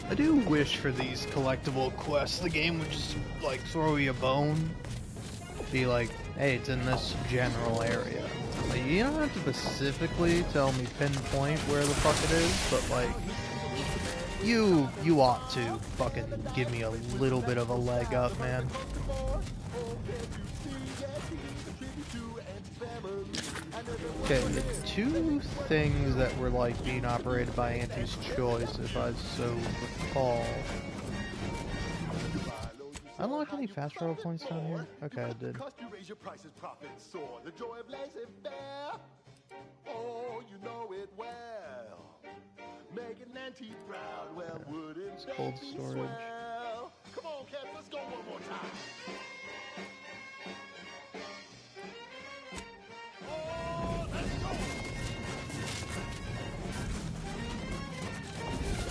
I do wish for these collectible quests the game would just like throw you a bone. Be like, hey, it's in this general area. Like, you don't have to specifically tell me pinpoint where the fuck it is, but like you ought to fucking give me a little bit of a leg up, man. Okay, the 2 things that were like being operated by Auntie's Choice, if I so recall. Unlock any fast travel points down here? Okay, I did. It's cold storage. Come on, cats, let's go one more time.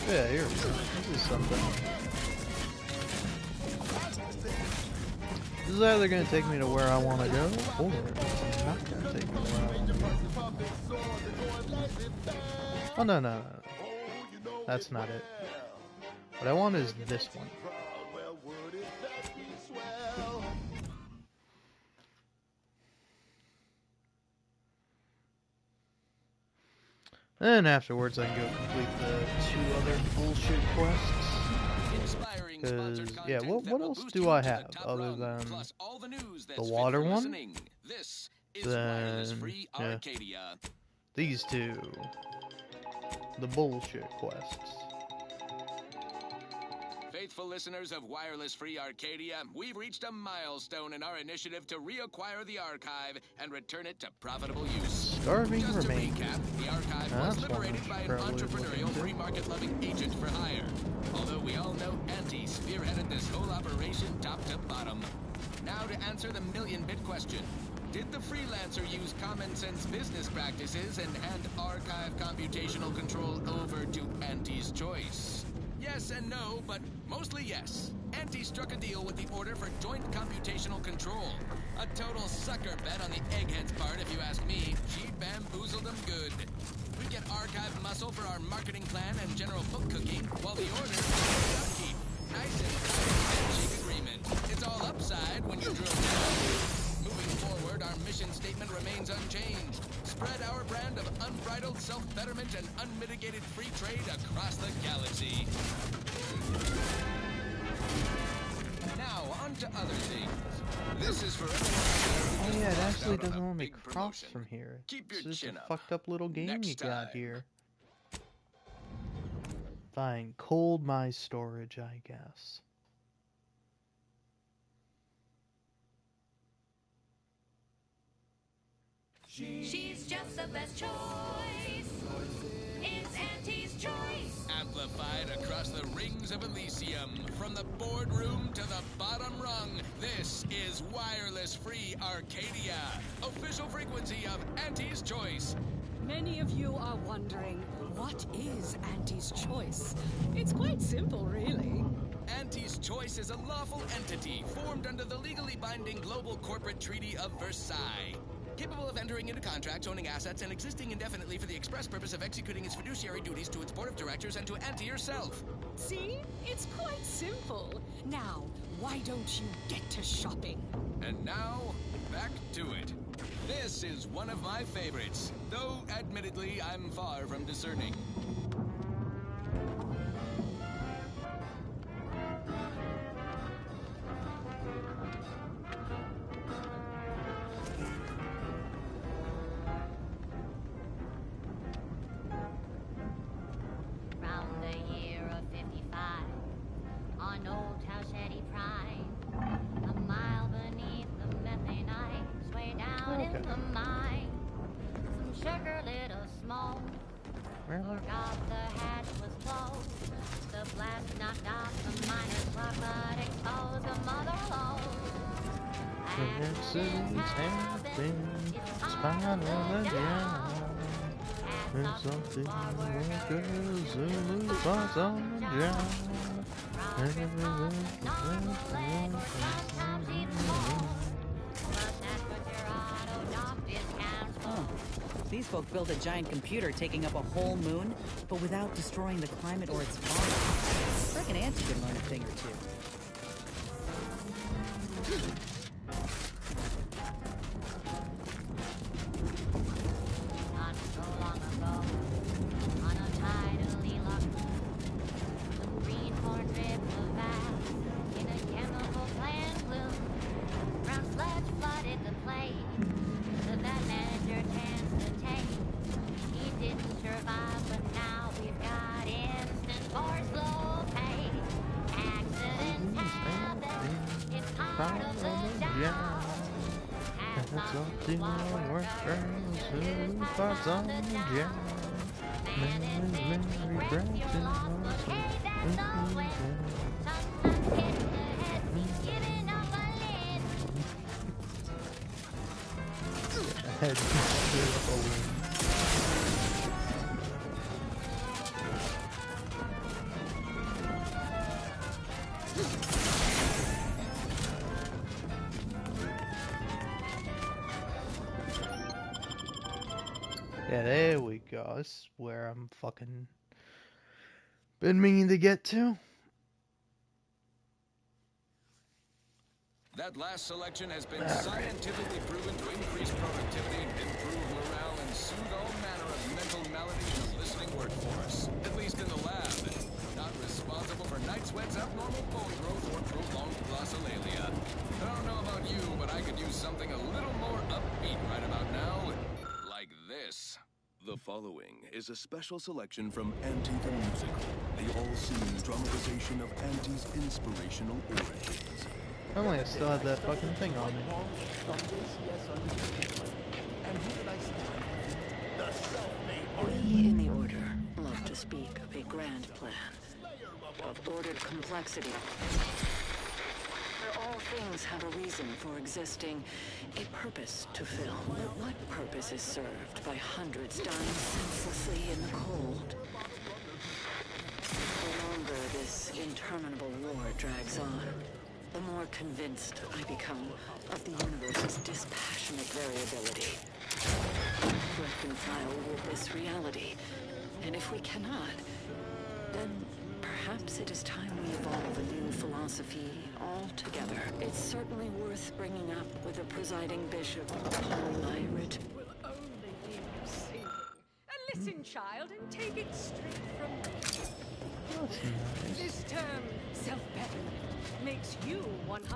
Yeah, here we go. This is something. This is either going to take me to where I want to go, or it's not going to take me to where I want to go. Oh, no, no, no. That's not it. What I want is this one. And afterwards I can go complete the 2 other bullshit quests. Because, yeah, what else do I have other than the water one? Then, yeah, these 2. The bullshit quests. Faithful listeners of Wireless Free Arcadia, we've reached a milestone in our initiative to reacquire the archive and return it to profitable use. Starving Just to remains. recap, the archive Now, was that's one liberated we by should an probably look entrepreneurial, into. free market-loving agent for hire. Although we all know Auntie spearheaded this whole operation top to bottom. Now to answer the million-bit question. Did the freelancer use common-sense business practices and hand archive computational control over to Auntie's choice? Yes and no, but mostly yes. Auntie struck a deal with the Order for joint computational control. A total sucker bet on the egghead's part, if you ask me. She bamboozled them good. We get archive muscle for our marketing plan and general book cooking, while the Order gets upkeep. Nice and tight handshake agreement. It's all upside when you drill down. Moving forward, our mission statement remains unchanged. Spread our brand of unbridled self-betterment and unmitigated free trade across the galaxy. Now, on to other things. This is for everyone. Oh yeah, it actually doesn't let me cross from here. Keep your It's just chin a up. fucked up little game Next you got time. here. Fine, cold my storage, I guess. She's just the best choice. It's Auntie's choice. Amplified across the rings of Elysium, from the boardroom to the bottom rung, this is Wireless Free Arcadia, official frequency of Auntie's Choice. Many of you are wondering, what is Auntie's Choice? It's quite simple, really. Auntie's Choice is a lawful entity formed under the legally binding Global Corporate Treaty of Versailles. Capable of entering into contracts, owning assets, and existing indefinitely for the express purpose of executing its fiduciary duties to its board of directors and to Auntie herself. See? It's quite simple. Now, why don't you get to shopping? And now, back to it. This is one of my favorites, though admittedly I'm far from discerning. Round the year of 55, on Old Towshetty Prime, a mile beneath the methane ice, way down in the mine, some sugar little smoke. Forgot the hatch was closed. The blast knocked off the miner's clock, but exposed the mother lode. Accidents happen, spine on the ground. And something workers who lose us on the ground. Oh, these folk built a giant computer taking up a whole moon, but without destroying the climate or its fauna. I reckon Auntie could learn a thing or two. Not so long ago, on a tidally locked moon, some greenhorn ripped the vast in a chemical plant bloom. Brown sludge flooded the place, the vet manager chanced to take. He didn't survive, but now we've got instant for slow pay. Accidents happen, it's part of the job. That's something workers who fights on the ground. Mary Braxton Yeah, there we go. This is where I'm fucking been meaning to get to. That last selection has been scientifically proven to increase productivity, improve morale, and soothe all manner of mental maladies in the listening workforce. At least in the lab. Not responsible for night sweats, abnormal bone growth, or prolonged glossolalia. I don't know about you, but I could use something a little more upbeat right about now. Like this. The following is a special selection from Auntie the Musical, the all-seeing dramatization of Auntie's inspirational origins. Only I still have that fucking thing on me. And who did I say? The self-made We in the Order love to speak of a grand plan, of ordered complexity, where all things have a reason for existing, a purpose to fill. But what purpose is served by hundreds dying senselessly in the cold? The longer this interminable war drags on, the more convinced I become of the universe's dispassionate variability. Reconcile with this reality, and if we cannot, then perhaps it is time we evolve a new philosophy altogether. It's certainly worth bringing up with the presiding bishop upon my Will only leave you sinking. Listen, child, and take it straight from me. This term, self-betterment, makes you 110%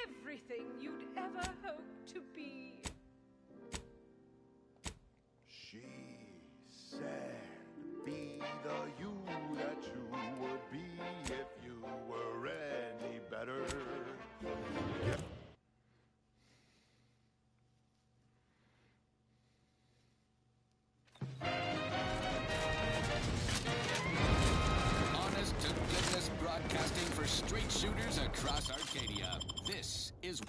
everything you'd ever hope to be. She said, be the you that you would be if you were any better. Yeah. Honest to goodness broadcasting for straight shooters across Arcadia. This is...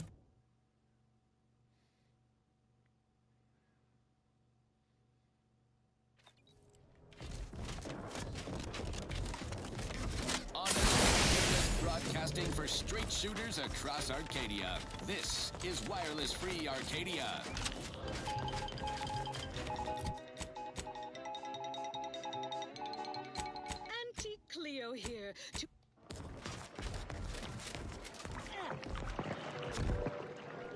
Broadcasting for straight shooters across Arcadia. This is Wireless Free Arcadia. Auntie Cleo here to...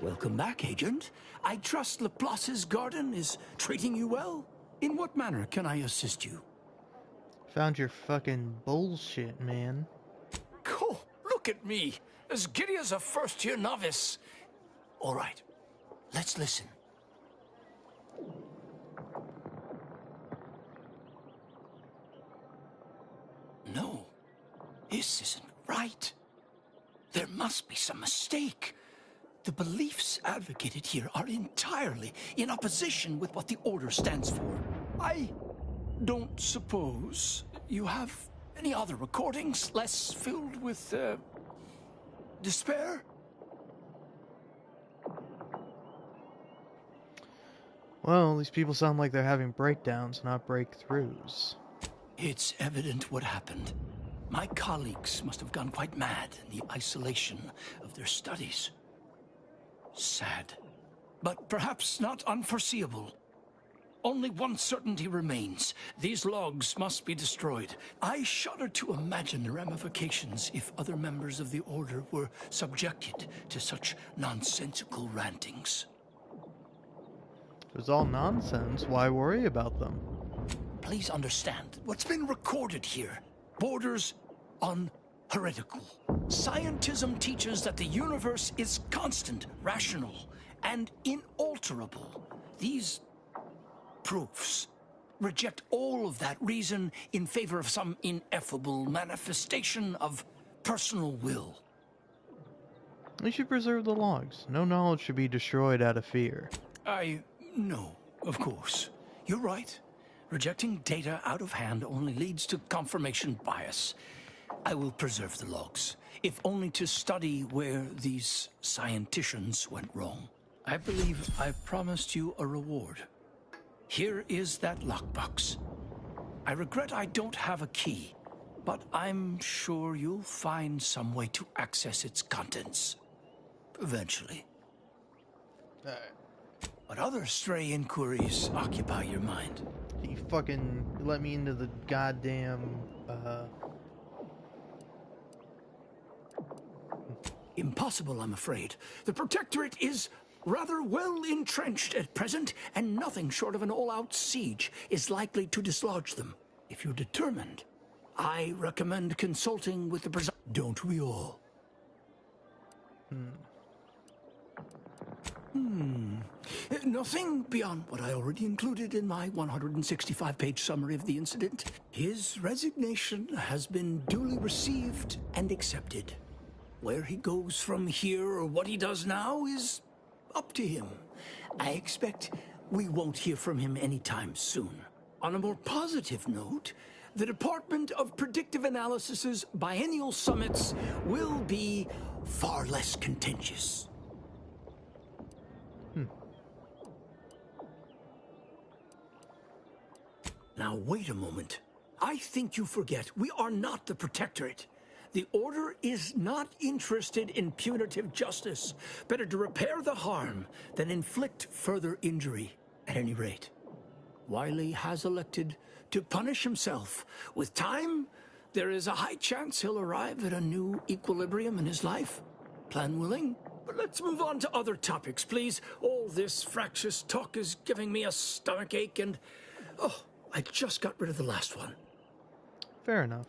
Welcome back, Agent. I trust Laplace's garden is treating you well. In what manner can I assist you? Found your fucking bullshit, man. Cool. Look at me, as giddy as a first-year novice. All right, let's listen. No, this isn't right. There must be some mistake. The beliefs advocated here are entirely in opposition with what the Order stands for. I don't suppose you have any other recordings less filled with, despair? Well, these people sound like they're having breakdowns, not breakthroughs. It's evident what happened. My colleagues must have gone quite mad in the isolation of their studies. Sad, but perhaps not unforeseeable. Only one certainty remains. These logs must be destroyed. I shudder to imagine the ramifications if other members of the Order were subjected to such nonsensical rantings. If it's all nonsense, why worry about them? Please understand, what's been recorded here borders on heretical. Scientism teaches that the universe is constant, rational, and inalterable. These proofs reject all of that reason in favor of some ineffable manifestation of personal will. We should preserve the logs. No knowledge should be destroyed out of fear. I know, of course. You're right. Rejecting data out of hand only leads to confirmation bias. I will preserve the logs, if only to study where these scienticians went wrong. I believe I've promised you a reward. Here is that lockbox. I regret I don't have a key, but I'm sure you'll find some way to access its contents. Eventually. What other stray inquiries occupy your mind? You fucking let me into the goddamn, Impossible, I'm afraid. The Protectorate is rather well entrenched at present, and nothing short of an all-out siege is likely to dislodge them. If you're determined, I recommend consulting with the Don't we all? Nothing beyond what I already included in my 165-page summary of the incident. His resignation has been duly received and accepted. Where he goes from here or what he does now is up to him. I expect we won't hear from him anytime soon. On a more positive note, the Department of Predictive Analysis's biennial summits will be far less contentious. Now, wait a moment. I think you forget we are not the Protectorate. The Order is not interested in punitive justice. Better to repair the harm than inflict further injury, at any rate. Wiley has elected to punish himself. With time, there is a high chance he'll arrive at a new equilibrium in his life. Plan willing? But let's move on to other topics, please. All this fractious talk is giving me a stomachache and... oh, I just got rid of the last one. Fair enough.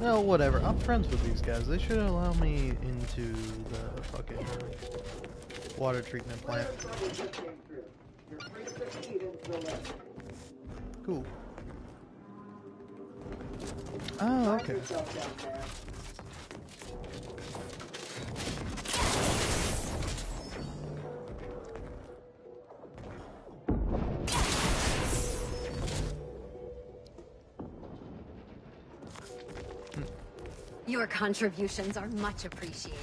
Well, whatever. I'm friends with these guys. They should allow me into the fucking water treatment plant. Cool. Oh, okay. Your contributions are much appreciated.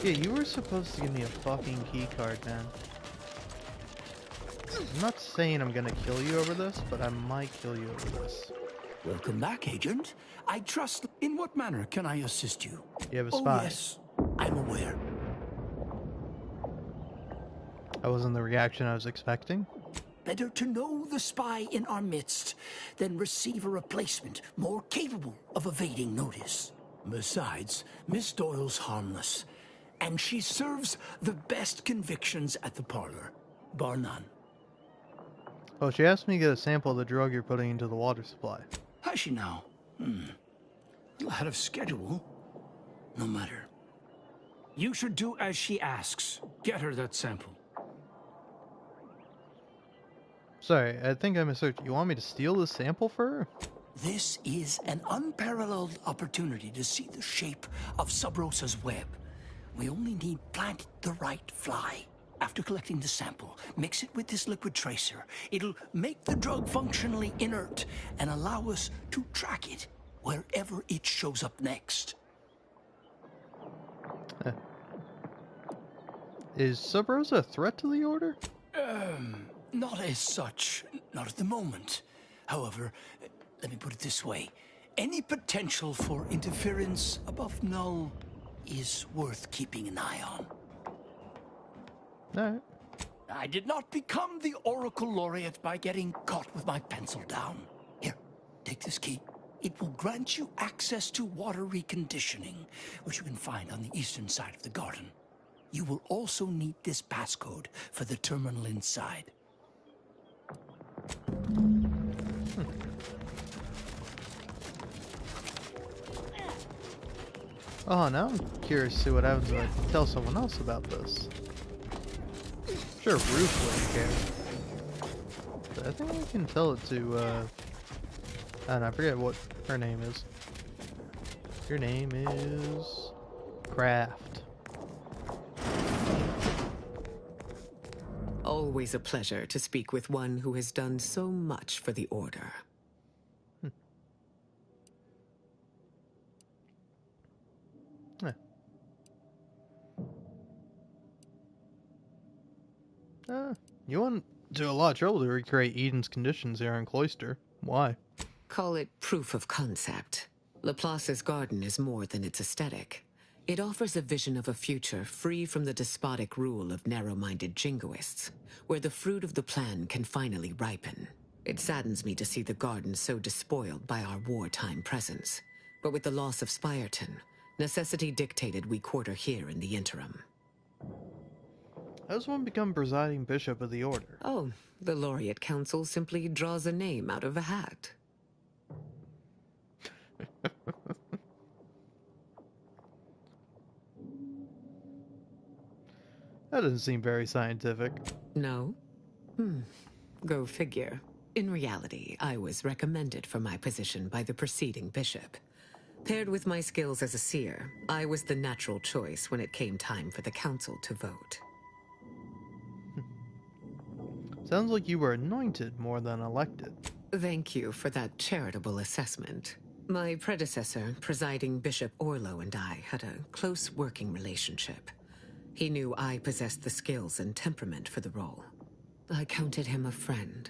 Yeah, you were supposed to give me a fucking key card, man. I'm not saying I'm gonna kill you over this, but I might kill you over this. Welcome back, Agent. I trust... In what manner can I assist you? You have a spy. Oh, yes. I'm aware. That wasn't the reaction I was expecting. Better to know the spy in our midst than receive a replacement more capable of evading notice. Besides, Miss Doyle's harmless, and she serves the best convictions at the parlor, bar none. Oh, she asked me to get a sample of the drug you're putting into the water supply. Has she now? A little ahead of schedule. No matter. You should do as she asks. Get her that sample. Sorry, I think I misheard. You want me to steal the sample for her? This is an unparalleled opportunity to see the shape of Sub Rosa's web. We only need plant the right fly. After collecting the sample, mix it with this liquid tracer. It'll make the drug functionally inert and allow us to track it wherever it shows up next. Is Sub Rosa a threat to the Order? Not as such. Not at the moment. However, let me put it this way. Any potential for interference above null is worth keeping an eye on. Alright. I did not become the Oracle Laureate by getting caught with my pencil down. Here, take this key. It will grant you access to water reconditioning, which you can find on the eastern side of the garden. You will also need this passcode for the terminal inside. Oh, now I'm curious to see what happens if I tell someone else about this. Sure, Ruth wouldn't care. But I think I can tell it to, I don't know, I forget what her name is. Your name is... Kraft. Always a pleasure to speak with one who has done so much for the Order. You went to a lot of trouble to recreate Eden's conditions here in Cloister. Why? Call it proof of concept. Laplace's garden is more than its aesthetic. It offers a vision of a future free from the despotic rule of narrow-minded jingoists, where the fruit of the plan can finally ripen. It saddens me to see the garden so despoiled by our wartime presence. But with the loss of Spirton, necessity dictated we quarter here in the interim. How does one become presiding bishop of the Order? Oh, the Laureate Council simply draws a name out of a hat. That doesn't seem very scientific. No? Go figure. In reality, I was recommended for my position by the preceding bishop. Paired with my skills as a seer, I was the natural choice when it came time for the council to vote. Sounds like you were anointed more than elected. Thank you for that charitable assessment. My predecessor, presiding Bishop Orlo, and I had a close working relationship. He knew I possessed the skills and temperament for the role. I counted him a friend.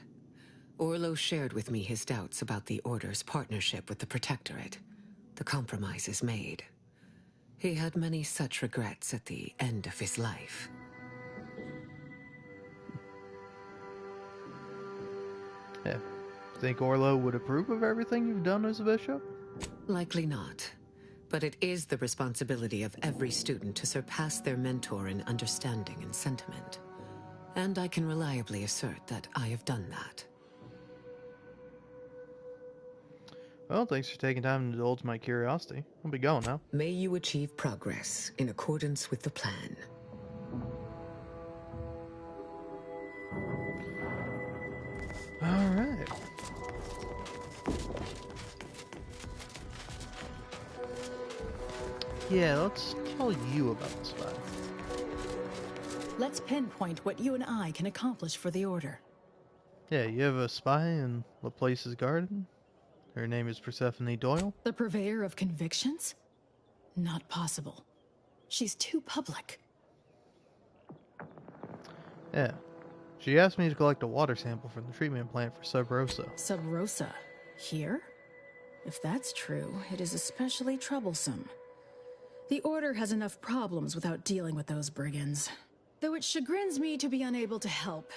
Orlo shared with me his doubts about the Order's partnership with the Protectorate, the compromises made. He had many such regrets at the end of his life. Yeah. Think Orlo would approve of everything you've done as a bishop? Likely not. But it is the responsibility of every student to surpass their mentor in understanding and sentiment. And I can reliably assert that I have done that. Well, thanks for taking time to indulge my curiosity. I'll be going now. May you achieve progress in accordance with the plan. Alright. Yeah, let's tell you about the spy. Let's pinpoint what you and I can accomplish for the Order. Yeah, you have a spy in Laplace's garden. Her name is Persephone Doyle. The purveyor of convictions? Not possible. She's too public. Yeah. She asked me to collect a water sample from the treatment plant for Sub Rosa. Sub Rosa? Here? If that's true, it is especially troublesome. The Order has enough problems without dealing with those brigands. Though it chagrins me to be unable to help,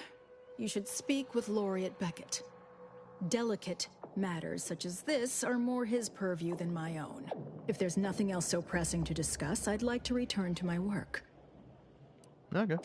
you should speak with Laureate Beckett. Delicate matters such as this are more his purview than my own. If there's nothing else so pressing to discuss, I'd like to return to my work. Okay.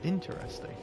Interesting.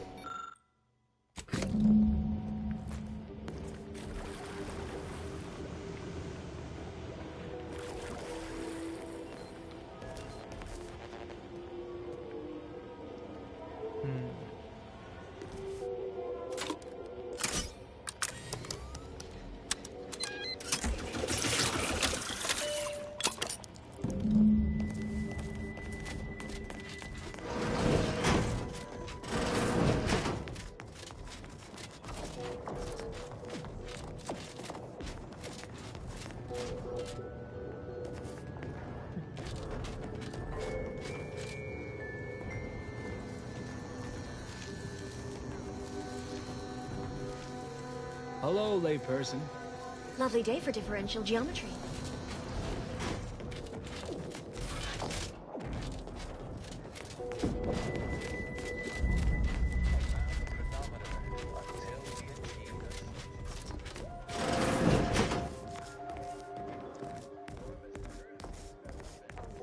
Hello, layperson. Lovely day for differential geometry.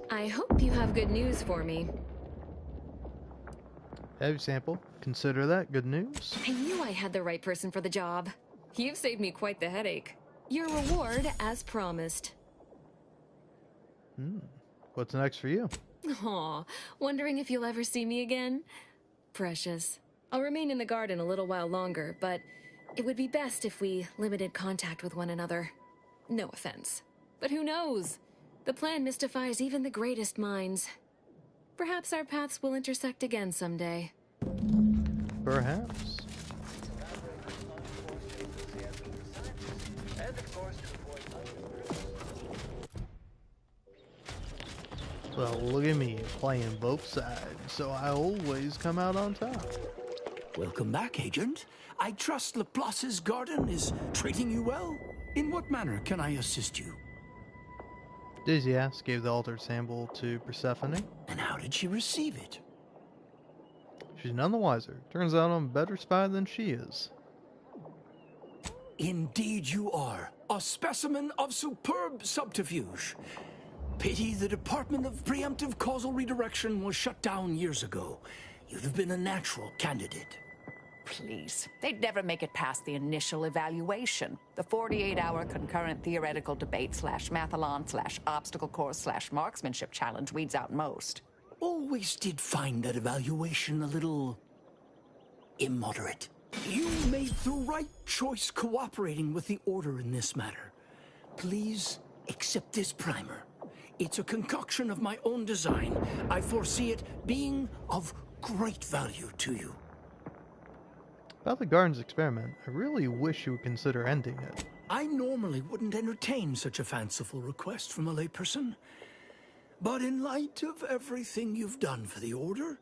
I hope you have good news for me. Heavy sample. Consider that good news. I knew I had the right person for the job. You've saved me quite the headache. Your reward, as promised. What's next for you? Aw, wondering if you'll ever see me again? Precious. I'll remain in the garden a little while longer, but it would be best if we limited contact with one another. No offense. But who knows? The plan mystifies even the greatest minds. Perhaps our paths will intersect again someday. Perhaps. Well, look at me playing both sides, so I always come out on top. Welcome back, Agent. I trust Laplace's garden is treating you well. In what manner can I assist you? Dizzyas gave the altered sample to Persephone. And how did she receive it? She's none the wiser. Turns out I'm a better spy than she is. Indeed you are. A specimen of superb subterfuge. Pity the Department of Preemptive Causal Redirection was shut down years ago. You'd have been a natural candidate. Please. They'd never make it past the initial evaluation. The 48-hour concurrent theoretical debate /mathalon/obstacle course /marksmanship challenge weeds out most. Always did find that evaluation a little immoderate. You made the right choice cooperating with the Order in this matter. Please accept this primer. It's a concoction of my own design. I foresee it being of great value to you. About the garden's experiment, I really wish you would consider ending it. I normally wouldn't entertain such a fanciful request from a layperson. But in light of everything you've done for the Order,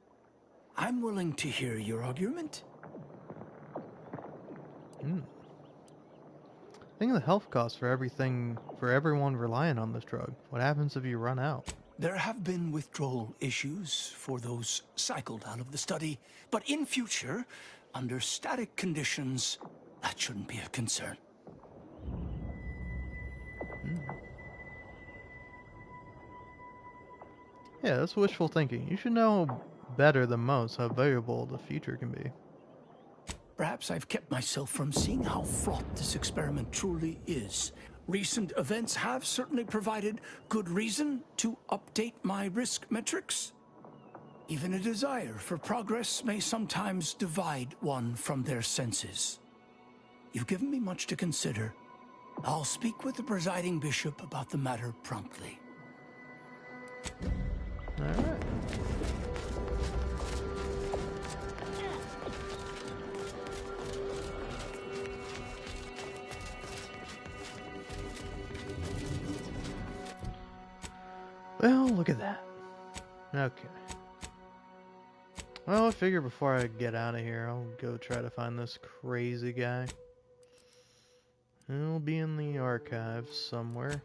I'm willing to hear your argument. Think of the health costs for everyone relying on this drug. What happens if you run out? There have been withdrawal issues for those cycled out of the study, but in future, under static conditions, that shouldn't be a concern. Yeah, that's wishful thinking. You should know better than most how variable the future can be. Perhaps I've kept myself from seeing how fraught this experiment truly is. Recent events have certainly provided good reason to update my risk metrics. Even a desire for progress may sometimes divide one from their senses. You've given me much to consider. I'll speak with the presiding bishop about the matter promptly. All right. Well, look at that. Okay. Well, I figure before I get out of here, I'll go try to find this crazy guy. He'll be in the archives somewhere.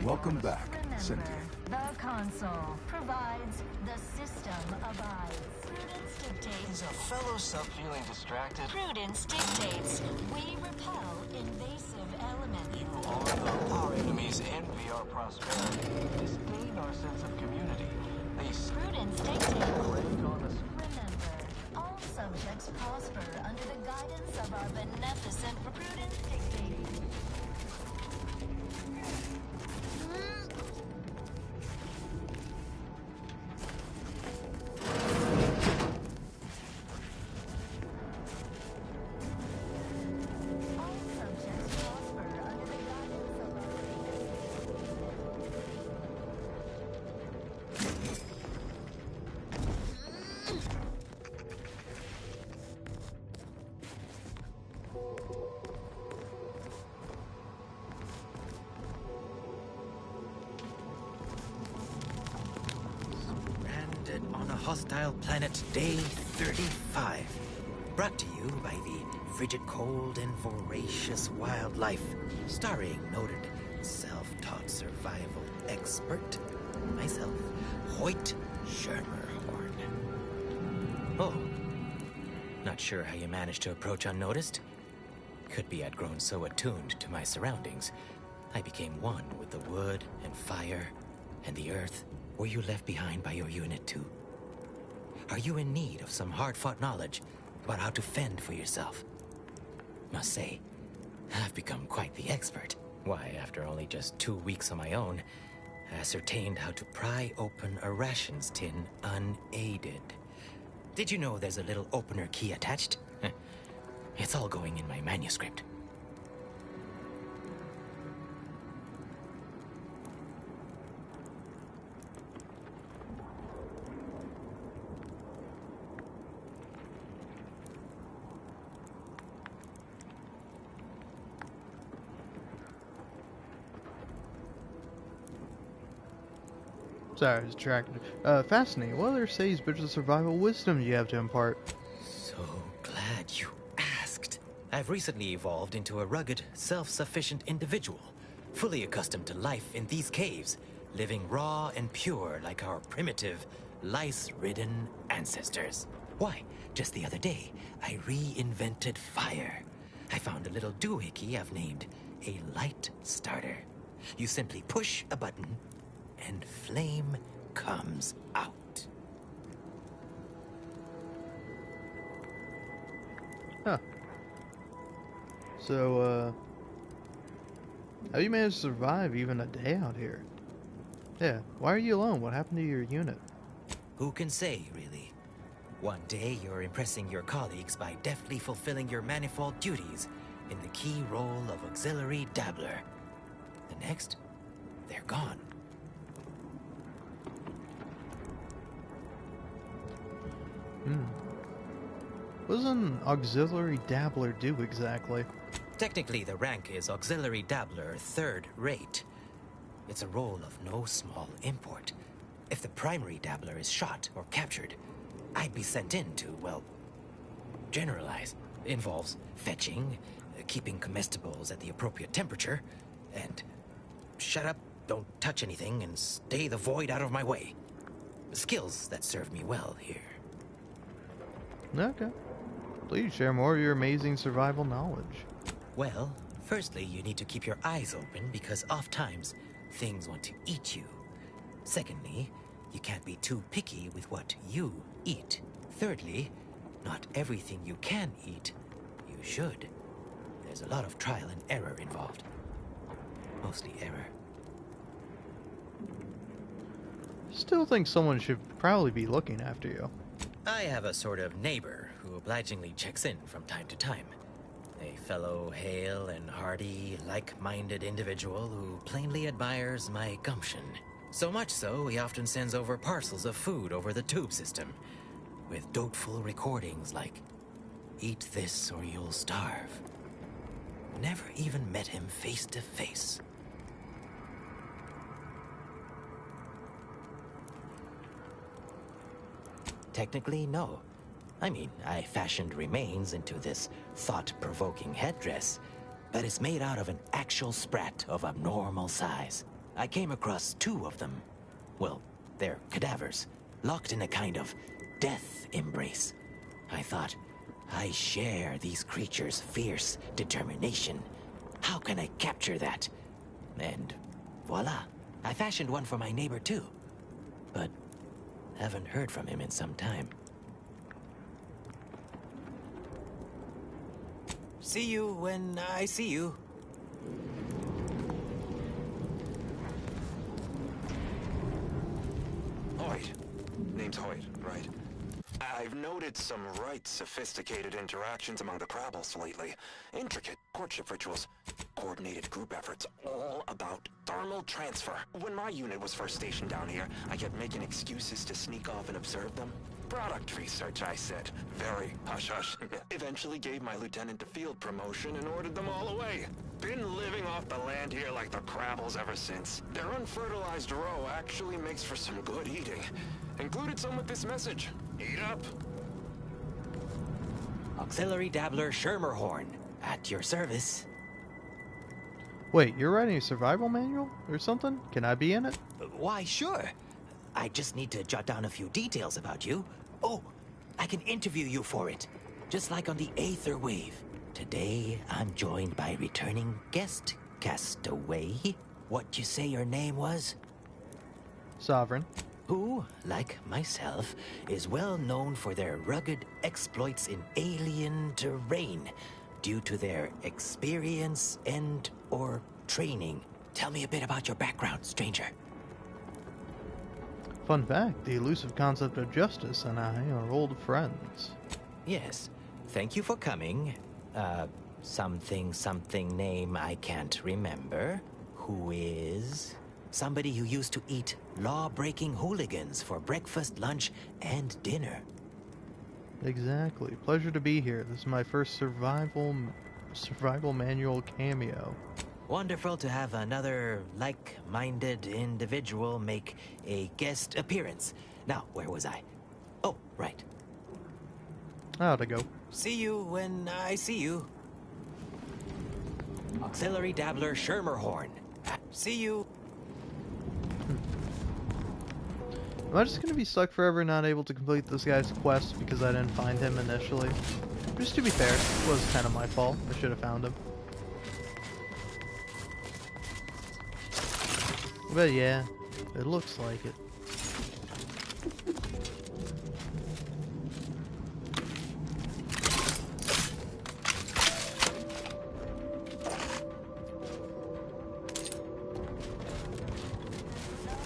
Welcome back, Cynthia. The console provides, the system abides. Prudence dictates. Is a fellow sub feeling distracted? Prudence dictates. We repel invasive elements. Although our enemies envy our prosperity, disdain our sense of community, they Prudence dictates. Remember, all subjects prosper under the guidance of our beneficent Prudence dictates. stranded on a hostile planet, day 35. Brought to you by the frigid cold and voracious wildlife. Starring noted self-taught survival expert, myself, Hoyt Schermerhorn. Oh, not sure how you managed to approach unnoticed. Could be I'd grown so attuned to my surroundings, I became one with the wood and fire and the earth. Were you left behind by your unit too? Are you in need of some hard-fought knowledge about how to fend for yourself? Must say, I've become quite the expert. Why, after only just 2 weeks on my own, I ascertained how to pry open a rations tin unaided. Did you know there's a little opener key attached? It's all going in my manuscript. Sorry, I was distracted. Fascinating. What other says bits of survival wisdom do you have to impart? So glad you asked. I've recently evolved into a rugged, self-sufficient individual, fully accustomed to life in these caves, living raw and pure like our primitive, lice-ridden ancestors. Why, just the other day, I reinvented fire. I found a little doohickey I've named a light starter. You simply push a button, and flame comes out. Huh. So, how do you manage to survive even a day out here? Yeah, why are you alone? What happened to your unit? Who can say, really? One day you're impressing your colleagues by deftly fulfilling your manifold duties in the key role of auxiliary dabbler. The next, they're gone. What does an auxiliary dabbler do exactly? Technically, the rank is auxiliary dabbler, third rate. It's a role of no small import. If the primary dabbler is shot or captured, I'd be sent in to, well, generalize. Involves fetching, keeping comestibles at the appropriate temperature, and shut up, don't touch anything, and stay the void out of my way. Skills that serve me well here. Okay. Please share more of your amazing survival knowledge. Well, firstly, you need to keep your eyes open because oft-times things want to eat you. Secondly, you can't be too picky with what you eat. Thirdly, not everything you can eat, you should. There's a lot of trial and error involved. Mostly error. Still think someone should probably be looking after you. I have a sort of neighbor who obligingly checks in from time to time. A fellow hale and hearty, like-minded individual who plainly admires my gumption. So much so, he often sends over parcels of food over the tube system, with doleful recordings like, "Eat this or you'll starve." Never even met him face to face. Technically, no. I mean, I fashioned remains into this thought-provoking headdress, but it's made out of an actual sprat of abnormal size. I came across 2 of them. Well, they're cadavers, locked in a kind of death embrace. I thought, I share these creatures' fierce determination. How can I capture that? And voila, I fashioned one for my neighbor too. But haven't heard from him in some time. See you when I see you. Hoyt. Name's Hoyt, right? I've noted some right sophisticated interactions among the Krabbles lately. Intricate courtship rituals, coordinated group efforts, all about thermal transfer. When my unit was first stationed down here, I kept making excuses to sneak off and observe them. Product research, I said. Very hush-hush. Eventually gave my lieutenant a field promotion and ordered them all away. Been living off the land here like the Crabbles ever since. Their unfertilized roe actually makes for some good eating. Included some with this message. Eat up. Auxiliary Dabbler Schermerhorn, at your service. Wait, you're writing a survival manual or something? Can I be in it? Why, sure. I just need to jot down a few details about you. Oh, I can interview you for it, just like on the Aether Wave. Today, I'm joined by returning guest castaway. What you say your name was? Sovereign. Who, like myself, is well known for their rugged exploits in alien terrain due to their experience and/or training. Tell me a bit about your background, stranger. Fun fact, the elusive concept of justice and I are old friends. Yes, thank you for coming. Something name I can't remember. Who is... somebody who used to eat law-breaking hooligans for breakfast, lunch, and dinner. Exactly. Pleasure to be here. This is my first survival manual cameo. Wonderful to have another like-minded individual make a guest appearance. Now, where was I? Oh, right. How'd it go? See you when I see you. Auxiliary Dabbler Schermerhorn. See you. Am I just gonna be stuck forever not able to complete this guy's quest because I didn't find him initially? Just to be fair, it was kind of my fault. I should have found him. But yeah, it looks like it.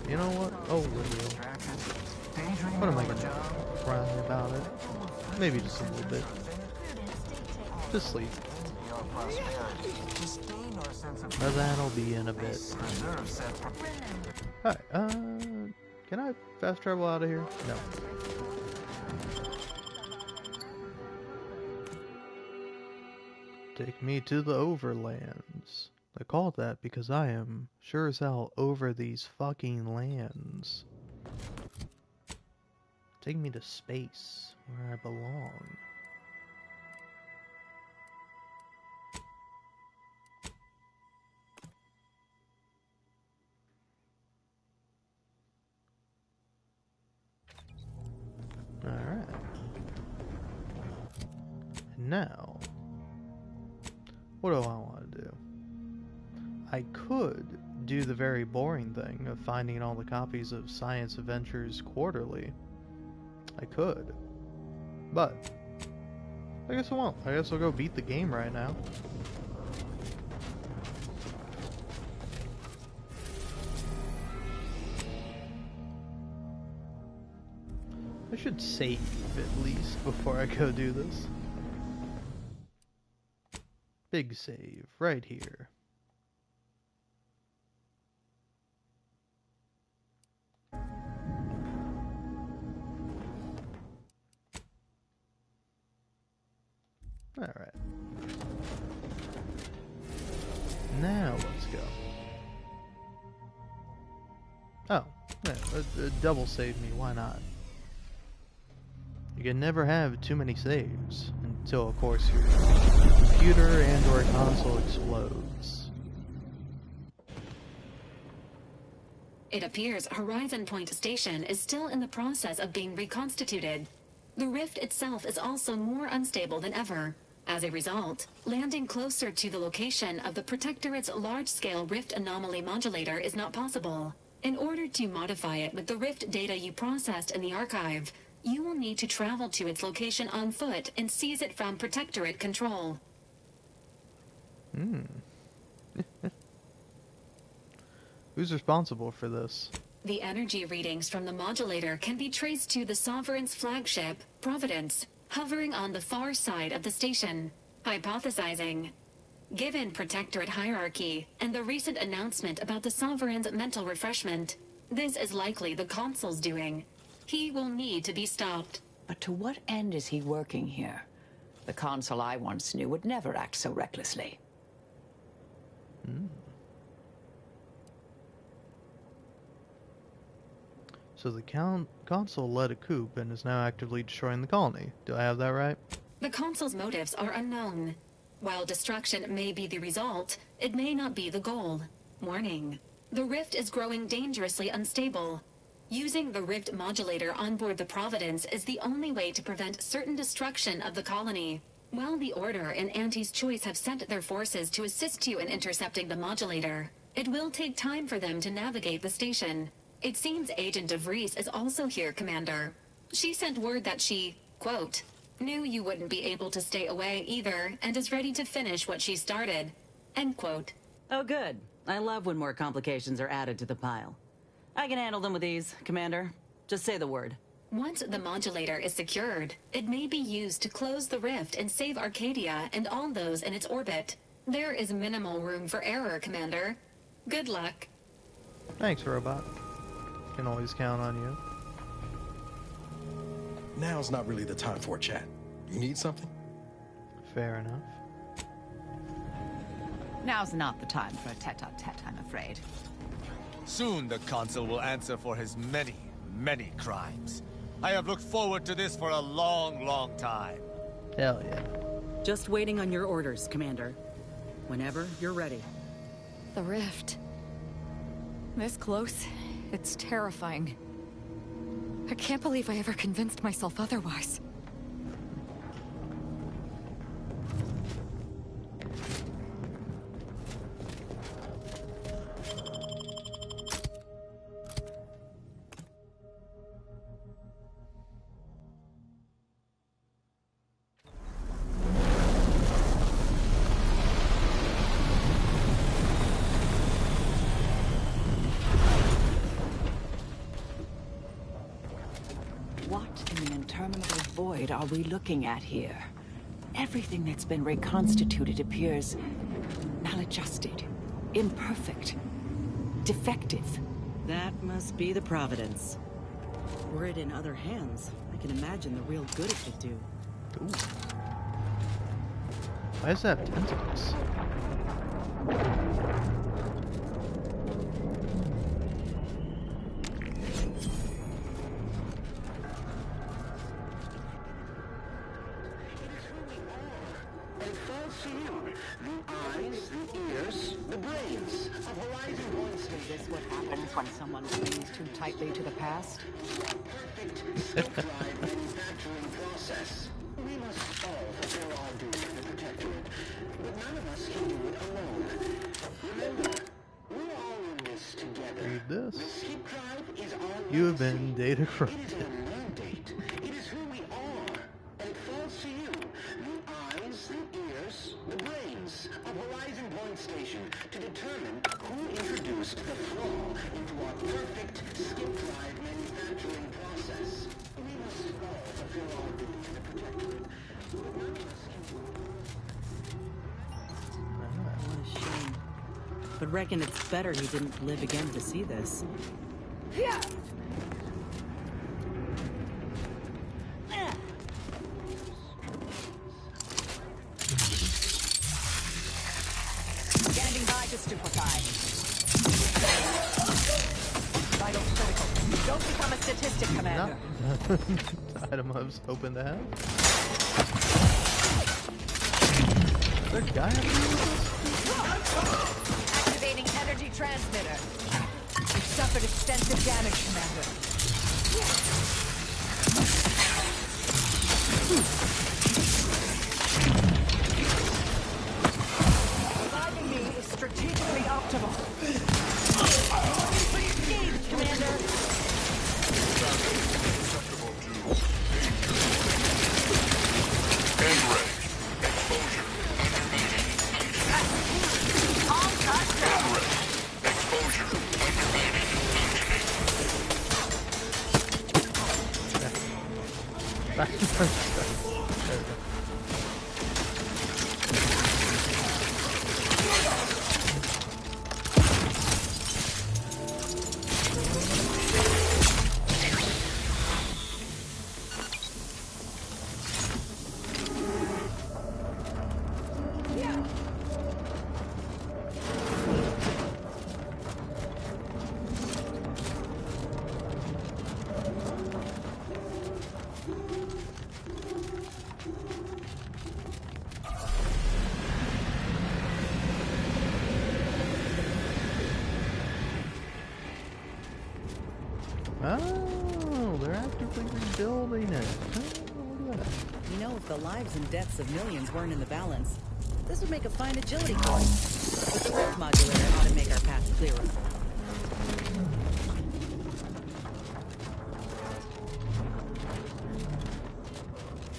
You know what? Oh, what am I gonna cry about it? Maybe just a little bit. Just sleep. But that'll be in a bit. Alright, can I fast travel out of here? No. Take me to the overlands. I call it that because I am sure as hell over these fucking lands. Take me to space, where I belong. Alright. Now, what do I want to do? I could do the very boring thing of finding all the copies of Science Adventures Quarterly. I could. But I guess I won't. I guess I'll go beat the game right now. I should save at least before I go do this. Big save right here. Alright. Now let's go. Oh, yeah, double save me, why not? You can never have too many saves, until of course your computer and or console explodes. It appears Horizon Point Station is still in the process of being reconstituted. The rift itself is also more unstable than ever. As a result, landing closer to the location of the Protectorate's large-scale rift anomaly modulator is not possible. In order to modify it with the rift data you processed in the archive, you will need to travel to its location on foot and seize it from Protectorate control. Who's responsible for this? The energy readings from the modulator can be traced to the Sovereign's flagship, Providence, hovering on the far side of the station. Hypothesizing. Given Protectorate hierarchy and the recent announcement about the Sovereign's mental refreshment, this is likely the Consul's doing. He will need to be stopped. But to what end is he working here? The consul I once knew would never act so recklessly. So the consul led a coup and is now actively destroying the colony. Do I have that right? The consul's motives are unknown. While destruction may be the result, it may not be the goal. Warning. The rift is growing dangerously unstable. Using the rift modulator on board the Providence is the only way to prevent certain destruction of the colony. While the Order and Auntie's Choice have sent their forces to assist you in intercepting the modulator, it will take time for them to navigate the station. It seems Agent DeVries is also here, Commander. She sent word that she, quote, knew you wouldn't be able to stay away either, and is ready to finish what she started, end quote. Oh, good. I love when more complications are added to the pile. I can handle them with ease, Commander. Just say the word. Once the modulator is secured, it may be used to close the rift and save Arcadia and all those in its orbit. There is minimal room for error, Commander. Good luck. Thanks, Robot. Can always count on you. Now's not really the time for a chat. You need something? Fair enough. Now's not the time for a tete-a-tete, I'm afraid. Soon the consul will answer for his many, many crimes. I have looked forward to this for a long, long time. Hell yeah. Just waiting on your orders, Commander. Whenever you're ready. The rift. This close, it's terrifying. I can't believe I ever convinced myself otherwise. Void are we looking at here? Everything that's been reconstituted appears maladjusted, imperfect, defective. That must be the Providence. Were it in other hands, I can imagine the real good it could do. Ooh. Why does that have tentacles? When someone clings too tightly to the past. Perfect drive manufacturing process. We must all fulfill our duty to the Protectorate, but none of us can do it alone. Remember, we're all in this together. Read this. The skip drive is our You have been data corrupted. It is a mandate. It is who we are. And it falls to you, the eyes, the ears, the brains of Horizon Point Station to determine who introduced the flaw into our perfect skip drive manufacturing process. We must all fulfill our duty to the Protectorate, but none of us can What a shame. But reckon it's better he didn't live again to see this. Yeah. Standing by to stupefy. Vital critical. Don't become a statistic, Commander. The item I was hoping to have. Is there a guy up here with us? Activating energy transmitter. You've suffered extensive damage, Commander. Reviving me is strategically optimal. Engage, Commander. And ready. Exposure. All touchdown. And ready. Exposure. There we go. Oh, they're actively rebuilding it. Oh, look at that. You know, if the lives and deaths of millions weren't in the balance, this would make a fine agility course. But the rift modulator ought to make our path clearer.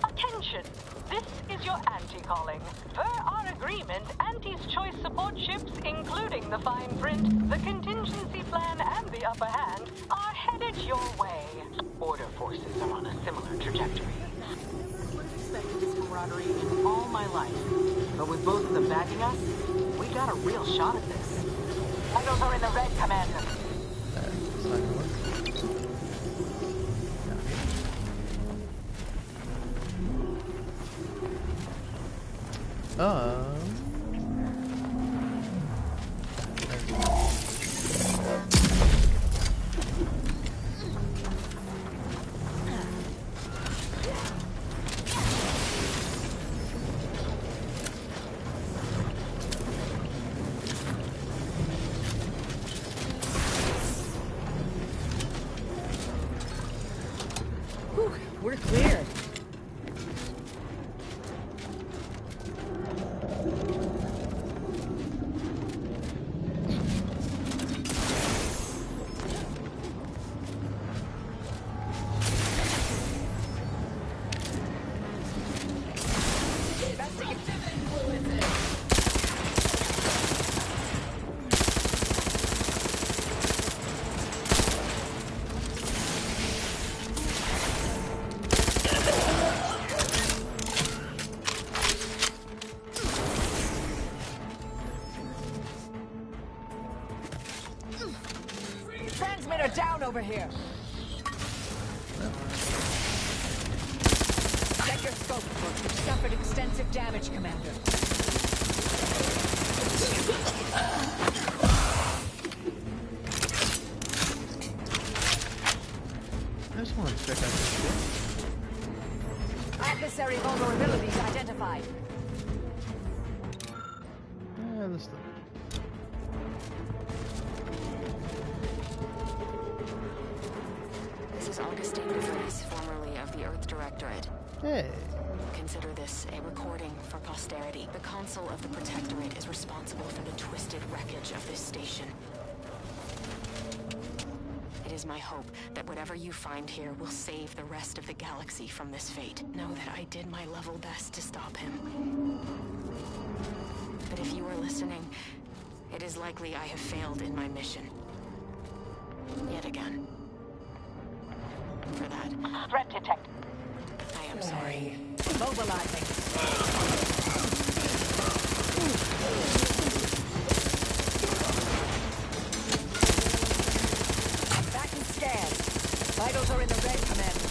Attention! This is your Auntie calling. Per our agreement, Auntie's choice support ships, including the fine print, the contingency plan, and the upper hand, are headed your way. Order forces are on a similar trajectory. I would have expected this camaraderie in all my life. But with both of them backing us, we got a real shot at this. Vitals are in the red, Commander. Whew, we're clear. Transmitter down over here. Check your scope. You've suffered extensive damage, Commander. I just want to check out this ship. Adversary vulnerabilities identified. Yeah, this stuff. This is Augustine Freeze, formerly of the Earth Directorate. Hey. Consider this a recording for posterity. The Consul of the Protectorate is responsible for the twisted wreckage of this station. It is my hope that whatever you find here will save the rest of the galaxy from this fate. Know that I did my level best to stop him. But if you are listening, it is likely I have failed in my mission. Yet again. For that, Threat detected. I am sorry. Mobilizing. Back and scan. Vitals are in the red, Commander.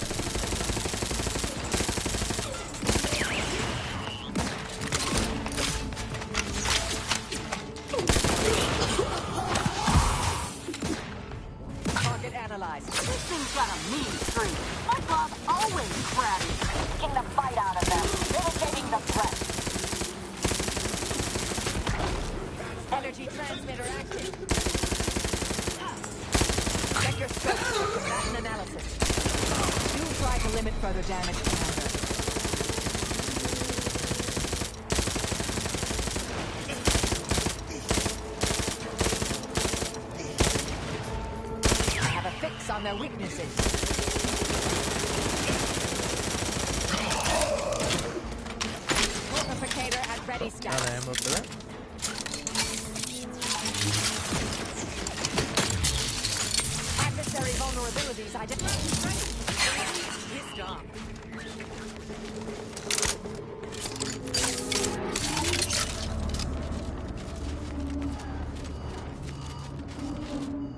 Target analyzed. This thing's got a mean streak. My boss always crabby. Taking the fight out of them. Mitigating the threat. Energy transmitter active. Check your scope. Pattern analysis. Do try to limit further damage, Commander. Have a fix on their weaknesses. Fortificator at ready status. Got ammo for that. Adversary vulnerabilities identified. Pissed off.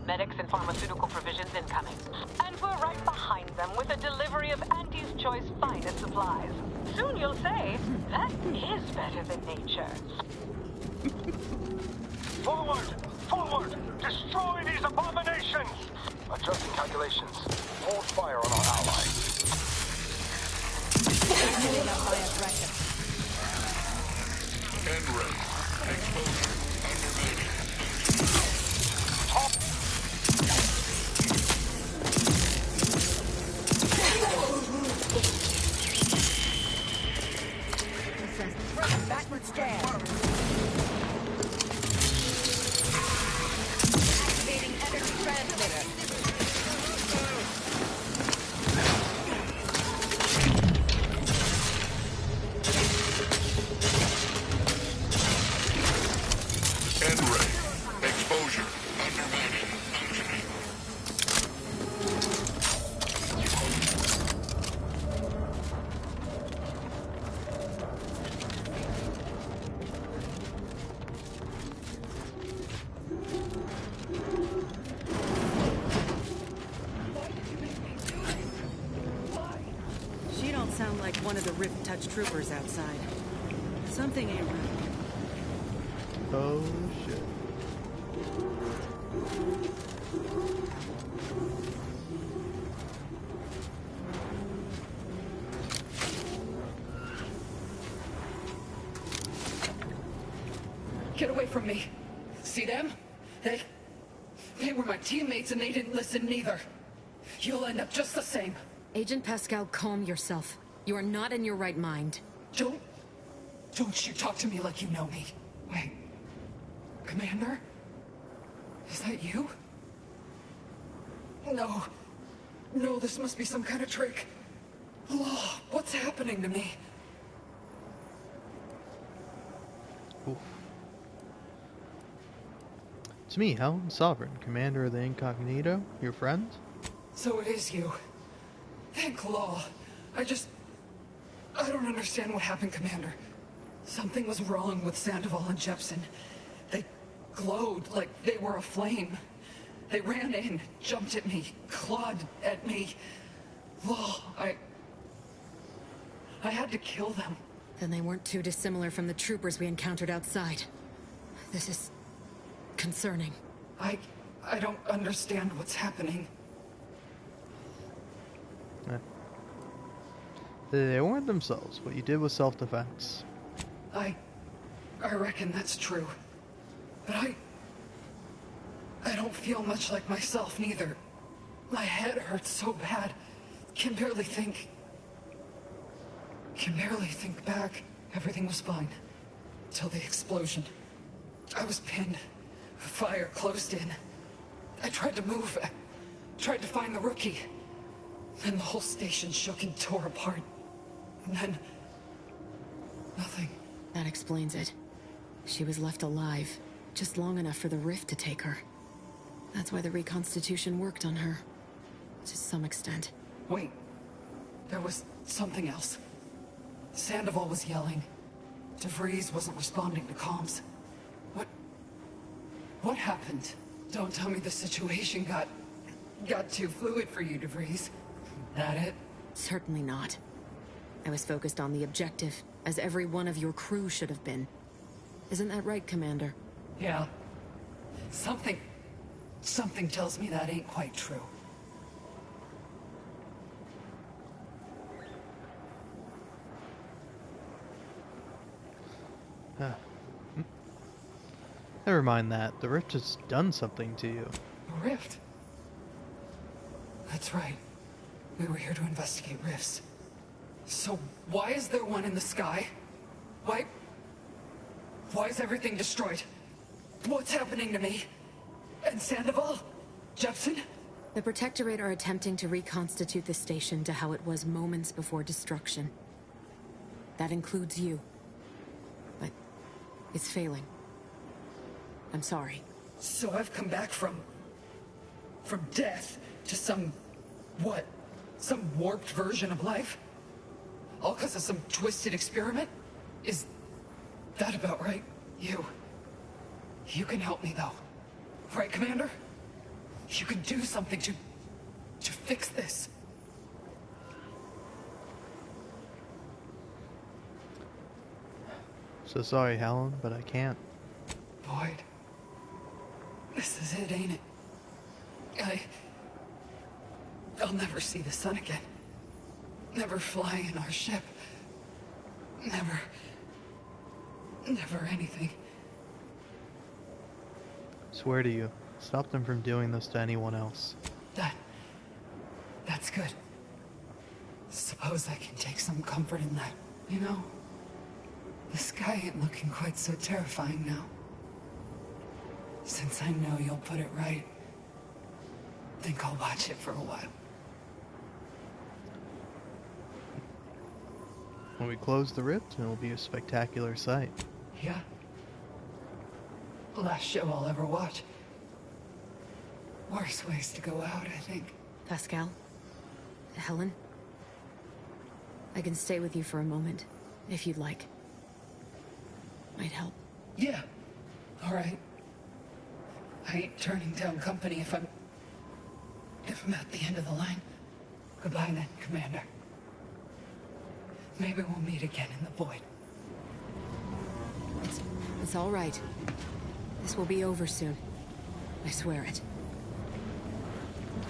Medics and pharmaceutical provisions incoming. And we're right behind them with a delivery of Auntie's Choice finest supplies. Soon you'll say, that is better than nature. Forward! Forward! Destroy these abominations! Adjusting calculations. Hold fire on our allies. Ending up by aggression. En route. Exposure underrated. 1 like one of the Rift Touch troopers outside. Something ain't right. Oh, shit. Get away from me. See them? They were my teammates and they didn't listen neither. You'll end up just the same. Agent Pascal, calm yourself. You are not in your right mind. Don't you talk to me like you know me. Wait. Commander? Is that you? No. No, this must be some kind of trick. Oh, what's happening to me? Oof. It's me, Helen Sovereign, commander of the Incognito. Your friend? So it is you. Thank Law. I don't understand what happened, Commander. Something was wrong with Sandoval and Jepson. They glowed like they were aflame. They ran in, jumped at me, clawed at me. Law, I had to kill them. Then they weren't too dissimilar from the troopers we encountered outside. This is concerning. I don't understand what's happening. They weren't themselves. What you did was self-defense. I reckon that's true. But I don't feel much like myself, neither. My head hurts so bad. Can barely think. Can barely think back. Everything was fine. Till the explosion. I was pinned. Fire closed in. I tried to move. I tried to find the rookie. Then the whole station shook and tore apart. And then... nothing. That explains it. She was left alive, just long enough for the rift to take her. That's why the reconstitution worked on her. To some extent. Wait. There was something else. Sandoval was yelling. DeVries wasn't responding to comms. What happened? Don't tell me the situation got too fluid for you, DeVries. That it? Certainly not. I was focused on the objective, as every one of your crew should have been. Isn't that right, Commander? Yeah. Something tells me that ain't quite true. Never mind that. The Rift has done something to you. A rift? That's right. We were here to investigate rifts. So why is there one in the sky? Why is everything destroyed? What's happening to me? And Sandoval? Jepson? The Protectorate are attempting to reconstitute the station to how it was moments before destruction. That includes you. But it's failing. I'm sorry. So I've come back from death to some warped version of life? All because of some twisted experiment? Is that about right? You can help me though. Right, Commander? You can do something to fix this. So sorry, Helen, but I can't. Boyd. This is it, ain't it? I'll never see the sun again. Never fly in our ship. Never anything. Swear to you, stop them from doing this to anyone else. That's good. Suppose I can take some comfort in that, you know? The sky ain't looking quite so terrifying now. Since I know you'll put it right, think I'll watch it for a while. When we close the rift, it'll be a spectacular sight. Yeah. Last show I'll ever watch. Worst ways to go out, I think. Pascal? Helen? I can stay with you for a moment, if you'd like. Might help. Yeah. All right. I ain't turning down company if I'm at the end of the line. Goodbye then, Commander. Maybe we'll meet again in the void. It's all right. This will be over soon. I swear it.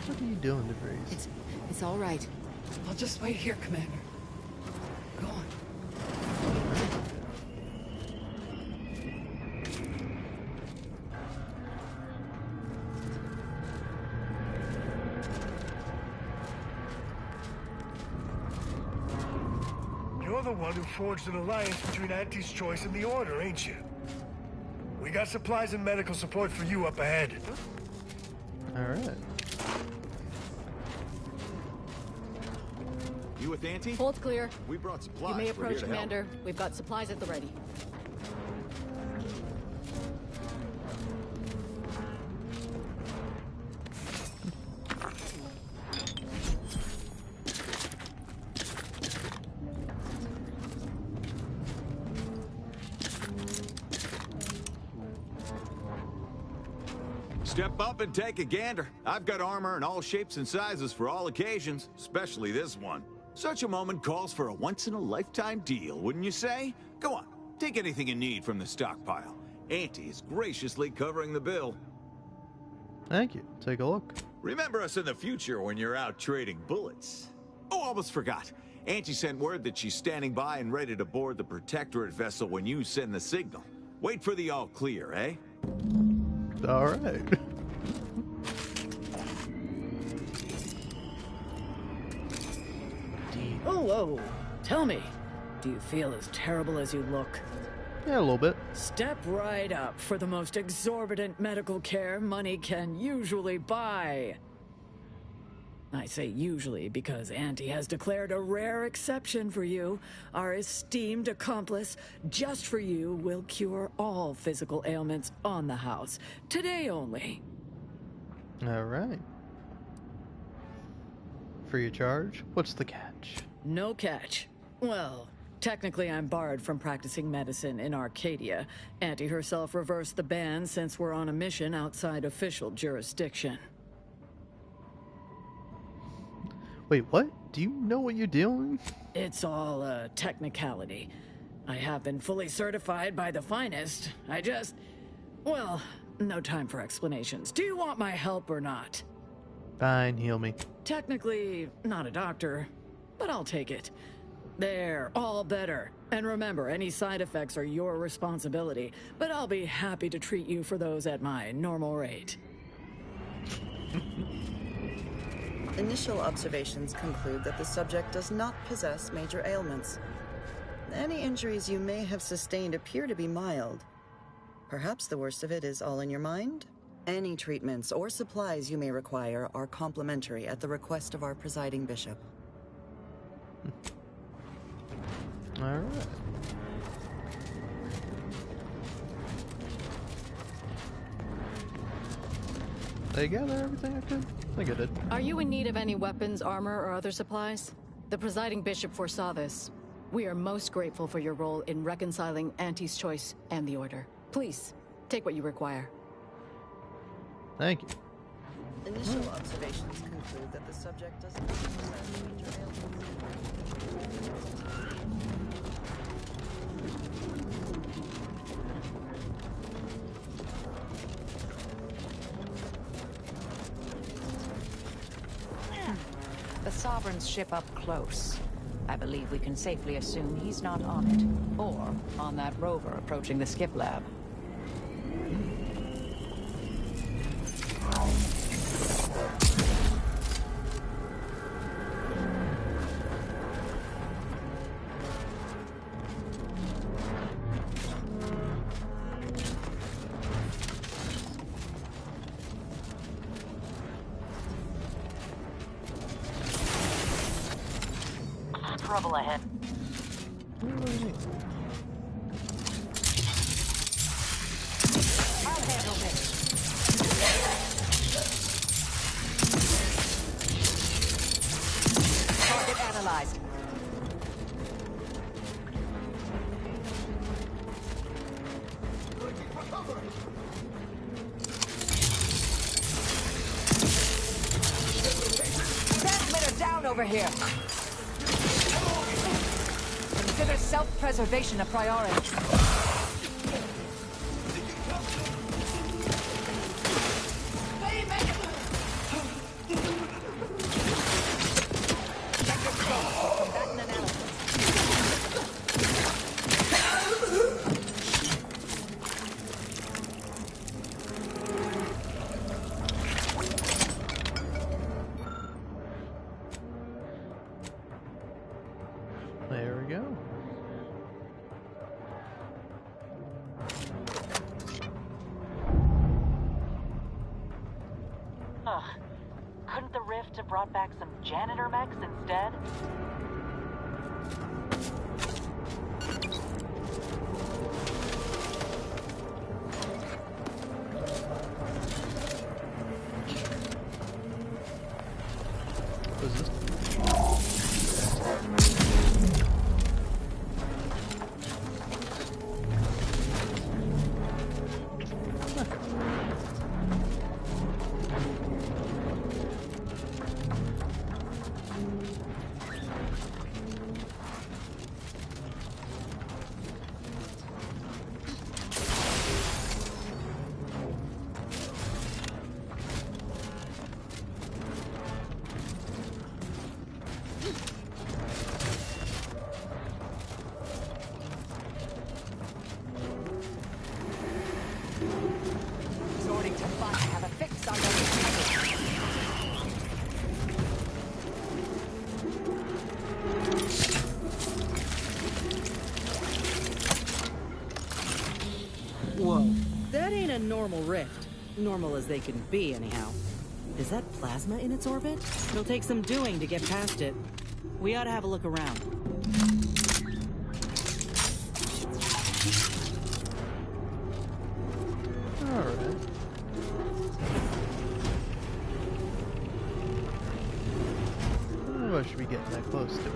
What are you doing, DeVries? It's all right. I'll just wait here, Commander. Go on. You're the one who forged an alliance between Auntie's Choice and the Order, ain't you? We got supplies and medical support for you up ahead. Alright. You with Auntie? Hold clear. We brought supplies. You may We're approach, here to help. Commander. We've got supplies at the ready. Step up and take a gander. I've got armor in all shapes and sizes for all occasions, especially this one. Such a moment calls for a once-in-a-lifetime deal, wouldn't you say? Go on, take anything you need from the stockpile. Auntie is graciously covering the bill. Thank you. Take a look. Remember us in the future when you're out trading bullets. Oh, almost forgot. Auntie sent word that she's standing by and ready to board the Protectorate vessel when you send the signal. Wait for the all clear, eh? Alright. Oh, tell me, do you feel as terrible as you look? Yeah, a little bit. Step right up for the most exorbitant medical care money can usually buy. I say usually because Auntie has declared a rare exception for you. Our esteemed accomplice, just for you, will cure all physical ailments on the house. Today only. Alright. Free of charge? What's the catch? No catch. Well, technically I'm barred from practicing medicine in Arcadia. Auntie herself reversed the ban since we're on a mission outside official jurisdiction. Wait, what? Do you know what you're doing? It's all a technicality. I have been fully certified by the finest. Well, no time for explanations. Do you want my help or not? Fine, heal me. Technically, not a doctor, but I'll take it. There, all better. And remember, any side effects are your responsibility, but I'll be happy to treat you for those at my normal rate. Initial observations conclude that the subject does not possess major ailments. Any injuries you may have sustained appear to be mild. Perhaps the worst of it is all in your mind? Any treatments or supplies you may require are complimentary at the request of our presiding bishop. Alright. Did I gather everything I could? I think I did. Are you in need of any weapons, armor, or other supplies? The presiding bishop foresaw this. We are most grateful for your role in reconciling Auntie's Choice and the Order. Please, take what you require. Thank you. Initial observations conclude that the subject does not possess major ailments. The Sovereign's ship up close. I believe we can safely assume he's not on it, or on that rover approaching the skip lab. Trouble ahead. I'll handle this. Target analyzed. Transmitter down over here. consider self-preservation a priority. There we go. Ugh. Couldn't the rift have brought back some janitor mechs instead? What is this? Resorting to fun to have a fix on the... Whoa. That ain't a normal rift. Normal as they can be, anyhow. Is that plasma in its orbit? It'll take some doing to get past it. We ought to have a look around. Alright. I don't know if I should be getting that close to it.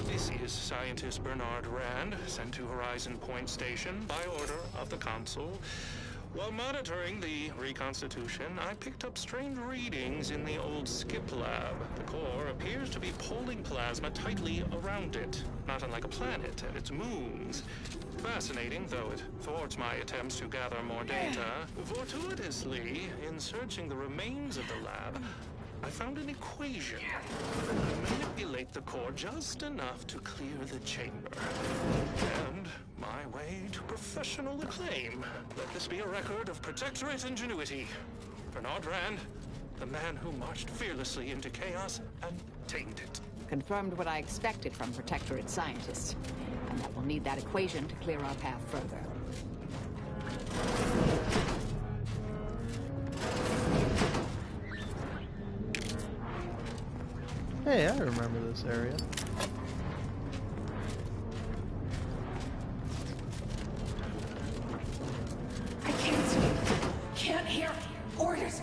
This is Scientist Bernard Rand, sent to Horizon Point Station by order of the Council. While monitoring the reconstitution, I picked up strange readings in the old skip lab. The core appears to be pulling plasma tightly around it, not unlike a planet and its moons. Fascinating, though it thwarts my attempts to gather more data. Fortuitously, in searching the remains of the lab, I found an equation. Manipulate the core just enough to clear the chamber. And my way to professional acclaim. Let this be a record of Protectorate ingenuity. Bernard Rand, the man who marched fearlessly into chaos and tamed it. Confirmed what I expected from Protectorate scientists. And that we'll need that equation to clear our path further. Hey, I remember this area. I can't hear orders.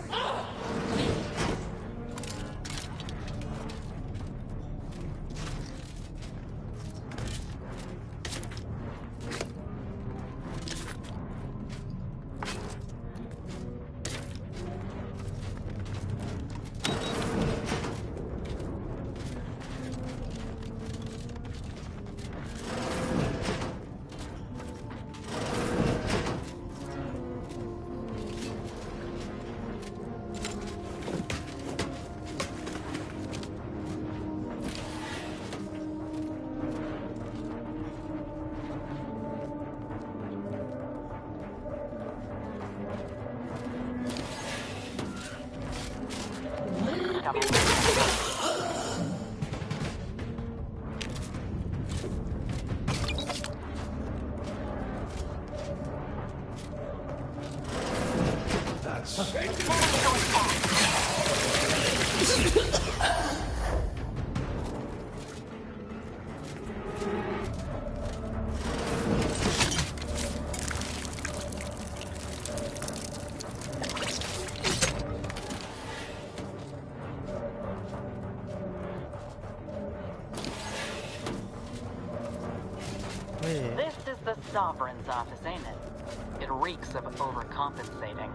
This is the Sovereign's office, ain't it? It reeks of overcompensating.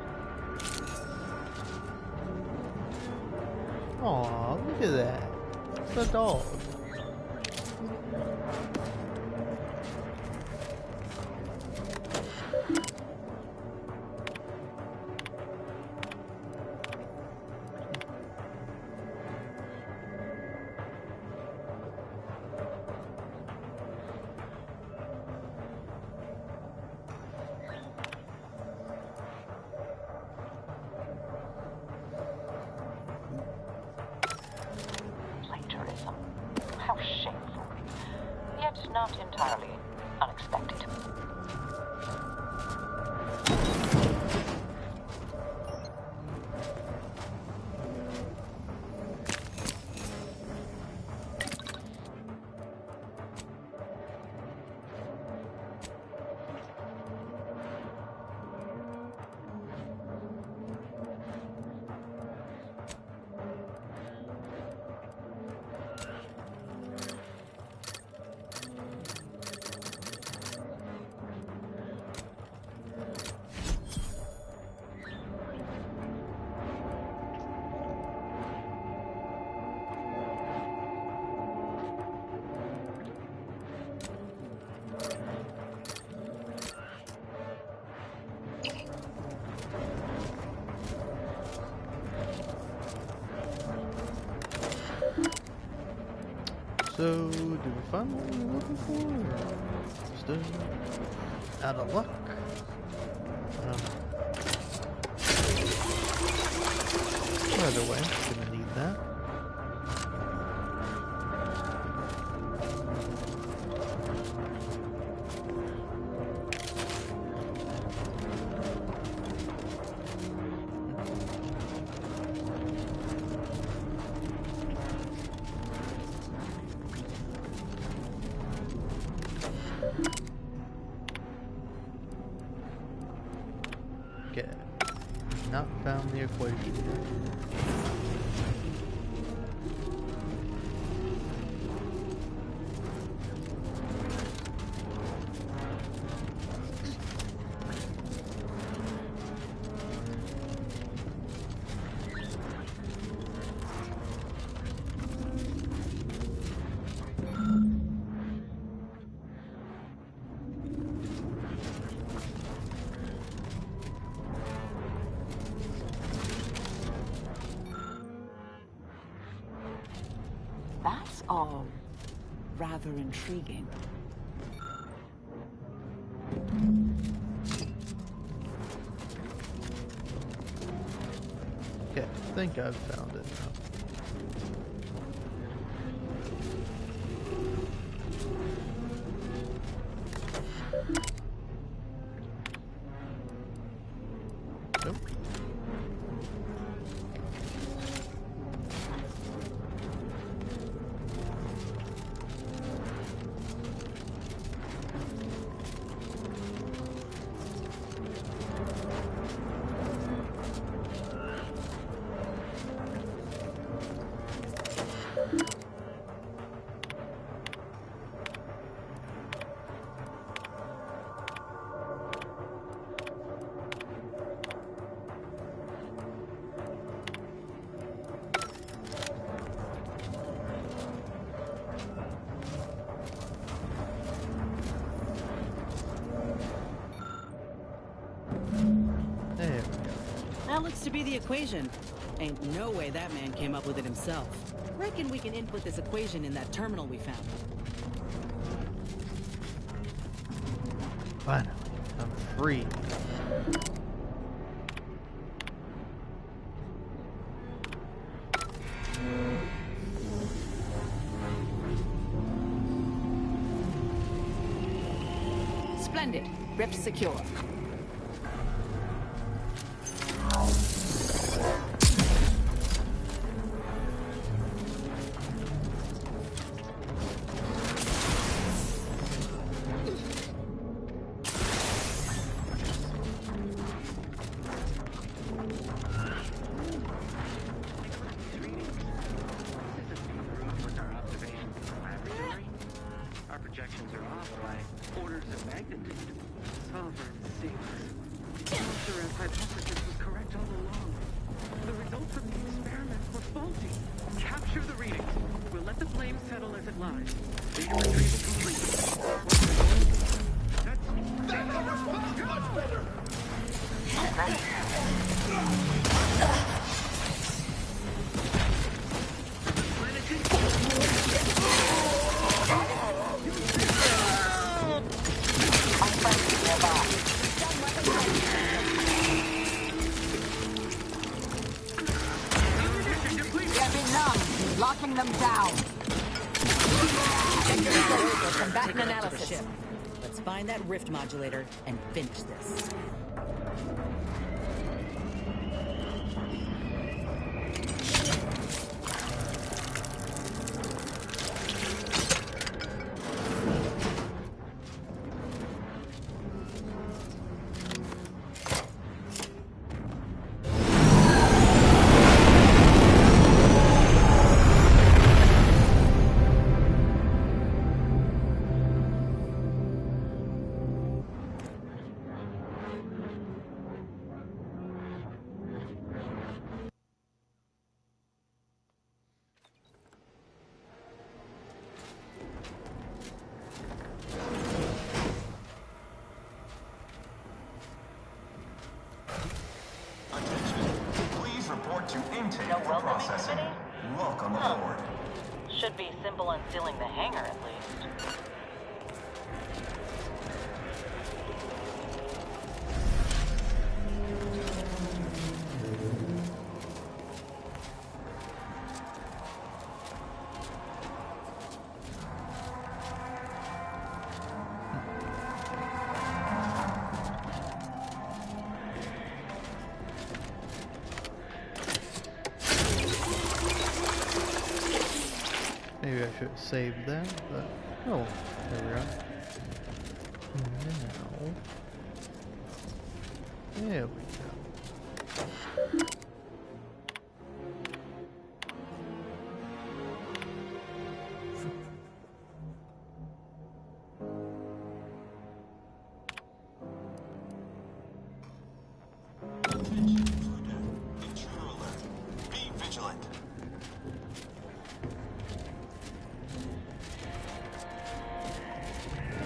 Aw, look at that. It's a dog. Plagiarism. How shameful. Yet not entirely unexpected. So, did we find what we were looking for? Or still out of luck? Either way, gonna need that. Okay, not found the equation yet. That's all rather intriguing. Okay, I think I've found it now. Nope. There we go. That looks to be the equation. Ain't no way that man came up with it himself. Reckon we can input this equation in that terminal we found. Finally, I'm free. Splendid. Rift secure. Our projections are off by orders of magnitude. Sovereign sakes. The hypothesis was correct all results of the experiment were faulty. Capture the readings. We'll let the flame settle as it lies. Data retrieval complete. That never smells much better! Locking them down. Combatant analysis. Let's find that rift modulator and finish this. To intake for processing. Welcome aboard. Should be simple unsealing the hangar at least. Maybe I should have saved that, but oh, there we are. Now, there we go.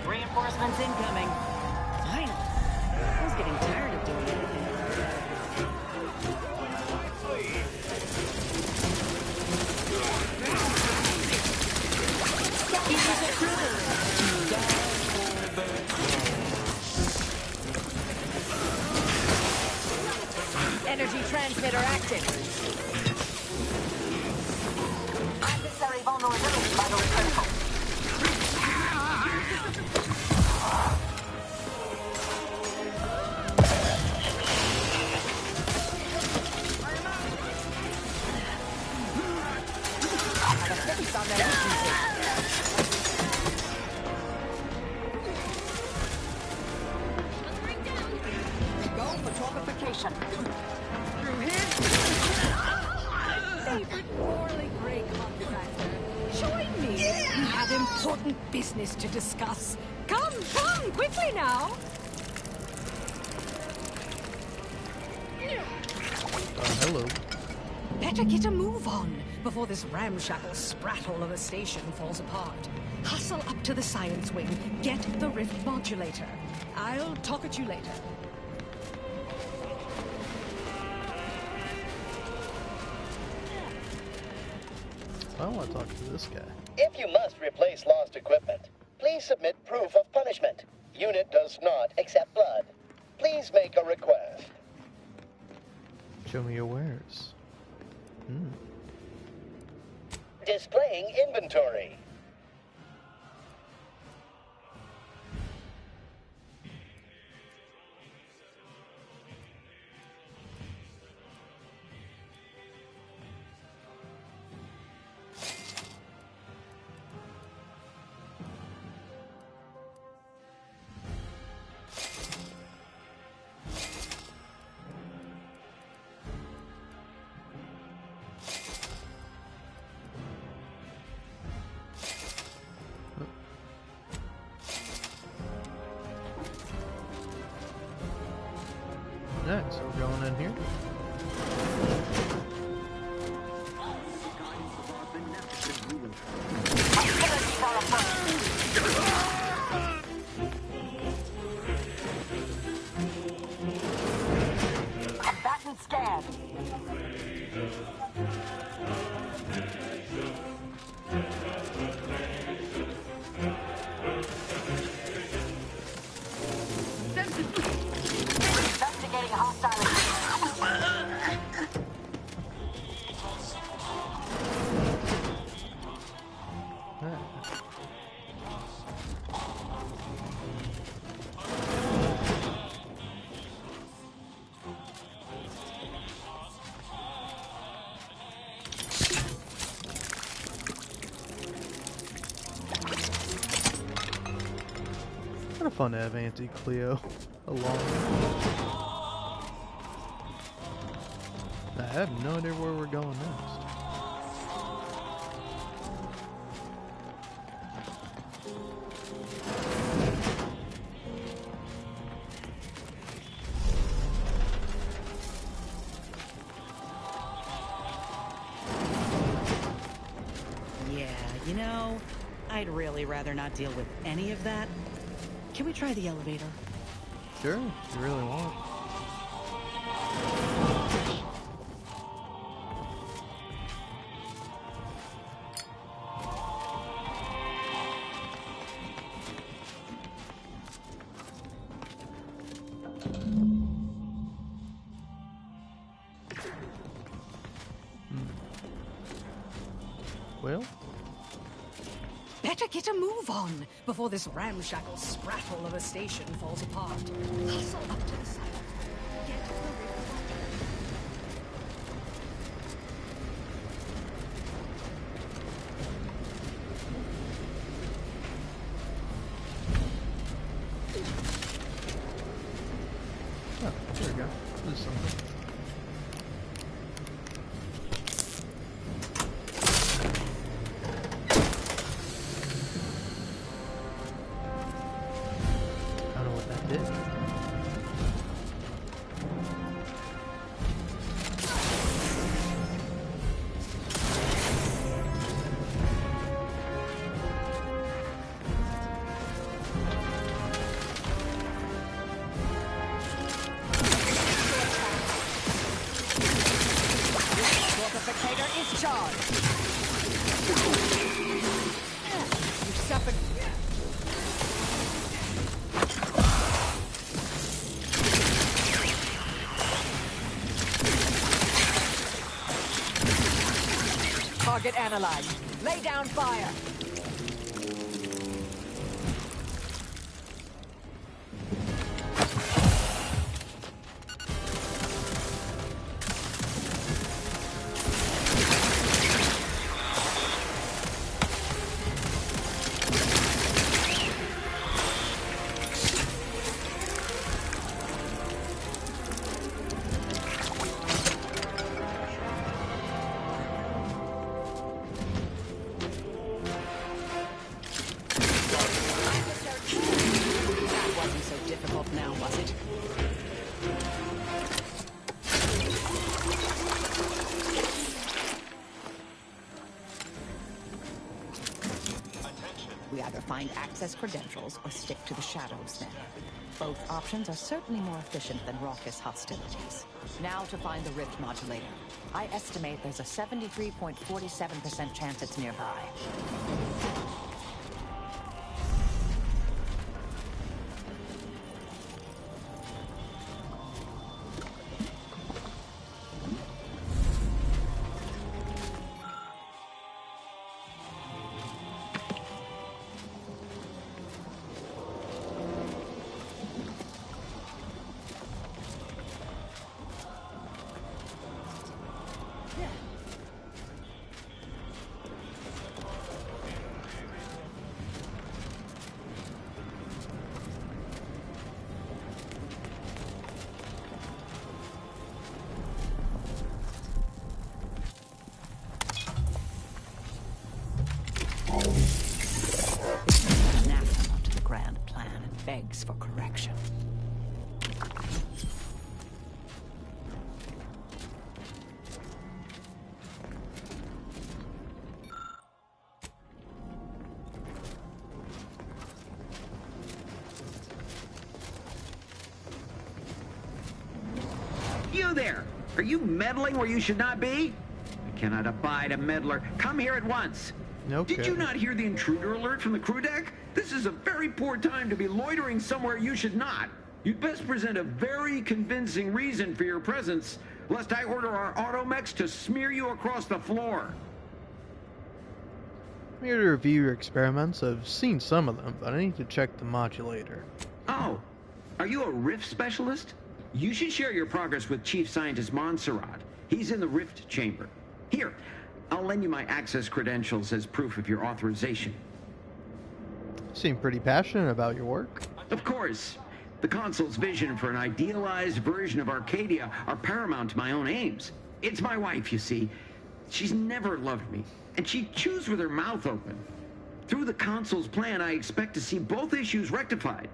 Reinforcements incoming. Finally. I was getting tired of doing everything. Energy transmitter active. Adversary vulnerability vital critical. Go for torpification. Through here. Favorite morally gray contractor. Join me. We have important business to discuss. Come, quickly now. Hello. Better get a move on before this ramshackle sprattle of a station falls apart. Hustle up to the science wing. Get the rift modulator. I'll talk at you later. I want to talk to this guy. If you must replace lost equipment, please submit proof of punishment. Unit does not accept blood. Please make a request. Show me your wares. Displaying inventory. Next, we're going in here. scan. Investigating hostile. Kind of fun to have Auntie Cleo along. I have no idea where we're going next. Yeah, you know, I'd really rather not deal with any of that. Can we try the elevator? Sure, if you really want. Well? Better get a move on before this ramshackle scrapple of a station falls apart. Hustle up to the side. Get the Oh, there we go. This is something. I don't know what that did. Fortificator is charged. You suffered. Target analyzed. Lay down fire. That wasn't so difficult now, was it? We either find access credentials or stick to the shadows then. Both options are certainly more efficient than raucous hostilities. Now to find the rift modulator. I estimate there's a 73.47% chance it's nearby. Anathema to the grand plan and begs for correction. You there! Are you meddling where you should not be? I cannot abide a meddler. Come here at once. Okay. Did you not hear the intruder alert from the crew deck? This is a very poor time to be loitering somewhere you should not. You'd best present a very convincing reason for your presence, lest I order our automechs to smear you across the floor. I'm here to review your experiments. I've seen some of them, but I need to check the modulator. Oh, are you a rift specialist? You should share your progress with Chief Scientist Montserrat. He's in the rift chamber. Here, I'll lend you my access credentials as proof of your authorization. You seem pretty passionate about your work. Of course. The Consul's vision for an idealized version of Arcadia are paramount to my own aims. It's my wife, you see. She's never loved me, and she chews with her mouth open. Through the Consul's plan, I expect to see both issues rectified,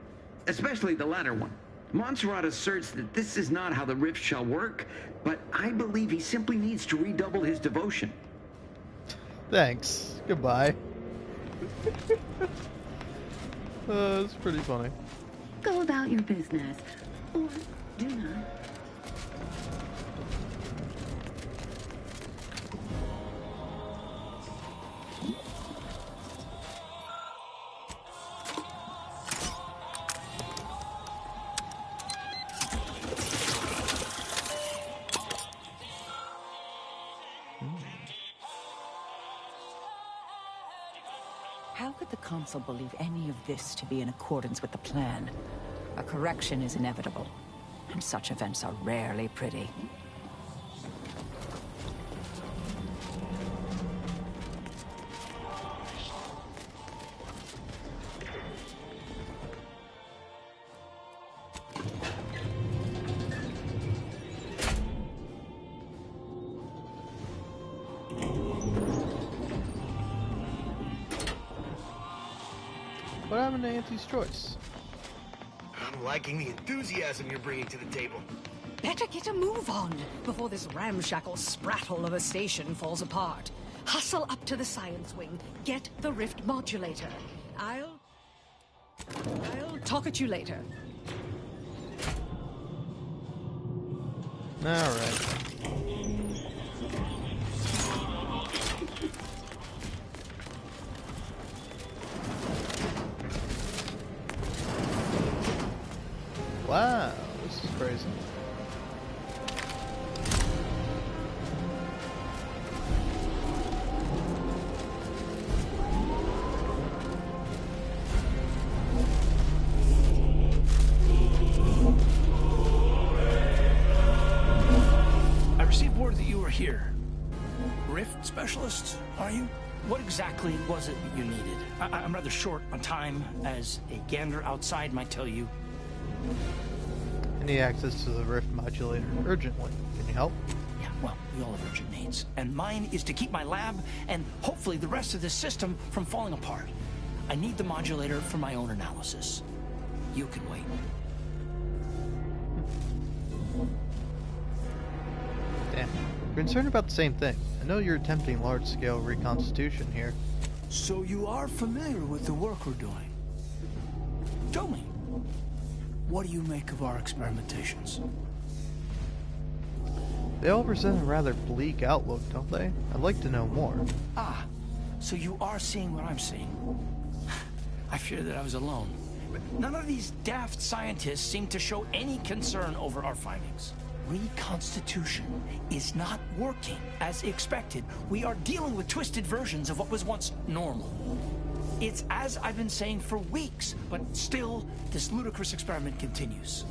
especially the latter one. Montserrat asserts that this is not how the rift shall work, but I believe he simply needs to redouble his devotion. Thanks. Goodbye. That's pretty funny. Go about your business, or do not. How could the Consul believe any of this to be in accordance with the plan? A correction is inevitable, and such events are rarely pretty. What happened to Auntie's choice? I'm liking the enthusiasm you're bringing to the table. Better get a move on before this ramshackle sprattle of a station falls apart. Hustle up to the science wing. Get the rift modulator. I'll talk at you later. All right. Wow, this is crazy. I received word that you were here. Rift specialist, are you? What exactly was it you needed? I'm rather short on time, as a gander outside might tell you. I need access to the rift modulator urgently. Can you help? Yeah, well, we all have urgent needs. And mine is to keep my lab and hopefully the rest of this system from falling apart. I need the modulator for my own analysis. You can wait. Damn. We're concerned about the same thing. I know you're attempting large-scale reconstitution here. So you are familiar with the work we're doing? Tell me. What do you make of our experimentations? They all present a rather bleak outlook, don't they? I'd like to know more. Ah, so you are seeing what I'm seeing. I fear that I was alone. But none of these daft scientists seem to show any concern over our findings. Reconstitution is not working as expected. We are dealing with twisted versions of what was once normal. It's as I've been saying for weeks, but still, this ludicrous experiment continues.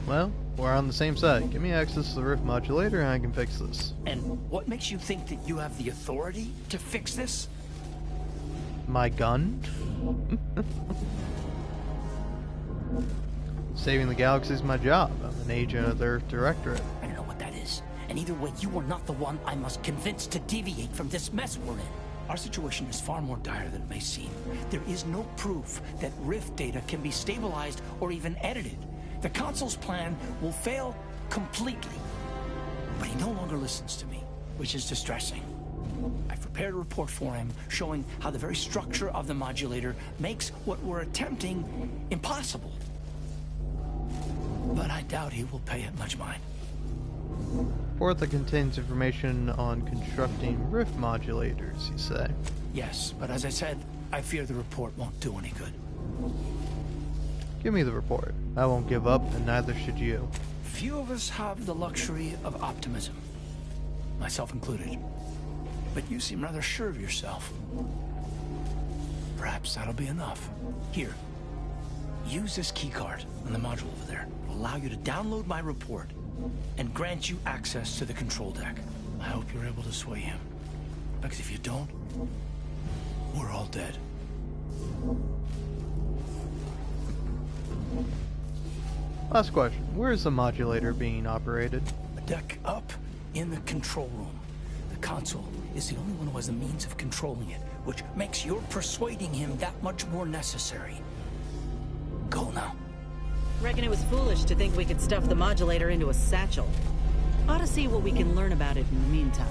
Well, we're on the same side. Give me access to the rift modulator and I can fix this. And what makes you think that you have the authority to fix this? My gun? Saving the galaxy is my job. I'm an agent of the Earth Directorate. I don't know what that is. And either way, you are not the one I must convince to deviate from this mess we're in. Our situation is far more dire than it may seem. There is no proof that Rift data can be stabilized or even edited. The Consul's plan will fail completely. But he no longer listens to me, which is distressing. I've prepared a report for him showing how the very structure of the modulator makes what we're attempting impossible. But I doubt he will pay it much mind. Report that contains information on constructing rift modulators, you say? Yes, but as I said, I fear the report won't do any good. Give me the report. I won't give up, and neither should you. Few of us have the luxury of optimism, myself included. But you seem rather sure of yourself. Perhaps that'll be enough. Here, use this keycard on the module over there. It'll allow you to download my report and grant you access to the control deck. I hope you're able to sway him. Because if you don't, we're all dead. Last question. Where is the modulator being operated? A deck up in the control room. The console is the only one who has the means of controlling it, which makes your persuading him that much more necessary. Go now. Reckon it was foolish to think we could stuff the modulator into a satchel. Ought to see what we can learn about it in the meantime.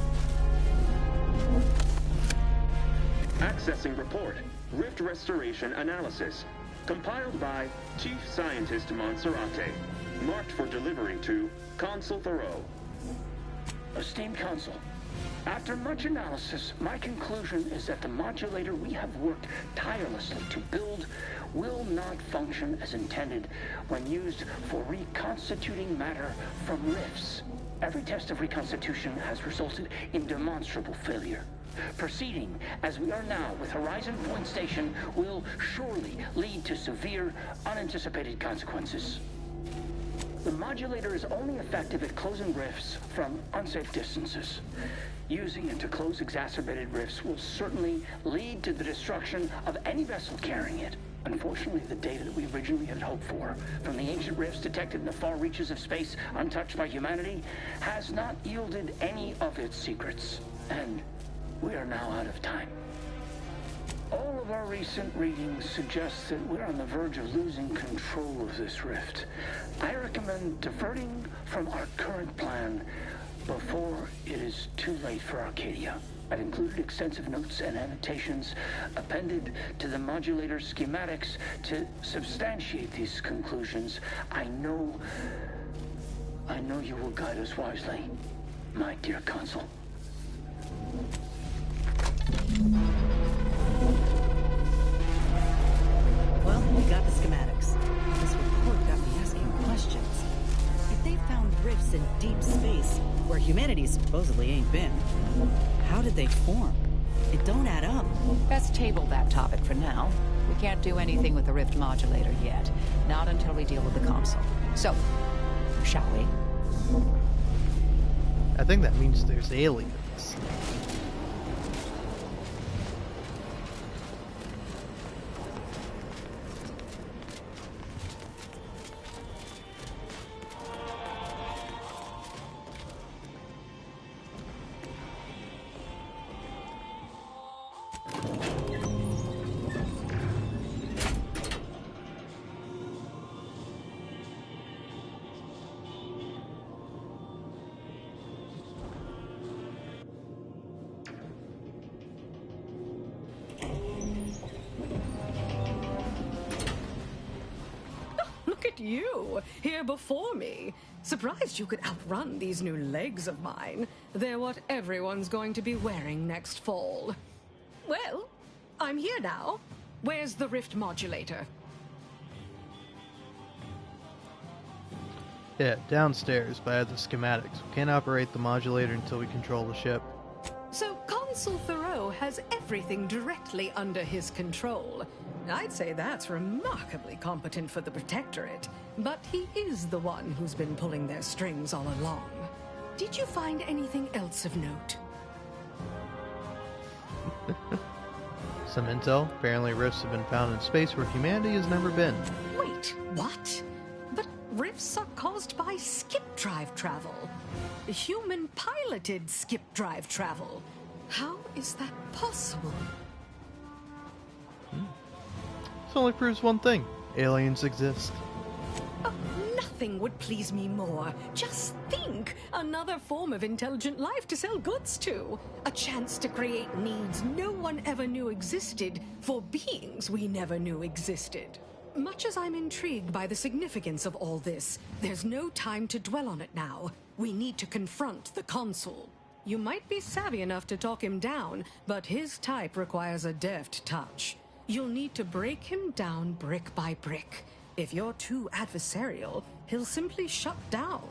Accessing report. Rift restoration analysis. Compiled by Chief Scientist Montserrate. Marked for delivery to Consul Thoreau. Esteemed Consul, after much analysis, my conclusion is that the modulator we have worked tirelessly to build will not function as intended when used for reconstituting matter from rifts. Every test of reconstitution has resulted in demonstrable failure. Proceeding as we are now with Horizon Point Station will surely lead to severe, unanticipated consequences. The modulator is only effective at closing rifts from unsafe distances. Using it to close exacerbated rifts will certainly lead to the destruction of any vessel carrying it. Unfortunately, the data that we originally had hoped for from the ancient rifts detected in the far reaches of space untouched by humanity has not yielded any of its secrets. And we are now out of time. All of our recent readings suggest that we're on the verge of losing control of this rift. I recommend diverting from our current plan before it is too late for Arcadia. I've included extensive notes and annotations appended to the modulator schematics to substantiate these conclusions. I know you will guide us wisely, my dear Consul. Well, we got the schematics. This report got me asking questions. If they found rifts in deep space, where humanity supposedly ain't been, how did they form? It don't add up. Best table that topic for now. We can't do anything with the rift modulator yet. Not until we deal with the console. So, shall we? I think that means there's aliens. You, here before me. Surprised you could outrun these new legs of mine. They're what everyone's going to be wearing next fall. Well, I'm here now. Where's the rift modulator? Yeah, downstairs, but I have the schematics. We can't operate the modulator until we control the ship. So Consul Thoreau has everything directly under his control. I'd say that's remarkably competent for the Protectorate, but he is the one who's been pulling their strings all along. Did you find anything else of note? Some intel. Apparently rifts have been found in space where humanity has never been. Wait, what? But rifts are caused by skip drive travel. Human-piloted skip drive travel. How is that possible? This only proves one thing. Aliens exist. Oh, nothing would please me more. Just think? Another form of intelligent life to sell goods to. A chance to create needs no one ever knew existed for beings we never knew existed. Much as I'm intrigued by the significance of all this, there's no time to dwell on it now. We need to confront the consul. You might be savvy enough to talk him down, but his type requires a deft touch. You'll need to break him down brick by brick. If you're too adversarial, he'll simply shut down.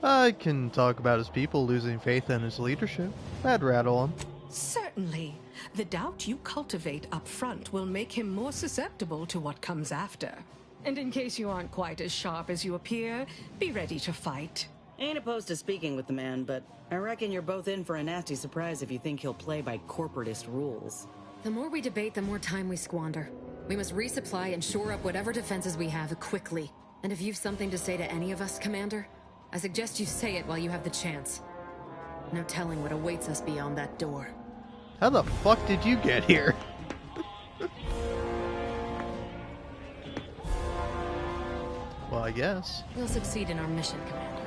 I can talk about his people losing faith in his leadership. That'd rattle him. Certainly. The doubt you cultivate up front will make him more susceptible to what comes after. And in case you aren't quite as sharp as you appear, be ready to fight. Ain't opposed to speaking with the man, but I reckon you're both in for a nasty surprise if you think he'll play by corporatist rules. The more we debate, the more time we squander. We must resupply and shore up whatever defenses we have quickly. And if you've something to say to any of us, Commander, I suggest you say it while you have the chance. No telling what awaits us beyond that door. How the fuck did you get here? Well, I guess. We'll succeed in our mission, Commander.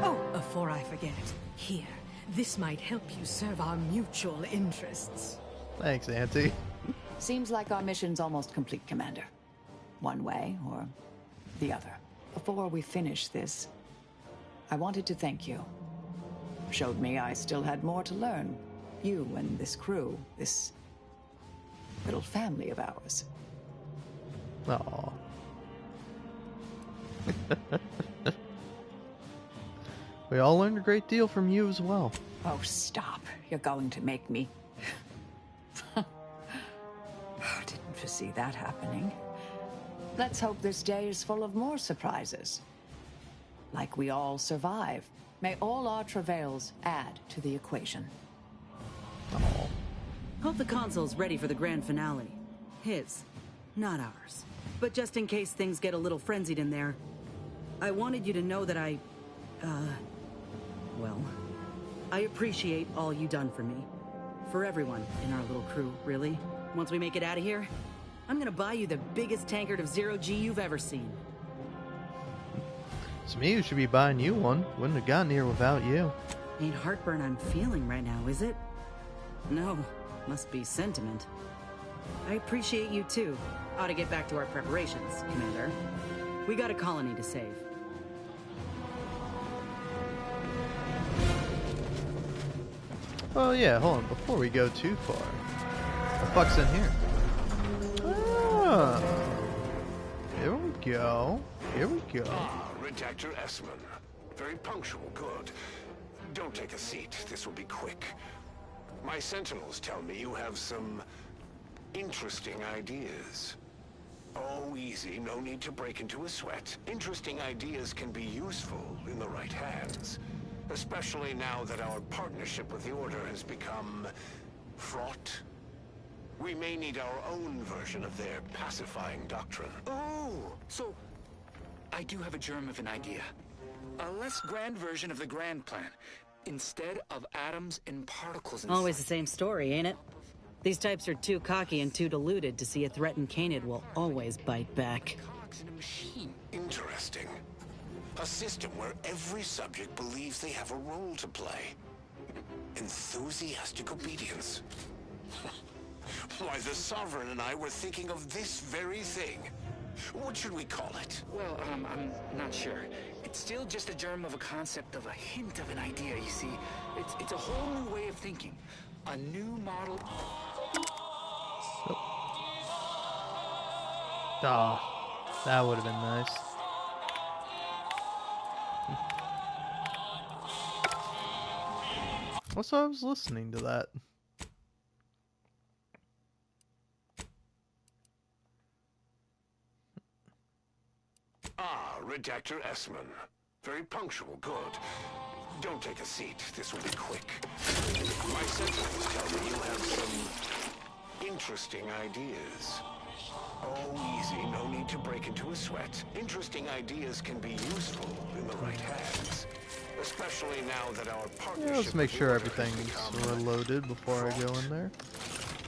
Oh, before I forget, here, this might help you serve our mutual interests. Thanks, Auntie. Seems like our mission's almost complete, Commander. One way or the other. Before we finish this, I wanted to thank you. Showed me I still had more to learn. You and this crew, this little family of ours. Aww. We all learned a great deal from you as well. Oh, stop. You're going to make me... Didn't foresee that happening. Let's hope this day is full of more surprises. Like we all survive. May all our travails add to the equation. Aww. Hope the consul's ready for the grand finale. His, not ours. But just in case things get a little frenzied in there, I wanted you to know that I appreciate all you done for me. For everyone in our little crew, really. Once we make it out of here, I'm gonna buy you the biggest tankard of zero-G you've ever seen. It's me who should be buying you one. Wouldn't have gotten here without you. Ain't heartburn I'm feeling right now, is it? No, must be sentiment. I appreciate you too. Ought to get back to our preparations, Commander. We got a colony to save. Oh yeah, hold on. Before we go too far. What the fuck's in here? Ah. Here we go. Here we go. Ah, Redactor Essman. Very punctual, good. Don't take a seat. This will be quick. My sentinels tell me you have some interesting ideas. Oh, easy. No need to break into a sweat. Interesting ideas can be useful in the right hands. Especially now that our partnership with the Order has become fraught. We may need our own version of their pacifying doctrine. Oh, so I do have a germ of an idea. A less grand version of the grand plan. Instead of atoms and particles inside. Always the same story, ain't it? These types are too cocky and too deluded to see a threat in Canid will always bite back. Cogs in a machine. Interesting. A system where every subject believes they have a role to play. Enthusiastic obedience. Why, the Sovereign and I were thinking of this very thing. What should we call it? Well, I'm not sure. It's still just a germ of a concept, of a hint of an idea, you see. It's a whole new way of thinking. A new model... Ah, that would have been nice. Also, I was listening to that. Ah, Redactor Essman. Very punctual, good. Don't take a seat. This will be quick. My sentinels tell me you have some interesting ideas. Oh, easy. No need to break into a sweat. Interesting ideas can be useful in the right hands. especially now that our Yeah, partnership let's make with sure the Order has everything's become reloaded before I go in there.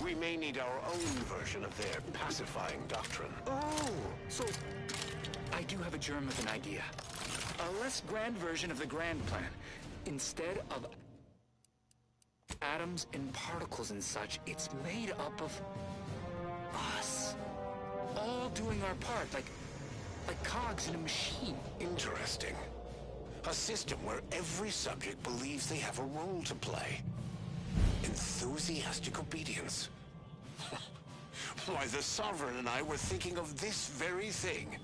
We may need our own version of their pacifying doctrine. Oh, so I do have a germ of an idea. A less grand version of the grand plan. Instead of atoms and particles and such, it's made up of us. All doing our part, like cogs in a machine. Interesting. A system where every subject believes they have a role to play. Enthusiastic obedience. Why, the Sovereign and I were thinking of this very thing.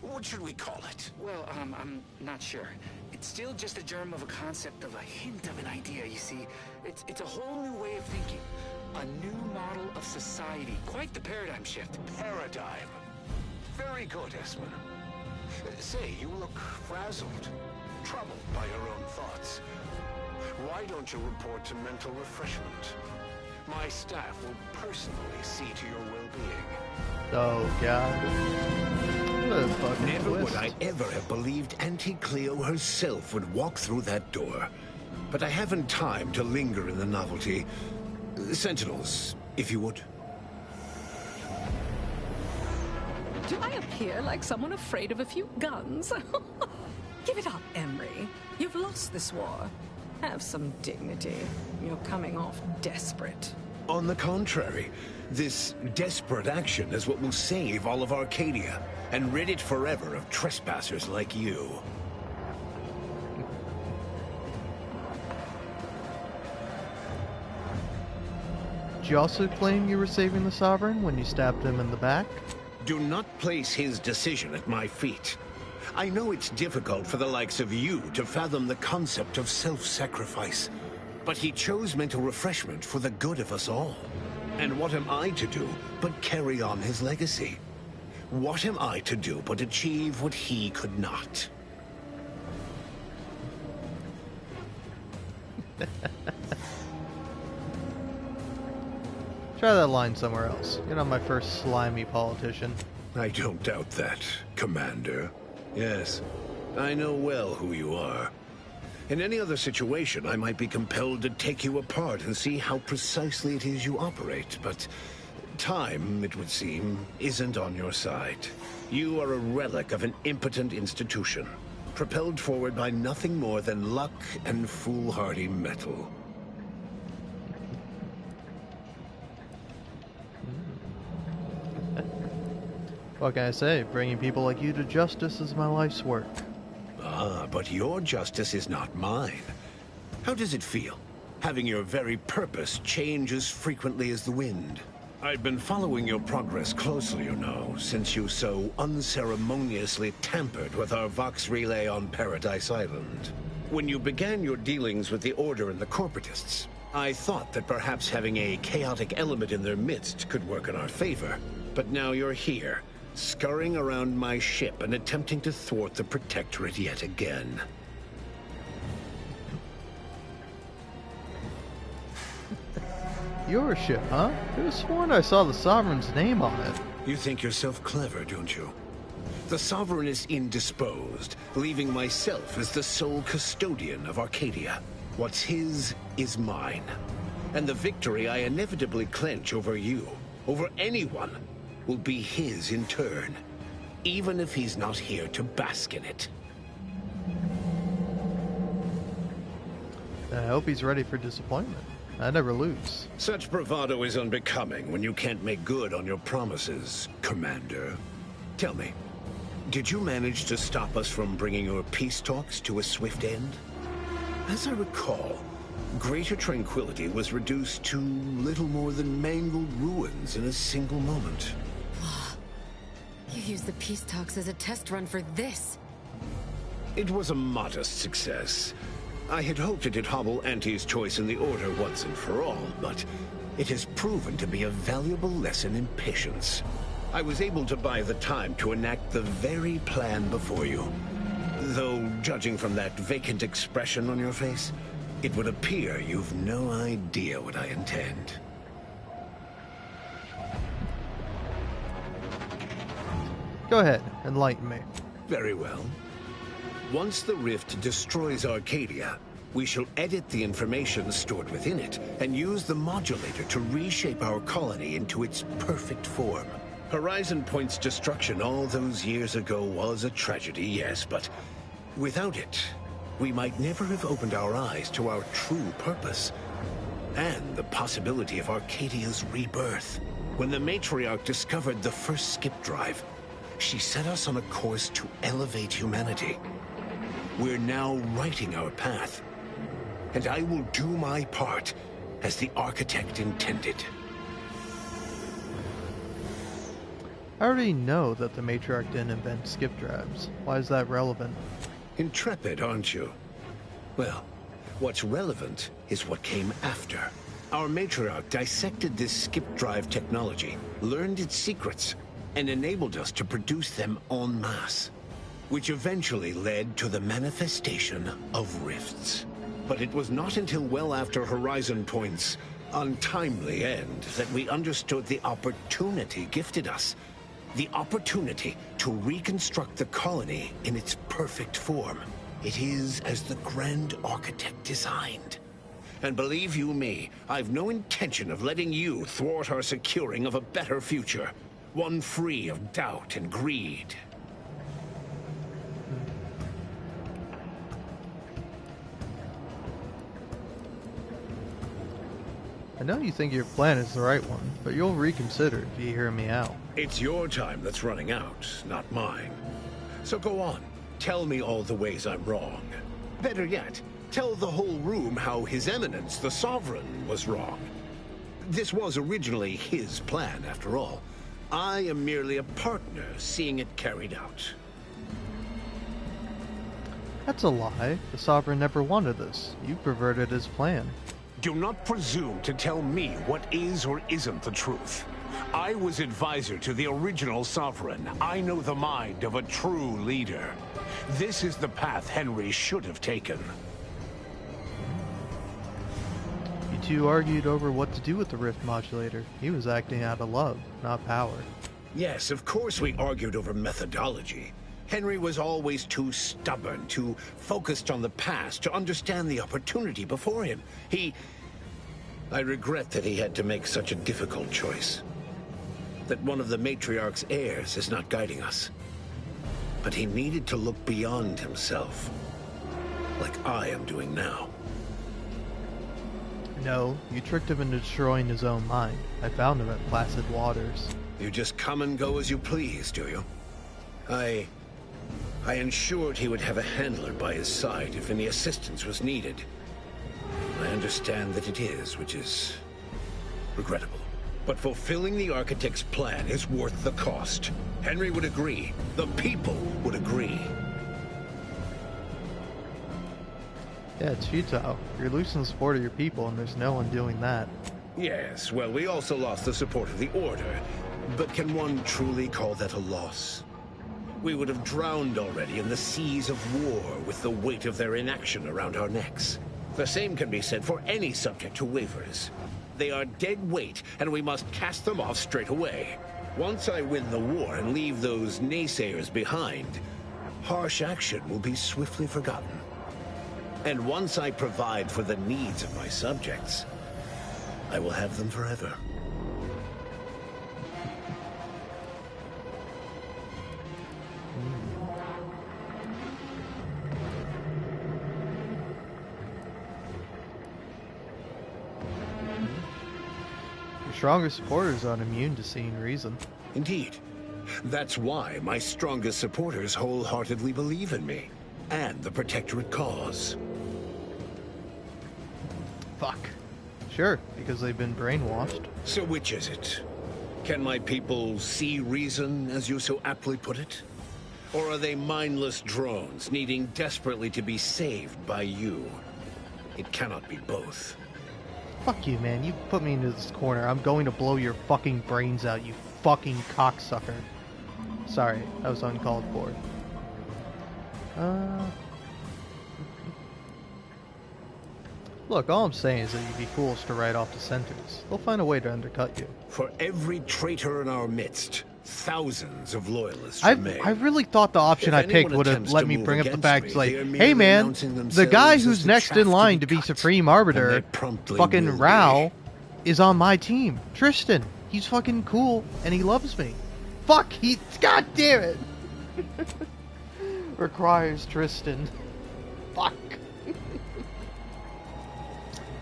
What should we call it? Well, I'm not sure. It's still just a germ of a concept, of a hint of an idea, you see. It's a whole new way of thinking. A new model of society. Quite the paradigm shift. Paradigm. Very good, Esmond. Say, you look frazzled, troubled by your own thoughts. Why don't you report to mental refreshment? My staff will personally see to your well-being. Oh, God. What a fucking Never twist. would I ever have believed Auntie Cleo herself would walk through that door. But I haven't time to linger in the novelty. Sentinels, if you would. Do I appear like someone afraid of a few guns? Give it up, Emery. You've lost this war. Have some dignity. You're coming off desperate. On the contrary, this desperate action is what will save all of Arcadia and rid it forever of trespassers like you. Did you also claim you were saving the Sovereign when you stabbed him in the back? Do not place his decision at my feet. I know it's difficult for the likes of you to fathom the concept of self-sacrifice, but he chose mental refreshment for the good of us all. And what am I to do but carry on his legacy? What am I to do but achieve what he could not? Try that line somewhere else. You're not my first slimy politician. I don't doubt that, Commander. Yes, I know well who you are. In any other situation, I might be compelled to take you apart and see how precisely it is you operate, but time, it would seem, isn't on your side. You are a relic of an impotent institution, propelled forward by nothing more than luck and foolhardy metal. What can I say? Bringing people like you to justice is my life's work. Ah, but your justice is not mine. How does it feel, having your very purpose change as frequently as the wind? I've been following your progress closely, you know, since you so unceremoniously tampered with our Vox relay on Paradise Island. When you began your dealings with the Order and the Corporatists, I thought that perhaps having a chaotic element in their midst could work in our favor. But now you're here, scurrying around my ship and attempting to thwart the Protectorate yet again. Your ship, huh? I could have sworn I saw the Sovereign's name on it. You think yourself clever, don't you? The Sovereign is indisposed, leaving myself as the sole custodian of Arcadia. What's his is mine. And the victory I inevitably clench over you, over anyone, will be his in turn, even if he's not here to bask in it. I hope he's ready for disappointment. I never lose. Such bravado is unbecoming when you can't make good on your promises, Commander. Tell me, did you manage to stop us from bringing your peace talks to a swift end? As I recall, Greater Tranquility was reduced to little more than mangled ruins in a single moment. You used the peace talks as a test run for this. It was a modest success. I had hoped it'd hobble Auntie's choice in the Order once and for all, but it has proven to be a valuable lesson in patience. I was able to buy the time to enact the very plan before you. Though, judging from that vacant expression on your face, it would appear you've no idea what I intend. Go ahead, enlighten me. Very well. Once the rift destroys Arcadia, we shall edit the information stored within it and use the modulator to reshape our colony into its perfect form. Horizon Point's destruction all those years ago was a tragedy, yes, but without it, we might never have opened our eyes to our true purpose and the possibility of Arcadia's rebirth. When the matriarch discovered the first skip drive, she set us on a course to elevate humanity. We're now writing our path, and I will do my part as the architect intended. I already know that the matriarch didn't invent skip drives. Why is that relevant? Intrepid, aren't you? Well, what's relevant is what came after. Our matriarch dissected this skip drive technology, learned its secrets, and enabled us to produce them en masse, which eventually led to the manifestation of rifts. But it was not until well after Horizon Point's untimely end that we understood the opportunity gifted us. The opportunity to reconstruct the colony in its perfect form. It is as the Grand Architect designed. And believe you me, I've no intention of letting you thwart our securing of a better future. One free of doubt and greed. I know you think your plan is the right one, but you'll reconsider if you hear me out. It's your time that's running out, not mine. So go on, tell me all the ways I'm wrong. Better yet, tell the whole room how His Eminence, the Sovereign, was wrong. This was originally his plan, after all. I am merely a partner, seeing it carried out. That's a lie. The Sovereign never wanted this. You perverted his plan. Do not presume to tell me what is or isn't the truth. I was advisor to the original Sovereign. I know the mind of a true leader. This is the path Henry should have taken. You two argued over what to do with the rift modulator. He was acting out of love, not power. Yes, of course we argued over methodology. Henry was always too stubborn, too focused on the past to understand the opportunity before him. I regret that he had to make such a difficult choice. That one of the matriarch's heirs is not guiding us. But he needed to look beyond himself, like I am doing now. No, you tricked him into destroying his own mind. I found him at Placid Waters. You just come and go as you please, do you? I ensured he would have a handler by his side if any assistance was needed. I understand that it is, which is regrettable. But fulfilling the Architect's plan is worth the cost. Henry would agree. The people would agree. Yeah, it's futile. You're losing the support of your people, and there's no one doing that. Yes, well, we also lost the support of the Order. But can one truly call that a loss? We would have drowned already in the seas of war with the weight of their inaction around our necks. The same can be said for any subject who wavers. They are dead weight, and we must cast them off straight away. Once I win the war and leave those naysayers behind, harsh action will be swiftly forgotten. And once I provide for the needs of my subjects, I will have them forever. Your stronger supporters aren't immune to seeing reason. Indeed. That's why my strongest supporters wholeheartedly believe in me, and the Protectorate cause. Fuck. Sure, because they've been brainwashed. So which is it? Can my people see reason, as you so aptly put it? Or are they mindless drones, needing desperately to be saved by you? It cannot be both. Fuck you, man. You put me into this corner. I'm going to blow your fucking brains out, you fucking cocksucker. Sorry, that was uncalled for. Look, all I'm saying is that you'd be foolish to write off dissenters. They'll find a way to undercut you. For every traitor in our midst, Thousands of loyalists I remain. really thought the option If I picked anyone would have attempts let to me move bring up the against fact, me, like, they are hey merely man, announcing the guy themselves as who's the next chaff in to line be to be cut. Supreme And they Arbiter, promptly fucking will be. Rao, is on my team. Tristan, he's fucking cool and he loves me. Fuck, god damn it. Requires Tristan. Fuck.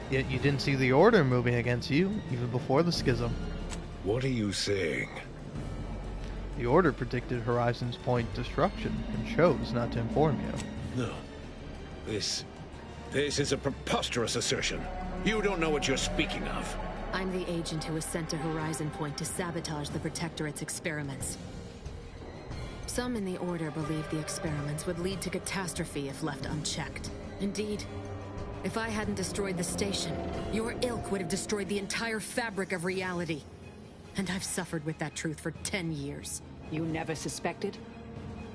Yet you didn't see the Order moving against you, even before the schism. What are you saying? The Order predicted Horizon's Point destruction and chose not to inform you. No. This is a preposterous assertion. You don't know what you're speaking of. I'm the agent who was sent to Horizon Point to sabotage the Protectorate's experiments. Some in the Order believe the experiments would lead to catastrophe if left unchecked. Indeed, if I hadn't destroyed the station, your ilk would have destroyed the entire fabric of reality. And I've suffered with that truth for 10 years. You never suspected?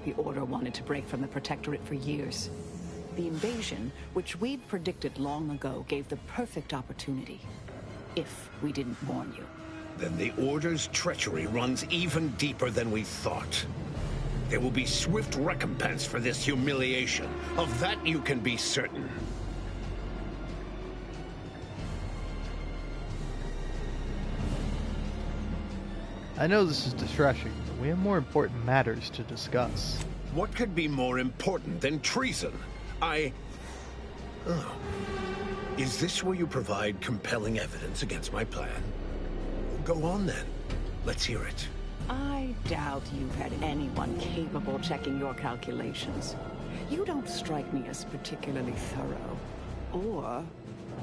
The Order wanted to break from the Protectorate for years. The invasion, which we'd predicted long ago, gave the perfect opportunity. If we didn't warn you. Then the Order's treachery runs even deeper than we thought. There will be swift recompense for this humiliation. Of that you can be certain. I know this is distressing, but we have more important matters to discuss. What could be more important than treason? Oh. Is this where you provide compelling evidence against my plan? Go on then. Let's hear it. I doubt you've had anyone capable checking your calculations. You don't strike me as particularly thorough, or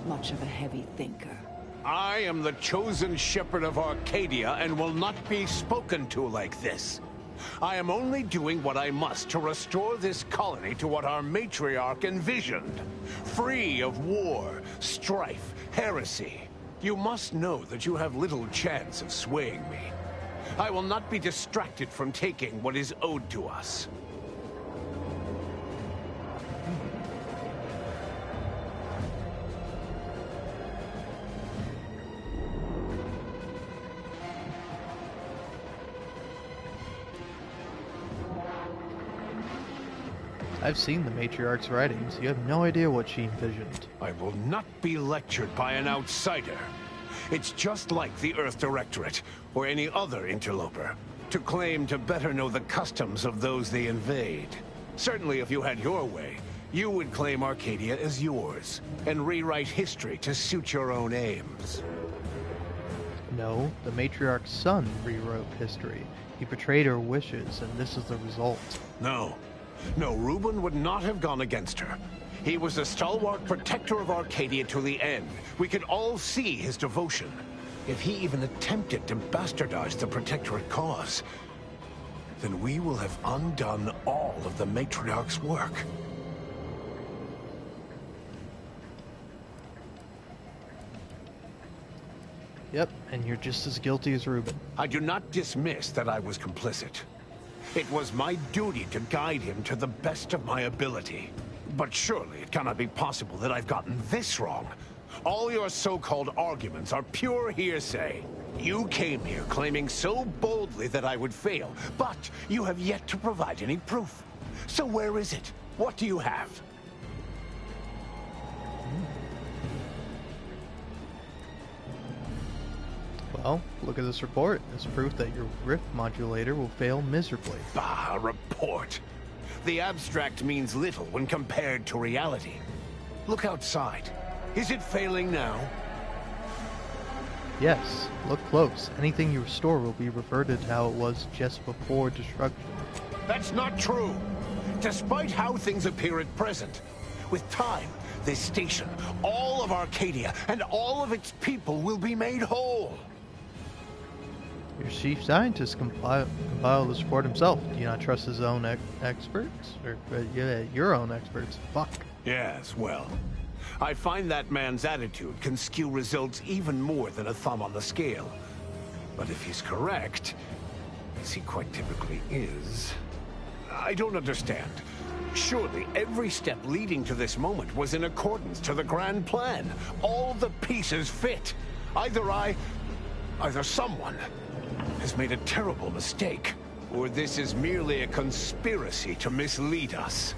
much of a heavy thinker. I am the chosen shepherd of Arcadia and will not be spoken to like this. I am only doing what I must to restore this colony to what our matriarch envisioned. Free of war, strife, heresy. You must know that you have little chance of swaying me. I will not be distracted from taking what is owed to us. I've seen the Matriarch's writings. You have no idea what she envisioned. I will not be lectured by an outsider. It's just like the Earth Directorate, or any other interloper, to claim to better know the customs of those they invade. Certainly if you had your way, you would claim Arcadia as yours, and rewrite history to suit your own aims. No, the Matriarch's son rewrote history. He betrayed her wishes, and this is the result. No. No, Reuben would not have gone against her. He was a stalwart protector of Arcadia to the end. We could all see his devotion. If he even attempted to bastardize the Protectorate cause, then we will have undone all of the Matriarch's work. Yep, and you're just as guilty as Reuben. I do not dismiss that I was complicit. It was my duty to guide him to the best of my ability. But surely it cannot be possible that I've gotten this wrong. All your so-called arguments are pure hearsay. You came here claiming so boldly that I would fail, but you have yet to provide any proof. So where is it? What do you have? Well, look at this report. It's proof that your rift modulator will fail miserably. Bah, a report. The abstract means little when compared to reality. Look outside. Is it failing now? Yes, look close. Anything you restore will be reverted to how it was just before destruction. That's not true. Despite how things appear at present, with time, this station, all of Arcadia, and all of its people will be made whole. Your chief scientist compiled this report himself. Do you not trust his own experts? Or, your own experts. Fuck. Yes, well, I find that man's attitude can skew results even more than a thumb on the scale. But if he's correct, as he quite typically is, I don't understand. Surely every step leading to this moment was in accordance to the grand plan. All the pieces fit. Either someone has made a terrible mistake. Or this is merely a conspiracy to mislead us.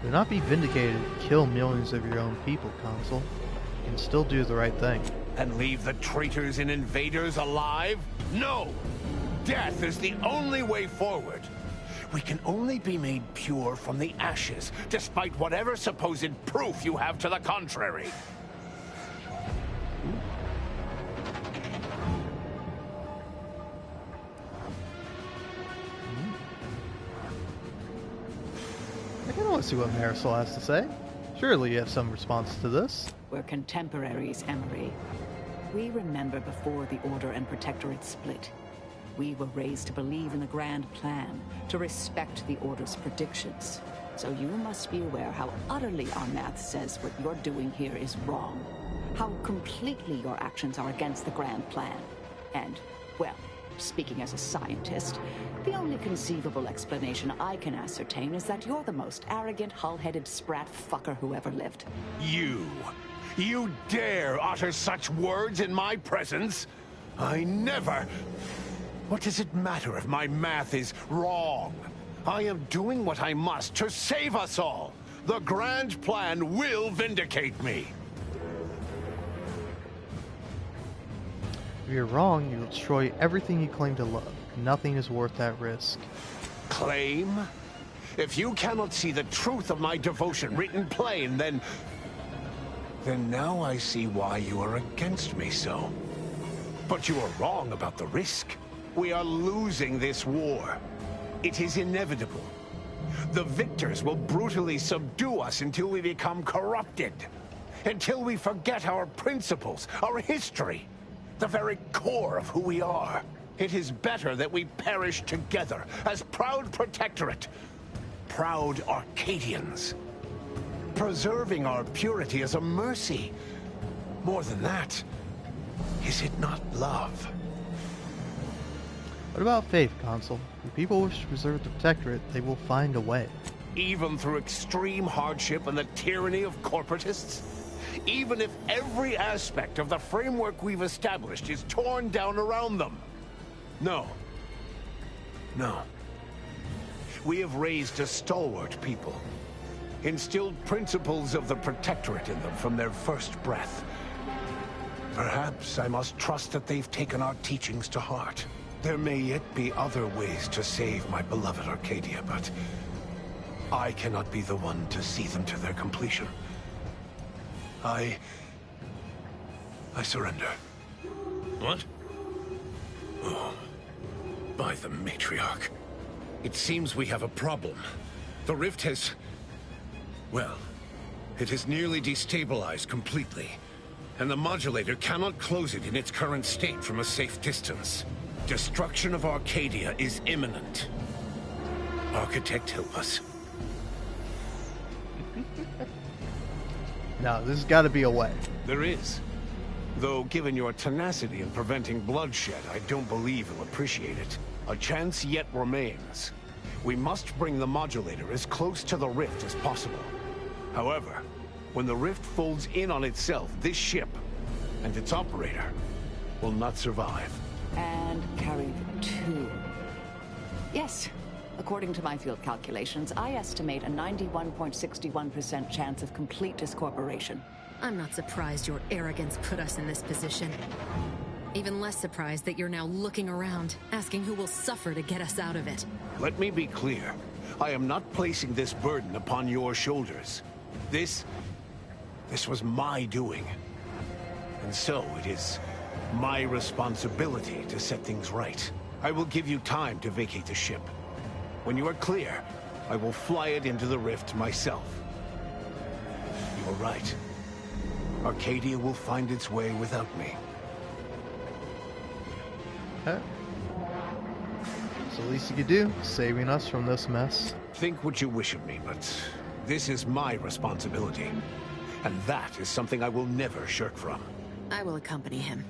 Do not be vindicated and kill millions of your own people, Consul. You can still do the right thing. And leave the traitors and invaders alive? No! Death is the only way forward. We can only be made pure from the ashes, despite whatever supposed proof you have to the contrary. I kind of want to see what Marisol has to say. Surely you have some response to this. We're contemporaries, Emery. We remember before the Order and Protectorate split. We were raised to believe in the grand plan, to respect the Order's predictions. So you must be aware how utterly our math says what you're doing here is wrong. How completely your actions are against the grand plan. And, well, speaking as a scientist, the only conceivable explanation I can ascertain is that you're the most arrogant, hull-headed sprat fucker who ever lived. You dare utter such words in my presence? I never... What does it matter if my math is wrong? I am doing what I must to save us all. The grand plan will vindicate me. If you're wrong, you'll destroy everything you claim to love. Nothing is worth that risk. Claim? If you cannot see the truth of my devotion written plain, then now I see why you are against me so. But you are wrong about the risk. We are losing this war. It is inevitable. The victors will brutally subdue us until we become corrupted. Until we forget our principles, our history, the very core of who we are. It is better that we perish together as proud Protectorate, proud Arcadians. Preserving our purity is a mercy. More than that, is it not love? What about faith, Consul? If people wish to preserve the Protectorate, they will find a way. Even through extreme hardship and the tyranny of corporatists? Even if every aspect of the framework we've established is torn down around them? No. No. We have raised a stalwart people. Instilled principles of the Protectorate in them from their first breath. Perhaps I must trust that they've taken our teachings to heart. There may yet be other ways to save my beloved Arcadia, but I cannot be the one to see them to their completion. I surrender. What? Oh, by the Matriarch. It seems we have a problem. The rift has... well, it has nearly destabilized completely. And the modulator cannot close it in its current state from a safe distance. Destruction of Arcadia is imminent. Architect, help us. No, there's got to be a way. There is. Though, given your tenacity in preventing bloodshed, I don't believe you'll appreciate it. A chance yet remains. We must bring the modulator as close to the rift as possible. However, when the rift folds in on itself, this ship and its operator will not survive. And carry the two. Yes. According to my field calculations, I estimate a 91.61% chance of complete discorporation. I'm not surprised your arrogance put us in this position. Even less surprised that you're now looking around, asking who will suffer to get us out of it. Let me be clear. I am not placing this burden upon your shoulders. This was my doing. And so it is my responsibility to set things right. I will give you time to vacate the ship. When you are clear, I will fly it into the rift myself. You are right. Arcadia will find its way without me. Okay. It's the least you could do, saving us from this mess. Think what you wish of me, but this is my responsibility. And that is something I will never shirk from. I will accompany him,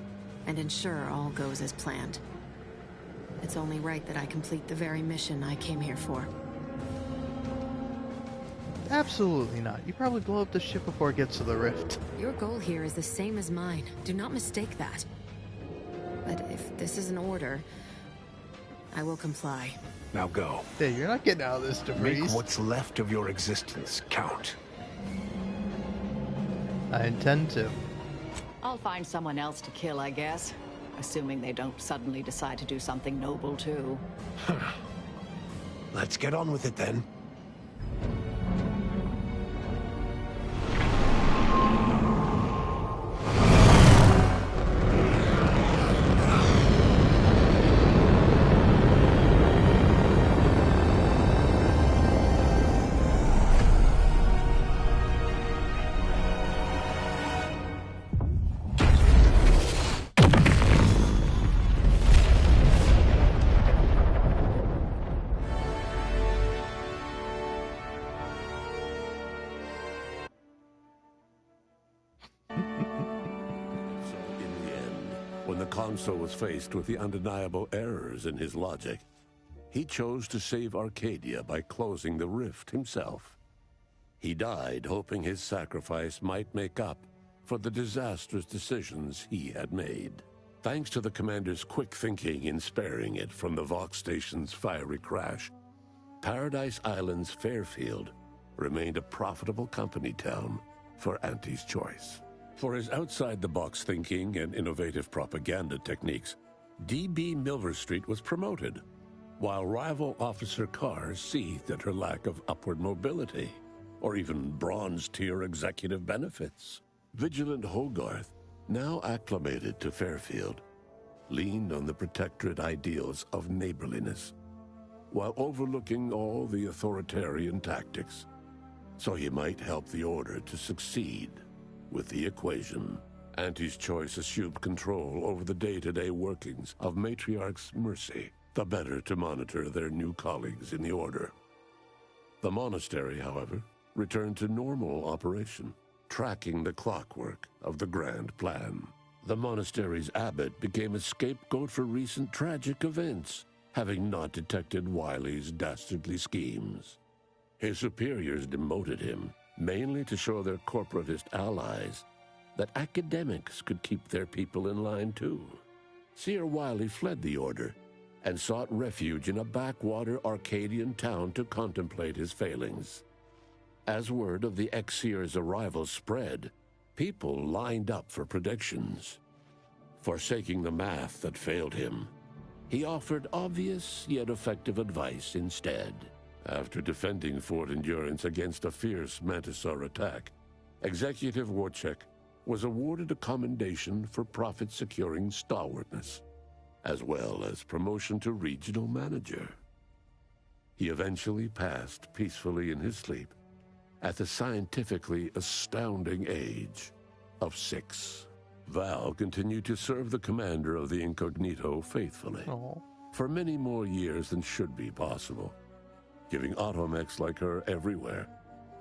and ensure all goes as planned. It's only right that I complete the very mission I came here for. Absolutely not. You probably blow up the ship before it gets to the rift. Your goal here is the same as mine. Do not mistake that. But if this is an order, I will comply. Now go. Yeah, you're not getting out of this, DeVries. Make what's left of your existence count. I intend to. I'll find someone else to kill, I guess. Assuming they don't suddenly decide to do something noble, too. Let's get on with it, then. When the Consul was faced with the undeniable errors in his logic, he chose to save Arcadia by closing the rift himself. He died hoping his sacrifice might make up for the disastrous decisions he had made. Thanks to the Commander's quick thinking in sparing it from the Vox Station's fiery crash, Paradise Island's Fairfield remained a profitable company town for Auntie's Choice. For his outside-the-box thinking and innovative propaganda techniques, D.B. Milverstreet was promoted, while rival officer cars seethed at her lack of upward mobility, or even bronze-tier executive benefits. Vigilant Hogarth, now acclimated to Fairfield, leaned on the Protectorate ideals of neighborliness, while overlooking all the authoritarian tactics, so he might help the Order to succeed with the equation. Auntie's Choice assumed control over the day-to-day workings of Matriarch's Mercy, the better to monitor their new colleagues in the Order. The monastery, however, returned to normal operation, tracking the clockwork of the grand plan. The monastery's abbot became a scapegoat for recent tragic events, having not detected Wiley's dastardly schemes. His superiors demoted him, mainly to show their corporatist allies that academics could keep their people in line too. Seer Wiley fled the Order and sought refuge in a backwater Arcadian town to contemplate his failings. As word of the ex-seer's arrival spread, people lined up for predictions. Forsaking the math that failed him, he offered obvious yet effective advice instead. After defending Fort Endurance against a fierce Mantisaur attack, Executive Warchek was awarded a commendation for profit-securing stalwartness, as well as promotion to regional manager. He eventually passed peacefully in his sleep at the scientifically astounding age of 6. Val continued to serve the commander of the Incognito faithfully for many more years than should be possible, giving automechs like her everywhere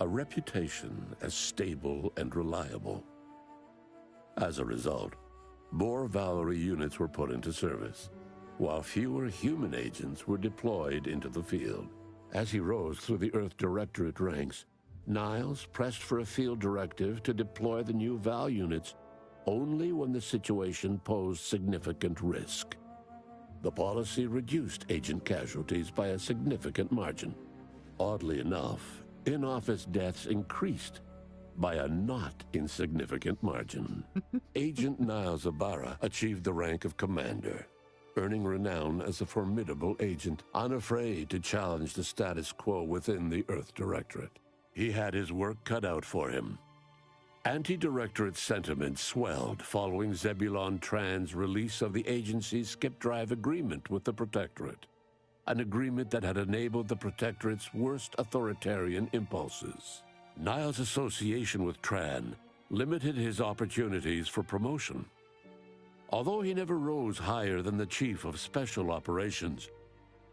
a reputation as stable and reliable. As a result, more Valerie units were put into service, while fewer human agents were deployed into the field. As he rose through the Earth Directorate ranks, Niles pressed for a field directive to deploy the new Val units only when the situation posed significant risk. The policy reduced agent casualties by a significant margin. Oddly enough, in-office deaths increased by a not insignificant margin. Agent Niles Ibarra achieved the rank of commander, earning renown as a formidable agent, unafraid to challenge the status quo within the Earth Directorate. He had his work cut out for him. Anti-Directorate sentiment swelled following Zebulon Tran's release of the agency's skip-drive agreement with the Protectorate, an agreement that had enabled the Protectorate's worst authoritarian impulses. Niles' association with Tran limited his opportunities for promotion. Although he never rose higher than the Chief of Special Operations,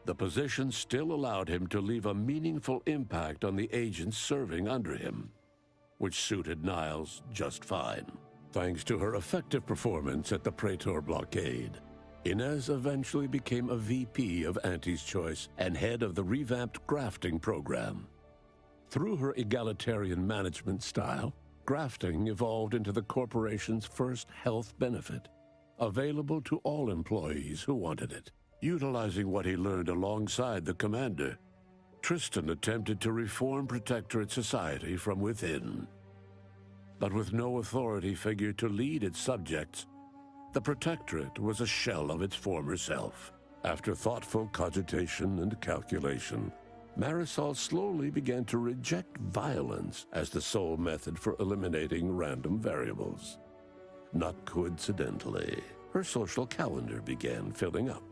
the position still allowed him to leave a meaningful impact on the agents serving under him, which suited Niles just fine. Thanks to her effective performance at the Praetor blockade, Inez eventually became a VP of Auntie's Choice and head of the revamped grafting program. Through her egalitarian management style, grafting evolved into the corporation's first health benefit, available to all employees who wanted it. Utilizing what he learned alongside the commander, Tristan attempted to reform Protectorate society from within. But with no authority figure to lead its subjects, the Protectorate was a shell of its former self. After thoughtful cogitation and calculation, Marisol slowly began to reject violence as the sole method for eliminating random variables. Not coincidentally, her social calendar began filling up.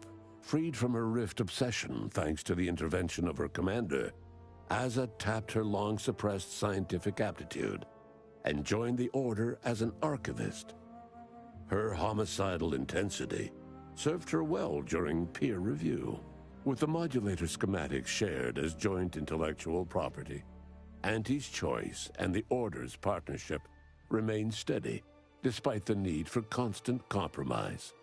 Freed from her rift obsession thanks to the intervention of her commander, Azza tapped her long-suppressed scientific aptitude and joined the Order as an archivist. Her homicidal intensity served her well during peer review. With the modulator schematics shared as joint intellectual property, Auntie's choice and the Order's partnership remained steady, despite the need for constant compromise.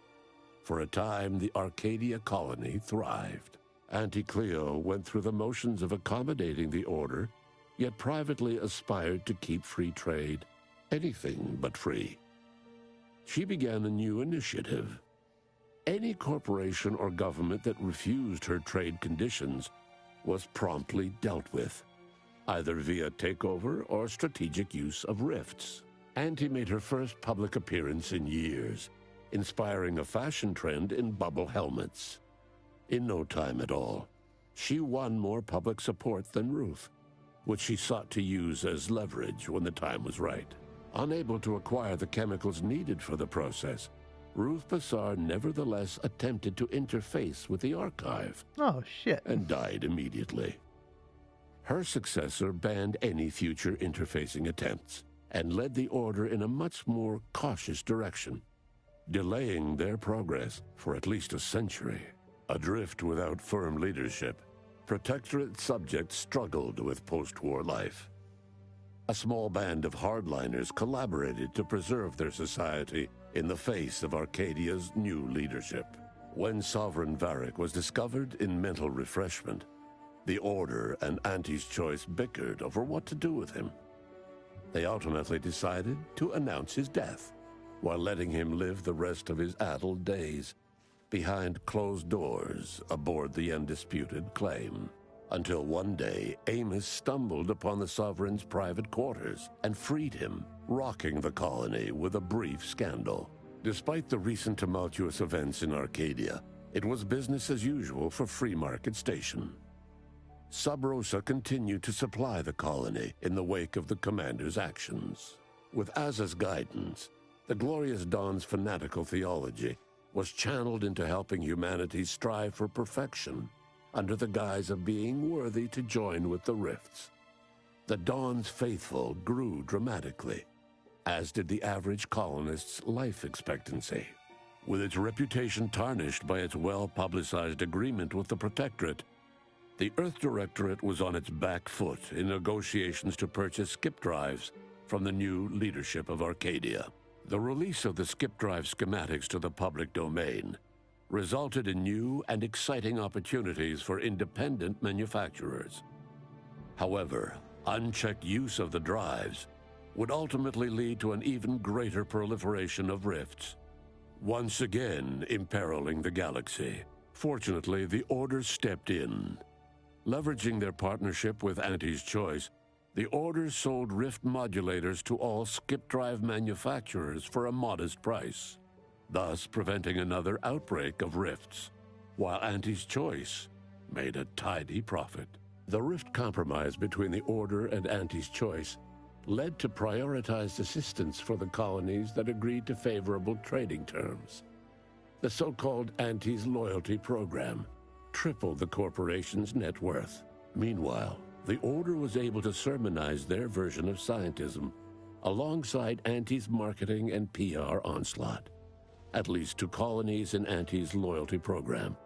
For a time, the Arcadia colony thrived. Auntie Cleo went through the motions of accommodating the Order, yet privately aspired to keep free trade anything but free. She began a new initiative. Any corporation or government that refused her trade conditions was promptly dealt with, either via takeover or strategic use of rifts. Auntie made her first public appearance in years, inspiring a fashion trend in bubble helmets. In no time at all, she won more public support than Ruth, which she sought to use as leverage when the time was right. Unable to acquire the chemicals needed for the process, Ruth Bassar nevertheless attempted to interface with the archive. Oh, shit. And died immediately. Her successor banned any future interfacing attempts and led the Order in a much more cautious direction, delaying their progress for at least a century. Adrift without firm leadership, Protectorate subjects struggled with post-war life. A small band of hardliners collaborated to preserve their society in the face of Arcadia's new leadership. When Sovereign Varric was discovered in mental refreshment, the Order and Auntie's Choice bickered over what to do with him. They ultimately decided to announce his death, while letting him live the rest of his addled days behind closed doors aboard the undisputed claim. Until one day, Amos stumbled upon the Sovereign's private quarters and freed him, rocking the colony with a brief scandal. Despite the recent tumultuous events in Arcadia, it was business as usual for Free Market Station. Sub Rosa continued to supply the colony in the wake of the commander's actions. With Azza's guidance, the Glorious Dawn's fanatical theology was channeled into helping humanity strive for perfection under the guise of being worthy to join with the Rifts. The Dawn's faithful grew dramatically, as did the average colonist's life expectancy. With its reputation tarnished by its well-publicized agreement with the Protectorate, the Earth Directorate was on its back foot in negotiations to purchase skip drives from the new leadership of Arcadia. The release of the skip drive schematics to the public domain resulted in new and exciting opportunities for independent manufacturers. However, unchecked use of the drives would ultimately lead to an even greater proliferation of rifts, once again imperiling the galaxy. Fortunately, the Order stepped in. Leveraging their partnership with Auntie's Choice, the Order sold rift modulators to all skip drive manufacturers for a modest price, thus preventing another outbreak of rifts, while Auntie's Choice made a tidy profit. The rift compromise between the Order and Auntie's Choice led to prioritized assistance for the colonies that agreed to favorable trading terms. The so-called Auntie's Loyalty Program tripled the corporation's net worth. Meanwhile, the Order was able to sermonize their version of scientism alongside Auntie's marketing and PR onslaught, at least to colonies in Auntie's Loyalty Program.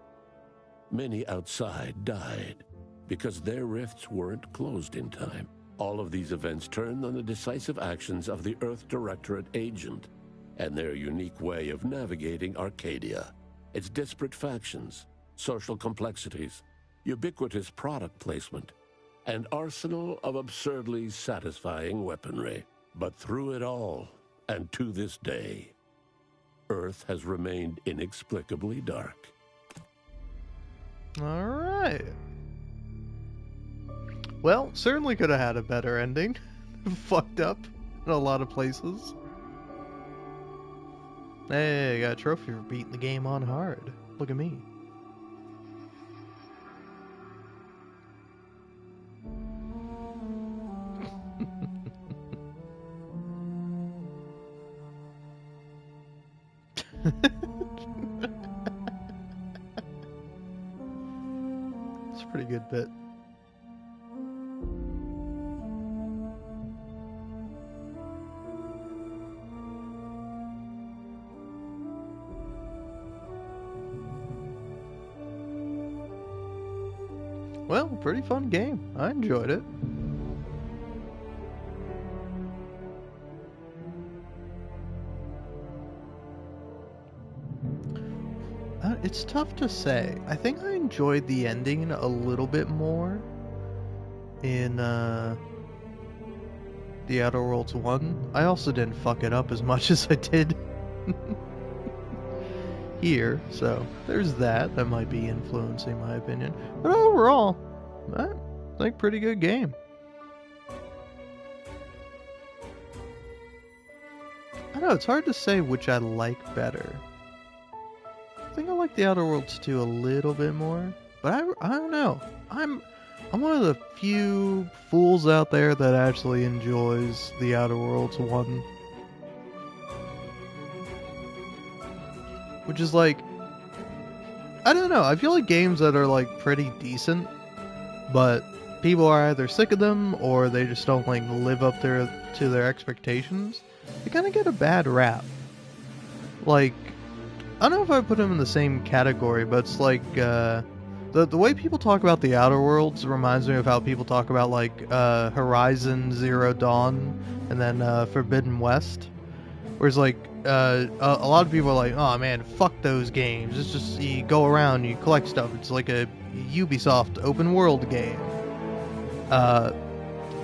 Many outside died because their rifts weren't closed in time. All of these events turned on the decisive actions of the Earth Directorate agent and their unique way of navigating Arcadia, its disparate factions, social complexities, ubiquitous product placement, and arsenal of absurdly satisfying weaponry. But through it all, and to this day, Earth has remained inexplicably dark. Alright. Well, certainly could have had a better ending. Fucked up in a lot of places. Hey, I got a trophy for beating the game on hard. Look at me. It's a pretty good bit. Well, pretty fun game. I enjoyed it. It's tough to say. I think I enjoyed the ending a little bit more in The Outer Worlds 1. I also didn't fuck it up as much as I did here, so there's that. That might be influencing my opinion. But overall, I think pretty good game. I know, it's hard to say which I like better. I think I like The Outer Worlds 2 a little bit more, but I don't know. I'm one of the few fools out there that actually enjoys The Outer Worlds 1. Which is like, I don't know, I feel like games that are like pretty decent, but people are either sick of them or they just don't like live up to their expectations, they kind of get a bad rap. Like, I don't know if I put them in the same category, but it's like, the way people talk about The Outer Worlds reminds me of how people talk about like Horizon Zero Dawn and then Forbidden West. Whereas like a lot of people are like, oh man, fuck those games. It's just you go around, you collect stuff. It's like a Ubisoft open world game. But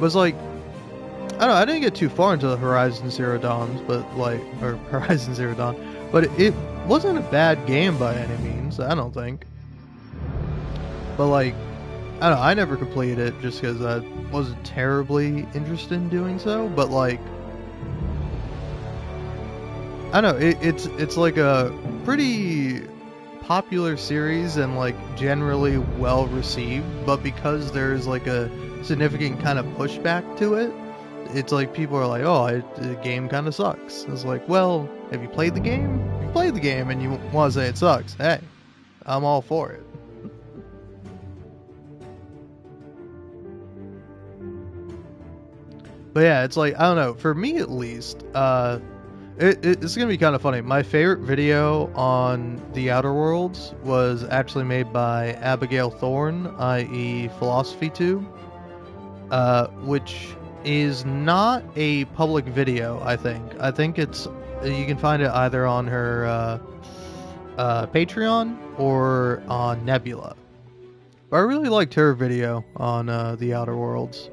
it's like, I don't know, I didn't get too far into the Horizon Zero Dawns, but like, or Horizon Zero Dawn, but it wasn't a bad game by any means, I don't think. But like, I don't know, I never completed it just because I wasn't terribly interested in doing so, but like, I don't know, it's like a pretty popular series and like generally well received, but because there's like a significant kind of pushback to it, it's like people are like, oh, the game kind of sucks. It's like, well, have you played the game? If you played the game and you want to say it sucks, hey, I'm all for it. But yeah, it's like, I don't know, for me at least, it's going to be kind of funny. My favorite video on The Outer Worlds was actually made by Abigail Thorne, i.e. PhilosophyTube, which is not a public video, I think. I think it's, you can find it either on her Patreon or on Nebula. But I really liked her video on The Outer Worlds.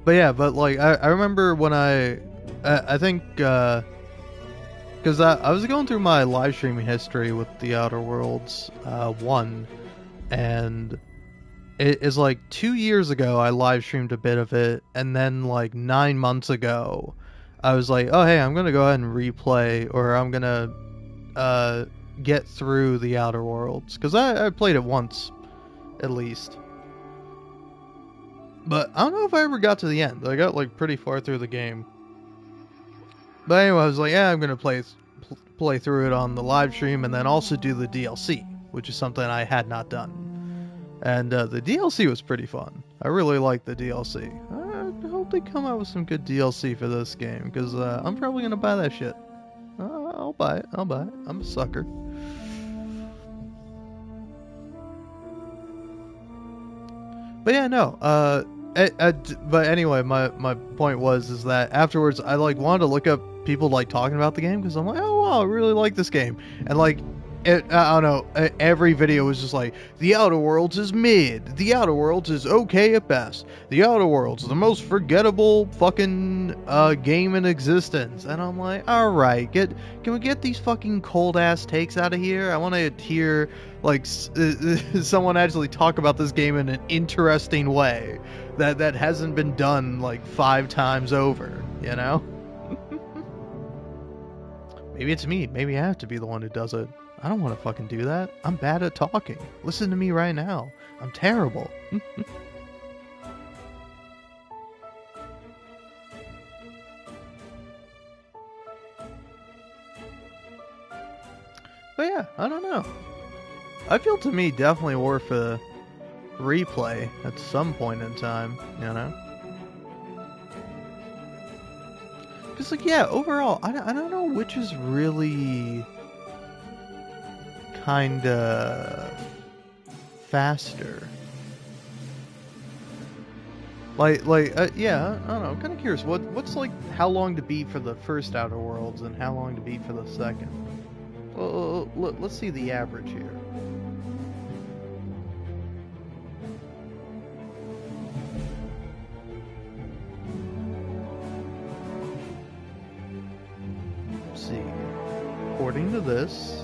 But yeah, but like, I remember when I think, because I was going through my live streaming history with The Outer Worlds 1, and it's like 2 years ago I live streamed a bit of it, and then like 9 months ago I was like, oh hey, I'm gonna go ahead and replay, or I'm gonna get through The Outer Worlds, because I played it once at least. But I don't know if I ever got to the end. I got like pretty far through the game. But anyway, I was like, yeah, I'm going to play through it on the live stream and then also do the DLC, which is something I had not done. And the DLC was pretty fun. I really liked the DLC. I hope they come out with some good DLC for this game, because I'm probably going to buy that shit. I'll buy it. I'm a sucker. But yeah, no, but anyway, my point is that afterwards I like wanted to look up people like talking about the game, because I'm like, oh wow, I really like this game, and like I don't know, every video was just like, the Outer Worlds is mid, the Outer Worlds is okay at best, the Outer Worlds is the most forgettable fucking game in existence. And I'm like, alright, can we get these fucking cold ass takes out of here? I want to hear like someone actually talk about this game in an interesting way that hasn't been done like 5 times over, you know? Maybe it's me, maybe I have to be the one who does it. I don't want to fucking do that. I'm bad at talking. Listen to me right now. I'm terrible. But yeah, I don't know. I feel to me definitely worth a replay at some point in time, you know? Because, like, yeah, overall, I don't know which is really kinda faster. Yeah, I don't know. I'm kind of curious. What's like how long to beat for the first Outer Worlds and how long to beat for the second? Well, let's see the average here. Let's see. According to this.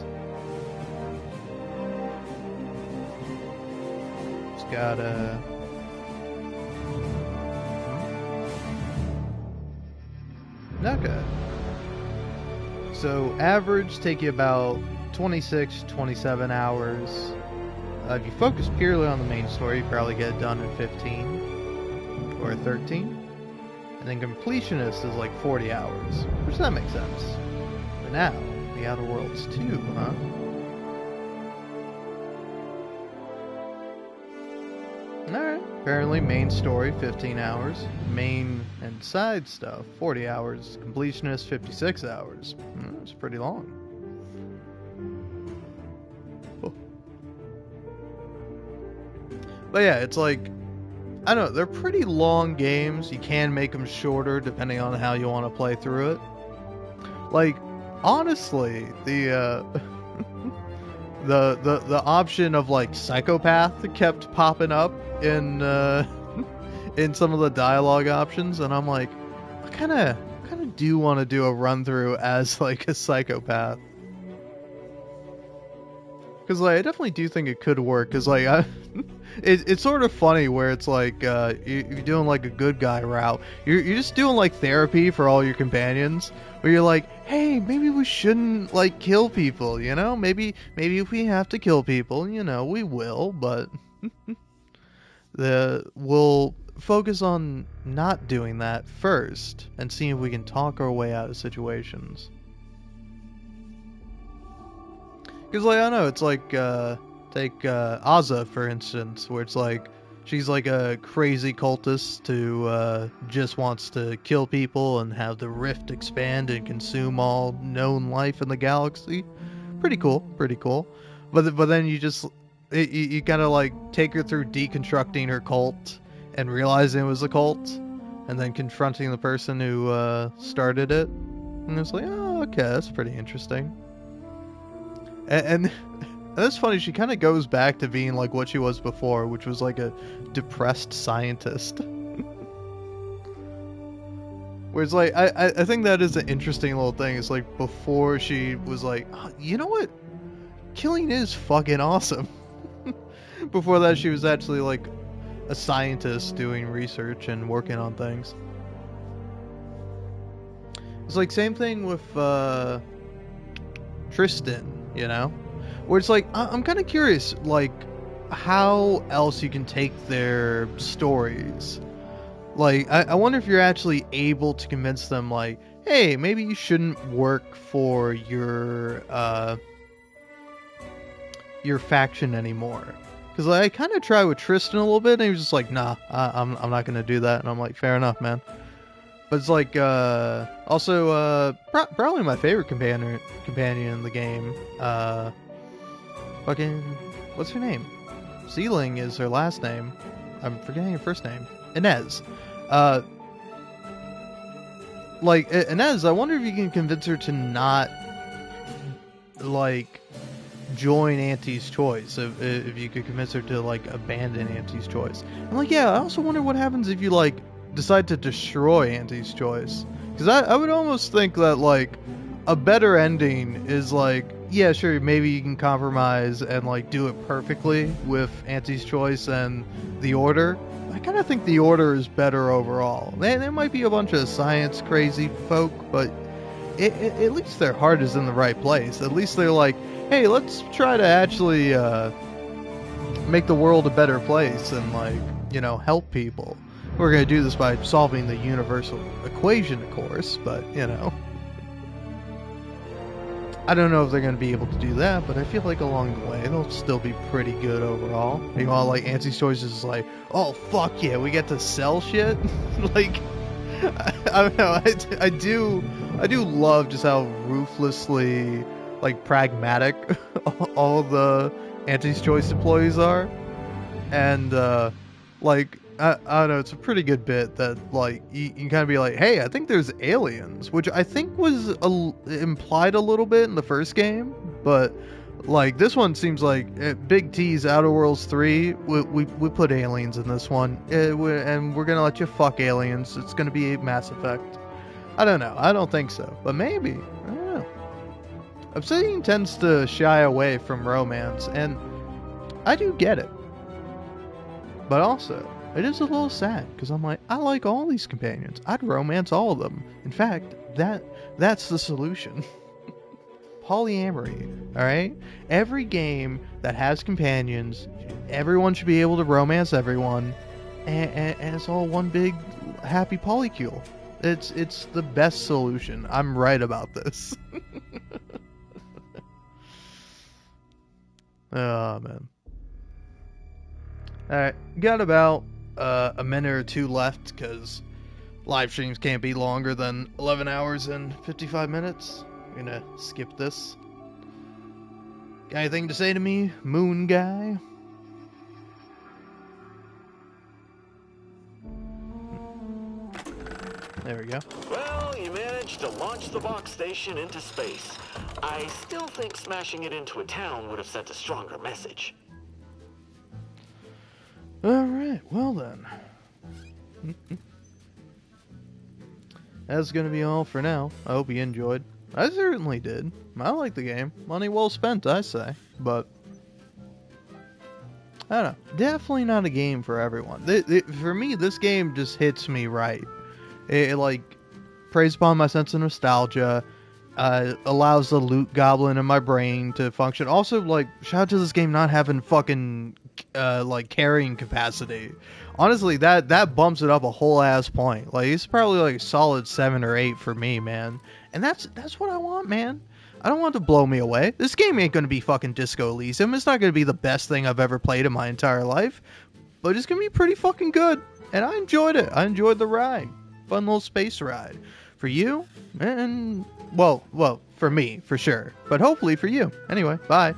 Got a okay. So average take you about 26, 27 hours. If you focus purely on the main story, you probably get it done in 15 or 13. And then completionist is like 40 hours, which that makes sense. But now, the Outer Worlds 2, huh? Alright, apparently main story 15 hours, main and side stuff 40 hours, completionist 56 hours. It's pretty long. Oh. But yeah, it's like, I don't know, they're pretty long games. You can make them shorter depending on how you want to play through it. Like, honestly, the the option of like psychopath kept popping up in in some of the dialogue options, and I'm like, I kind of do want to do a run through as like a psychopath, because like I definitely do think it could work. Because like it's sort of funny where it's like you're doing like a good guy route. You're just doing like therapy for all your companions, where you're like, hey, maybe we shouldn't like kill people, you know? Maybe if we have to kill people, you know, we will, but we'll focus on not doing that first and see if we can talk our way out of situations. Because like I know it's like take Azza for instance, where it's like she's like a crazy cultist who just wants to kill people and have the rift expand and consume all known life in the galaxy. Pretty cool. But then you just you kind of like take her through deconstructing her cult and realizing it was a cult, and then confronting the person who started it. And it's like, oh, okay, that's pretty interesting. And that's funny, she kind of goes back to being like what she was before, which was like a depressed scientist. Whereas like, I think that is an interesting little thing. It's like before she was like, oh, you know what? Killing is fucking awesome. Before that she was actually like a scientist doing research and working on things. It's like same thing with Tristan, you know? Where it's like, I'm kind of curious, like, how else you can take their stories. Like, I wonder if you're actually able to convince them, like, hey, maybe you shouldn't work for your faction anymore. Because like, I kind of tried with Tristan a little bit, and he was just like, nah, I'm not going to do that. And I'm like, fair enough, man. But it's like, also, probably my favorite companion in the game, fucking, what's her name? Sealing is her last name. I'm forgetting her first name. Inez. Like, Inez, I wonder if you can convince her to not, like, join Auntie's choice, if you could convince her to like abandon Auntie's choice. I'm like, yeah, I also wonder what happens if you like decide to destroy Auntie's choice, because I would almost think that like a better ending is like, yeah, sure, maybe you can compromise and like do it perfectly with Auntie's choice and the Order. I kind of think the Order is better overall. There might be a bunch of science crazy folk, but at least their heart is in the right place. At least they're like, hey, let's try to actually make the world a better place and like, you know, help people. We're going to do this by solving the universal equation, of course, but, you know. I don't know if they're going to be able to do that, but I feel like along the way, they'll still be pretty good overall. Meanwhile, like, Auntie's Choice is like, oh, fuck yeah, we get to sell shit? Like, I don't know, I do love just how ruthlessly, like, pragmatic all the Auntie's Choice employees are. And, like, I don't know, it's a pretty good bit that, like, you can kind of be like, hey, I think there's aliens, which I think was implied a little bit in the first game, but, like, this one seems like, Big T's Outer Worlds 3, we put aliens in this one, and we're gonna let you fuck aliens. It's gonna be Mass Effect. I don't know, I don't think so, but maybe, I don't know. Obsidian tends to shy away from romance, and I do get it, but also, it is a little sad, because I'm like, I like all these companions. I'd romance all of them. In fact, that's the solution. Polyamory, alright? Every game that has companions, everyone should be able to romance everyone, and it's all one big happy polycule. It's the best solution. I'm right about this. Oh, man. Alright, got about a minute or two left, because live streams can't be longer than 11 hours and 55 minutes. I'm gonna skip this. Got anything to say to me, Moon Guy? There we go. Well, you managed to launch the box station into space. I still think smashing it into a town would have sent a stronger message. Alright, well then. That's gonna be all for now. I hope you enjoyed. I certainly did. I like the game. Money well spent, I say. But, I don't know. Definitely not a game for everyone. For me, this game just hits me right. It like, preys upon my sense of nostalgia. Allows the loot goblin in my brain to function. Also, like, shout out to this game not having fucking like carrying capacity. Honestly, that bumps it up a whole ass point. Like, it's probably like a solid 7 or 8 for me, man. And that's what I want, man. I don't want it to blow me away. This game ain't gonna be fucking Disco Elysium. It's not gonna be the best thing I've ever played in my entire life, but it's gonna be pretty fucking good. And I enjoyed it. I enjoyed the ride. Fun little space ride. For you, and well, for me, for sure. But hopefully for you. Anyway, bye.